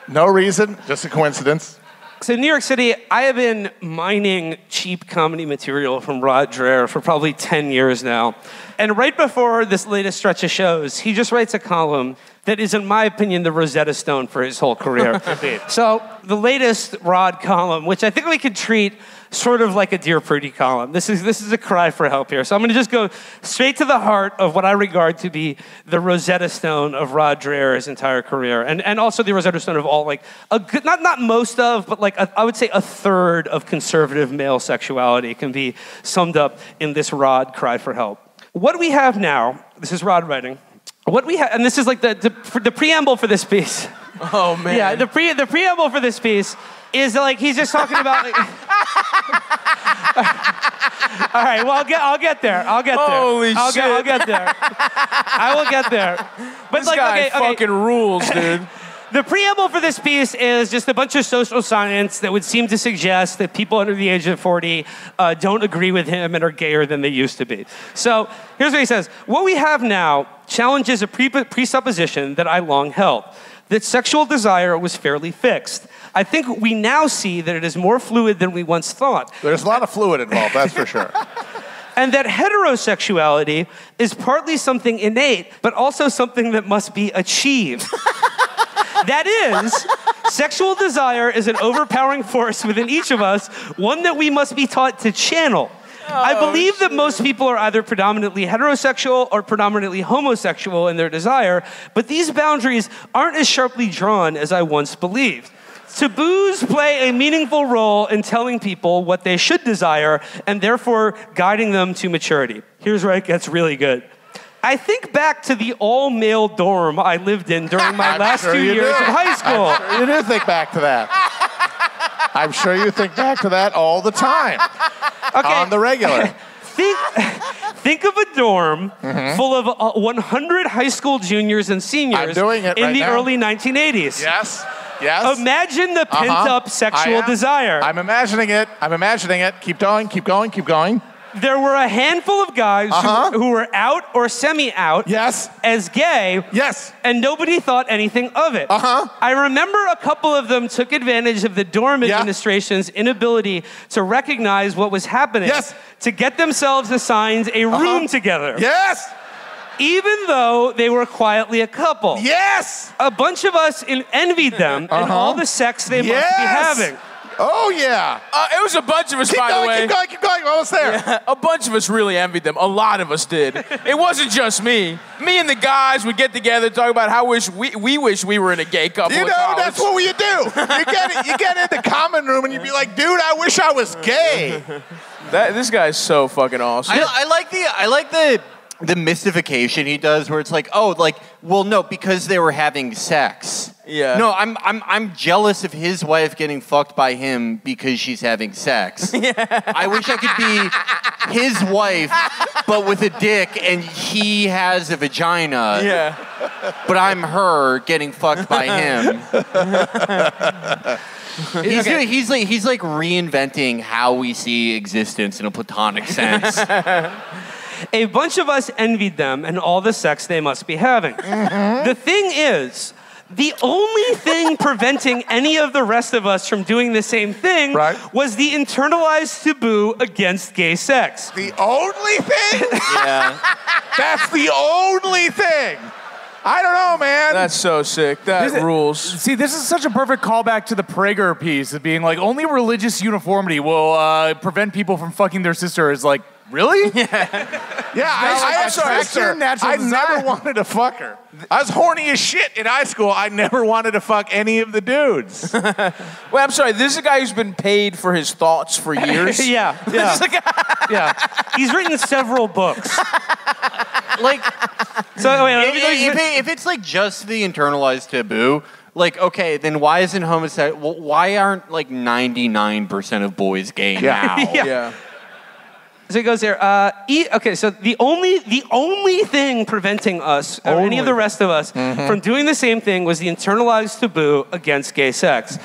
[SPEAKER 18] No reason, just a coincidence.
[SPEAKER 17] So in New York City, I have been mining cheap comedy material from Rod Dreher for probably 10 years now. And right before this latest stretch of shows, he just writes a column that is, in my opinion, the Rosetta Stone for his whole career. So the latest Rod column, which I think we could treat sort of like a Dear Prudie column. This is a cry for help here. So I'm going to just go straight to the heart of what I regard to be the Rosetta Stone of Rod Dreher's entire career, and also the Rosetta Stone of all, like, a good, not most of, but like I would say a third of conservative male sexuality can be summed up in this Rod cry for help. What we have now, this is Rod writing. What we have, and this is like the preamble for this piece.
[SPEAKER 7] Oh man.
[SPEAKER 17] Yeah, the preamble for this piece is like he's just talking about. Like, all right, well I'll get there. I'll get there.
[SPEAKER 7] Holy shit!
[SPEAKER 17] I'll get there. I will get there. But
[SPEAKER 7] this
[SPEAKER 17] like,
[SPEAKER 7] guy fucking rules, dude.
[SPEAKER 17] The preamble for this piece is just a bunch of social science that would seem to suggest that people under the age of 40 don't agree with him and are gayer than they used to be. So here's what he says. What we have now challenges a presupposition that I long held, that sexual desire was fairly fixed. I think we now see that it is more fluid than we once thought.
[SPEAKER 18] There's a lot of fluid involved, that's for sure.
[SPEAKER 17] And that heterosexuality is partly something innate, but also something that must be achieved. That is, sexual desire is an overpowering force within each of us, one that we must be taught to channel. I believe that most people are either predominantly heterosexual or predominantly homosexual in their desire, but these boundaries aren't as sharply drawn as I once believed. Taboos play a meaningful role in telling people what they should desire and therefore guiding them to maturity. Here's where it gets really good. I think back to the all-male dorm I lived in during my last 2 years of high school.
[SPEAKER 18] I'm sure you do think back to that. I'm sure you think back to that all the time.
[SPEAKER 17] Okay.
[SPEAKER 18] On the regular.
[SPEAKER 17] Think of a dorm full of 100 high school juniors and seniors
[SPEAKER 18] I'm doing it
[SPEAKER 17] in
[SPEAKER 18] right
[SPEAKER 17] the
[SPEAKER 18] now.
[SPEAKER 17] early 1980s.
[SPEAKER 18] Yes. Yes.
[SPEAKER 17] Imagine the pent-up sexual desire.
[SPEAKER 18] I'm imagining it. Keep going.
[SPEAKER 17] There were a handful of guys who were out or semi-out as gay.
[SPEAKER 18] Yes.
[SPEAKER 17] And nobody thought anything of it. I remember a couple of them took advantage of the dorm administration's inability to recognize what was happening to get themselves assigned a room together.
[SPEAKER 18] Yes.
[SPEAKER 17] Even though they were quietly a couple.
[SPEAKER 18] Yes.
[SPEAKER 17] A bunch of us envied them and all the sex they must be having.
[SPEAKER 18] Oh, yeah.
[SPEAKER 7] It was a bunch of us, by the way.
[SPEAKER 18] Keep going. We're almost there.
[SPEAKER 7] Yeah, a bunch of us really envied them. A lot of us did. It wasn't just me. Me and the guys would get together, talk about how we wish we were in a gay couple.
[SPEAKER 18] You know, that's what you do. You get in the common room and you'd be like, dude, I wish I was gay.
[SPEAKER 7] This guy's so fucking awesome.
[SPEAKER 9] I like the mystification he does, where it's like, well, no, because they were having sex.
[SPEAKER 7] Yeah.
[SPEAKER 9] No, I'm jealous of his wife getting fucked by him because she's having sex. Yeah. I wish I could be his wife, but with a dick, and he has a vagina.
[SPEAKER 7] Yeah.
[SPEAKER 9] But I'm her getting fucked by him. He's like reinventing how we see existence in a platonic sense.
[SPEAKER 17] A bunch of us envied them and all the sex they must be having. The thing is, the only thing preventing any of the rest of us from doing the same thing was the internalized taboo against gay sex.
[SPEAKER 18] The only thing?
[SPEAKER 9] Yeah.
[SPEAKER 18] That's the only thing. I don't know, man.
[SPEAKER 7] That's so sick. That rules.
[SPEAKER 21] See, this is such a perfect callback to the Prager piece of being like, only religious uniformity will prevent people from fucking their sister. Is like, really?
[SPEAKER 18] I'm sorry, sir. I never wanted to fuck her. I was horny as shit in high school. I never wanted to fuck any of the dudes.
[SPEAKER 7] Well, I'm sorry. This is a guy who's been paid for his thoughts for years.
[SPEAKER 17] Yeah. He's written several books.
[SPEAKER 12] Like,
[SPEAKER 17] so wait,
[SPEAKER 12] if it's like just the internalized taboo, like, okay, then why isn't homosexual? Why aren't like 99% of boys gay now?
[SPEAKER 7] Yeah.
[SPEAKER 17] So he goes there. Okay, so the only thing preventing us, or any of the rest of us, from doing the same thing was the internalized taboo against gay sex.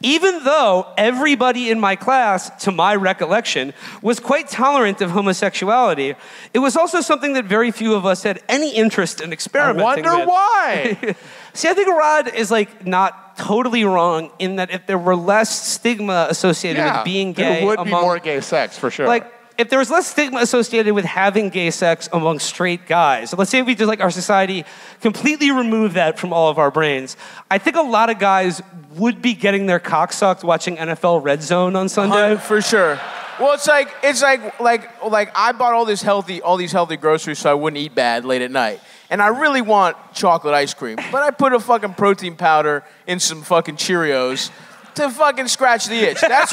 [SPEAKER 17] Even though everybody in my class, to my recollection, was quite tolerant of homosexuality, it was also something that very few of us had any interest in experimenting with.
[SPEAKER 18] I wonder why.
[SPEAKER 17] See, I think Rod is like not totally wrong in that if there were less stigma associated with being gay,
[SPEAKER 18] there would be more gay sex for sure.
[SPEAKER 17] Like, if there was less stigma associated with having gay sex among straight guys, so let's say we just like our society completely remove that from all of our brains, I think a lot of guys would be getting their cock sucked watching NFL Red Zone on Sunday.
[SPEAKER 7] For sure. Well, it's like I bought all these healthy groceries so I wouldn't eat bad late at night. And I really want chocolate ice cream, but I put a fucking protein powder in some fucking Cheerios to fucking scratch the itch. That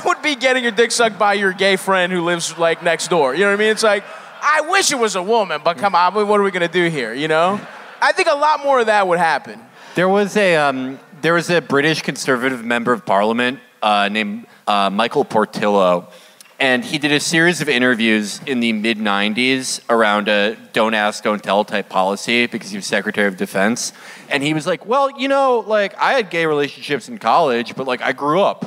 [SPEAKER 7] would be getting your dick sucked by your gay friend who lives like next door. You know what I mean? It's like, I wish it was a woman, but come on, what are we gonna do here? You know? I think a lot more of that would happen.
[SPEAKER 12] There was a British Conservative member of Parliament named Michael Portillo, and he did a series of interviews in the mid-90s around a don't ask, don't tell type policy because he was Secretary of Defense. And he was like, well, you know, like, I had gay relationships in college, but, like, I grew up.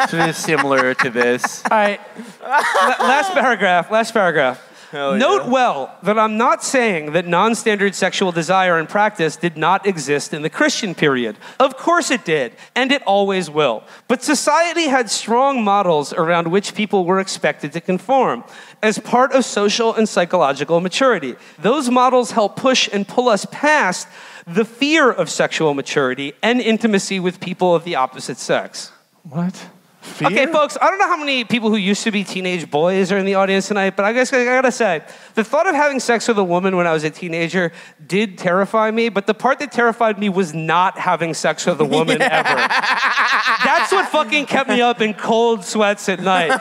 [SPEAKER 12] So it's similar to this.
[SPEAKER 17] All right. Last paragraph. Note well that I'm not saying that non-standard sexual desire and practice did not exist in the Christian period. Of course it did, and it always will. But society had strong models around which people were expected to conform as part of social and psychological maturity. Those models help push and pull us past the fear of sexual maturity and intimacy with people of the opposite sex.
[SPEAKER 18] What? Fear?
[SPEAKER 17] Okay, folks, I don't know how many people who used to be teenage boys are in the audience tonight, but I guess I gotta say, the thought of having sex with a woman when I was a teenager did terrify me, but the part that terrified me was not having sex with a woman ever. That's what fucking kept me up in cold sweats at night.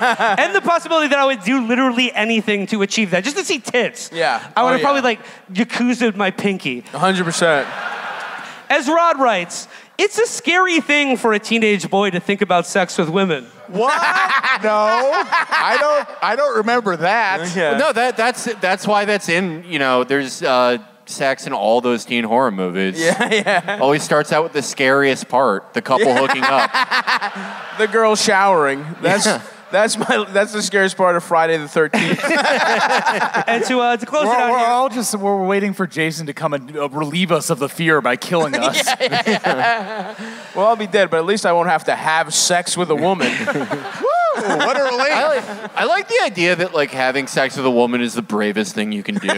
[SPEAKER 17] And the possibility that I would do literally anything to achieve that, just to see tits.
[SPEAKER 7] Yeah.
[SPEAKER 17] I would have probably like Yakuza'd my pinky.
[SPEAKER 7] 100%.
[SPEAKER 17] As Rod writes, it's a scary thing for a teenage boy to think about sex with women.
[SPEAKER 18] What? No, I don't remember that.
[SPEAKER 12] Yeah. No, that's why that's in. You know, there's sex in all those teen horror movies.
[SPEAKER 7] Yeah.
[SPEAKER 12] Always starts out with the scariest part: the couple hooking up,
[SPEAKER 7] the girl showering. That's the scariest part of Friday the 13th.
[SPEAKER 17] And to close it out here,
[SPEAKER 21] we're waiting for Jason to come and relieve us of the fear by killing us.
[SPEAKER 7] Yeah. Well, I'll be dead, but at least I won't have to have sex with a woman.
[SPEAKER 18] Woo! What a relief!
[SPEAKER 12] I like the idea that like having sex with a woman is the bravest thing you can do.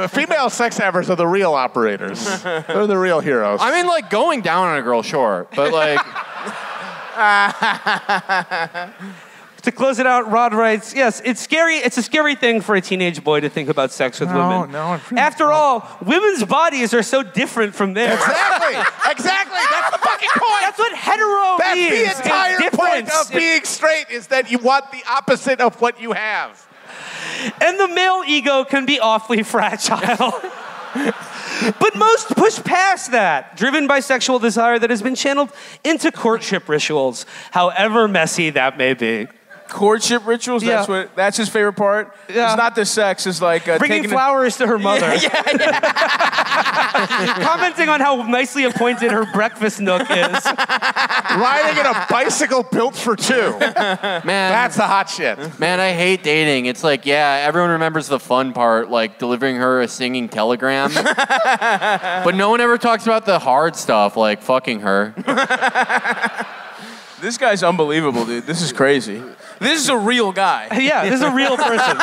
[SPEAKER 18] Female sex havers are the real operators. They're the real heroes.
[SPEAKER 12] I mean, like going down on a girl, sure, but like.
[SPEAKER 17] To close it out, Rod writes, yes, it's scary. It's a scary thing for a teenage boy to think about sex with women.
[SPEAKER 18] No.
[SPEAKER 17] After all, women's bodies are so different from theirs.
[SPEAKER 18] Exactly. That's the fucking point.
[SPEAKER 17] That's what hetero means.
[SPEAKER 18] That's the entire point of being straight is that you want the opposite of what you have.
[SPEAKER 17] And the male ego can be awfully fragile. But most push past that, driven by sexual desire that has been channeled into courtship rituals, however messy that may be.
[SPEAKER 7] Courtship rituals?
[SPEAKER 17] Yeah.
[SPEAKER 7] That's his favorite part?
[SPEAKER 17] Yeah.
[SPEAKER 7] It's not the sex, it's like...
[SPEAKER 17] bringing flowers to her mother.
[SPEAKER 7] Yeah.
[SPEAKER 17] Commenting on how nicely appointed her breakfast nook is.
[SPEAKER 18] Riding in a bicycle built for two.
[SPEAKER 12] Man.
[SPEAKER 18] That's the hot shit.
[SPEAKER 12] Man, I hate dating. It's like, yeah, everyone remembers the fun part, like delivering her a singing telegram. But no one ever talks about the hard stuff, like fucking her.
[SPEAKER 7] This guy's unbelievable, dude. This is crazy. This is a real guy.
[SPEAKER 17] Yeah, this is a real person.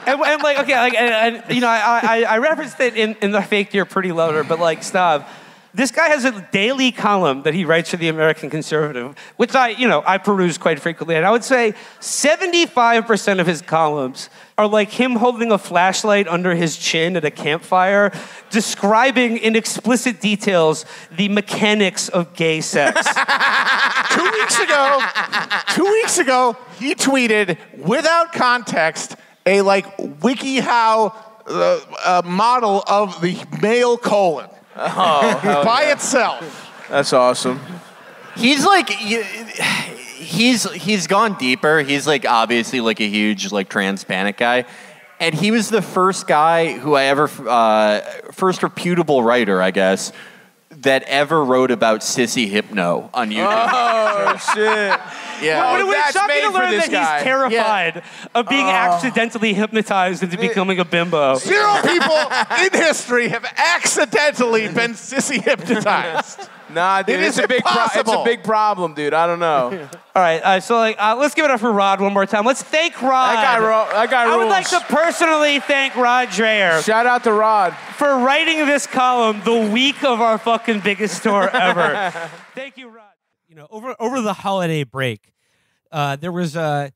[SPEAKER 17] and like, okay, like, and you know, I referenced it in the Fake Dear Pretty Loader, but like, stop. This guy has a daily column that he writes for the American Conservative, which I peruse quite frequently. And I would say 75% of his columns are like him holding a flashlight under his chin at a campfire, describing in explicit details the mechanics of gay sex.
[SPEAKER 18] 2 weeks ago, he tweeted without context a WikiHow model of the male colon.
[SPEAKER 7] Oh,
[SPEAKER 18] by itself.
[SPEAKER 7] That's awesome.
[SPEAKER 12] He's like, he's gone deeper. He's like obviously like a huge like trans panic guy, and he was the first guy who I ever first reputable writer, I guess, that ever wrote about sissy hypno on YouTube.
[SPEAKER 7] Oh shit!
[SPEAKER 12] Yeah,
[SPEAKER 17] Well, it's shocking to learn that he's terrified of being accidentally hypnotized into becoming a bimbo.
[SPEAKER 18] 0 people in history have accidentally been sissy hypnotized.
[SPEAKER 7] Nah, dude, it's a big problem, dude. I don't know.
[SPEAKER 17] All right, so let's give it up for Rod one more time. Let's thank Rod.
[SPEAKER 7] That guy
[SPEAKER 17] I would
[SPEAKER 7] rules.
[SPEAKER 17] like to personally thank Rod Dreher.
[SPEAKER 7] Shout out to Rod
[SPEAKER 17] for writing this column the week of our fucking biggest store ever. Thank you, Rod.
[SPEAKER 4] You know, over the holiday break, there was a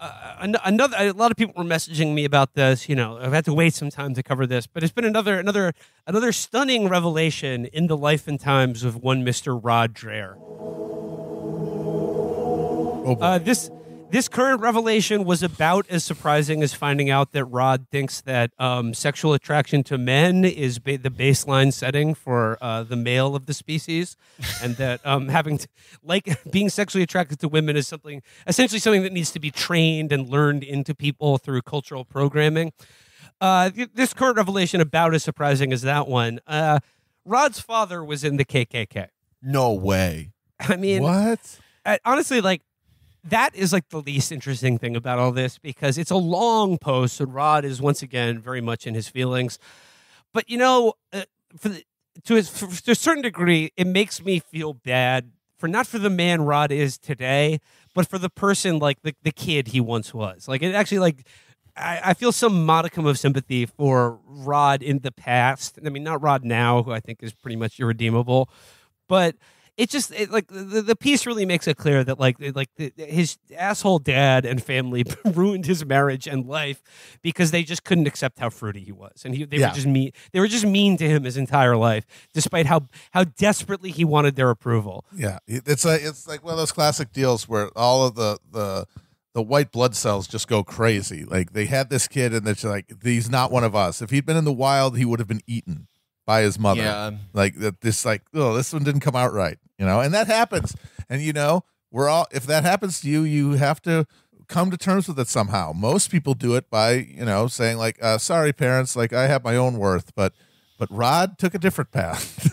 [SPEAKER 4] lot of people were messaging me about this. You know, I've had to wait some time to cover this, but it's been another stunning revelation in the life and times of one Mr. Rod Dreher. This current revelation was about as surprising as finding out that Rod thinks that sexual attraction to men is the baseline setting for the male of the species, and that being sexually attracted to women is essentially something that needs to be trained and learned into people through cultural programming. This current revelation about as surprising as that one. Rod's father was in the KKK.
[SPEAKER 3] No way.
[SPEAKER 4] I mean,
[SPEAKER 3] what?
[SPEAKER 4] Honestly, like. That is like the least interesting thing about all this, because it's a long post, so Rod is once again very much in his feelings. But you know, to a certain degree, it makes me feel bad not for the man Rod is today, but for the person like the kid he once was. Like it actually I feel some modicum of sympathy for Rod in the past. I mean, not Rod now, who I think is pretty much irredeemable, but. The piece really makes it clear that his asshole dad and family ruined his marriage and life because they just couldn't accept how fruity he was, and they were just mean. They were just mean to him his entire life, despite how desperately he wanted their approval.
[SPEAKER 3] Yeah, it's like one of those classic deals where all of the white blood cells just go crazy. Like they had this kid, and it's like he's not one of us. If he'd been in the wild, he would have been eaten by his mother.
[SPEAKER 12] Yeah.
[SPEAKER 3] This one didn't come out right, you know, and that happens. And you know, if that happens to you, you have to come to terms with it somehow. Most people do it by, you know, saying like, sorry parents, like I have my own worth, but Rod took a different path.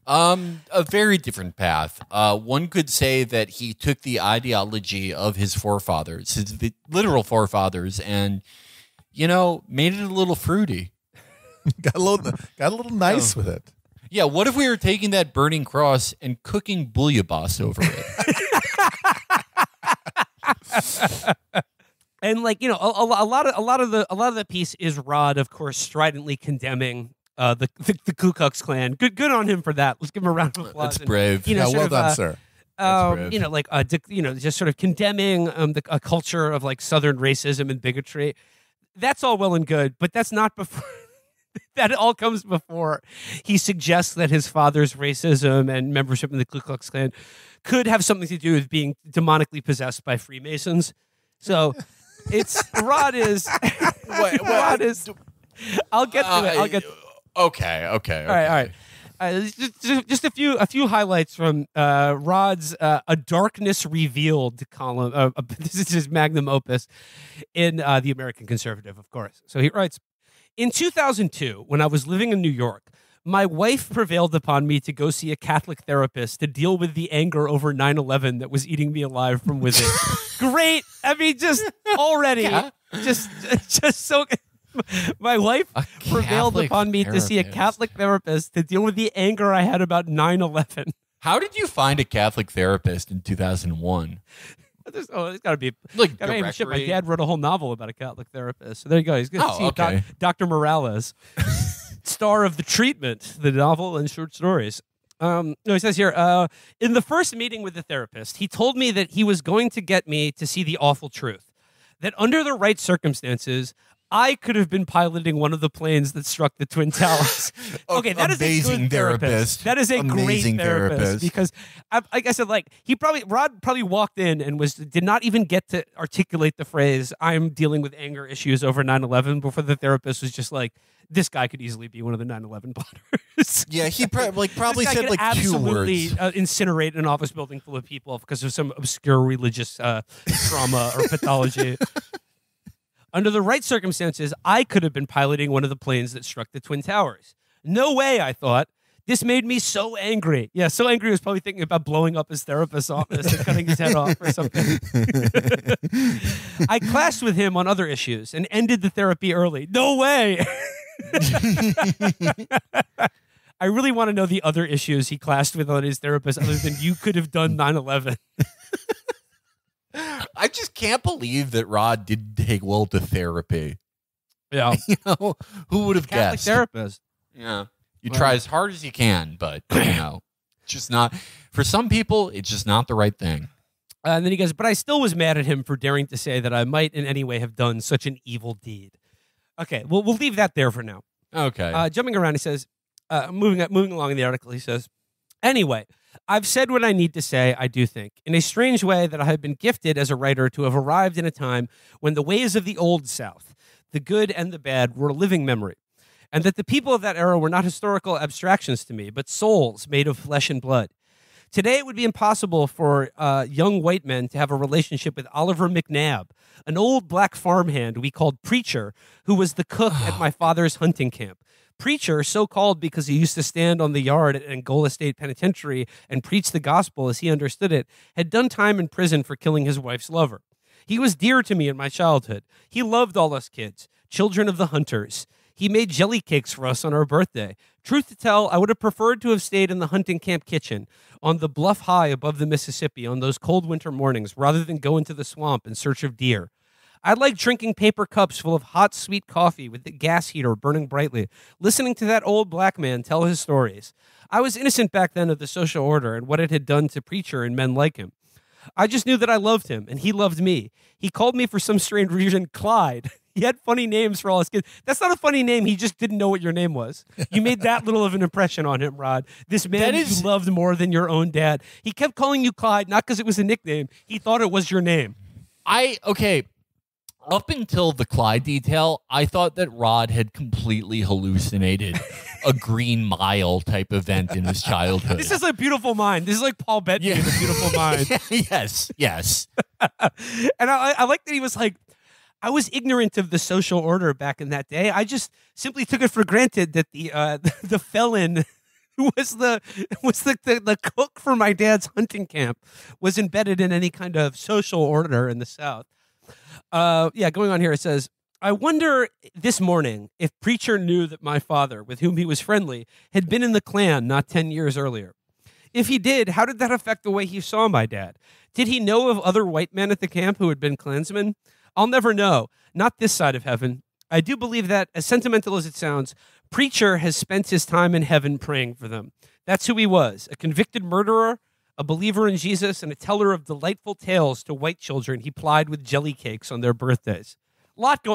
[SPEAKER 12] A very different path. One could say that he took the ideology of his forefathers, the literal forefathers, and, you know, made it a little fruity.
[SPEAKER 3] got a little nice with it.
[SPEAKER 12] Yeah, what if we were taking that burning cross and cooking bouillabaisse over it?
[SPEAKER 4] And like, you know, a lot of the piece is Rod, of course, stridently condemning the Ku Klux Klan. Good on him for that. Let's give him a round of applause.
[SPEAKER 12] That's brave.
[SPEAKER 4] You know,
[SPEAKER 3] well done, sir.
[SPEAKER 4] You know, like just sort of condemning a culture of like Southern racism and bigotry. That's all well and good, but that's not before. That all comes before he suggests that his father's racism and membership in the Ku Klux Klan could have something to do with being demonically possessed by Freemasons. So Rod is. I'll get to it.
[SPEAKER 12] Okay.
[SPEAKER 4] All right. Just a few highlights from Rod's "A Darkness Revealed" column. This is his magnum opus in the American Conservative, of course. So he writes. In 2002, when I was living in New York, my wife prevailed upon me to go see a Catholic therapist to deal with the anger over 9/11 that was eating me alive from within. Great. I mean, just already, just so. My wife prevailed upon me to see a Catholic therapist to deal with the anger I had about 9/11.
[SPEAKER 11] How did you find a Catholic therapist in 2001?
[SPEAKER 14] There's got to be
[SPEAKER 11] like
[SPEAKER 14] shit. My dad wrote a whole novel about a Catholic therapist. So there you go. He's going to see
[SPEAKER 11] okay.
[SPEAKER 14] Dr. Morales, star of The Treatment, the novel and short stories. No, he says here, in the first meeting with the therapist, he told me that he was going to get me to see the awful truth, that under the right circumstances, I could have been piloting one of the planes that struck the Twin Towers. Okay, that is a good therapist. That is a
[SPEAKER 11] Amazing
[SPEAKER 14] great therapist. Because, like I said, Rod probably walked in and did not even get to articulate the phrase, I'm dealing with anger issues over 9/11, before the therapist was just like, this guy could easily be one of the 9/11 plotters.
[SPEAKER 11] Yeah, he probably said like
[SPEAKER 14] absolutely
[SPEAKER 11] two words.
[SPEAKER 14] Incinerate an office building full of people because of some obscure religious trauma or pathology. Under the right circumstances, I could have been piloting one of the planes that struck the Twin Towers. No way, I thought. This made me so angry. Yeah, so angry he was probably thinking about blowing up his therapist's office and cutting his head off or something. I clashed with him on other issues and ended the therapy early. No way! I really want to know the other issues he clashed with on his therapist other than you could have done 9/11.
[SPEAKER 11] I just can't believe that Rod didn't take Will to therapy.
[SPEAKER 14] Yeah.
[SPEAKER 11] You know, who would have
[SPEAKER 14] Catholic
[SPEAKER 11] guessed?
[SPEAKER 14] therapist.
[SPEAKER 11] Yeah. You try as hard as you can, but, just not. For some people, it's just not the right thing.
[SPEAKER 14] And then he goes, but I still was mad at him for daring to say that I might in any way have done such an evil deed. Okay, well, we'll leave that there for now.
[SPEAKER 11] Okay.
[SPEAKER 14] Jumping around, he says, moving along in the article, he says, anyway, I've said what I need to say, I do think, in a strange way that I have been gifted as a writer to have arrived in a time when the ways of the old South, the good and the bad, were a living memory, and that the people of that era were not historical abstractions to me, but souls made of flesh and blood. Today, it would be impossible for young white men to have a relationship with Oliver McNabb, an old black farmhand we called Preacher, who was the cook at my father's hunting camp. Preacher, so called because he used to stand on the yard at Angola State Penitentiary and preach the gospel as he understood it, had done time in prison for killing his wife's lover. He was dear to me in my childhood. He loved all us kids, children of the hunters. He made jelly cakes for us on our birthday. Truth to tell, I would have preferred to have stayed in the hunting camp kitchen on the bluff high above the Mississippi on those cold winter mornings rather than go into the swamp in search of deer. I like drinking paper cups full of hot, sweet coffee with the gas heater burning brightly, listening to that old black man tell his stories. I was innocent back then of the social order and what it had done to Preacher and men like him. I just knew that I loved him, and he loved me. He called me for some strange reason Clyde. He had funny names for all his kids. That's not a funny name. He just didn't know what your name was. You made that little of an impression on him, Rod. This man you loved more than your own dad. He kept calling you Clyde, not because it was a nickname. He thought it was your name.
[SPEAKER 11] Up until the Clyde detail, I thought that Rod had completely hallucinated a Green Mile type event in his childhood.
[SPEAKER 14] This is a Beautiful Mind. This is like Paul Bettany in A Beautiful Mind.
[SPEAKER 11] Yes.
[SPEAKER 14] And I like that he was like, I was ignorant of the social order back in that day. I just simply took it for granted that the felon who was the cook for my dad's hunting camp was embedded in any kind of social order in the South. Going on here, it says, I wonder this morning if Preacher knew that my father, with whom he was friendly, had been in the Klan not 10 years earlier. If he did, how did that affect the way he saw my dad? Did he know of other white men at the camp who had been Klansmen? I'll never know. Not this side of heaven. I do believe that, as sentimental as it sounds, Preacher has spent his time in heaven praying for them. That's who he was, a convicted murderer, a believer in Jesus, and a teller of delightful tales to white children he plied with jelly cakes on their birthdays. Lot.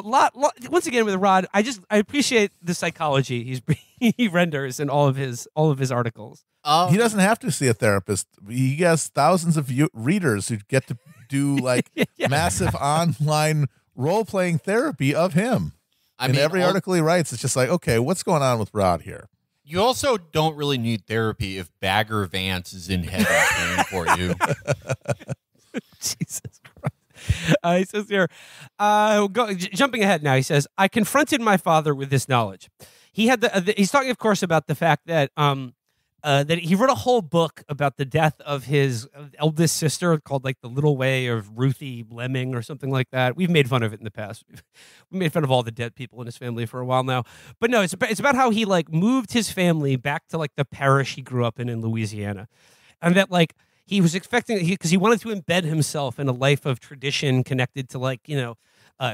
[SPEAKER 14] Once again with Rod, I appreciate the psychology he renders in all of his articles.
[SPEAKER 3] He doesn't have to see a therapist. He has thousands of readers who get to do like massive online role-playing therapy of him. In every article he writes, it's just like, okay, what's going on with Rod here?
[SPEAKER 11] You also don't really need therapy if Bagger Vance is in heaven praying for you.
[SPEAKER 14] Jesus Christ. He says here, jumping ahead now, he says, I confronted my father with this knowledge. He had he's talking, of course, about the fact that that he wrote a whole book about the death of his eldest sister called like The Little Way of Ruthie Lemming or something like that. We've made fun of it in the past. We made fun of all the dead people in his family for a while now. But no, it's about how he like moved his family back to like the parish he grew up in Louisiana.
[SPEAKER 4] and that like he was expecting because he wanted to embed himself in a life of tradition connected to like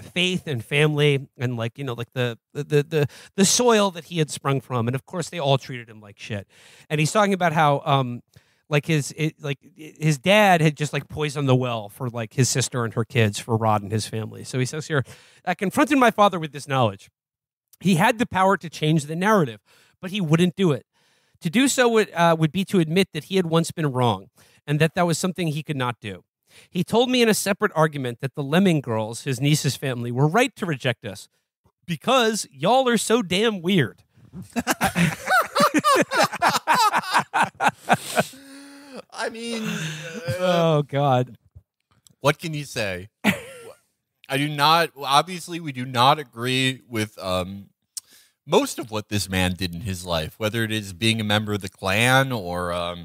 [SPEAKER 4] faith and family and like like the soil that he had sprung from, and of course they all treated him like shit. And he's talking about how like his dad had just like poisoned the well for like his sister and her kids, for Rod and his family. So he says here, I confronted my father with this knowledge. He had the power to change the narrative, but he wouldn't do it. To do so would be to admit that he had once been wrong, and that was something he could not do. He told me in a separate argument that the Lemming girls, his niece's family, were right to reject us because y'all are so damn weird.
[SPEAKER 12] I mean,
[SPEAKER 4] oh God,
[SPEAKER 12] what can you say? I do not. Obviously, we do not agree with most of what this man did in his life, whether it is being a member of the Klan or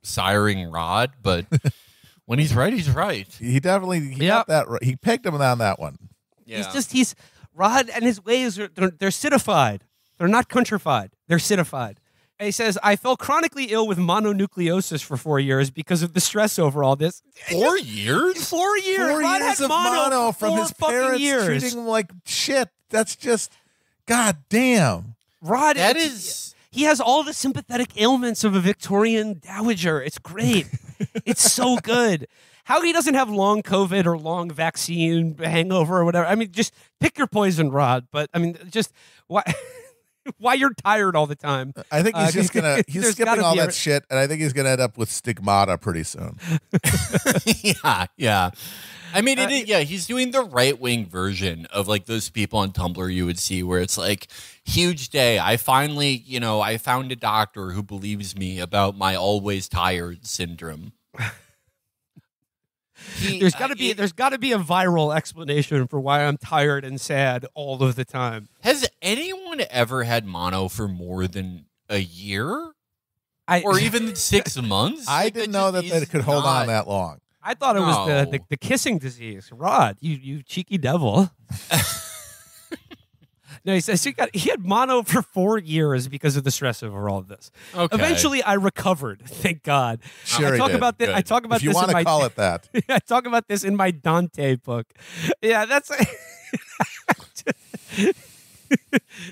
[SPEAKER 12] siring Rod. But when he's right, he's right.
[SPEAKER 3] He definitely got that right. He pegged him on that one.
[SPEAKER 12] Yeah.
[SPEAKER 4] He's Rod and his ways they're citified. They're not countrified. They're citified. And he says, I fell chronically ill with mononucleosis for 4 years because of the stress over all this.
[SPEAKER 12] 4 years?
[SPEAKER 4] 4 years.
[SPEAKER 3] 4
[SPEAKER 4] Rod
[SPEAKER 3] years
[SPEAKER 4] had
[SPEAKER 3] of mono from his parents
[SPEAKER 4] years.
[SPEAKER 3] treating him like shit. That's just, God damn.
[SPEAKER 4] Rod,
[SPEAKER 12] that is...
[SPEAKER 4] He has all the sympathetic ailments of a Victorian dowager. It's great. It's so good. How he doesn't have long COVID or long vaccine hangover or whatever. I mean, just pick your poison, Rod. But I mean, just why you're tired all the time.
[SPEAKER 3] I think he's just gonna he's skipping all that shit, and I think he's gonna end up with stigmata pretty soon.
[SPEAKER 12] Yeah. I mean, he's doing the right-wing version of like those people on Tumblr you would see where it's like, huge day. I finally, I found a doctor who believes me about my always tired syndrome.
[SPEAKER 4] There's got to be a viral explanation for why I'm tired and sad all of the time.
[SPEAKER 12] Has anyone ever had mono for more than a year? Or even 6 months?
[SPEAKER 3] I didn't know that they could hold on that long.
[SPEAKER 4] I thought it was the kissing disease. Rod, you cheeky devil. No, he says he had mono for 4 years because of the stress over all of this.
[SPEAKER 12] Okay.
[SPEAKER 4] Eventually, I recovered. Thank God.
[SPEAKER 3] Sure,
[SPEAKER 4] I talk about this. I talk about
[SPEAKER 3] if you
[SPEAKER 4] this.
[SPEAKER 3] want to call it that.
[SPEAKER 4] I talk about this in my Dante book. Yeah, that's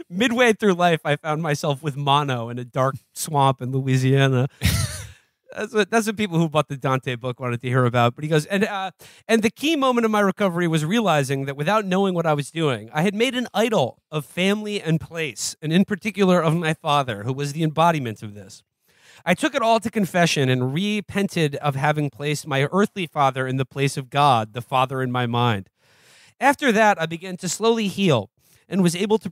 [SPEAKER 4] midway through life. I found myself with mono in a dark swamp in Louisiana. That's what people who bought the Dante book wanted to hear about. But he goes, and the key moment of my recovery was realizing that without knowing what I was doing, I had made an idol of family and place, and in particular of my father, who was the embodiment of this. I took it all to confession and repented of having placed my earthly father in the place of God, the Father in my mind. After that, I began to slowly heal and was able to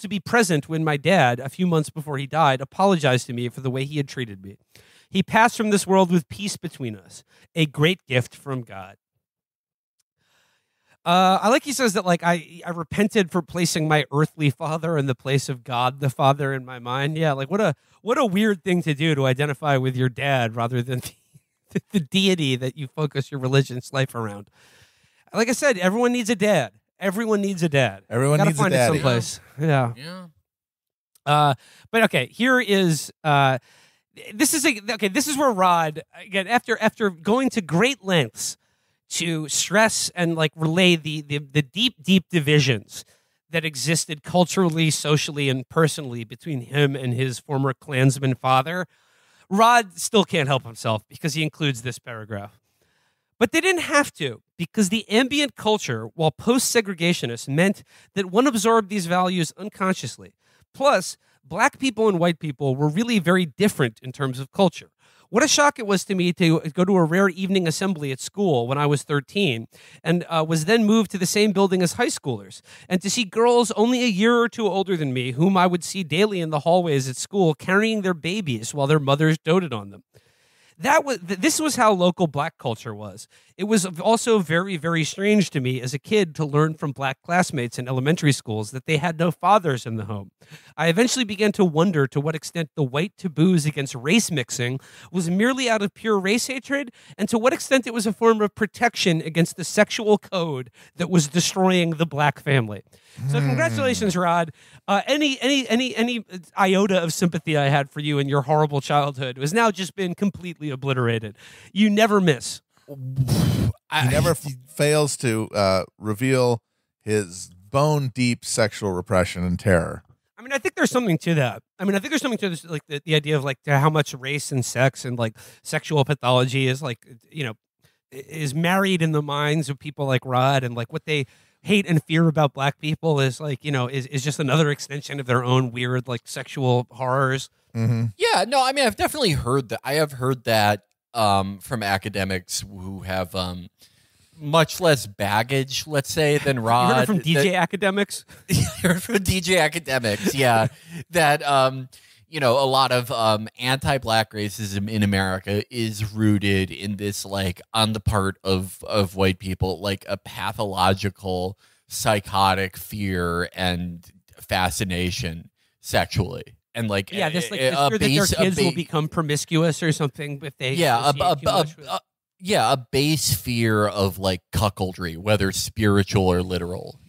[SPEAKER 4] be present when my dad, a few months before he died, apologized to me for the way he had treated me. He passed from this world with peace between us, a great gift from God. I like he says that like I repented for placing my earthly father in the place of God, the Father in my mind. Yeah, like what a weird thing to do, to identify with your dad rather than the deity that you focus your religious life around. Like I said, everyone needs a dad. Everyone needs a dad.
[SPEAKER 3] Everyone needs a daddy.
[SPEAKER 4] Gotta find it someplace. Yeah. But okay, here is this is where Rod, again, after going to great lengths to stress and like relay the deep divisions that existed culturally, socially, and personally between him and his former Klansman father, Rod still can't help himself because he includes this paragraph. But they didn't have to, because the ambient culture, while post-segregationist, meant that one absorbed these values unconsciously. Plus, black people and white people were really very different in terms of culture. What a shock it was to me to go to a rare evening assembly at school when I was 13 and was then moved to the same building as high schoolers, and to see girls only a year or two older than me, whom I would see daily in the hallways at school, carrying their babies while their mothers doted on them. This was how local black culture was. It was also very, very strange to me as a kid to learn from black classmates in elementary schools that they had no fathers in the home. I eventually began to wonder to what extent the white taboos against race mixing was merely out of pure race hatred, and to what extent it was a form of protection against the sexual code that was destroying the black family. So congratulations, Rod. Any iota of sympathy I had for you in your horrible childhood has now just been completely obliterated. You never miss.
[SPEAKER 3] He never fails to reveal his bone-deep sexual repression and terror.
[SPEAKER 4] I mean, I think there's something to that. I think there's something to this, like the idea of like how much race and sex and like sexual pathology is like, is married in the minds of people like Rod, and like what they hate and fear about black people is like, is just another extension of their own weird like sexual horrors.
[SPEAKER 3] Mm-hmm.
[SPEAKER 12] Yeah, no, I mean, I've definitely heard that. I have heard that from academics who have much less baggage, let's say, than Rod.
[SPEAKER 4] You heard it from DJ academics?
[SPEAKER 12] Heard from DJ academics, yeah. That, a lot of anti-black racism in America is rooted in this, like, on the part of white people, like a pathological, psychotic fear and fascination sexually. And like,
[SPEAKER 4] yeah, this like the fear that their kids will become promiscuous or something if they
[SPEAKER 12] a base fear of like cuckoldry, whether spiritual or literal,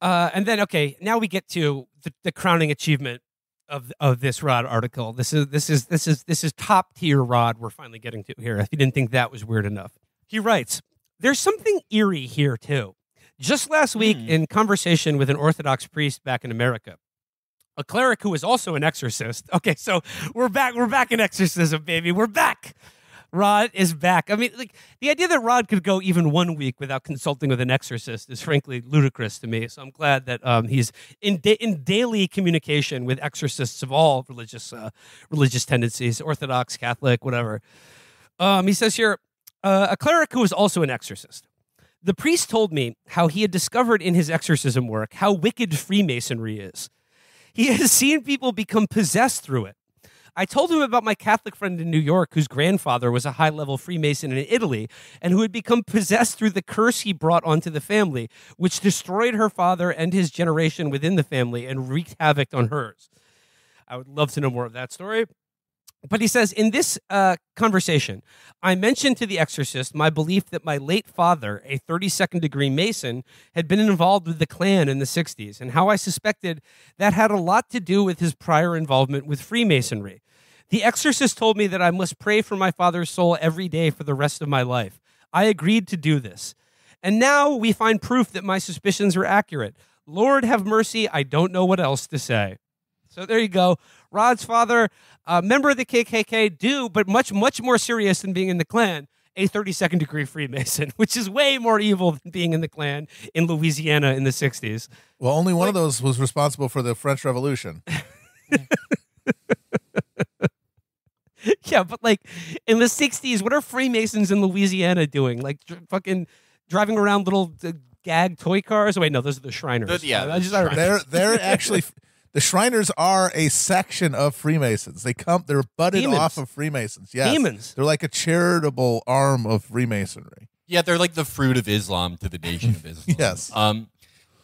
[SPEAKER 4] And then now we get to the crowning achievement of this Rod article. This is top tier Rod we're finally getting to here. If you didn't think that was weird enough, he writes, "There's something eerie here too. Just last week, in conversation with an Orthodox priest back in America, a cleric who is also an exorcist." Okay, so we're back in exorcism, baby. We're back. Rod is back. I mean, like the idea that Rod could go even 1 week without consulting with an exorcist is frankly ludicrous to me. So I'm glad that he's in daily communication with exorcists of all religious tendencies, Orthodox, Catholic, whatever. He says here, a cleric who is also an exorcist. The priest told me how he had discovered in his exorcism work how wicked Freemasonry is. He has seen people become possessed through it. I told him about my Catholic friend in New York whose grandfather was a high-level Freemason in Italy and who had become possessed through the curse he brought onto the family, which destroyed her father and his generation within the family and wreaked havoc on hers. I would love to know more of that story. But he says, in this conversation, I mentioned to the exorcist my belief that my late father, a 32nd degree Mason, had been involved with the Klan in the 60s, and how I suspected that had a lot to do with his prior involvement with Freemasonry. The exorcist told me that I must pray for my father's soul every day for the rest of my life. I agreed to do this. And now we find proof that my suspicions are accurate. Lord have mercy, I don't know what else to say. So there you go. Rod's father, member of the KKK, but much, much more serious than being in the Klan, a 32nd degree Freemason, which is way more evil than being in the Klan in Louisiana in the 60s.
[SPEAKER 3] Well, only one of those was responsible for the French Revolution.
[SPEAKER 4] Yeah, but like in the 60s, what are Freemasons in Louisiana doing? Like fucking driving around little gag toy cars? Oh, wait, no, those are the Shriners.
[SPEAKER 3] They're actually... The Shriners are a section of Freemasons. They're budded off of Freemasons. Yes.
[SPEAKER 4] Demons.
[SPEAKER 3] They're like a charitable arm of Freemasonry.
[SPEAKER 12] Yeah, they're like the fruit of Islam to the nation of Islam.
[SPEAKER 3] Yes.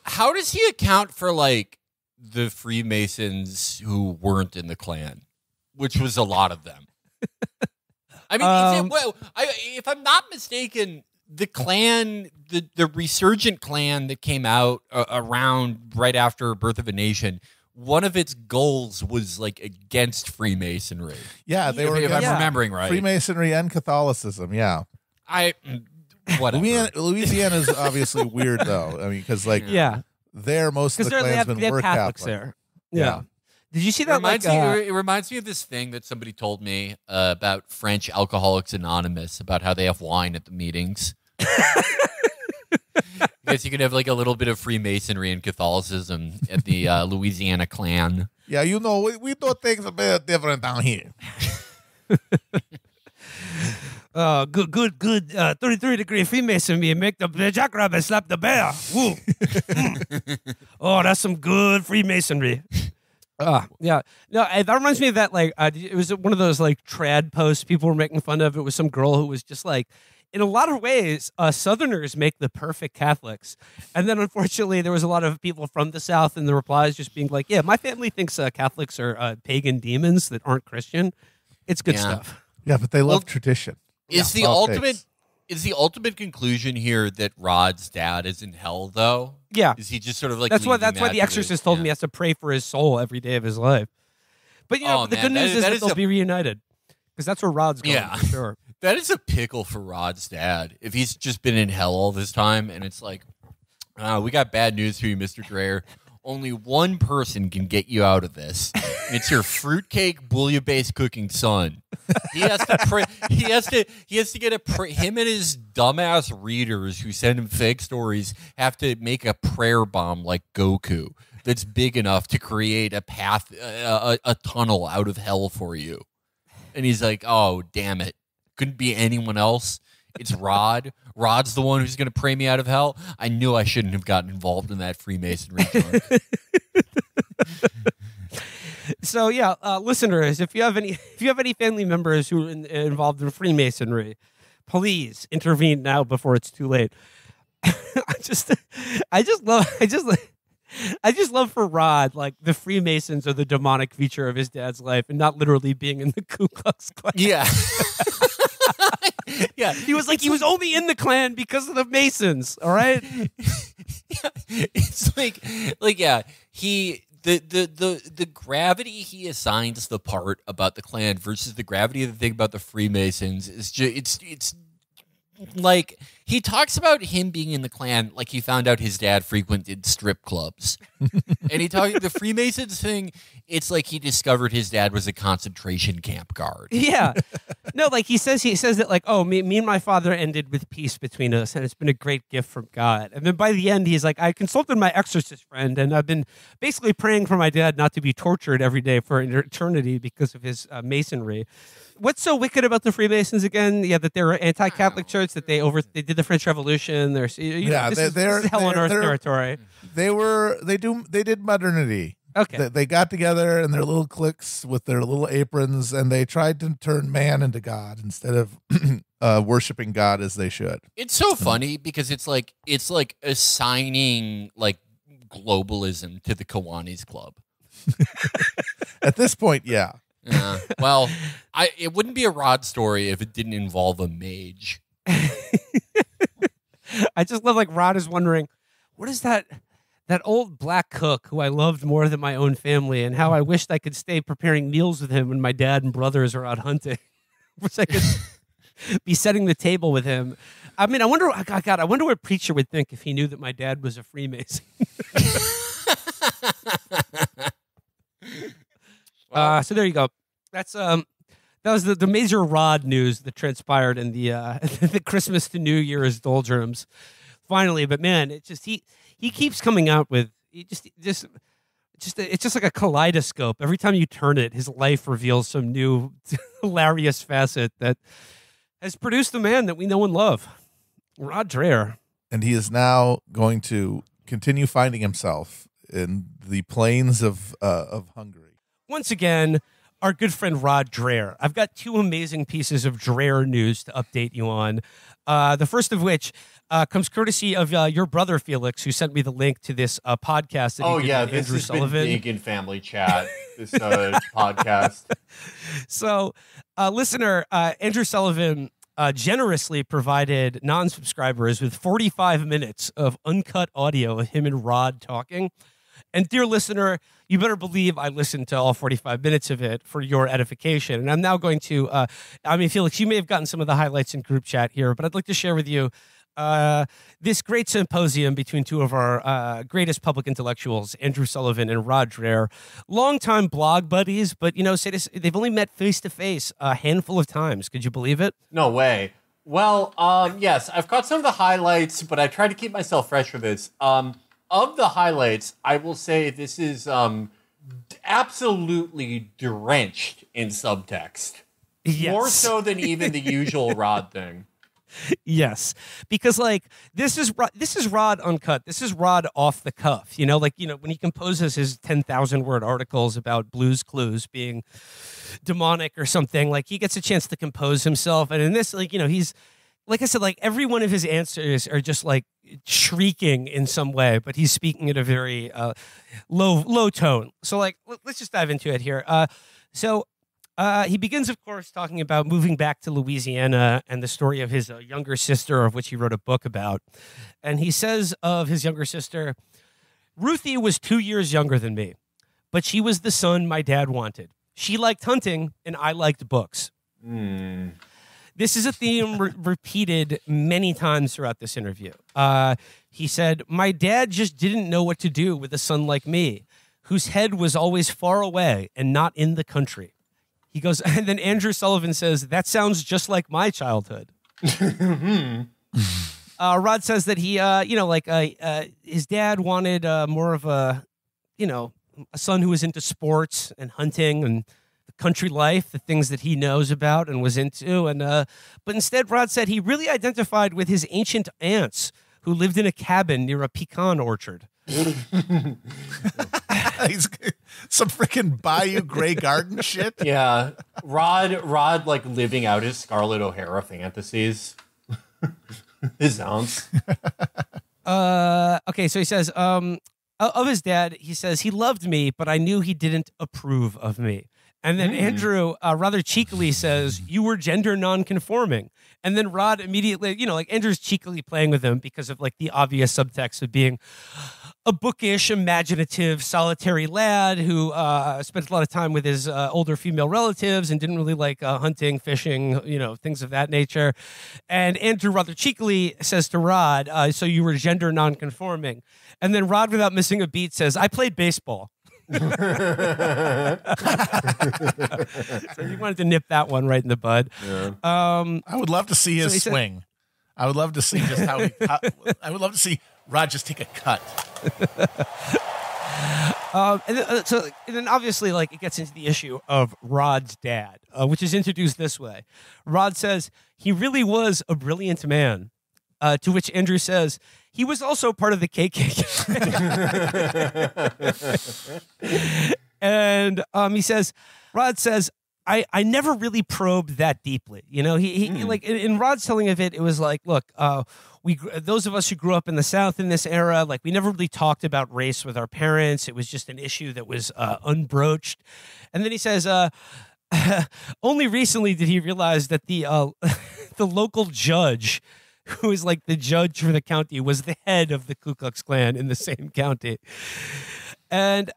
[SPEAKER 12] How does he account for like the Freemasons who weren't in the Klan, which was a lot of them? I mean, if I'm not mistaken, the Klan, the resurgent Klan that came out around right after Birth of a Nation, one of its goals was like against Freemasonry.
[SPEAKER 3] Yeah, they were.
[SPEAKER 12] If I'm remembering right,
[SPEAKER 3] Freemasonry and Catholicism. Yeah,
[SPEAKER 12] whatever.
[SPEAKER 3] Louisiana is obviously weird though. I mean, because there most of the Klansmen were
[SPEAKER 4] Catholics
[SPEAKER 3] Catholic.
[SPEAKER 4] there. Yeah. Did you see that?
[SPEAKER 12] It reminds me of this thing that somebody told me about French Alcoholics Anonymous, about how they have wine at the meetings. I guess you could have like a little bit of Freemasonry and Catholicism at the Louisiana Klan.
[SPEAKER 3] Yeah, we do things a bit different down here.
[SPEAKER 4] Good. 33 degree Freemasonry make the jackrabbit slap the bear. Woo. Oh, that's some good Freemasonry.
[SPEAKER 17] Yeah. No, that reminds me of that, like, it was one of those, like, trad posts people were making fun of. It was some girl who was just like, in a lot of ways, Southerners make the perfect Catholics. And then, unfortunately, there was a lot of people from the South in the replies just being like, yeah, my family thinks Catholics are pagan demons that aren't Christian. It's good stuff.
[SPEAKER 3] Yeah, but they love tradition.
[SPEAKER 12] Is the ultimate conclusion here that Rod's dad is in hell, though?
[SPEAKER 17] Yeah.
[SPEAKER 12] Is he just sort of like
[SPEAKER 17] that's why
[SPEAKER 12] leaving that
[SPEAKER 17] the Exorcist told me he has to pray for his soul every day of his life. But the good news is that they'll be reunited, because that's where Rod's going.
[SPEAKER 12] Yeah,
[SPEAKER 17] for sure.
[SPEAKER 12] That is a pickle for Rod's dad. If he's just been in hell all this time, and it's like, we got bad news for you, Mr. Dreher. Only one person can get you out of this. And it's your fruitcake bouillon-based cooking son. He has to pray. He has to get him and his dumbass readers who send him fake stories have to make a prayer bomb like Goku that's big enough to create a path, a tunnel out of hell for you. And he's like, oh, damn it. Couldn't be anyone else. It's Rod. Rod's the one who's going to pray me out of hell. I knew I shouldn't have gotten involved in that Freemasonry junk.
[SPEAKER 17] So listeners, if you have any family members who are involved in Freemasonry, please intervene now before it's too late. I just love for Rod, like, the Freemasons are the demonic feature of his dad's life, and not literally being in the Ku Klux Klan.
[SPEAKER 12] Yeah.
[SPEAKER 17] Yeah, he was only in the Klan because of the Masons. All right.
[SPEAKER 12] Yeah. It's like the gravity he assigns the part about the Klan versus the gravity of the thing about the Freemasons is just it's like he talks about him being in the Klan like he found out his dad frequented strip clubs. And the Freemasons thing, it's like he discovered his dad was a concentration camp guard.
[SPEAKER 17] Yeah. No, like he says that, like, oh, me and my father ended with peace between us, and it's been a great gift from God. And then by the end, he's like, I consulted my exorcist friend, and I've been basically praying for my dad not to be tortured every day for eternity because of his masonry. What's so wicked about the Freemasons again? Yeah, that they're an anti-Catholic church, that they did the French Revolution. This is hell on earth territory.
[SPEAKER 3] They did modernity.
[SPEAKER 17] Okay.
[SPEAKER 3] They got together in their little cliques with their little aprons, and they tried to turn man into God instead of worshiping God as they should.
[SPEAKER 12] It's so funny because it's like assigning like globalism to the Kiwanis Club.
[SPEAKER 3] At this point, yeah.
[SPEAKER 12] Well, it wouldn't be a Rod story if it didn't involve a mage.
[SPEAKER 17] I just love, like, Rod is wondering, what is that old black cook who I loved more than my own family, and how I wished I could stay preparing meals with him when my dad and brothers are out hunting. Wish I could be setting the table with him. I mean, I wonder what a preacher would think if he knew that my dad was a Freemason. So there you go. That's that was the major Rod news that transpired in the the Christmas to New Year's doldrums. Finally, but man, it's just he keeps coming out with it's just like a kaleidoscope. Every time you turn it, his life reveals some new hilarious facet that has produced the man that we know and love, Rod Dreher.
[SPEAKER 3] And he is now going to continue finding himself in the plains of Hungary.
[SPEAKER 17] Once again, our good friend Rod Dreher. I've got two amazing pieces of Dreher news to update you on. The first of which comes courtesy of your brother, Felix, who sent me the link to this podcast that he did with Andrew Sullivan.
[SPEAKER 15] Been big in family chat, this podcast.
[SPEAKER 17] So, listener, Andrew Sullivan generously provided non-subscribers with 45 minutes of uncut audio of him and Rod talking. And dear listener, you better believe I listened to all 45 minutes of it for your edification. And I'm now going to, Felix, you may have gotten some of the highlights in group chat here, but I'd like to share with you this great symposium between two of our greatest public intellectuals, Andrew Sullivan and Rod Dreher, longtime blog buddies, but, they've only met face-to-face a handful of times. Could you believe it?
[SPEAKER 15] No way. Well, yes, I've caught some of the highlights, but I tried to keep myself fresh for this. Of the highlights, I will say this is absolutely drenched in subtext.
[SPEAKER 17] Yes.
[SPEAKER 15] More so than even the usual Rod thing.
[SPEAKER 4] Yes, because like this is Rod uncut. This is Rod off the cuff. Like when he composes his 10,000 word articles about Blue's Clues being demonic or something, like he gets a chance to compose himself. And in this, he's like I said, like every one of his answers are just like shrieking in some way, but he's speaking at a very low tone. So like let's just dive into it here. He begins, of course, talking about moving back to Louisiana and the story of his younger sister, of which he wrote a book about. And he says of his younger sister, Ruthie was 2 years younger than me, but she was the son my dad wanted. She liked hunting, and I liked books. This is a theme repeated many times throughout this interview. He said, my dad just didn't know what to do with a son like me, whose head was always far away and not in the country. He goes, and then Andrew Sullivan says, that sounds just like my childhood. Rod says that he, his dad wanted more of a son who was into sports and hunting and the country life, the things that he knows about and was into. But instead, Rod said he really identified with his ancient aunts who lived in a cabin near a pecan orchard.
[SPEAKER 3] He's some freaking Bayou Grey Garden shit.
[SPEAKER 8] Yeah, Rod, like living out his Scarlett O'Hara fantasies. His ounce.
[SPEAKER 4] Okay, so he says, of his dad, he says he loved me, but I knew he didn't approve of me. And then Andrew rather cheekily says, you were gender non-conforming. And then Rod immediately, Andrew's cheekily playing with him because of like the obvious subtext of being a bookish, imaginative, solitary lad who spent a lot of time with his older female relatives and didn't really like hunting, fishing, things of that nature. And Andrew rather cheekily says to Rod, so you were gender non-conforming. And then Rod, without missing a beat, says, I played baseball. So he wanted to nip that one right in the bud.
[SPEAKER 3] Yeah. I would love to see his swing. I would love to see just how I would love to see Rod just take a cut.
[SPEAKER 4] And then obviously, like, it gets into the issue of Rod's dad, which is introduced this way. Rod says he really was a brilliant man. To which Andrew says he was also part of the KKK. And he says, Rod says, I never really probed that deeply. He like in Rod's telling of it, it was like, look, those of us who grew up in the South in this era, like we never really talked about race with our parents. It was just an issue that was unbroached. And then he says, only recently did he realize that the local judge, who is like the judge for the county, was the head of the Ku Klux Klan in the same county. And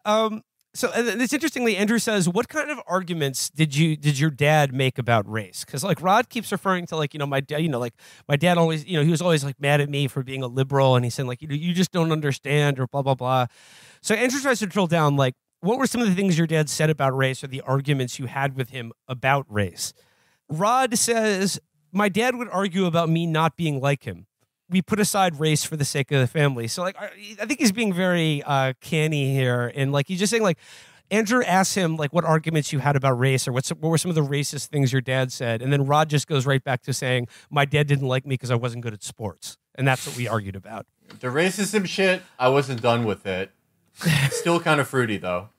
[SPEAKER 4] so it's interestingly, Andrew says, what kind of arguments did your dad make about race? Because like Rod keeps referring to like, my dad, like my dad always, he was always like mad at me for being a liberal. And he said like, you just don't understand or blah, blah, blah. So Andrew tries to drill down, like, what were some of the things your dad said about race or the arguments you had with him about race? Rod says, my dad would argue about me not being like him. We put aside race for the sake of the family. So, like, I think he's being very canny here. And, like, he's just saying, like, Andrew asks him, like, what arguments you had about race or what were some of the racist things your dad said. And then Rod just goes right back to saying, my dad didn't like me because I wasn't good at sports. And that's what we argued about.
[SPEAKER 8] The racism shit, I wasn't done with it. Still kind of fruity, though.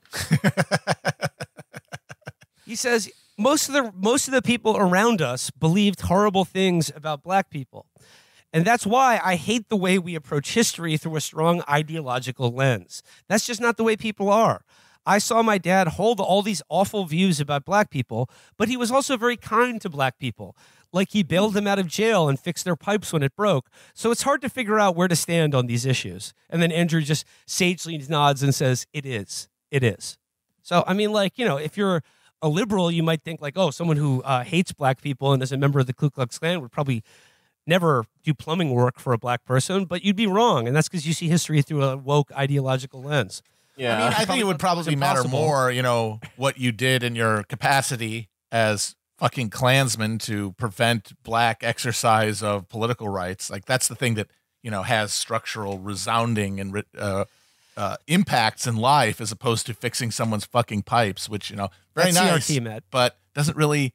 [SPEAKER 4] He says, most of the people around us believed horrible things about black people. And that's why I hate the way we approach history through a strong ideological lens. That's just not the way people are. I saw my dad hold all these awful views about black people, but he was also very kind to black people. Like he bailed them out of jail and fixed their pipes when it broke. So it's hard to figure out where to stand on these issues. And then Andrew just sagely nods and says, it is. It is. So, I mean, like, if you're a liberal, you might think like, oh, someone who hates black people and is a member of the Ku Klux Klan would probably never do plumbing work for a black person, but you'd be wrong. And that's because you see history through a woke ideological lens.
[SPEAKER 3] Yeah. I think it would probably matter more, what you did in your capacity as fucking Klansmen to prevent black exercise of political rights. Like that's the thing that, has structural resounding and impacts in life as opposed to fixing someone's fucking pipes, which, very
[SPEAKER 4] that's
[SPEAKER 3] nice,
[SPEAKER 4] CRT, Matt.
[SPEAKER 3] but doesn't really,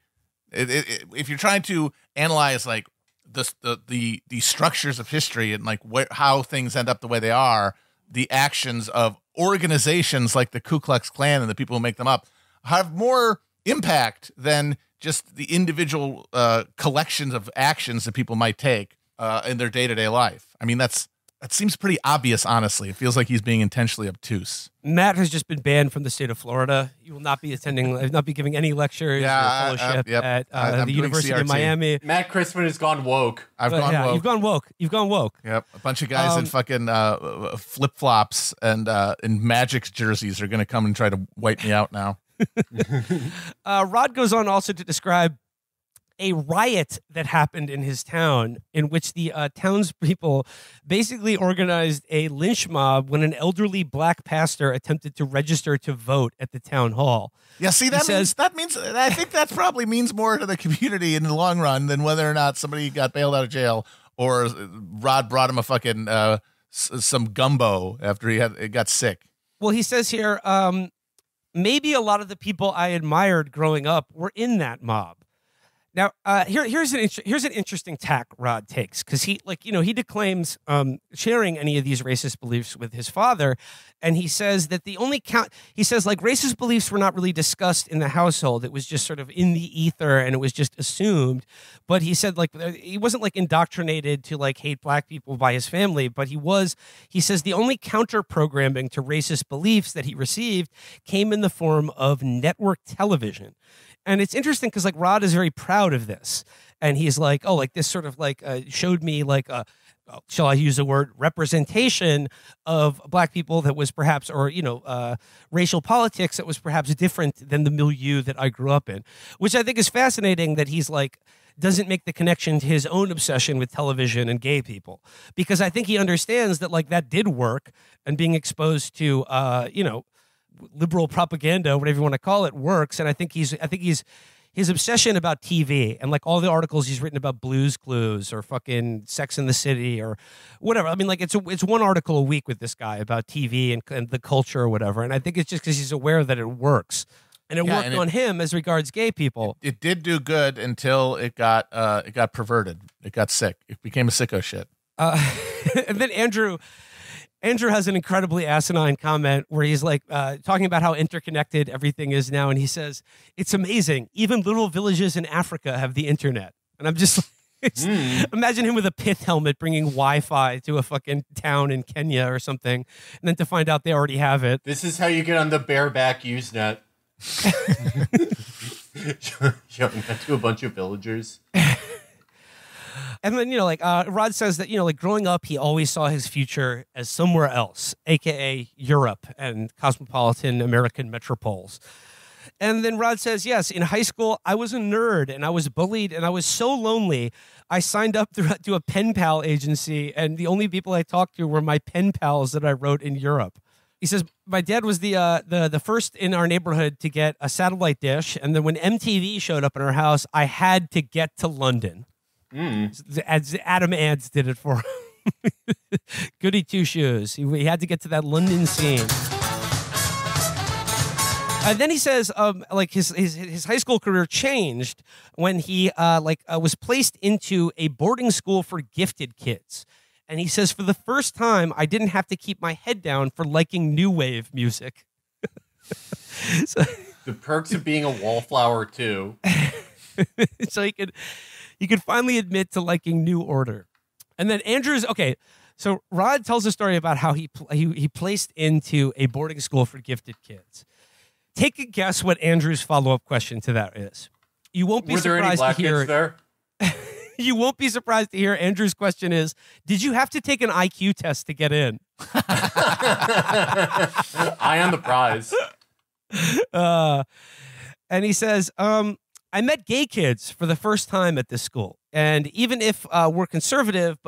[SPEAKER 3] if you're trying to analyze like the structures of history and like how things end up the way they are, the actions of organizations like the Ku Klux Klan and the people who make them up have more impact than just the individual collections of actions that people might take in their day-to-day life. I mean, that seems pretty obvious, honestly. It feels like he's being intentionally obtuse.
[SPEAKER 4] Matt has just been banned from the state of Florida. You will not be not be giving any lectures or fellowship at the University of Miami.
[SPEAKER 12] Matt Christman has gone woke.
[SPEAKER 3] I've gone woke.
[SPEAKER 4] You've gone woke. You've gone woke.
[SPEAKER 3] Yep. A bunch of guys in fucking flip-flops and in Magic's jerseys are going to come and try to wipe me out now.
[SPEAKER 4] Rod goes on also to describe a riot that happened in his town in which the townspeople basically organized a lynch mob when an elderly black pastor attempted to register to vote at the town hall.
[SPEAKER 3] Yeah, see, that means I think that probably means more to the community in the long run than whether or not somebody got bailed out of jail or Rod brought him a fucking some gumbo after he got sick.
[SPEAKER 4] Well, he says here, maybe a lot of the people I admired growing up were in that mob. Now, here's an interesting tack Rod takes, because he declaims sharing any of these racist beliefs with his father, and he says that racist beliefs were not really discussed in the household. It was just sort of in the ether, and it was just assumed. But he said he wasn't indoctrinated to hate black people by his family, but he says the only counter programming to racist beliefs that he received came in the form of network television. And it's interesting because Rod is very proud of this, and he's this sort of showed me shall I use the word representation of black people that was perhaps racial politics that was perhaps different than the milieu that I grew up in, which I think is fascinating that he's doesn't make the connection to his own obsession with television and gay people, because I think he understands that that did work, and being exposed to liberal propaganda, whatever you want to call it, works. And I think his obsession about TV and all the articles he's written about Blue's Clues or fucking Sex in the City or whatever. I mean, it's one article a week with this guy about TV and the culture or whatever. And I think it's just because he's aware that it works. And it worked on him as regards gay people.
[SPEAKER 3] It did do good until it got perverted. It got sick. It became a sicko shit.
[SPEAKER 4] And then Andrew has an incredibly asinine comment where he's talking about how interconnected everything is now. And he says, it's amazing. Even little villages in Africa have the internet. And I'm just imagine him with a pith helmet bringing Wi-Fi to a fucking town in Kenya or something. And then to find out they already have it.
[SPEAKER 12] This is how you get on the bareback Usenet. Showing that to a bunch of villagers.
[SPEAKER 4] And then, Rod says that, growing up, he always saw his future as somewhere else, a.k.a. Europe and cosmopolitan American metropoles. And then Rod says, yes, in high school, I was a nerd and I was bullied and I was so lonely. I signed up to a pen pal agency, and the only people I talked to were my pen pals that I wrote in Europe. He says, my dad was the first in our neighborhood to get a satellite dish. And then when MTV showed up in our house, I had to get to London. As Adam Ants did it for him. Goody two shoes. He had to get to that London scene. And then he says, his high school career changed when he was placed into a boarding school for gifted kids. And he says, for the first time, I didn't have to keep my head down for liking new wave music.
[SPEAKER 12] The perks of being a wallflower too.
[SPEAKER 4] So he could finally admit to liking New Order. And then so Rod tells a story about how he placed into a boarding school for gifted kids. Take a guess what Andrew's follow-up question to that is. You won't be surprised to hear.
[SPEAKER 12] Kids there?
[SPEAKER 4] You won't be surprised to hear Andrew's question is, did you have to take an IQ test to get in?
[SPEAKER 12] I am the prize.
[SPEAKER 4] And he says, I met gay kids for the first time at this school. And even if we're conservative,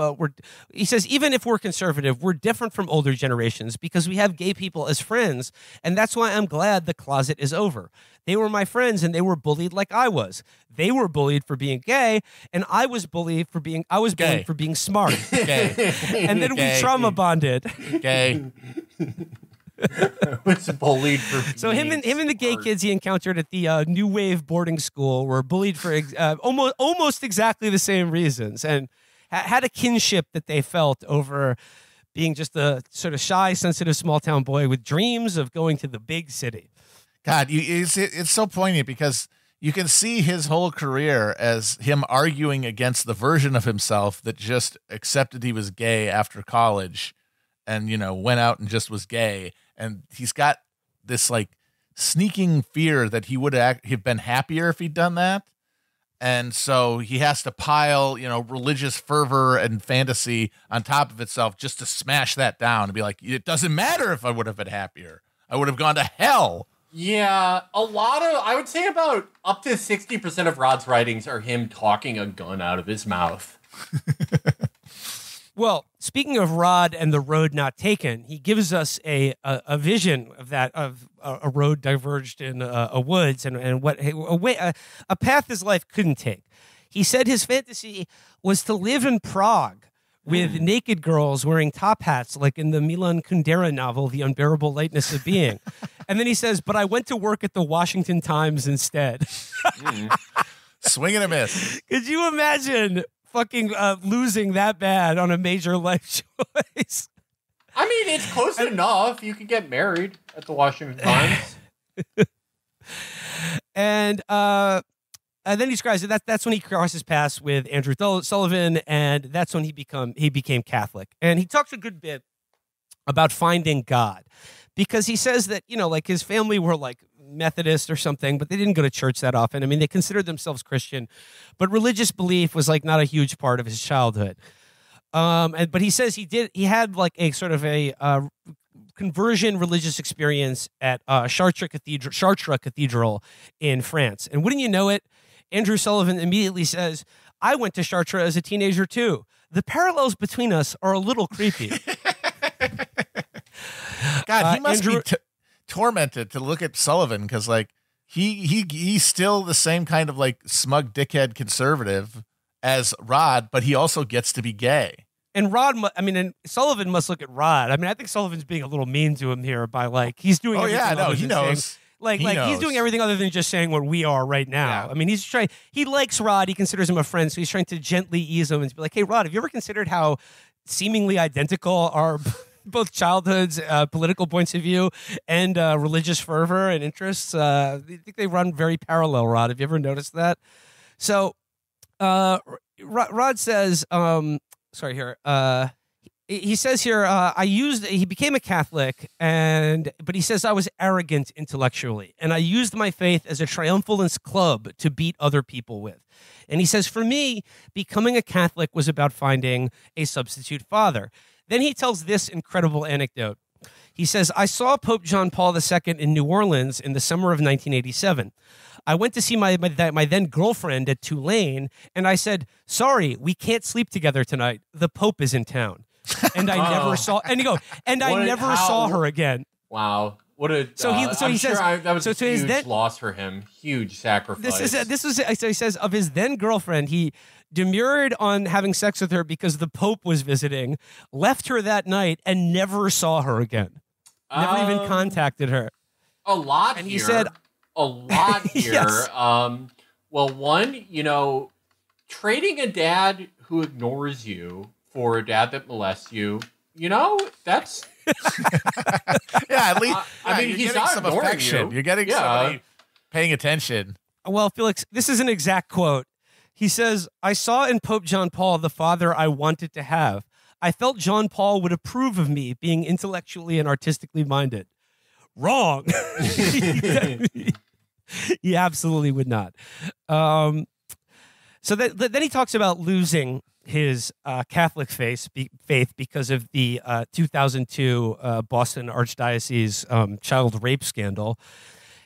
[SPEAKER 4] even if we're conservative, we're different from older generations because we have gay people as friends. And that's why I'm glad the closet is over. They were my friends and they were bullied like I was. They were bullied for being gay, and I was bullied for being smart.
[SPEAKER 3] Gay.
[SPEAKER 4] And then we trauma bonded.
[SPEAKER 3] Gay.
[SPEAKER 12] was bullied for
[SPEAKER 17] So him and the gay kids he encountered at the New Wave boarding school were bullied for almost exactly the same reasons, and had a kinship that they felt over being just a sort of shy, sensitive, small town boy with dreams of going to the big city.
[SPEAKER 3] God, it's so poignant because you can see his whole career as him arguing against the version of himself that just accepted he was gay after college and, went out and just was gay. And he's got this like sneaking fear that he would have been happier if he'd done that. And so he has to pile, religious fervor and fantasy on top of itself just to smash that down and be like, it doesn't matter if I would have been happier. I would have gone to hell.
[SPEAKER 12] Yeah, I would say about up to 60% of Rod's writings are him talking a gun out of his mouth.
[SPEAKER 17] Well, speaking of Rod and the road not taken, he gives us a vision of that, of a road diverged in a woods and what a path his life couldn't take. He said his fantasy was to live in Prague with naked girls wearing top hats like in the Milan Kundera novel, The Unbearable Lightness of Being. And then he says, but I went to work at the Washington Times instead.
[SPEAKER 3] Swing and a miss.
[SPEAKER 17] Could you imagine fucking losing that bad on a major life choice?
[SPEAKER 12] I mean, it's close enough. You could get married at the Washington Times.
[SPEAKER 17] And then he describes it. That's when he crosses paths with Andrew Sullivan, and that's when he became Catholic. And he talks a good bit about finding God, because he says that like his family were like Methodist or something, but they didn't go to church that often. I mean, they considered themselves Christian, but religious belief was like not a huge part of his childhood. But he says he had like a sort of a conversion religious experience at Chartres Cathedral in France. And wouldn't you know it, Andrew Sullivan immediately says, I went to Chartres as a teenager too. The parallels between us are a little creepy.
[SPEAKER 3] God, he must be tormented to look at Sullivan because, like, he's still the same kind of like smug dickhead conservative as Rod, but he also gets to be gay.
[SPEAKER 17] And and Sullivan must look at Rod. I mean, I think Sullivan's being a little mean to him here by like he's doing.
[SPEAKER 3] Oh yeah, no, he knows.
[SPEAKER 17] Saying, Like he's doing everything other than just saying what we are right now. Yeah. I mean, he likes Rod. He considers him a friend, so he's trying to gently ease him and be like, hey, Rod, have you ever considered how seemingly identical our both childhoods, political points of view, and religious fervor and interests? I think they run very parallel, Rod. Have you ever noticed that? So Rod says, he says here, he became a Catholic, but he says I was arrogant intellectually, and I used my faith as a triumphalist club to beat other people with. And he says, for me, becoming a Catholic was about finding a substitute father. Then he tells this incredible anecdote. He says, I saw Pope John Paul II in New Orleans in the summer of 1987. I went to see my then girlfriend at Tulane, and I said, sorry, we can't sleep together tonight. The Pope is in town. And I never saw, and I never saw her again.
[SPEAKER 12] Wow. What a,
[SPEAKER 17] so he says
[SPEAKER 12] that was
[SPEAKER 17] so
[SPEAKER 12] a huge loss for him. Huge sacrifice.
[SPEAKER 17] So he says of his then girlfriend, he demurred on having sex with her because the Pope was visiting, left her that night, and never saw her again. Never even contacted her.
[SPEAKER 12] A lot
[SPEAKER 17] and
[SPEAKER 12] here.
[SPEAKER 17] He said
[SPEAKER 12] a lot here.
[SPEAKER 17] Yes.
[SPEAKER 12] Well, one, trading a dad who ignores you for a dad that molests you, that's
[SPEAKER 3] at least
[SPEAKER 12] I mean, he's not
[SPEAKER 3] some
[SPEAKER 12] ignoring
[SPEAKER 3] affection.
[SPEAKER 12] you.
[SPEAKER 3] You're getting somebody paying attention.
[SPEAKER 17] Well, Felix, this is an exact quote. He says, I saw in Pope John Paul the father I wanted to have. I felt John Paul would approve of me being intellectually and artistically minded. Wrong. He absolutely would not. So then he talks about losing his Catholic faith because of the 2002 Boston Archdiocese child rape scandal.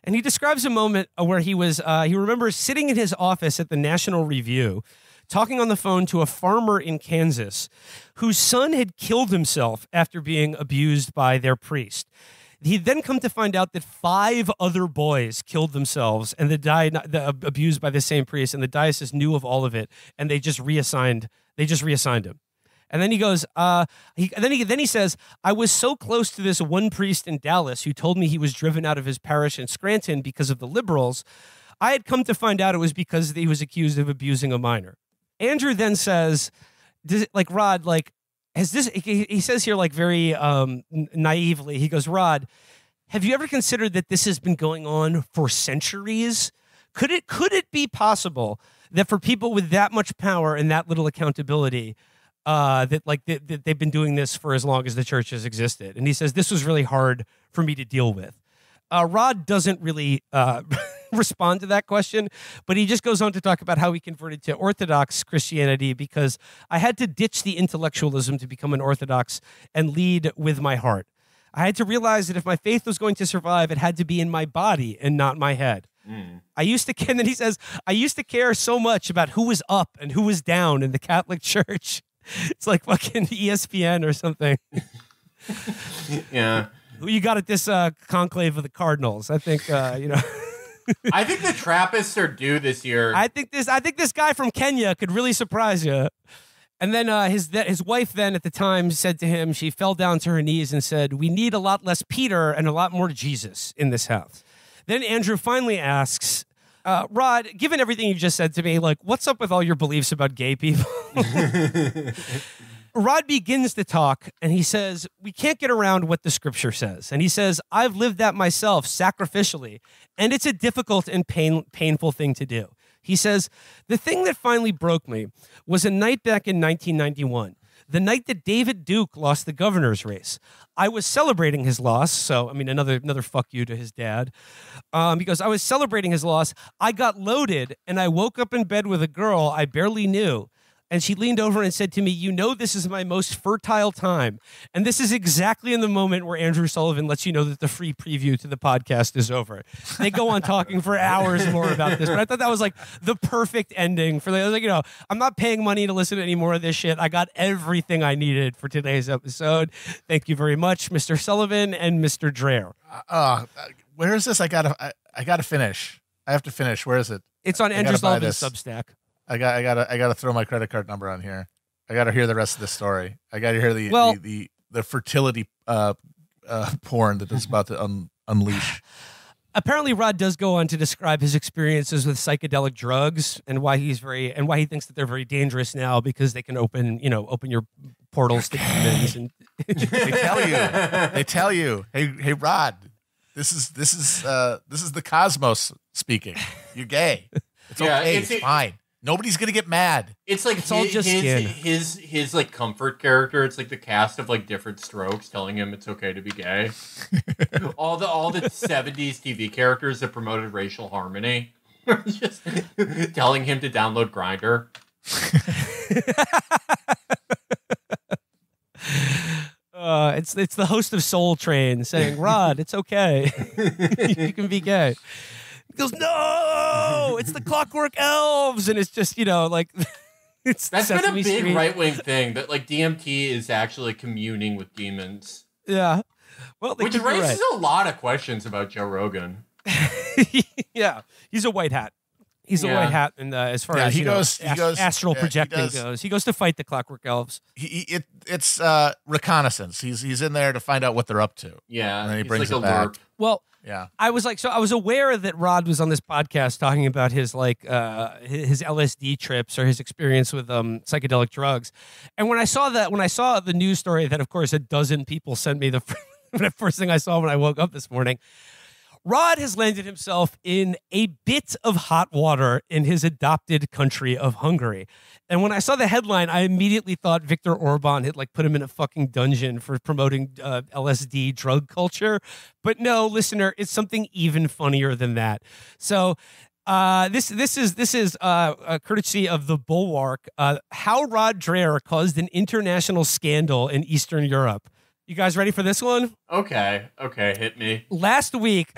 [SPEAKER 17] And he describes a moment where he remembers sitting in his office at the National Review, talking on the phone to a farmer in Kansas whose son had killed himself after being abused by their priest. He'd then come to find out that 5 other boys killed themselves and they died abused by the same priest, and the diocese knew of all of it, and they just reassigned him.
[SPEAKER 4] And then he goes, then he says, I was so close to this one priest in Dallas who told me he was driven out of his parish in Scranton because of the liberals. I had come to find out it was because he was accused of abusing a minor. Andrew then says, Rod, has this, he says here, very naively, he goes, Rod, have you ever considered that this has been going on for centuries? Could it be possible that for people with that much power and that little accountability, that they've been doing this for as long as the church has existed? And he says, this was really hard for me to deal with. Rod doesn't really respond to that question, but he just goes on to talk about how he converted to Orthodox Christianity because I had to ditch the intellectualism to become an Orthodox and lead with my heart. I had to realize that if my faith was going to survive, it had to be in my body and not my head. And then he says, I used to care so much about who was up and who was down in the Catholic Church. It's like fucking ESPN or something.
[SPEAKER 12] Yeah.
[SPEAKER 4] Who you got at this conclave of the Cardinals? I think
[SPEAKER 12] I think the Trappists are due this year.
[SPEAKER 4] I think this guy from Kenya could really surprise you. And then his wife then at the time said to him, she fell down to her knees and said, we need a lot less Peter and a lot more Jesus in this house. Then Andrew finally asks, Rod, given everything you've just said to me, what's up with all your beliefs about gay people? Rod begins to talk, and he says, we can't get around what the scripture says. And he says, I've lived that myself sacrificially, and it's a difficult and painful thing to do. He says, the thing that finally broke me was a night back in 1991. The night that David Duke lost the governor's race. I was celebrating his loss. So, another fuck you to his dad. Because I was celebrating his loss. I got loaded and I woke up in bed with a girl I barely knew. And she leaned over and said to me, this is my most fertile time. And this is exactly in the moment where Andrew Sullivan lets you know that the free preview to the podcast is over. They go on talking for hours more about this. But I thought that was the perfect ending for I'm not paying money to listen to any more of this shit. I got everything I needed for today's episode. Thank you very much, Mr. Sullivan and Mr. Dreher.
[SPEAKER 3] Where is this? I gotta finish. I have to finish. Where is it?
[SPEAKER 4] It's on Andrew Sullivan's Substack.
[SPEAKER 3] I gotta throw my credit card number on here. I gotta hear the rest of the story. I gotta hear the fertility porn that is about to unleash.
[SPEAKER 4] Apparently, Rod does go on to describe his experiences with psychedelic drugs and why he thinks that they're very dangerous now because they can open your portals to demons. And
[SPEAKER 3] they tell you, hey Rod, this is the cosmos speaking. You're gay. It's okay. It's fine. Nobody's gonna get mad.
[SPEAKER 12] It's like
[SPEAKER 4] all just skin.
[SPEAKER 12] His comfort character. It's like the cast of different Strokes telling him it's okay to be gay. all the 70s TV characters that promoted racial harmony, just telling him to download Grindr.
[SPEAKER 4] It's the host of Soul Train saying, Rod, it's okay. You can be gay. He goes, no, it's the Clockwork Elves. And it's just, it's
[SPEAKER 12] that's been a
[SPEAKER 4] Sesame
[SPEAKER 12] big
[SPEAKER 4] Street.
[SPEAKER 12] right-wing thing that DMT is actually communing with demons.
[SPEAKER 4] Yeah. Well,
[SPEAKER 12] which raises a lot of questions about Joe Rogan.
[SPEAKER 4] Yeah. He's a white hat. He's a white hat, and as far as astral projecting goes, he goes to fight the Clockwork Elves.
[SPEAKER 3] It's reconnaissance. He's in there to find out what they're up to.
[SPEAKER 12] Yeah,
[SPEAKER 3] and then he brings it back.
[SPEAKER 4] Well,
[SPEAKER 3] yeah,
[SPEAKER 4] I was aware that Rod was on this podcast talking about his LSD trips or his experience with psychedelic drugs, and when I saw the news story that of course a dozen people sent me the first thing I saw when I woke up this morning. Rod has landed himself in a bit of hot water in his adopted country of Hungary. And when I saw the headline, I immediately thought Viktor Orban had put him in a fucking dungeon for promoting LSD drug culture. But no, listener, it's something even funnier than that. So this is courtesy of the Bulwark. How Rod Dreher caused an international scandal in Eastern Europe. You guys ready for this one?
[SPEAKER 12] Okay, hit me.
[SPEAKER 4] Last week,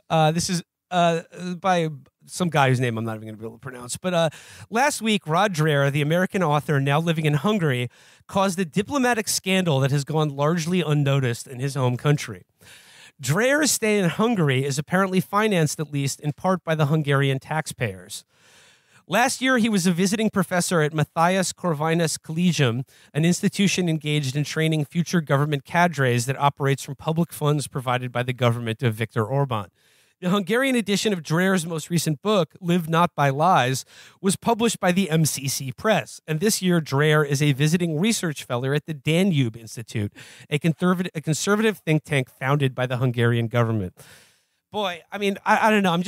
[SPEAKER 4] this is by some guy whose name I'm not even going to be able to pronounce. But last week, Rod Dreher, the American author now living in Hungary, caused a diplomatic scandal that has gone largely unnoticed in his home country. Dreher's stay in Hungary is apparently financed, at least in part, by the Hungarian taxpayers. Last year, he was a visiting professor at Matthias Corvinus Collegium, an institution engaged in training future government cadres that operates from public funds provided by the government of Viktor Orban. The Hungarian edition of Dreher's most recent book, Live Not by Lies, was published by the MCC Press. And this year, Dreher is a visiting research fellow at the Danube Institute, a conservative think tank founded by the Hungarian government. Boy, I mean, I don't know.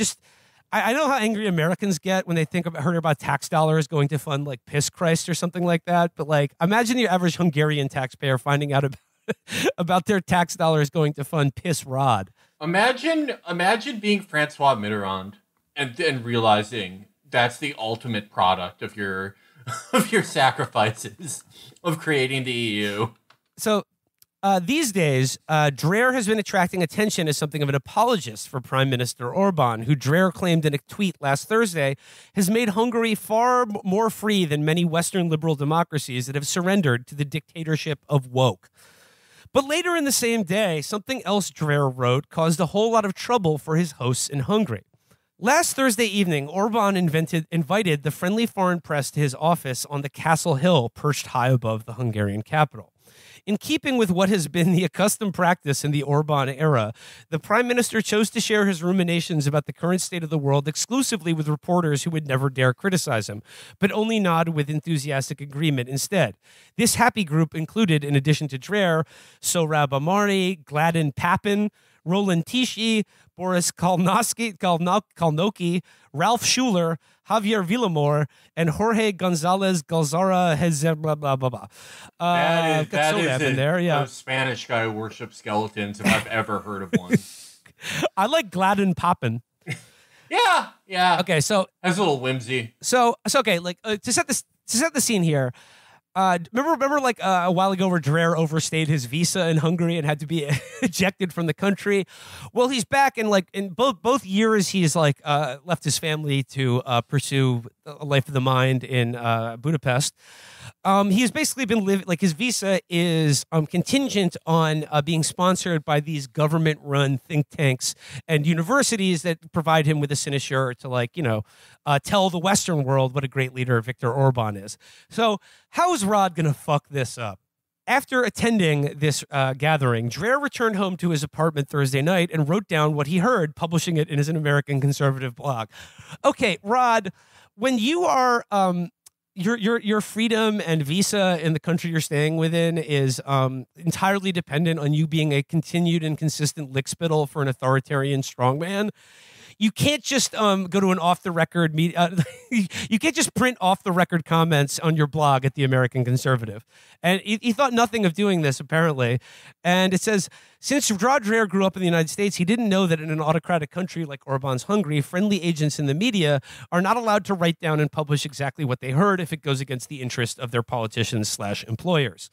[SPEAKER 4] I know how angry Americans get when they heard about tax dollars going to fund like Piss Christ or something like that. But like, imagine the average Hungarian taxpayer finding out about their tax dollars going to fund Piss Rod.
[SPEAKER 8] Imagine being Francois Mitterrand and realizing that's the ultimate product of your sacrifices of creating the EU.
[SPEAKER 4] So these days, Dreher has been attracting attention as something of an apologist for Prime Minister Orban, who Dreher claimed in a tweet last Thursday has made Hungary far more free than many Western liberal democracies that have surrendered to the dictatorship of woke. But later in the same day, something else Dreher wrote caused a whole lot of trouble for his hosts in Hungary. Last Thursday evening, Orban invited the friendly foreign press to his office on the Castle Hill perched high above the Hungarian capital. In keeping with what has been the accustomed practice in the Orban era, the prime minister chose to share his ruminations about the current state of the world exclusively with reporters who would never dare criticize him, but only nod with enthusiastic agreement instead. This happy group included, in addition to Dreher, Sohrab Ahmari, Gladden Papin, Roland Tichy, Boris Kalnoky, Ralph Schuler, Javier Villamor, and Jorge Gonzalez Galzara blah blah blah blah.
[SPEAKER 8] That is
[SPEAKER 4] in there, yeah.
[SPEAKER 8] A Spanish guy who worships skeletons if I've ever heard of one.
[SPEAKER 4] I like Gladden Papin.
[SPEAKER 8] Yeah.
[SPEAKER 4] Okay, so
[SPEAKER 8] has a little whimsy.
[SPEAKER 4] So okay, like to set the scene here. Remember like a while ago where Dreher overstayed his visa in Hungary and had to be ejected from the country? Well, he's back, and like in both years he's like left his family to pursue a life of the mind in Budapest. He's basically been living, like his visa is contingent on being sponsored by these government-run think tanks and universities that provide him with a sinecure to tell the Western world what a great leader Viktor Orban is. So how is Rod going to fuck this up? After attending this gathering, Dreher returned home to his apartment Thursday night and wrote down what he heard, publishing it in his American Conservative blog. Okay, Rod, when you are your freedom and visa in the country you're staying within is entirely dependent on you being a continued and consistent lickspittle for an authoritarian strongman. You can't just go to an off-the-record media. You can't just print off-the-record comments on your blog at the American Conservative. And he thought nothing of doing this, apparently. And it says, since Rod Dreher grew up in the United States, he didn't know that in an autocratic country like Orban's Hungary, friendly agents in the media are not allowed to write down and publish exactly what they heard if it goes against the interest of their politicians/employers.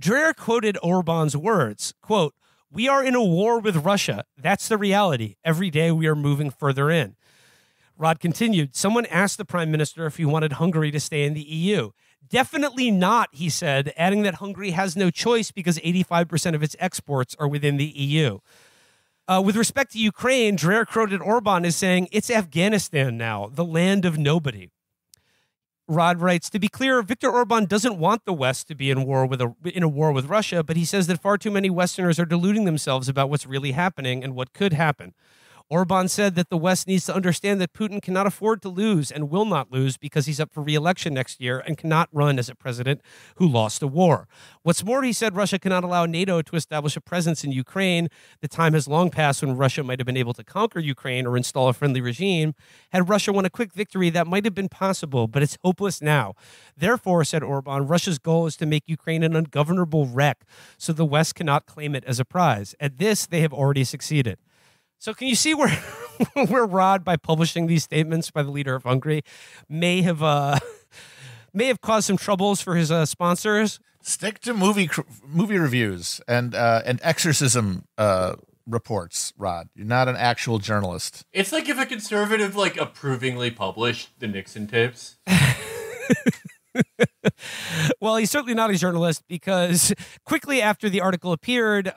[SPEAKER 4] Dreher quoted Orban's words, quote, "We are in a war with Russia. That's the reality. Every day we are moving further in." Rod continued, someone asked the prime minister if he wanted Hungary to stay in the EU. Definitely not, he said, adding that Hungary has no choice because 85% of its exports are within the EU. With respect to Ukraine, Dreher quoted Orban as saying, "It's Afghanistan now, the land of nobody." Rod writes, to be clear, Viktor Orban doesn't want the West to be in a war with Russia, but he says that far too many Westerners are deluding themselves about what's really happening and what could happen. Orban said that the West needs to understand that Putin cannot afford to lose and will not lose because he's up for re-election next year and cannot run as a president who lost a war. What's more, he said Russia cannot allow NATO to establish a presence in Ukraine. The time has long passed when Russia might have been able to conquer Ukraine or install a friendly regime. Had Russia won a quick victory, that might have been possible, but it's hopeless now. Therefore, said Orban, Russia's goal is to make Ukraine an ungovernable wreck, so the West cannot claim it as a prize. At this, they have already succeeded. So can you see where Rod, by publishing these statements by the leader of Hungary, may have caused some troubles for his sponsors?
[SPEAKER 3] Stick to movie reviews and exorcism reports, Rod. You're not an actual journalist.
[SPEAKER 8] It's like if a conservative approvingly published the Nixon tapes.
[SPEAKER 4] Well, he's certainly not a journalist because quickly after the article appeared,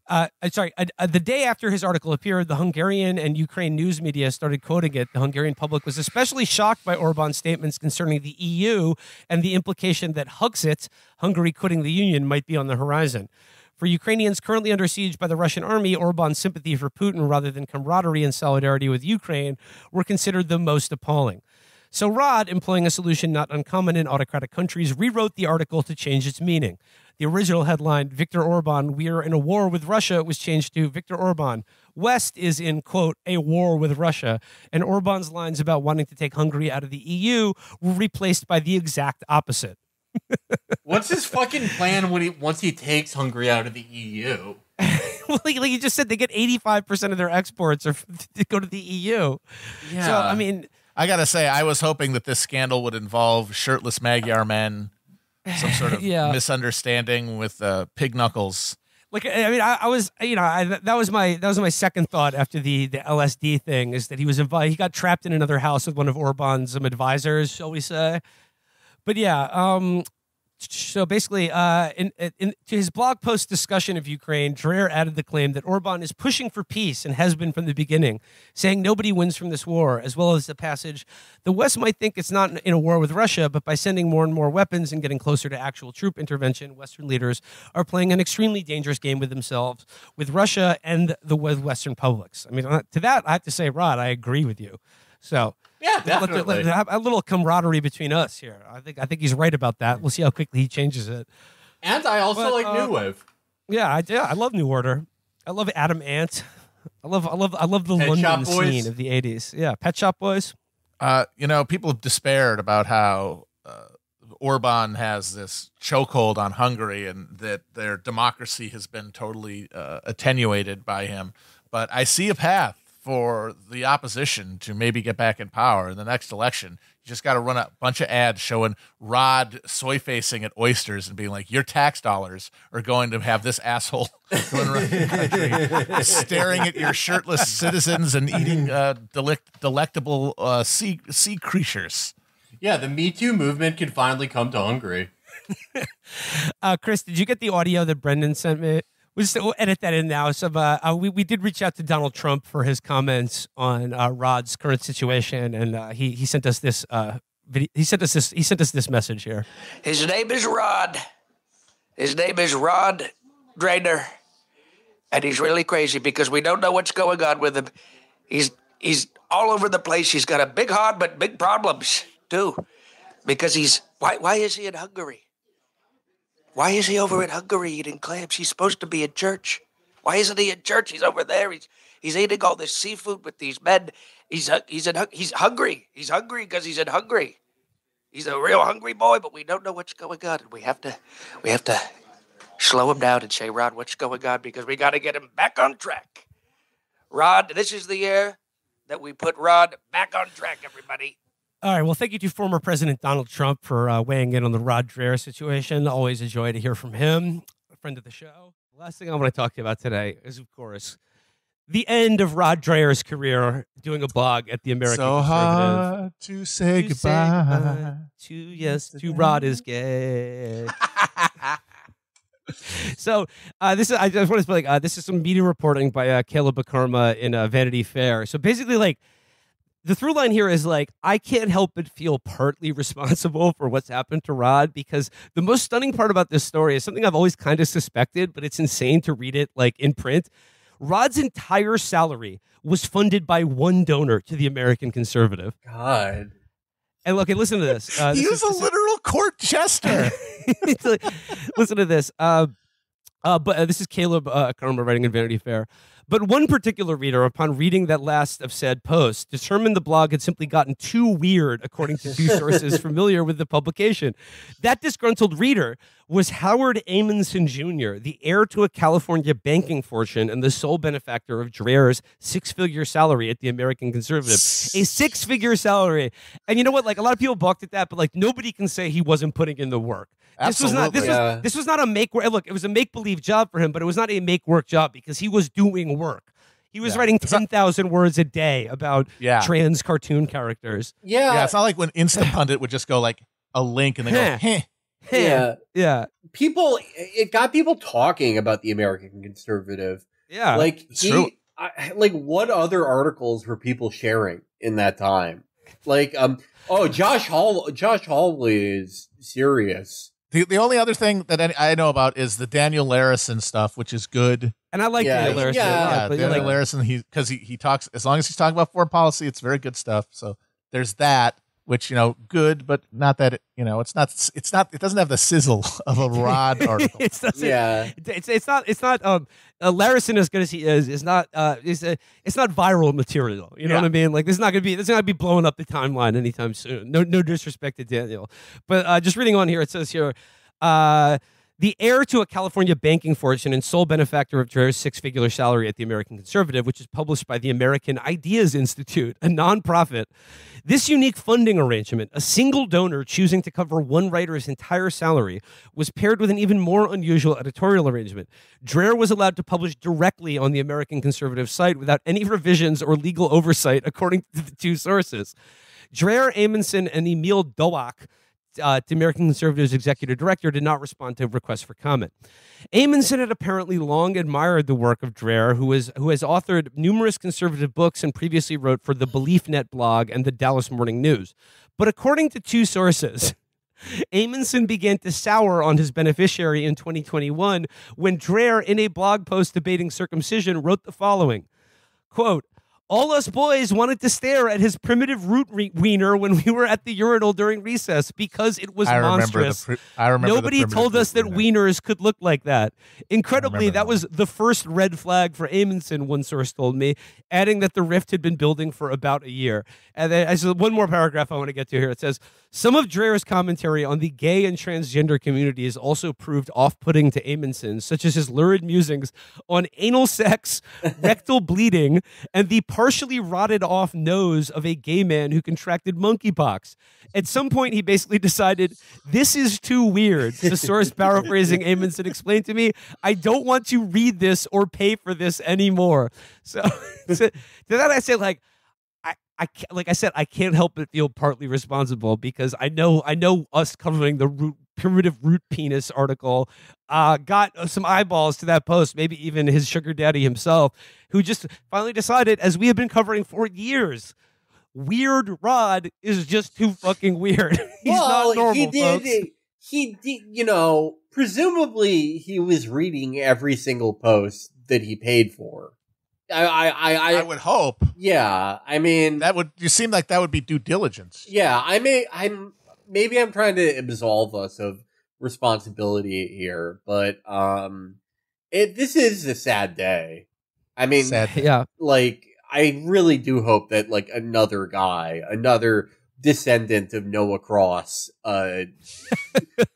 [SPEAKER 4] The day after his article appeared, the Hungarian and Ukraine news media started quoting it. The Hungarian public was especially shocked by Orban's statements concerning the EU and the implication that Huxit, Hungary quitting the union, might be on the horizon. For Ukrainians currently under siege by the Russian army, Orban's sympathy for Putin rather than camaraderie and solidarity with Ukraine were considered the most appalling. So Rod, employing a solution not uncommon in autocratic countries, rewrote the article to change its meaning. The original headline, Viktor Orban, we're in a war with Russia, was changed to Viktor Orban, West is in, quote, a war with Russia. And Orban's lines about wanting to take Hungary out of the EU were replaced by the exact opposite.
[SPEAKER 12] What's his fucking plan once he takes Hungary out of the EU?
[SPEAKER 4] Well, like you just said, they get 85% of their exports to go to the EU.
[SPEAKER 12] Yeah.
[SPEAKER 4] So, I mean...
[SPEAKER 3] I gotta say, I was hoping that this scandal would involve shirtless Magyar men, some sort of misunderstanding with pig knuckles.
[SPEAKER 4] Like, I mean, I was, that was my second thought after the LSD thing, is that he was invited. He got trapped in another house with one of Orban's advisors, shall we say? But yeah, so basically, to his blog post discussion of Ukraine, Dreher added the claim that Orban is pushing for peace and has been from the beginning, saying nobody wins from this war, as well as the passage, the West might think it's not in a war with Russia, but by sending more and more weapons and getting closer to actual troop intervention, Western leaders are playing an extremely dangerous game with themselves, with Russia and with Western publics. I mean, to that, I have to say, Rod, I agree with you. So...
[SPEAKER 12] yeah, definitely.
[SPEAKER 4] A little camaraderie between us here. I think he's right about that. We'll see how quickly he changes it.
[SPEAKER 12] And I also like New Wave.
[SPEAKER 4] Yeah, I love New Order. I love Adam Ant. I love the
[SPEAKER 12] Pet Shop
[SPEAKER 4] London
[SPEAKER 12] Boys.
[SPEAKER 4] scene of the 80s. Yeah, Pet Shop Boys.
[SPEAKER 3] People have despaired about how Orban has this chokehold on Hungary and that their democracy has been totally attenuated by him. But I see a path for the opposition to maybe get back in power in the next election. You just got to run a bunch of ads showing Rod soy facing at oysters and being like, your tax dollars are going to have this asshole going around the country staring at your shirtless citizens and eating delectable sea creatures.
[SPEAKER 12] Yeah, the Me Too movement can finally come to Hungary.
[SPEAKER 4] Chris, did you get the audio that Brendan sent me? We'll edit that in now. So we did reach out to Donald Trump for his comments on Rod's current situation, and he sent us this he sent us this message here.
[SPEAKER 6] His name is Rod. His name is Rod Dreher, and he's really crazy because we don't know what's going on with him. He's all over the place. He's got a big heart, but big problems too, because why is he in Hungary? Why is he over in Hungary eating clams? He's supposed to be in church. Why isn't he in church? He's over there. He's eating all this seafood with these men. He's hungry. He's hungry because he's in Hungary. He's a real hungry boy, but we don't know what's going on. And we have to slow him down and say, Rod, what's going on? Because we got to get him back on track. Rod, this is the year that we put Rod back on track, everybody.
[SPEAKER 4] All right. Well, thank you to former President Donald Trump for weighing in on the Rod Dreher situation. Always a joy to hear from him, a friend of the show. The last thing I want to talk to you about today is, of course, the end of Rod Dreher's career doing a blog at the American
[SPEAKER 3] So
[SPEAKER 4] Conservative.
[SPEAKER 3] hard to say goodbye.
[SPEAKER 4] To Rod is gay. So I just want to say, this is some media reporting by Caleb Bakarma in Vanity Fair. So basically, like, the through line here is like, I can't help but feel partly responsible for what's happened to Rod, because the most stunning part about this story is something I've always kind of suspected, but it's insane to read it like in print. Rod's entire salary was funded by one donor to the American Conservative.
[SPEAKER 12] God.
[SPEAKER 4] And look, listen to this.
[SPEAKER 3] He was a literal court jester.
[SPEAKER 4] Listen to this. But this is Caleb Karma writing in Vanity Fair. But one particular reader, upon reading that last of said post, determined the blog had simply gotten too weird, according to two sources familiar with the publication. That disgruntled reader was Howard Amundsen Jr., the heir to a California banking fortune and the sole benefactor of Dreher's six-figure salary at the American Conservative. A six-figure salary. And you know what? Like, a lot of people balked at that, but like, nobody can say he wasn't putting in the work. This was not a look, it was a make-believe job for him, but it was not a make-work job because he was doing work. He was writing 10,000 words a day about trans cartoon characters.
[SPEAKER 3] Yeah, it's not like when Instant Pundit would just go like a link and they go, heh.
[SPEAKER 4] Yeah.
[SPEAKER 10] People, it got people talking about the American conservative.
[SPEAKER 4] Yeah.
[SPEAKER 10] Like,
[SPEAKER 4] It's true.
[SPEAKER 10] like what other articles were people sharing in that time? Like, Josh Hawley is serious.
[SPEAKER 3] The only other thing that I know about is the Daniel Larison stuff, which is good.
[SPEAKER 4] And I like Daniel Larison.
[SPEAKER 3] Yeah,
[SPEAKER 4] but
[SPEAKER 3] Daniel Larison, because he talks, as long as he's talking about foreign policy, it's very good stuff. So there's that, which, good, but not that, it doesn't have the sizzle of a Rod article.
[SPEAKER 4] It's not. Larison as good as he is not. It's not viral material. You know what I mean? Like, this is not gonna be blowing up the timeline anytime soon. No disrespect to Daniel, but just reading on here, it says here. The heir to a California banking fortune and sole benefactor of Dreher's six-figure salary at the American Conservative, which is published by the American Ideas Institute, a nonprofit. This unique funding arrangement, a single donor choosing to cover one writer's entire salary, was paired with an even more unusual editorial arrangement. Dreher was allowed to publish directly on the American Conservative site without any revisions or legal oversight, according to the two sources. Dreher, Amundsen, and Emil Dowak, the American Conservative's executive director, did not respond to requests for comment. Amundsen had apparently long admired the work of Dreher, who has authored numerous conservative books and previously wrote for the BeliefNet blog and the Dallas Morning News. But according to two sources, Amundsen began to sour on his beneficiary in 2021 when Dreher, in a blog post debating circumcision, wrote the following, quote, "All us boys wanted to stare at his primitive root wiener when we were at the urinal during recess because it was monstrous. Nobody told us that wieners could look like that. Incredibly, that was the first red flag for Amundsen," one source told me, adding that the rift had been building for about a year. And then one more paragraph I want to get to here. It says, "Some of Dreher's commentary on the gay and transgender communities also proved off-putting to Amundsen, such as his lurid musings on anal sex, rectal bleeding, and the partially rotted off nose of a gay man who contracted monkeypox. At some point, he basically decided, this is too weird." The source paraphrasing Amundsen explained to me, "I don't want to read this or pay for this anymore." So to that I say, like I said, I can't help but feel partly responsible because I know us covering the primitive root penis article got some eyeballs to that post, maybe even his sugar daddy himself, who just finally decided, as we have been covering for years, Weird Rod is just too fucking weird. He's not normal, folks.
[SPEAKER 10] He did, presumably he was reading every single post that he paid for. I
[SPEAKER 3] would hope.
[SPEAKER 10] Yeah, I mean,
[SPEAKER 3] you seem like that would be due diligence.
[SPEAKER 10] Yeah, maybe I'm trying to absolve us of responsibility here, but this is a sad day. I mean,
[SPEAKER 4] yeah,
[SPEAKER 10] like I really do hope that like another descendant of Noah Cross,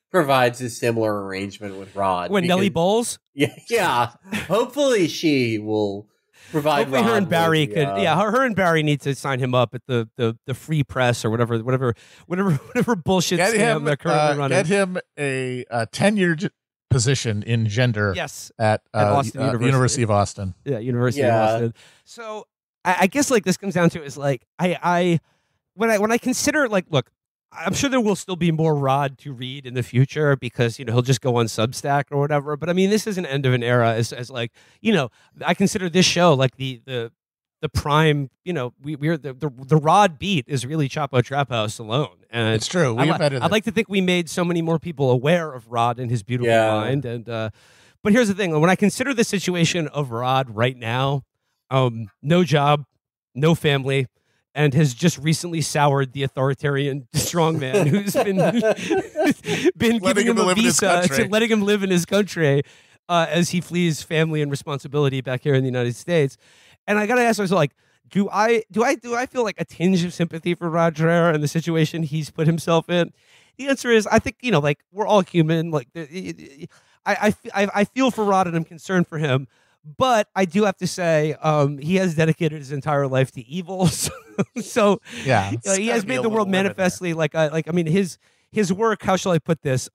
[SPEAKER 10] provides a similar arrangement with Rod.
[SPEAKER 4] When Nellie Bowles,
[SPEAKER 10] yeah, hopefully she will.
[SPEAKER 4] Hopefully her and Barry could, her and Barry need to sign him up at the free press or whatever bullshit scam they're currently running.
[SPEAKER 3] Get him a tenured position in gender.
[SPEAKER 4] Yes,
[SPEAKER 3] at
[SPEAKER 4] Austin
[SPEAKER 3] University of Austin.
[SPEAKER 4] Yeah, University of Austin. So I guess like this comes down to is like when I consider like, look, I'm sure there will still be more Rod to read in the future because, he'll just go on Substack or whatever. But I mean, this is an end of an era as like, I consider this show like the prime, we're the Rod beat is really Chapo Trap House alone. And
[SPEAKER 3] it's true.
[SPEAKER 4] I'd like to think we made so many more people aware of Rod and his beautiful mind. And, but here's the thing. When I consider the situation of Rod right now, no job, no family, and has just recently soured the authoritarian strongman who's been giving him a visa to letting him live in his country as he flees family and responsibility back here in the United States. And I gotta ask myself, like, do I feel like a tinge of sympathy for Rod Dreher and the situation he's put himself in? The answer is, I think like we're all human. Like, I feel for Rod and I'm concerned for him. But I do have to say, he has dedicated his entire life to evil. So
[SPEAKER 3] yeah,
[SPEAKER 4] he has made the world manifestly his work. How shall I put this?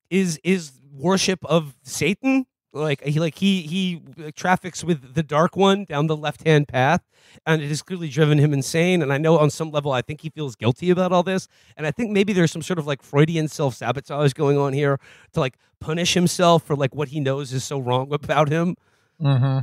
[SPEAKER 4] Is worship of Satan. He traffics with the Dark One down the left-hand path, and it has clearly driven him insane. And I know on some level, I think he feels guilty about all this. And I think maybe there's some sort of like Freudian self-sabotage going on here to like punish himself for like what he knows is so wrong about him.
[SPEAKER 3] Mm-hmm.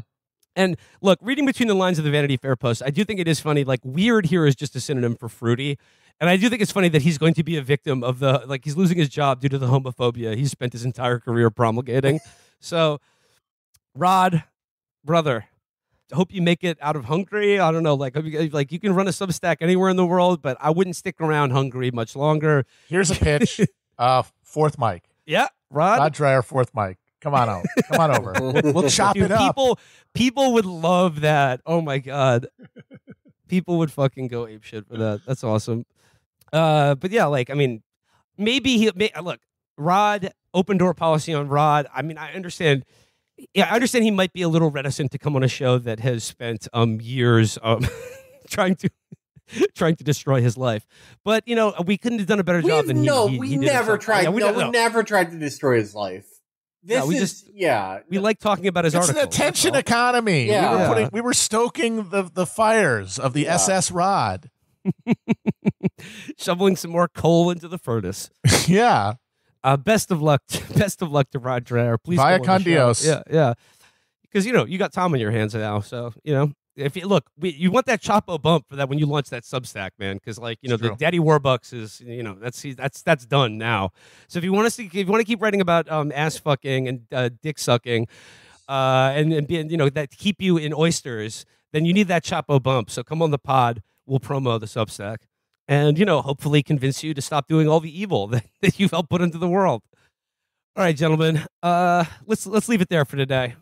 [SPEAKER 4] And look, reading between the lines of the Vanity Fair post, I do think it is funny. Like, weird here is just a synonym for fruity. And I do think it's funny that he's going to be a victim of he's losing his job due to the homophobia he's spent his entire career promulgating. So, Rod, brother, I hope you make it out of Hungary. I don't know, like you can run a Substack anywhere in the world, but I wouldn't stick around Hungary much longer.
[SPEAKER 3] Here's a pitch. Fourth mic.
[SPEAKER 4] Yeah, Rod
[SPEAKER 3] Dreher, fourth mic. Come on out. Come on over. We'll chop
[SPEAKER 4] Dude,
[SPEAKER 3] it up.
[SPEAKER 4] People would love that. Oh my god, people would fucking go apeshit for that. That's awesome. But yeah, like I mean, maybe look, Rod, open door policy on Rod. I mean, I understand. Yeah, I understand he might be a little reticent to come on a show that has spent years trying to destroy his life. But you know, we couldn't have done a better job than he
[SPEAKER 10] we
[SPEAKER 4] did
[SPEAKER 10] never
[SPEAKER 4] himself.
[SPEAKER 10] tried.
[SPEAKER 4] Yeah,
[SPEAKER 10] we never tried to destroy his life.
[SPEAKER 4] We like talking about his
[SPEAKER 3] It's
[SPEAKER 4] article.
[SPEAKER 3] an attention economy.
[SPEAKER 10] Yeah.
[SPEAKER 3] We were stoking the fires of the SS Rod.
[SPEAKER 4] Shoveling some more coal into the furnace.
[SPEAKER 3] Yeah.
[SPEAKER 4] Best of luck to Rod Dreher. Please
[SPEAKER 3] Via
[SPEAKER 4] come on the show.
[SPEAKER 3] con Dios.
[SPEAKER 4] Yeah. Because you got Tom on your hands now, so if you look, you want that Chapo bump for that when you launch that Substack, man. Because the Daddy Warbucks is that's done now. So if you want to keep writing about ass fucking and dick sucking, and being that keep you in oysters, then you need that Chapo bump. So come on the pod, we'll promo the Substack, and hopefully convince you to stop doing all the evil that you've helped put into the world. All right, gentlemen, let's leave it there for today.